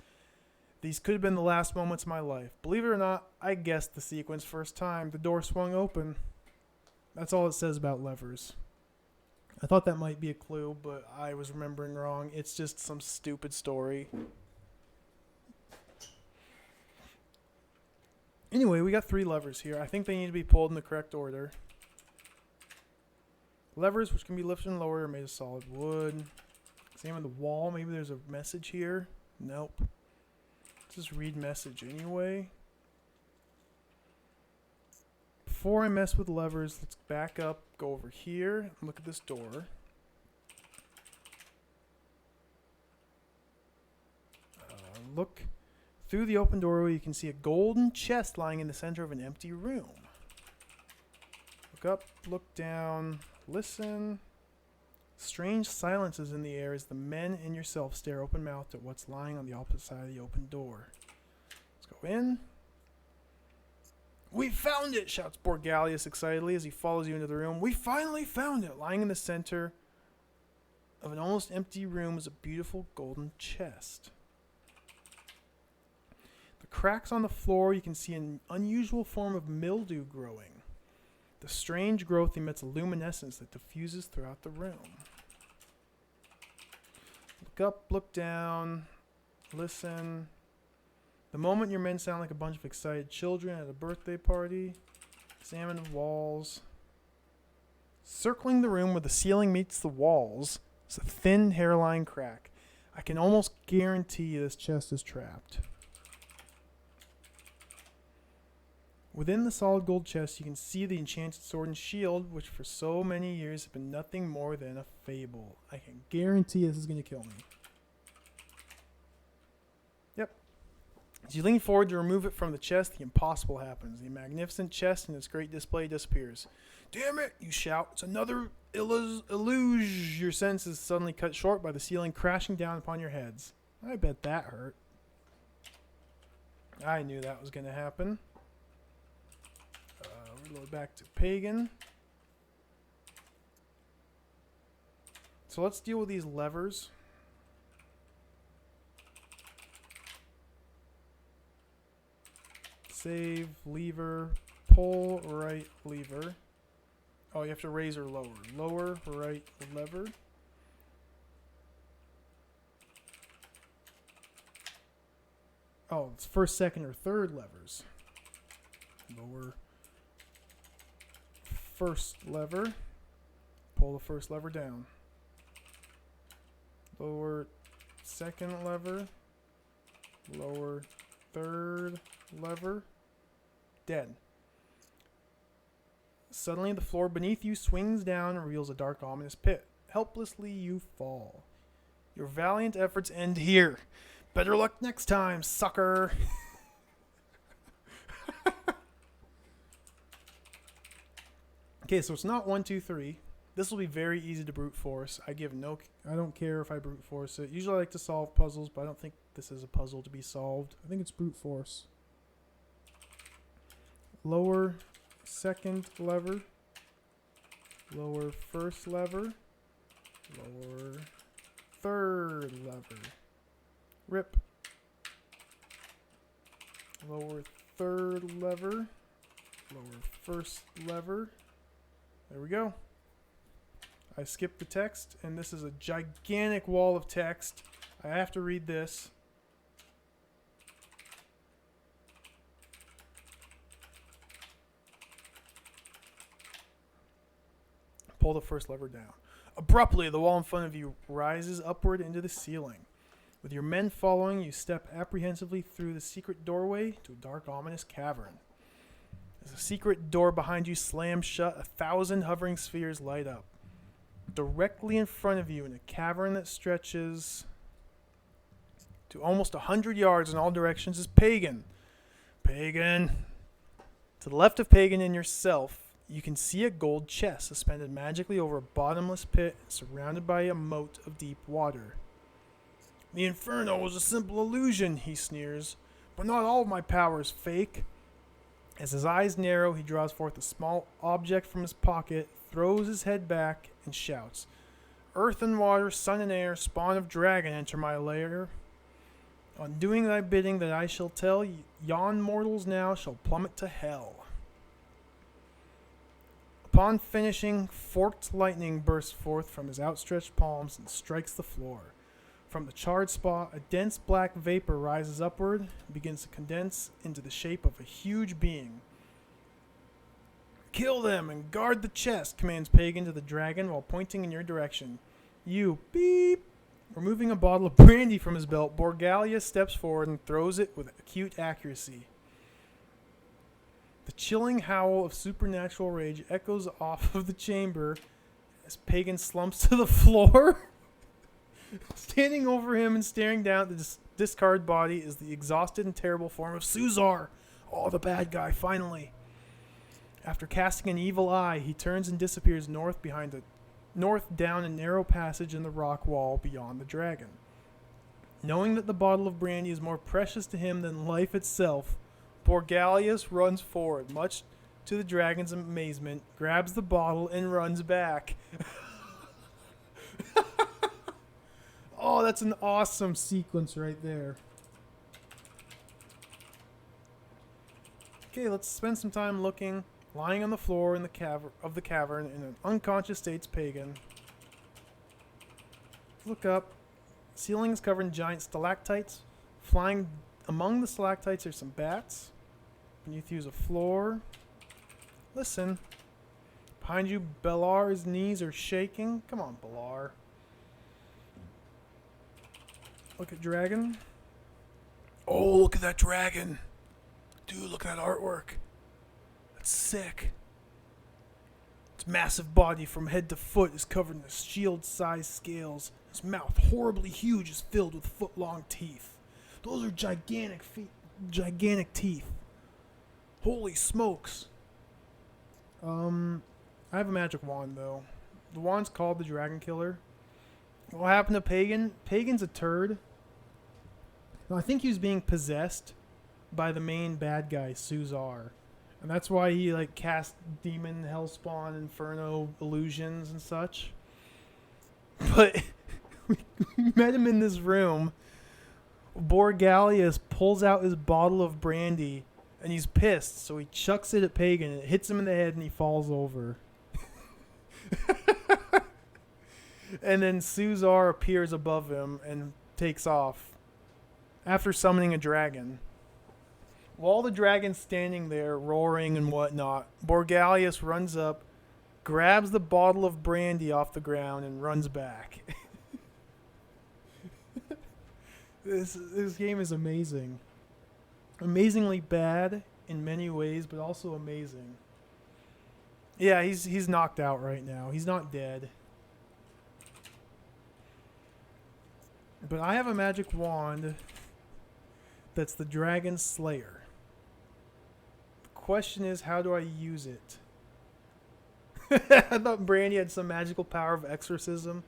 These could have been the last moments of my life. Believe it or not, I guessed the sequence first time. The door swung open. That's all it says about levers. I thought that might be a clue, but I was remembering wrong. It's just some stupid story. Anyway, we got 3 levers here. I think they need to be pulled in the correct order. Levers, which can be lifted and lowered, are made of solid wood. Examine the wall. Maybe there's a message here. Nope. Let's just read message anyway. Before I mess with levers, let's back up, go over here, and look at this door. Look through the open doorway. You can see a golden chest lying in the center of an empty room. Look up, look down, listen. Strange silences in the air as the men and yourself stare open-mouthed at what's lying on the opposite side of the open door. Let's go in. "We found it!" shouts Borgalius excitedly as he follows you into the room. "We finally found it!" Lying in the center of an almost empty room is a beautiful golden chest. The cracks on the floor, you can see an unusual form of mildew growing. The strange growth emits a luminescence that diffuses throughout the room. Look up, look down, listen. The moment your men sound like a bunch of excited children at a birthday party. Examine the walls. Circling the room where the ceiling meets the walls is a thin hairline crack. I can almost guarantee this chest is trapped. Within the solid gold chest, you can see the enchanted sword and shield, which for so many years have been nothing more than a fable. I can guarantee this is going to kill me. Yep. As you lean forward to remove it from the chest, the impossible happens. The magnificent chest and its great display disappears. "Damn it!" you shout. "It's another illusion." Your sense is suddenly cut short by the ceiling crashing down upon your heads. I bet that hurt. I knew that was going to happen. Reload back to Pagan. So let's deal with these levers. Save, lever, pull, right, lever. Oh, you have to raise or lower. Lower, right, lever. Oh, it's first, second, or third levers. Lower, first lever. Pull the first lever down. Lower, second lever. Lower, third lever. Dead. Suddenly, the floor beneath you swings down and reveals a dark, ominous pit. Helplessly, you fall. Your valiant efforts end here. Better luck next time, sucker. Okay, so it's not 1, 2, 3. This will be very easy to brute force. I don't care if I brute force it. Usually I like to solve puzzles, but I don't think this is a puzzle to be solved. I think it's brute force. Lower second lever. Lower first lever. Lower third lever. Rip. Lower third lever. Lower first lever. There we go. I skipped the text, and this is a gigantic wall of text. I have to read this. Pull the first lever down. Abruptly, the wall in front of you rises upward into the ceiling. With your men following, you step apprehensively through the secret doorway to a dark, ominous cavern. As a secret door behind you slams shut, 1,000 hovering spheres light up. Directly in front of you, in a cavern that stretches to almost 100 yards in all directions, is Pagan. Pagan. To the left of Pagan and yourself, you can see a gold chest suspended magically over a bottomless pit surrounded by a moat of deep water. The Inferno was a simple illusion, he sneers, but not all of my power is fake. As his eyes narrow, he draws forth a small object from his pocket, throws his head back, and shouts, Earth and water, sun and air, spawn of dragon, enter my lair. On doing thy bidding that I shall tell, yon mortals now shall plummet to hell. Upon finishing, forked lightning bursts forth from his outstretched palms and strikes the floor. From the charred spot, a dense black vapor rises upward and begins to condense into the shape of a huge being. Kill them and guard the chest, commands Pagan to the dragon while pointing in your direction. You, beep! Removing a bottle of brandy from his belt, Borgalia steps forward and throws it with acute accuracy. The chilling howl of supernatural rage echoes off of the chamber as Pagan slumps to the floor. Standing over him and staring down at the discarded body is the exhausted and terrible form of Suzar. Oh, the bad guy, finally. After casting an evil eye, he turns and disappears north down a narrow passage in the rock wall beyond the dragon. Knowing that the bottle of brandy is more precious to him than life itself, Borgalius runs forward, much to the dragon's amazement, grabs the bottle, and runs back. Oh, that's an awesome sequence right there. Okay, let's spend some time looking. Lying on the floor in the cavern in an unconscious state's Pagan. Look up. Ceiling is covered in giant stalactites. Flying among the stalactites are some bats. Beneath you is a floor. Listen. Behind you, Belar's knees are shaking. Come on, Belar. Look at dragon. Oh, look at that dragon. Dude, look at that artwork. That's sick. Its massive body from head to foot is covered in shield-sized scales. His mouth, horribly huge, is filled with foot-long teeth. Those are gigantic teeth. Holy smokes. I have a magic wand, though. The wand's called the Dragon Killer. What happened to Pagan? Pagan's a turd. No, I think he was being possessed by the main bad guy, Suzar. And that's why he cast demon, hellspawn, inferno illusions and such. But we met him in this room. Borgalius pulls out his bottle of brandy and he's pissed, so he chucks it at Pagan and it hits him in the head and he falls over. And then Suzar appears above him and takes off after summoning a dragon. While the dragon's standing there, roaring and whatnot, Borgalius runs up, grabs the bottle of brandy off the ground, and runs back. This game is amazing. Amazingly bad in many ways, but also amazing. Yeah, he's knocked out right now. He's not dead. But I have a magic wand that's the Dragon Slayer. The question is, how do I use it? I thought Brandy had some magical power of exorcism.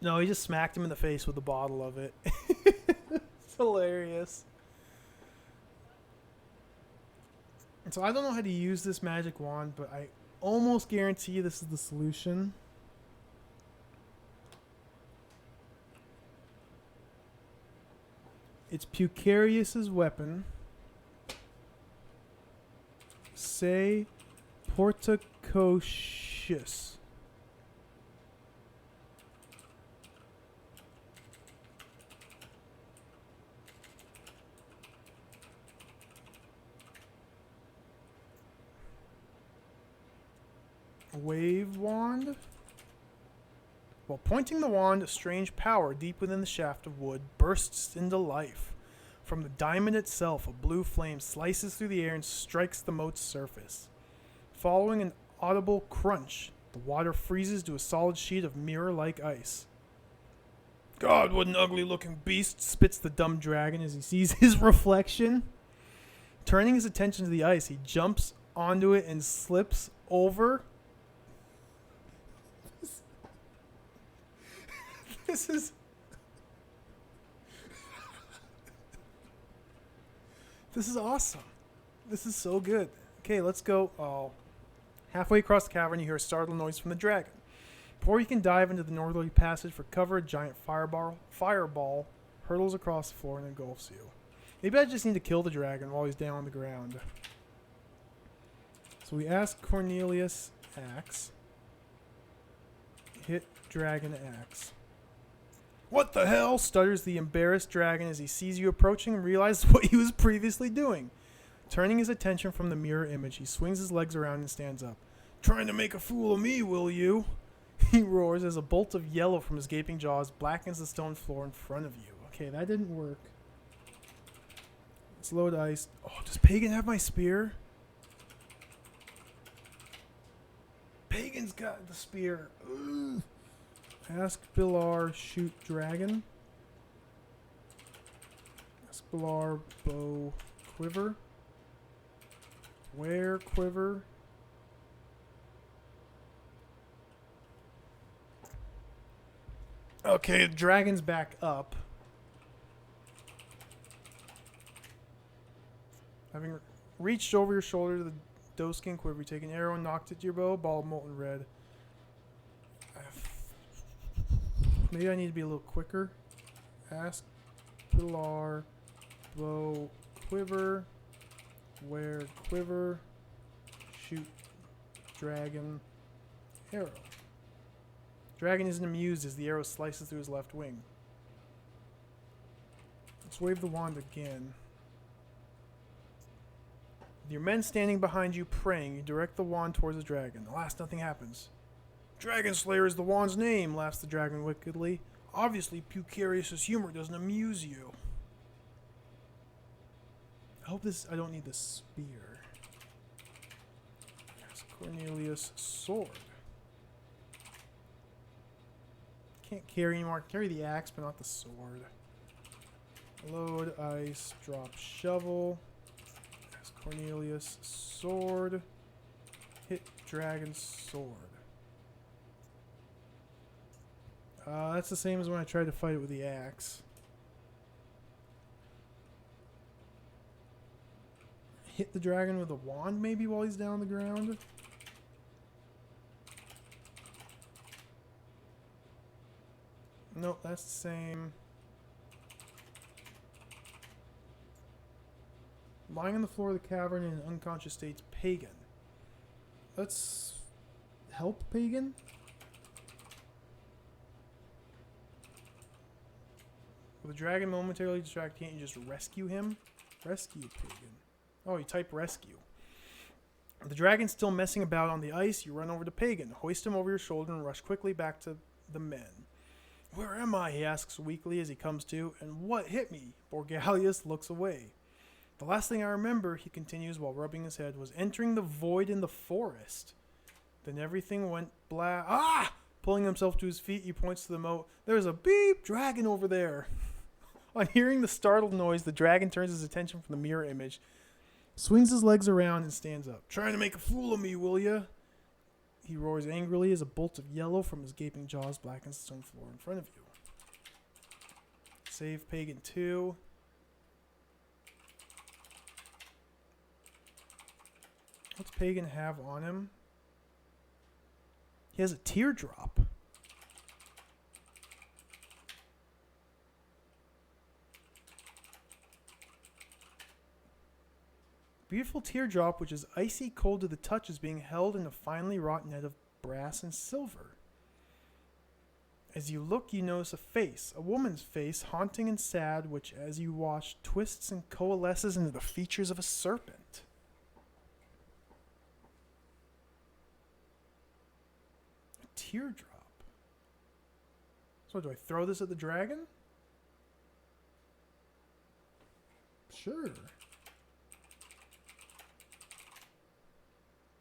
No, he just smacked him in the face with a bottle of it. It's hilarious. And so I don't know how to use this magic wand, but I almost guarantee this is the solution. It's Pucarius's weapon. Say Portacocious. Wave wand. While pointing the wand, a strange power deep within the shaft of wood bursts into life. From the diamond itself, a blue flame slices through the air and strikes the moat's surface. Following an audible crunch, the water freezes to a solid sheet of mirror-like ice. God, what an ugly-looking beast, spits the dumb dragon as he sees his reflection. Turning his attention to the ice, he jumps onto it and slips over. This is... This is awesome. This is so good. Okay, let's go. Oh. Halfway across the cavern, you hear a startled noise from the dragon. Before you can dive into the northerly passage for cover, a giant fireball hurtles across the floor and engulfs you. Maybe I just need to kill the dragon while he's down on the ground. So we ask Cornelius Axe. Hit dragon axe. What the hell? Stutters the embarrassed dragon as he sees you approaching and realizes what he was previously doing. Turning his attention from the mirror image, he swings his legs around and stands up. Trying to make a fool of me, will you? He roars as a bolt of yellow from his gaping jaws blackens the stone floor in front of you. Okay, that didn't work. Let's load ice. Oh, does Pagan have my spear? Pagan's got the spear. Ugh. Ask Bilar, shoot dragon. Ask Bilar, bow, quiver. Where quiver? Okay, the dragon's back up. Having reached over your shoulder to the doeskin quiver, you take an arrow and knocked it to your bow, ball of molten red. Maybe I need to be a little quicker. Ask Pilar, bow, quiver, where quiver, shoot, dragon, arrow. Dragon isn't amused as the arrow slices through his left wing. Let's wave the wand again. With your men standing behind you praying, you direct the wand towards the dragon. Alas, nothing happens. Dragon Slayer is the wand's name, laughs the dragon wickedly. Obviously, Pucarius' humor doesn't amuse you. I hope this... I don't need the spear. There's Cornelius' sword. Can't carry anymore. Carry the axe, but not the sword. Load, ice, drop, shovel. There's Cornelius' sword. Hit dragon sword. That's the same as when I tried to fight it with the axe. Hit the dragon with a wand maybe while he's down on the ground. Nope, that's the same. Lying on the floor of the cavern in an unconscious state's Pagan. Let's help Pagan. With the dragon momentarily distracted, can't you just rescue him? Rescue Pagan. Oh, you type rescue. With the dragon still messing about on the ice, you run over to Pagan, hoist him over your shoulder, and rush quickly back to the men. Where am I? He asks weakly as he comes to. And what hit me? Borgalius looks away. The last thing I remember, he continues while rubbing his head, was entering the void in the forest. Then everything went black. Ah! Pulling himself to his feet, he points to the moat. There's a beep dragon over there. On hearing the startled noise, the dragon turns his attention from the mirror image, swings his legs around, and stands up. Trying to make a fool of me, will ya? He roars angrily as a bolt of yellow from his gaping jaws blackens the stone floor in front of you. Save Pagan 2. What's Pagan have on him? He has a teardrop. Beautiful teardrop, which is icy cold to the touch, is being held in a finely wrought net of brass and silver. As you look, you notice a face, a woman's face, haunting and sad, which, as you watch, twists and coalesces into the features of a serpent. A teardrop. So do I throw this at the dragon? Sure.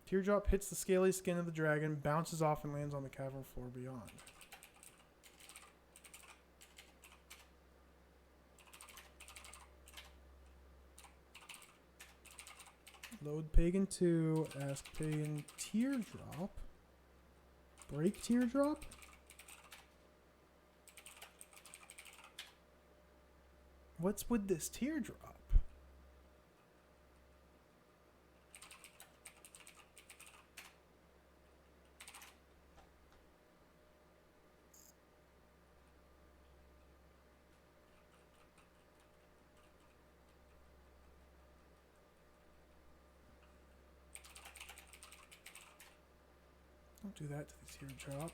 Teardrop hits the scaly skin of the dragon, bounces off, and lands on the cavern floor beyond. Load Pagan 2, ask Pagan Teardrop. Break Teardrop? What's with this teardrop? Don't do that to the teardrop.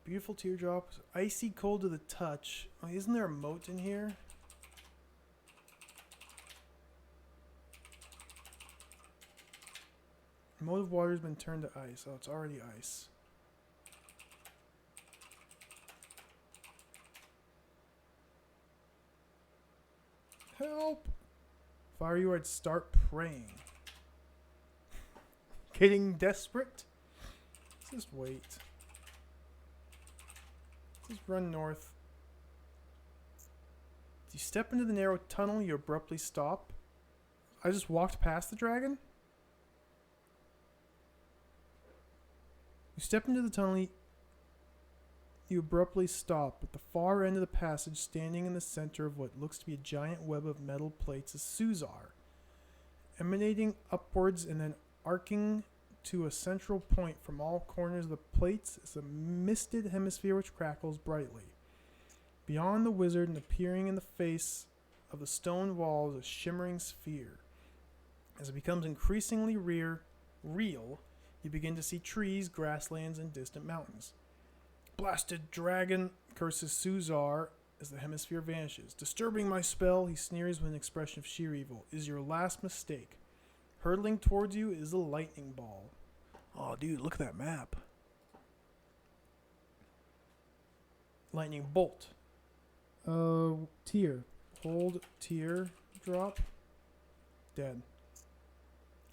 Beautiful teardrop. Icy cold to the touch. Oh, isn't there a moat in here? Moat of water has been turned to ice. Oh, it's already ice. Help! If I were you, I'd start praying. Getting desperate? Let's just wait. Just run north. As you step into the narrow tunnel, you abruptly stop. I just walked past the dragon? You step into the tunnel, you abruptly stop. At the far end of the passage, standing in the center of what looks to be a giant web of metal plates, is Suzar. Emanating upwards and then arcing to a central point from all corners of the plates is a misted hemisphere which crackles brightly. Beyond the wizard and appearing in the face of the stone wall is a shimmering sphere. As it becomes increasingly real, you begin to see trees, grasslands, and distant mountains. Blasted dragon, curses Suzar as the hemisphere vanishes. Disturbing my spell, he sneers with an expression of sheer evil. Is your last mistake. Hurtling towards you is a lightning ball. Oh, dude, look at that map. Lightning bolt. Tear. Hold tear. Drop. Dead.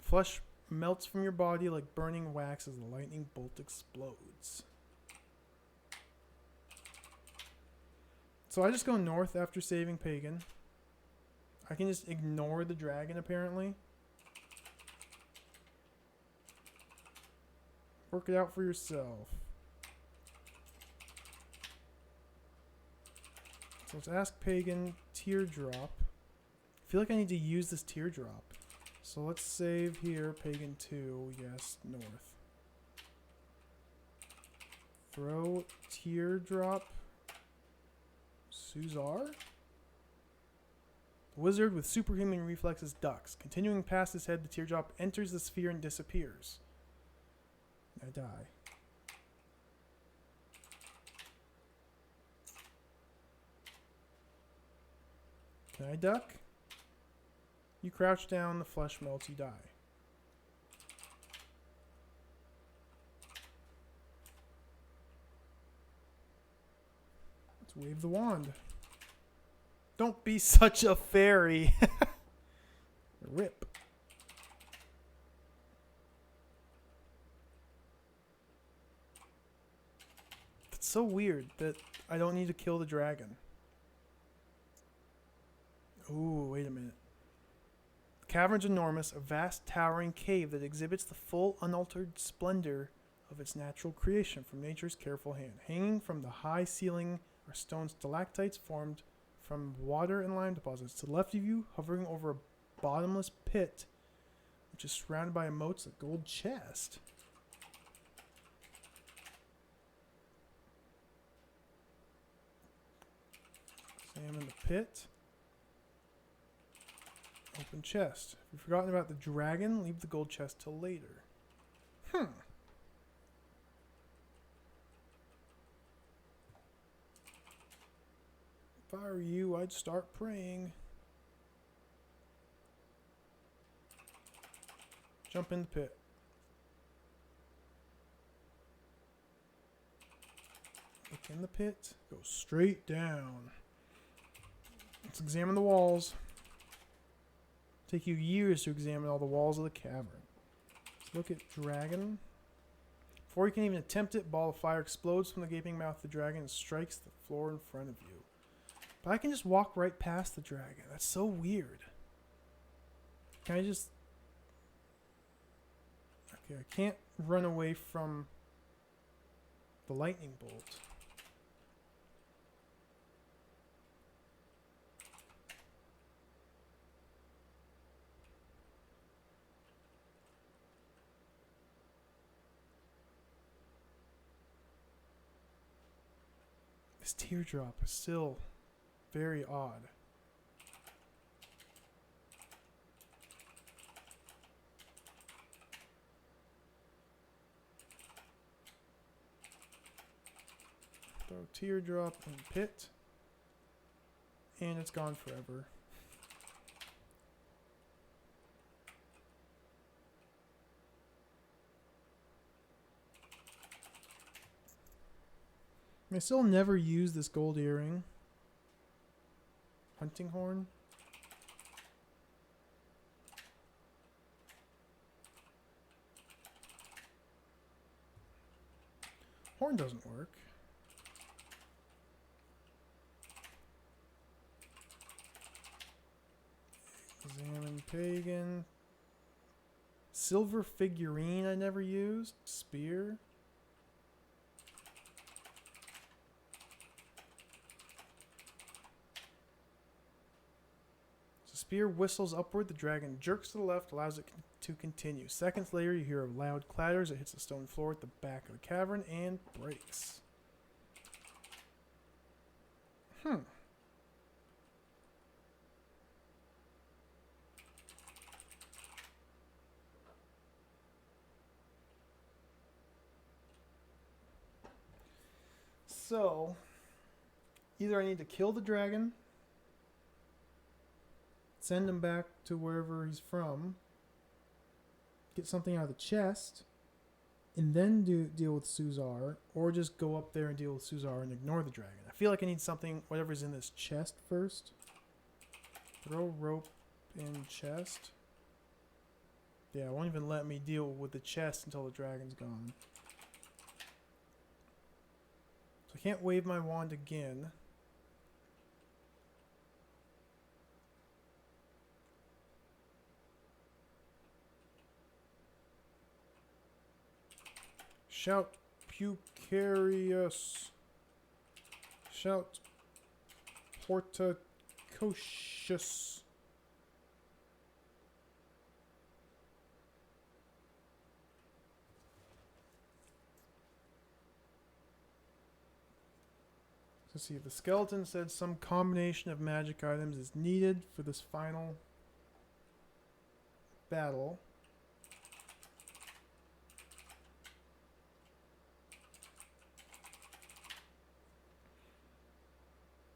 Flesh melts from your body like burning wax as the lightning bolt explodes. So I just go north after saving Pagan. I can just ignore the dragon, apparently. Work it out for yourself. So let's ask Pagan teardrop. I feel like I need to use this teardrop. So let's save here. Pagan 2. Yes, north. Throw teardrop. Suzar? The wizard with superhuman reflexes ducks. Continuing past his head, the teardrop enters the sphere and disappears. I die. Can I duck? You crouch down, the flesh melts, you die. Let's wave the wand. Don't be such a fairy. Rip. It's so weird that I don't need to kill the dragon. Ooh, wait a minute. The cavern's enormous, a vast towering cave that exhibits the full unaltered splendor of its natural creation from nature's careful hand. Hanging from the high ceiling are stone stalactites formed from water and lime deposits. To the left of you, hovering over a bottomless pit, which is surrounded by a moat's a gold chest. Examine the pit. Open chest. If you've forgotten about the dragon, leave the gold chest till later. If I were you, I'd start praying. Jump in the pit. Look in the pit. Go straight down. Let's examine the walls. Take you years to examine all the walls of the cavern. Let's look at dragon. Before you can even attempt it, ball of fire explodes from the gaping mouth of the dragon and strikes the floor in front of you. But I can just walk right past the dragon. That's so weird. Can I just... Okay, I can't run away from the lightning bolt. This teardrop is still very odd. Throw teardrop in pit. And it's gone forever. I still never use this gold earring. Hunting horn. Horn doesn't work. Examine pagan. Silver figurine I never used. Spear. Spear whistles upward, the dragon jerks to the left, allows it to continue. Seconds later, you hear a loud clatter as it hits the stone floor at the back of the cavern and breaks. So, either I need to kill the dragon, send him back to wherever he's from, get something out of the chest, and then deal with Suzar, or just go up there and deal with Suzar and ignore the dragon. I feel like I need something, whatever's in this chest first. Throw rope in chest. Yeah, it won't even let me deal with the chest until the dragon's gone. So I can't wave my wand again. Shout Pucarius. Shout Portacocious. Let's see, the skeleton said some combination of magic items is needed for this final battle.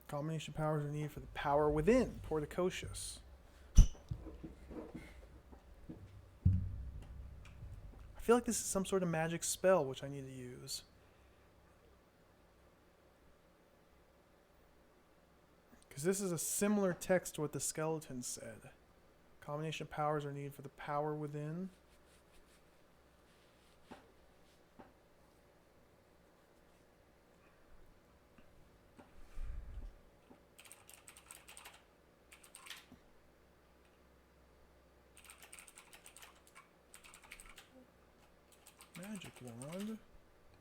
Combination powers are needed for the power within, Portacocious. I feel like this is some sort of magic spell which I need to use. Because this is a similar text to what the skeleton said. Combination of powers are needed for the power within. Magic wand?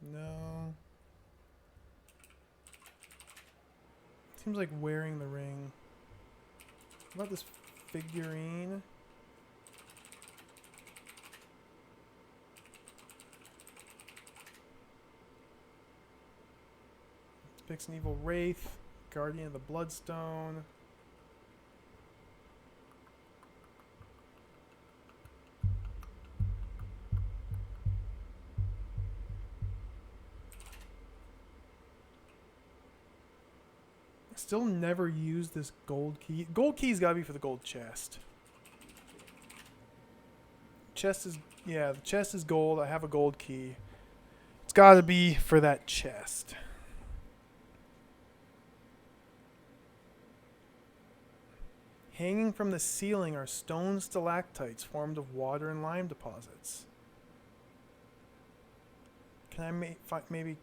No. Seems like wearing the ring. What about this figurine? Picks an evil wraith, guardian of the bloodstone. Still never used this gold key. Gold key's gotta be for the gold chest. Chest is, yeah, the chest is gold. I have a gold key. It's gotta be for that chest. Hanging from the ceiling are stone stalactites formed of water and lime deposits. Can I maybe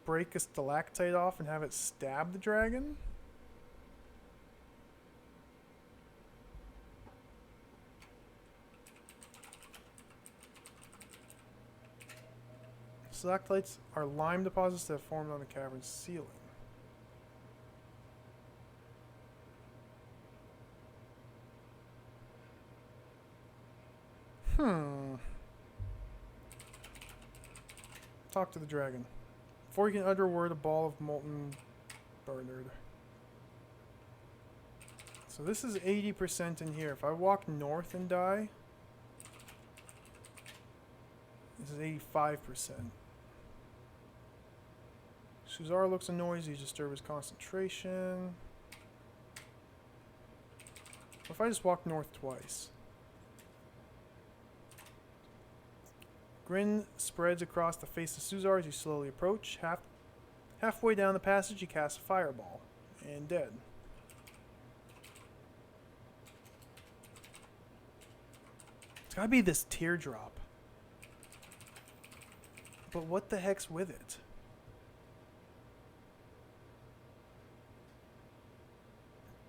break a stalactite off and have it stab the dragon? Stalactites are lime deposits that have formed on the cavern's ceiling. Talk to the dragon. Before you can utter a word, a ball of molten Bernard. So this is 80% in here. If I walk north and die, this is 85%. Suzar looks annoyed. You disturb his concentration. What if I just walk north twice? Grin spreads across the face of Suzar as you slowly approach. Halfway down the passage, you cast a fireball. And dead. It's gotta be this teardrop. But what the heck's with it?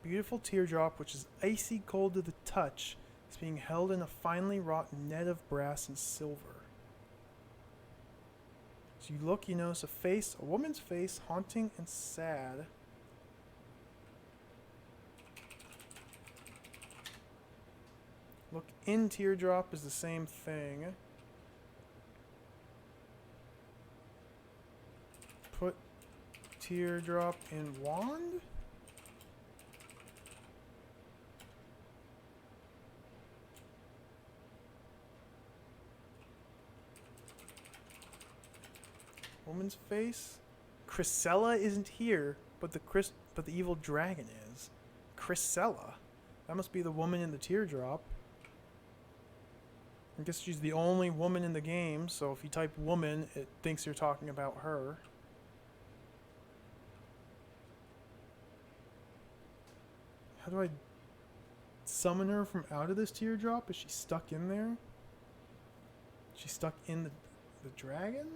Beautiful teardrop, which is icy cold to the touch, is being held in a finely wrought net of brass and silver. As you look, you notice a woman's face, haunting and sad. Look in teardrop is the same thing. Put teardrop in wand? Woman's face? Chrysella isn't here, but the evil dragon is. Chrysella. That must be the woman in the teardrop. I guess she's the only woman in the game, so if you type woman, it thinks you're talking about her. How do I summon her from out of this teardrop? Is she stuck in there? She's stuck in the dragon?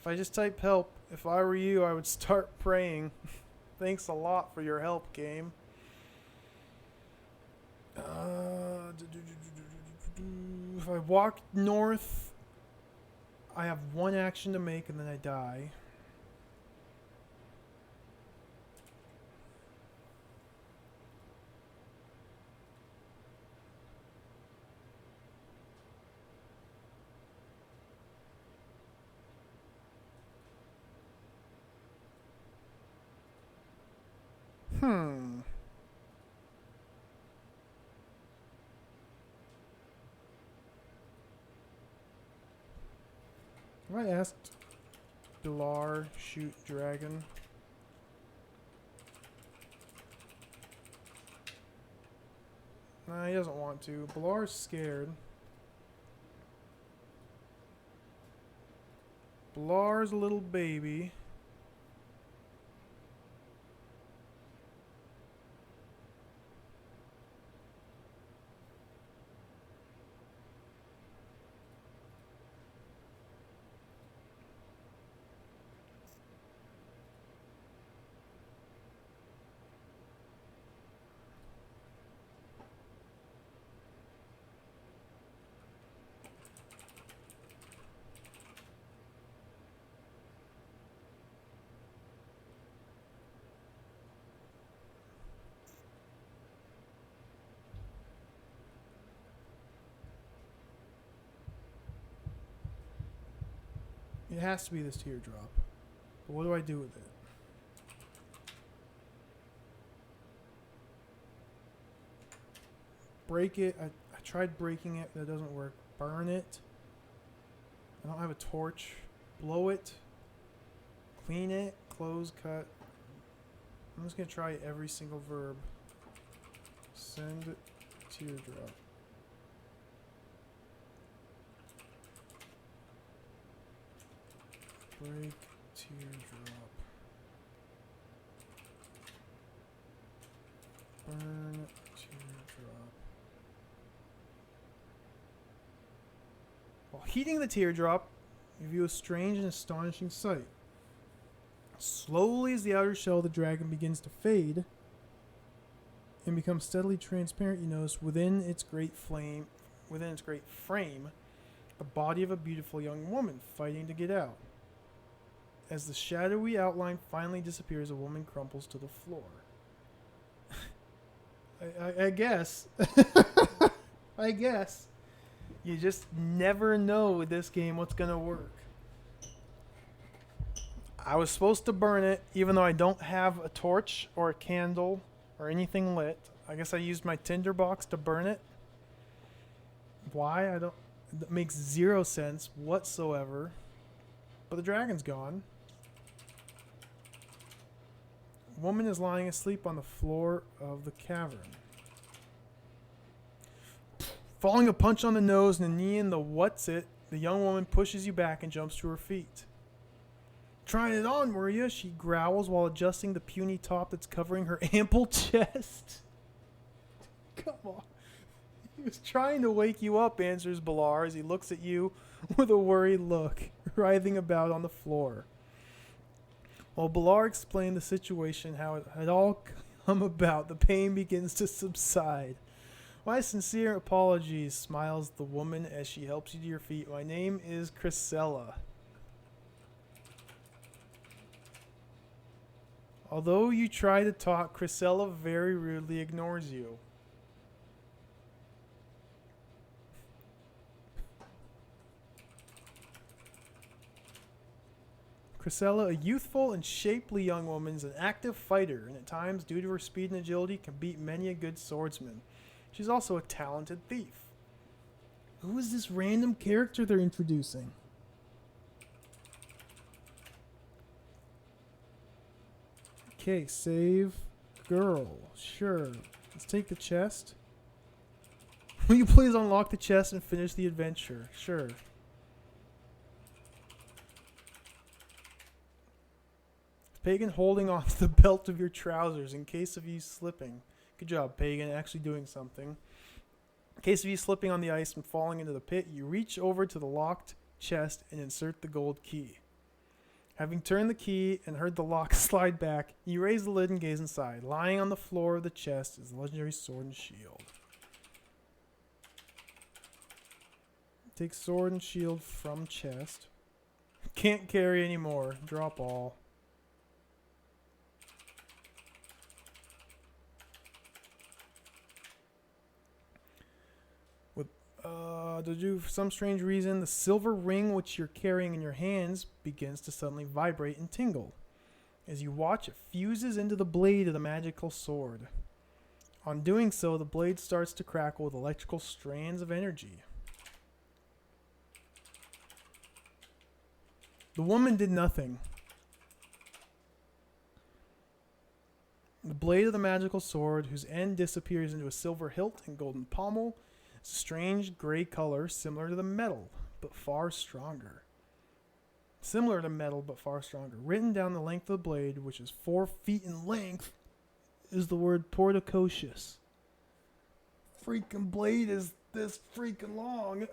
If I just type help, if I were you, I would start praying. Thanks a lot for your help, game. If I walk north, I have one action to make and then I die. Have I asked Bilar shoot dragon? Nah, he doesn't want to. Bilar's scared. Bilar's a little baby. It has to be this teardrop. But what do I do with it? Break it. I tried breaking it. That doesn't work. Burn it. I don't have a torch. Blow it. Clean it. Close, cut. I'm just going to try every single verb. Send teardrop. Break teardrop. Burn teardrop. While heating the teardrop, you view a strange and astonishing sight. Slowly, as the outer shell of the dragon begins to fade and becomes steadily transparent, you notice within its great frame, the body of a beautiful young woman fighting to get out. As the shadowy outline finally disappears, a woman crumples to the floor. I guess. I guess. You just never know with this game what's going to work. I was supposed to burn it, even though I don't have a torch or a candle or anything lit. I guess I used my tinderbox to burn it. Why? I don't... That makes zero sense whatsoever. But the dragon's gone. A woman is lying asleep on the floor of the cavern. Falling a punch on the nose and a knee in the what's it, the young woman pushes you back and jumps to her feet. Trying it on, were you? She growls while adjusting the puny top that's covering her ample chest. Come on. He was trying to wake you up, answers Balar as he looks at you with a worried look, writhing about on the floor. While Balar explained the situation, how it had all come about, the pain begins to subside. My sincere apologies, smiles the woman as she helps you to your feet. My name is Chrysella. Although you try to talk, Chrysella very rudely ignores you. Chrysella, a youthful and shapely young woman, is an active fighter, and at times, due to her speed and agility, can beat many a good swordsman. She's also a talented thief. Who is this random character they're introducing? Okay, save girl. Sure. Let's take the chest. Will you please unlock the chest and finish the adventure? Sure. Pagan holding on to the belt of your trousers in case of you slipping. Good job, Pagan, actually doing something. In case of you slipping on the ice and falling into the pit, you reach over to the locked chest and insert the gold key. Having turned the key and heard the lock slide back, you raise the lid and gaze inside. Lying on the floor of the chest is the legendary sword and shield. Take sword and shield from chest. Can't carry anymore. Drop all. Due to some strange reason, the silver ring which you're carrying in your hands begins to suddenly vibrate and tingle. As you watch, it fuses into the blade of the magical sword. On doing so, the blade starts to crackle with electrical strands of energy. The woman did nothing. The blade of the magical sword, whose end disappears into a silver hilt and golden pommel, is a strange gray color similar to the metal, but far stronger. Similar to metal, but far stronger. Written down the length of the blade, which is 4 feet in length, is the word Portacocious. Freaking blade is this freaking long.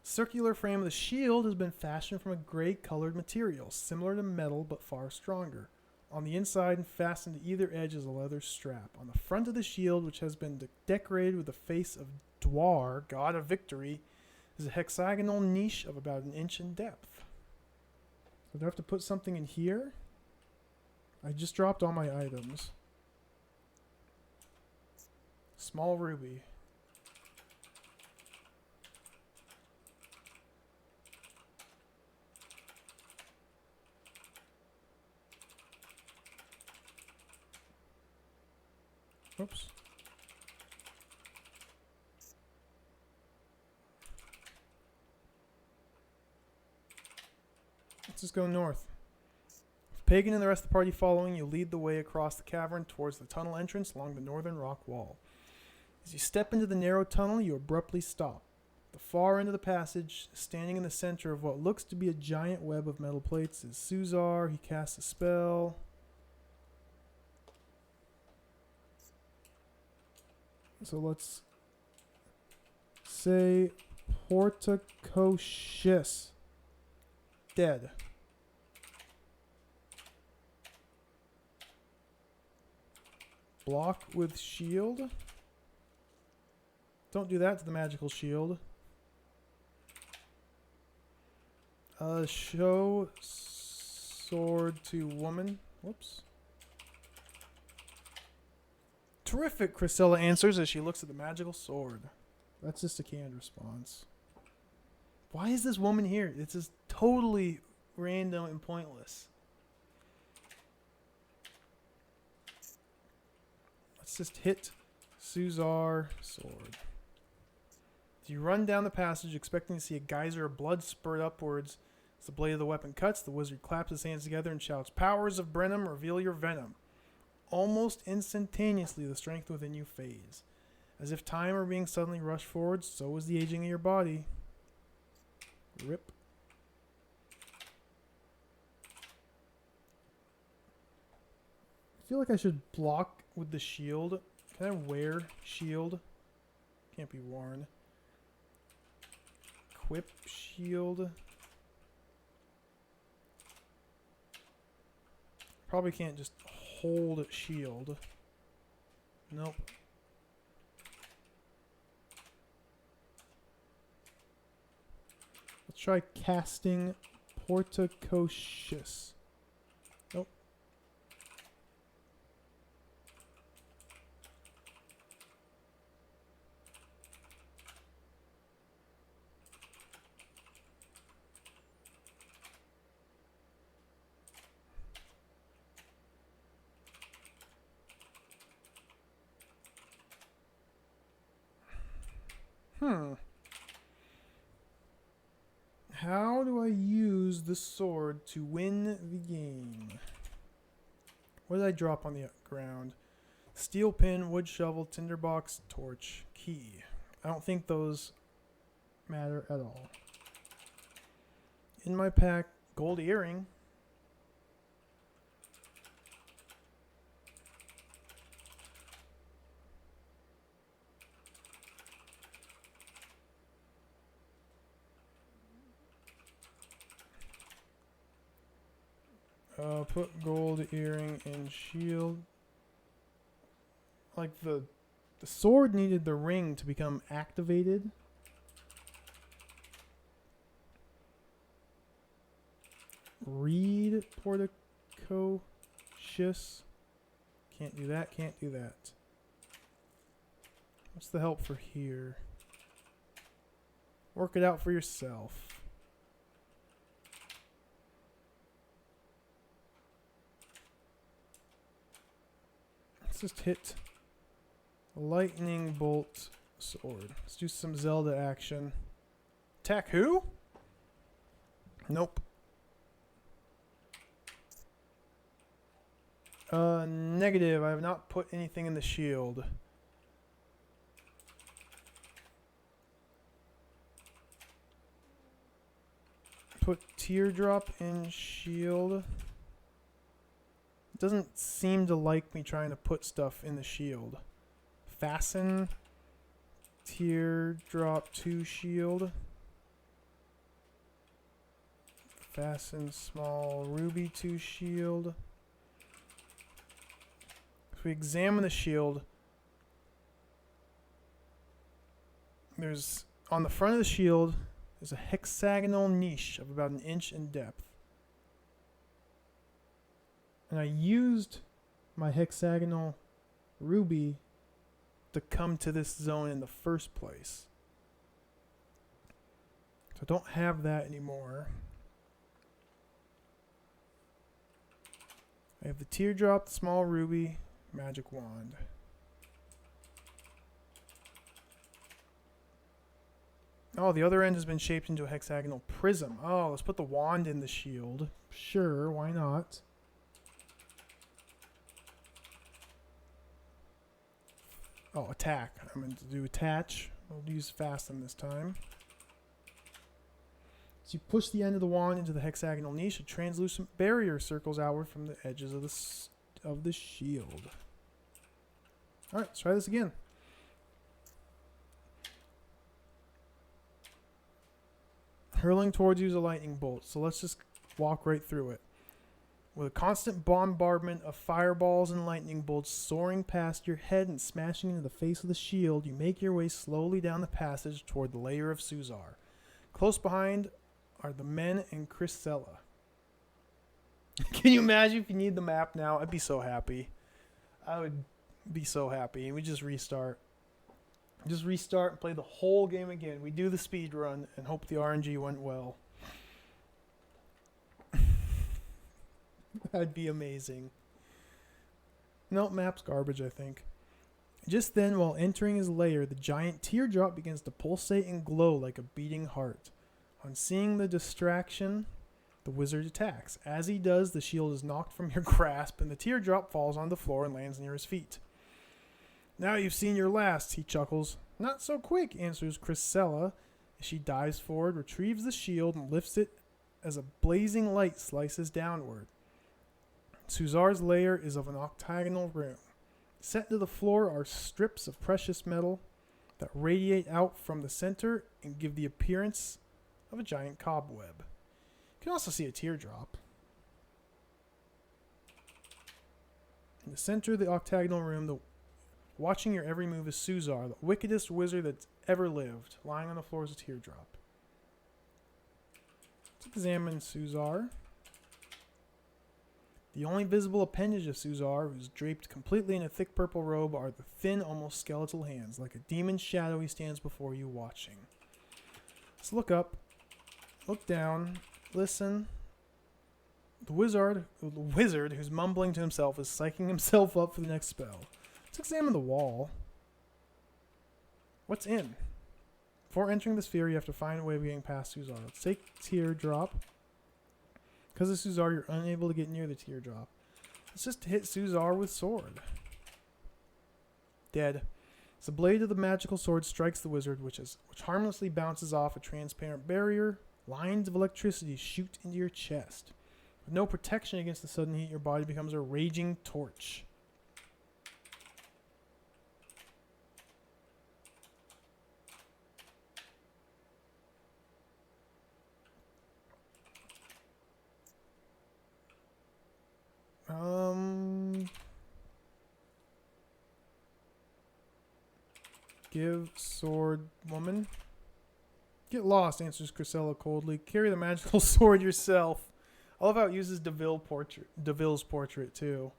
Circular frame of the shield has been fashioned from a gray colored material, similar to metal but far stronger. On the inside and fastened to either edge is a leather strap. On the front of the shield, which has been decorated with the face of Dwar, god of victory, is a hexagonal niche of about 1 inch in depth. So do I have to put something in here? I just dropped all my items. Small ruby. Oops. Let's just go north. Pagan and the rest of the party following, you lead the way across the cavern towards the tunnel entrance along the northern rock wall. As you step into the narrow tunnel, you abruptly stop. At the far end of the passage, standing in the center of what looks to be a giant web of metal plates, is Suzar. He casts a spell. So let's say Portacocious. Dead. Block with shield. Don't do that to the magical shield. Show sword to woman. Whoops. Terrific, Chrisella answers as she looks at the magical sword. That's just a canned response. Why is this woman here? It's just totally random and pointless. Let's just hit Suzar sword. You run down the passage expecting to see a geyser of blood spurt upwards. As the blade of the weapon cuts, the wizard claps his hands together and shouts, "Powers of Brenham, reveal your venom." Almost instantaneously, the strength within you fades. As if time were being suddenly rushed forward, so is the aging of your body. Rip. I feel like I should block with the shield. Can I wear shield? Can't be worn. Equip shield. Probably can't just hold shield. Nope. Let's try casting Portacocious. Nope. How do I use the sword to win the game? What did I drop on the ground? Steel pin, wood shovel, tinderbox, torch, key. I don't think those matter at all. In my pack, gold earring. Put gold earring in shield. Like the sword needed the ring to become activated. Read Portacocious. Can't do that, can't do that. What's the help for here? Work it out for yourself. Let's just hit lightning bolt sword. Let's do some Zelda action. Attack who? Nope. Negative. I have not put anything in the shield. Put teardrop in shield. It doesn't seem to like me trying to put stuff in the shield. Fasten teardrop to shield. Fasten small ruby to shield. If we examine the shield, there's on the front of the shield is a hexagonal niche of about 1 inch in depth. And I used my hexagonal ruby to come to this zone in the first place. So I don't have that anymore. I have the teardrop, the small ruby, magic wand. Oh, the other end has been shaped into a hexagonal prism. Oh, let's put the wand in the shield. Sure, why not? Oh, attack. I'm going to do attach. I'll use fasten this time. So you push the end of the wand into the hexagonal niche. A translucent barrier circles outward from the edges of the shield. All right, let's try this again. Hurling towards you is a lightning bolt, so let's just walk right through it. With a constant bombardment of fireballs and lightning bolts soaring past your head and smashing into the face of the shield, you make your way slowly down the passage toward the lair of Suzar. Close behind are the men and Chrysella. Can you imagine if you need the map now? I'd be so happy. I would be so happy. And we just restart. Just restart and play the whole game again. We do the speed run and hope the RNG went well. That'd be amazing. No, map's garbage, I think. Just then, while entering his lair, the giant teardrop begins to pulsate and glow like a beating heart. On seeing the distraction, the wizard attacks. As he does, the shield is knocked from your grasp, and the teardrop falls on the floor and lands near his feet. Now you've seen your last, he chuckles. Not so quick, answers Chrysella, as she dives forward, retrieves the shield, and lifts it as a blazing light slices downward. Suzar's lair is of an octagonal room. Set into the floor are strips of precious metal that radiate out from the center and give the appearance of a giant cobweb. You can also see a teardrop. In the center of the octagonal room, watching your every move is Suzar, the wickedest wizard that's ever lived. Lying on the floor is a teardrop. Let's examine Suzar. The only visible appendage of Suzar, who's draped completely in a thick purple robe, are the thin, almost skeletal hands. Like a demon's shadow, he stands before you, watching. Let's look up, look down, listen. The wizard who's mumbling to himself, is psyching himself up for the next spell. Let's examine the wall. What's in? Before entering the sphere, you have to find a way of getting past Suzar. Let's take Teardrop. Because of Suzar, you're unable to get near the teardrop. Let's just hit Suzar with sword. Dead. As the blade of the magical sword strikes the wizard, which harmlessly bounces off a transparent barrier, lines of electricity shoot into your chest. With no protection against the sudden heat, your body becomes a raging torch. Give sword woman. Get lost, answers Chrysella coldly. Carry the magical sword yourself. I love how it uses Deville's portrait too.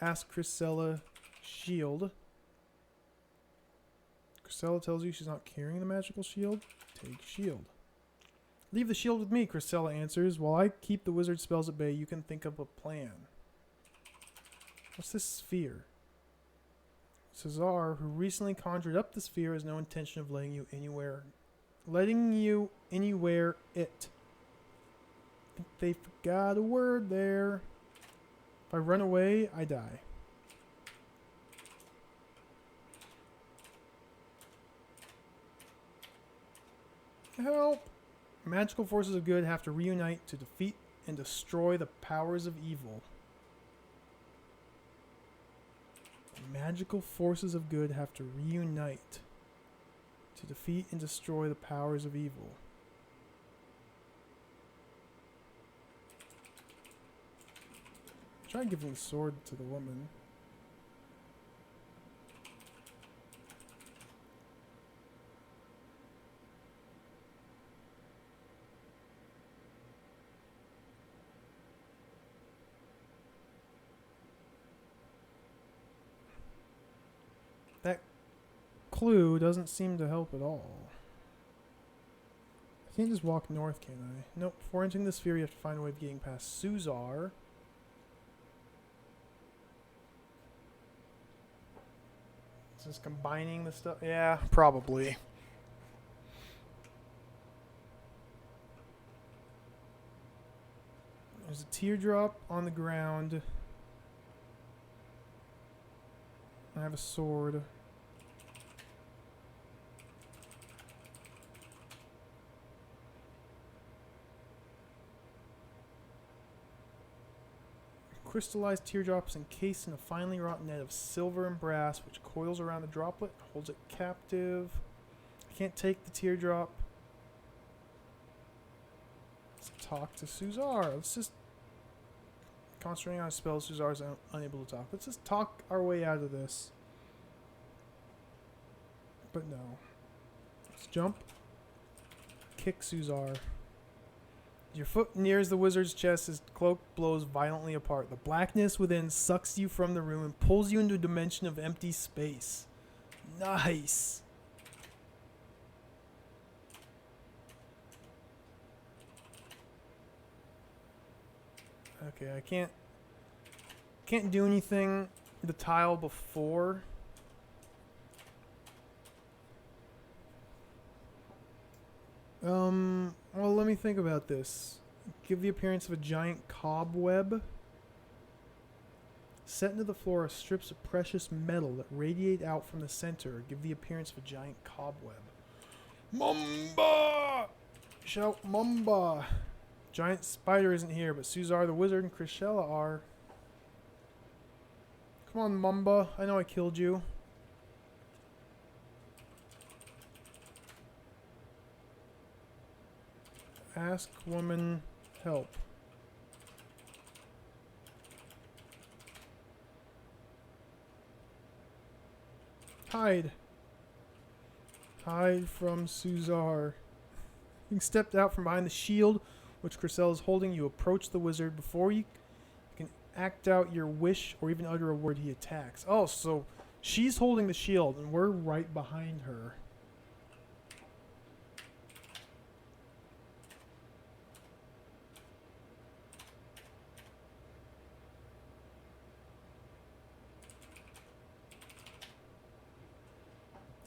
Ask Chrysella shield. Chrysella tells you she's not carrying the magical shield. Take shield. Leave the shield with me, Chrysella answers. While I keep the wizard spells at bay, you can think of a plan. What's this sphere? Suzar, who recently conjured up the sphere, has no intention of letting you anywhere it. I think they forgot a word there. If I run away, I die. Help! Magical forces of good have to reunite to defeat and destroy the powers of evil. Magical forces of good have to reunite to defeat and destroy the powers of evil. Try giving the sword to the woman. That clue doesn't seem to help at all. I can't just walk north, can I? Nope. Before entering the sphere, you have to find a way of getting past Suzar. Is this combining the stuff? Yeah, probably. There's a teardrop on the ground. I have a sword. Crystallized teardrops encased in a finely wrought net of silver and brass, which coils around the droplet and holds it captive. I can't take the teardrop. Let's talk to Suzar. Let's just... Concentrating on a spell, Suzar's unable to talk. Let's just talk our way out of this. But no. Let's jump. Kick Suzar. Your foot nears the wizard's chest, his cloak blows violently apart. The blackness within sucks you from the room and pulls you into a dimension of empty space. Nice. Okay, I can't do anything the tile before. Well, let me think about this. Give the appearance of a giant cobweb. Set into the floor are strips of precious metal that radiate out from the center. Give the appearance of a giant cobweb. Mamba! Shout Mamba! Giant spider isn't here, but Suzar the wizard and Chrisella are. Come on, Mamba. I know I killed you. Ask woman help. Hide. Hide from Suzar. Being stepped out from behind the shield which Chriselle is holding, you approach the wizard. Before you can act out your wish or even utter a word, he attacks. Oh, so she's holding the shield and we're right behind her.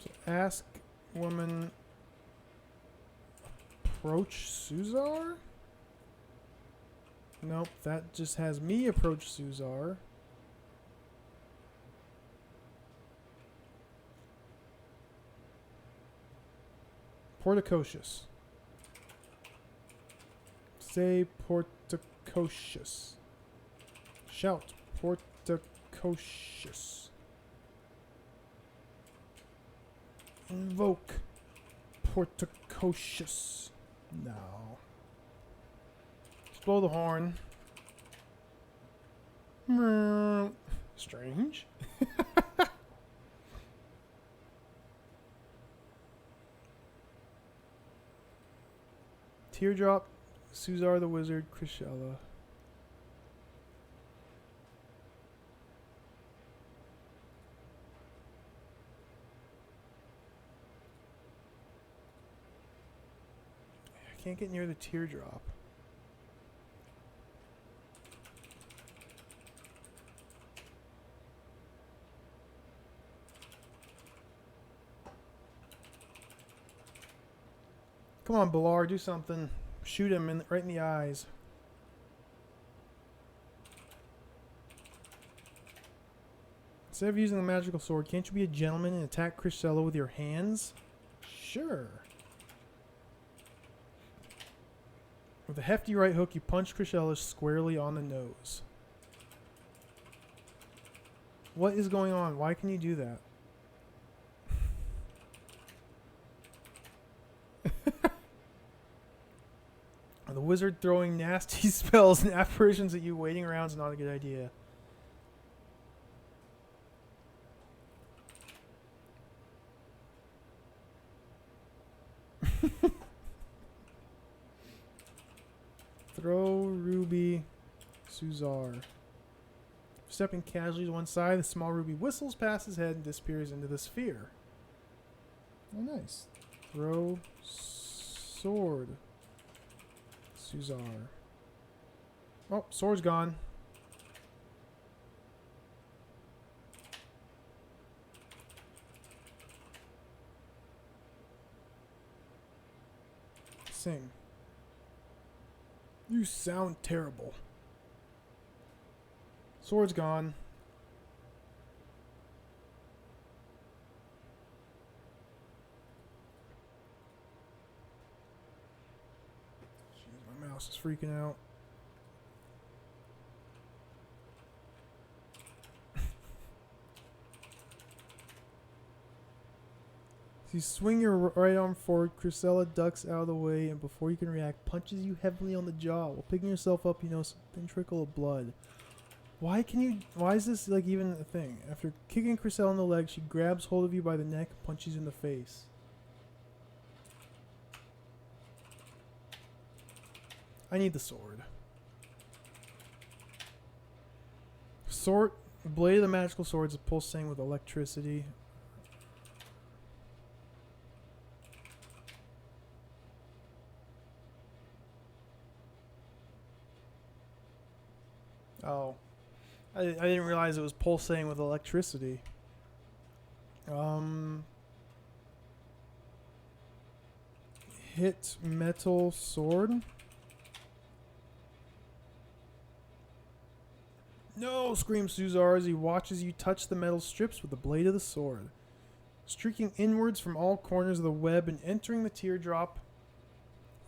So ask woman approach Suzar? Nope, that just has me approach Suzar. Porticocious. Say porticocious. Shout porticocious. Invoke porticocious. No. Just blow the horn. Strange. Teardrop, Suzar the wizard, Chrisella. I can't get near the teardrop. Come on, Balar, do something. Shoot him right in the eyes. Instead of using the magical sword, can't you be a gentleman and attack Chrisella with your hands? Sure. With a hefty right hook, you punch Chrisella squarely on the nose. What is going on? Why can you do that? The wizard throwing nasty spells and apparitions at you waiting around is not a good idea. Throw Ruby Suzar. Stepping casually to one side, the small ruby whistles past his head and disappears into the sphere. Oh, nice. Throw sword. Suzar. Oh, sword's gone. Sing. You sound terrible. Sword's gone. boss is freaking out. You swing your right arm forward, Crucella ducks out of the way, and before you can react, punches you heavily on the jaw. While picking yourself up, you notice a thin trickle of blood. Why is this like even a thing? After kicking Crucella in the leg, she grabs hold of you by the neck and punches you in the face. I need the sword. The blade of the magical sword is pulsating with electricity. Oh. I didn't realize it was pulsating with electricity. Hit metal sword. No! Screams Suzar as he watches you touch the metal strips with the blade of the sword. Streaking inwards from all corners of the web and entering the teardrop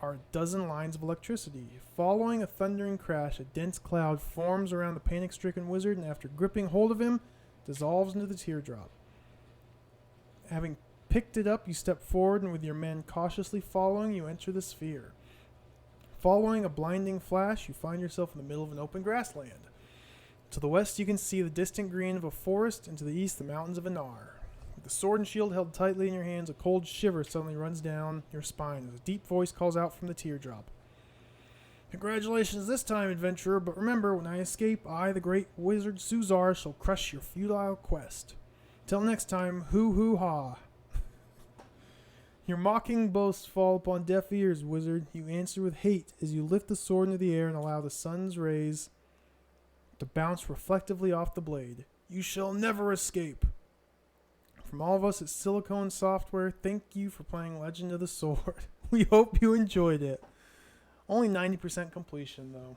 are a dozen lines of electricity. Following a thundering crash, a dense cloud forms around the panic-stricken wizard, and after gripping hold of him, dissolves into the teardrop. Having picked it up, you step forward, and with your men cautiously following, you enter the sphere. Following a blinding flash, you find yourself in the middle of an open grassland. To the west, you can see the distant green of a forest, and to the east, the mountains of Anar. With the sword and shield held tightly in your hands, a cold shiver suddenly runs down your spine as a deep voice calls out from the teardrop. Congratulations this time, adventurer, but remember, when I escape, I, the great wizard Suzar, shall crush your futile quest. Till next time, hoo-hoo-ha. Your mocking boasts fall upon deaf ears, wizard. You answer with hate as you lift the sword into the air and allow the sun's rays to bounce reflectively off the blade. You shall never escape. From all of us at Silicone Software, thank you for playing Legend of the Sword. We hope you enjoyed it. Only 90% completion, though.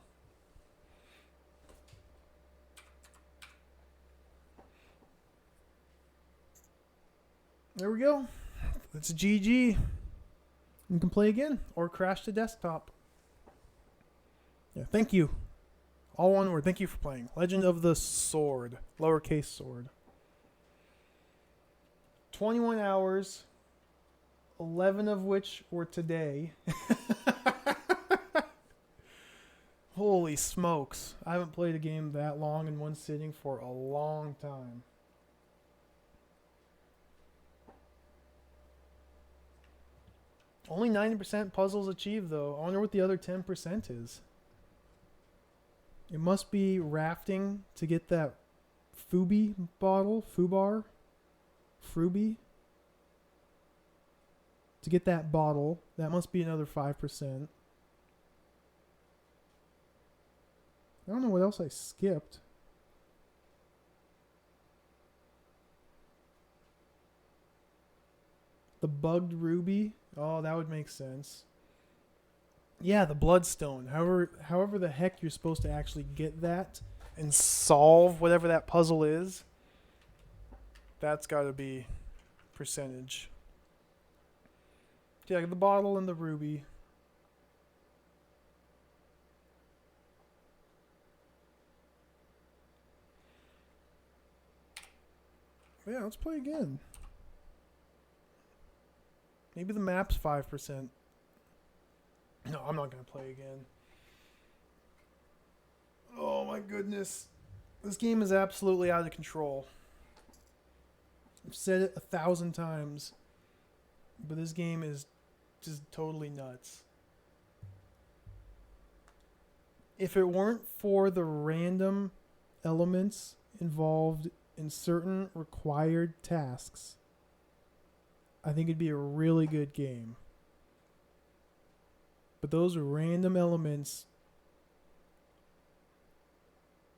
There we go. That's GG. You can play again or crash the desktop. Yeah, thank you. All one word. Thank you for playing. Legend of the Sword. Lowercase sword. 21 hours. 11 of which were today. Holy smokes. I haven't played a game that long in one sitting for a long time. Only 90% puzzles achieved, though. I wonder what the other 10% is. It must be rafting to get that Fubi bottle. Fubar? Fruby? To get that bottle. That must be another 5%. I don't know what else I skipped. The bugged ruby. Oh, that would make sense. Yeah, the bloodstone. However the heck you're supposed to actually get that and solve whatever that puzzle is. That's got to be percentage. Yeah, the bottle and the ruby. Yeah, let's play again. Maybe the map's 5%. No, I'm not going to play again. Oh my goodness. This game is absolutely out of control. I've said it 1,000 times. But this game is just totally nuts. If it weren't for the random elements involved in certain required tasks, I think it'd be a really good game. But those random elements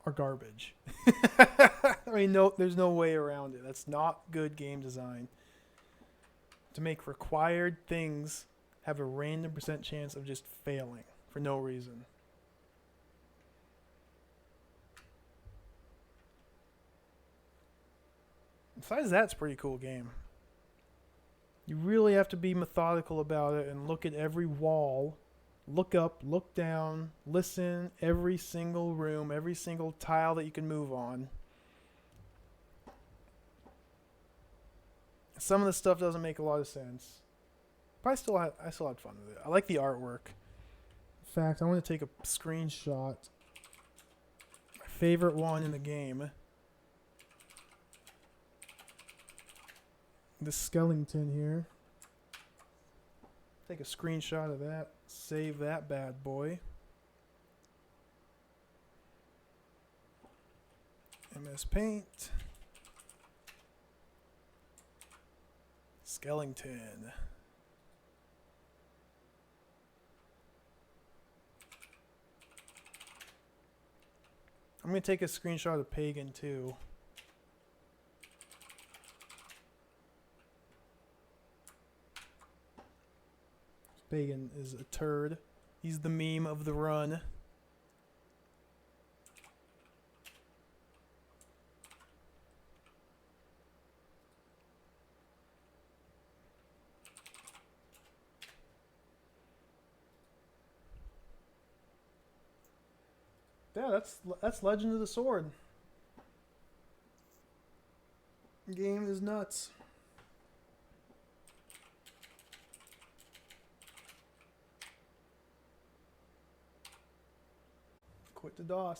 are garbage. I mean, no, there's no way around it. That's not good game design. To make required things have a random % chance of just failing for no reason. Besides that, it's a pretty cool game. You really have to be methodical about it and look at every wall Look up, look down, listen, every single room, every single tile that you can move on. Some of the stuff doesn't make a lot of sense. But I still had fun with it. I like the artwork. In fact, I want to take a screenshot. My favorite one in the game. The skeleton here. Take a screenshot of that. Save that bad boy. MS Paint. Skeleton. I'm going to take a screenshot of Pagan too. Pagan is a turd. He's the meme of the run. Yeah, that's Legend of the Sword. Game is nuts. Quit the DOS.